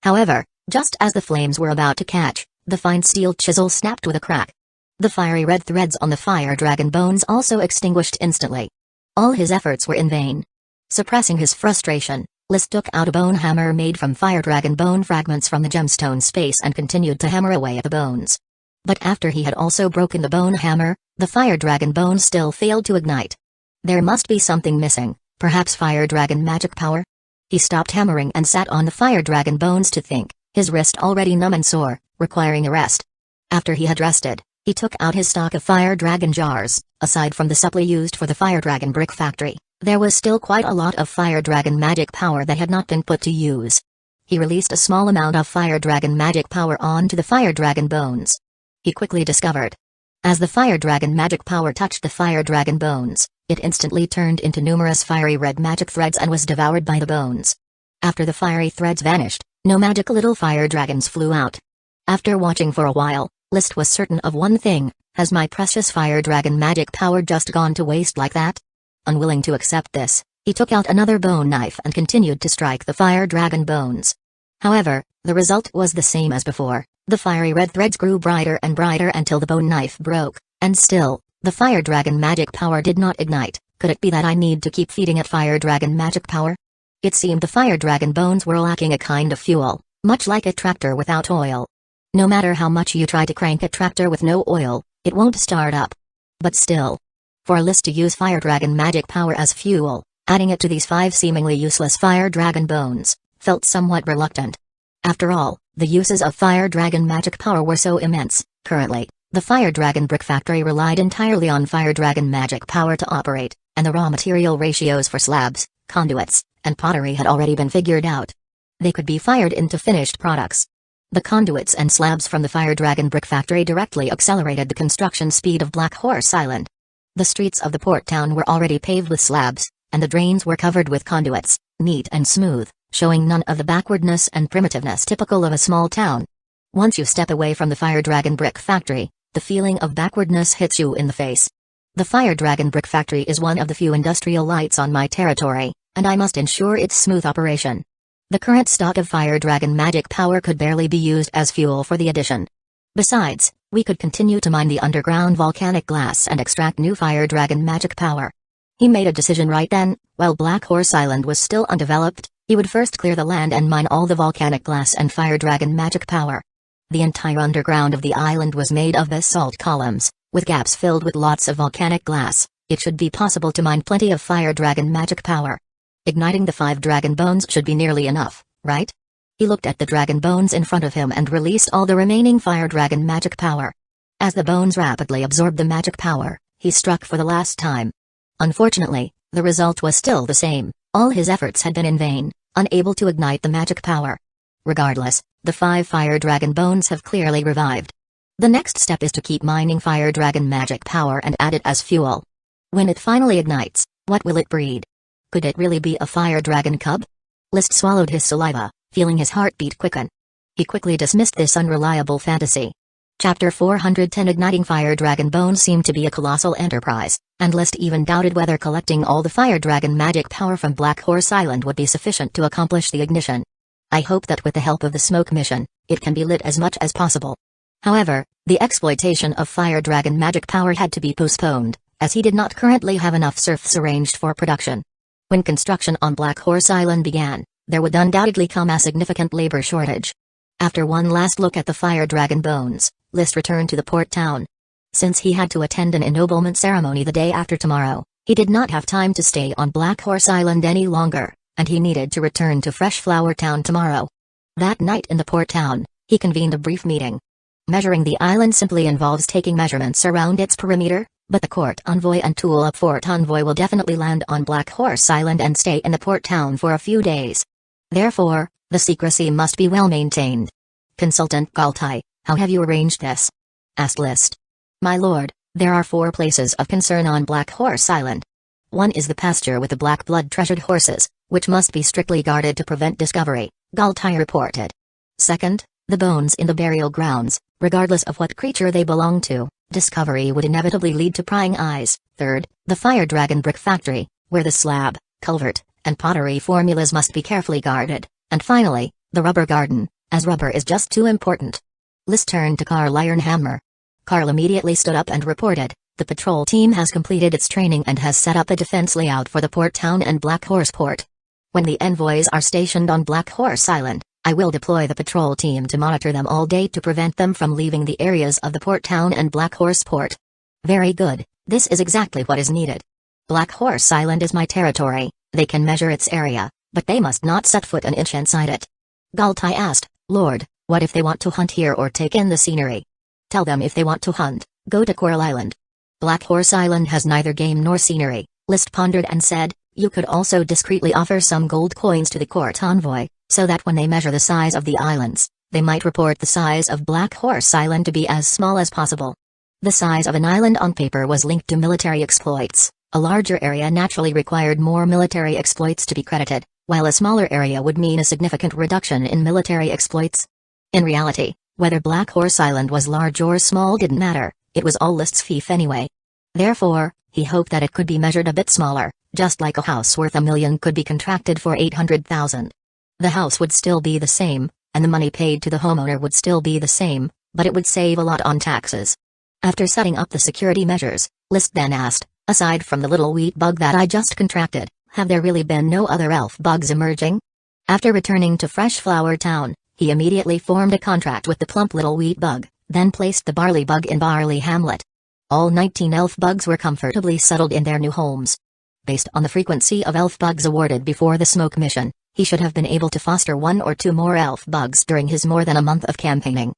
However, just as the flames were about to catch, the fine steel chisel snapped with a crack. The fiery red threads on the fire dragon bones also extinguished instantly. All his efforts were in vain. Suppressing his frustration, Liszt took out a bone hammer made from fire dragon bone fragments from the gemstone space and continued to hammer away at the bones. But after he had also broken the bone hammer, the fire dragon bone still failed to ignite. There must be something missing, perhaps fire dragon magic power? He stopped hammering and sat on the fire dragon bones to think, his wrist already numb and sore, requiring a rest. After he had rested, he took out his stock of fire dragon jars. Aside from the supply used for the fire dragon brick factory, there was still quite a lot of fire dragon magic power that had not been put to use. He released a small amount of fire dragon magic power onto the fire dragon bones. He quickly discovered. As the fire dragon magic power touched the fire dragon bones, it instantly turned into numerous fiery red magic threads and was devoured by the bones. After the fiery threads vanished, no magic little fire dragons flew out. After watching for a while, Liszt was certain of one thing: has my precious fire dragon magic power just gone to waste like that? Unwilling to accept this, he took out another bone knife and continued to strike the fire dragon bones. However, the result was the same as before. The fiery red threads grew brighter and brighter until the bone knife broke, and still, the fire dragon magic power did not ignite. Could it be that I need to keep feeding it fire dragon magic power? It seemed the fire dragon bones were lacking a kind of fuel, much like a tractor without oil. No matter how much you try to crank a tractor with no oil, it won't start up. But still, for Liszt to use fire dragon magic power as fuel, adding it to these 5 seemingly useless fire dragon bones, felt somewhat reluctant. After all, the uses of fire dragon magic power were so immense. Currently, the fire dragon brick factory relied entirely on fire dragon magic power to operate, and the raw material ratios for slabs, conduits, and pottery had already been figured out. They could be fired into finished products. The conduits and slabs from the fire dragon brick factory directly accelerated the construction speed of Black Horse Island. The streets of the port town were already paved with slabs, and the drains were covered with conduits, neat and smooth, showing none of the backwardness and primitiveness typical of a small town. Once you step away from the fire dragon brick factory, the feeling of backwardness hits you in the face. The fire dragon brick factory is one of the few industrial lights on my territory, and I must ensure its smooth operation. The current stock of fire dragon magic power could barely be used as fuel for the addition. Besides, we could continue to mine the underground volcanic glass and extract new fire dragon magic power. He made a decision right then. While Black Horse Island was still undeveloped, he would first clear the land and mine all the volcanic glass and fire dragon magic power. The entire underground of the island was made of basalt columns, with gaps filled with lots of volcanic glass. It should be possible to mine plenty of fire dragon magic power. Igniting the 5 dragon bones should be nearly enough, right? He looked at the dragon bones in front of him and released all the remaining fire dragon magic power. As the bones rapidly absorbed the magic power, he struck for the last time. Unfortunately, the result was still the same. All his efforts had been in vain, unable to ignite the magic power. Regardless, the 5 fire dragon bones have clearly revived. The next step is to keep mining fire dragon magic power and add it as fuel. When it finally ignites, what will it breed? Could it really be a fire dragon cub? List swallowed his saliva, feeling his heartbeat quicken. He quickly dismissed this unreliable fantasy. Chapter 410 Igniting fire dragon bones seemed to be a colossal enterprise, and List even doubted whether collecting all the fire dragon magic power from Black Horse Island would be sufficient to accomplish the ignition. I hope that with the help of the smoke mission, it can be lit as much as possible. However, the exploitation of fire dragon magic power had to be postponed, as he did not currently have enough serfs arranged for production. When construction on Black Horse Island began, there would undoubtedly come a significant labor shortage. After one last look at the fire dragon bones, List returned to the port town. Since he had to attend an ennoblement ceremony the day after tomorrow, he did not have time to stay on Black Horse Island any longer, and he needed to return to Fresh Flower Town tomorrow. That night in the port town, he convened a brief meeting. Measuring the island simply involves taking measurements around its perimeter, but the court envoy and Tulip Fort envoy will definitely land on Black Horse Island and stay in the port town for a few days. Therefore, the secrecy must be well maintained. Consultant Galtai, how have you arranged this? Asked List. My lord, there are 4 places of concern on Black Horse Island. One is the pasture with the black blood treasured horses, which must be strictly guarded to prevent discovery, Galtai reported. Second, the bones in the burial grounds, regardless of what creature they belong to, discovery would inevitably lead to prying eyes. Third, the fire dragon brick factory, where the slab, culvert, and pottery formulas must be carefully guarded. And finally, the rubber garden, as rubber is just too important. List turned to Carl Ironhammer. Carl immediately stood up and reported, the patrol team has completed its training and has set up a defense layout for the port town and Black Horse Port. When the envoys are stationed on Black Horse Island, I will deploy the patrol team to monitor them all day to prevent them from leaving the areas of the port town and Black Horse Port. Very good, this is exactly what is needed. Black Horse Island is my territory, they can measure its area, but they must not set foot an inch inside it. Galtai asked, Lord, what if they want to hunt here or take in the scenery? Tell them if they want to hunt, go to Coral Island. Black Horse Island has neither game nor scenery, List pondered and said, you could also discreetly offer some gold coins to the court envoy, so that when they measure the size of the islands, they might report the size of Black Horse Island to be as small as possible. The size of an island on paper was linked to military exploits. A larger area naturally required more military exploits to be credited, while a smaller area would mean a significant reduction in military exploits. In reality, whether Black Horse Island was large or small didn't matter, it was all List's fief anyway. Therefore, he hoped that it could be measured a bit smaller, just like a house worth $1 million could be contracted for $800,000. The house would still be the same, and the money paid to the homeowner would still be the same, but it would save a lot on taxes. After setting up the security measures, List then asked, aside from the little wheat bug that I just contracted, have there really been no other elf bugs emerging? After returning to Fresh Flower Town, he immediately formed a contract with the plump little wheat bug, then placed the barley bug in Barley Hamlet. All 19 elf bugs were comfortably settled in their new homes. Based on the frequency of elf bugs awarded before the smoke mission, he should have been able to foster 1 or 2 more elf bugs during his more than a month of campaigning.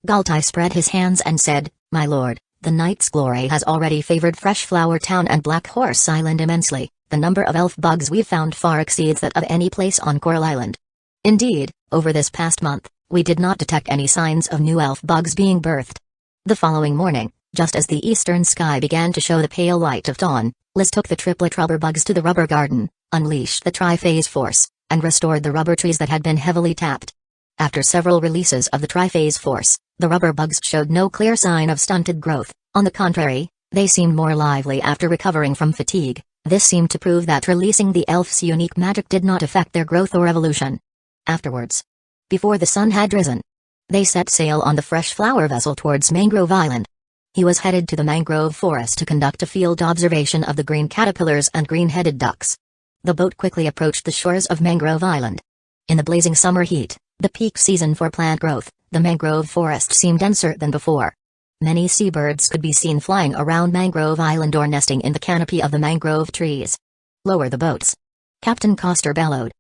Galtai spread his hands and said, My lord, the night's glory has already favored Fresh Flower Town and Black Horse Island immensely. The number of elf bugs we've found far exceeds that of any place on Coral Island. Indeed, over this past month, we did not detect any signs of new elf bugs being birthed. The following morning, just as the eastern sky began to show the pale light of dawn, Liz took the triplet rubber bugs to the rubber garden, unleashed the tri-phase force, and restored the rubber trees that had been heavily tapped. After several releases of the tri-phase force, the rubber bugs showed no clear sign of stunted growth. On the contrary, they seemed more lively after recovering from fatigue. This seemed to prove that releasing the elf's unique magic did not affect their growth or evolution. Afterwards, before the sun had risen, they set sail on the fresh flower vessel towards Mangrove Island. He was headed to the mangrove forest to conduct a field observation of the green caterpillars and green-headed ducks. The boat quickly approached the shores of Mangrove Island. In the blazing summer heat, the peak season for plant growth, the mangrove forest seemed denser than before. Many seabirds could be seen flying around Mangrove Island or nesting in the canopy of the mangrove trees. Lower the boats, Captain Coster bellowed.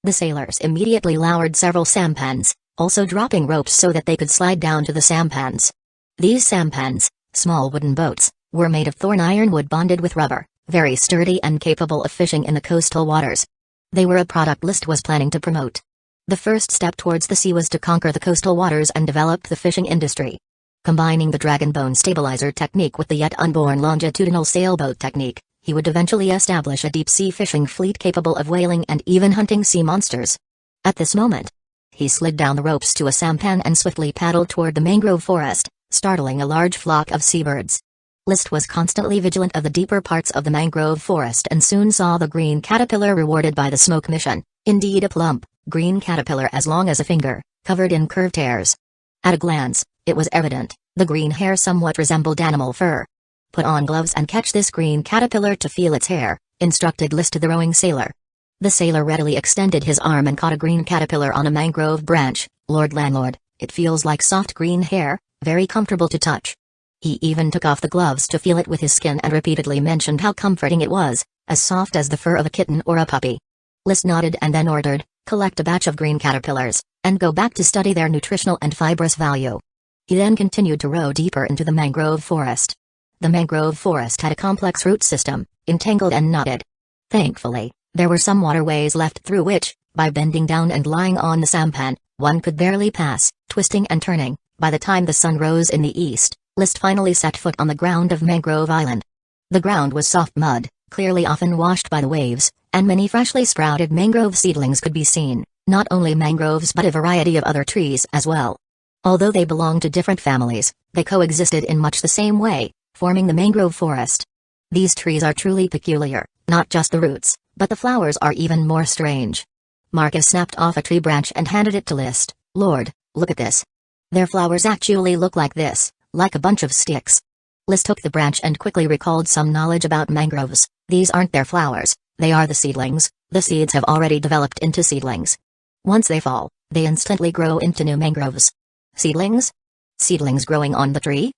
The sailors immediately lowered several sampans, also dropping ropes so that they could slide down to the sampans. These sampans, small wooden boats, were made of thorn ironwood bonded with rubber, very sturdy and capable of fishing in the coastal waters. They were a product List was planning to promote. The first step towards the sea was to conquer the coastal waters and develop the fishing industry. Combining the dragon bone stabilizer technique with the yet unborn longitudinal sailboat technique, He would eventually establish a deep-sea fishing fleet capable of whaling and even hunting sea monsters. At this moment, he slid down the ropes to a sampan and swiftly paddled toward the mangrove forest, startling a large flock of seabirds. List was constantly vigilant of the deeper parts of the mangrove forest and soon saw the green caterpillar rewarded by the smoke mission, indeed a plump, green caterpillar as long as a finger, covered in curved hairs. At a glance, it was evident, the green hair somewhat resembled animal fur. "Put on gloves and catch this green caterpillar to feel its hair," instructed List to the rowing sailor. The sailor readily extended his arm and caught a green caterpillar on a mangrove branch. "Lord Landlord, it feels like soft green hair, very comfortable to touch." He even took off the gloves to feel it with his skin and repeatedly mentioned how comforting it was, as soft as the fur of a kitten or a puppy. List nodded and then ordered, "Collect a batch of green caterpillars, and go back to study their nutritional and fibrous value." He then continued to row deeper into the mangrove forest. The mangrove forest had a complex root system, entangled and knotted. Thankfully, there were some waterways left through which, by bending down and lying on the sampan, one could barely pass, twisting and turning. By the time the sun rose in the east, List finally set foot on the ground of Mangrove Island. The ground was soft mud, clearly often washed by the waves, and many freshly sprouted mangrove seedlings could be seen, not only mangroves but a variety of other trees as well. Although they belonged to different families, they coexisted in much the same way, forming the mangrove forest. These trees are truly peculiar, not just the roots, but the flowers are even more strange. Marcus snapped off a tree branch and handed it to List. "Lord, look at this. Their flowers actually look like this, like a bunch of sticks." List took the branch and quickly recalled some knowledge about mangroves. "These aren't their flowers, they are the seedlings. The seeds have already developed into seedlings. Once they fall, they instantly grow into new mangroves." "Seedlings? Seedlings growing on the tree?"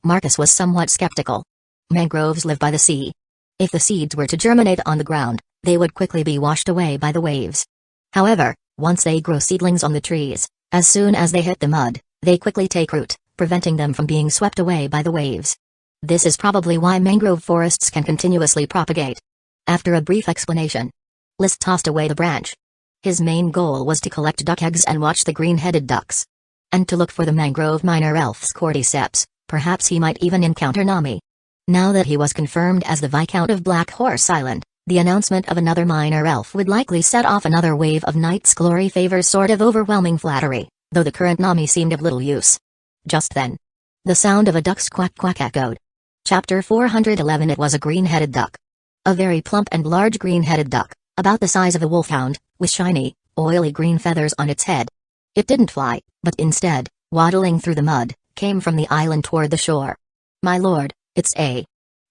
Marcus was somewhat skeptical. "Mangroves live by the sea. If the seeds were to germinate on the ground, they would quickly be washed away by the waves. However, once they grow seedlings on the trees, as soon as they hit the mud, they quickly take root, preventing them from being swept away by the waves. This is probably why mangrove forests can continuously propagate." After a brief explanation, List tossed away the branch. His main goal was to collect duck eggs and watch the green-headed ducks. And to look for the mangrove minor elf's cordyceps. Perhaps he might even encounter Nami. Now that he was confirmed as the Viscount of Black Horse Island, the announcement of another minor elf would likely set off another wave of Knight's Glory favors, sort of overwhelming flattery, though the current Nami seemed of little use. Just then, the sound of a duck's quack-quack echoed. Chapter 411. It was a green-headed duck. A very plump and large green-headed duck, about the size of a wolfhound, with shiny, oily green feathers on its head. It didn't fly, but instead, waddling through the mud, came from the island toward the shore. "My lord, it's a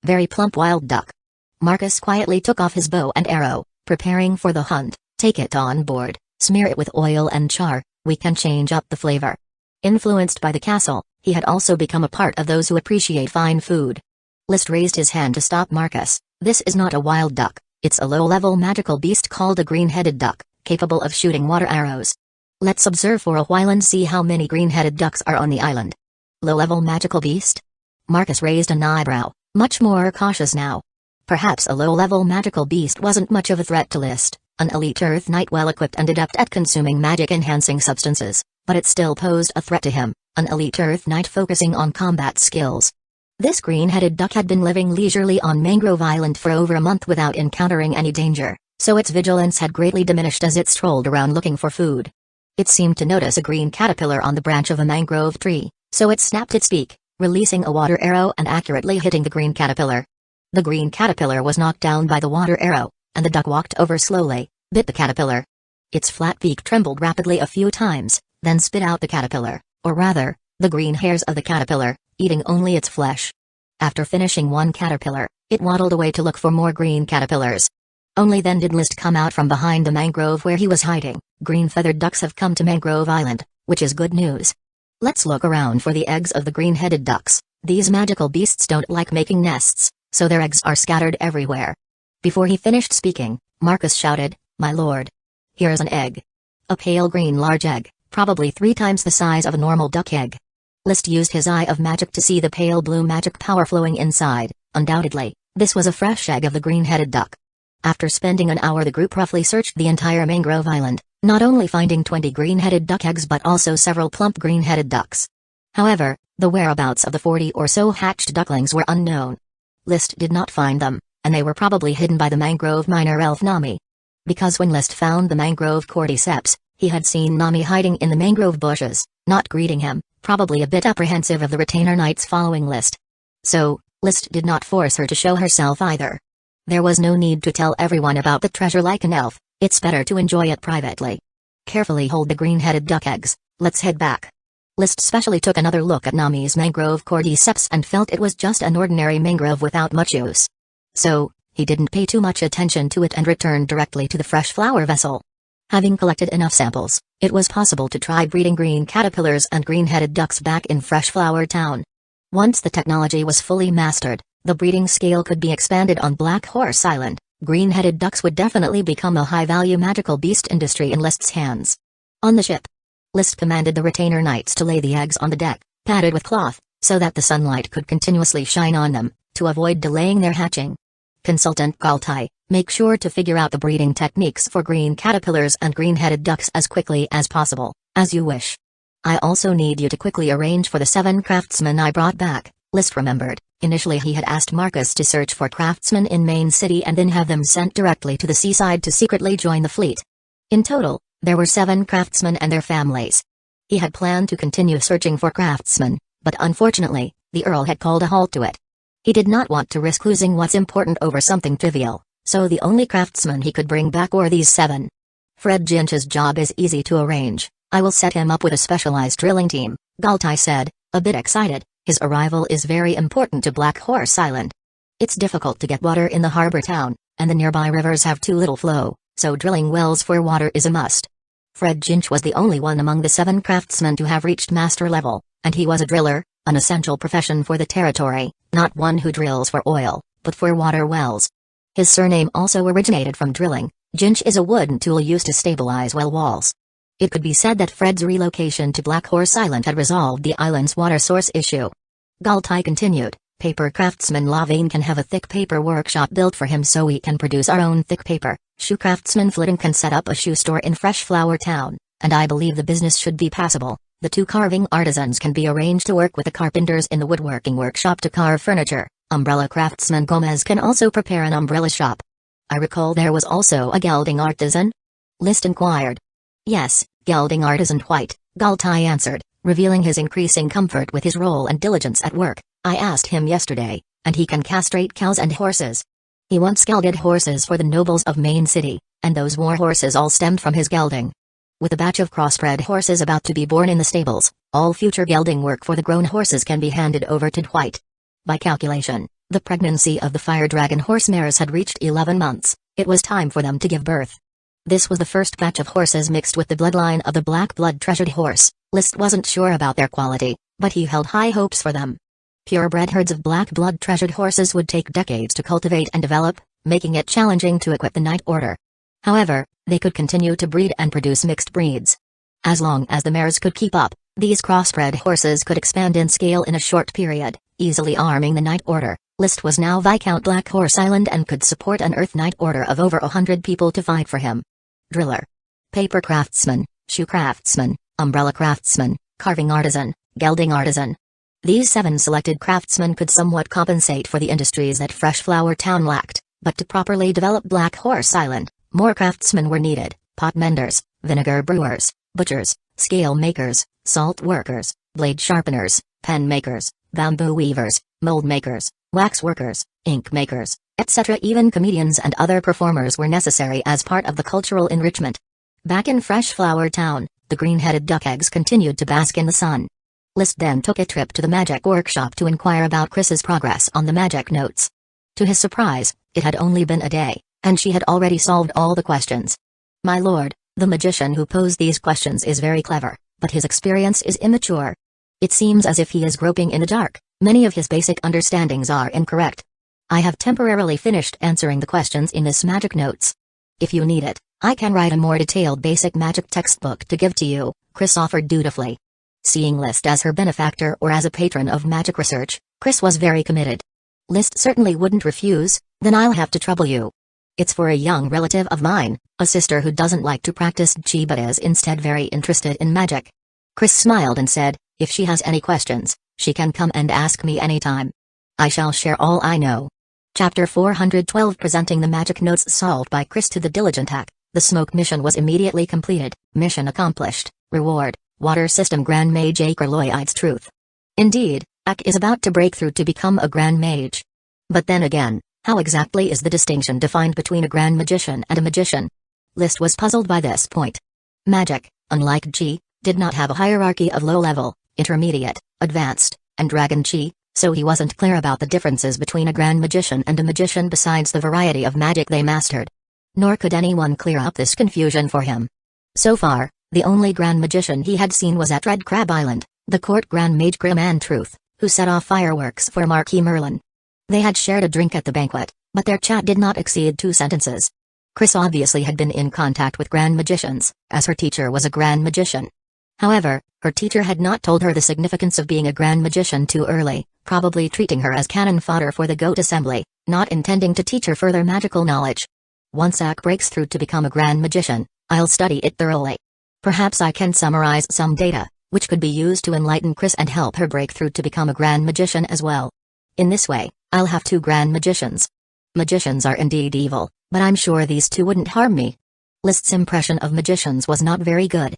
very plump wild duck." Marcus quietly took off his bow and arrow, preparing for the hunt. "Take it on board, smear it with oil and char, we can change up the flavor." Influenced by the castle, he had also become a part of those who appreciate fine food. List raised his hand to stop Marcus. "This is not a wild duck, it's a low-level magical beast called a green-headed duck, capable of shooting water arrows. Let's observe for a while and see how many green-headed ducks are on the island." "Low-level magical beast?" Marcus raised an eyebrow, much more cautious now. Perhaps a low-level magical beast wasn't much of a threat to List, an elite Earth Knight well-equipped and adept at consuming magic-enhancing substances, but it still posed a threat to him, an elite Earth Knight focusing on combat skills. This green-headed duck had been living leisurely on Mangrove Island for over a month without encountering any danger, so its vigilance had greatly diminished as it strolled around looking for food. It seemed to notice a green caterpillar on the branch of a mangrove tree, so it snapped its beak, releasing a water arrow and accurately hitting the green caterpillar. The green caterpillar was knocked down by the water arrow, and the duck walked over slowly, bit the caterpillar. Its flat beak trembled rapidly a few times, then spit out the caterpillar, or rather, the green hairs of the caterpillar, eating only its flesh. After finishing one caterpillar, it waddled away to look for more green caterpillars. Only then did List come out from behind the mangrove where he was hiding. "Green-feathered ducks have come to Mangrove Island, which is good news. Let's look around for the eggs of the green-headed ducks. These magical beasts don't like making nests, so their eggs are scattered everywhere." Before he finished speaking, Marcus shouted, "My lord! Here's an egg. A pale green large egg, probably 3 times the size of a normal duck egg." List used his eye of magic to see the pale blue magic power flowing inside. Undoubtedly, this was a fresh egg of the green-headed duck. After spending an hour, the group roughly searched the entire Mangrove Island, not only finding 20 green-headed duck eggs but also several plump green-headed ducks. However, the whereabouts of the 40 or so hatched ducklings were unknown. List did not find them, and they were probably hidden by the mangrove miner elf Nami. Because when List found the mangrove cordyceps, he had seen Nami hiding in the mangrove bushes, not greeting him, probably a bit apprehensive of the retainer knights following List. So, List did not force her to show herself either. There was no need to tell everyone about the treasure like an elf, it's better to enjoy it privately. Carefully hold the green-headed duck eggs, let's head back. List specially took another look at Nami's mangrove cordyceps and felt it was just an ordinary mangrove without much use. So, he didn't pay too much attention to it and returned directly to the fresh flower vessel. Having collected enough samples, it was possible to try breeding green caterpillars and green-headed ducks back in Fresh Flower Town. Once the technology was fully mastered, the breeding scale could be expanded on Black Horse Island. Green-headed ducks would definitely become a high-value magical beast industry in List's hands. On the ship, List commanded the retainer knights to lay the eggs on the deck, padded with cloth, so that the sunlight could continuously shine on them, to avoid delaying their hatching. Consultant Galtai, make sure to figure out the breeding techniques for green caterpillars and green-headed ducks as quickly as possible, as you wish. I also need you to quickly arrange for the 7 craftsmen I brought back, List remembered. Initially he had asked Marcus to search for craftsmen in Main City and then have them sent directly to the seaside to secretly join the fleet. In total, there were 7 craftsmen and their families. He had planned to continue searching for craftsmen, but unfortunately, the Earl had called a halt to it. He did not want to risk losing what's important over something trivial, so the only craftsmen he could bring back were these 7. Fred Ginch's job is easy to arrange. I will set him up with a specialized drilling team, Galtai said, a bit excited. His arrival is very important to Black Horse Island. It's difficult to get water in the harbor town, and the nearby rivers have too little flow, so drilling wells for water is a must. Fred Ginch was the only one among the 7 craftsmen to have reached master level, and he was a driller, an essential profession for the territory, not one who drills for oil, but for water wells. His surname also originated from drilling. Ginch is a wooden tool used to stabilize well walls. It could be said that Fred's relocation to Black Horse Island had resolved the island's water source issue. Galtai continued, paper craftsman Lavane can have a thick paper workshop built for him so we can produce our own thick paper. Shoe craftsman Flitton can set up a shoe store in Fresh Flower Town, and I believe the business should be passable. The 2 carving artisans can be arranged to work with the carpenters in the woodworking workshop to carve furniture. Umbrella craftsman Gomez can also prepare an umbrella shop. I recall there was also a gelding artisan? List inquired. Yes, gelding artisan White, Galtai answered, revealing his increasing comfort with his role and diligence at work. I asked him yesterday, and he can castrate cows and horses. He once gelded horses for the nobles of Main City, and those war horses all stemmed from his gelding. With a batch of crossbred horses about to be born in the stables, all future gelding work for the grown horses can be handed over to Dwight. By calculation, the pregnancy of the fire dragon horse mares had reached 11 months, it was time for them to give birth. This was the first batch of horses mixed with the bloodline of the black blood treasured horse. List wasn't sure about their quality, but he held high hopes for them. Purebred herds of black blood treasured horses would take decades to cultivate and develop, making it challenging to equip the Knight Order. However, they could continue to breed and produce mixed breeds. As long as the mares could keep up, these crossbred horses could expand in scale in a short period, easily arming the Knight Order. List was now Viscount Black Horse Island and could support an Earth Knight Order of over 100 people to fight for him. Driller, paper craftsman, shoe craftsman, umbrella craftsman, carving artisan, gelding artisan. These 7 selected craftsmen could somewhat compensate for the industries that Fresh Flower Town lacked, but to properly develop Black Horse Island, more craftsmen were needed: pot menders, vinegar brewers, butchers, scale makers, salt workers, blade sharpeners, pen makers, bamboo weavers, mold makers, wax workers, ink makers, etc. Even comedians and other performers were necessary as part of the cultural enrichment. Back in Fresh Flower Town, the green-headed duck eggs continued to bask in the sun. List then took a trip to the magic workshop to inquire about Chris's progress on the magic notes. To his surprise, it had only been a day, and she had already solved all the questions. My lord, the magician who posed these questions is very clever, but his experience is immature. It seems as if he is groping in the dark. Many of his basic understandings are incorrect. I have temporarily finished answering the questions in this magic notes. If you need it, I can write a more detailed basic magic textbook to give to you, Chris offered dutifully. Seeing List as her benefactor or as a patron of magic research, Chris was very committed. List certainly wouldn't refuse. Then I'll have to trouble you. It's for a young relative of mine, a sister who doesn't like to practice chi but is instead very interested in magic. Chris smiled and said, if she has any questions, she can come and ask me anytime. I shall share all I know. Chapter 412 Presenting the magic notes solved by Chris to the diligent Hack. The smoke mission was immediately completed. Mission accomplished. Reward: Water System Grand Mage Akerloide's Truth. Indeed, Ak is about to break through to become a Grand Mage. But then again, how exactly is the distinction defined between a Grand Magician and a Magician? List was puzzled by this point. Magic, unlike Chi, did not have a hierarchy of low-level, intermediate, advanced, and Dragon Chi, so he wasn't clear about the differences between a Grand Magician and a Magician besides the variety of magic they mastered. Nor could anyone clear up this confusion for him. So far, the only Grand Magician he had seen was at Red Crab Island, the court Grand Mage Grim Truth, who set off fireworks for Marquis Merlin. They had shared a drink at the banquet, but their chat did not exceed 2 sentences. Chris obviously had been in contact with Grand Magicians, as her teacher was a Grand Magician. However, her teacher had not told her the significance of being a Grand Magician too early, probably treating her as cannon fodder for the goat assembly, not intending to teach her further magical knowledge. Once Ak breaks through to become a Grand Magician, I'll study it thoroughly. Perhaps I can summarize some data, which could be used to enlighten Chris and help her break through to become a Grand Magician as well. In this way, I'll have 2 Grand Magicians. Magicians are indeed evil, but I'm sure these 2 wouldn't harm me. List's impression of magicians was not very good.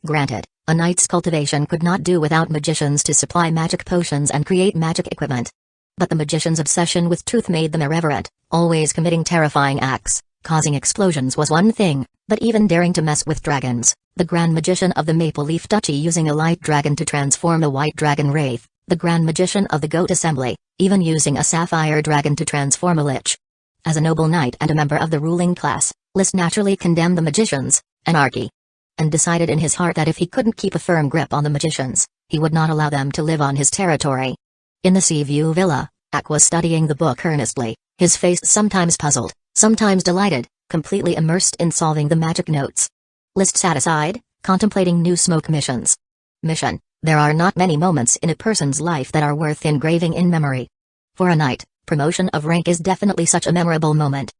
Granted, a knight's cultivation could not do without magicians to supply magic potions and create magic equipment. But the magician's obsession with truth made them irreverent, always committing terrifying acts. Causing explosions was one thing, but even daring to mess with dragons. The Grand Magician of the Maple Leaf Duchy using a light dragon to transform a white dragon wraith. The Grand Magician of the Goat Assembly, even using a sapphire dragon to transform a lich. As a noble knight and a member of the ruling class, List naturally condemned the magicians, anarchy. And decided in his heart that if he couldn't keep a firm grip on the magicians, he would not allow them to live on his territory. In the Seaview Villa, Ak was studying the book earnestly, his face sometimes puzzled, sometimes delighted, completely immersed in solving the magic notes. List sat aside, contemplating new smoke missions. Mission: there are not many moments in a person's life that are worth engraving in memory. For a knight, promotion of rank is definitely such a memorable moment.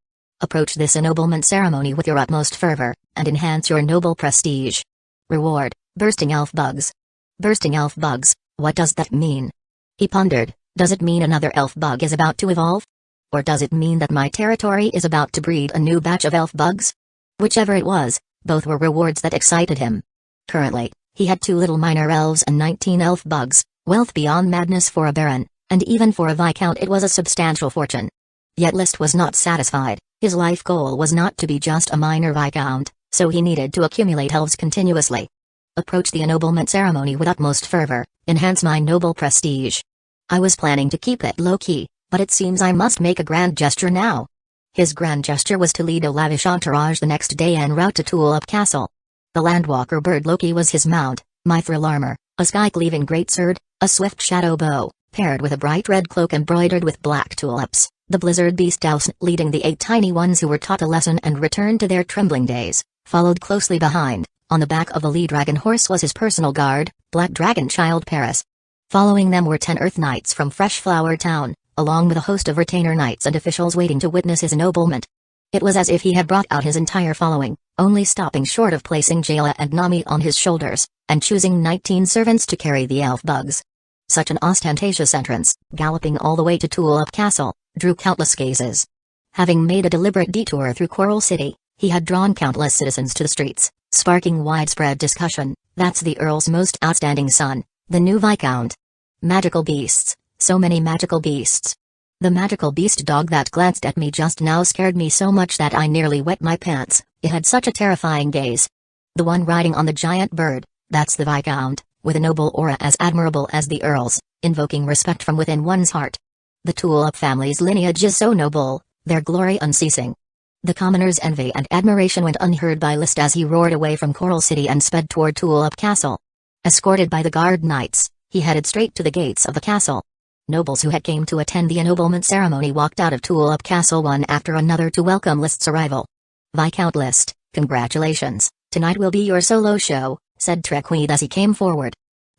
Approach this ennoblement ceremony with your utmost fervor, and enhance your noble prestige. Reward: bursting elf bugs. Bursting elf bugs, what does that mean? He pondered. Does it mean another elf bug is about to evolve? Or does it mean that my territory is about to breed a new batch of elf bugs? Whichever it was, both were rewards that excited him. Currently, he had 2 little minor elves and 19 elf bugs, wealth beyond madness for a baron, and even for a viscount it was a substantial fortune. Yet List was not satisfied. His life goal was not to be just a minor viscount, so he needed to accumulate elves continuously. Approach the ennoblement ceremony with utmost fervor, enhance my noble prestige. I was planning to keep it low-key, but it seems I must make a grand gesture now. His grand gesture was to lead a lavish entourage the next day en route to Tulip Castle. The landwalker bird Loki was his mount, mithril armor, a sky-cleaving greatsword, a swift shadow bow, paired with a bright red cloak embroidered with black tulips. The blizzard beast Douse leading the 8 tiny ones who were taught a lesson and returned to their trembling days, followed closely behind. On the back of the lead dragon horse was his personal guard, Black Dragon Child Paris. Following them were 10 Earth Knights from Freshflower Town, along with a host of retainer knights and officials waiting to witness his ennoblement. It was as if he had brought out his entire following, only stopping short of placing Jayla and Nami on his shoulders, and choosing 19 servants to carry the elf bugs. Such an ostentatious entrance, galloping all the way to Tulip Castle, drew countless gazes. Having made a deliberate detour through Coral City, he had drawn countless citizens to the streets, sparking widespread discussion. That's the Earl's most outstanding son, the new Viscount. Magical beasts, so many magical beasts. The magical beast dog that glanced at me just now scared me so much that I nearly wet my pants, it had such a terrifying gaze. The one riding on the giant bird, that's the Viscount, with a noble aura as admirable as the Earl's, invoking respect from within one's heart. The Tulip family's lineage is so noble, their glory unceasing. The commoner's envy and admiration went unheard by List as he roared away from Coral City and sped toward Tulip Castle. Escorted by the guard knights, he headed straight to the gates of the castle. Nobles who had came to attend the ennoblement ceremony walked out of Tulip Castle one after another to welcome List's arrival. Viscount List, congratulations, tonight will be your solo show, said Trequid as he came forward.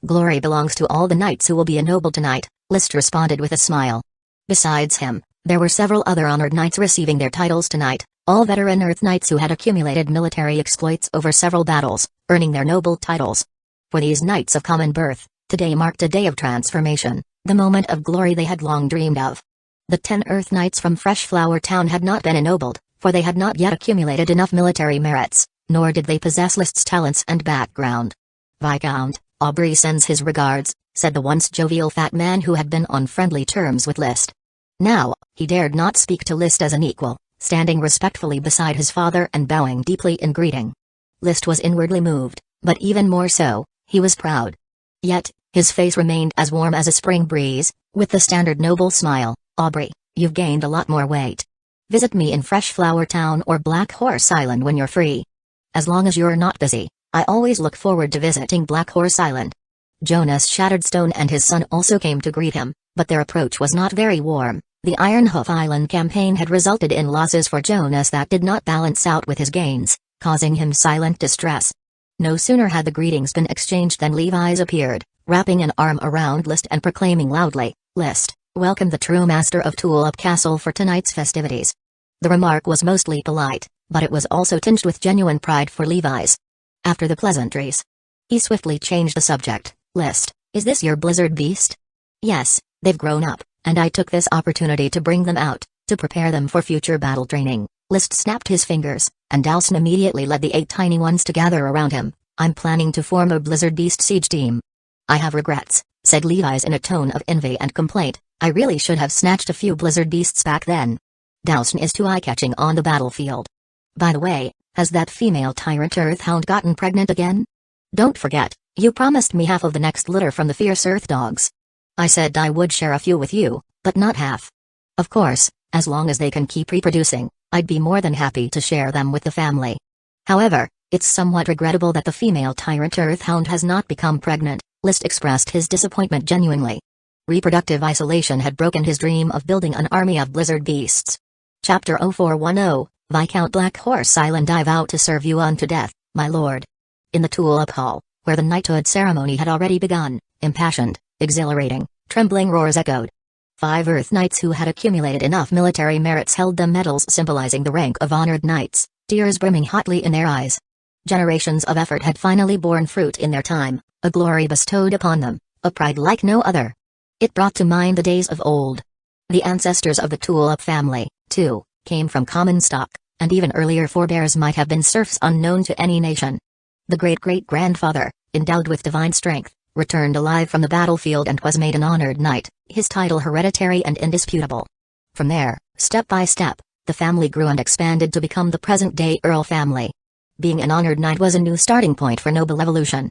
Glory belongs to all the knights who will be ennobled tonight, List responded with a smile. Besides him, there were several other honored knights receiving their titles tonight, all veteran Earth Knights who had accumulated military exploits over several battles, earning their noble titles. For these knights of common birth, today marked a day of transformation, the moment of glory they had long dreamed of. The 10 Earth Knights from Fresh Flower Town had not been ennobled, for they had not yet accumulated enough military merits, nor did they possess List's talents and background. "Viscount, Aubrey sends his regards," said the once jovial fat man who had been on friendly terms with List. Now, he dared not speak to List as an equal, standing respectfully beside his father and bowing deeply in greeting. List was inwardly moved, but even more so, he was proud. Yet, his face remained as warm as a spring breeze, with the standard noble smile. "Aubrey, you've gained a lot more weight. Visit me in Fresh Flower Town or Black Horse Island when you're free. As long as you're not busy, I always look forward to visiting Black Horse Island." Jonas Shatteredstone and his son also came to greet him, but their approach was not very warm. The Ironhoof Island campaign had resulted in losses for Jonas that did not balance out with his gains, causing him silent distress. No sooner had the greetings been exchanged than Levi's appeared, wrapping an arm around List and proclaiming loudly, "List, welcome the true master of Tulip Castle for tonight's festivities." The remark was mostly polite, but it was also tinged with genuine pride for Levi's. After the pleasantries, he swiftly changed the subject. "List, is this your blizzard beast?" "Yes, they've grown up, and I took this opportunity to bring them out, to prepare them for future battle training." List snapped his fingers, and Dowson immediately led the 8 tiny ones to gather around him. "I'm planning to form a blizzard beast siege team." "I have regrets," said Levi's in a tone of envy and complaint. "I really should have snatched a few blizzard beasts back then. Dowson is too eye-catching on the battlefield. By the way, has that female tyrant Earthhound gotten pregnant again? Don't forget, you promised me half of the next litter from the fierce Earth dogs." "I said I would share a few with you, but not half. Of course, as long as they can keep reproducing, I'd be more than happy to share them with the family. However, it's somewhat regrettable that the female tyrant Earthhound has not become pregnant." List expressed his disappointment genuinely. Reproductive isolation had broken his dream of building an army of blizzard beasts. Chapter 0410, Viscount Black Horse Island. "I vow to serve you unto death, my lord." In the Tulip Hall, where the knighthood ceremony had already begun, impassioned, exhilarating, trembling roars echoed. 5 Earth Knights who had accumulated enough military merits held the medals symbolizing the rank of honored knights, tears brimming hotly in their eyes. Generations of effort had finally borne fruit in their time, a glory bestowed upon them, a pride like no other. It brought to mind the days of old. The ancestors of the Tulip family, too, came from common stock, and even earlier forebears might have been serfs unknown to any nation. The great-great-grandfather, endowed with divine strength, returned alive from the battlefield and was made an honored knight, his title hereditary and indisputable. From there, step by step, the family grew and expanded to become the present-day Earl family. Being an honored knight was a new starting point for noble evolution.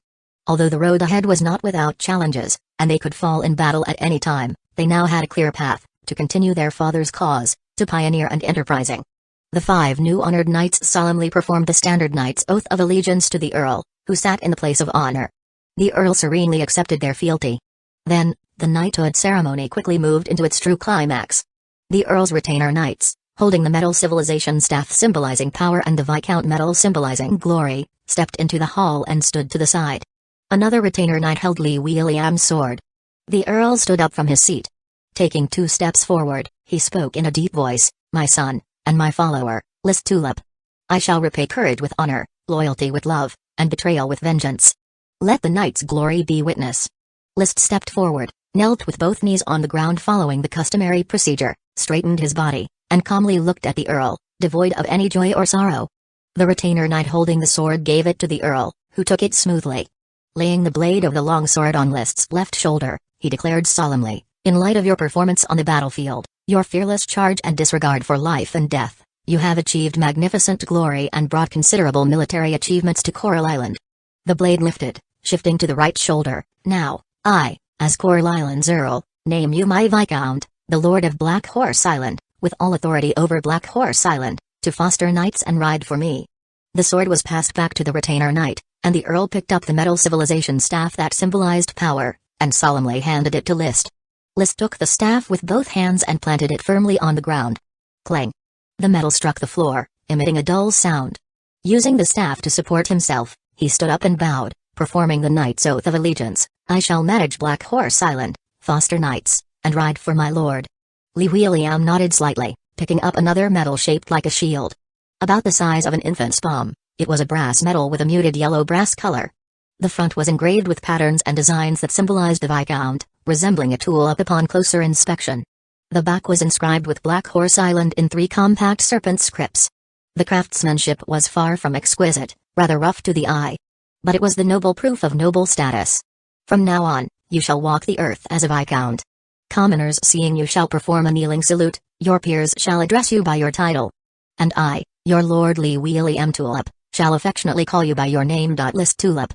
Although the road ahead was not without challenges, and they could fall in battle at any time, they now had a clear path to continue their father's cause, to pioneer and enterprising. The 5 new honored knights solemnly performed the standard knight's oath of allegiance to the Earl, who sat in the place of honor. The Earl serenely accepted their fealty. Then, the knighthood ceremony quickly moved into its true climax. The Earl's retainer knights, holding the metal civilization staff symbolizing power and the Viscount medal symbolizing glory, stepped into the hall and stood to the side. Another retainer knight held Lee William's sword. The Earl stood up from his seat. Taking 2 steps forward, he spoke in a deep voice, "My son, and my follower, List Tulip. I shall repay courage with honor, loyalty with love, and betrayal with vengeance. Let the knight's glory be witness." List stepped forward, knelt with both knees on the ground following the customary procedure, straightened his body, and calmly looked at the Earl, devoid of any joy or sorrow. The retainer knight holding the sword gave it to the Earl, who took it smoothly. Laying the blade of the long sword on List's left shoulder, he declared solemnly, "In light of your performance on the battlefield, your fearless charge and disregard for life and death, you have achieved magnificent glory and brought considerable military achievements to Coral Island." The blade lifted, shifting to the right shoulder. "Now, I, as Coral Island's Earl, name you my Viscount, the Lord of Black Horse Island, with all authority over Black Horse Island, to foster knights and ride for me." The sword was passed back to the retainer knight, and the Earl picked up the metal civilization staff that symbolized power, and solemnly handed it to List. List took the staff with both hands and planted it firmly on the ground. Clang! The metal struck the floor, emitting a dull sound. Using the staff to support himself, he stood up and bowed, performing the knight's oath of allegiance. "I shall manage Black Horse Island, foster knights, and ride for my lord." Lee William nodded slightly, picking up another medal shaped like a shield. About the size of an infant's palm, it was a brass medal with a muted yellow brass color. The front was engraved with patterns and designs that symbolized the Viscount, resembling a tulip upon closer inspection. The back was inscribed with Black Horse Island in 3 compact serpent scripts. The craftsmanship was far from exquisite, rather rough to the eye. But it was the noble proof of noble status. From now on, you shall walk the earth as a viscount. Commoners seeing you shall perform a kneeling salute, your peers shall address you by your title. And I, your lordly Wheelie M. Tulip, shall affectionately call you by your name. List Tulip.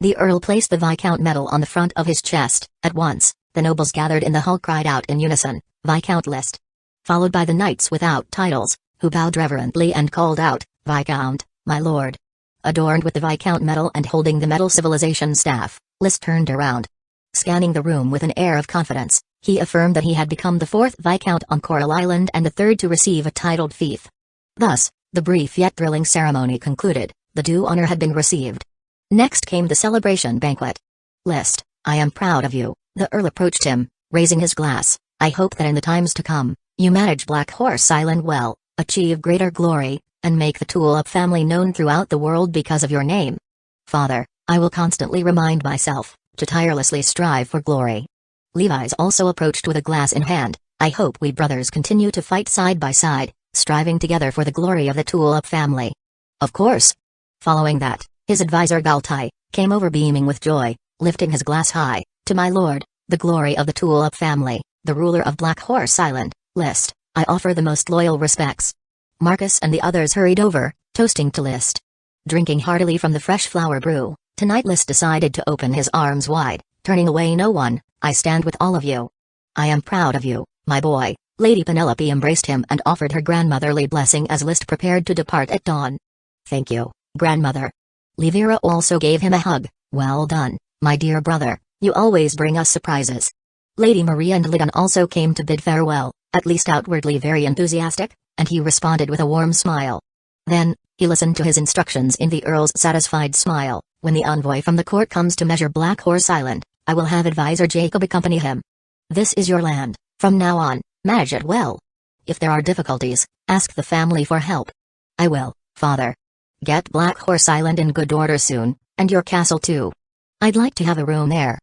The Earl placed the Viscount medal on the front of his chest. At once, the nobles gathered in the hall cried out in unison, Viscount List. Followed by the knights without titles, who bowed reverently and called out, Viscount, my lord. Adorned with the Viscount medal and holding the medal civilization staff, List turned around. Scanning the room with an air of confidence, he affirmed that he had become the 4th Viscount on Coral Island and the 3rd to receive a titled fief. Thus, the brief yet thrilling ceremony concluded, the due honor had been received. Next came the celebration banquet. List, I am proud of you, the Earl approached him, raising his glass. I hope that in the times to come, you manage Black Horse Island well, achieve greater glory, and make the Tulip family known throughout the world because of your name. Father, I will constantly remind myself to tirelessly strive for glory. Levi's also approached with a glass in hand. I hope we brothers continue to fight side by side, striving together for the glory of the Tulip family. Of course. Following that, his advisor Galtai came over beaming with joy, lifting his glass high, to my lord, the glory of the Tulip family, the ruler of Black Horse Island. List, I offer the most loyal respects. Marcus and the others hurried over, toasting to List. Drinking heartily from the fresh flower brew, tonight List decided to open his arms wide, turning away no one. I stand with all of you. I am proud of you, my boy. Lady Penelope embraced him and offered her grandmotherly blessing as List prepared to depart at dawn. Thank you, grandmother. Livira also gave him a hug. Well done, my dear brother, you always bring us surprises. Lady Maria and Lidon also came to bid farewell, at least outwardly very enthusiastic, and he responded with a warm smile. Then, he listened to his instructions in the Earl's satisfied smile. When the envoy from the court comes to measure Black Horse Island, I will have advisor Jacob accompany him. This is your land, from now on, manage it well. If there are difficulties, ask the family for help. I will, father. Get Black Horse Island in good order soon, and your castle too. I'd like to have a room there.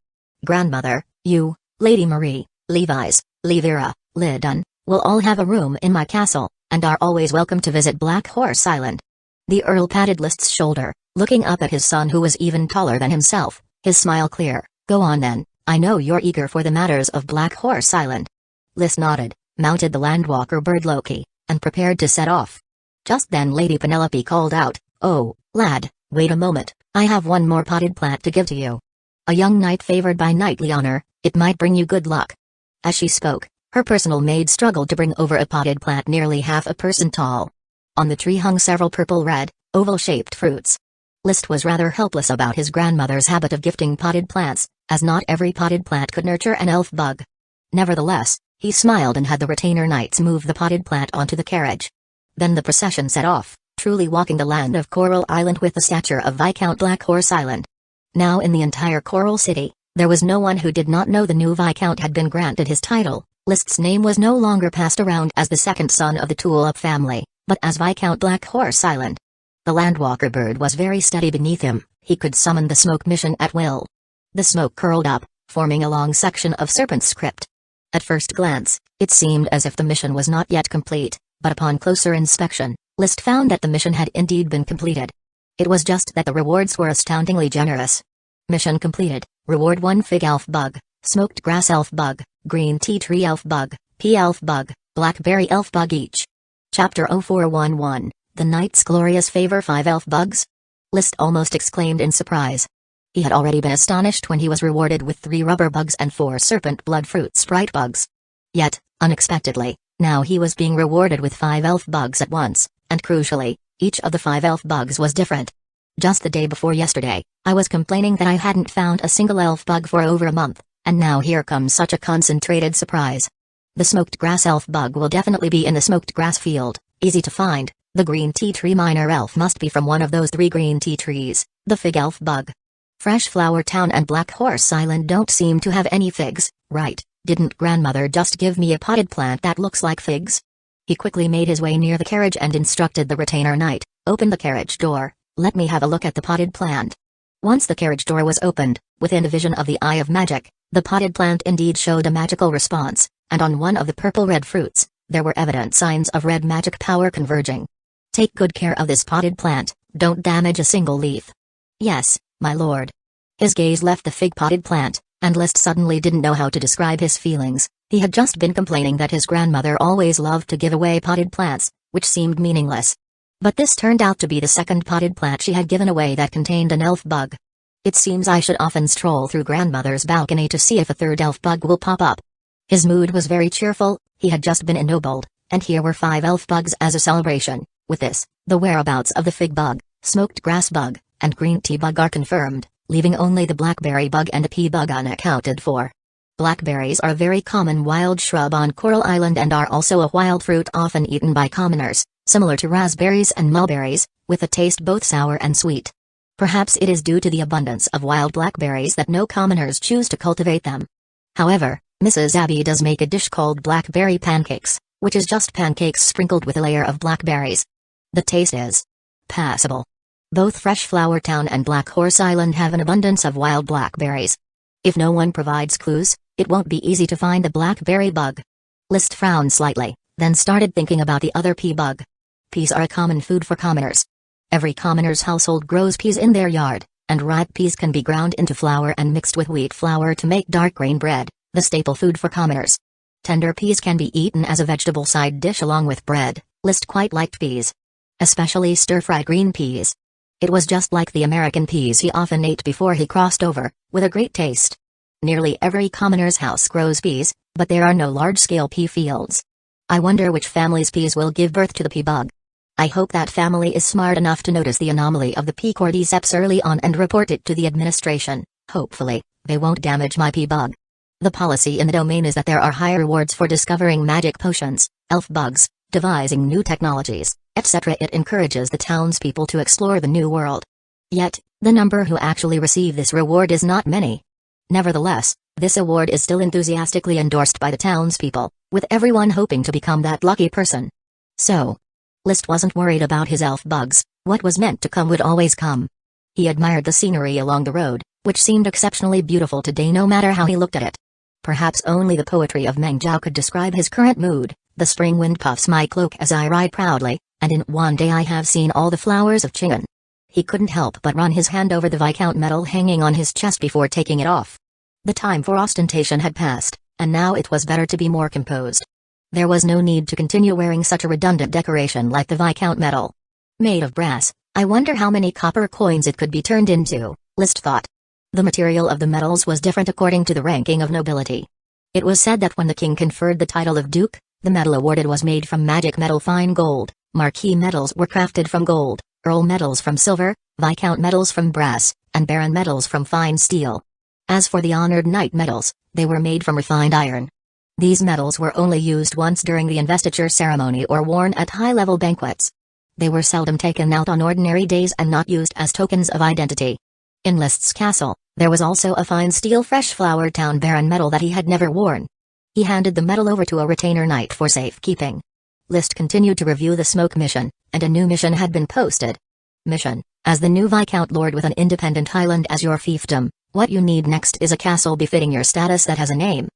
Grandmother, you, Lady Marie, Levi's, Livira, Lidon, will all have a room in my castle, and are always welcome to visit Black Horse Island. The Earl patted List's shoulder, looking up at his son who was even taller than himself, his smile clear. Go on then, I know you're eager for the matters of Black Horse Island. List nodded, mounted the landwalker bird Loki, and prepared to set off. Just then Lady Penelope called out, Oh, lad, wait a moment, I have one more potted plant to give to you. A young knight favored by knightly honor, it might bring you good luck. As she spoke, her personal maid struggled to bring over a potted plant nearly half a person tall. On the tree hung several purple-red, oval-shaped fruits. List was rather helpless about his grandmother's habit of gifting potted plants, as not every potted plant could nurture an elf bug. Nevertheless, he smiled and had the retainer knights move the potted plant onto the carriage. Then the procession set off, truly walking the land of Coral Island with the stature of Viscount Black Horse Island. Now in the entire Coral City, there was no one who did not know the new Viscount had been granted his title. List's name was no longer passed around as the second son of the Tulip family, but as Viscount Black Horse Island. The landwalker bird was very steady beneath him, he could summon the smoke mission at will. The smoke curled up, forming a long section of serpent script. At first glance, it seemed as if the mission was not yet complete, but upon closer inspection, List found that the mission had indeed been completed. It was just that the rewards were astoundingly generous. Mission completed, reward 1 fig elf bug, smoked grass elf bug, green tea tree elf bug, pea elf bug, blackberry elf bug each. Chapter 0411, The Knight's Glorious Favor 5 elf bugs? List almost exclaimed in surprise. He had already been astonished when he was rewarded with 3 rubber bugs and 4 serpent blood fruit sprite bugs. Yet, unexpectedly, now he was being rewarded with 5 elf bugs at once, and crucially, each of the 5 elf bugs was different. Just the day before yesterday, I was complaining that I hadn't found a single elf bug for over a month, and now here comes such a concentrated surprise. The smoked grass elf bug will definitely be in the smoked grass field, easy to find. The green tea tree minor elf must be from one of those 3 green tea trees. The fig elf bug. Fresh Flower Town and Black Horse Island don't seem to have any figs, right? Didn't grandmother just give me a potted plant that looks like figs? He quickly made his way near the carriage and instructed the retainer knight, open the carriage door, let me have a look at the potted plant. Once the carriage door was opened, within the vision of the eye of magic, the potted plant indeed showed a magical response, and on one of the purple-red fruits, there were evident signs of red magic power converging. Take good care of this potted plant, don't damage a single leaf. Yes, my lord. His gaze left the fig-potted plant, and List suddenly didn't know how to describe his feelings. He had just been complaining that his grandmother always loved to give away potted plants, which seemed meaningless. But this turned out to be the second potted plant she had given away that contained an elf bug. It seems I should often stroll through grandmother's balcony to see if a third elf bug will pop up. His mood was very cheerful, he had just been ennobled, and here were 5 elf bugs as a celebration. With this, the whereabouts of the fig bug, smoked grass bug, and green tea bug are confirmed, leaving only the blackberry bug and the pea bug unaccounted for. Blackberries are a very common wild shrub on Coral Island and are also a wild fruit often eaten by commoners, similar to raspberries and mulberries, with a taste both sour and sweet. Perhaps it is due to the abundance of wild blackberries that no commoners choose to cultivate them. However, Mrs. Abby does make a dish called blackberry pancakes, which is just pancakes sprinkled with a layer of blackberries. The taste is passable. Both Fresh Flower Town and Black Horse Island have an abundance of wild blackberries. If no one provides clues, it won't be easy to find the blackberry bug. List frowned slightly, then started thinking about the other pea bug. Peas are a common food for commoners. Every commoner's household grows peas in their yard, and ripe peas can be ground into flour and mixed with wheat flour to make dark grain bread, the staple food for commoners. Tender peas can be eaten as a vegetable side dish along with bread. List quite liked peas. Especially stir-fry green peas. It was just like the American peas he often ate before he crossed over, with a great taste. Nearly every commoner's house grows peas, but there are no large-scale pea fields. I wonder which family's peas will give birth to the pea bug. I hope that family is smart enough to notice the anomaly of the pea cordyceps early on and report it to the administration. Hopefully, they won't damage my pea bug. The policy in the domain is that there are high rewards for discovering magic potions, elf bugs, devising new technologies, etc. It encourages the townspeople to explore the new world. Yet, the number who actually receive this reward is not many. Nevertheless, this award is still enthusiastically endorsed by the townspeople, with everyone hoping to become that lucky person. So, List wasn't worried about his elf bugs. What was meant to come would always come. He admired the scenery along the road, which seemed exceptionally beautiful today no matter how he looked at it. Perhaps only the poetry of Meng Zhao could describe his current mood. The spring wind puffs my cloak as I ride proudly, and in one day I have seen all the flowers of Qing'an. He couldn't help but run his hand over the Viscount medal hanging on his chest before taking it off. The time for ostentation had passed, and now it was better to be more composed. There was no need to continue wearing such a redundant decoration like the Viscount medal. Made of brass, I wonder how many copper coins it could be turned into, List thought. The material of the medals was different according to the ranking of nobility. It was said that when the king conferred the title of duke, the medal awarded was made from magic metal fine gold, marquis medals were crafted from gold, earl medals from silver, viscount medals from brass, and baron medals from fine steel. As for the honored knight medals, they were made from refined iron. These medals were only used once during the investiture ceremony or worn at high-level banquets. They were seldom taken out on ordinary days and not used as tokens of identity. In List's castle, there was also a fine steel Fresh Flower Town Baron medal that he had never worn. He handed the medal over to a retainer knight for safekeeping. List continued to review the smoke mission, and a new mission had been posted. Mission: as the new Viscount Lord with an independent island as your fiefdom, what you need next is a castle befitting your status that has a name.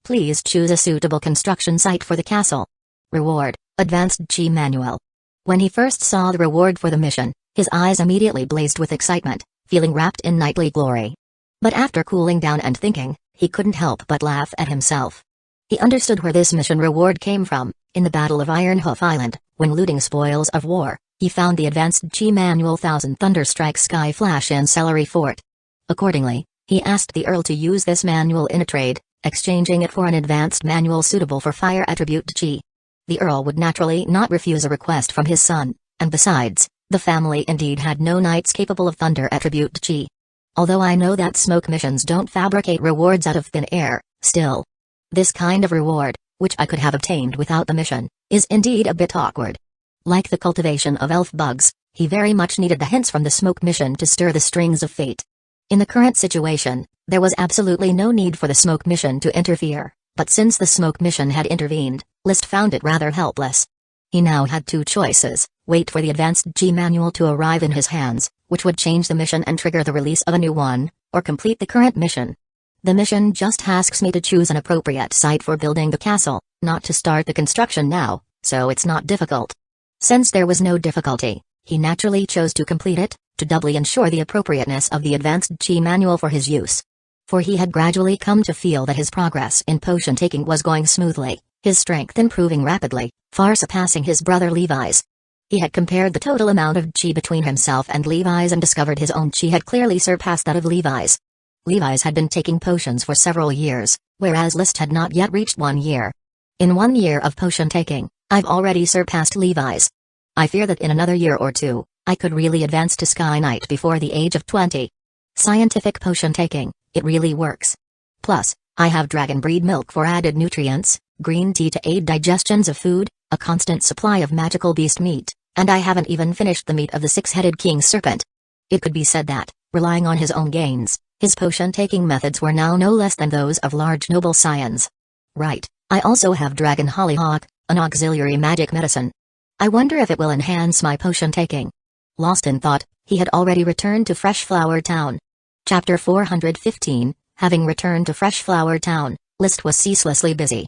Please choose a suitable construction site for the castle. Reward: Advanced Chi Manual. When he first saw the reward for the mission, his eyes immediately blazed with excitement, feeling wrapped in knightly glory. But after cooling down and thinking, he couldn't help but laugh at himself. He understood where this mission reward came from. In the Battle of Ironhoof Island, when looting spoils of war, he found the Advanced Chi Manual Thousand Thunderstrike Sky Flash in Celery Fort. Accordingly, he asked the Earl to use this manual in a trade, exchanging it for an advanced manual suitable for fire attribute Chi. The Earl would naturally not refuse a request from his son, and besides, the family indeed had no knights capable of thunder attribute Chi. Although I know that smoke missions don't fabricate rewards out of thin air, still. This kind of reward, which I could have obtained without the mission, is indeed a bit awkward. Like the cultivation of elf bugs, he very much needed the hints from the smoke mission to stir the strings of fate. In the current situation, there was absolutely no need for the smoke mission to interfere, but since the smoke mission had intervened, List found it rather helpless. He now had two choices: wait for the Advanced Chi Manual to arrive in his hands, which would change the mission and trigger the release of a new one, or complete the current mission. The mission just asks me to choose an appropriate site for building the castle, not to start the construction now, so it's not difficult. Since there was no difficulty, he naturally chose to complete it, to doubly ensure the appropriateness of the advanced chi manual for his use. For he had gradually come to feel that his progress in potion taking was going smoothly, his strength improving rapidly, far surpassing his brother Levi's. He had compared the total amount of chi between himself and Levi's and discovered his own chi had clearly surpassed that of Levi's. Levi's had been taking potions for several years, whereas List had not yet reached 1 year. In 1 year of potion taking, I've already surpassed Levi's. I fear that in another year or two, I could really advance to Sky Knight before the age of 20. Scientific potion taking, it really works. Plus, I have dragon breed milk for added nutrients, green tea to aid digestions of food, a constant supply of magical beast meat, and I haven't even finished the meat of the 6-headed king serpent. It could be said that, relying on his own gains, his potion-taking methods were now no less than those of large noble scions. Right, I also have Dragon Hollyhock, an auxiliary magic medicine. I wonder if it will enhance my potion-taking. Lost in thought, he had already returned to Fresh Flower Town. Chapter 415, having returned to Fresh Flower Town, List was ceaselessly busy.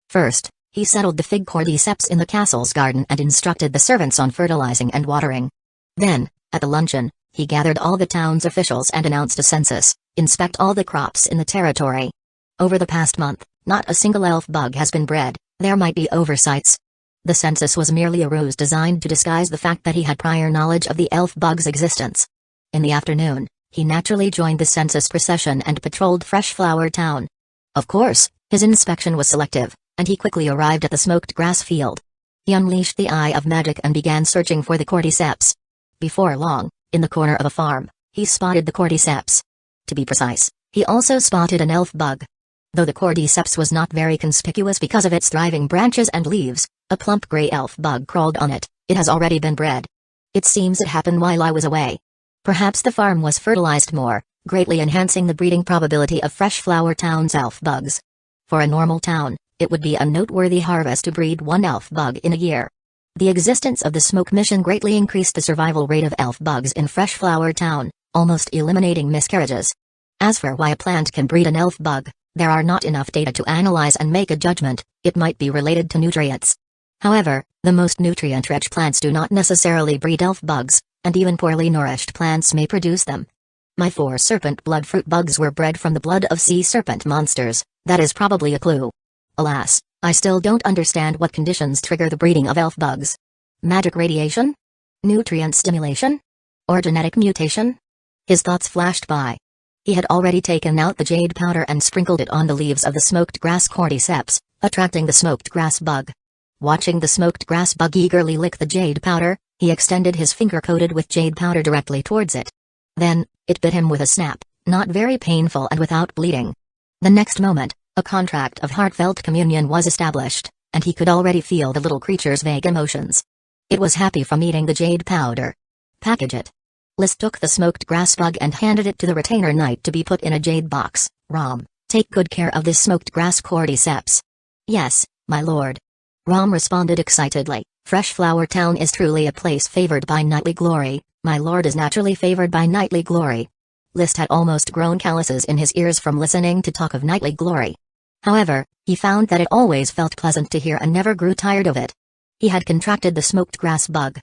First, he settled the fig cordyceps in the castle's garden and instructed the servants on fertilizing and watering. Then, at the luncheon, he gathered all the town's officials and announced a census, inspect all the crops in the territory. Over the past month, not a single elf bug has been bred, there might be oversights. The census was merely a ruse designed to disguise the fact that he had prior knowledge of the elf bug's existence. In the afternoon, he naturally joined the census procession and patrolled Fresh Flower Town. Of course, his inspection was selective, and he quickly arrived at the smoked grass field. He unleashed the eye of magic and began searching for the cordyceps. Before long, in the corner of a farm, he spotted the cordyceps. To be precise, he also spotted an elf bug. Though the cordyceps was not very conspicuous because of its thriving branches and leaves, a plump gray elf bug crawled on it. It has already been bred. It seems it happened while I was away. Perhaps the farm was fertilized more, greatly enhancing the breeding probability of Fresh Flower Town's elf bugs. For a normal town, it would be a noteworthy harvest to breed 1 elf bug in a year. The existence of the smoke mission greatly increased the survival rate of elf bugs in Fresh Flower Town, almost eliminating miscarriages. As for why a plant can breed an elf bug, there are not enough data to analyze and make a judgment. It might be related to nutrients. However, the most nutrient-rich plants do not necessarily breed elf bugs, and even poorly nourished plants may produce them. My 4 serpent blood fruit bugs were bred from the blood of sea serpent monsters. That is probably a clue. Alas, I still don't understand what conditions trigger the breeding of elf bugs. Magic radiation? Nutrient stimulation? Or genetic mutation? His thoughts flashed by. He had already taken out the jade powder and sprinkled it on the leaves of the smoked grass cordyceps, attracting the smoked grass bug. Watching the smoked grass bug eagerly lick the jade powder, he extended his finger coated with jade powder directly towards it. Then, it bit him with a snap, not very painful and without bleeding. The next moment, a contract of heartfelt communion was established, and he could already feel the little creature's vague emotions. It was happy from eating the jade powder. Package it. List took the smoked grass bug and handed it to the retainer knight to be put in a jade box. Rom, take good care of this smoked grass cordyceps. Yes, my lord. Rom responded excitedly. Fresh Flower Town is truly a place favored by knightly glory. My lord is naturally favored by knightly glory. List had almost grown calluses in his ears from listening to talk of knightly glory. However, he found that it always felt pleasant to hear and never grew tired of it. He had contracted the smoked grass bug.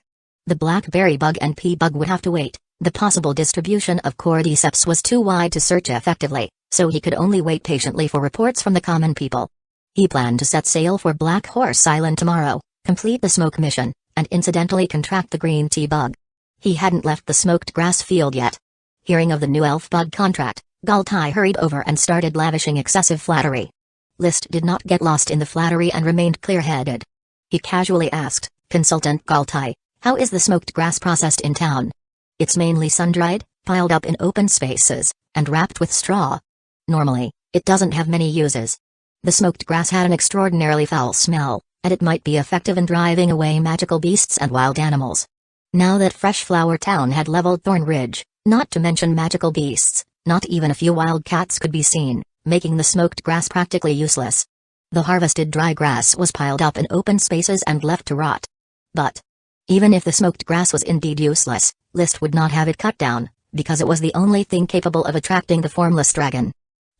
The blackberry bug and pea bug would have to wait. The possible distribution of cordyceps was too wide to search effectively, so he could only wait patiently for reports from the common people. He planned to set sail for Black Horse Island tomorrow, complete the smoke mission, and incidentally contract the green tea bug. He hadn't left the smoked grass field yet. Hearing of the new elf bug contract, Galtai hurried over and started lavishing excessive flattery. List did not get lost in the flattery and remained clear-headed. He casually asked, "Consultant Galtai, how is the smoked grass processed in town?" "It's mainly sun-dried, piled up in open spaces, and wrapped with straw. Normally, it doesn't have many uses. The smoked grass had an extraordinarily foul smell, and it might be effective in driving away magical beasts and wild animals. Now that Fresh Flower Town had leveled Thorn Ridge, not to mention magical beasts, not even a few wild cats could be seen, making the smoked grass practically useless. The harvested dry grass was piled up in open spaces and left to rot. But even if the smoked grass was indeed useless, List would not have it cut down, because it was the only thing capable of attracting the formless dragon.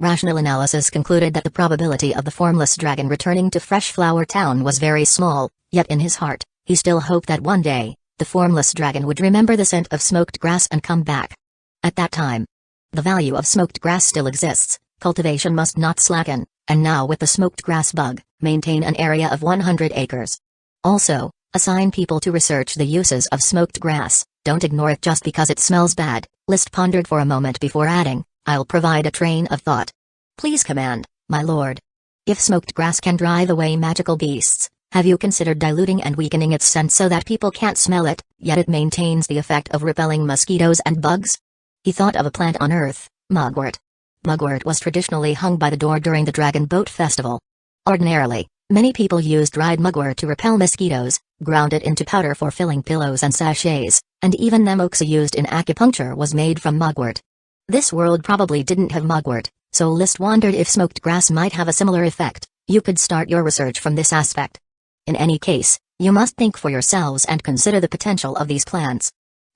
Rational analysis concluded that the probability of the formless dragon returning to Fresh Flower Town was very small, yet in his heart, he still hoped that one day, the formless dragon would remember the scent of smoked grass and come back. At that time, the value of smoked grass still exists, cultivation must not slacken, and now with the smoked grass bug, maintain an area of 100 acres. Also, assign people to research the uses of smoked grass, don't ignore it just because it smells bad. List pondered for a moment before adding, I'll provide a train of thought. Please command, my lord. If smoked grass can drive away magical beasts, have you considered diluting and weakening its scent so that people can't smell it, yet it maintains the effect of repelling mosquitoes and bugs? He thought of a plant on Earth, mugwort. Mugwort was traditionally hung by the door during the Dragon Boat Festival. Ordinarily, many people used dried mugwort to repel mosquitoes, ground it into powder for filling pillows and sachets, and even the moxa used in acupuncture was made from mugwort. This world probably didn't have mugwort, so List wondered if smoked grass might have a similar effect. You could start your research from this aspect. In any case, you must think for yourselves and consider the potential of these plants.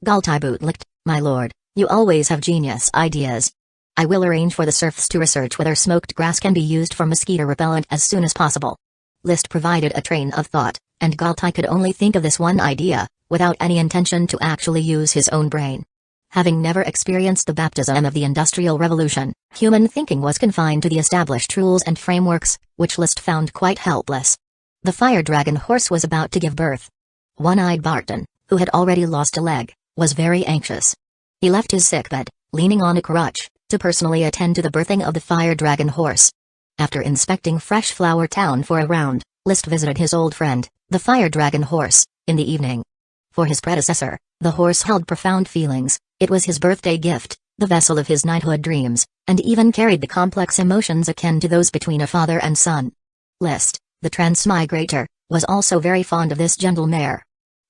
Galtai bootlicked, my lord, you always have genius ideas. I will arrange for the serfs to research whether smoked grass can be used for mosquito repellent as soon as possible. List provided a train of thought, and Galtai could only think of this one idea, without any intention to actually use his own brain. Having never experienced the baptism of the Industrial Revolution, human thinking was confined to the established rules and frameworks, which List found quite helpless. The fire dragon horse was about to give birth. One-eyed Barton, who had already lost a leg, was very anxious. He left his sickbed, leaning on a crutch, to personally attend to the birthing of the fire dragon horse. After inspecting Fresh Flower Town for a round, List visited his old friend, the fire dragon horse, in the evening. For his predecessor, the horse held profound feelings. It was his birthday gift, the vessel of his knighthood dreams, and even carried the complex emotions akin to those between a father and son. List, the transmigrator, was also very fond of this gentle mare.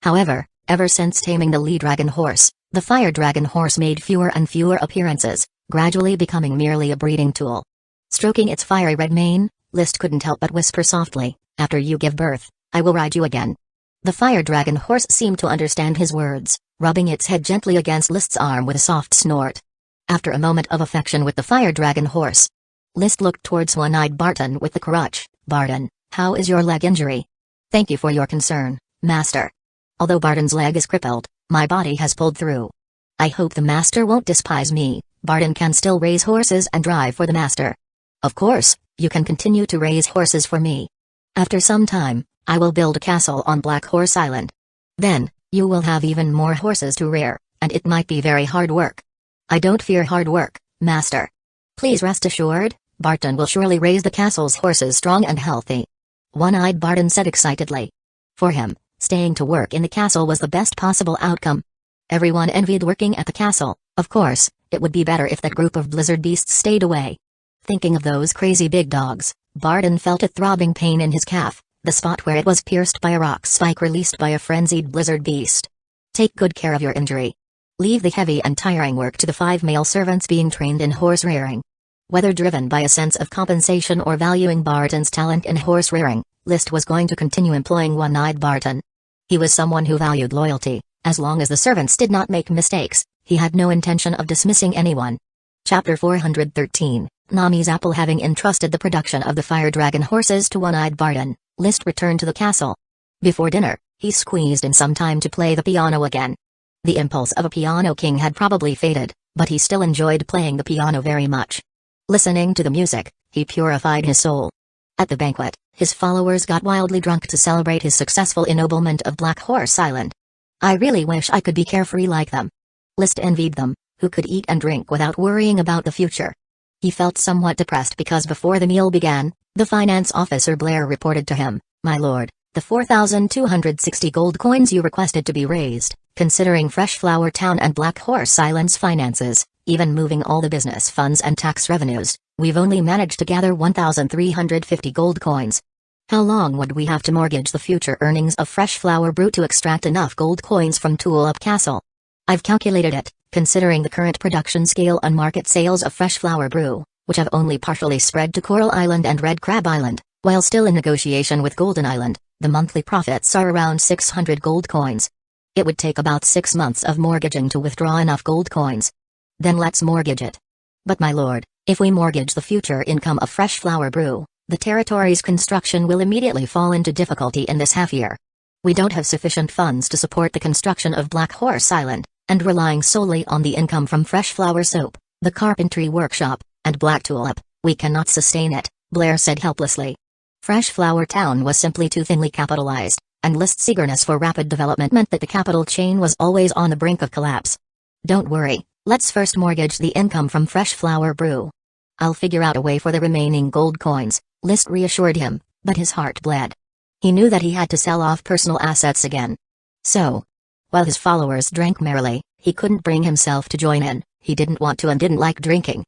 However, ever since taming the Lee Dragon horse, the fire dragon horse made fewer and fewer appearances, gradually becoming merely a breeding tool. Stroking its fiery red mane, List couldn't help but whisper softly, after you give birth, I will ride you again. The fire dragon horse seemed to understand his words, rubbing its head gently against List's arm with a soft snort. After a moment of affection with the fire dragon horse, List looked towards one-eyed Barton with the crutch. Barton, how is your leg injury? Thank you for your concern, master. Although Barton's leg is crippled, my body has pulled through. I hope the master won't despise me. Barton can still raise horses and drive for the master. Of course, you can continue to raise horses for me. After some time, I will build a castle on Black Horse Island. Then, you will have even more horses to rear, and it might be very hard work. I don't fear hard work, master. Please rest assured, Barton will surely raise the castle's horses strong and healthy. One-eyed Barton said excitedly. For him, staying to work in the castle was the best possible outcome. Everyone envied working at the castle. Of course, it would be better if that group of blizzard beasts stayed away. Thinking of those crazy big dogs, Barton felt a throbbing pain in his calf, the spot where it was pierced by a rock spike released by a frenzied blizzard beast. Take good care of your injury. Leave the heavy and tiring work to the 5 male servants being trained in horse rearing. Whether driven by a sense of compensation or valuing Barton's talent in horse rearing, List was going to continue employing one-eyed Barton. He was someone who valued loyalty. As long as the servants did not make mistakes, he had no intention of dismissing anyone. Chapter 413, Nami's Apple. Having entrusted the production of the fire dragon horses to one-eyed Barton, List returned to the castle. Before dinner, he squeezed in some time to play the piano again. The impulse of a piano king had probably faded, but he still enjoyed playing the piano very much. Listening to the music, he purified his soul. At the banquet, his followers got wildly drunk to celebrate his successful ennoblement of Black Horse Island. I really wish I could be carefree like them. List envied them, who could eat and drink without worrying about the future. He felt somewhat depressed because before the meal began, the finance officer Blair reported to him, My lord, the 4,260 gold coins you requested to be raised, considering Fresh Flower Town and Black Horse Island's finances, even moving all the business funds and tax revenues, we've only managed to gather 1,350 gold coins. How long would we have to mortgage the future earnings of Fresh Flower Brew to extract enough gold coins from Tulip Castle? I've calculated it, considering the current production scale and market sales of Fresh Flower Brew, which have only partially spread to Coral Island and Red Crab Island, while still in negotiation with Golden Island, the monthly profits are around 600 gold coins. It would take about 6 months of mortgaging to withdraw enough gold coins. Then let's mortgage it. But my lord, if we mortgage the future income of Fresh Flower Brew, the territory's construction will immediately fall into difficulty in this half-year. We don't have sufficient funds to support the construction of Black Horse Island, and relying solely on the income from Fresh Flower Soap, the carpentry workshop, and Black Tulip, we cannot sustain it, Blair said helplessly. Fresh Flower Town was simply too thinly capitalized, and List's eagerness for rapid development meant that the capital chain was always on the brink of collapse. Don't worry, let's first mortgage the income from Fresh Flower Brew. I'll figure out a way for the remaining gold coins, List reassured him, but his heart bled. He knew that he had to sell off personal assets again. So, while his followers drank merrily, he couldn't bring himself to join in. He didn't want to and didn't like drinking.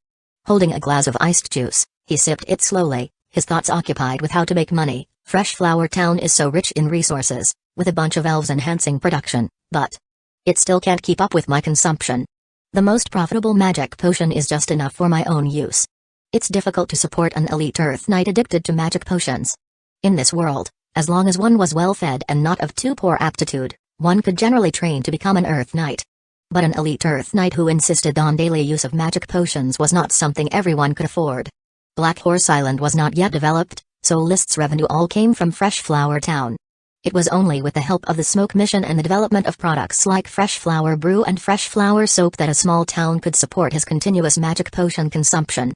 Holding a glass of iced juice, he sipped it slowly, his thoughts occupied with how to make money. Fresh Flower Town is so rich in resources, with a bunch of elves enhancing production, but it still can't keep up with my consumption. The most profitable magic potion is just enough for my own use. It's difficult to support an elite Earth Knight addicted to magic potions. In this world, as long as one was well-fed and not of too poor aptitude, one could generally train to become an Earth Knight. But an elite Earth Knight who insisted on daily use of magic potions was not something everyone could afford. Black Horse Island was not yet developed, so List's revenue all came from Fresh Flower Town. It was only with the help of the Smoke Mission and the development of products like Fresh Flower Brew and Fresh Flower Soap that a small town could support his continuous magic potion consumption.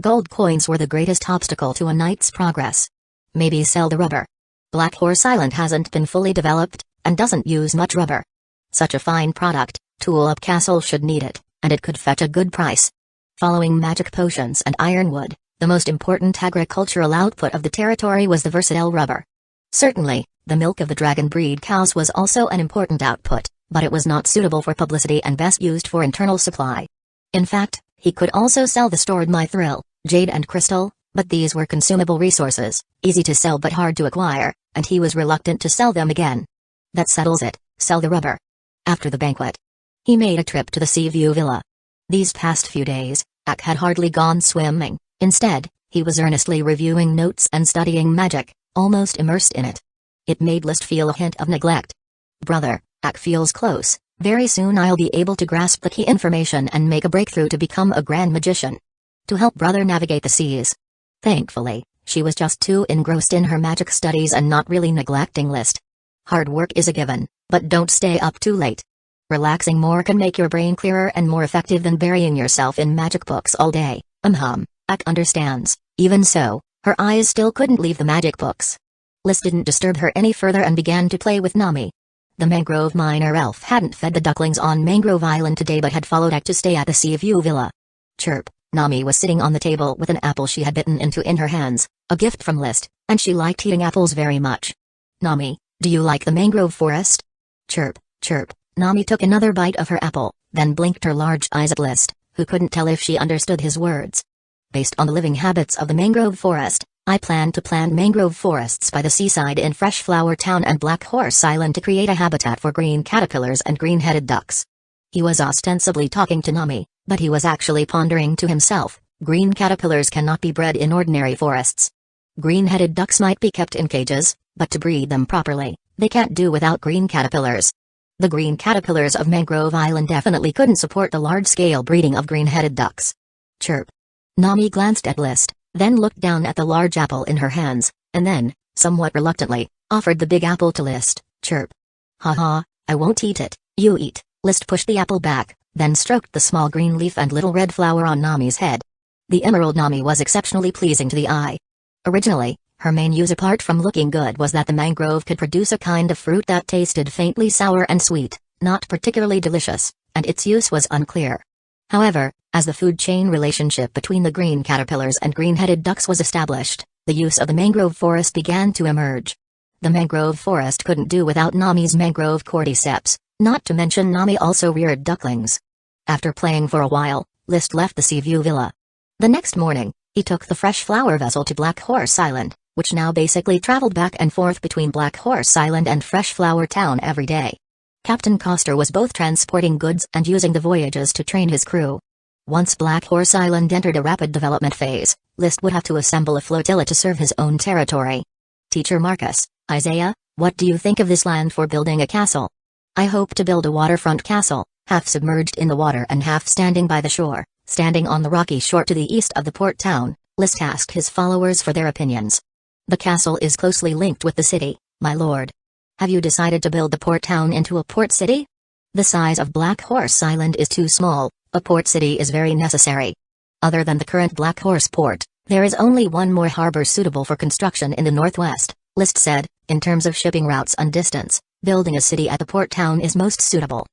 Gold coins were the greatest obstacle to a knight's progress. Maybe sell the rubber. Black Horse Island hasn't been fully developed, and doesn't use much rubber. Such a fine product, Tulip Castle should need it, and it could fetch a good price. Following magic potions and ironwood, the most important agricultural output of the territory was the versatile rubber. Certainly, the milk of the dragon breed cows was also an important output, but it was not suitable for publicity and best used for internal supply. In fact, he could also sell the stored mithril, jade and crystal, but these were consumable resources, easy to sell but hard to acquire, and he was reluctant to sell them again. That settles it, sell the rubber. After the banquet, he made a trip to the Seaview Villa. These past few days, Ak had hardly gone swimming. Instead, he was earnestly reviewing notes and studying magic, almost immersed in it. It made List feel a hint of neglect. Brother, Ak feels close. Very soon I'll be able to grasp the key information and make a breakthrough to become a grand magician. To help brother navigate the seas. Thankfully, she was just too engrossed in her magic studies and not really neglecting List. Hard work is a given, but don't stay up too late. Relaxing more can make your brain clearer and more effective than burying yourself in magic books all day. Ak understands. Even so, her eyes still couldn't leave the magic books. List didn't disturb her any further and began to play with Nami. The mangrove miner elf hadn't fed the ducklings on Mangrove Island today but had followed Ak to stay at the Seaview Villa. Chirp, Nami was sitting on the table with an apple she had bitten into in her hands, a gift from List, and she liked eating apples very much. Nami, do you like the mangrove forest? Chirp, chirp, Nami took another bite of her apple, then blinked her large eyes at List, who couldn't tell if she understood his words. Based on the living habits of the mangrove forest, I plan to plant mangrove forests by the seaside in Fresh Flower Town and Black Horse Island to create a habitat for green caterpillars and green-headed ducks. He was ostensibly talking to Nami, but he was actually pondering to himself, green caterpillars cannot be bred in ordinary forests. Green-headed ducks might be kept in cages, but to breed them properly, they can't do without green caterpillars. The green caterpillars of Mangrove Island definitely couldn't support the large-scale breeding of green-headed ducks. Chirp. Nami glanced at List, then looked down at the large apple in her hands, and then, somewhat reluctantly, offered the big apple to List. Chirp. Haha, I won't eat it, you eat. List pushed the apple back, then stroked the small green leaf and little red flower on Nami's head. The emerald Nami was exceptionally pleasing to the eye. Originally, her main use apart from looking good was that the mangrove could produce a kind of fruit that tasted faintly sour and sweet, not particularly delicious, and its use was unclear. However, as the food chain relationship between the green caterpillars and green-headed ducks was established, the use of the mangrove forest began to emerge. The mangrove forest couldn't do without Nami's mangrove cordyceps, not to mention Nami also reared ducklings. After playing for a while, List left the Seaview Villa. The next morning, he took the Fresh Flower vessel to Black Horse Island, which now basically traveled back and forth between Black Horse Island and Fresh Flower Town every day. Captain Coster was both transporting goods and using the voyages to train his crew. Once Black Horse Island entered a rapid development phase, List would have to assemble a flotilla to serve his own territory. Teacher Marcus, Isaiah, what do you think of this land for building a castle? I hope to build a waterfront castle, half submerged in the water and half standing by the shore, Standing on the rocky shore to the east of the port town, List asked his followers for their opinions. The castle is closely linked with the city, my lord. Have you decided to build the port town into a port city? The size of Black Horse Island is too small, a port city is very necessary. Other than the current Black Horse port, there is only one more harbor suitable for construction in the northwest, List said. In terms of shipping routes and distance, building a city at the port town is most suitable.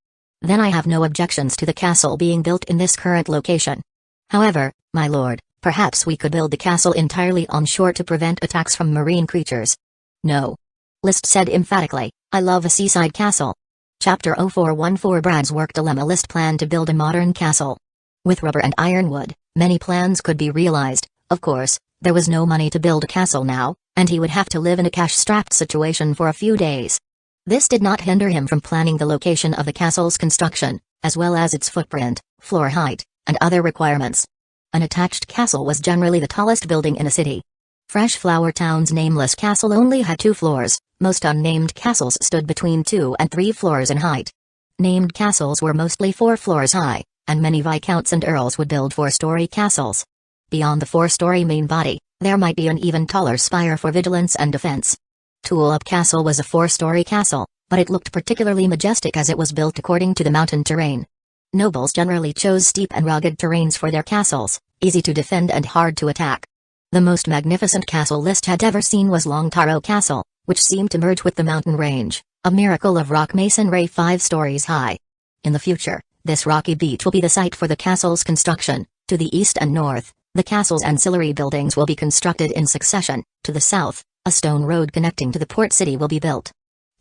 Then I have no objections to the castle being built in this current location. However, my lord, perhaps we could build the castle entirely on shore to prevent attacks from marine creatures. No. List said emphatically, I love a seaside castle. Chapter 0414 Brad's Work Dilemma. List planned to build a modern castle. With rubber and ironwood, many plans could be realized. Of course, there was no money to build a castle now, and he would have to live in a cash-strapped situation for a few days. This did not hinder him from planning the location of the castle's construction, as well as its footprint, floor height, and other requirements. An attached castle was generally the tallest building in a city. Fresh Flower Town's nameless castle only had 2 floors, most unnamed castles stood between 2 and 3 floors in height. Named castles were mostly 4 floors high, and many viscounts and earls would build 4-story castles. Beyond the 4-story main body, there might be an even taller spire for vigilance and defense. Tulip Castle was a 4-story castle, but it looked particularly majestic as it was built according to the mountain terrain. Nobles generally chose steep and rugged terrains for their castles, easy to defend and hard to attack. The most magnificent castle List had ever seen was Longtaro Castle, which seemed to merge with the mountain range, a miracle of rock masonry 5 stories high. In the future, this rocky beach will be the site for the castle's construction. To the east and north, the castle's ancillary buildings will be constructed in succession. To the south, a stone road connecting to the port city will be built.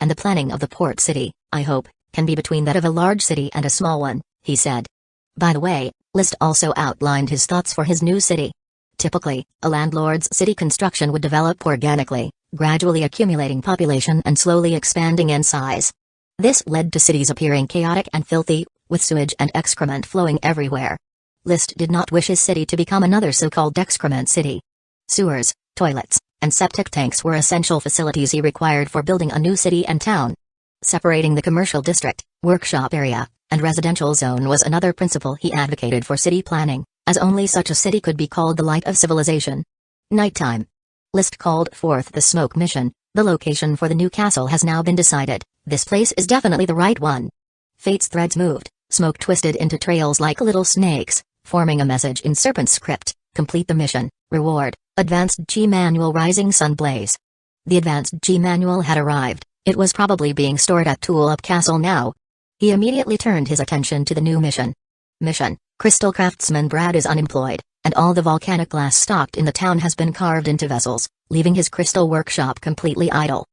And the planning of the port city, I hope, can be between that of a large city and a small one, he said. By the way, List also outlined his thoughts for his new city. Typically, a landlord's city construction would develop organically, gradually accumulating population and slowly expanding in size. This led to cities appearing chaotic and filthy, with sewage and excrement flowing everywhere. List did not wish his city to become another so-called excrement city. Sewers, toilets, and septic tanks were essential facilities he required for building a new city and town. Separating the commercial district, workshop area, and residential zone was another principle he advocated for city planning, as only such a city could be called the light of civilization. Nighttime. List called forth the smoke mission. The location for the new castle has now been decided. This place is definitely the right one. Fate's threads moved, smoke twisted into trails like little snakes, forming a message in serpent script. Complete the mission. Reward, Advanced G Manual Rising Sun Blaze. The Advanced G Manual had arrived. It was probably being stored at Tulip Castle now. He immediately turned his attention to the new mission. Mission: Crystal Craftsman Brad is unemployed, and all the volcanic glass stocked in the town has been carved into vessels, leaving his crystal workshop completely idle.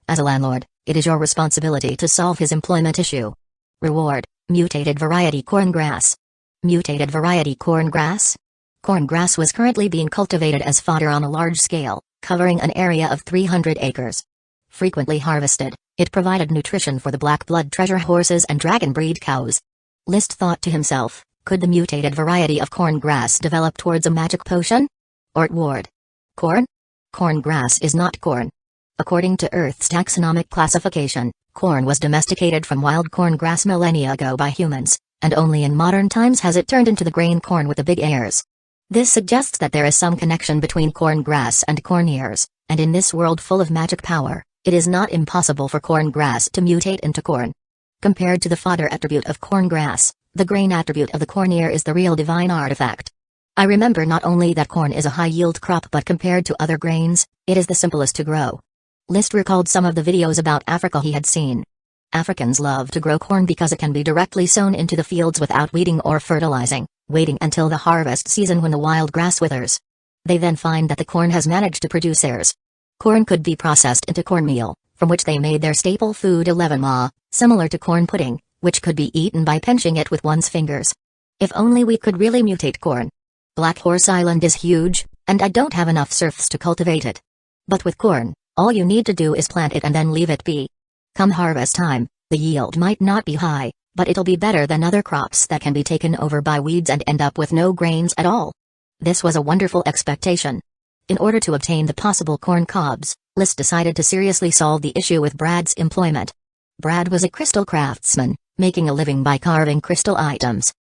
As a landlord, it is your responsibility to solve his employment issue. Reward: Mutated Variety Corngrass. Mutated Variety Corngrass? Corngrass was currently being cultivated as fodder on a large scale, covering an area of 300 acres. Frequently harvested, it provided nutrition for the black blood treasure horses and dragon breed cows. List thought to himself, could the mutated variety of corngrass develop towards a magic potion? Or reward? Corn? Corngrass is not corn. According to Earth's taxonomic classification, corn was domesticated from wild corngrass millennia ago by humans, and only in modern times has it turned into the grain corn with the big ears. This suggests that there is some connection between corngrass and corn ears, and in this world full of magic power, it is not impossible for corngrass to mutate into corn. Compared to the fodder attribute of corngrass, the grain attribute of the corn ear is the real divine artifact. I remember not only that corn is a high-yield crop but compared to other grains, it is the simplest to grow. List recalled some of the videos about Africa he had seen. Africans love to grow corn because it can be directly sown into the fields without weeding or fertilizing, waiting until the harvest season when the wild grass withers. They then find that the corn has managed to produce ears. Corn could be processed into cornmeal, from which they made their staple food 11 ma, similar to corn pudding, which could be eaten by pinching it with one's fingers. If only we could really mutate corn. Black Horse Island is huge, and I don't have enough serfs to cultivate it. But with corn, all you need to do is plant it and then leave it be. Come harvest time, the yield might not be high, but it'll be better than other crops that can be taken over by weeds and end up with no grains at all. This was a wonderful expectation. In order to obtain the possible corn cobs, List decided to seriously solve the issue with Brad's employment. Brad was a crystal craftsman, making a living by carving crystal items.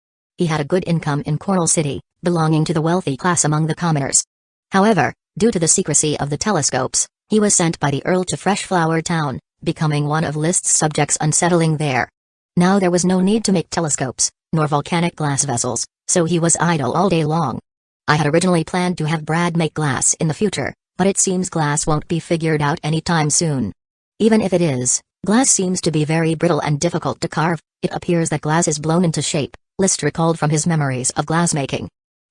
He had a good income in Coral City, belonging to the wealthy class among the commoners. However, due to the secrecy of the telescopes, he was sent by the Earl to Freshflower Town, becoming one of List's subjects unsettling there. Now there was no need to make telescopes, nor volcanic glass vessels, so he was idle all day long. I had originally planned to have Brad make glass in the future, but it seems glass won't be figured out anytime soon. Even if it is, glass seems to be very brittle and difficult to carve. It appears that glass is blown into shape, List recalled from his memories of glassmaking.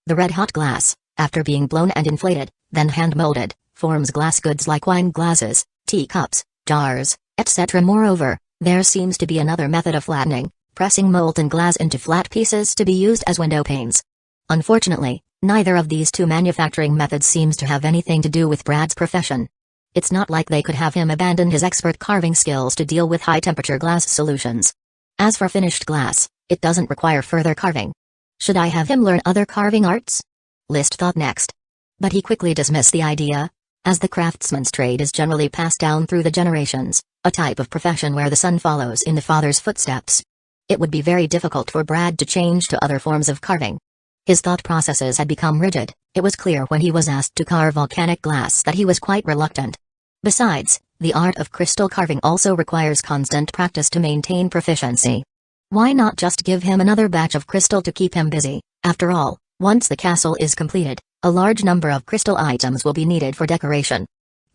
The red-hot glass, after being blown and inflated, then hand-molded, forms glass goods like wine glasses, teacups, jars, etc. Moreover, there seems to be another method of flattening, pressing molten glass into flat pieces to be used as window panes. Unfortunately, neither of these two manufacturing methods seems to have anything to do with Brad's profession. It's not like they could have him abandon his expert carving skills to deal with high-temperature glass solutions. As for finished glass, it doesn't require further carving. Should I have him learn other carving arts? List thought next. But he quickly dismissed the idea. As the craftsman's trade is generally passed down through the generations, a type of profession where the son follows in the father's footsteps, it would be very difficult for Brad to change to other forms of carving. His thought processes had become rigid. It was clear when he was asked to carve volcanic glass that he was quite reluctant. Besides, the art of crystal carving also requires constant practice to maintain proficiency. Why not just give him another batch of crystal to keep him busy? After all, once the castle is completed, a large number of crystal items will be needed for decoration.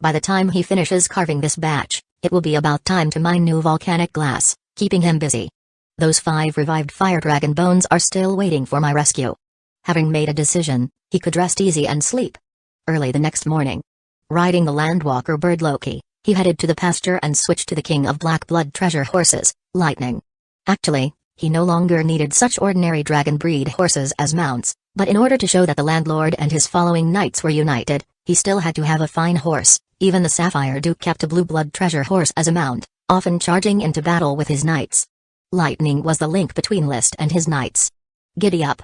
By the time he finishes carving this batch, it will be about time to mine new volcanic glass, keeping him busy. Those 5 revived fire dragon bones are still waiting for my rescue. Having made a decision, he could rest easy and sleep. Early the next morning, riding the landwalker bird Loki, he headed to the pasture and switched to the king of black blood treasure horses, Lightning. Actually, he no longer needed such ordinary dragon breed horses as mounts, but in order to show that the landlord and his following knights were united, he still had to have a fine horse. Even the Sapphire Duke kept a blue blood treasure horse as a mount, often charging into battle with his knights. Lightning was the link between List and his knights. Giddy up!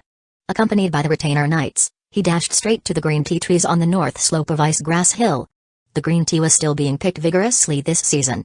Accompanied by the retainer knights, he dashed straight to the green tea trees on the north slope of Ice Grass Hill. The green tea was still being picked vigorously this season.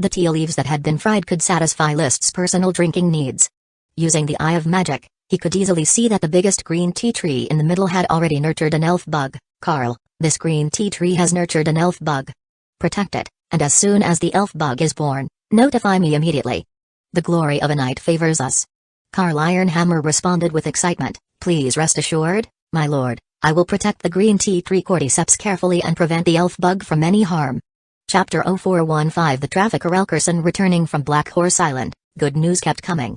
The tea leaves that had been fried could satisfy List's personal drinking needs. Using the eye of magic, he could easily see that the biggest green tea tree in the middle had already nurtured an elf bug. Carl, this green tea tree has nurtured an elf bug. Protect it, and as soon as the elf bug is born, notify me immediately. The glory of a knight favors us. Carl Ironhammer responded with excitement. Please rest assured, my lord, I will protect the green tea tree cordyceps carefully and prevent the elf bug from any harm. Chapter 0415 The trafficker Elkerson returning from Black Horse Island. Good news kept coming.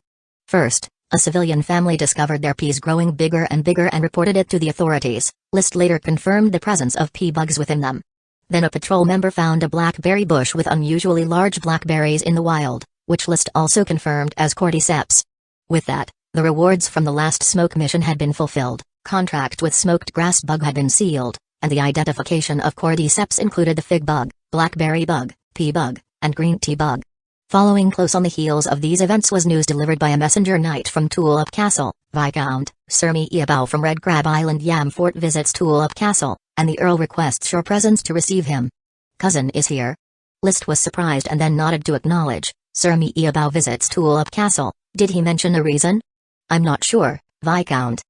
First, a civilian family discovered their peas growing bigger and bigger and reported it to the authorities. List later confirmed the presence of pea bugs within them. Then a patrol member found a blackberry bush with unusually large blackberries in the wild, which List also confirmed as cordyceps. With that, the rewards from the last smoke mission had been fulfilled, contract with smoked grass bug had been sealed, and the identification of cordyceps included the fig bug, blackberry bug, pea bug, and green tea bug. Following close on the heels of these events was news delivered by a messenger knight from Tulip Castle. Viscount Sermi Iabao from Red Crab Island Yam Fort visits Tulip Castle, and the Earl requests your presence to receive him. Cousin is here. List was surprised and then nodded to acknowledge. Sermi Iabao visits Tulip Castle. Did he mention a reason? I'm not sure, Viscount.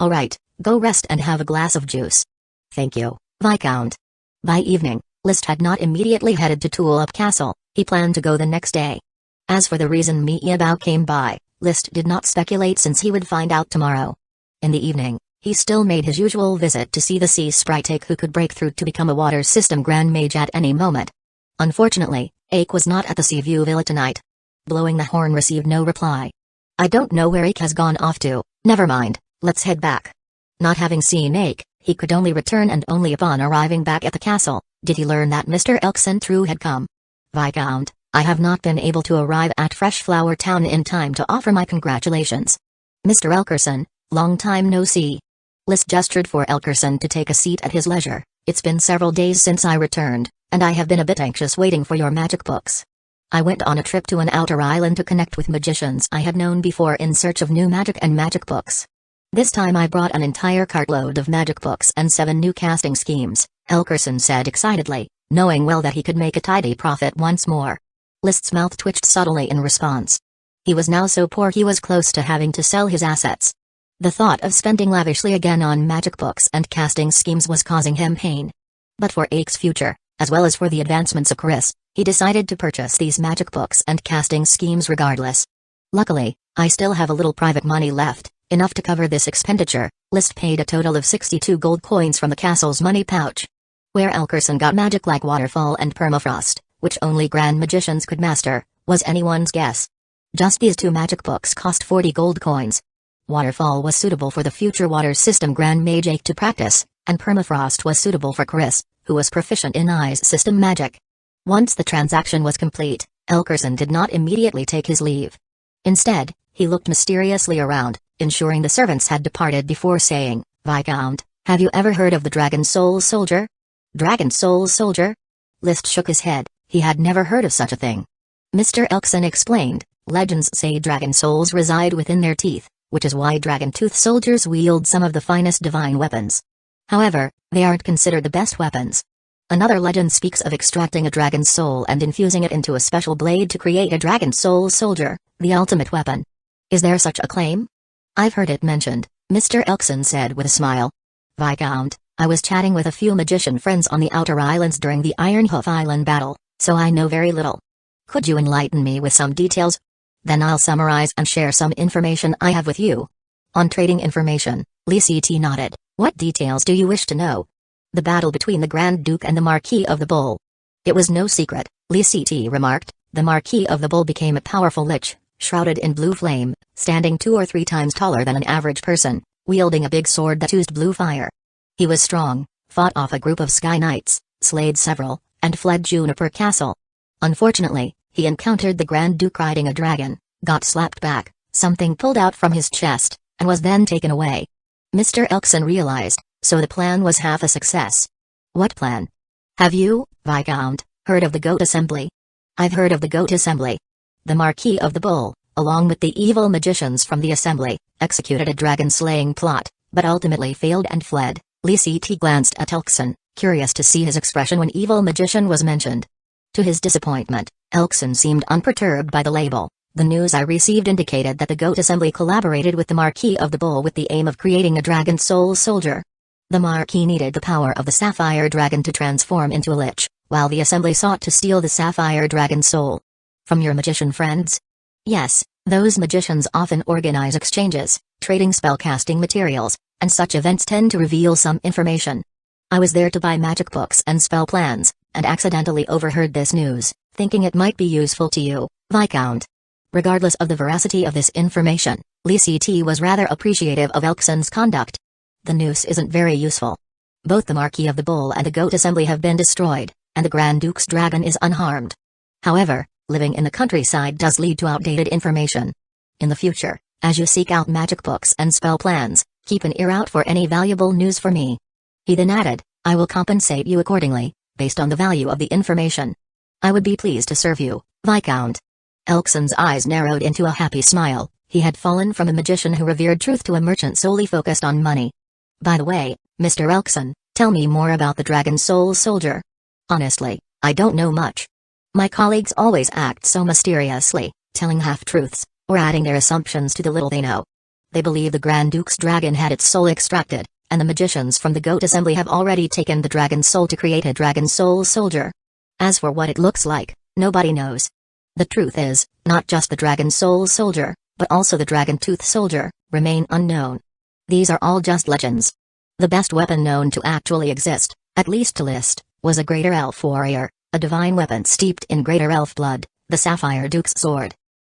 Alright, go rest and have a glass of juice. Thank you, Viscount. By evening, List had not immediately headed to Tulip Castle. He planned to go the next day. As for the reason Miabao came by, List did not speculate since he would find out tomorrow. In the evening, he still made his usual visit to see the sea sprite Ake who could break through to become a water system Grand Mage at any moment. Unfortunately, Ake was not at the Seaview Villa tonight. Blowing the horn received no reply. I don't know where Ake has gone off to. Never mind, let's head back. Not having seen Ake, he could only return and only upon arriving back at the castle, did he learn that Mr. Elkson had come. Viscount, I have not been able to arrive at Freshflower Town in time to offer my congratulations. Mr. Elkerson, long time no see. List gestured for Elkerson to take a seat at his leisure. It's been several days since I returned, and I have been a bit anxious waiting for your magic books. I went on a trip to an outer island to connect with magicians I had known before in search of new magic and magic books. This time I brought an entire cartload of magic books and 7 new casting schemes, Elkerson said excitedly, knowing well that he could make a tidy profit once more. List's mouth twitched subtly in response. He was now so poor he was close to having to sell his assets. The thought of spending lavishly again on magic books and casting schemes was causing him pain. But for Ake's future, as well as for the advancements of Chris, he decided to purchase these magic books and casting schemes regardless. Luckily, I still have a little private money left, enough to cover this expenditure. List paid a total of 62 gold coins from the castle's money pouch. Where Elkerson got magic like waterfall and permafrost, which only grand magicians could master, was anyone's guess. Just these two magic books cost 40 gold coins. Waterfall was suitable for the future water system Grand Mage Ake to practice, and permafrost was suitable for Chris, who was proficient in ice system magic. Once the transaction was complete, Elkerson did not immediately take his leave. Instead, he looked mysteriously around, ensuring the servants had departed before saying, "Viscount, have you ever heard of the Dragon Soul Soldier?" "Dragon Soul Soldier?" List shook his head. He had never heard of such a thing. Mr. Elkerson explained, "Legends say dragon souls reside within their teeth, which is why dragon-tooth soldiers wield some of the finest divine weapons. However, they aren't considered the best weapons. Another legend speaks of extracting a dragon's soul and infusing it into a special blade to create a dragon soul soldier, the ultimate weapon. Is there such a claim?" "I've heard it mentioned," Mr. Elkerson said with a smile. "Viscount, I was chatting with a few magician friends on the Outer Islands during the Ironhoof Island battle, so I know very little. Could you enlighten me with some details? Then I'll summarize and share some information I have with you." On trading information, Lee C.T. nodded. "What details do you wish to know?" "The battle between the Grand Duke and the Marquis of the Bull." "It was no secret," Lee C.T. remarked. "The Marquis of the Bull became a powerful lich, shrouded in blue flame, standing 2 or 3 times taller than an average person, wielding a big sword that oozed blue fire. He was strong, fought off a group of Sky Knights, slayed several, and fled Juniper Castle. Unfortunately, he encountered the Grand Duke riding a dragon, got slapped back, something pulled out from his chest, and was then taken away." Mr. Elkerson realized, so the plan was half a success. "What plan?" "Have you, Viscount, heard of the Goat Assembly?" "I've heard of the Goat Assembly." "The Marquis of the Bull, along with the evil magicians from the Assembly, executed a dragon-slaying plot, but ultimately failed and fled." Lee C.T. glanced at Elkerson, curious to see his expression when evil magician was mentioned. To his disappointment, Elkerson seemed unperturbed by the label. "The news I received indicated that the Goat Assembly collaborated with the Marquis of the Bull with the aim of creating a dragon soul soldier. The Marquis needed the power of the Sapphire Dragon to transform into a lich, while the Assembly sought to steal the Sapphire Dragon soul." "From your magician friends?" "Yes, those magicians often organize exchanges, trading spellcasting materials, and such events tend to reveal some information. I was there to buy magic books and spell plans, and accidentally overheard this news, thinking it might be useful to you, Viscount." Regardless of the veracity of this information, Lee C.T. was rather appreciative of Elkerson's conduct. "The news isn't very useful. Both the Marquis of the Bull and the Goat Assembly have been destroyed, and the Grand Duke's dragon is unharmed. However, living in the countryside does lead to outdated information. In the future, as you seek out magic books and spell plans, keep an ear out for any valuable news for me." He then added, "I will compensate you accordingly, based on the value of the information. I would be pleased to serve you, Viscount." Elkerson's eyes narrowed into a happy smile. He had fallen from a magician who revered truth to a merchant solely focused on money. "By the way, Mr. Elkerson, tell me more about the Dragon Soul Soldier." "Honestly, I don't know much. My colleagues always act so mysteriously, telling half-truths, or adding their assumptions to the little they know. They believe the Grand Duke's dragon had its soul extracted, and the magicians from the Goat Assembly have already taken the dragon's soul to create a Dragon Soul Soldier. As for what it looks like, nobody knows. The truth is, not just the Dragon Soul Soldier, but also the Dragon Tooth Soldier, remain unknown. These are all just legends. The best weapon known to actually exist, at least to list, was a Greater Elf warrior, a divine weapon steeped in Greater Elf blood, the Sapphire Duke's sword.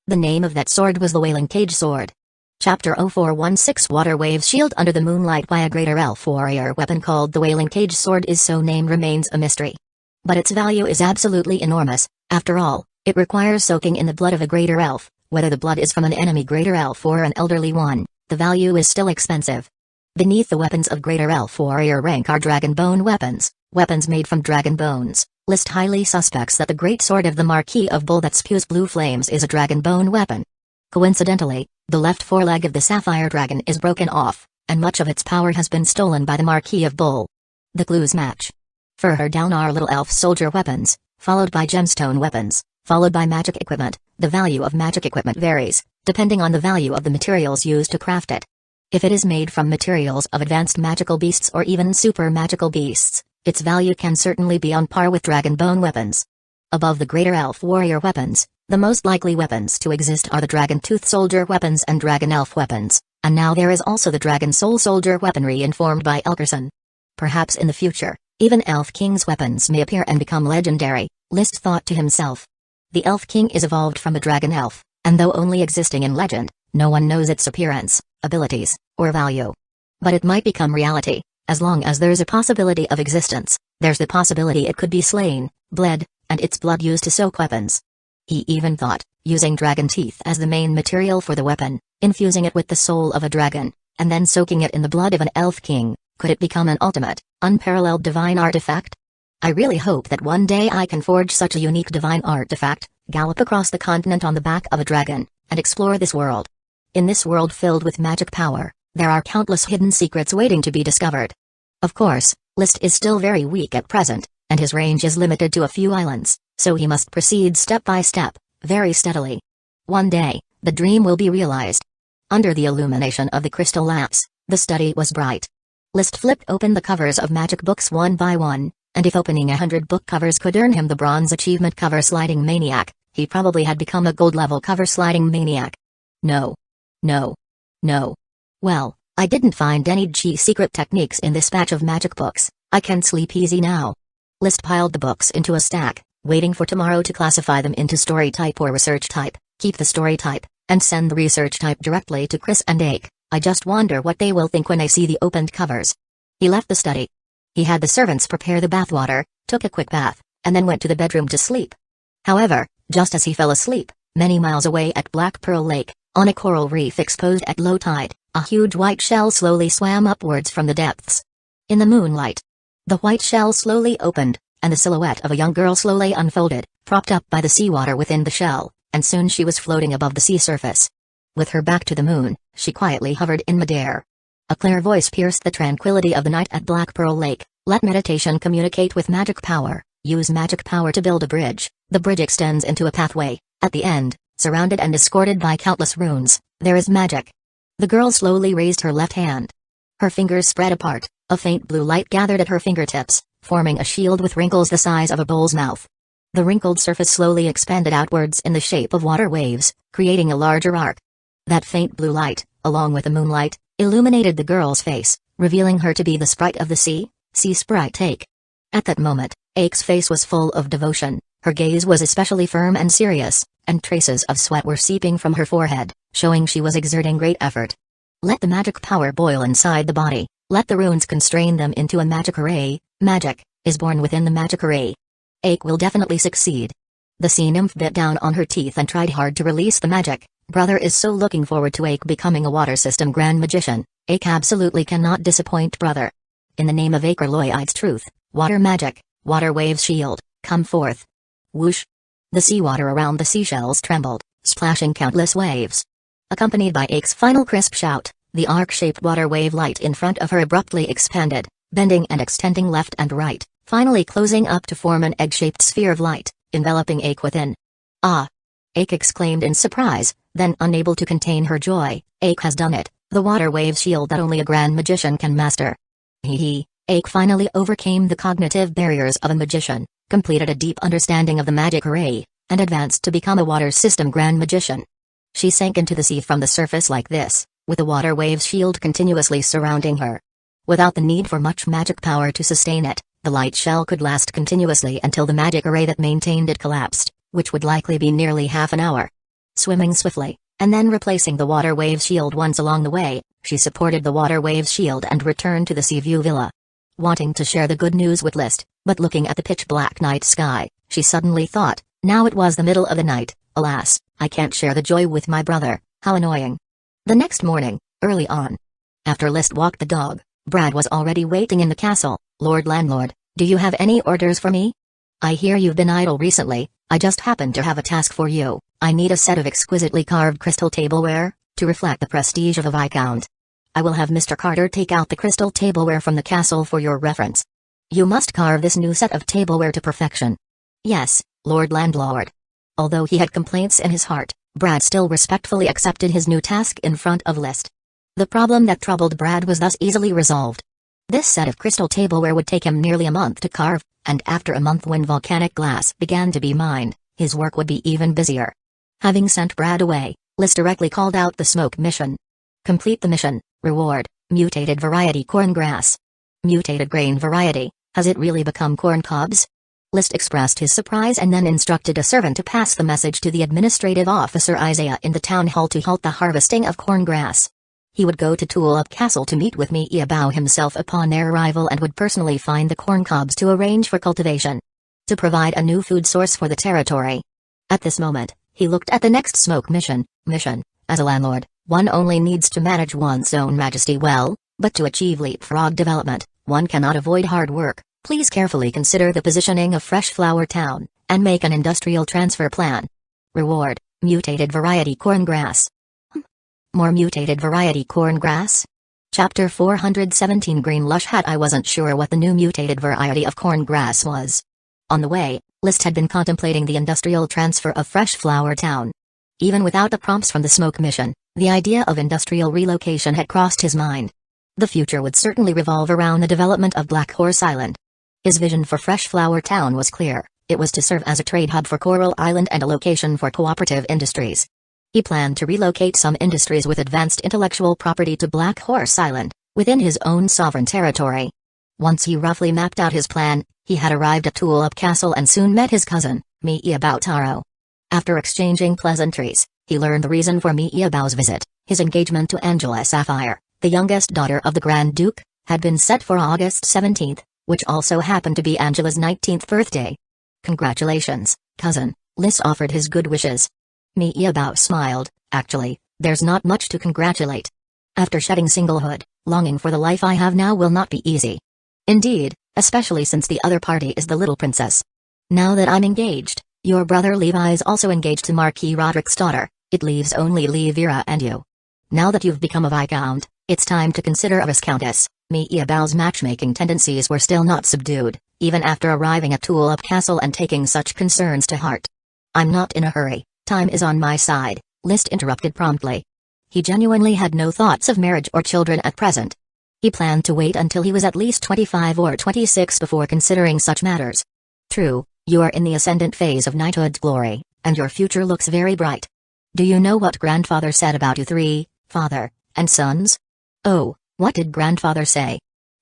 The name of that sword was the Wailing Cage sword. Chapter 0416 Water Waves Shield under the moonlight. Why a Greater Elf warrior weapon called the Wailing Cage sword is so named remains a mystery. But its value is absolutely enormous. After all, it requires soaking in the blood of a Greater Elf. Whether the blood is from an enemy Greater Elf or an elderly one, the value is still expensive. Beneath the weapons of Greater Elf warrior rank are dragon bone weapons, weapons made from dragon bones. List highly suspects that the great sword of the Marquis of Bull that spews blue flames is a dragon bone weapon. Coincidentally, the left foreleg of the Sapphire Dragon is broken off, and much of its power has been stolen by the Marquis of Bull. The clues match. Further down are little elf soldier weapons, followed by gemstone weapons, followed by magic equipment. The value of magic equipment varies, depending on the value of the materials used to craft it. If it is made from materials of advanced magical beasts or even super magical beasts, its value can certainly be on par with dragon bone weapons. Above the greater elf warrior weapons, the most likely weapons to exist are the dragon tooth soldier weapons and dragon elf weapons, and now there is also the dragon soul soldier weaponry informed by Elkerson. Perhaps in the future, even Elf King's weapons may appear and become legendary, List thought to himself. The Elf King is evolved from a dragon elf, and though only existing in legend, no one knows its appearance, abilities, or value. But it might become reality, as long as there's a possibility of existence, there's the possibility it could be slain, bled, and its blood used to soak weapons. He even thought, using dragon teeth as the main material for the weapon, infusing it with the soul of a dragon, and then soaking it in the blood of an elf king, could it become an ultimate, unparalleled divine artifact? I really hope that one day I can forge such a unique divine artifact, gallop across the continent on the back of a dragon, and explore this world. In this world filled with magic power, there are countless hidden secrets waiting to be discovered. Of course, List is still very weak at present, and his range is limited to a few islands, so he must proceed step by step, very steadily. One day, the dream will be realized. Under the illumination of the crystal lamps, the study was bright. List flipped open the covers of magic books one by one, and if opening 100 book covers could earn him the bronze achievement cover sliding maniac, he probably had become a gold level cover sliding maniac. No. No. No. Well, I didn't find any secret techniques in this batch of magic books, I can sleep easy now. List piled the books into a stack, waiting for tomorrow to classify them into story type or research type, keep the story type, and send the research type directly to Chris and Ake. I just wonder what they will think when they see the opened covers. He left the study. He had the servants prepare the bathwater, took a quick bath, and then went to the bedroom to sleep. However, just as he fell asleep, many miles away at Black Pearl Lake, on a coral reef exposed at low tide, a huge white shell slowly swam upwards from the depths. In the moonlight, the white shell slowly opened, and the silhouette of a young girl slowly unfolded, propped up by the seawater within the shell, and soon she was floating above the sea surface. With her back to the moon, she quietly hovered in midair. A clear voice pierced the tranquility of the night at Black Pearl Lake. Let meditation communicate with magic power. Use magic power to build a bridge. The bridge extends into a pathway. At the end, surrounded and escorted by countless runes, there is magic. The girl slowly raised her left hand. Her fingers spread apart. A faint blue light gathered at her fingertips, forming a shield with wrinkles the size of a bull's mouth. The wrinkled surface slowly expanded outwards in the shape of water waves, creating a larger arc. That faint blue light, along with the moonlight, illuminated the girl's face, revealing her to be the sprite of the sea sprite Ake. At that moment, Ake's face was full of devotion, her gaze was especially firm and serious, and traces of sweat were seeping from her forehead, showing she was exerting great effort. Let the magic power boil inside the body, let the runes constrain them into a magic array. Magic is born within the magic array. Ake will definitely succeed. The sea nymph bit down on her teeth and tried hard to release the magic. Brother is so looking forward to Ake becoming a water system grand magician. Ake absolutely cannot disappoint brother. In the name of Akerloid's truth, water magic, water waves shield, come forth. Whoosh. The seawater around the seashells trembled, splashing countless waves. Accompanied by Ake's final crisp shout, the arc-shaped water wave light in front of her abruptly expanded, bending and extending left and right, finally closing up to form an egg-shaped sphere of light, enveloping Ake within. Ah! Ake exclaimed in surprise, then unable to contain her joy. Ake has done it, the water wave shield that only a grand magician can master. Ake finally overcame the cognitive barriers of a magician, completed a deep understanding of the magic array, and advanced to become a water system grand magician. She sank into the sea from the surface like this, with the water wave shield continuously surrounding her. Without the need for much magic power to sustain it, the light shell could last continuously until the magic array that maintained it collapsed, which would likely be nearly half an hour. Swimming swiftly, and then replacing the water wave shield once along the way, she supported the water wave shield and returned to the Seaview Villa. Wanting to share the good news with List, but looking at the pitch-black night sky, she suddenly thought, now it was the middle of the night, alas, I can't share the joy with my brother, how annoying. The next morning, early on, after List walked the dog, Brad was already waiting in the castle. Lord Landlord, do you have any orders for me? I hear you've been idle recently. I just happened to have a task for you. I need a set of exquisitely carved crystal tableware, to reflect the prestige of a viscount. I will have Mr. Carter take out the crystal tableware from the castle for your reference. You must carve this new set of tableware to perfection. Yes, Lord Landlord. Although he had complaints in his heart, Brad still respectfully accepted his new task in front of List. The problem that troubled Brad was thus easily resolved. This set of crystal tableware would take him nearly a month to carve, and after a month when volcanic glass began to be mined, his work would be even busier. Having sent Brad away, Liz directly called out the smoke mission. Complete the mission. Reward: mutated variety corn grass. Mutated grain variety. Has it really become corn cobs? List expressed his surprise and then instructed a servant to pass the message to the administrative officer Isaiah in the town hall to halt the harvesting of corn grass. He would go to Tulip Castle to meet with Mi'Yabao himself upon their arrival and would personally find the corn cobs to arrange for cultivation, to provide a new food source for the territory. At this moment, he looked at the next smoke mission. As a landlord, one only needs to manage one's own majesty well, but to achieve leapfrog development, one cannot avoid hard work. Please carefully consider the positioning of Fresh Flower Town, and make an industrial transfer plan. Reward: mutated variety corn grass. More mutated variety corn grass? Chapter 417 Green Lush Hat. I wasn't sure what the new mutated variety of corn grass was. On the way, List had been contemplating the industrial transfer of Fresh Flower Town. Even without the prompts from the smoke mission, the idea of industrial relocation had crossed his mind. The future would certainly revolve around the development of Black Horse Island. His vision for Fresh Flower Town was clear. It was to serve as a trade hub for Coral Island and a location for cooperative industries. He planned to relocate some industries with advanced intellectual property to Black Horse Island, within his own sovereign territory. Once he roughly mapped out his plan, he had arrived at Tulip Castle and soon met his cousin, Mi'Yabao Taro. After exchanging pleasantries, he learned the reason for Mi'Yabao's visit. His engagement to Angela Sapphire, the youngest daughter of the Grand Duke, had been set for August 17th, which also happened to be Angela's 19th birthday. Congratulations, cousin, Liz offered his good wishes. Mi'Yabao smiled. Actually, there's not much to congratulate. After shedding singlehood, longing for the life I have now will not be easy. Indeed, especially since the other party is the little princess. Now that I'm engaged, your brother Levi's also engaged to Marquis Roderick's daughter, it leaves only Vera and you. Now that you've become a Viscount, it's time to consider a Viscountess. Mi'Yabao's matchmaking tendencies were still not subdued, even after arriving at Tulip Castle and taking such concerns to heart. I'm not in a hurry, time is on my side, List interrupted promptly. He genuinely had no thoughts of marriage or children at present. He planned to wait until he was at least 25 or 26 before considering such matters. True, you are in the ascendant phase of knighthood's glory, and your future looks very bright. Do you know what grandfather said about you three, father, and sons? Oh, what did grandfather say?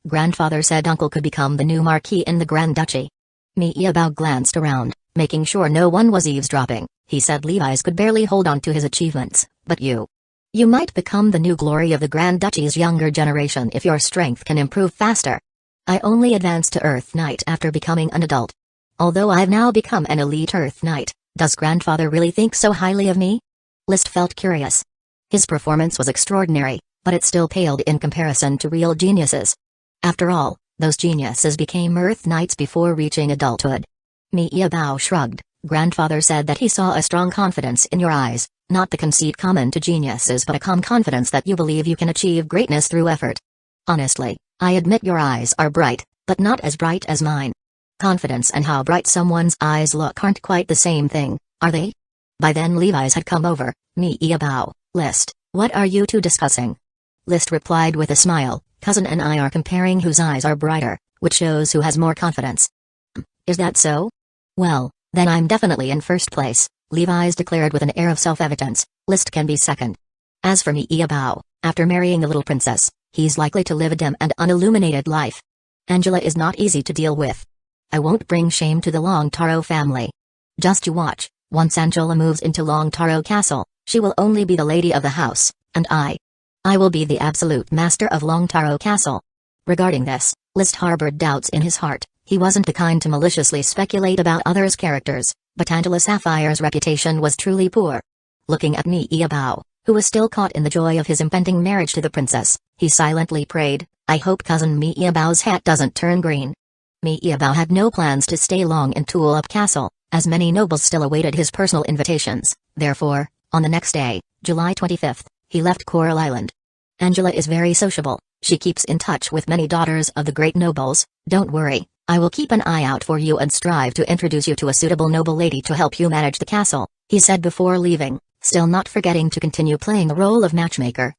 Grandfather said uncle could become the new marquis in the Grand Duchy. Mi'Yabao glanced around, making sure no one was eavesdropping. He said Levi's could barely hold on to his achievements, but you might become the new glory of the Grand Duchy's younger generation if your strength can improve faster. I only advanced to Earth Knight after becoming an adult. Although I've now become an elite Earth Knight, does grandfather really think so highly of me? List felt curious. His performance was extraordinary, but it still paled in comparison to real geniuses. After all, those geniuses became Earth Knights before reaching adulthood. Mi'Yabao shrugged. Grandfather said that he saw a strong confidence in your eyes, not the conceit common to geniuses but a calm confidence that you believe you can achieve greatness through effort. Honestly, I admit your eyes are bright, but not as bright as mine. Confidence and how bright someone's eyes look aren't quite the same thing, are they? By then Levi's had come over. Mi'Yabao, List, what are you two discussing? List replied with a smile, cousin and I are comparing whose eyes are brighter, which shows who has more confidence. Is that so? Well, then I'm definitely in first place, Levi's declared with an air of self-evidence. List can be second. As for Mi'Yabao, after marrying the little princess, he's likely to live a dim and unilluminated life. Angela is not easy to deal with. I won't bring shame to the Long Taro family. Just you watch, once Angela moves into Long Taro Castle, she will only be the lady of the house, and I will be the absolute master of Long Taro Castle. Regarding this, List harbored doubts in his heart. He wasn't the kind to maliciously speculate about others' characters, but Angela Sapphire's reputation was truly poor. Looking at Mi'Yabao, who was still caught in the joy of his impending marriage to the princess, he silently prayed, I hope cousin Mi'Yabao's hat doesn't turn green. Mi'Yabao had no plans to stay long in Tulip Castle, as many nobles still awaited his personal invitations. Therefore, on the next day, July 25th, he left Coral Island. Angela is very sociable, she keeps in touch with many daughters of the great nobles. Don't worry, I will keep an eye out for you and strive to introduce you to a suitable noble lady to help you manage the castle, he said before leaving, still not forgetting to continue playing the role of matchmaker.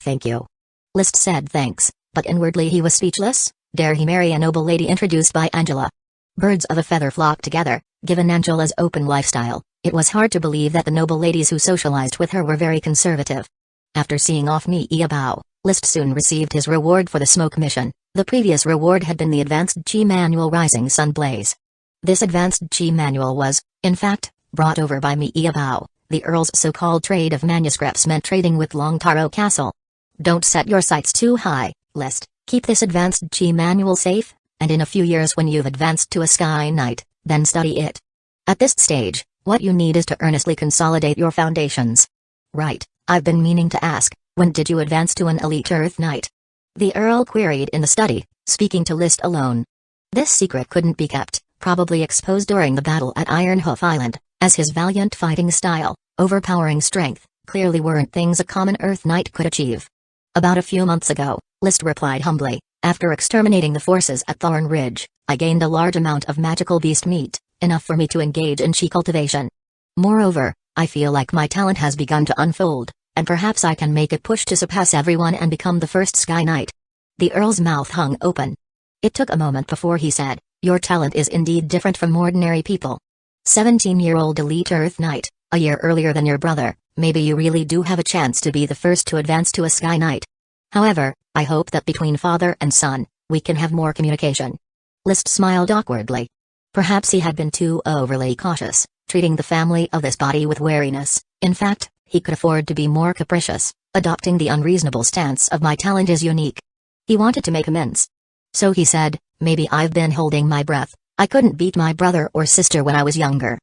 Thank you. List said thanks, but inwardly he was speechless. Dare he marry a noble lady introduced by Angela? Birds of a feather flocked together. Given Angela's open lifestyle, it was hard to believe that the noble ladies who socialized with her were very conservative. After seeing off Mi'ia, List soon received his reward for the smoke mission. The previous reward had been the Advanced Chi Manual Rising Sun Blaze. This Advanced Chi Manual was, in fact, brought over by Mi'ia. The Earl's so-called trade of manuscripts meant trading with Long Taro Castle. Don't set your sights too high, List. Keep this Advanced Chi Manual safe, and in a few years when you've advanced to a Sky Knight, then study it. At this stage, what you need is to earnestly consolidate your foundations. Right, I've been meaning to ask, when did you advance to an elite Earth Knight? The Earl queried in the study, speaking to List alone. This secret couldn't be kept, probably exposed during the battle at Ironhoof Island, as his valiant fighting style, overpowering strength, clearly weren't things a common Earth Knight could achieve. About a few months ago, List replied humbly, after exterminating the forces at Thorn Ridge, I gained a large amount of magical beast meat, enough for me to engage in chi cultivation. Moreover, I feel like my talent has begun to unfold, and perhaps I can make a push to surpass everyone and become the first Sky Knight. The Earl's mouth hung open. It took a moment before he said, your talent is indeed different from ordinary people. 17-year-old elite Earth Knight, a year earlier than your brother, maybe you really do have a chance to be the first to advance to a Sky Knight. However, I hope that between father and son, we can have more communication. List smiled awkwardly. Perhaps he had been too overly cautious, treating the family of this body with wariness. In fact, he could afford to be more capricious, adopting the unreasonable stance of my talent is unique. He wanted to make amends. So he said, maybe I've been holding my breath, I couldn't beat my brother or sister when I was younger.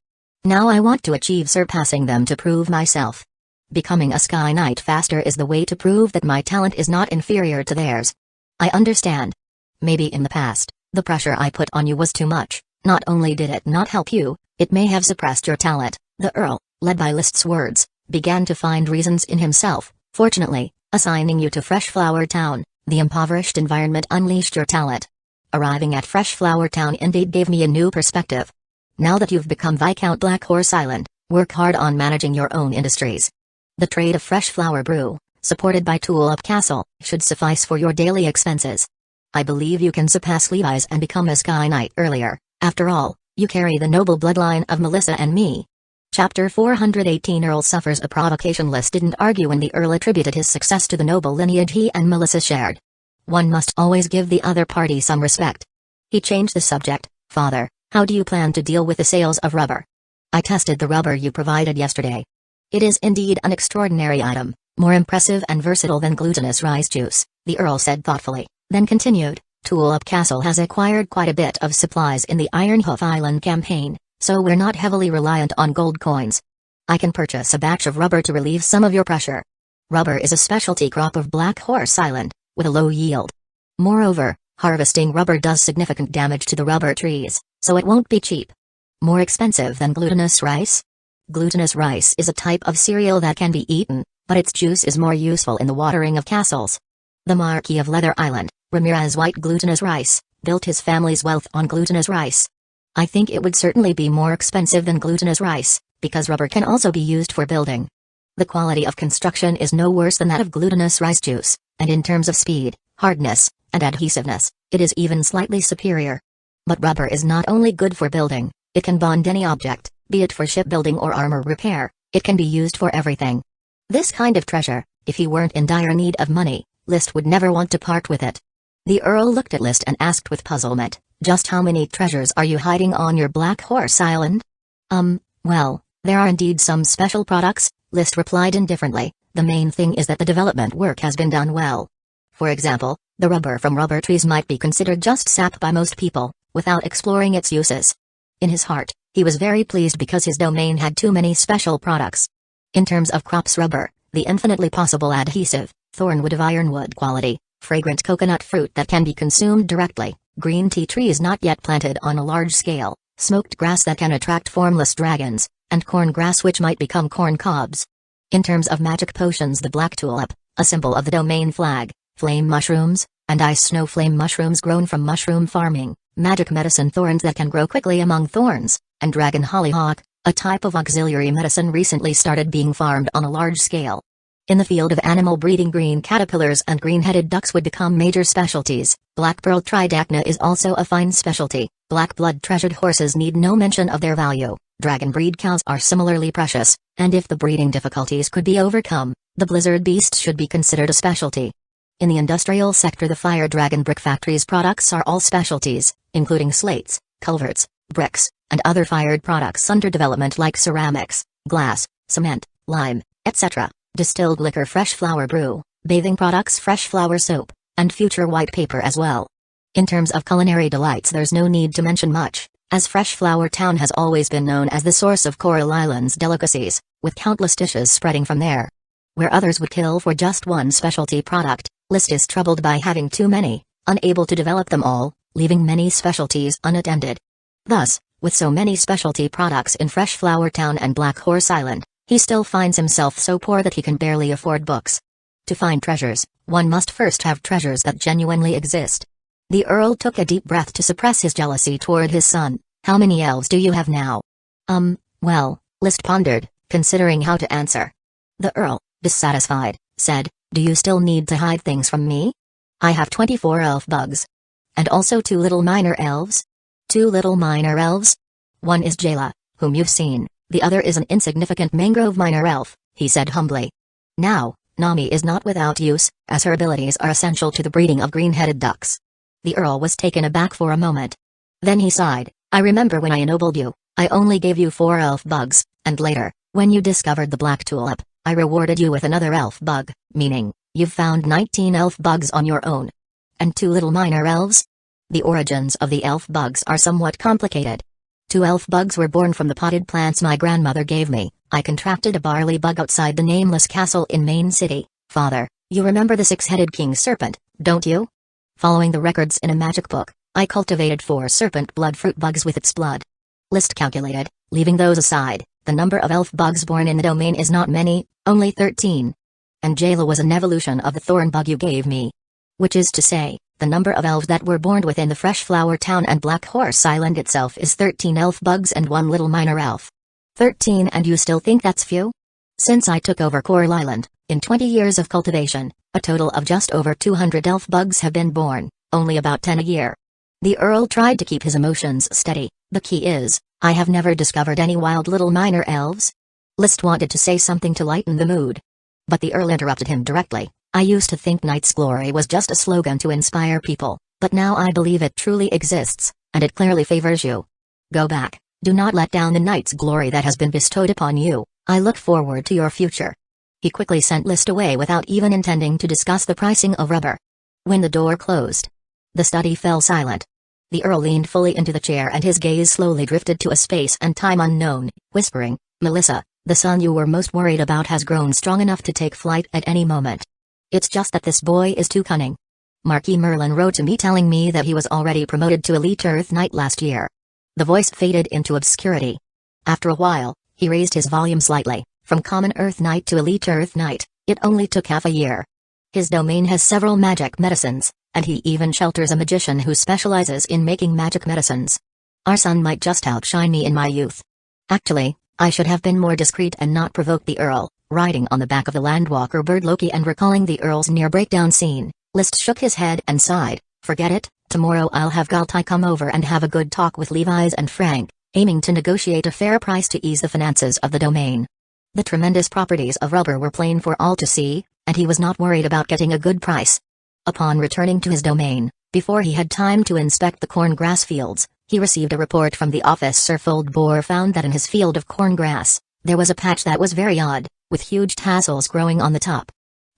Now I want to achieve surpassing them to prove myself. Becoming a Sky Knight faster is the way to prove that my talent is not inferior to theirs. I understand. Maybe in the past, the pressure I put on you was too much. Not only did it not help you, it may have suppressed your talent. The Earl, led by List's words, began to find reasons in himself. Fortunately, assigning you to Fresh Flower Town, the impoverished environment unleashed your talent. Arriving at Fresh Flower Town indeed gave me a new perspective. Now that you've become Viscount Black Horse Island, work hard on managing your own industries. The trade of fresh flower brew, supported by Tulip Castle, should suffice for your daily expenses. I believe you can surpass Levi's and become a Sky Knight earlier. After all, you carry the noble bloodline of Melissa and me. Chapter 418 Earl suffers a provocation. List didn't argue when the Earl attributed his success to the noble lineage he and Melissa shared. One must always give the other party some respect. He changed the subject. Father, how do you plan to deal with the sales of rubber? I tested the rubber you provided yesterday. It is indeed an extraordinary item, more impressive and versatile than glutinous rice juice, the Earl said thoughtfully, then continued, Tulip Castle has acquired quite a bit of supplies in the Ironhoof Island campaign, so we're not heavily reliant on gold coins. I can purchase a batch of rubber to relieve some of your pressure. Rubber is a specialty crop of Black Horse Island, with a low yield. Moreover, harvesting rubber does significant damage to the rubber trees, so it won't be cheap. More expensive than glutinous rice? Glutinous rice is a type of cereal that can be eaten, but its juice is more useful in the watering of castles. The Marquis of Leather Island, Ramirez White glutinous rice, built his family's wealth on glutinous rice. I think it would certainly be more expensive than glutinous rice, because rubber can also be used for building. The quality of construction is no worse than that of glutinous rice juice, and in terms of speed, hardness, and adhesiveness, it is even slightly superior. But rubber is not only good for building, it can bond any object, be it for shipbuilding or armor repair, it can be used for everything. This kind of treasure, if he weren't in dire need of money, List would never want to part with it. The Earl looked at List and asked with puzzlement, just how many treasures are you hiding on your Black Horse Island? Well, there are indeed some special products, List replied indifferently. The main thing is that the development work has been done well. For example, the rubber from rubber trees might be considered just sap by most people, without exploring its uses. In his heart, he was very pleased because his domain had too many special products. In terms of crops rubber, the infinitely possible adhesive, thornwood of ironwood quality, fragrant coconut fruit that can be consumed directly, green tea trees not yet planted on a large scale, smoked grass that can attract formless dragons, and corn grass which might become corn cobs. In terms of magic potions, the black tulip, a symbol of the domain flag, flame mushrooms, and ice snow flame mushrooms grown from mushroom farming, magic medicine thorns that can grow quickly among thorns, and dragon hollyhock, a type of auxiliary medicine recently started being farmed on a large scale. In the field of animal breeding, green caterpillars and green-headed ducks would become major specialties. Black pearl tridacna is also a fine specialty. Black blood treasured horses need no mention of their value. Dragon breed cows are similarly precious, and if the breeding difficulties could be overcome, the blizzard beast should be considered a specialty. In the industrial sector, the fire dragon brick factory's products are all specialties, including slates, culverts, bricks, and other fired products under development like ceramics, glass, cement, lime, etc. Distilled liquor, fresh flower brew, bathing products, fresh flower soap, and future white paper as well. In terms of culinary delights, there's no need to mention much, as Fresh Flower Town has always been known as the source of Coral Island's delicacies, with countless dishes spreading from there. Where others would kill for just one specialty product, List is troubled by having too many, unable to develop them all, leaving many specialties unattended. Thus, with so many specialty products in Fresh Flower Town and Black Horse Island, he still finds himself so poor that he can barely afford books. To find treasures, one must first have treasures that genuinely exist. The Earl took a deep breath to suppress his jealousy toward his son. How many elves do you have now? Well, List pondered, considering how to answer. The Earl, dissatisfied, said, do you still need to hide things from me? I have 24 elf bugs. And also 2 little minor elves? 2 little minor elves? One is Jayla, whom you've seen. The other is an insignificant mangrove minor elf, he said humbly. Now, Nami is not without use, as her abilities are essential to the breeding of green-headed ducks. The Earl was taken aback for a moment. Then he sighed, I remember when I ennobled you, I only gave you 4 elf bugs, and later, when you discovered the black tulip, I rewarded you with another elf bug, meaning, you've found 19 elf bugs on your own. And 2 little minor elves? The origins of the elf bugs are somewhat complicated. 2 elf bugs were born from the potted plants my grandmother gave me. I contracted a barley bug outside the nameless castle in Main City. Father, you remember the 6-headed king serpent, don't you? Following the records in a magic book, I cultivated 4 serpent blood fruit bugs with its blood. List calculated, leaving those aside, the number of elf bugs born in the domain is not many, only 13. And Jayla was an evolution of the thorn bug you gave me. Which is to say, the number of elves that were born within the Fresh Flower Town and Black Horse Island itself is 13 elf bugs and 1 little minor elf. 13, and you still think that's few? Since I took over Coral Island, in 20 years of cultivation, a total of just over 200 elf bugs have been born, only about 10 a year. The Earl tried to keep his emotions steady. The key is, I have never discovered any wild little minor elves. List wanted to say something to lighten the mood. But the Earl interrupted him directly. I used to think Knight's Glory was just a slogan to inspire people, but now I believe it truly exists, and it clearly favors you. Go back, do not let down the Knight's Glory that has been bestowed upon you. I look forward to your future. He quickly sent List away without even intending to discuss the pricing of rubber. When the door closed, the study fell silent. The Earl leaned fully into the chair and his gaze slowly drifted to a space and time unknown, whispering, Melissa, the son you were most worried about has grown strong enough to take flight at any moment. It's just that this boy is too cunning. Marquis Merlin wrote to me telling me that he was already promoted to Elite Earth Knight last year. The voice faded into obscurity. After a while, he raised his volume slightly. From Common Earth Knight to Elite Earth Knight, it only took half a year. His domain has several magic medicines, and he even shelters a magician who specializes in making magic medicines. Our son might just outshine me in my youth. Actually, I should have been more discreet and not provoke the Earl. Riding on the back of the landwalker bird Loki and recalling the Earl's near breakdown scene, List shook his head and sighed, forget it, tomorrow I'll have Galtai come over and have a good talk with Levi's and Frank, aiming to negotiate a fair price to ease the finances of the domain. The tremendous properties of rubber were plain for all to see, and he was not worried about getting a good price. Upon returning to his domain, before he had time to inspect the corn grass fields, he received a report from the office. Sir Foldbore found that in his field of corn grass, there was a patch that was very odd, with huge tassels growing on the top.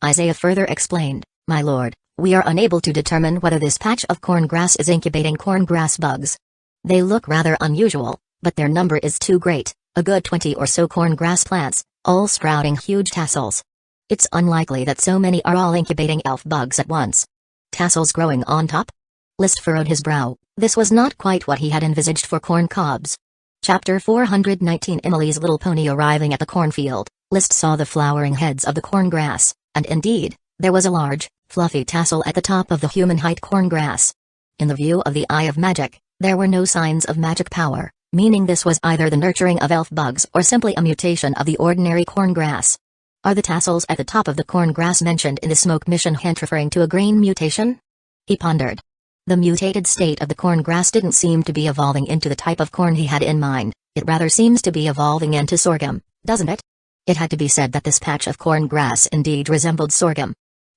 Isaiah further explained, My lord, we are unable to determine whether this patch of corn grass is incubating corn grass bugs. They look rather unusual, but their number is too great, a good 20 or so corn grass plants, all sprouting huge tassels. It's unlikely that so many are all incubating elf bugs at once. Tassels growing on top? List furrowed his brow. This was not quite what he had envisaged for corn cobs. Chapter 419 Emily's little pony. Arriving at the cornfield, List saw the flowering heads of the corn grass, and indeed, there was a large, fluffy tassel at the top of the human-height corn grass. In the view of the eye of magic, there were no signs of magic power, meaning this was either the nurturing of elf bugs or simply a mutation of the ordinary corn grass. Are the tassels at the top of the corn grass mentioned in the smoke mission hint referring to a grain mutation? He pondered. The mutated state of the corn grass didn't seem to be evolving into the type of corn he had in mind, it rather seems to be evolving into sorghum, doesn't it? It had to be said that this patch of corn grass indeed resembled sorghum.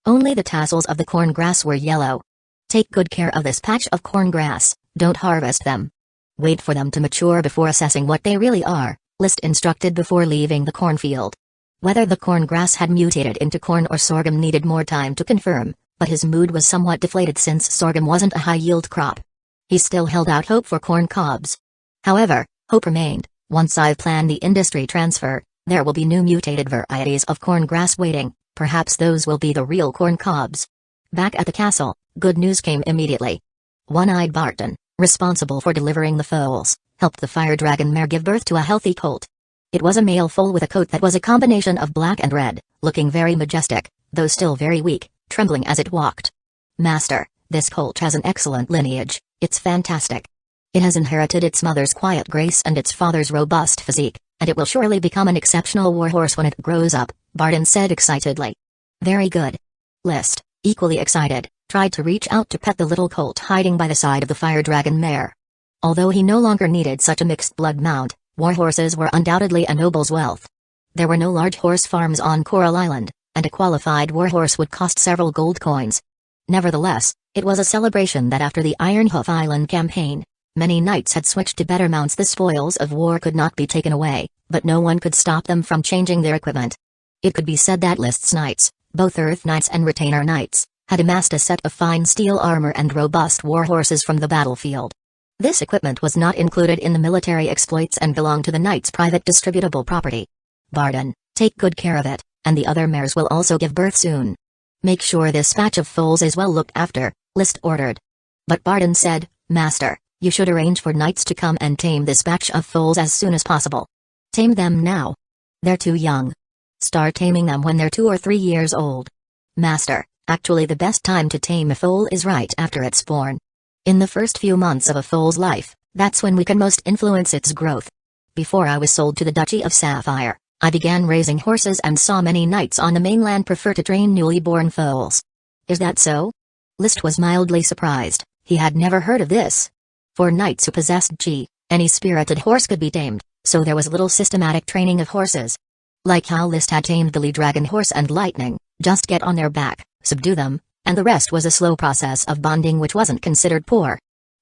Only the tassels of the corn grass were yellow. Take good care of this patch of corn grass, don't harvest them. Wait for them to mature before assessing what they really are, List instructed before leaving the cornfield. Whether the corn grass had mutated into corn or sorghum needed more time to confirm, but his mood was somewhat deflated since sorghum wasn't a high-yield crop. He still held out hope for corn cobs. However, hope remained. Once I've planned the industry transfer, there will be new mutated varieties of corn grass waiting, perhaps those will be the real corn cobs. Back at the castle, good news came immediately. One-eyed Barton, responsible for delivering the foals, helped the fire dragon mare give birth to a healthy colt. It was a male foal with a coat that was a combination of black and red, looking very majestic, though still very weak, trembling as it walked. Master, this colt has an excellent lineage, it's fantastic. It has inherited its mother's quiet grace and its father's robust physique, and it will surely become an exceptional warhorse when it grows up, Barton said excitedly. Very good. List, equally excited, tried to reach out to pet the little colt hiding by the side of the fire dragon mare. Although he no longer needed such a mixed blood mount, warhorses were undoubtedly a noble's wealth. There were no large horse farms on Coral Island, and a qualified warhorse would cost several gold coins. Nevertheless, it was a celebration that after the Ironhoof Island campaign, many knights had switched to better mounts. The spoils of war could not be taken away, but no one could stop them from changing their equipment. It could be said that List's knights, both Earth Knights and Retainer Knights, had amassed a set of fine steel armor and robust warhorses from the battlefield. This equipment was not included in the military exploits and belonged to the knight's private distributable property. Barton, take good care of it, and the other mares will also give birth soon. Make sure this batch of foals is well looked after, List ordered. But Barton said, Master, you should arrange for knights to come and tame this batch of foals as soon as possible. Tame them now. They're too young. Start taming them when they're 2 or 3 years old. Master, actually the best time to tame a foal is right after it's born. In the first few months of a foal's life, that's when we can most influence its growth. Before I was sold to the Duchy of Sapphire, I began raising horses and saw many knights on the mainland prefer to train newly born foals. Is that so? List was mildly surprised, he had never heard of this. For knights who possessed G, any spirited horse could be tamed, so there was little systematic training of horses. Like how List had tamed the Lee Dragon horse and Lightning, just get on their back, subdue them, and the rest was a slow process of bonding which wasn't considered poor.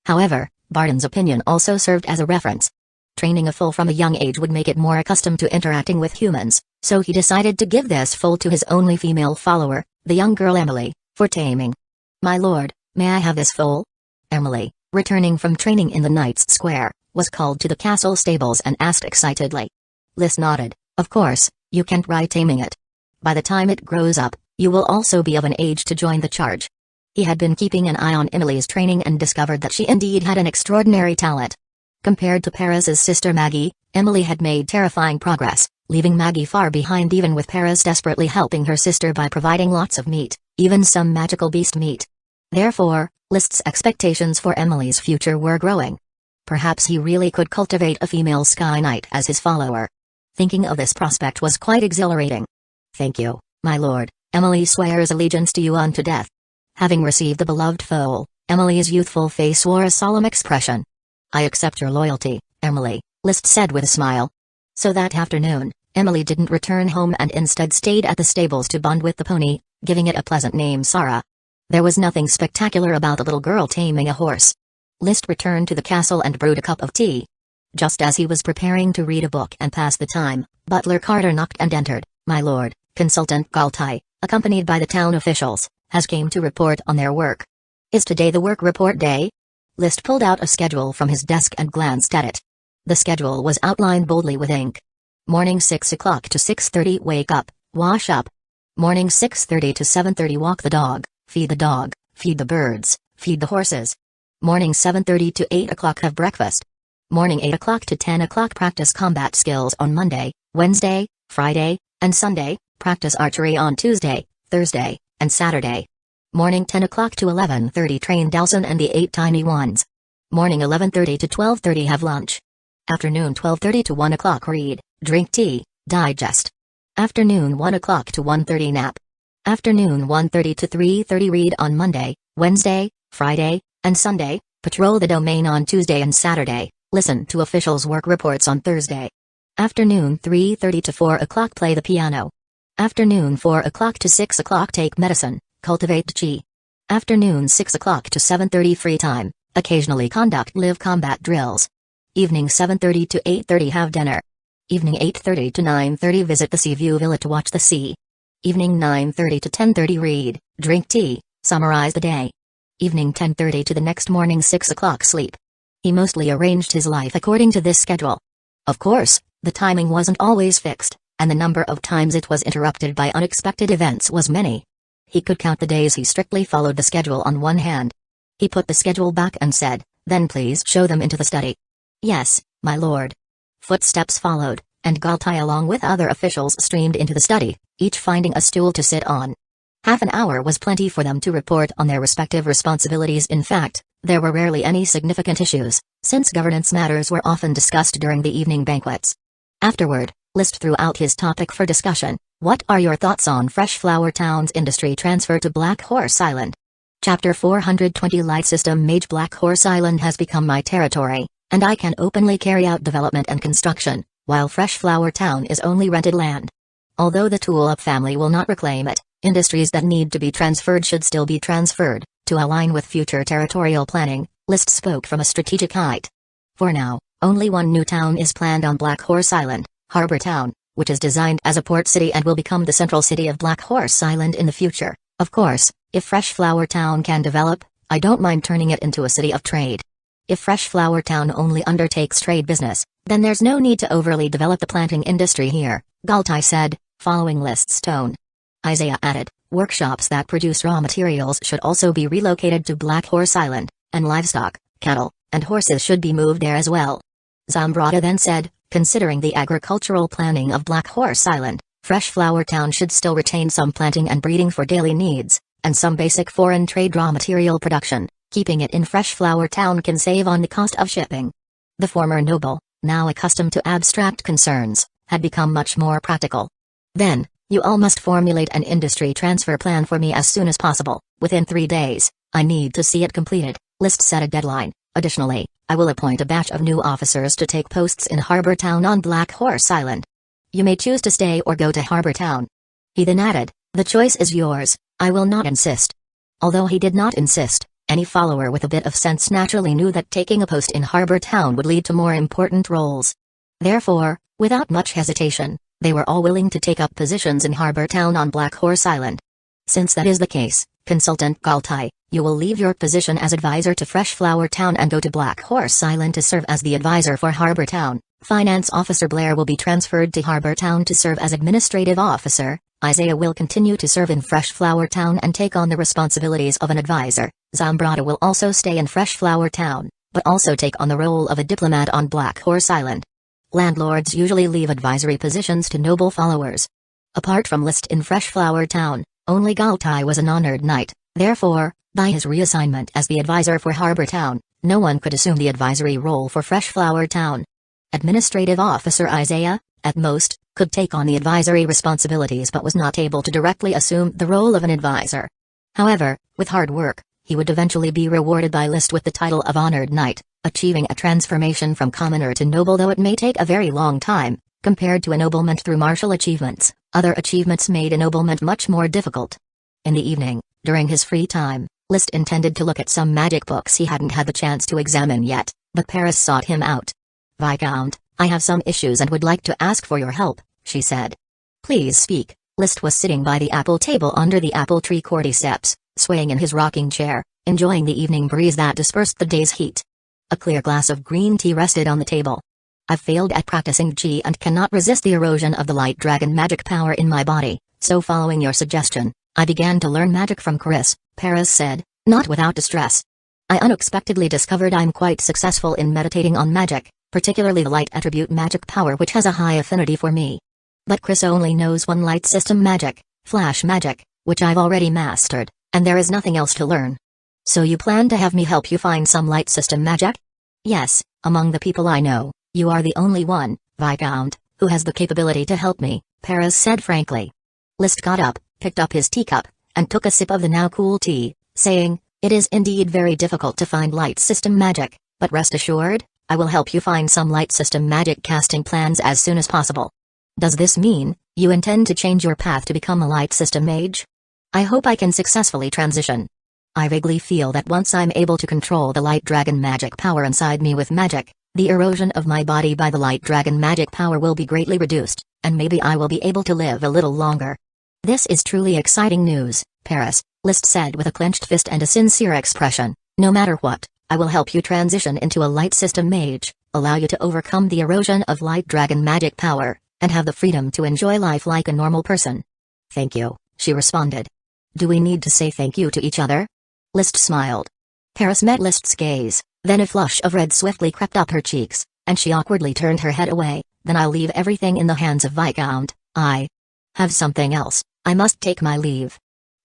However, Barton's opinion also served as a reference. Training a foal from a young age would make it more accustomed to interacting with humans, so he decided to give this foal to his only female follower, the young girl Emily, for taming. My lord, may I have this foal? Emily, returning from training in the Knight's Square, was called to the castle stables and asked excitedly. List nodded, of course, you can try taming it. By the time it grows up, you will also be of an age to join the charge. He had been keeping an eye on Emily's training and discovered that she indeed had an extraordinary talent. Compared to Perez's sister Maggie, Emily had made terrifying progress, leaving Maggie far behind even with Perez desperately helping her sister by providing lots of meat, even some magical beast meat. Therefore, List's expectations for Emily's future were growing. Perhaps he really could cultivate a female Sky Knight as his follower. Thinking of this prospect was quite exhilarating. Thank you, my lord. Emily swears allegiance to you unto death. Having received the beloved foal, Emily's youthful face wore a solemn expression. I accept your loyalty, Emily, List said with a smile. So that afternoon, Emily didn't return home and instead stayed at the stables to bond with the pony, giving it a pleasant name Sarah. There was nothing spectacular about the little girl taming a horse. List returned to the castle and brewed a cup of tea. Just as he was preparing to read a book and pass the time, Butler Carter knocked and entered. My lord, Consultant Galtai, accompanied by the town officials, has came to report on their work. Is today the work report day? List pulled out a schedule from his desk and glanced at it. The schedule was outlined boldly with ink. Morning 6 o'clock to 6:30 wake up, wash up. Morning 6:30 to 7:30 walk the dog, feed the birds, feed the horses. Morning 7:30 to 8 o'clock have breakfast. Morning 8 o'clock to 10 o'clock practice combat skills on Monday, Wednesday, Friday, and Sunday, practice archery on Tuesday, Thursday, and Saturday. Morning 10 o'clock to 11:30 train Dalson and the 8 tiny ones. Morning 11:30 to 12:30 have lunch. Afternoon 12:30 to 1 o'clock read, drink tea, digest. Afternoon 1 o'clock to 1:30 nap. Afternoon 1:30 to 3:30 read on Monday, Wednesday, Friday, and Sunday, patrol the domain on Tuesday and Saturday, listen to officials' work reports on Thursday. Afternoon 3:30 to 4 o'clock play the piano. Afternoon 4 o'clock to 6 o'clock take medicine, cultivate chi. Afternoon 6 o'clock to 7:30 free time, occasionally conduct live combat drills. Evening 7:30 to 8:30 have dinner. Evening 8:30 to 9:30 visit the sea view villa to watch the sea. Evening 9:30 to 10:30 read, drink tea, summarize the day. Evening 10:30 to the next morning 6 o'clock sleep. He mostly arranged his life according to this schedule. Of course, the timing wasn't always fixed, and the number of times it was interrupted by unexpected events was many. He could count the days he strictly followed the schedule on one hand. He put the schedule back and said, "Then please show them into the study." "Yes, my lord." Footsteps followed, and Galtai along with other officials streamed into the study, each finding a stool to sit on. Half an hour was plenty for them to report on their respective responsibilities. In fact, there were rarely any significant issues, since governance matters were often discussed during the evening banquets. Afterward, List threw out his topic for discussion: "What are your thoughts on Fresh Flower Town's industry transfer to Black Horse Island?" Chapter 420 Light System Mage. Black Horse Island has become my territory, and I can openly carry out development and construction, while Fresh Flower Town is only rented land. Although the Tulip family will not reclaim it, industries that need to be transferred should still be transferred, to align with future territorial planning. List spoke from a strategic height. For now, only one new town is planned on Black Horse Island, Harbor Town, which is designed as a port city and will become the central city of Black Horse Island in the future. Of course, if Fresh Flower Town can develop, I don't mind turning it into a city of trade. If Fresh Flower Town only undertakes trade business, then there's no need to overly develop the planting industry here, Galtai said, following List's tone. Isaiah added, workshops that produce raw materials should also be relocated to Black Horse Island, and livestock, cattle, and horses should be moved there as well. Zambrata then said, considering the agricultural planning of Black Horse Island, Fresh Flower Town should still retain some planting and breeding for daily needs, and some basic foreign trade raw material production. Keeping it in Fresh Flower Town can save on the cost of shipping. The former noble, now accustomed to abstract concerns, had become much more practical. Then, you all must formulate an industry transfer plan for me as soon as possible. Within 3 days, I need to see it completed. List set a deadline. Additionally, I will appoint a batch of new officers to take posts in Harbor Town on Black Horse Island. You may choose to stay or go to Harbor Town. He then added, the choice is yours, I will not insist. Although he did not insist, any follower with a bit of sense naturally knew that taking a post in Harbor Town would lead to more important roles. Therefore, without much hesitation, they were all willing to take up positions in Harbor Town on Black Horse Island. Since that is the case, Consultant Galtai, you will leave your position as advisor to Fresh Flower Town and go to Black Horse Island to serve as the advisor for Harbor Town. Finance Officer Blair will be transferred to Harbor Town to serve as administrative officer. Isaiah will continue to serve in Fresh Flower Town and take on the responsibilities of an advisor. Zambrata will also stay in Fresh Flower Town, but also take on the role of a diplomat on Black Horse Island. Landlords usually leave advisory positions to noble followers. Apart from List in Fresh Flower Town, only Galtai was an honored knight. Therefore, by his reassignment as the advisor for Harbor Town, no one could assume the advisory role for Fresh Flower Town. Administrative Officer Isaiah, at most, could take on the advisory responsibilities but was not able to directly assume the role of an advisor. However, with hard work, he would eventually be rewarded by List with the title of Honored Knight, achieving a transformation from commoner to noble, though it may take a very long time. Compared to ennoblement through martial achievements, other achievements made ennoblement much more difficult. In the evening, during his free time, List intended to look at some magic books he hadn't had the chance to examine yet, but Paris sought him out. Viscount, I have some issues and would like to ask for your help, she said. Please speak. List was sitting by the apple table under the apple tree cordyceps, swaying in his rocking chair, enjoying the evening breeze that dispersed the day's heat. A clear glass of green tea rested on the table. I've failed at practicing Qi and cannot resist the erosion of the light dragon magic power in my body, so following your suggestion, I began to learn magic from Chris, Paris said, not without distress. I unexpectedly discovered I'm quite successful in meditating on magic, particularly the light attribute magic power, which has a high affinity for me. But Chris only knows one light system magic, flash magic, which I've already mastered, and there is nothing else to learn. So you plan to have me help you find some light system magic? Yes, among the people I know, you are the only one, Viscount, Who has the capability to help me? Paris said frankly. List got up, picked up his teacup, and took a sip of the now cool tea, saying, "It is indeed very difficult to find light system magic, but rest assured, I will help you find some light system magic casting plans as soon as possible." "Does this mean you intend to change your path to become a light system mage?" "I hope I can successfully transition. I vaguely feel that once I'm able to control the light dragon magic power inside me with magic, the erosion of my body by the light dragon magic power will be greatly reduced, and maybe I will be able to live a little longer." "This is truly exciting news, Paris," List said with a clenched fist and a sincere expression. "No matter what, I will help you transition into a light system mage, allow you to overcome the erosion of light dragon magic power, and have the freedom to enjoy life like a normal person." "Thank you," she responded. "Do we need to say thank you to each other?" List smiled. Paris met List's gaze, then a flush of red swiftly crept up her cheeks, and she awkwardly turned her head away. "Then I'll leave everything in the hands of Viscount. I have something else. I must take my leave."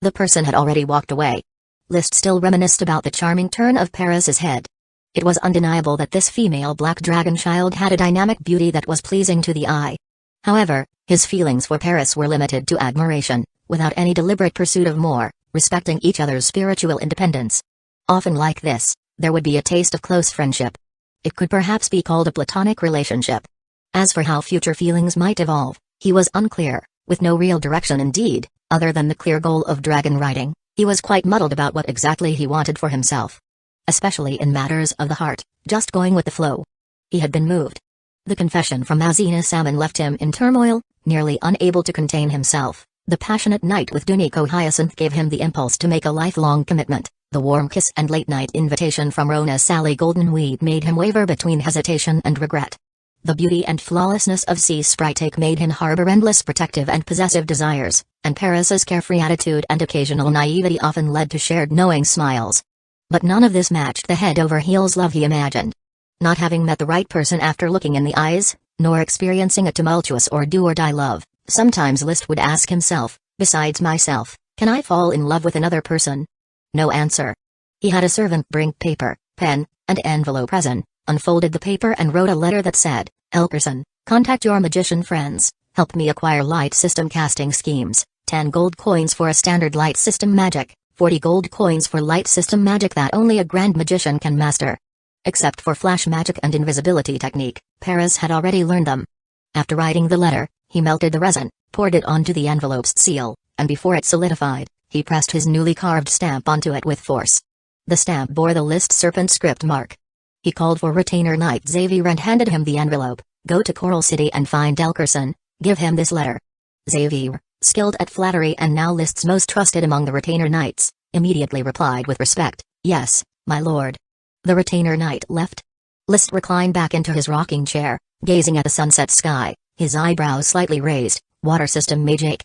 The person had already walked away. List still reminisced about the charming turn of Paris's head. It was undeniable that this female black dragon child had a dynamic beauty that was pleasing to the eye. However, his feelings for Paris were limited to admiration, without any deliberate pursuit of more, respecting each other's spiritual independence. Often like this, there would be a taste of close friendship. It could perhaps be called a platonic relationship. As for how future feelings might evolve, he was unclear, with no real direction indeed, other than the clear goal of dragon riding. He was quite muddled about what exactly he wanted for himself. Especially in matters of the heart, just going with the flow. He had been moved. The confession from Azina Salmon left him in turmoil, nearly unable to contain himself. The passionate night with Duniko Hyacinth gave him the impulse to make a lifelong commitment. The warm kiss and late-night invitation from Rona Sally Goldenweed made him waver between hesitation and regret. The beauty and flawlessness of Sea Sprite made him harbor endless protective and possessive desires, and Paris's carefree attitude and occasional naivety often led to shared knowing smiles. But none of this matched the head-over-heels love he imagined. Not having met the right person after looking in the eyes, nor experiencing a tumultuous or do-or-die love, sometimes List would ask himself, "Besides myself, can I fall in love with another person?" No answer. He had a servant bring paper, pen, and envelope present, unfolded the paper and wrote a letter that said, "Elkerson, contact your magician friends, help me acquire light system casting schemes, 10 gold coins for a standard light system magic, 40 gold coins for light system magic that only a grand magician can master." Except for flash magic and invisibility technique, Paris had already learned them. After writing the letter, he melted the resin, poured it onto the envelope's seal, and before it solidified, he pressed his newly carved stamp onto it with force. The stamp bore the List serpent script mark. He called for retainer knight Xavier and handed him the envelope. "Go to Coral City and find Elkerson, give him this letter." Xavier, skilled at flattery and now List's most trusted among the retainer knights, immediately replied with respect, "Yes, my lord." The retainer knight left. List reclined back into his rocking chair, gazing at the sunset sky, his eyebrows slightly raised. Water system mage.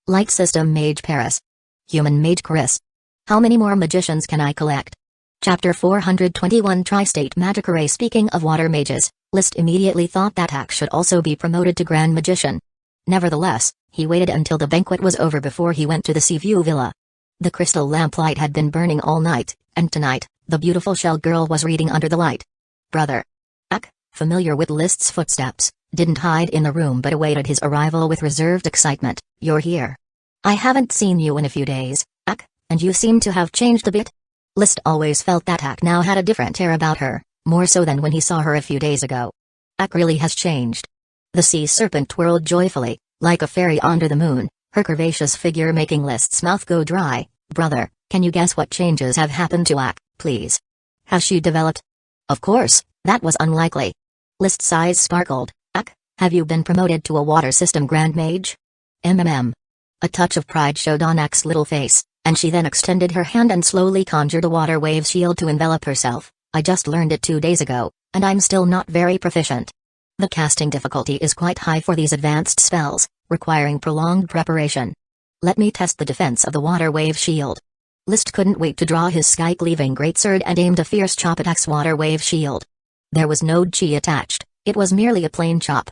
Light system mage Paris. Human mage Chris. How many more magicians can I collect? Chapter 421 Tri-State Magic Array. Speaking of water mages, List immediately thought that Hack should also be promoted to Grand Magician. Nevertheless, he waited until the banquet was over before he went to the Seaview Villa. The crystal lamplight had been burning all night, and tonight, the beautiful shell girl was reading under the light. Brother Hack, familiar with List's footsteps, didn't hide in the room but awaited his arrival with reserved excitement. "You're here. I haven't seen you in a few days, Hack, and you seem to have changed a bit." List always felt that Hack now had a different air about her, more so than when he saw her a few days ago. Hack really has changed. The sea serpent twirled joyfully, like a fairy under the moon, her curvaceous figure making List's mouth go dry. "Brother, can you guess what changes have happened to Hack, please? Has she developed?" "Of course, that was unlikely." List's eyes sparkled. "Hack, have you been promoted to a water system grand mage?" A touch of pride showed on Hack's little face, and she then extended her hand and slowly conjured a water wave shield to envelop herself. "I just learned it 2 days ago, and I'm still not very proficient. The casting difficulty is quite high for these advanced spells, requiring prolonged preparation. Let me test the defense of the water wave shield." List couldn't wait to draw his sky-cleaving greatsword and aimed a fierce chop at Hack's water wave shield. There was no chi attached, it was merely a plain chop.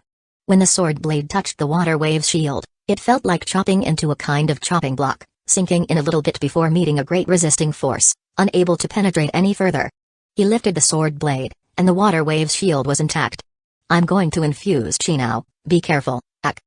When the sword blade touched the water wave shield, it felt like chopping into a kind of chopping block, sinking in a little bit before meeting a great resisting force, unable to penetrate any further. He lifted the sword blade, and the water wave's shield was intact. "I'm going to infuse chi now," Be careful, Ak.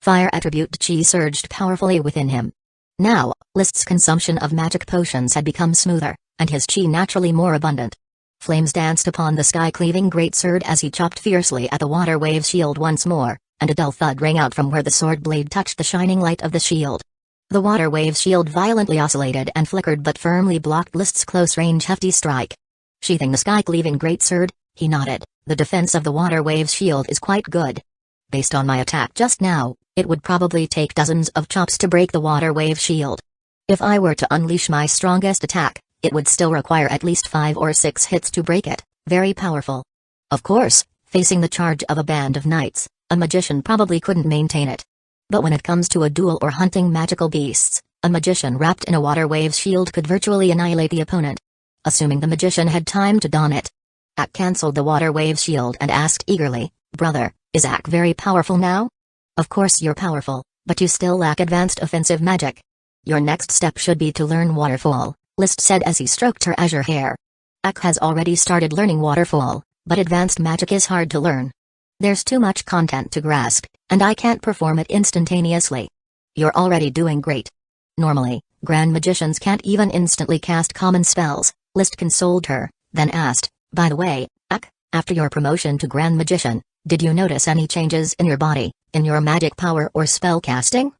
Fire attribute chi surged powerfully within him. Now, List's consumption of magic potions had become smoother, and his chi naturally more abundant. Flames danced upon the sky-cleaving greatsword as he chopped fiercely at the water wave's shield once more, and a dull thud rang out from where the sword blade touched the shining light of the shield. The water wave's shield violently oscillated and flickered but firmly blocked List's close-range hefty strike. Sheathing the sky-cleaving greatsword, he nodded, "The defense of the water wave's shield is quite good. Based on my attack just now, it would probably take dozens of chops to break the water wave shield. If I were to unleash my strongest attack, it would still require at least 5 or 6 hits to break it. Very powerful. Of course, facing the charge of a band of knights, a magician probably couldn't maintain it. But when it comes to a duel or hunting magical beasts, a magician wrapped in a water wave's shield could virtually annihilate the opponent. Assuming the magician had time to don it, Ak cancelled the water wave's shield and asked eagerly, "Brother, is Ak very powerful now?" "Of course you're powerful, but you still lack advanced offensive magic. Your next step should be to learn Waterfall," List said as he stroked her azure hair. Ak has already started learning Waterfall, but advanced magic is hard to learn. There's too much content to grasp, and I can't perform it instantaneously. You're already doing great. Normally, grand magicians can't even instantly cast common spells, List consoled her, then asked, "By the way, Ak, after your promotion to grand magician, did you notice any changes in your body, in your magic power or spell casting?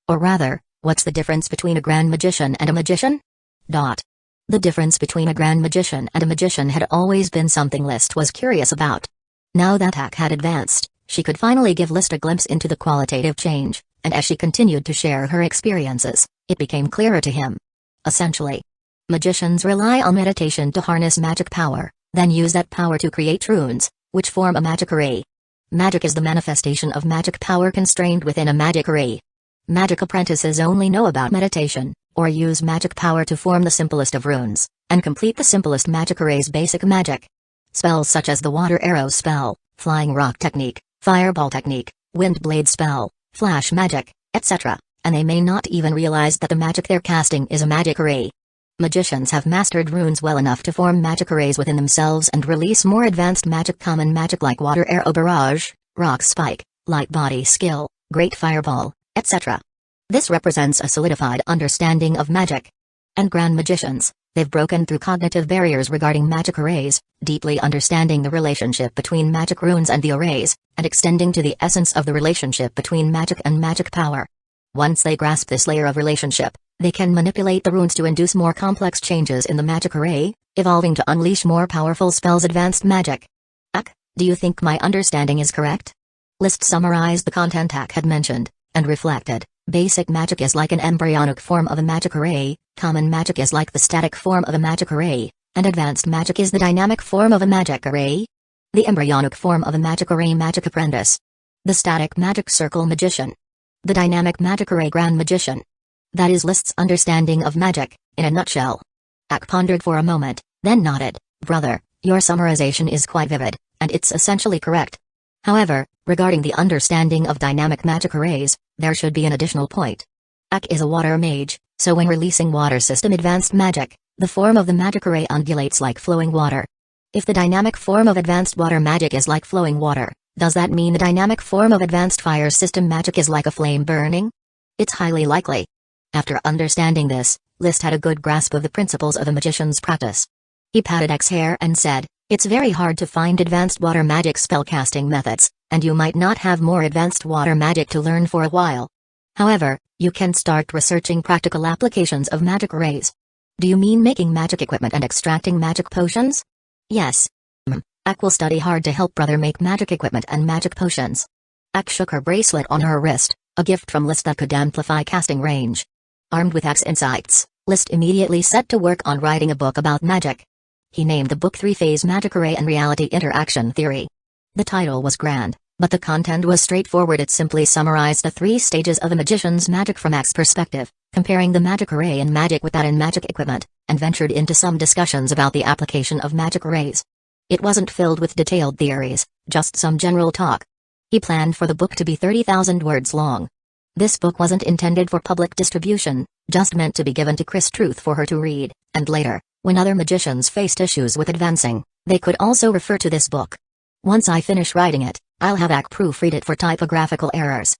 Or rather, what's the difference between a grand magician and a magician?" The difference between a grand magician and a magician had always been something List was curious about. Now that Ak had advanced, she could finally give List a glimpse into the qualitative change, and as she continued to share her experiences, it became clearer to him. Essentially, magicians rely on meditation to harness magic power, then use that power to create runes, which form a magic array. Magic is the manifestation of magic power constrained within a magic array. Magic apprentices only know about meditation, or use magic power to form the simplest of runes, and complete the simplest magic array's basic magic. Spells such as the water arrow spell, flying rock technique, fireball technique, wind blade spell, flash magic, etc., and they may not even realize that the magic they're casting is a magic array. Magicians have mastered runes well enough to form magic arrays within themselves and release more advanced magic, common magic like water arrow barrage, rock spike, light body skill, great fireball, etc. This represents a solidified understanding of magic. And grand magicians, they've broken through cognitive barriers regarding magic arrays, deeply understanding the relationship between magic runes and the arrays, and extending to the essence of the relationship between magic and magic power. Once they grasp this layer of relationship, they can manipulate the runes to induce more complex changes in the magic array, evolving to unleash more powerful spells. Advanced magic. Ak, do you think my understanding is correct? List summarized the content Ak had mentioned, and reflected. Basic magic is like an embryonic form of a magic array, common magic is like the static form of a magic array, and advanced magic is the dynamic form of a magic array. The embryonic form of a magic array, magic apprentice. The static magic circle, magician. The dynamic magic array, grand magician. That is List's understanding of magic, in a nutshell. Ak pondered for a moment, then nodded. "Brother, your summarization is quite vivid, and it's essentially correct. However, regarding the understanding of dynamic magic arrays, there should be an additional point. Ak is a water mage, so when releasing water system advanced magic, the form of the magic array undulates like flowing water. If the dynamic form of advanced water magic is like flowing water, does that mean the dynamic form of advanced fire system magic is like a flame burning? It's highly likely." After understanding this, List had a good grasp of the principles of a magician's practice. He patted Ak's hair and said, "It's very hard to find advanced water magic spellcasting methods, and you might not have more advanced water magic to learn for a while. However, you can start researching practical applications of magic arrays." "Do you mean making magic equipment and extracting magic potions?" "Yes. Ak will study hard to help brother make magic equipment and magic potions." Ak shook her bracelet on her wrist, a gift from List that could amplify casting range. Armed with Ak's insights, List immediately set to work on writing a book about magic. He named the book Three-Phase Magic Array and Reality Interaction Theory. The title was grand, but the content was straightforward. It simply summarized the 3 stages of a magician's magic from Ak's perspective, comparing the magic array and magic with that in magic equipment, and ventured into some discussions about the application of magic arrays. It wasn't filled with detailed theories, just some general talk. He planned for the book to be 30,000 words long. This book wasn't intended for public distribution, just meant to be given to Chris Truth for her to read, and later, when other magicians faced issues with advancing, they could also refer to this book. "Once I finish writing it, I'll have proofread it for typographical errors.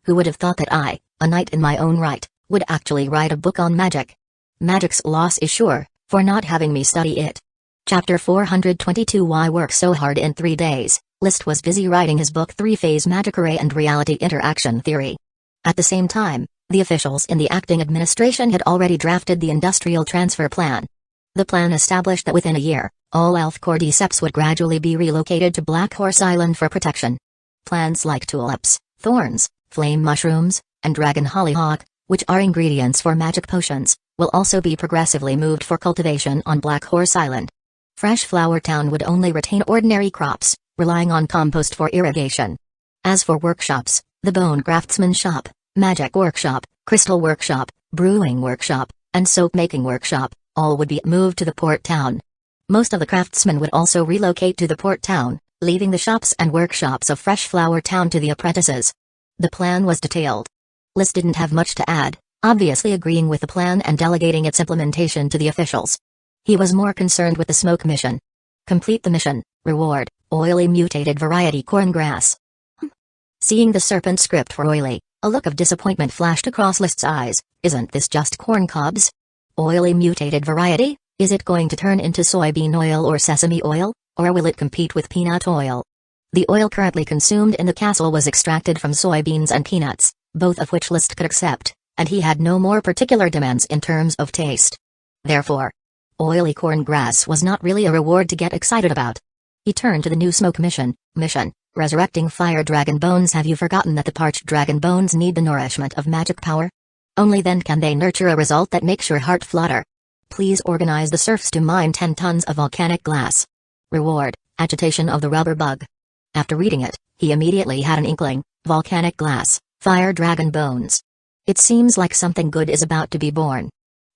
Who would have thought that I, a knight in my own right, would actually write a book on magic? Magic's loss is sure, for not having me study it. Chapter 422 Why work so hard in 3 days? List was busy writing his book 3-Phase Magic Array and Reality Interaction Theory. At the same time, the officials in the acting administration had already drafted the industrial transfer plan. The plan established that within a year, all elf cordyceps would gradually be relocated to Black Horse Island for protection. Plants like tulips, thorns, flame mushrooms, and dragon hollyhock, which are ingredients for magic potions, will also be progressively moved for cultivation on Black Horse Island. Fresh Flower Town would only retain ordinary crops, relying on compost for irrigation. As for workshops, the Bone Craftsman Shop, Magic Workshop, Crystal Workshop, Brewing Workshop, and Soap Making Workshop, all would be moved to the port town. Most of the craftsmen would also relocate to the port town, leaving the shops and workshops of Fresh Flower Town to the apprentices. The plan was detailed. List didn't have much to add, obviously agreeing with the plan and delegating its implementation to the officials. He was more concerned with the smoke mission. Complete the mission, reward, oily mutated variety corngrass. Seeing the serpent script for oily, a look of disappointment flashed across List's eyes. Isn't this just corn cobs? Oily mutated variety? Is it going to turn into soybean oil or sesame oil, or will it compete with peanut oil? The oil currently consumed in the castle was extracted from soybeans and peanuts, both of which List could accept, and he had no more particular demands in terms of taste. Therefore, oily corn grass was not really a reward to get excited about. He turned to the new smoke mission, resurrecting fire dragon bones. Have you forgotten that the parched dragon bones need the nourishment of magic power? Only then can they nurture a result that makes your heart flutter. Please organize the serfs to mine 10 tons of volcanic glass. Reward, agitation of the rubber bug. After reading it, he immediately had an inkling, volcanic glass, fire dragon bones. It seems like something good is about to be born.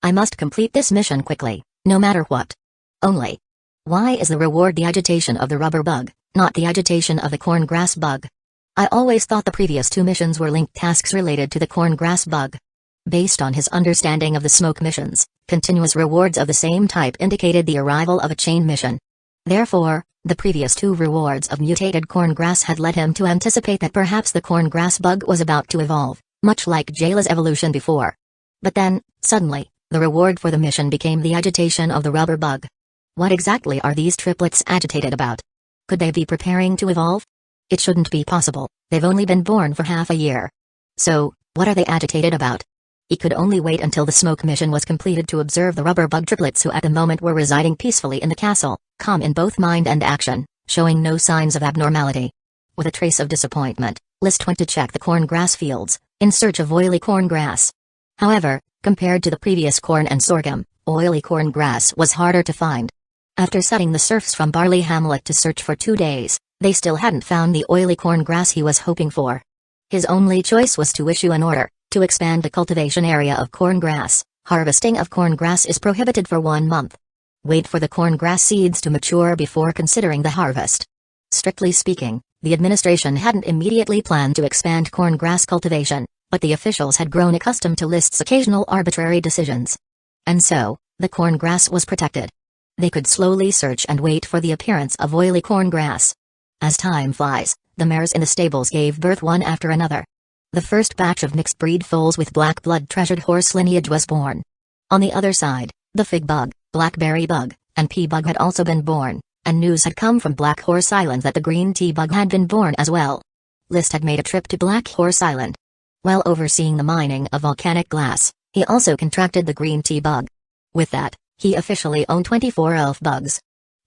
I must complete this mission quickly, no matter what. Only, why is the reward the agitation of the rubber bug, not the agitation of the corn grass bug? I always thought the previous 2 missions were linked tasks related to the corn grass bug. Based on his understanding of the smoke missions, continuous rewards of the same type indicated the arrival of a chain mission. Therefore, the previous 2 rewards of mutated corn grass had led him to anticipate that perhaps the corn grass bug was about to evolve, much like Jayla's evolution before. But then, suddenly, the reward for the mission became the agitation of the rubber bug. What exactly are these triplets agitated about? Could they be preparing to evolve? It shouldn't be possible, they've only been born for half a year. So, what are they agitated about? He could only wait until the smoke mission was completed to observe the rubber bug triplets who at the moment were residing peacefully in the castle, calm in both mind and action, showing no signs of abnormality. With a trace of disappointment, List went to check the corn grass fields, in search of oily corn grass. However, compared to the previous corn and sorghum, oily corn grass was harder to find. After setting the serfs from Barley Hamlet to search for 2 days, they still hadn't found the oily corn grass he was hoping for. His only choice was to issue an order to expand the cultivation area of corn grass. Harvesting of corn grass is prohibited for 1 month. Wait for the corn grass seeds to mature before considering the harvest. Strictly speaking, the administration hadn't immediately planned to expand corn grass cultivation, but the officials had grown accustomed to List's occasional arbitrary decisions. And so, the corn grass was protected. They could slowly search and wait for the appearance of oily corn grass. As time flies, the mares in the stables gave birth one after another. The first batch of mixed-breed foals with black blood treasured horse lineage was born. On the other side, the fig bug, blackberry bug, and pea bug had also been born, and news had come from Black Horse Island that the green tea bug had been born as well. List had made a trip to Black Horse Island. While overseeing the mining of volcanic glass, he also contracted the green tea bug. With that, he officially owned 24 elf bugs.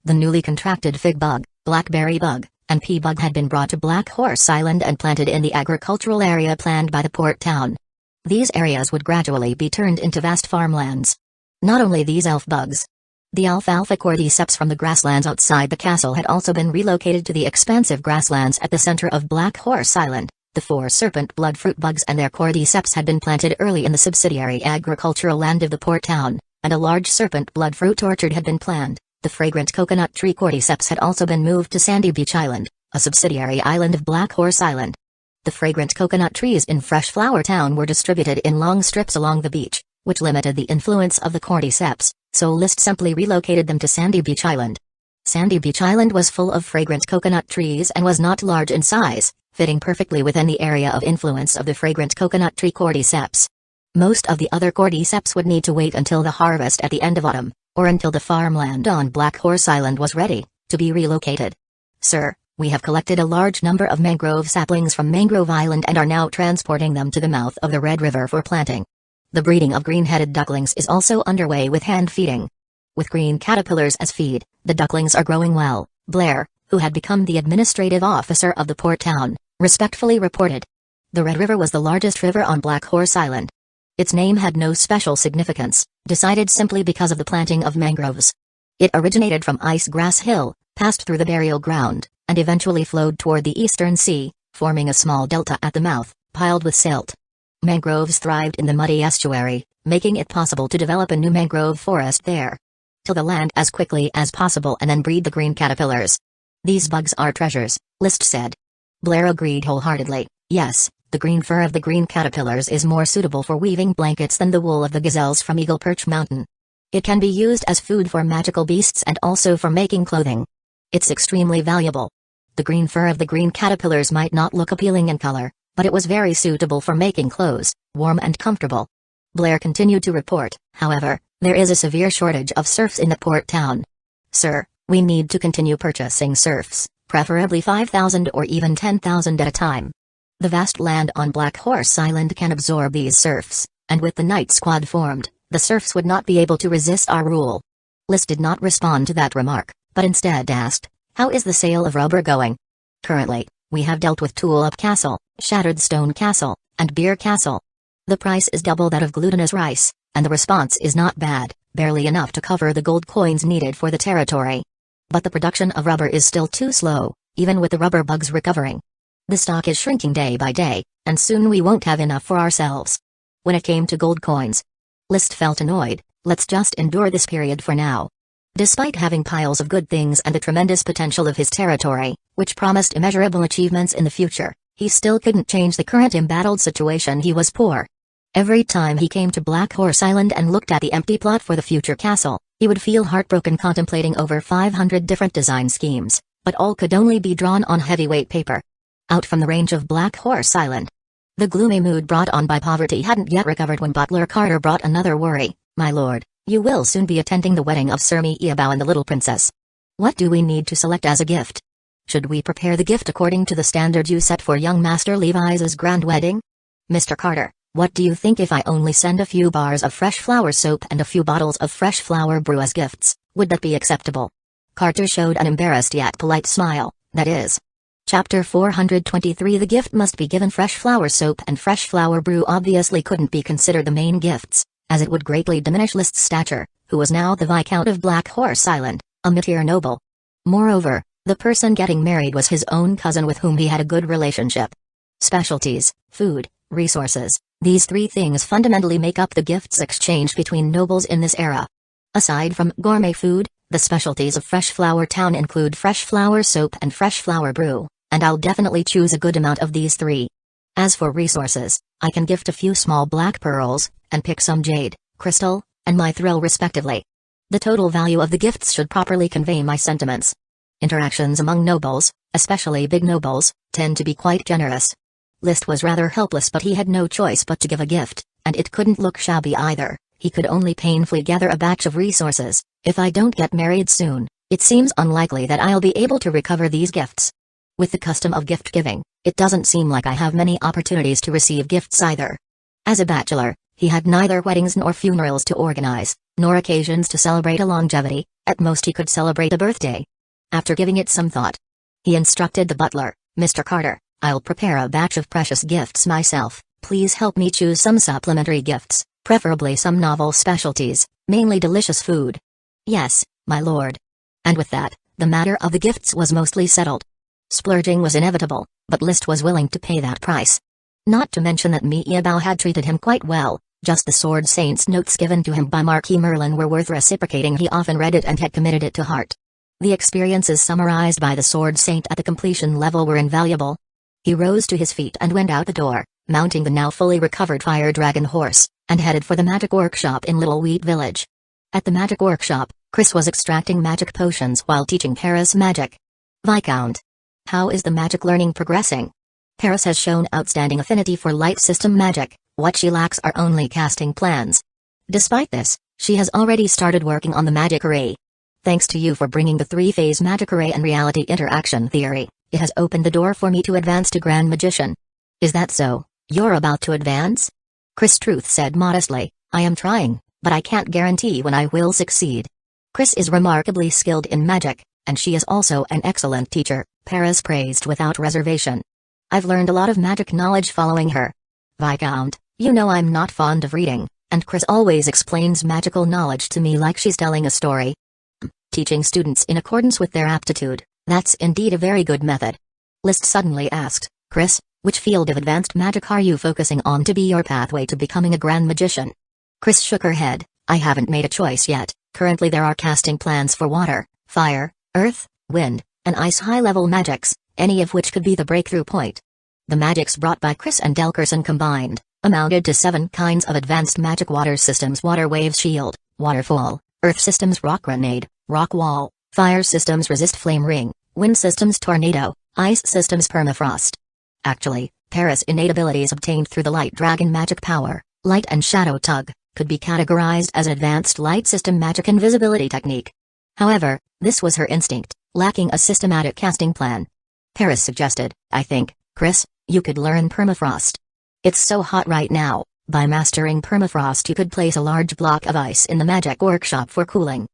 The newly contracted fig bug, blackberry bug, and pea bug had been brought to Black Horse Island and planted in the agricultural area planned by the port town. These areas would gradually be turned into vast farmlands. Not only these elf bugs. The alfalfa cordyceps from the grasslands outside the castle had also been relocated to the expansive grasslands at the center of Black Horse Island. The 4 serpent blood fruit bugs and their cordyceps had been planted early in the subsidiary agricultural land of the port town, and a large serpent blood fruit orchard had been planned. The fragrant coconut tree cordyceps had also been moved to Sandy Beach Island, a subsidiary island of Black Horse Island. The fragrant coconut trees in Fresh Flower Town were distributed in long strips along the beach, which limited the influence of the cordyceps, so List simply relocated them to Sandy Beach Island. Sandy Beach Island was full of fragrant coconut trees and was not large in size, fitting perfectly within the area of influence of the fragrant coconut tree cordyceps. Most of the other cordyceps would need to wait until the harvest at the end of autumn, or until the farmland on Black Horse Island was ready to be relocated. Sir, we have collected a large number of mangrove saplings from Mangrove Island and are now transporting them to the mouth of the Red River for planting. The breeding of green-headed ducklings is also underway with hand feeding. With green caterpillars as feed, the ducklings are growing well, Blair, who had become the administrative officer of the port town, respectfully reported. The Red River was the largest river on Black Horse Island. Its name had no special significance, decided simply because of the planting of mangroves. It originated from Ice Grass Hill, passed through the burial ground, and eventually flowed toward the eastern sea, forming a small delta at the mouth, piled with silt. Mangroves thrived in the muddy estuary, making it possible to develop a new mangrove forest there. Till the land as quickly as possible and then breed the green caterpillars. These bugs are treasures, List said. Blair agreed wholeheartedly. Yes, the green fur of the green caterpillars is more suitable for weaving blankets than the wool of the gazelles from Eagle Perch Mountain. It can be used as food for magical beasts and also for making clothing. It's extremely valuable. The green fur of the green caterpillars might not look appealing in color, but it was very suitable for making clothes, warm and comfortable. Blair continued to report, however, there is a severe shortage of serfs in the port town. Sir, we need to continue purchasing serfs, preferably 5,000 or even 10,000 at a time. The vast land on Black Horse Island can absorb these serfs, and with the night squad formed, the serfs would not be able to resist our rule. List did not respond to that remark, but instead asked, how is the sale of rubber going? Currently, we have dealt with Tulip Castle, Shattered Stone Castle, and Beer Castle. The price is double that of glutinous rice, and the response is not bad, barely enough to cover the gold coins needed for the territory. But the production of rubber is still too slow, even with the rubber bugs recovering. The stock is shrinking day by day, and soon we won't have enough for ourselves. When it came to gold coins, List felt annoyed. Let's just endure this period for now. Despite having piles of good things and the tremendous potential of his territory, which promised immeasurable achievements in the future, he still couldn't change the current embattled situation. He was poor. Every time he came to Black Horse Island and looked at the empty plot for the future castle, he would feel heartbroken contemplating over 500 different design schemes, but all could only be drawn on heavyweight paper. Out from the range of Black Horse Island, the gloomy mood brought on by poverty hadn't yet recovered when Butler Carter brought another worry. My lord, you will soon be attending the wedding of Sir Miebao and the little princess. What do we need to select as a gift? Should we prepare the gift according to the standard you set for young Master Levi's grand wedding? Mr. Carter, what do you think if I only send a few bars of fresh flower soap and a few bottles of fresh flower brew as gifts? Would that be acceptable? Carter showed an embarrassed yet polite smile. That is. Chapter 423. The gift must be given. Fresh flower soap and fresh flower brew obviously couldn't be considered the main gifts, as it would greatly diminish List's stature, who was now the Viscount of Black Horse Island, a mid-tier noble. Moreover, the person getting married was his own cousin with whom he had a good relationship. Specialties, food, resources, these three things fundamentally make up the gifts exchanged between nobles in this era. Aside from gourmet food, the specialties of Fresh Flower Town include fresh flower soap and fresh flower brew, and I'll definitely choose a good amount of these three. As for resources, I can gift a few small black pearls, and pick some jade, crystal, and mithril respectively. The total value of the gifts should properly convey my sentiments. Interactions among nobles, especially big nobles, tend to be quite generous. List was rather helpless, but he had no choice but to give a gift, and it couldn't look shabby either. He could only painfully gather a batch of resources. If I don't get married soon, it seems unlikely that I'll be able to recover these gifts. With the custom of gift giving, it doesn't seem like I have many opportunities to receive gifts either. As a bachelor, he had neither weddings nor funerals to organize, nor occasions to celebrate a longevity. At most he could celebrate a birthday. After giving it some thought, he instructed the butler, Mr. Carter, I'll prepare a batch of precious gifts myself. Please help me choose some supplementary gifts, preferably some novel specialties, mainly delicious food. Yes, my lord. And with that, the matter of the gifts was mostly settled. Splurging was inevitable, but List was willing to pay that price. Not to mention that Miebao had treated him quite well. Just the Sword Saint's notes given to him by Marquis Merlin were worth reciprocating. He often read it and had committed it to heart. The experiences summarized by the Sword Saint at the completion level were invaluable. He rose to his feet and went out the door, mounting the now fully recovered Fire Dragon horse, and headed for the Magic Workshop in Little Wheat Village. At the Magic Workshop, Chris was extracting magic potions while teaching Paris magic. Viscount. How is the magic learning progressing? Paris has shown outstanding affinity for light system magic. What she lacks are only casting plans. Despite this, she has already started working on the magic array. Thanks to you for bringing the three-phase magic array and reality interaction theory, it has opened the door for me to advance to Grand Magician. Is that so? You're about to advance? Chris Truth said modestly, I am trying, but I can't guarantee when I will succeed. Chris is remarkably skilled in magic, and she is also an excellent teacher, Paris praised without reservation. I've learned a lot of magic knowledge following her. Viscount, you know I'm not fond of reading, and Chris always explains magical knowledge to me like she's telling a story. Teaching students in accordance with their aptitude, that's indeed a very good method. List suddenly asked, Chris, which field of advanced magic are you focusing on to be your pathway to becoming a Grand Magician? Chris shook her head, I haven't made a choice yet. Currently there are casting plans for water, fire, earth, wind, and ice high-level magics, any of which could be the breakthrough point. The magics brought by Chris and Delkerson combined amounted to 7 kinds of advanced magic: water systems water wave shield, waterfall, earth systems rock grenade, rock wall, fire systems resist flame ring, wind systems tornado, ice systems permafrost. Actually, Paris' innate abilities obtained through the light dragon magic power, light and shadow tug, could be categorized as advanced light system magic invisibility technique. However, this was her instinct, lacking a systematic casting plan. Paris suggested, I think, Chris, you could learn permafrost. It's so hot right now, by mastering permafrost you could place a large block of ice in the magic workshop for cooling.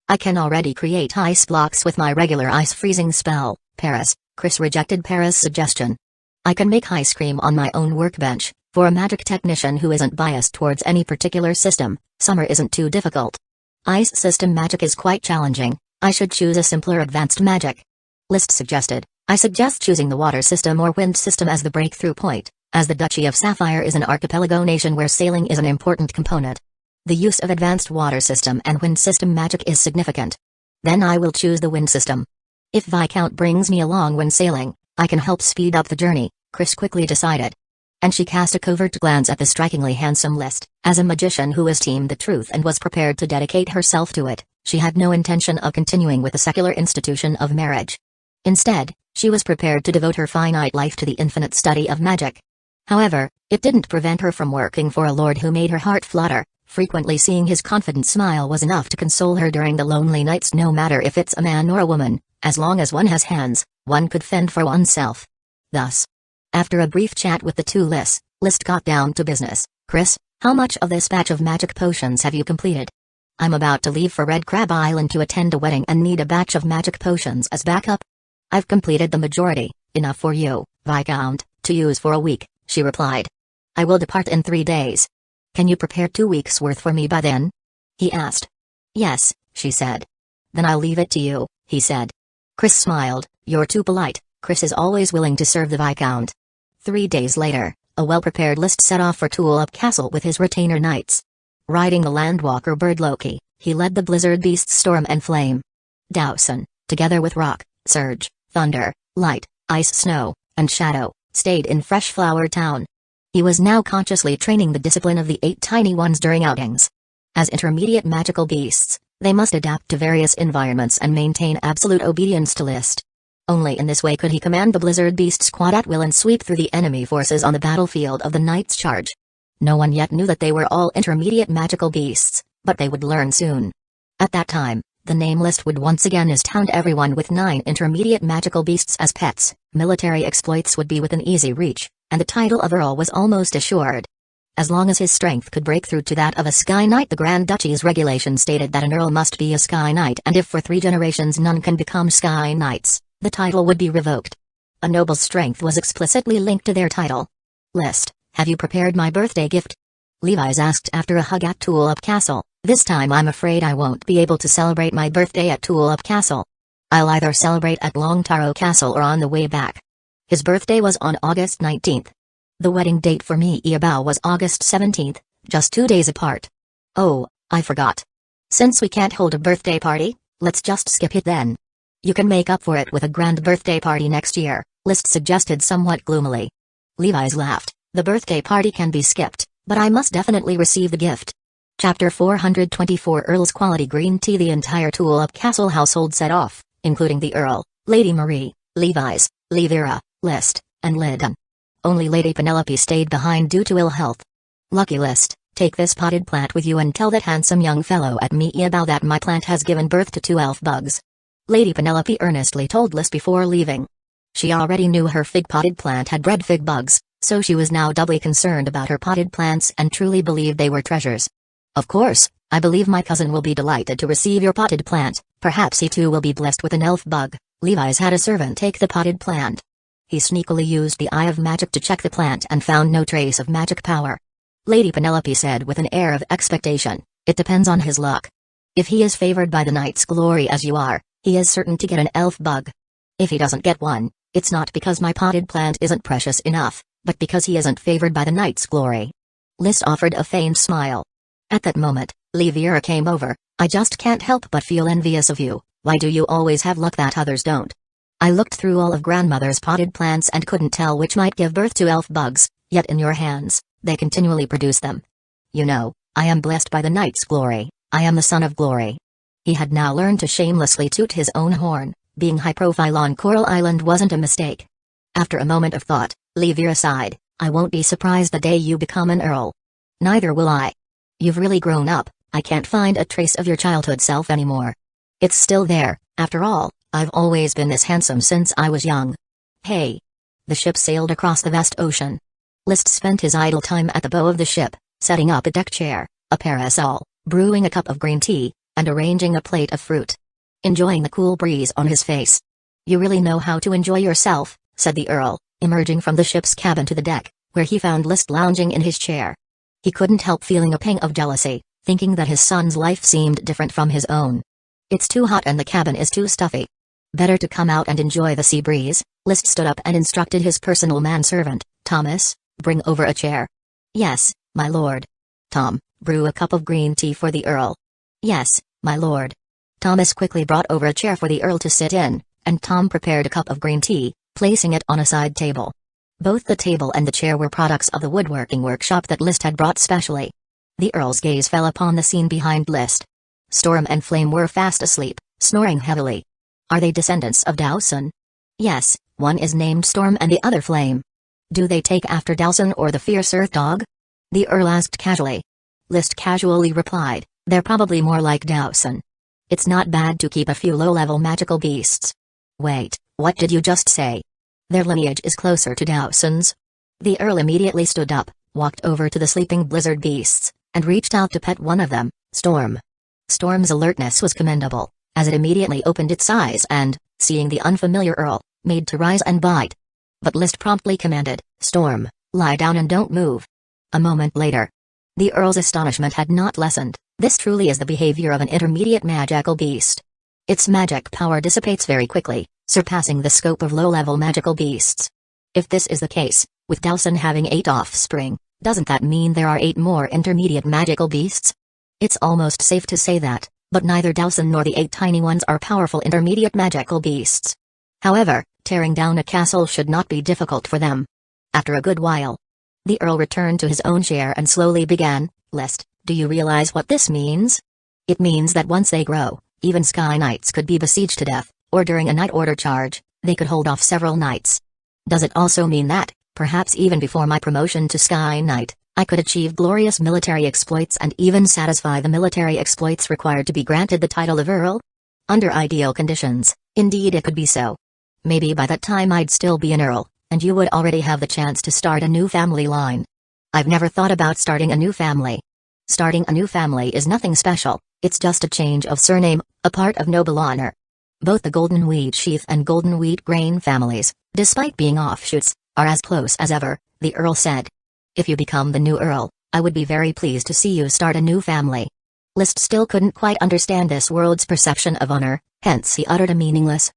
I can already create ice blocks with my regular ice freezing spell, Paris. Chris rejected Paris' suggestion. I can make ice cream on my own workbench. For a magic technician who isn't biased towards any particular system, summer isn't too difficult. Ice system magic is quite challenging. I should choose a simpler advanced magic. List suggested, I suggest choosing the water system or wind system as the breakthrough point, as the Duchy of Sapphire is an archipelago nation where sailing is an important component. The use of advanced water system and wind system magic is significant. Then I will choose the wind system. If Viscount brings me along when sailing, I can help speed up the journey, Chris quickly decided. And she cast a covert glance at the strikingly handsome List. As a magician who esteemed the truth and was prepared to dedicate herself to it, she had no intention of continuing with the secular institution of marriage. Instead, she was prepared to devote her finite life to the infinite study of magic. However, it didn't prevent her from working for a lord who made her heart flutter. Frequently seeing his confident smile was enough to console her during the lonely nights, no matter if it's a man or a woman, as long as one has hands, one could fend for oneself. Thus, after a brief chat with the two List got down to business. Chris, how much of this batch of magic potions have you completed? I'm about to leave for Red Crab Island to attend a wedding and need a batch of magic potions as backup. I've completed the majority, enough for you, Viscount, to use for a week, she replied. I will depart in 3 days. Can you prepare 2 weeks' worth for me by then? He asked. Yes, she said. Then I'll leave it to you, he said. Chris smiled. You're too polite. Chris is always willing to serve the Viscount. 3 days later, a well-prepared List set off for Tulip Castle with his retainer knights. Riding the landwalker bird Loki, he led the blizzard beasts Storm and Flame. Dowson, together with Rock, Surge, Thunder, Light, Ice, Snow, and Shadow, stayed in Fresh Flower Town. He was now consciously training the discipline of the 8 tiny ones during outings. As intermediate magical beasts, they must adapt to various environments and maintain absolute obedience to List. Only in this way could he command the Blizzard Beast Squad at will and sweep through the enemy forces on the battlefield of the Night's Charge. No one yet knew that they were all intermediate magical beasts, but they would learn soon. At that time, the name List would once again astound everyone with 9 intermediate magical beasts as pets, military exploits would be within easy reach, and the title of Earl was almost assured. As long as his strength could break through to that of a Sky Knight, the Grand Duchy's regulation stated that an Earl must be a Sky Knight, and if for 3 generations none can become Sky Knights, the title would be revoked. A noble's strength was explicitly linked to their title. List, have you prepared my birthday gift? Levi's asked after a hug at Tulip Castle. This time I'm afraid I won't be able to celebrate my birthday at Tulip Castle. I'll either celebrate at Long Taro Castle or on the way back. His birthday was on August 19th. The wedding date for Mi Iabao was August 17th, just 2 days apart. Oh, I forgot. Since we can't hold a birthday party, let's just skip it then. You can make up for it with a grand birthday party next year, List suggested somewhat gloomily. Levi's laughed. The birthday party can be skipped, but I must definitely receive the gift. Chapter 424 Earl's Quality Green Tea. The entire Tulip Castle household set off, including the Earl, Lady Marie, Levi's, Levira, List, and Lyddon. Only Lady Penelope stayed behind due to ill health. Lucky List, take this potted plant with you and tell that handsome young fellow at Meeabao that my plant has given birth to 2 elf bugs. Lady Penelope earnestly told List before leaving. She already knew her fig potted plant had bred fig bugs, so she was now doubly concerned about her potted plants and truly believed they were treasures. Of course, I believe my cousin will be delighted to receive your potted plant. Perhaps he too will be blessed with an elf bug. Levi's had a servant take the potted plant. He sneakily used the eye of magic to check the plant and found no trace of magic power. Lady Penelope said with an air of expectation, "It depends on his luck. If he is favored by the knight's glory as you are, he is certain to get an elf bug. If he doesn't get one, it's not because my potted plant isn't precious enough, but because he isn't favored by the knight's glory." List offered a faint smile. At that moment, Levira came over. "I just can't help but feel envious of you. Why do you always have luck that others don't?" "I looked through all of grandmother's potted plants and couldn't tell which might give birth to elf bugs, yet in your hands, they continually produce them. You know, I am blessed by the knight's glory. I am the son of glory." He had now learned to shamelessly toot his own horn. Being high profile on Coral Island wasn't a mistake. After a moment of thought, Levira sighed, "I won't be surprised the day you become an earl." "Neither will I. You've really grown up. I can't find a trace of your childhood self anymore." "It's still there, after all, I've always been this handsome since I was young." "Hey." The ship sailed across the vast ocean. List spent his idle time at the bow of the ship, setting up a deck chair, a parasol, brewing a cup of green tea, and arranging a plate of fruit. Enjoying the cool breeze on his face. "You really know how to enjoy yourself," said the Earl, emerging from the ship's cabin to the deck, where he found List lounging in his chair. He couldn't help feeling a pang of jealousy, thinking that his son's life seemed different from his own. "It's too hot and the cabin is too stuffy. Better to come out and enjoy the sea breeze." List stood up and instructed his personal manservant, "Thomas, bring over a chair." "Yes, my lord." "Tom, brew a cup of green tea for the Earl." "Yes, my lord." Thomas quickly brought over a chair for the Earl to sit in, and Tom prepared a cup of green tea, placing it on a side table. Both the table and the chair were products of the woodworking workshop that List had brought specially. The Earl's gaze fell upon the scene behind List. Storm and Flame were fast asleep, snoring heavily. "Are they descendants of Dowson?" "Yes, one is named Storm and the other Flame." "Do they take after Dowson or the fierce earth dog?" the Earl asked casually. List casually replied, "They're probably more like Dowson. It's not bad to keep a few low-level magical beasts." "Wait, what did you just say?" "Their lineage is closer to Dowson's." The Earl immediately stood up, walked over to the sleeping blizzard beasts, and reached out to pet one of them, Storm. Storm's alertness was commendable, as it immediately opened its eyes and, seeing the unfamiliar Earl, made to rise and bite. But List promptly commanded, "Storm, lie down and don't move." A moment later, the Earl's astonishment had not lessened. This truly is the behavior of an intermediate magical beast. Its magic power dissipates very quickly, surpassing the scope of low-level magical beasts. If this is the case, with Dowson having 8 offspring, doesn't that mean there are 8 more intermediate magical beasts? It's almost safe to say that, but neither Dowson nor the 8 tiny ones are powerful intermediate magical beasts. However, tearing down a castle should not be difficult for them. After a good while, the Earl returned to his own chair and slowly began, "List, do you realize what this means? It means that once they grow, even Sky Knights could be besieged to death, or during a night order charge, they could hold off several nights. Does it also mean that, perhaps even before my promotion to Sky Knight, I could achieve glorious military exploits and even satisfy the military exploits required to be granted the title of Earl? Under ideal conditions, indeed it could be so. Maybe by that time I'd still be an Earl, and you would already have the chance to start a new family line. I've never thought about starting a new family. Starting a new family is nothing special, it's just a change of surname, a part of noble honor. Both the Golden Wheat Sheaf and Golden Wheat Grain families, despite being offshoots, are as close as ever," the Earl said. "If you become the new Earl, I would be very pleased to see you start a new family." List still couldn't quite understand this world's perception of honor, hence he uttered a meaningless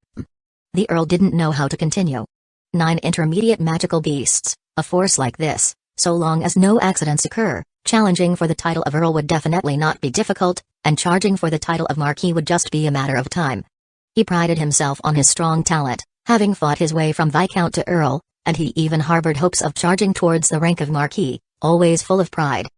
The Earl didn't know how to continue. 9 intermediate magical beasts, a force like this, so long as no accidents occur, challenging for the title of Earl would definitely not be difficult, and charging for the title of Marquis would just be a matter of time. He prided himself on his strong talent, having fought his way from Viscount to Earl, and he even harbored hopes of charging towards the rank of Marquis, always full of pride.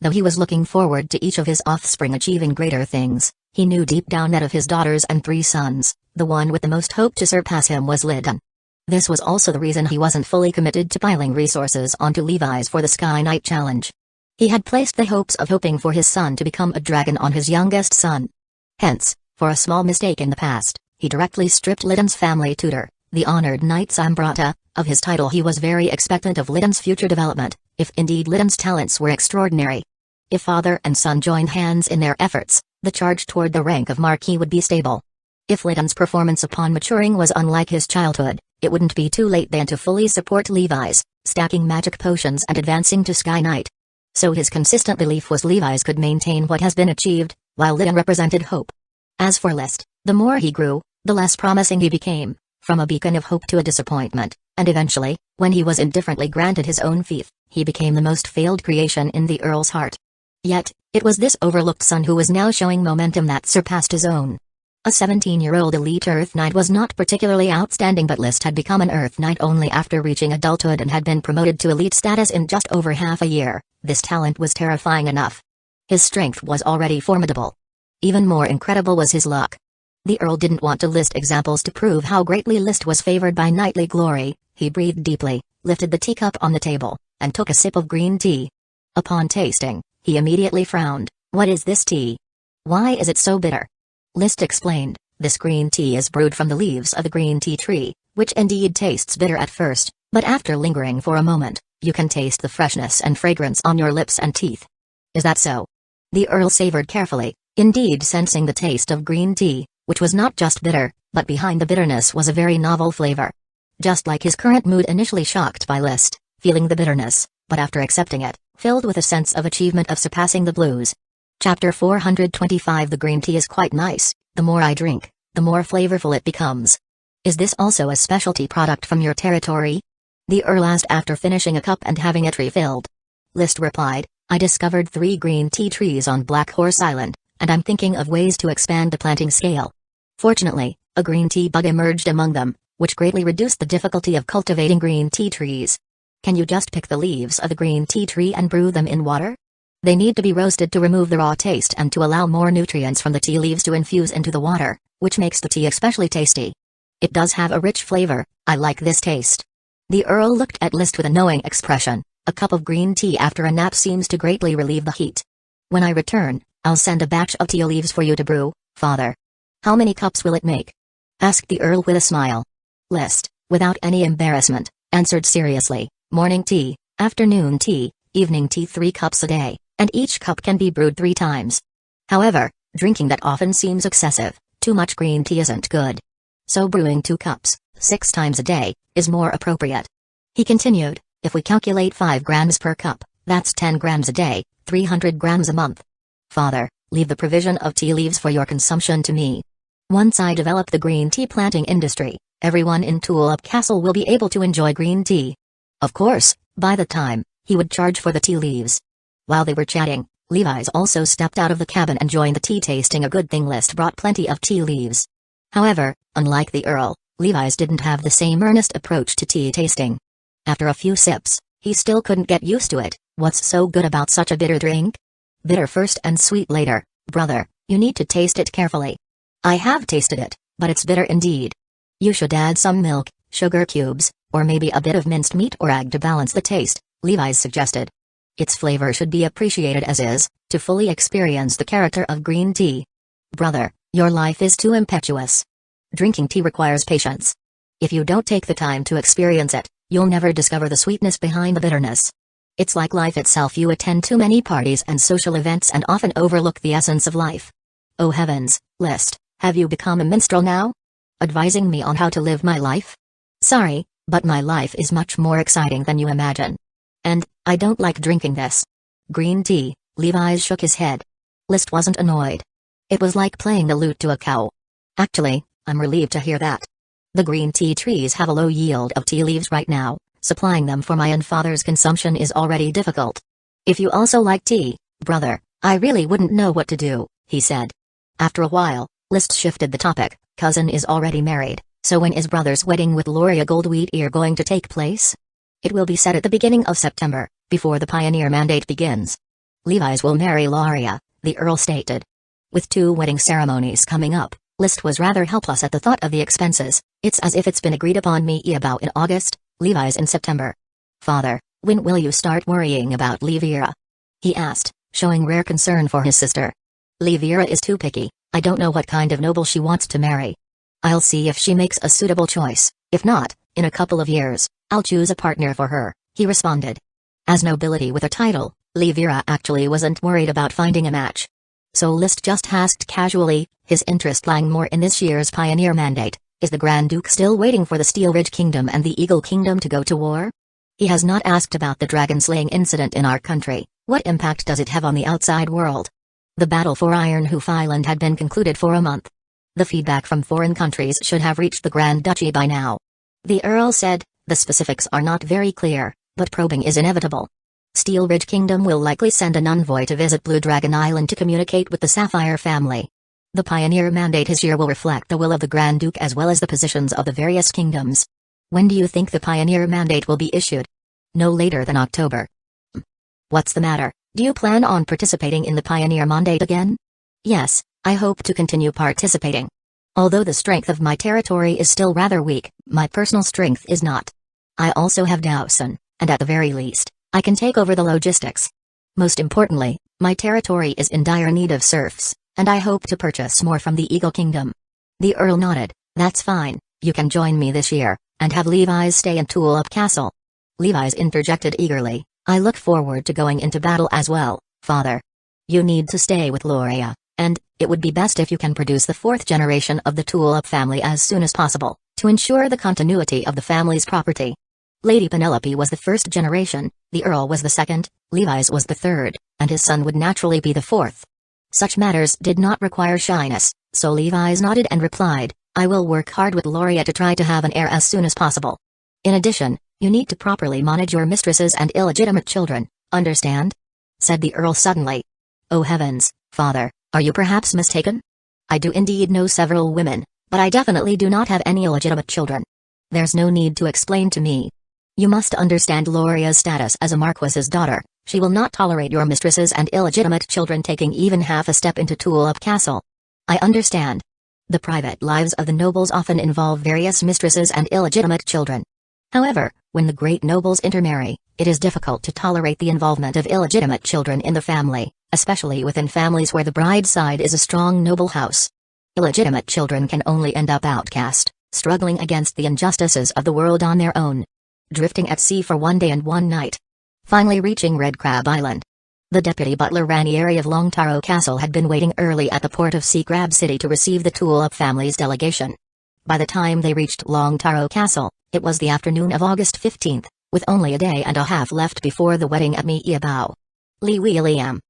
Though he was looking forward to each of his offspring achieving greater things, he knew deep down that of his daughters and 3 sons, the one with the most hope to surpass him was Lidon. This was also the reason he wasn't fully committed to piling resources onto Levi's for the Sky Knight challenge. He had placed the hopes of hoping for his son to become a dragon on his youngest son. Hence, for a small mistake in the past, he directly stripped Lidon's family tutor, the honored Knight Sambrata, of his title. He was very expectant of Lidon's future development, if indeed Lidon's talents were extraordinary. If father and son joined hands in their efforts, the charge toward the rank of Marquis would be stable. If Lidon's performance upon maturing was unlike his childhood, it wouldn't be too late then to fully support Levi's, stacking magic potions and advancing to Sky Knight. So his consistent belief was Levi's could maintain what has been achieved, while Lidon represented hope. As for List, the more he grew, the less promising he became, from a beacon of hope to a disappointment, and eventually, when he was indifferently granted his own fief, he became the most failed creation in the Earl's heart. Yet, it was this overlooked son who was now showing momentum that surpassed his own. A 17-year-old elite Earth Knight was not particularly outstanding, but List had become an Earth Knight only after reaching adulthood and had been promoted to elite status in just over half a year. This talent was terrifying enough. His strength was already formidable. Even more incredible was his luck. The Earl didn't want to list examples to prove how greatly List was favored by knightly glory. He breathed deeply, lifted the teacup on the table, and took a sip of green tea. Upon tasting, he immediately frowned. "What is this tea? Why is it so bitter?" List explained, "This green tea is brewed from the leaves of the green tea tree, which indeed tastes bitter at first, but after lingering for a moment, you can taste the freshness and fragrance on your lips and teeth." "Is that so?" The Earl savored carefully, indeed sensing the taste of green tea, which was not just bitter, but behind the bitterness was a very novel flavor. Just like his current mood, initially shocked by List, feeling the bitterness, but after accepting it, filled with a sense of achievement of surpassing the blues. Chapter 425. The green tea is quite nice. The more I drink, the more flavorful it becomes. Is this also a specialty product from your territory? The Earl asked after finishing a cup and having it refilled. List replied, "I discovered 3 green tea trees on Black Horse Island, and I'm thinking of ways to expand the planting scale. Fortunately, a green tea bug emerged among them, which greatly reduced the difficulty of cultivating green tea trees. Can you just pick the leaves of the green tea tree and brew them in water? They need to be roasted to remove the raw taste and to allow more nutrients from the tea leaves to infuse into the water, which makes the tea especially tasty. It does have a rich flavor. I like this taste." The Earl looked at List with a knowing expression. A cup of green tea after a nap seems to greatly relieve the heat. "When I return, I'll send a batch of tea leaves for you to brew, father." "How many cups will it make?" asked the Earl with a smile. List, without any embarrassment, answered seriously, "Morning tea, afternoon tea, evening tea, 3 cups a day, and each cup can be brewed 3 times. However, drinking that often seems excessive. Too much green tea isn't good. So brewing 2 cups, 6 times a day, is more appropriate." He continued, "If we calculate 5 grams per cup, that's 10 grams a day, 300 grams a month. Father, leave the provision of tea leaves for your consumption to me. Once I develop the green tea planting industry, everyone in Tulip Castle will be able to enjoy green tea." Of course, by the time, he would charge for the tea leaves. While they were chatting, Levi's also stepped out of the cabin and joined the tea tasting. A good thing List brought plenty of tea leaves. However, unlike the Earl, Levi's didn't have the same earnest approach to tea tasting. After a few sips, he still couldn't get used to it. "What's so good about such a bitter drink?" "Bitter first and sweet later, brother, you need to taste it carefully." "I have tasted it, but it's bitter indeed. You should add some milk, sugar cubes, or maybe a bit of minced meat or egg to balance the taste," Levi's suggested. "Its flavor should be appreciated as is, to fully experience the character of green tea." "Brother, your life is too impetuous. Drinking tea requires patience. If you don't take the time to experience it, you'll never discover the sweetness behind the bitterness. It's like life itself. You attend too many parties and social events and often overlook the essence of life." "Oh heavens, List, have you become a minstrel now? Advising me on how to live my life? Sorry, but my life is much more exciting than you imagine. And, I don't like drinking this green tea." Levi's shook his head. List wasn't annoyed. It was like playing the lute to a cow. "Actually, I'm relieved to hear that. The green tea trees have a low yield of tea leaves right now. Supplying them for my own father's consumption is already difficult. If you also like tea, brother, I really wouldn't know what to do," he said. After a while, List shifted the topic. "Cousin is already married, so when is brother's wedding with Loria Goldwheatear going to take place?" "It will be set at the beginning of September, before the Pioneer Mandate begins." Levi's will marry Lauria, the Earl stated. With 2 wedding ceremonies coming up, List was rather helpless at the thought of the expenses. It's as if it's been agreed upon me about in August, Levi's in September. Father, when will you start worrying about Livira? He asked, showing rare concern for his sister. Livira is too picky. I don't know what kind of noble she wants to marry. I'll see if she makes a suitable choice. If not, in a couple of years, I'll choose a partner for her, he responded. As nobility with a title, Livira actually wasn't worried about finding a match. So List just asked casually, his interest lying more in this year's Pioneer Mandate. Is the Grand Duke still waiting for the Steel Ridge Kingdom and the Eagle Kingdom to go to war? He has not asked about the dragon-slaying incident in our country. What impact does it have on the outside world? The battle for Ironhoof Island had been concluded for a month. The feedback from foreign countries should have reached the Grand Duchy by now. The Earl said, the specifics are not very clear, but probing is inevitable. Steel Ridge Kingdom will likely send an envoy to visit Blue Dragon Island to communicate with the Sapphire family. The Pioneer Mandate this year will reflect the will of the Grand Duke as well as the positions of the various kingdoms. When do you think the Pioneer Mandate will be issued? No later than October. What's the matter? Do you plan on participating in the Pioneer Mandate again? Yes, I hope to continue participating. Although the strength of my territory is still rather weak, my personal strength is not. I also have Dowson, and at the very least, I can take over the logistics. Most importantly, my territory is in dire need of serfs, and I hope to purchase more from the Eagle Kingdom. The Earl nodded. That's fine, you can join me this year, and have Levi's stay in Tulip Castle. Levi's interjected eagerly, I look forward to going into battle as well, father. You need to stay with Lauria, and it would be best if you can produce the 4th generation of the Tulip family as soon as possible, to ensure the continuity of the family's property. Lady Penelope was the 1st generation, the Earl was the 2nd, Levi's was the 3rd, and his son would naturally be the 4th. Such matters did not require shyness, so Levi's nodded and replied, I will work hard with Lauria to try to have an heir as soon as possible. In addition, you need to properly manage your mistresses and illegitimate children, understand? Said the Earl suddenly. Oh heavens, father, are you perhaps mistaken? I do indeed know several women, but I definitely do not have any illegitimate children. There's no need to explain to me. You must understand Lauria's status as a Marquis's daughter. She will not tolerate your mistresses and illegitimate children taking even half a step into Tulip Castle. I understand. The private lives of the nobles often involve various mistresses and illegitimate children. However, when the great nobles intermarry, it is difficult to tolerate the involvement of illegitimate children in the family, especially within families where the bride's side is a strong noble house. Illegitimate children can only end up outcast, struggling against the injustices of the world on their own. Drifting at sea for one day and one night. Finally reaching Red Crab Island. The deputy butler Ranieri of Longtaro Castle had been waiting early at the port of Sea Crab City to receive the Tulip family's delegation. By the time they reached Longtaro Castle, it was the afternoon of August 15th, with only a day and a half left before the wedding at Miiabao. Li William.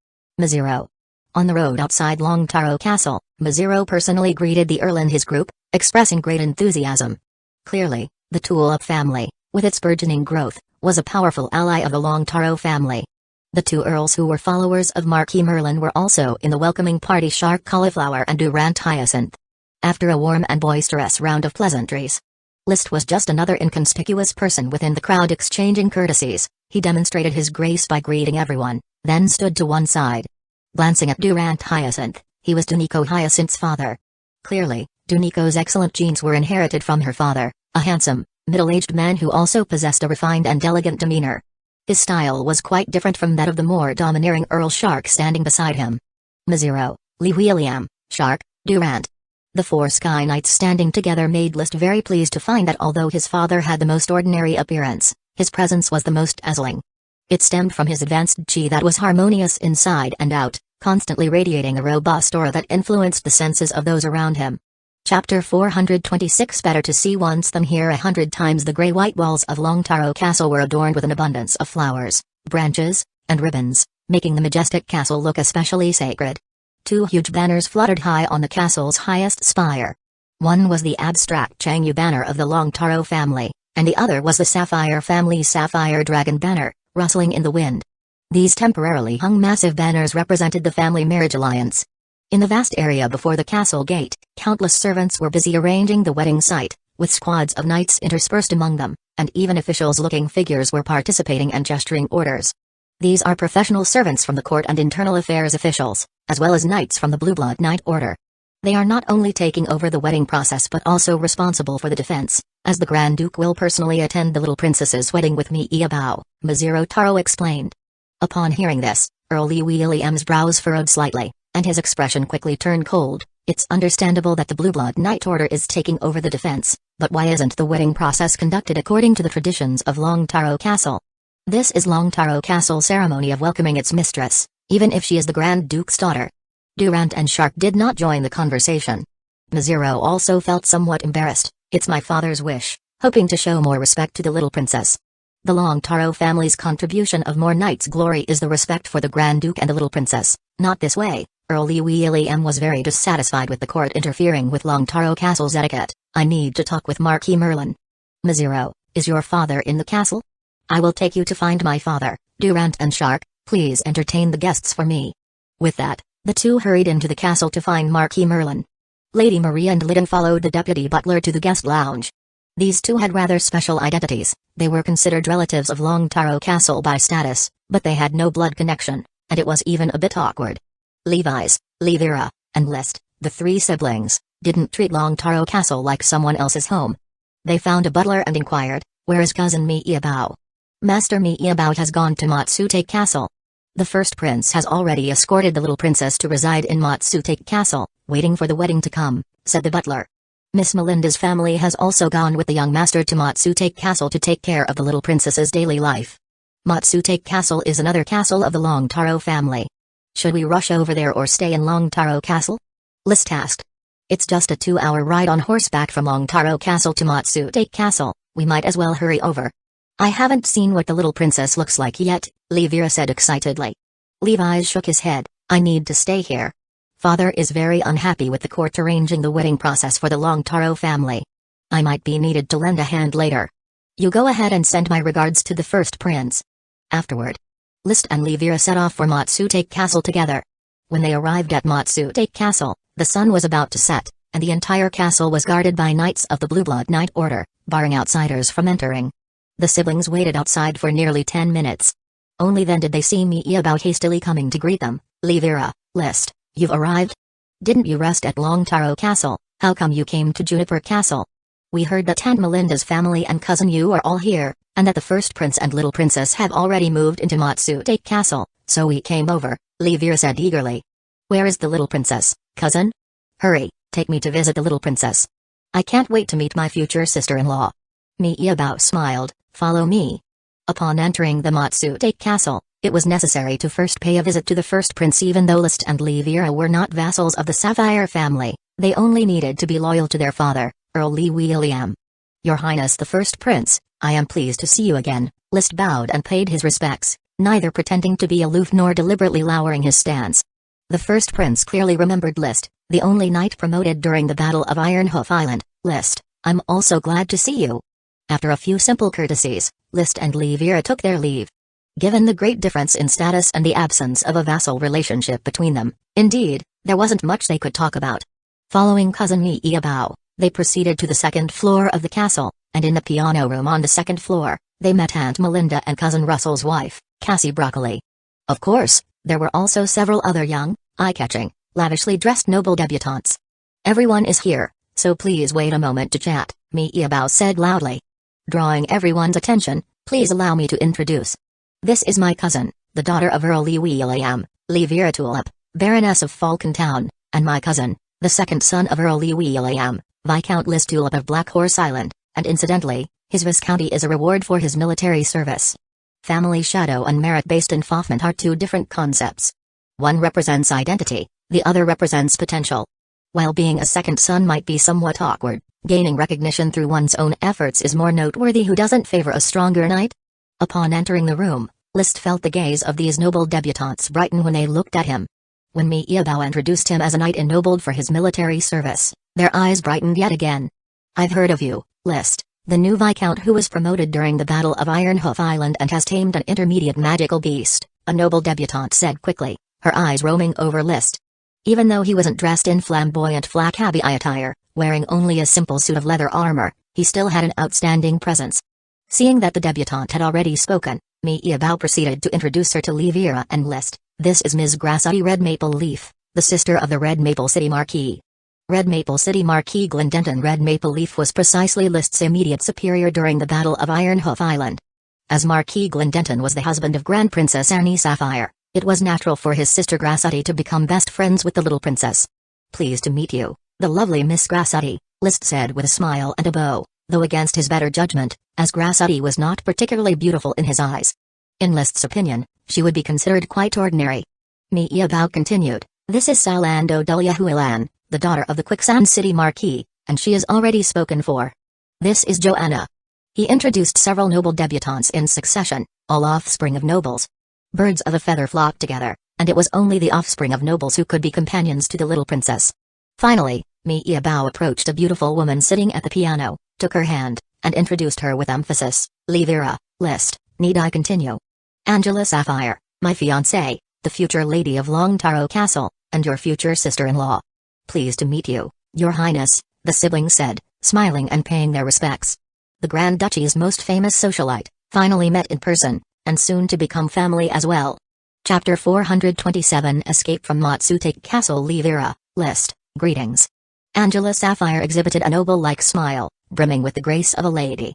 Maziro. On the road outside Longtaro Castle, Maziro personally greeted the Earl and his group, expressing great enthusiasm. Clearly, the Tulip family, with its burgeoning growth, was a powerful ally of the Longtaro family. The 2 earls who were followers of Marquis Merlin were also in the welcoming party Shark Cauliflower and Durant Hyacinth. After a warm and boisterous round of pleasantries, List was just another inconspicuous person within the crowd exchanging courtesies. He demonstrated his grace by greeting everyone, then stood to one side. Glancing at Durant Hyacinth, he was Duniko Hyacinth's father. Clearly, Duniko's excellent genes were inherited from her father, a handsome, middle-aged man who also possessed a refined and elegant demeanor. His style was quite different from that of the more domineering Earl Shark standing beside him. Maziro, Li William, Shark, Durant. The 4 Sky Knights standing together made List very pleased to find that although his father had the most ordinary appearance, his presence was the most dazzling. It stemmed from his advanced chi that was harmonious inside and out, constantly radiating a robust aura that influenced the senses of those around him. Chapter 426 Better to see once than hear 100 times. The grey-white walls of Longtaro Castle were adorned with an abundance of flowers, branches, and ribbons, making the majestic castle look especially sacred. 2 huge banners fluttered high on the castle's highest spire. One was the abstract Changyu banner of the Longtaro family, and the other was the Sapphire family's Sapphire Dragon banner, rustling in the wind. These temporarily hung massive banners represented the family marriage alliance. In the vast area before the castle gate, countless servants were busy arranging the wedding site, with squads of knights interspersed among them, and even officials-looking figures were participating and gesturing orders. These are professional servants from the court and internal affairs officials, as well as knights from the Blue Blood Knight Order. They are not only taking over the wedding process but also responsible for the defense, as the Grand Duke will personally attend the little princess's wedding with Mi'ia, Maziro Taro explained. Upon hearing this, Earl Lee William's brows furrowed slightly, and his expression quickly turned cold. It's understandable that the Blue Blood Knight Order is taking over the defense, but why isn't the wedding process conducted according to the traditions of Long Taro Castle? This is Long Taro Castle's ceremony of welcoming its mistress, even if she is the Grand Duke's daughter. Durant and Shark did not join the conversation. Maziro also felt somewhat embarrassed. It's my father's wish, hoping to show more respect to the little princess. The Long Taro family's contribution of more knight's glory is the respect for the Grand Duke and the little princess, not this way. Earl Lee William was very dissatisfied with the court interfering with Long Taro Castle's etiquette. I need to talk with Marquis Merlin. Maziro, is your father in the castle? I will take you to find my father. Durant and Shark, please entertain the guests for me. With that, the two hurried into the castle to find Marquis Merlin. Lady Maria and Lyddon followed the deputy butler to the guest lounge. These two had rather special identities. They were considered relatives of Long Taro Castle by status, but they had no blood connection, and it was even a bit awkward. Levi's, Levira, and List, the three siblings, didn't treat Long Taro Castle like someone else's home. They found a butler and inquired, where is cousin Mi'ia? Master Mi'ia has gone to Matsutake Castle. The first prince has already escorted the little princess to reside in Matsutake Castle, waiting for the wedding to come, said the butler. Miss Melinda's family has also gone with the young master to Matsutake Castle to take care of the little princess's daily life. Matsutake Castle is another castle of the Long Taro family. Should we rush over there or stay in Long Taro Castle? List asked. It's just a 2-hour ride on horseback from Long Taro Castle to Matsutake Castle, we might as well hurry over. I haven't seen what the little princess looks like yet, Levira said excitedly. Levi shook his head, I need to stay here. Father is very unhappy with the court arranging the wedding process for the Long Taro family. I might be needed to lend a hand later. You go ahead and send my regards to the first prince. Afterward, List and Levira set off for Matsutake Castle together. When they arrived at Matsutake Castle, the sun was about to set, and the entire castle was guarded by knights of the Blue Blood Knight Order, barring outsiders from entering. The siblings waited outside for nearly 10 minutes. Only then did they see Mi'ia hastily coming to greet them. Levira, List, you've arrived? Didn't you rest at Long Taro Castle? How come you came to Juniper Castle? We heard that Aunt Melinda's family and cousin you are all here, and that the first prince and little princess have already moved into Matsutake Castle, so we came over, Levira said eagerly. Where is the little princess, cousin? Hurry, take me to visit the little princess. I can't wait to meet my future sister-in-law. Mi'ia smiled, follow me. Upon entering the Matsutake Castle, it was necessary to first pay a visit to the first prince even though List and Levira were not vassals of the Sapphire family, they only needed to be loyal to their father, Earl Lee William. Your Highness the first prince, I am pleased to see you again, List bowed and paid his respects, neither pretending to be aloof nor deliberately lowering his stance. The first prince clearly remembered List, the only knight promoted during the Battle of Ironhoof Island. List, I'm also glad to see you. After a few simple courtesies, List and Levira took their leave. Given the great difference in status and the absence of a vassal relationship between them, indeed, there wasn't much they could talk about. Following cousin Mi'ia, they proceeded to the second floor of the castle, and in the piano room on the second floor, they met Aunt Melinda and cousin Russell's wife, Cassie Broccoli. Of course, there were also several other young, eye-catching, lavishly dressed noble debutantes. Everyone is here, so please wait a moment to chat, Mi'ia said loudly. Drawing everyone's attention, please allow me to introduce. This is my cousin, the daughter of Earl Lee William, Levira Tulip, Baroness of Falcon Town, and my cousin, the second son of Earl Lee William, Viscount List Tulip of Black Horse Island, and incidentally, his viscounty is a reward for his military service. Family shadow and merit-based involvement are two different concepts. One represents identity, the other represents potential. While being a second son might be somewhat awkward, gaining recognition through one's own efforts is more noteworthy. Who doesn't favor a stronger knight? Upon entering the room, List felt the gaze of these noble debutantes brighten when they looked at him. When Mi'ia introduced him as a knight ennobled for his military service, their eyes brightened yet again. I've heard of you, List, the new Viscount who was promoted during the Battle of Ironhoof Island and has tamed an intermediate magical beast, a noble debutante said quickly, her eyes roaming over List. Even though he wasn't dressed in flamboyant Flaccabi attire, wearing only a simple suit of leather armor, he still had an outstanding presence. Seeing that the debutante had already spoken, Miyabao proceeded to introduce her to Livira and List. This is Ms. Grassutti Red Maple Leaf, the sister of the Red Maple City Marquis. Red Maple City Marquis Glendenton Red Maple Leaf was precisely List's immediate superior during the Battle of Ironhoof Island. As Marquis Glendenton was the husband of Grand Princess Annie Sapphire, it was natural for his sister Grassutti to become best friends with the little princess. "Pleased to meet you, the lovely Miss Grassutti," List said with a smile and a bow, though against his better judgment, as Grassutti was not particularly beautiful in his eyes. In List's opinion, she would be considered quite ordinary. Miyabao continued, "This is Salando Dulyahuilan, the daughter of the Quicksand City Marquis, and she is already spoken for. This is Joanna." He introduced several noble debutantes in succession, all offspring of nobles. Birds of a feather flocked together, and it was only the offspring of nobles who could be companions to the little princess. Finally, Miyabao approached a beautiful woman sitting at the piano, took her hand, and introduced her with emphasis, "Livira, List, need I continue? Angela Sapphire, my fiancée, the future lady of Longtaro Castle, and your future sister-in-law." "Pleased to meet you, Your Highness," the siblings said, smiling and paying their respects. The Grand Duchy's most famous socialite, finally met in person, and soon to become family as well. Chapter 427 Escape from Matsutake Castle. Livira, List, greetings. Angela Sapphire exhibited a noble-like smile, brimming with the grace of a lady.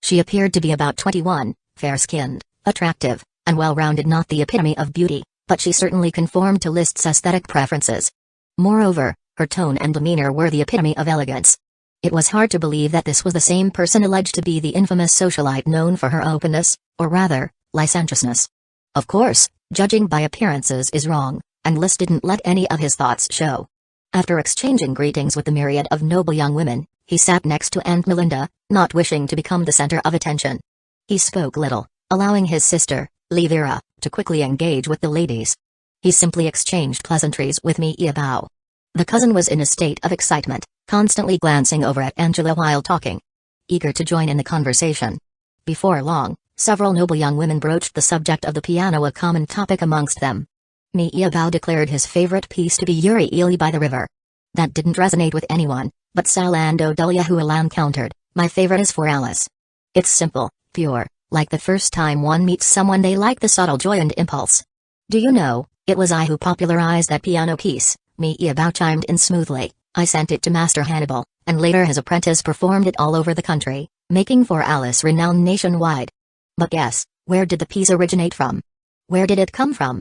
She appeared to be about 21, fair-skinned, attractive, and well-rounded, not the epitome of beauty, but she certainly conformed to List's aesthetic preferences. Moreover, her tone and demeanor were the epitome of elegance. It was hard to believe that this was the same person alleged to be the infamous socialite known for her openness, or rather, licentiousness. Of course, judging by appearances is wrong, and List didn't let any of his thoughts show. After exchanging greetings with the myriad of noble young women, he sat next to Aunt Melinda, not wishing to become the center of attention. He spoke little, allowing his sister, Livira, to quickly engage with the ladies. He simply exchanged pleasantries with Miyabao. The cousin was in a state of excitement, constantly glancing over at Angela while talking, eager to join in the conversation. Before long, several noble young women broached the subject of the piano, a common topic amongst them. Miyabao declared his favorite piece to be Yuri Ili by the River. That didn't resonate with anyone, but Salando Dulyahuilan countered, "My favorite is for Alice. It's simple, pure, like the first time one meets someone they like, the subtle joy and impulse." "Do you know, it was I who popularized that piano piece," Miyabao chimed in smoothly. "I sent it to Master Hannibal, and later his apprentice performed it all over the country, making for Alice renown nationwide. But guess, where did the piece originate from? Where did it come from?"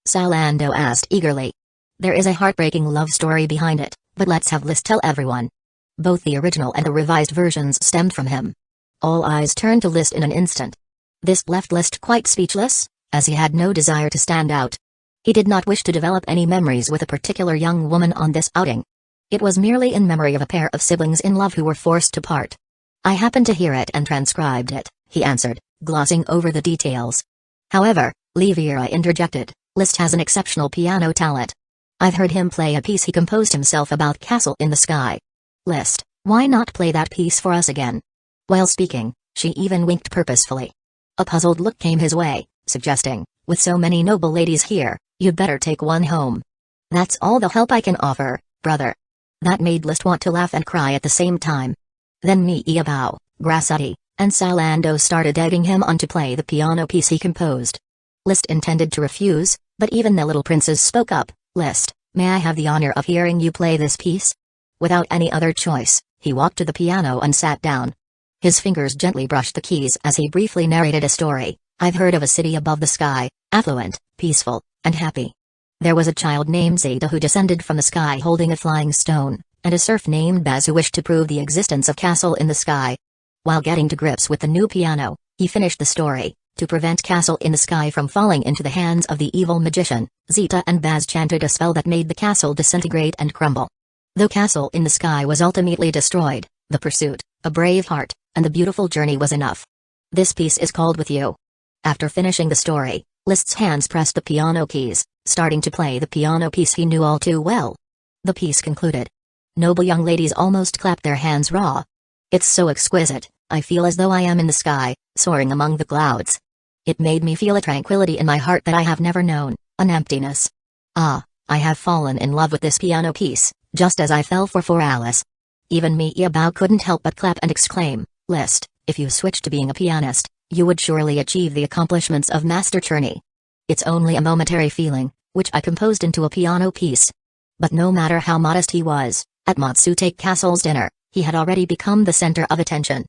Salando asked eagerly. "There is a heartbreaking love story behind it, but let's have List tell everyone." Both the original and the revised versions stemmed from him. All eyes turned to List in an instant. This left List quite speechless, as he had no desire to stand out. He did not wish to develop any memories with a particular young woman on this outing. It was merely in memory of a pair of siblings in love who were forced to part. "I happened to hear it and transcribed it," he answered, glossing over the details. "However," Livira interjected, "List has an exceptional piano talent. I've heard him play a piece he composed himself about Castle in the Sky. List, why not play that piece for us again?" While speaking, she even winked purposefully. A puzzled look came his way, suggesting, "With so many noble ladies here, you'd better take one home." "That's all the help I can offer, brother." That made List want to laugh and cry at the same time. Then Miyabao, Grassutti, and Salando started egging him on to play the piano piece he composed. List intended to refuse, but even the little princes spoke up. "List, may I have the honor of hearing you play this piece?" Without any other choice, he walked to the piano and sat down. His fingers gently brushed the keys as he briefly narrated a story. "I've heard of a city above the sky, affluent, peaceful, and happy. There was a child named Zeta who descended from the sky holding a flying stone, and a serf named Baz who wished to prove the existence of Castle in the Sky. While getting to grips with the new piano, he finished the story. To prevent Castle in the Sky from falling into the hands of the evil magician, Zeta and Baz chanted a spell that made the castle disintegrate and crumble. Though Castle in the Sky was ultimately destroyed, the pursuit, a brave heart, and the beautiful journey was enough. This piece is called With You." After finishing the story, List's hands pressed the piano keys, starting to play the piano piece he knew all too well. The piece concluded. Noble young ladies almost clapped their hands raw. "It's so exquisite, I feel as though I am in the sky, soaring among the clouds. It made me feel a tranquility in my heart that I have never known, an emptiness. Ah, I have fallen in love with this piano piece, just as I fell for Alice." Even Miyabao couldn't help but clap and exclaim, "List, if you switch to being a pianist, You would surely achieve the accomplishments of Master Churney. It's only a momentary feeling, which I composed into a piano piece. But no matter how modest he was, at Matsutake Castle's dinner, he had already become the center of attention.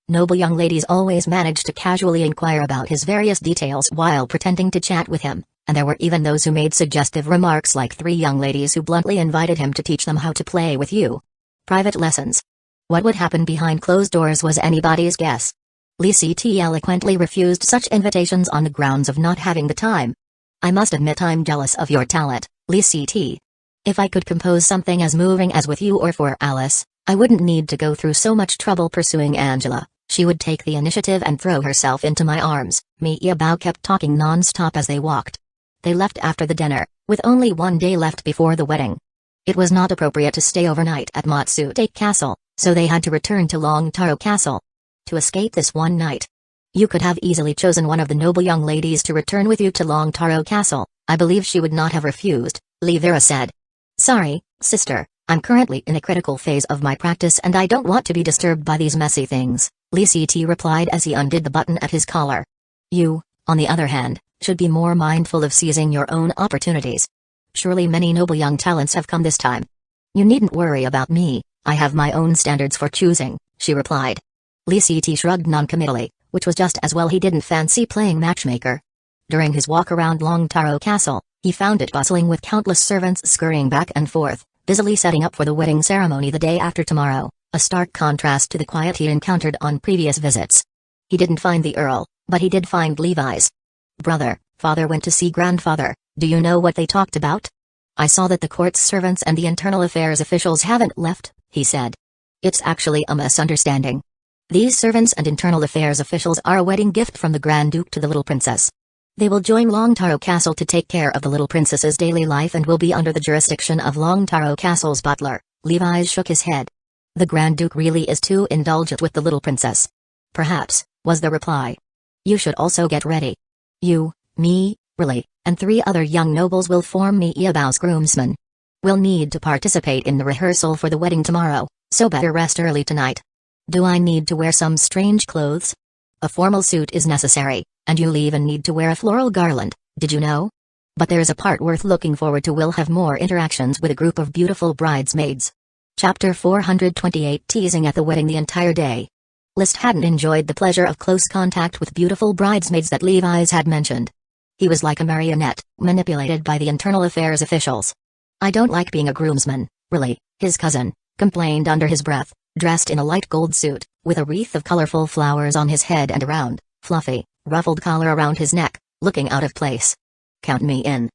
Noble young ladies always managed to casually inquire about his various details while pretending to chat with him, and there were even those who made suggestive remarks, like 3 young ladies who bluntly invited him to teach them how to play with you. Private lessons. What would happen behind closed doors was anybody's guess. Lee Ct eloquently refused such invitations on the grounds of not having the time. I must admit I'm jealous of your talent, Lee Ct. If I could compose something as moving as with you or for Alice, I wouldn't need to go through so much trouble pursuing Angela. She would take the initiative and throw herself into my arms. Miyabao kept talking non-stop as they walked. They left after the dinner, with only 1 day left before the wedding. It was not appropriate to stay overnight at Matsutake Castle, so they had to return to Long Taro Castle. To escape this one night, you could have easily chosen one of the noble young ladies to return with you to Long Taro Castle. I believe she would not have refused, Lee Vera said. Sorry, sister, I'm currently in a critical phase of my practice and I don't want to be disturbed by these messy things, Lee Ct replied as he undid the button at his collar. You, on the other hand, should be more mindful of seizing your own opportunities. Surely many noble young talents have come this time. You needn't worry about me, I have my own standards for choosing, she replied. Lee Ct shrugged noncommittally, which was just as well. He didn't fancy playing matchmaker. During his walk around Long Taro Castle, he found it bustling with countless servants scurrying back and forth, busily setting up for the wedding ceremony the day after tomorrow, a stark contrast to the quiet he encountered on previous visits. He didn't find the Earl, but he did find Levi's. Brother, father went to see grandfather. Do you know what they talked about? I saw that the court's servants and the internal affairs officials haven't left, he said. It's actually a misunderstanding. These servants and internal affairs officials are a wedding gift from the Grand Duke to the little princess. They will join Long Taro Castle to take care of the little princess's daily life and will be under the jurisdiction of Long Taro Castle's butler. Levi shook his head. The Grand Duke really is too indulgent with the little princess. Perhaps, was the reply. You should also get ready. You, me, really, and 3 other young nobles will form Miyabao's groomsmen. We'll need to participate in the rehearsal for the wedding tomorrow, so better rest early tonight. Do I need to wear some strange clothes? A formal suit is necessary, and you'll even need to wear a floral garland, did you know? But there's a part worth looking forward to. We'll have more interactions with a group of beautiful bridesmaids. Chapter 428. Teasing at the wedding the entire day. List hadn't enjoyed the pleasure of close contact with beautiful bridesmaids that Levi's had mentioned. He was like a marionette, manipulated by the internal affairs officials. I don't like being a groomsman, really, his cousin complained under his breath, dressed in a light gold suit, with a wreath of colorful flowers on his head and a round, fluffy, ruffled collar around his neck, looking out of place. Count me in,